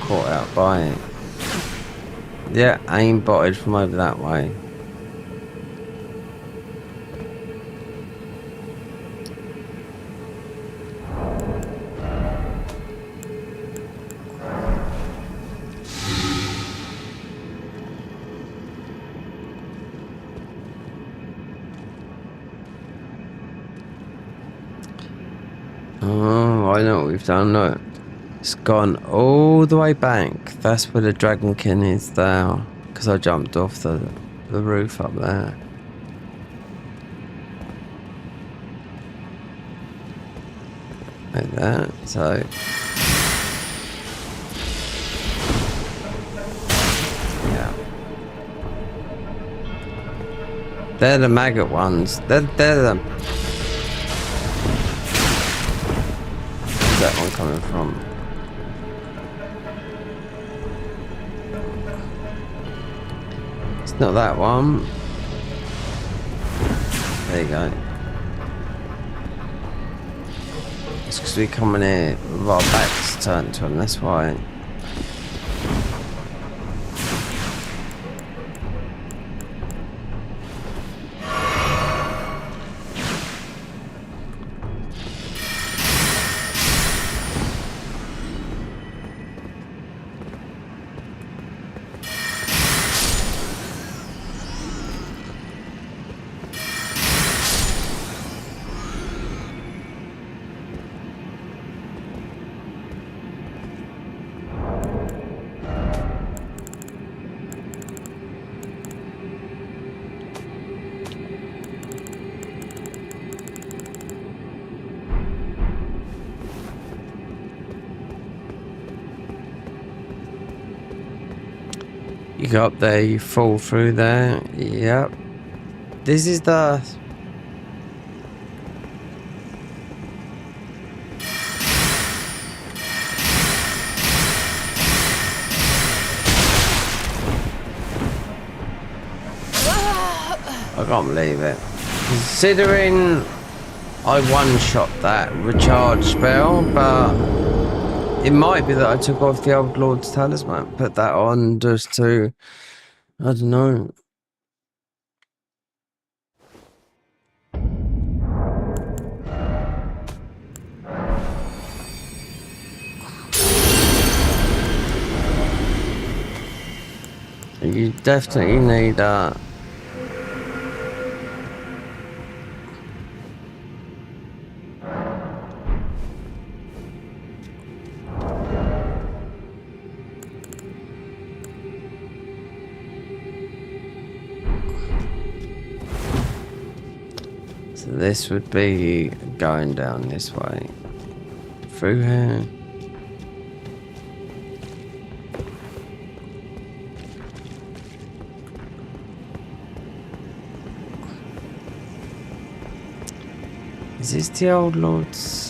Caught out by it. Yeah, aim botted from over that way. Oh, I know what we've done. Look, it's gone all the way back. That's where the dragonkin is there. Because I jumped off the roof up there. Like that. So. Yeah. They're the maggot ones. They're the... That one coming from? It's not that one. There you go. It's because we come in here with our backs turned to them, that's why. You go up there, you fall through there. Yep. This is the... I can't believe it. Considering I one-shot that recharge spell, but it might be that I took off the old Lord's talisman, put that on just to, I don't know. You definitely need that. So this would be going down this way. Through here. Is this the old Lord's?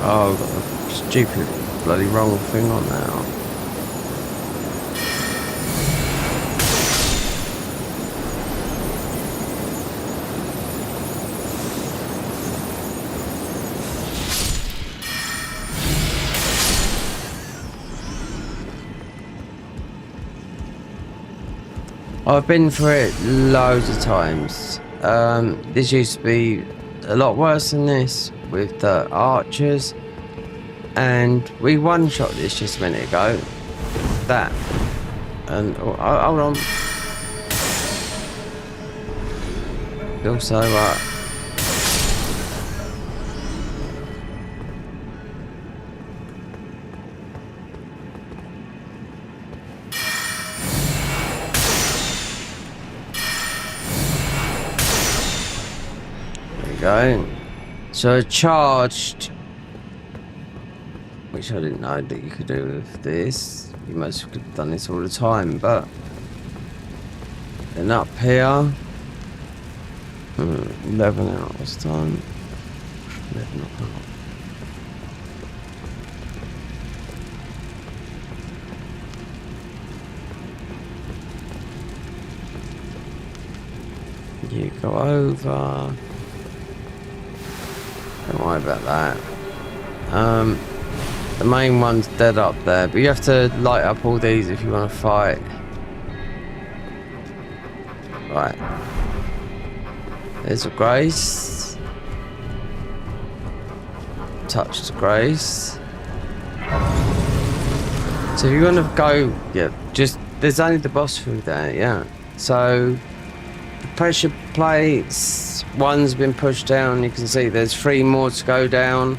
Oh, I've got the stupid bloody wrong thing on now. I've been through it loads of times. This used to be a lot worse than this with the archers, and we one-shot this just a minute ago. That, and oh, hold on. Also, go. So charged, which I didn't know that you could do with this. You must have done this all the time, but then up here, 11 hours time. 11 hours. You go over. Don't worry about that. The main one's dead up there, but you have to light up all these if you want to fight. Right. There's a Grace. Touch the Grace. So if you want to go, yeah, just, there's only the boss through there, yeah. So, the pressure plates, one's been pushed down, you can see there's 3 more to go down.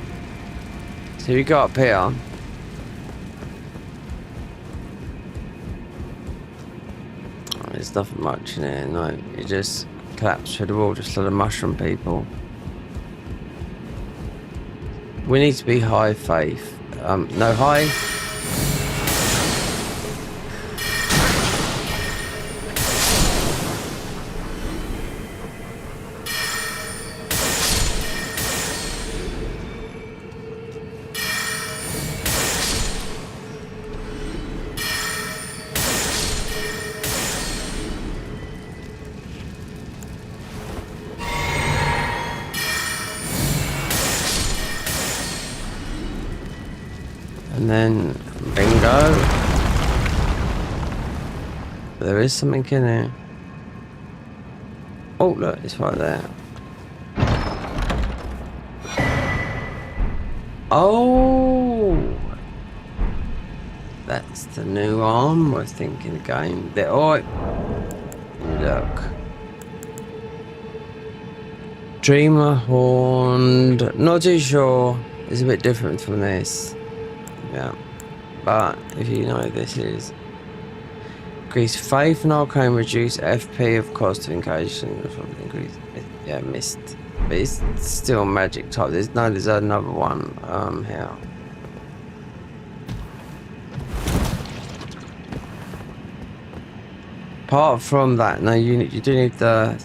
So you go up here. Oh, there's nothing much in here, no. You just collapse through the wall, just let the mushroom people. We need to be high faith. No high. And then, bingo. There is something in here. Oh, look, it's right there. Oh! That's the new arm, I was thinking again. Oh, look. Dreamer Horned. Not too sure. It's a bit different from this. Yeah, but if you know this is increase faith and arcane, reduce FP of cost of engagement, increase, yeah, missed, but it's still magic type. There's another one here. Apart from that, no, you do need the.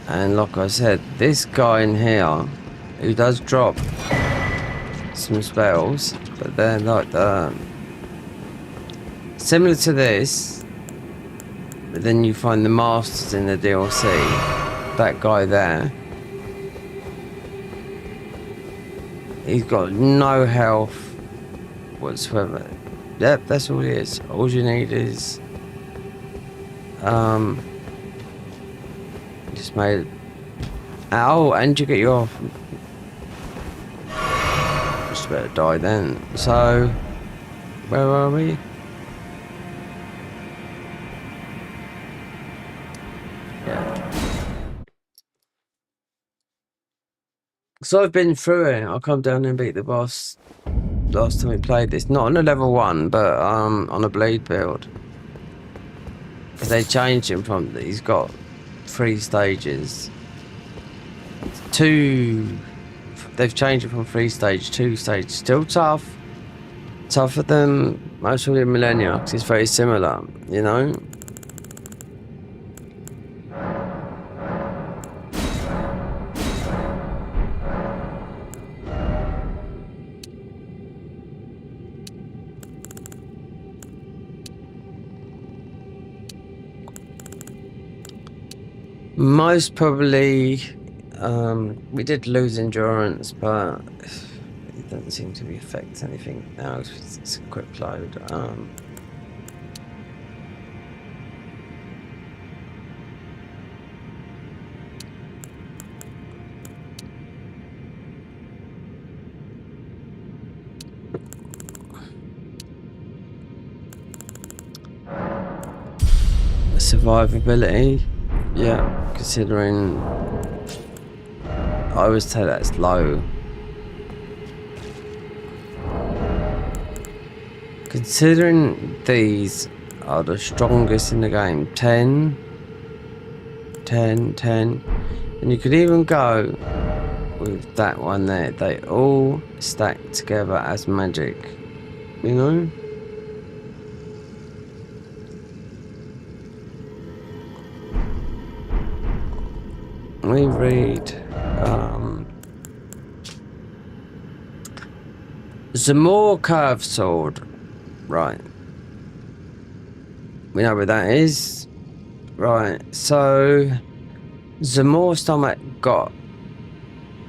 And like I said, this guy in here, who does drop some spells, but they're like similar to this, but then you find the masters in the DLC. That guy there, he's got no health whatsoever. Yep, that's all he is. All you need is just made. Oh, and you get your. Just about to die then. So, where are we? Yeah. So I've been through it. I'll come down and beat the boss. Last time we played this, not on a level 1, but on a blade build. Because they changed him from. He's got 3 stages. 2 they've changed it from 3 stage, 2 stage. Still tough. Tougher than most of the Millennia, because it's very similar, you know? Most probably, we did lose endurance, but it doesn't seem to be affect anything now. It's a quick load. Survivability, yeah, considering I always say that's low. Considering these are the strongest in the game, 10, 10, 10, and you could even go with that one there. They all stack together as magic, you know? We read Zamor curved sword. Right. We know where that is. Right, so Zamor stomach got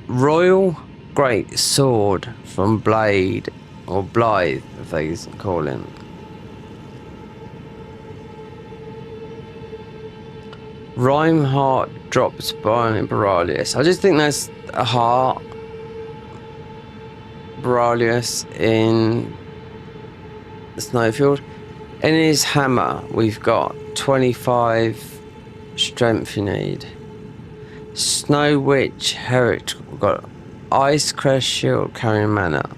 Royal Great Sword from Blade, or Blythe, if they call him. Rhyme heart drops by Boralius. I just think that's a heart. Boralius in Snowfield. In his hammer, we've got 25 strength you need. Snow Witch Herrick, we've got Ice Crest Shield carrying mana.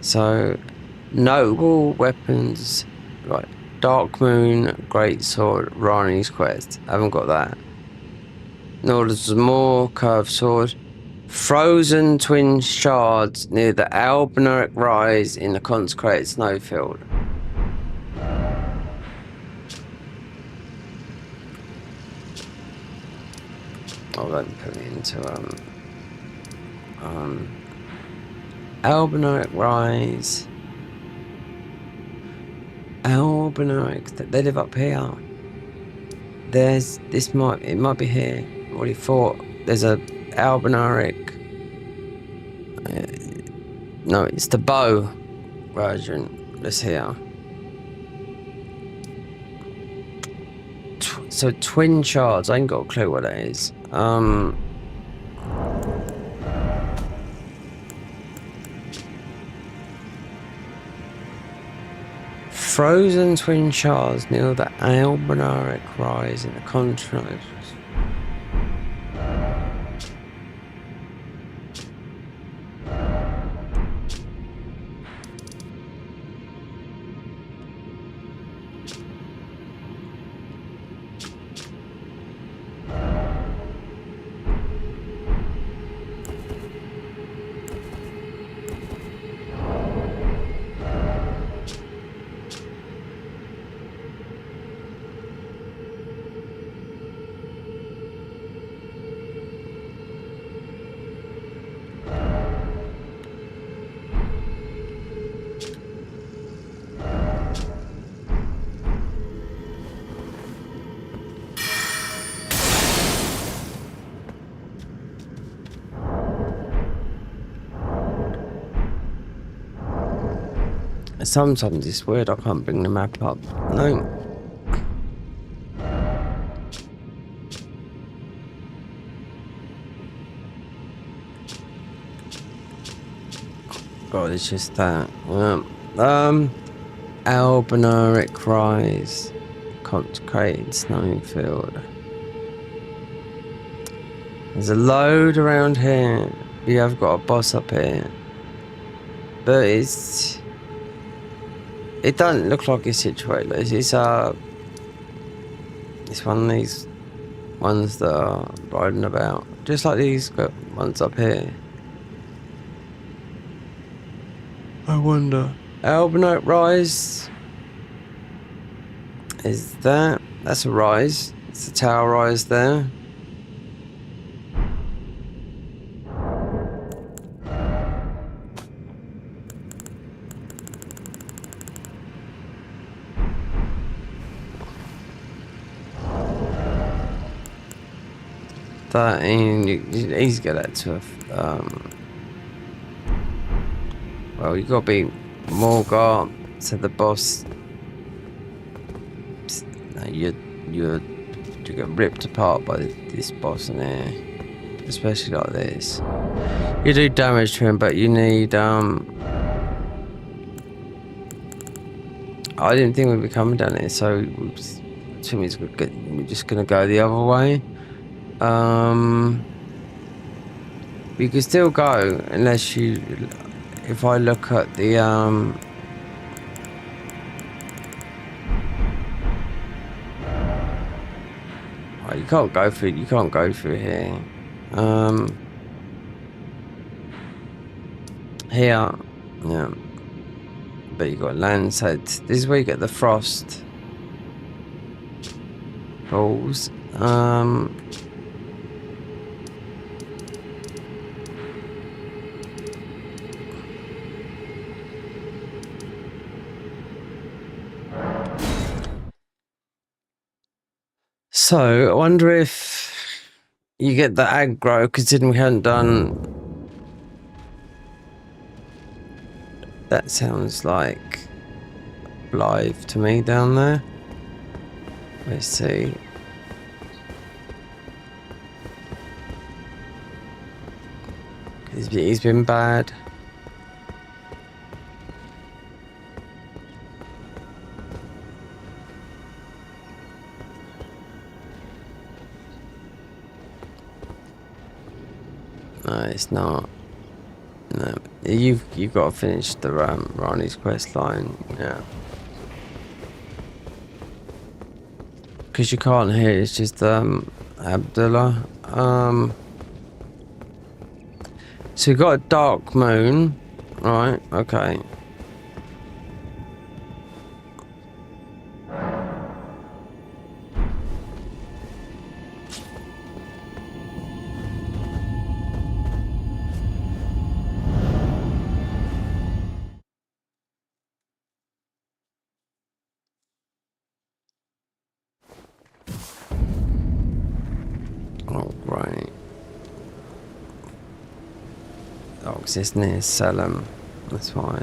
So, noble weapons, right. Dark Moon, Great Sword, Rani's Quest. Haven't got that. Nor does more curved sword. Frozen twin shards near the Albineric Rise in the consecrated snowfield. Oh, don't put me into Albineric Rise. Albineric, they live up here. There's it might be here. I already thought there's a Albineric. No, it's the bow version that's here. So twin shards, I ain't got a clue what that is. Frozen twin shards near the Albineric Rise in the continent. Sometimes it's weird, I can't bring the map up. No. God, it's just that. Albineric Rise. Consecrated Snowfield. There's a load around here. You have got a boss up here. But it doesn't look like it's situated. It's one of these ones that are riding about. Just like these one's up here. I wonder. Albinote rise. Is that? That's a rise. It's a tower rise there. That and he's got that to well, you gotta be Morgar to the boss. No, you get ripped apart by this boss in here, especially like this. You do damage to him, but you need I didn't think we'd be coming down here, so we're just gonna go the other way. You can still go unless you. If I look at the oh, you can't go through. You can't go through here. Here, yeah. But you got land. So this is where you get the frost balls. So I wonder if you get the aggro, considering we hadn't done. That sounds like Blythe to me down there. Let's see. He's been bad. No, it's not. No, you've got to finish the Rani's quest line, yeah. Because you can't hear. It's just Abdullah. So you got a dark moon, right? Okay. Oh, right. Oh, 'cause it's near Salem. That's why.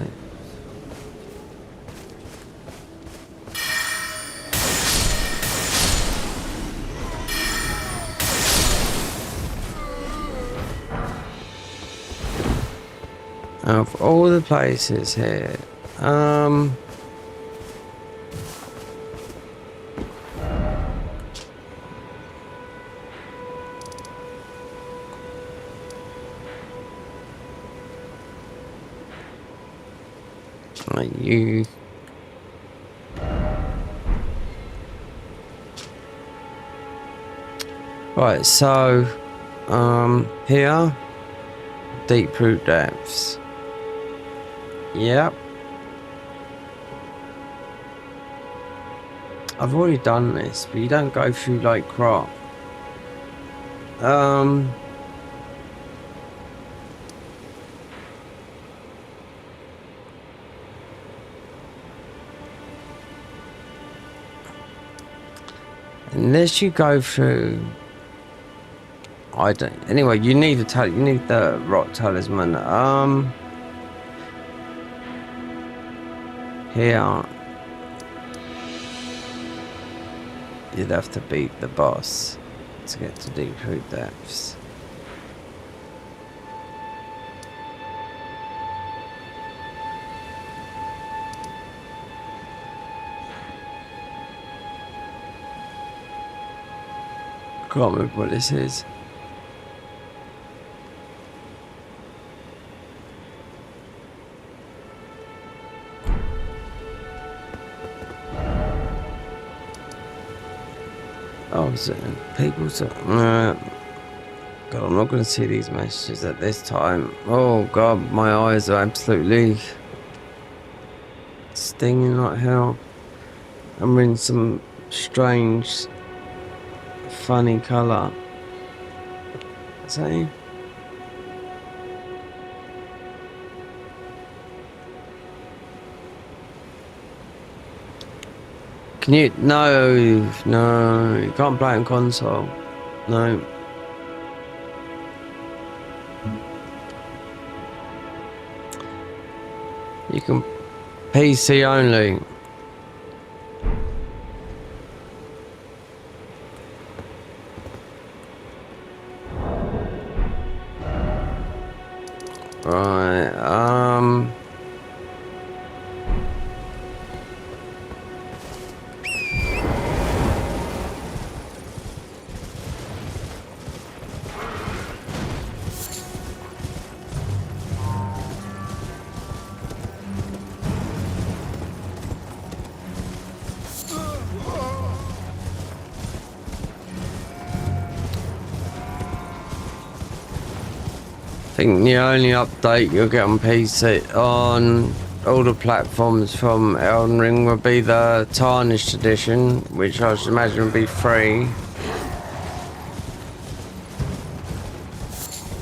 Of all the places here, you right, so here, deep root depths. Yep, I've already done this, but you don't go through like crop. Unless you go through, I don't. Anyway, you need the rock talisman. Here, you'd have to beat the boss to get to deep root depths. Can't remember what this is. Oh, is it people's? God, I'm not going to see these messages at this time. Oh god, my eyes are absolutely stinging like hell. I'm in some strange, funny colour. See? Can you? No, you can't play on console. No. You can PC only. Right, I think the only update you'll get on PC on all the platforms from Elden Ring will be the Tarnished edition, which I should imagine will be free.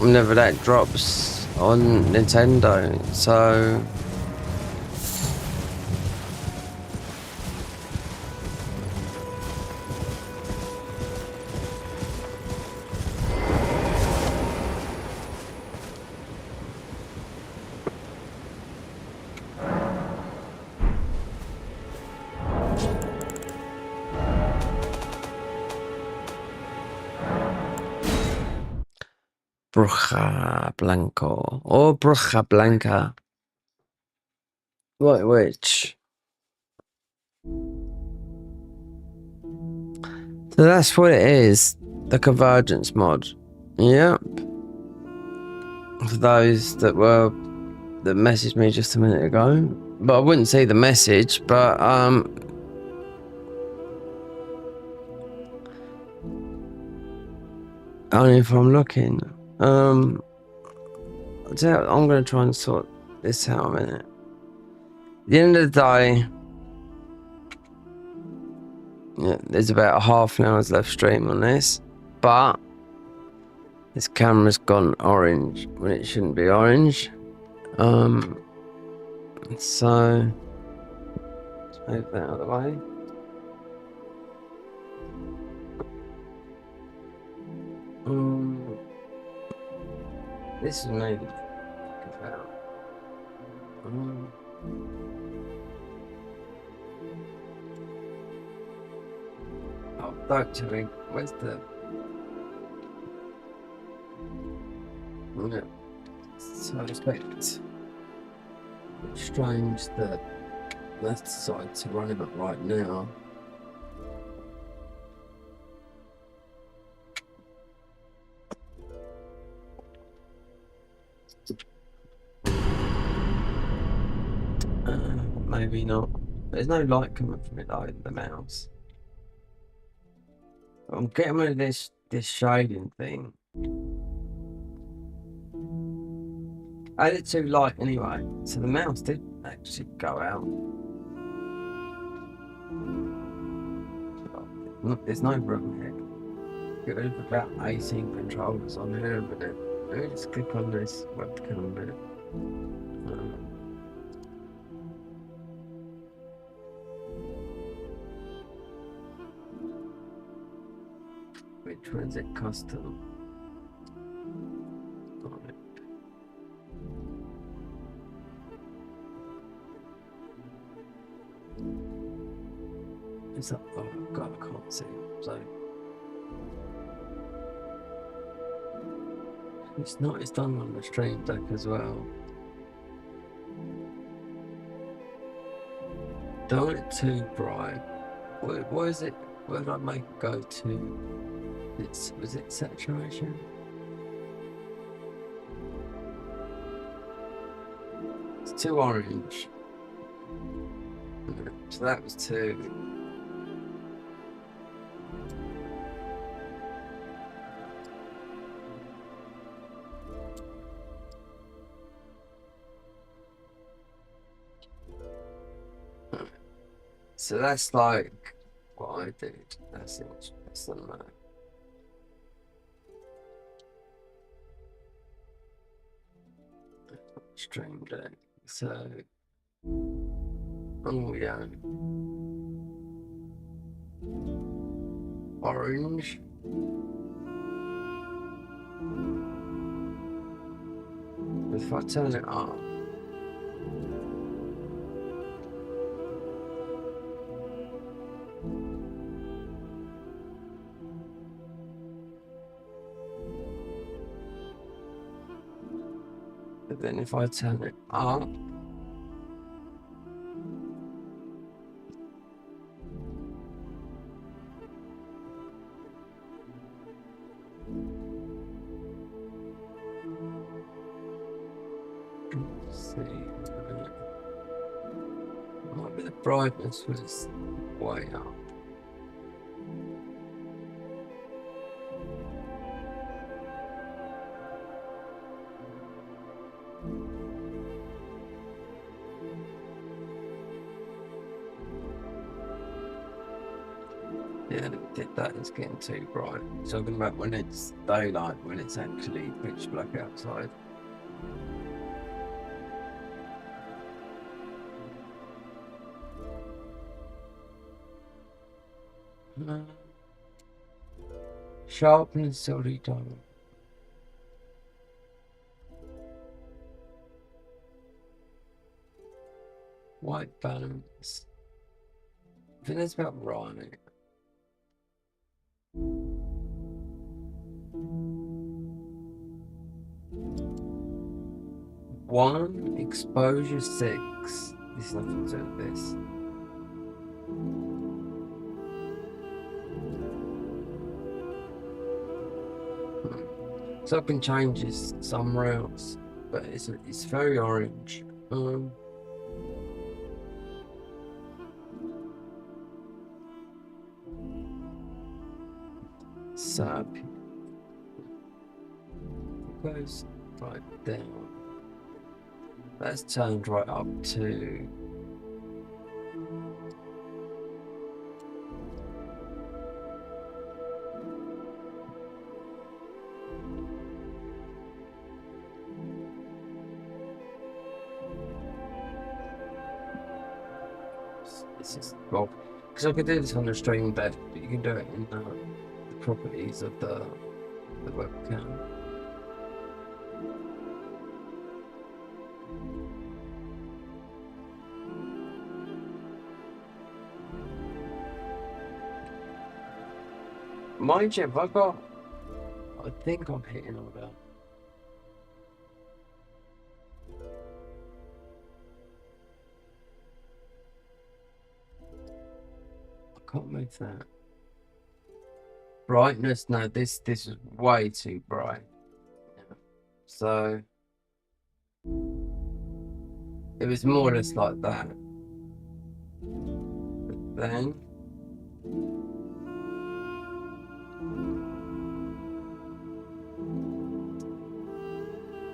Whenever that drops on Nintendo, so Bruja Blanco or Bruja Blanca. Right, which? So that's what it is. The Convergence mod. Yep. For those that messaged me just a minute ago. But I wouldn't say the message, but only if I'm looking. I'm gonna try and sort this out a minute. At the end of the day, yeah, there's about half an hour's left stream on this, but this camera's gone orange when it shouldn't be orange. So let's move that out of the way. This is maybe about. Oh, actually, where's the? Yeah. So I expect strange that left side to run it right now. Maybe not. There's no light coming from it though, the mouse. I'm getting rid of this shading thing. I had it too light anyway, so the mouse did actually go out. There's no room here. Get rid of about 18 controllers on here a minute. Let me just click on this webcam a minute. Which one's it custom? Is that? Oh god, I can't see. So it's not. It's done on the stream deck as well. Don't want it too bright. What is it? Where did I make it go to? Was it saturation? It's too orange. So that was too. So that's like what I did. That's it. That's the map. Stream deck. So, oh yeah, orange. If I turn it up, but then if I turn it up, let's see, might be the brightness was way up. Yeah, did that. It's getting too bright. Talking about when it's daylight, when it's actually pitch black outside. Sharpness already done. White balance. I think that's about right. One, exposure 6. This is nothing to do with this. So I can change this somewhere else, but it's very orange. So it goes right down. That's turned right up to this is well, because I could do this on the stream deck, but you can do it in the properties of the webcam. Mind you, I think I'm hitting all that. I can't move that. Brightness, no, this is way too bright. Yeah. So it was more or less like that. But then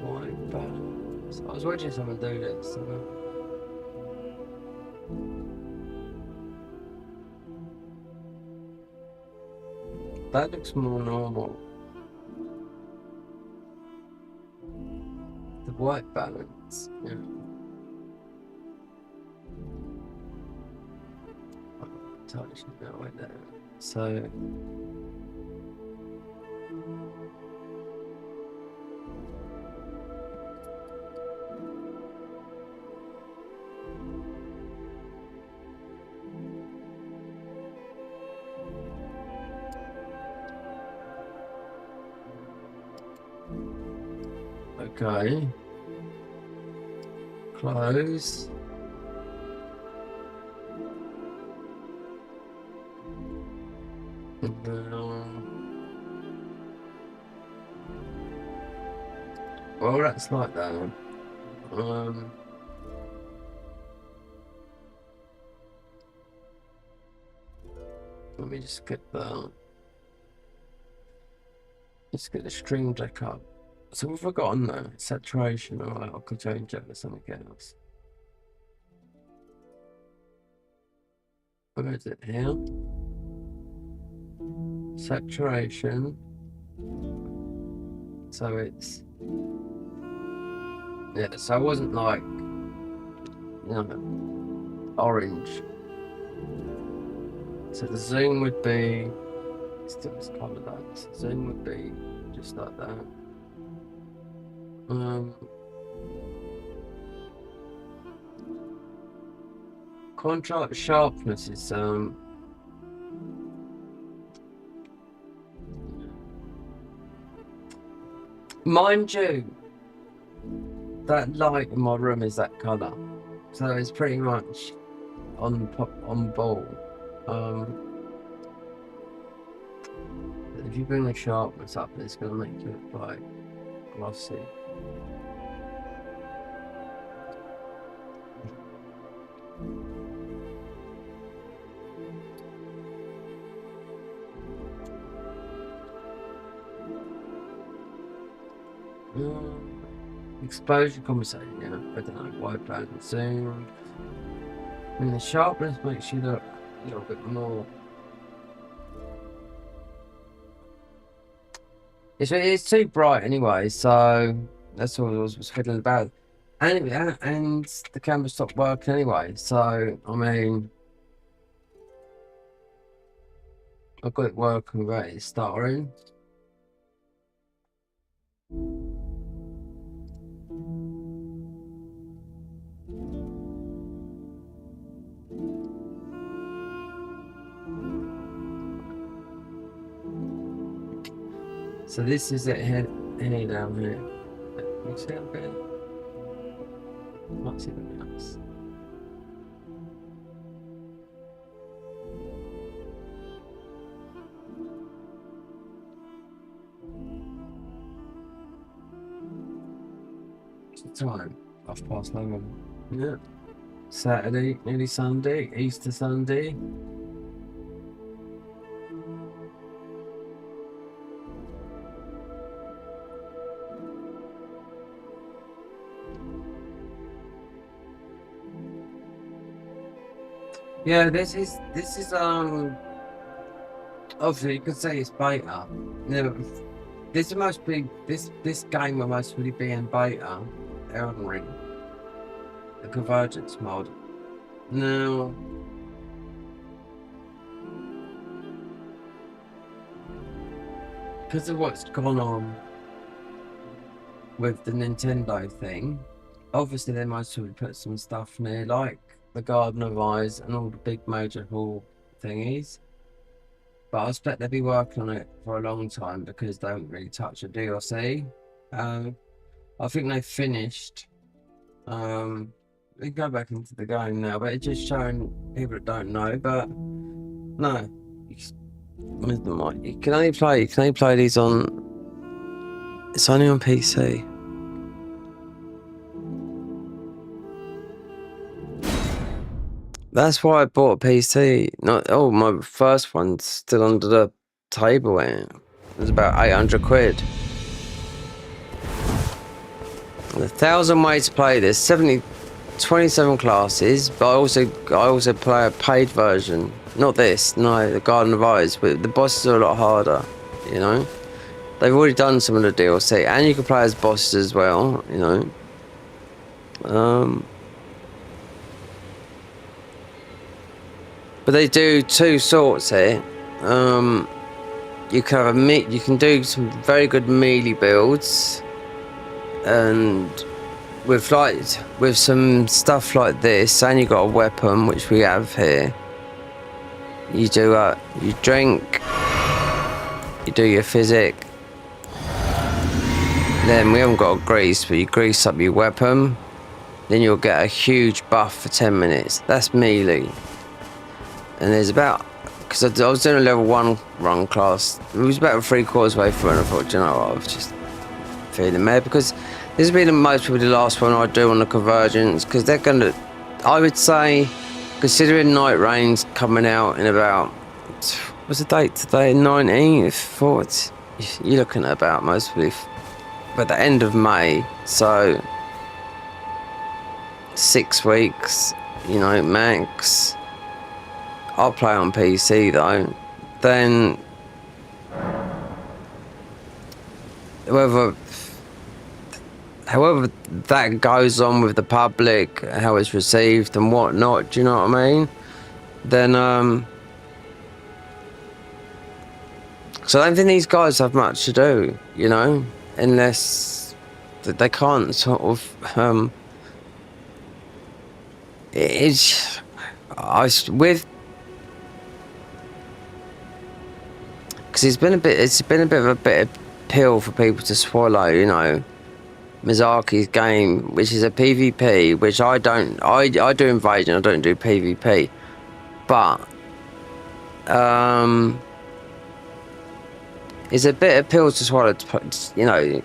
white balance. I was watching someone do this. That looks more normal. The white balance, yeah. Touch that way there. So okay. Close. And then, well, that's like that. Let me just get the stream deck up. So we've forgotten that saturation. Alright, I could change that to something else. Where is it here? Saturation. So it's, yeah, so it wasn't like, you know, orange. So the zoom would be, still this colour though, so zoom would be just like that. Contrast sharpness is mind you, that light in my room is that colour, so it's pretty much on ball. If you bring the sharpness up, it's going to make you look like glossy. Exposure compensation, yeah, I don't know, wide band zoom. I mean, the sharpness makes you look a little bit more. It's too bright anyway, so that's all I was fiddling about. And the camera stopped working anyway, so I mean, I've got it working right, it's stuttering. So this is it here down here. Can you see that bit? Might see the mouse. What's the time? 11:30. Yeah. Saturday, nearly Sunday, Easter Sunday. Yeah, this is obviously you could say it's beta. You know, this game will mostly be in beta, Elden Ring, the convergence mod. Now, because of what's gone on with the Nintendo thing, obviously they might have put some stuff near, like the Garden of Eyes and all the big major hall thingies. But I expect they'll be working on it for a long time because they don't really touch the DLC. I think they finished. We can go back into the game now, but it's just showing people that don't know. But no, where's the mic? You can only play these on. It's only on PC. That's why I bought a PC. My first one's still under the table. It was about 800 quid. There's 1,000 ways to play this. 27 classes, but I also play a paid version. Not this, no, the Garden of Eyes, but the bosses are a lot harder. You know, they've already done some of the DLC, and you can play as bosses as well. You know, but they do two sorts here. You can have you can do some very good melee builds, and with some stuff like this, and you got a weapon which we have here. You drink, you do your physic. Then we haven't got a grease, but you grease up your weapon. Then you'll get a huge buff for 10 minutes. That's melee. And there's about, because I was doing a level 1 run class, it was about 3/4 way through, and I thought, you know what, I was just feeling mad, because this has been most probably the last one I do on the convergence, because they're going to, I would say, considering Night Rain's coming out in about, what's the date today, 19th, you're looking at about most probably, but the end of May, so 6 weeks, you know, max. I'll play on PC though, then however that goes on with the public, how it's received and whatnot, do you know what I mean? Then, so I don't think these guys have much to do, you know, unless they can't sort of, because it's been a bit of a bitter pill for people to swallow, you know. Miyazaki's game, which is a PvP, which I do Invasion, I don't do PvP, but it's a bit of pill to swallow, you know. You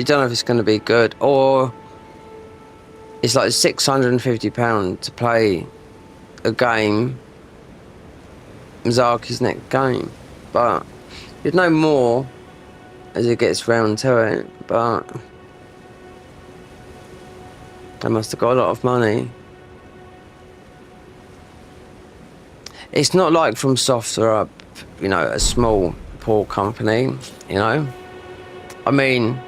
don't know if it's going to be good, or it's like £650 to play a game, Miyazaki's next game, but you'd know more as it gets round to it. But they must have got a lot of money. It's not like From Software, you know, a small, poor company, you know. I mean,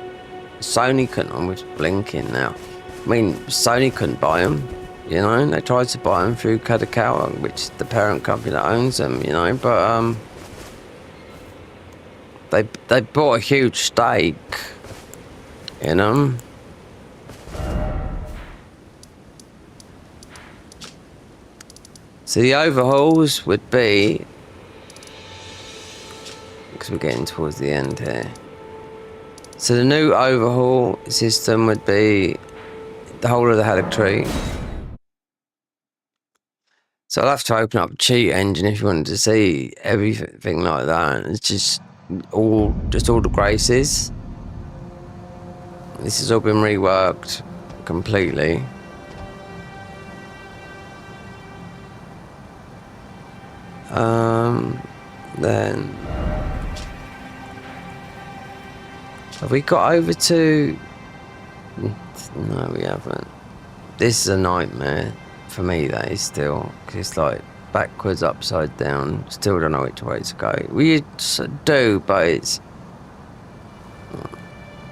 Sony couldn't, I'm just blinking now. I mean, Sony couldn't buy them, you know. They tried to buy them through Kadokawa, which is the parent company that owns them, you know. But they bought a huge stake in them. So the overhauls would be, because we're getting towards the end here. So the new overhaul system would be the whole of the Haddock Tree. So I'll have to open up a cheat engine if you wanted to see everything like that. It's just all the graces. This has all been reworked completely. Then have we got over to? No, we haven't. This is a nightmare for me. That is still, because it's like backwards, upside down. Still don't know which way to go. We do, but it's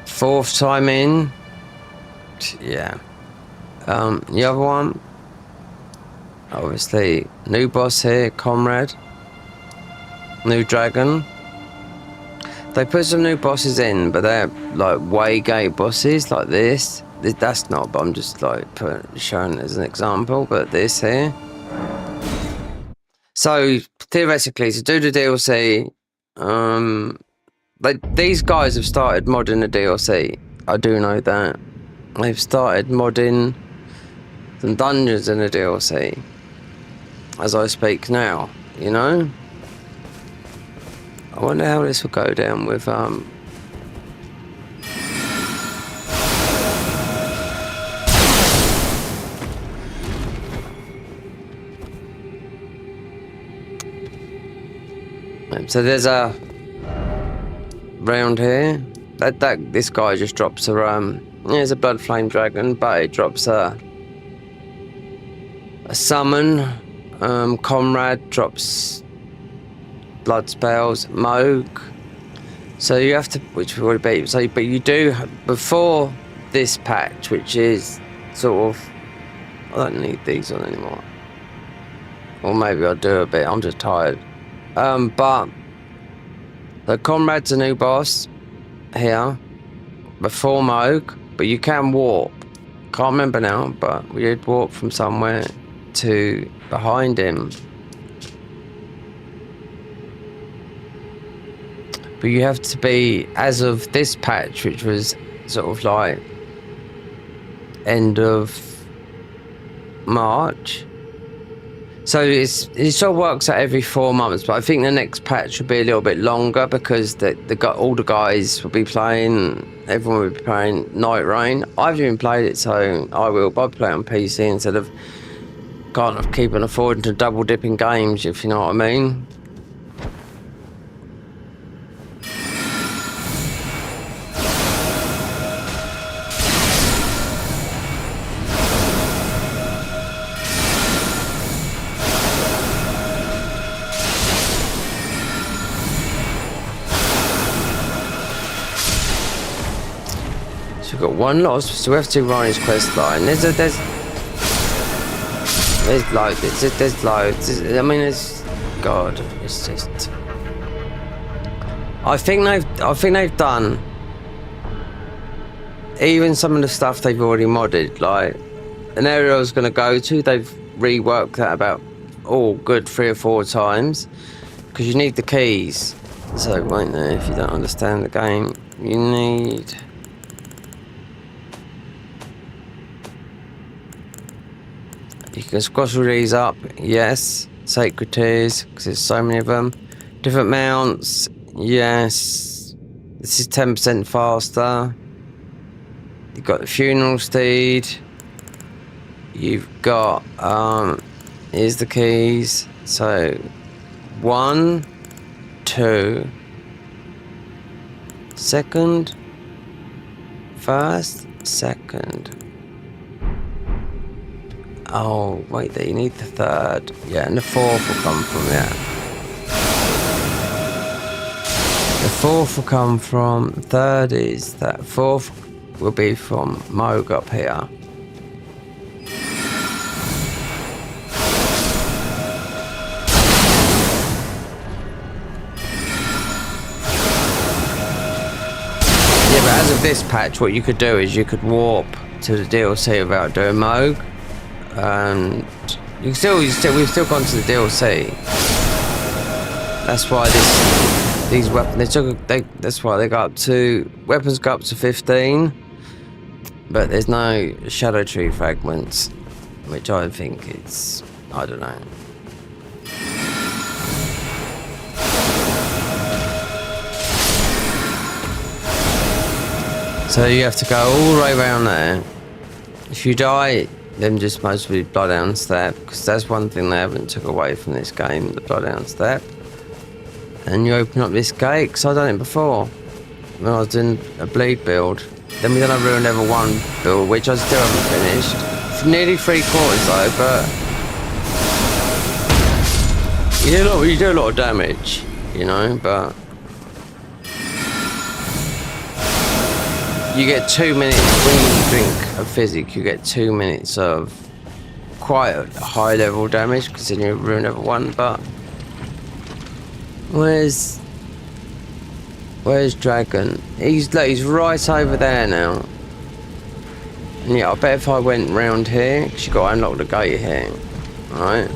fourth time in. Yeah. The other one, obviously, new boss here, Comrade. New dragon. They put some new bosses in, but they're like Waygate bosses, like this. That's not, but I'm just like showing it as an example. But this here. So theoretically, to do the DLC, these guys have started modding the DLC. I do know that. They've started modding some dungeons in the DLC as I speak now, you know. I wonder how this will go down with so there's a round here that this guy just drops a it's a blood flame dragon, but it drops a summon. Comrade drops blood spells, Moog. So you have to, which would be so, but you do before this patch, which is sort of, I don't need these on anymore, or maybe I'll do a bit. I'm just tired. But the Comrade's a new boss here before Moog, but you can warp. Can't remember now, but we did warp from somewhere to behind him. But you have to be, as of this patch, which was sort of like end of March. So it sort of works out every 4 months, but I think the next patch will be a little bit longer because all the guys will be playing, everyone will be playing Night Rain. I haven't even played it, so I will, but I'll play it on PC instead of kind of keeping affording to double dip in games, if you know what I mean. So we've got one lost. So we have to run his quest line. There's loads. There's loads. I mean, it's God. It's just. I think they've done even some of the stuff they've already modded. Like an area I was going to go to, they've reworked that about good 3 or 4 times because you need the keys. So wait there, if you don't understand the game, you need. You can squash all these up, yes. Sacred tears, because there's so many of them. Different mounts, yes. This is 10% faster. You've got the funeral steed. You've got, here's the keys. So, 1, 2, second, first, second. Oh, wait there, you need the third. Yeah, and the fourth will come from there. The fourth will come from, third is that, fourth will be from Moog up here. Yeah, but as of this patch, what you could do is you could warp to the DLC without doing Moog. And we've still gone to the DLC. That's why these weapons that's why they go up to weapons go up to 15, but there's no shadow tree fragments, which I think it's I don't know. So you have to go all the way around there. If you die, then just mostly Bloodhound Step, because that's one thing they haven't took away from this game, the Bloodhound Step. And you open up this gate, because I've done it before, when I was doing a bleed build. Then we done a Ruin Level 1 build, which I still haven't finished. For nearly 3/4 though, but you do a lot of damage, you know, but you get 2 minutes when you drink a physic. You get 2 minutes of quite a high level damage considering you're Ruin Level 1. But where's Dragon? He's right over there now. And yeah, I bet if I went round here, because you got to unlock the gate here, right?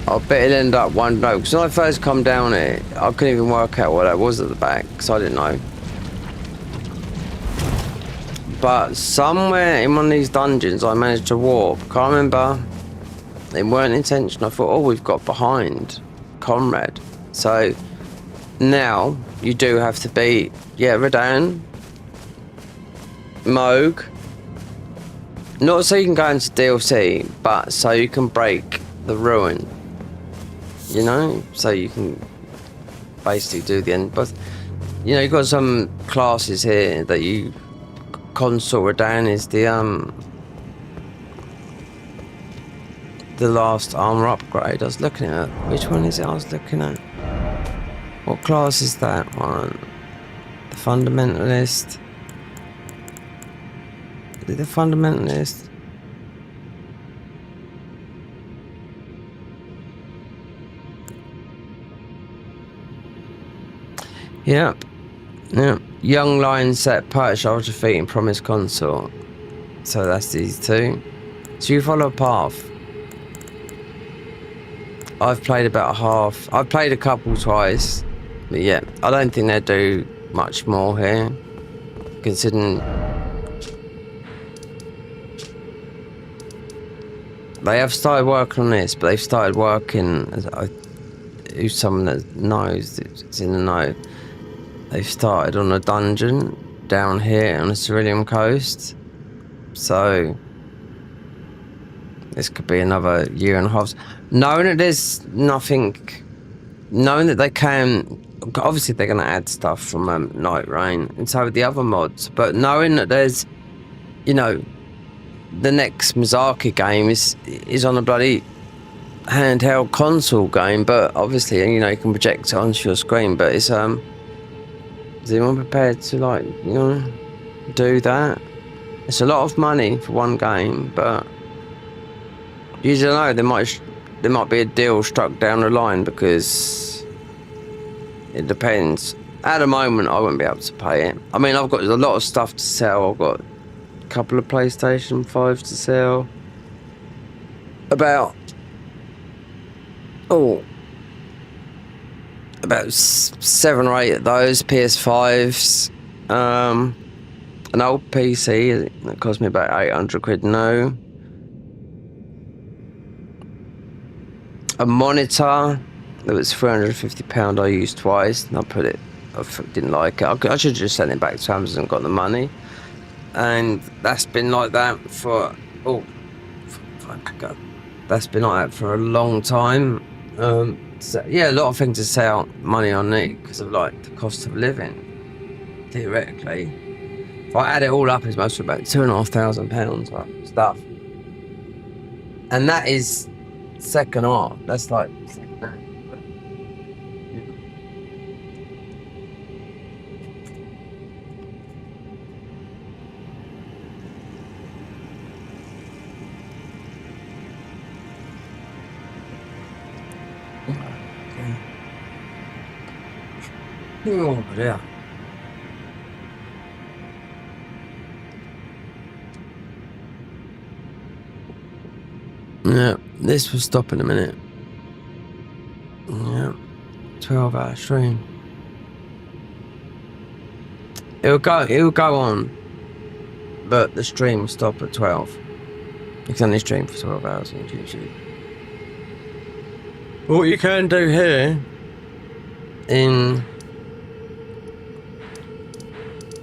I bet it'll end up one bloke. Because when I first come down here, I couldn't even work out what that was at the back, because I didn't know. But somewhere in one of these dungeons, I managed to warp. Can't remember. They weren't intentional. I thought, oh, we've got behind Conrad. So now you do have to beat, Radahn, Moog. Not so you can go into DLC, but so you can break the ruin. You know, so you can basically do the end. But you know, you've got some classes here that you Consort Radahn is the last armor upgrade I was looking at. Which one is it I was looking at? What class is that one? The Fundamentalist. Is it the Fundamentalist? Yep. Young lion set perch after defeating promised consort. So that's these two. So you follow a path. I've played about half. I've played a couple twice. But yeah, I don't think they'll do much more here. Considering they have started working on this, but they've started working, who's someone that knows, it's in the know. They've started on a dungeon down here on the Cerulean coast. So this could be another 1.5 years. Knowing that there's nothing, knowing that they can, obviously they're going to add stuff from Night Rain and so with the other mods, but knowing that there's, you know, the next Miyazaki game is on a bloody handheld console game, but obviously, you know, you can project it onto your screen, but it's Is anyone prepared to, like, you know, do that? It's a lot of money for one game, but you don't know, there might be a deal struck down the line, because it depends. At the moment, I won't be able to pay it. I mean, I've got a lot of stuff to sell. I've got a couple of PlayStation 5s to sell. About 7 or 8 of those PS5s. An old PC that cost me about 800 quid now. A monitor that was £350 I used twice, and I didn't like it. I should have just sent it back to Amazon and got the money. And that's been like that for that's been like that for a long time. So, yeah, a lot of things to sell money on it because of like the cost of living. Theoretically, if I add it all up, it's mostly about £2,500 of stuff, and that is second art. That's like second hand. Oh, yeah. Yeah, this will stop in a minute. Yeah, 12-hour stream. It'll go on, but the stream will stop at 12. You can only stream for 12 hours on YouTube. What you can do here in